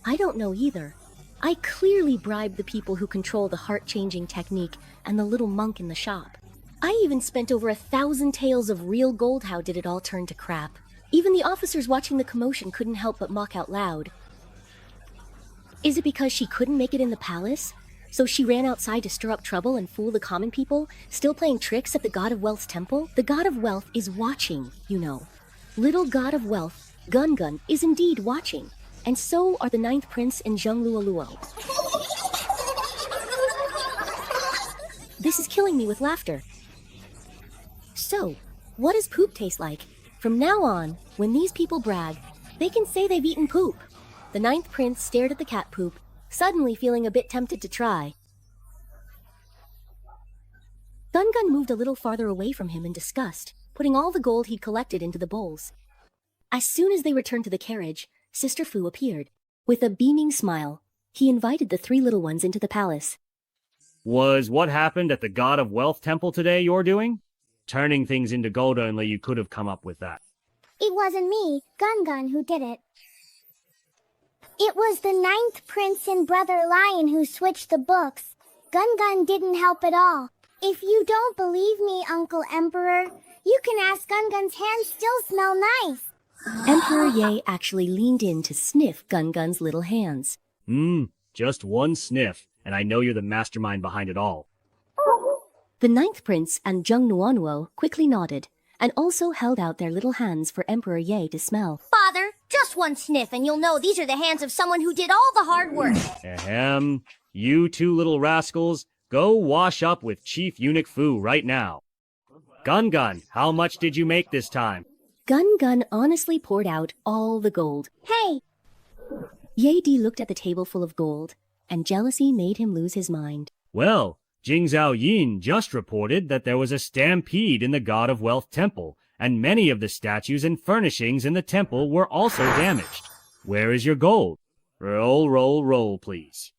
S1: I don't know either. I clearly bribed the people who control the heart-changing technique and the little monk in the shop. I even spent over 1,000 taels of real gold. How did it all turn to crap? Even the officers watching the commotion couldn't help but mock out loud. Is it because she couldn't make it in the palace? So she ran outside to stir up trouble and fool the common people, still playing tricks at the God of Wealth's temple? The God of Wealth is watching, you know. Little God of Wealth, Gun Gun, is indeed watching. And so are the 9th Prince and Zheng Luoluo. This is killing me with laughter. So, what does poop taste like? From now on, when these people brag, they can say they've eaten poop. The 9th Prince stared at the cat poop, suddenly feeling a bit tempted to try. Gun Gun moved a little farther away from him in disgust, putting all the gold he'd collected into the bowls. As soon as they returned to the carriage, Sister Fu appeared. With a beaming smile, he invited the 3 little ones into the palace.
S13: Was what happened at the God of Wealth temple today your doing? Turning things into gold, only you could have come up with that.
S3: It wasn't me, Gun Gun, who did it. It was the 9th Prince and Brother Lion who switched the books. Gun Gun didn't help at all. If you don't believe me, Uncle Emperor, you can ask Gun Gun's hands still smell nice.
S1: Emperor Ye actually leaned in to sniff Gun Gun's little hands.
S13: Just one sniff, and I know you're the mastermind behind it all.
S1: The 9th Prince and Zheng Nuonuo quickly nodded, and also held out their little hands for Emperor Ye to smell.
S4: Father, just one sniff and you'll know these are the hands of someone who did all the hard work.
S13: Ahem. You 2 little rascals, go wash up with Chief Eunuch Fu right now. Gun Gun, how much did you make this time?
S1: Gun Gun honestly poured out all the gold.
S3: Hey!
S1: Ye Di looked at the table full of gold, and jealousy made him lose his mind.
S13: Well, Jing Zhao Yin just reported that there was a stampede in the God of Wealth temple, and many of the statues and furnishings in the temple were also damaged. Where is your gold? Roll, roll, roll, please.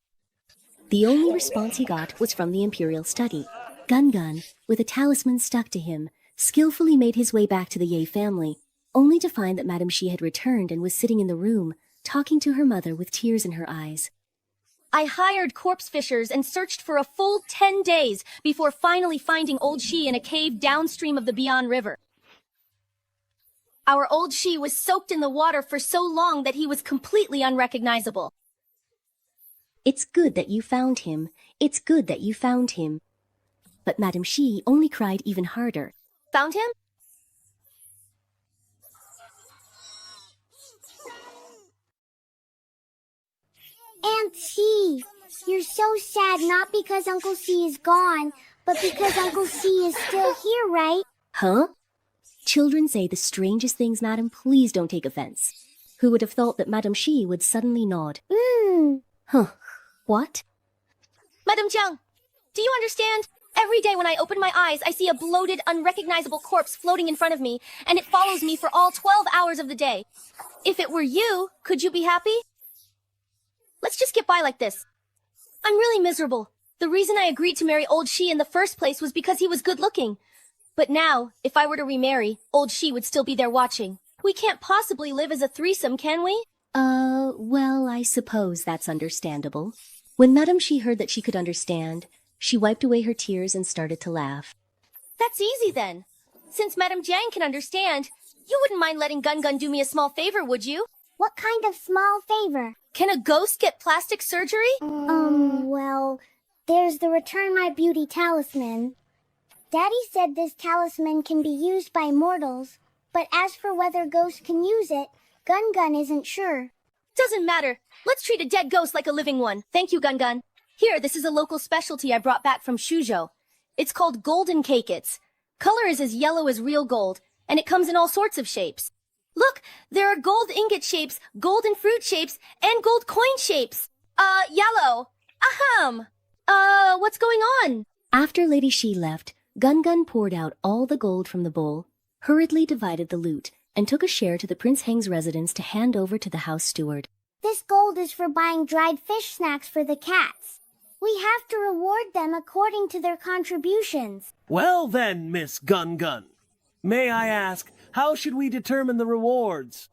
S1: The only response he got was from the Imperial study. Gun Gun, with a talisman stuck to him, skillfully made his way back to the Ye family, only to find that Madame Xi had returned and was sitting in the room, talking to her mother with tears in her eyes.
S16: I hired corpse fishers and searched for a full 10 days before finally finding old Shi in a cave downstream of the Bian River. Our old Shi was soaked in the water for so long that he was completely unrecognizable.
S1: It's good that you found him. It's good that you found him. But Madam Xi only cried even harder.
S16: Found him?
S3: Aunt C, you're so sad not because Uncle C is gone, but because Uncle C is still here, right?
S1: Huh? Children say the strangest things, madam. Please don't take offense. Who would have thought that Madam Xi would suddenly nod? Huh. What?
S16: Madam Jiang, do you understand? Every day when I open my eyes, I see a bloated, unrecognizable corpse floating in front of me, and it follows me for all 12 hours of the day. If it were you, could you be happy? Let's just get by like this. I'm really miserable. The reason I agreed to marry old Xi in the first place was because he was good looking. But now, if I were to remarry, old Xi would still be there watching. We can't possibly live as a threesome, can we?
S1: Well, I suppose that's understandable. When Madam Xi heard that she could understand, she wiped away her tears and started to laugh.
S16: That's easy then. Since Madam Jiang can understand, you wouldn't mind letting Gun Gun do me a small favor, would you?
S3: What kind of small favor?
S16: Can a ghost get plastic surgery?
S3: Well, there's the Return My Beauty talisman. Daddy said this talisman can be used by mortals, but as for whether ghosts can use it, Gun Gun isn't sure.
S16: Doesn't matter. Let's treat a dead ghost like a living one. Thank you, Gun Gun. Here, this is a local specialty I brought back from Shuzhou. It's called golden cake. Its color is as yellow as real gold, and it comes in all sorts of shapes. Look, there are gold ingot shapes, golden fruit shapes, and gold coin shapes. Yellow. Ahem. What's going on?
S1: After Lady Xi left, Gun Gun poured out all the gold from the bowl, hurriedly divided the loot, and took a share to the Prince Heng's residence to hand over to the house steward.
S3: This gold is for buying dried fish snacks for the cats. We have to reward them according to their contributions.
S2: Well then, Miss Gun Gun, may I ask, how should we determine the rewards?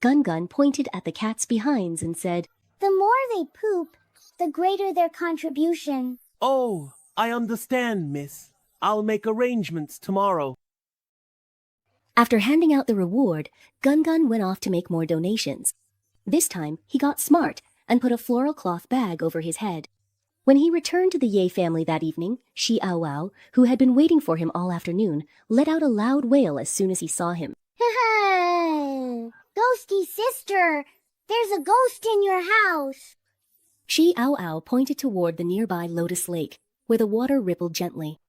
S1: Gun Gun pointed at the cats' behinds and said,
S3: The more they poop, the greater their contribution.
S2: Oh, I understand, miss. I'll make arrangements tomorrow.
S1: After handing out the reward, Gun Gun went off to make more donations. This time, he got smart and put a floral cloth bag over his head. When he returned to the Ye family that evening, Shi Ao, who had been waiting for him all afternoon, let out a loud wail as soon as he saw him.
S3: Ghosty sister, there's a ghost in your house.
S1: Shi Ao pointed toward the nearby Lotus Lake, where the water rippled gently.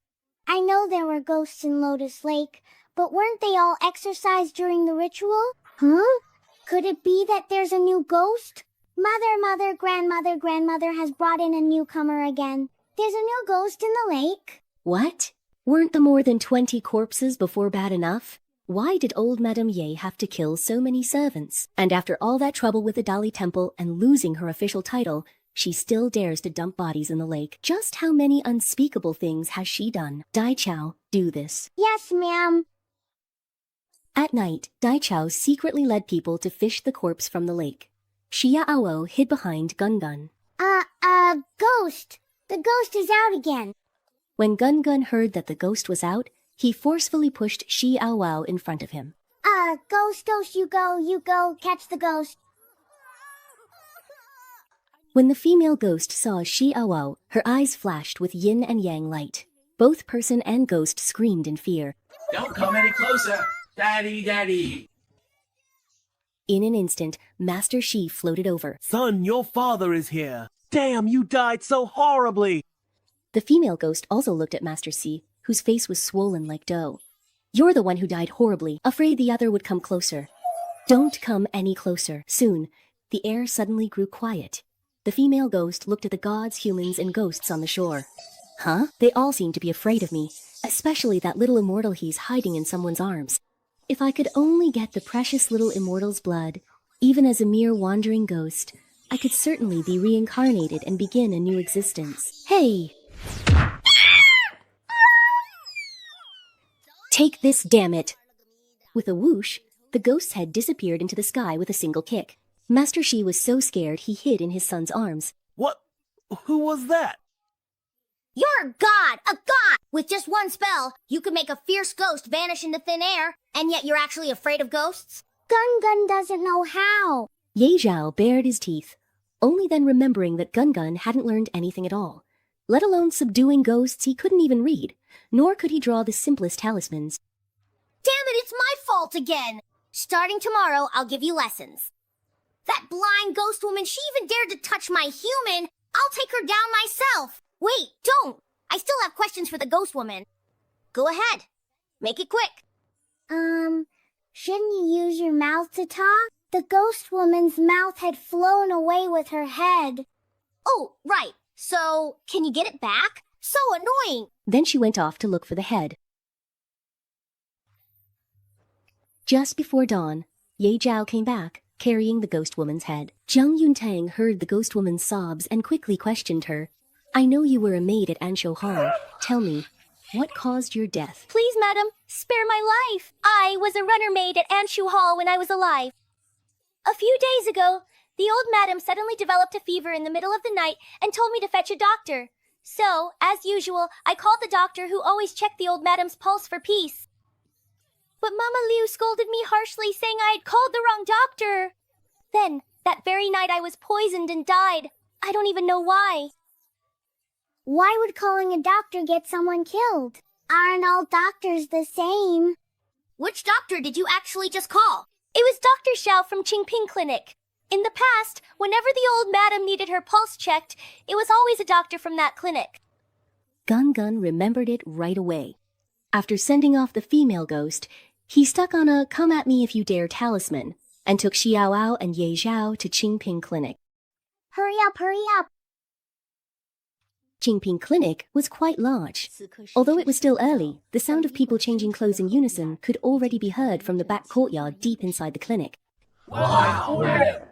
S3: I know there were ghosts in Lotus Lake, but weren't they all exorcised during the ritual? Huh? Could it be that there's a new ghost? Mother, grandmother has brought in a newcomer again. There's a new ghost in the lake.
S1: What? Weren't the more than 20 corpses before bad enough? Why did old Madame Ye have to kill so many servants? And after all that trouble with the Dali Temple and losing her official title, she still dares to dump bodies in the lake. Just how many unspeakable things has she done? Dai Chao, do this.
S3: Yes, ma'am.
S1: At night, Dai Chao secretly led people to fish the corpse from the lake. Xia Ao hid behind Gun Gun.
S3: Ghost. The ghost is out again.
S1: When Gun Gun heard that the ghost was out, he forcefully pushed Xi Ao in front of him.
S3: Ghost, you go, catch the ghost.
S1: When the female ghost saw Xi Ao, her eyes flashed with yin and yang light. Both person and ghost screamed in fear.
S11: Don't come any closer. Daddy.
S1: In an instant, Master Xi floated over.
S2: Son, your father is here. Damn, you died so horribly.
S1: The female ghost also looked at Master Xi, whose face was swollen like dough. You're the one who died horribly, afraid the other would come closer. Don't come any closer. Soon, the air suddenly grew quiet. The female ghost looked at the gods, humans, and ghosts on the shore. Huh? They all seem to be afraid of me, especially that little immortal he's hiding in someone's arms. If I could only get the precious little immortal's blood, even as a mere wandering ghost, I could certainly be reincarnated and begin a new existence. Hey! Take this, damn it! With a whoosh, the ghost's head disappeared into the sky with a single kick. Master Xi was so scared he hid in his son's arms.
S2: What? Who was that?
S16: You're a god! A god! With just one spell, you could make a fierce ghost vanish into thin air, and yet you're actually afraid of ghosts?
S3: Gun doesn't know how.
S1: Ye Zhao bared his teeth. only then remembering that Gun hadn't learned anything at all, let alone subduing ghosts he couldn't even read, nor could he draw the simplest talismans.
S4: Damn it, it's my fault again! Starting tomorrow, I'll give you lessons. That blind ghost woman, she even dared to touch my human! I'll take her down myself! Wait, don't! I still have questions for the ghost woman. Go ahead. Make it quick.
S3: Shouldn't you use your mouth to talk? The ghost woman's mouth had flown away with her head.
S4: Oh, right. So, can you get it back? So annoying!
S1: Then she went off to look for the head. Just before dawn, Ye Zhao came back, carrying the ghost woman's head. Zhang Yuntang heard the ghost woman's sobs and quickly questioned her. I know you were a maid at Anshou Hall. Tell me, what caused your death?
S16: Please, madam, spare my life. I was a runner maid at Anshou Hall when I was alive. A few days ago, the old madam suddenly developed a fever in the middle of the night and told me to fetch a doctor. So, as usual, I called the doctor who always checked the old madam's pulse for peace. But Mama Liu scolded me harshly, saying I had called the wrong doctor. Then, that very night I was poisoned and died. I don't even know why.
S3: Why would calling a doctor get someone killed? Aren't all doctors the same?
S4: Which doctor did you actually just call?
S16: It was Dr. Xiao from Qingping Clinic. In the past, whenever the old madam needed her pulse checked, it was always a doctor from that clinic.
S1: Gun remembered it right away. After sending off the female ghost, he stuck on a come at me if you dare talisman and took Xiaoao and Ye Zhao to Qingping Clinic.
S3: Hurry up, hurry up.
S1: Qingping Clinic was quite large. Although it was still early, the sound of people changing clothes in unison could already be heard from the back courtyard deep inside the clinic.
S18: Wow,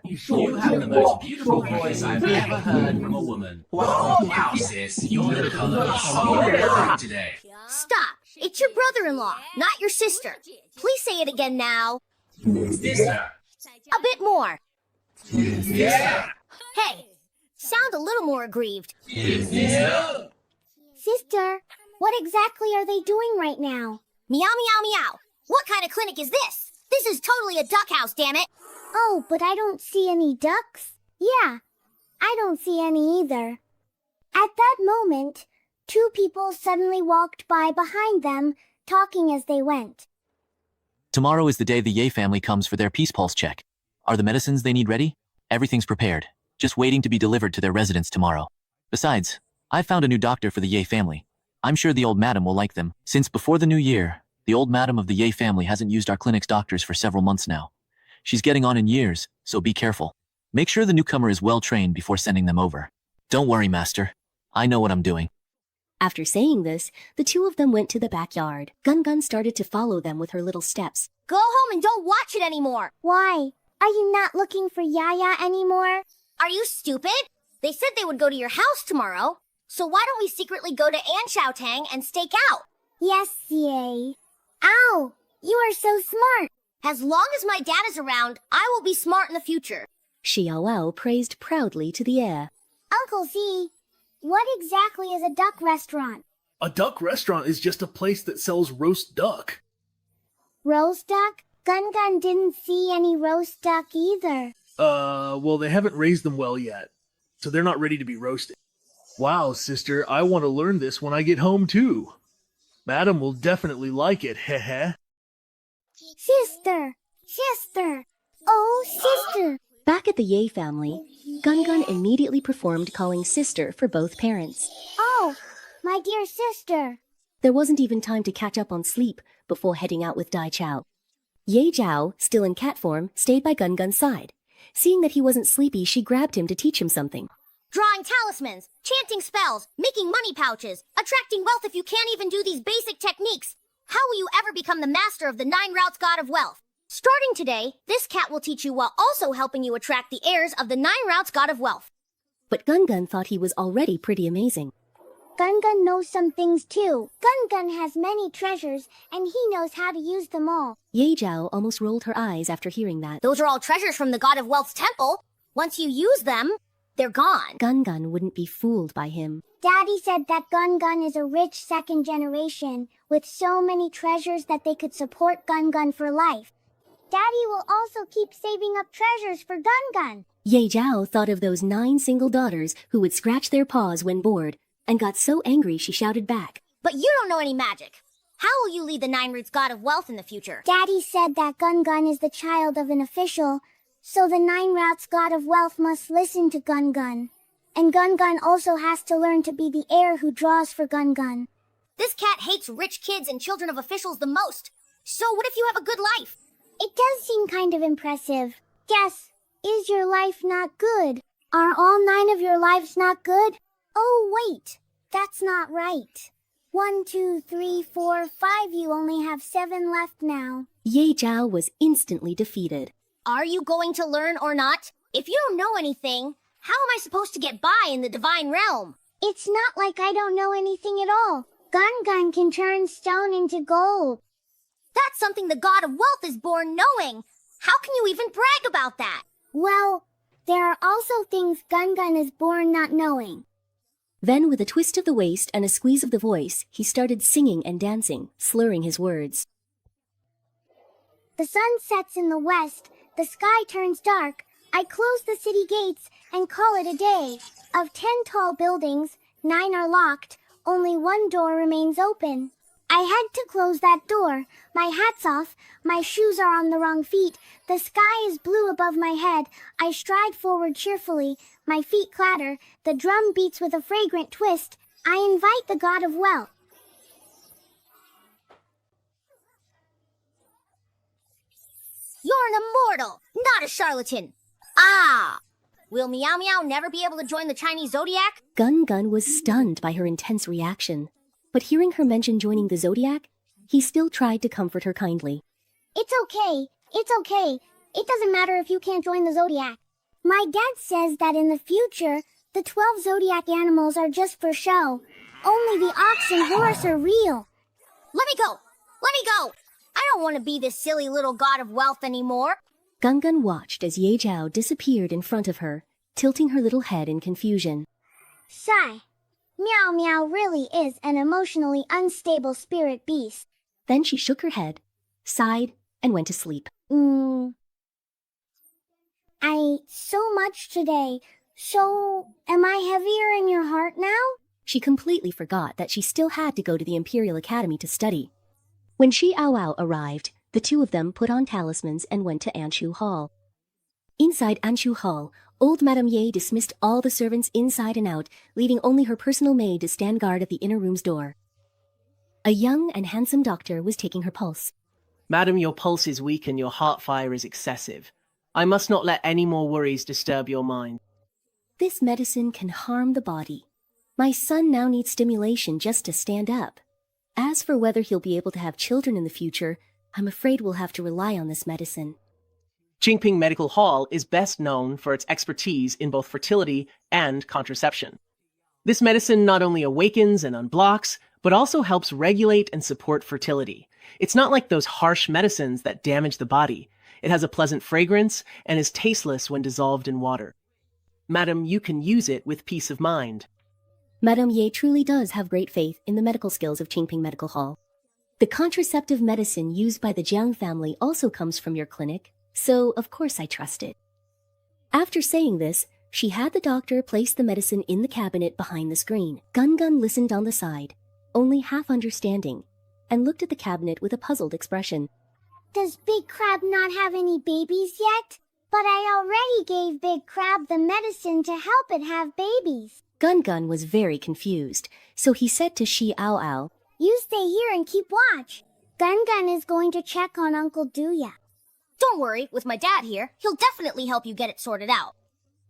S18: you have the most beautiful voice I've ever heard from a woman. Wow, sis, you're the color of strawberry today.
S4: Stop! It's your brother-in-law, not your sister. Please say it again now.
S18: Sister.
S4: A bit more.
S18: Yeah.
S4: Hey, sound a little more aggrieved.
S18: Yeah.
S3: Sister, what exactly are they doing right now?
S4: Meow, meow, meow. What kind of clinic is this? This is totally a duck house, damn it.
S3: Oh, but I don't see any ducks. Yeah, I don't see any either. At that moment, two people suddenly walked by behind them, talking as they went.
S19: Tomorrow is the day the Ye family comes for their peace pulse check. Are the medicines they need ready? Everything's prepared, just waiting to be delivered to their residence tomorrow. Besides, I've found a new doctor for the Ye family. I'm sure the old madam will like them. Since before the new year, the old madam of the Ye family hasn't used our clinic's doctors for several months now. She's getting on in years, so be careful. Make sure the newcomer is well trained before sending them over. Don't worry, master. I know what I'm doing.
S1: After saying this, the two of them went to the backyard. Gun started to follow them with her little steps.
S4: Go home and don't watch it anymore.
S3: Why? Are you not looking for Yaya anymore?
S4: Are you stupid? They said they would go to your house tomorrow. So why don't we secretly go to Anshaotang and stake out?
S3: Yes, Ye. Ow! You are so smart.
S4: As long as my dad is around, I will be smart in the future.
S1: Xiaowao praised proudly to the air.
S3: Uncle Z, what exactly is a duck restaurant?
S20: A duck restaurant is just a place that sells roast duck.
S3: Roast duck? Gun didn't see any roast duck either.
S20: Well, they haven't raised them well yet, so they're not ready to be roasted. Wow, sister, I want to learn this when I get home too. Madam will definitely like it, heh.
S3: Sister! Sister! Oh, sister!
S1: Back at the Ye family, Gun immediately performed calling sister for both parents.
S3: Oh, my dear sister!
S1: There wasn't even time to catch up on sleep before heading out with Dai Chao. Ye Zhao, still in cat form, stayed by Gun's side. Seeing that he wasn't sleepy, she grabbed him to teach him something.
S4: Drawing talismans, chanting spells, making money pouches, attracting wealth if you can't even do these basic techniques. How will you ever become the master of the 9 routes god of wealth? Starting today, this cat will teach you while also helping you attract the heirs of the 9 routes god of wealth.
S1: But Gun thought he was already pretty amazing.
S3: Gun knows some things too. Gun has many treasures, and he knows how to use them all.
S1: Ye Zhao almost rolled her eyes after hearing that.
S4: Those are all treasures from the god of wealth's temple. Once you use them, they're gone.
S1: Gun wouldn't be fooled by him.
S3: Daddy said that Gun is a rich second generation, with so many treasures that they could support Gun for life. Daddy will also keep saving up treasures for Gun Gun.
S1: Ye Zhao thought of those 9 single daughters who would scratch their paws when bored, and got so angry she shouted back.
S4: But you don't know any magic. How will you lead the Nine Roots God of Wealth in the future?
S3: Daddy said that Gun Gun is the child of an official, so the Nine Roots God of Wealth must listen to Gun Gun. And Gun Gun also has to learn to be the heir who draws for Gun Gun.
S4: This cat hates rich kids and children of officials the most. So what if you have a good life?
S3: It does seem kind of impressive. Guess, is your life not good? Are all 9 of your lives not good? Oh, wait, that's not right. 1, 2, 3, 4, 5, you only have 7 left now.
S1: Ye Zhao was instantly defeated.
S4: Are you going to learn or not? If you don't know anything, how am I supposed to get by in the divine realm?
S3: It's not like I don't know anything at all. Gun Gun can turn stone into gold.
S4: That's something the God of Wealth is born knowing. How can you even brag about that?
S3: Well, there are also things Gun Gun is born not knowing.
S1: Then, with a twist of the waist and a squeeze of the voice, he started singing and dancing, slurring his words.
S3: The sun sets in the west, the sky turns dark. I close the city gates and call it a day. Of 10 tall buildings, 9 are locked, only 1 door remains open. I had to close that door. My hat's off, my shoes are on the wrong feet, the sky is blue above my head. I stride forward cheerfully, my feet clatter, the drum beats with a fragrant twist. I invite the God of Wealth.
S4: You're an immortal, not a charlatan. Ah! Will Meow Meow never be able to join the Chinese Zodiac?
S1: Gun Gun was stunned by her intense reaction. But hearing her mention joining the Zodiac, he still tried to comfort her kindly.
S3: It's okay. It's okay. It doesn't matter if you can't join the Zodiac. My dad says that in the future, the 12 Zodiac animals are just for show. Only the ox and horse are real.
S4: Let me go! Let me go! I don't want to be this silly little God of Wealth anymore.
S1: Gun Gun watched as Ye Zhao disappeared in front of her, tilting her little head in confusion.
S3: Sigh. Meow Meow really is an emotionally unstable spirit beast.
S1: Then she shook her head, sighed, and went to sleep.
S3: I ate so much today. So, am I heavier in your heart now?
S1: She completely forgot that she still had to go to the Imperial Academy to study. When Shi Ao arrived, the two of them put on talismans and went to Anshu Hall. Inside Anshu Hall, old Madame Ye dismissed all the servants inside and out, leaving only her personal maid to stand guard at the inner room's door. A young and handsome doctor was taking her pulse.
S5: Madam, your pulse is weak and your heart fire is excessive. I must not let any more worries disturb your mind.
S1: This medicine can harm the body. My son now needs stimulation just to stand up. As for whether he'll be able to have children in the future, I'm afraid we'll have to rely on this medicine.
S5: Jingping Medical Hall is best known for its expertise in both fertility and contraception. This medicine not only awakens and unblocks, but also helps regulate and support fertility. It's not like those harsh medicines that damage the body. It has a pleasant fragrance and is tasteless when dissolved in water. Madam, you can use it with peace of mind.
S1: Madame Ye truly does have great faith in the medical skills of Qingping Medical Hall. The contraceptive medicine used by the Jiang family also comes from your clinic, so of course I trust it. After saying this, she had the doctor place the medicine in the cabinet behind the screen. Gun Gun listened on the side, only half understanding, and looked at the cabinet with a puzzled expression.
S3: Does Big Crab not have any babies yet? But I already gave Big Crab the medicine to help it have babies.
S1: Gun Gun was very confused, so he said to Shi Ao,
S3: You stay here and keep watch. Gun Gun is going to check on Uncle Duya.
S4: Don't worry, with my dad here, he'll definitely help you get it sorted out.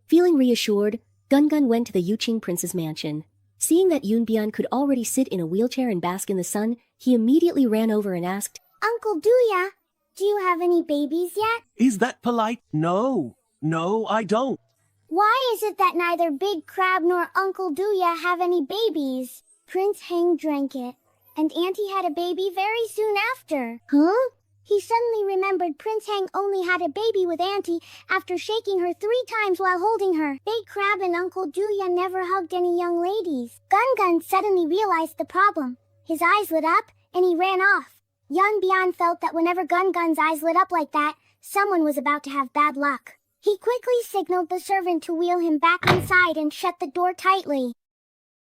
S1: Feeling reassured, Gun Gun went to the Yuqing Prince's mansion. Seeing that Yun Bian could already sit in a wheelchair and bask in the sun, he immediately ran over and asked,
S3: Uncle Duya, do you have any babies yet?
S2: Is that polite? No, I don't.
S3: Why is it that neither Big Crab nor Uncle Duya have any babies? Prince Hang drank it, and Auntie had a baby very soon after. Huh? He suddenly remembered Prince Hang only had a baby with Auntie after shaking her 3 times while holding her. Big Crab and Uncle Duya never hugged any young ladies. Gun Gun suddenly realized the problem. His eyes lit up, and he ran off. Yun Bian felt that whenever Gun Gun's eyes lit up like that, someone was about to have bad luck. He quickly signaled the servant to wheel him back inside and shut the door tightly.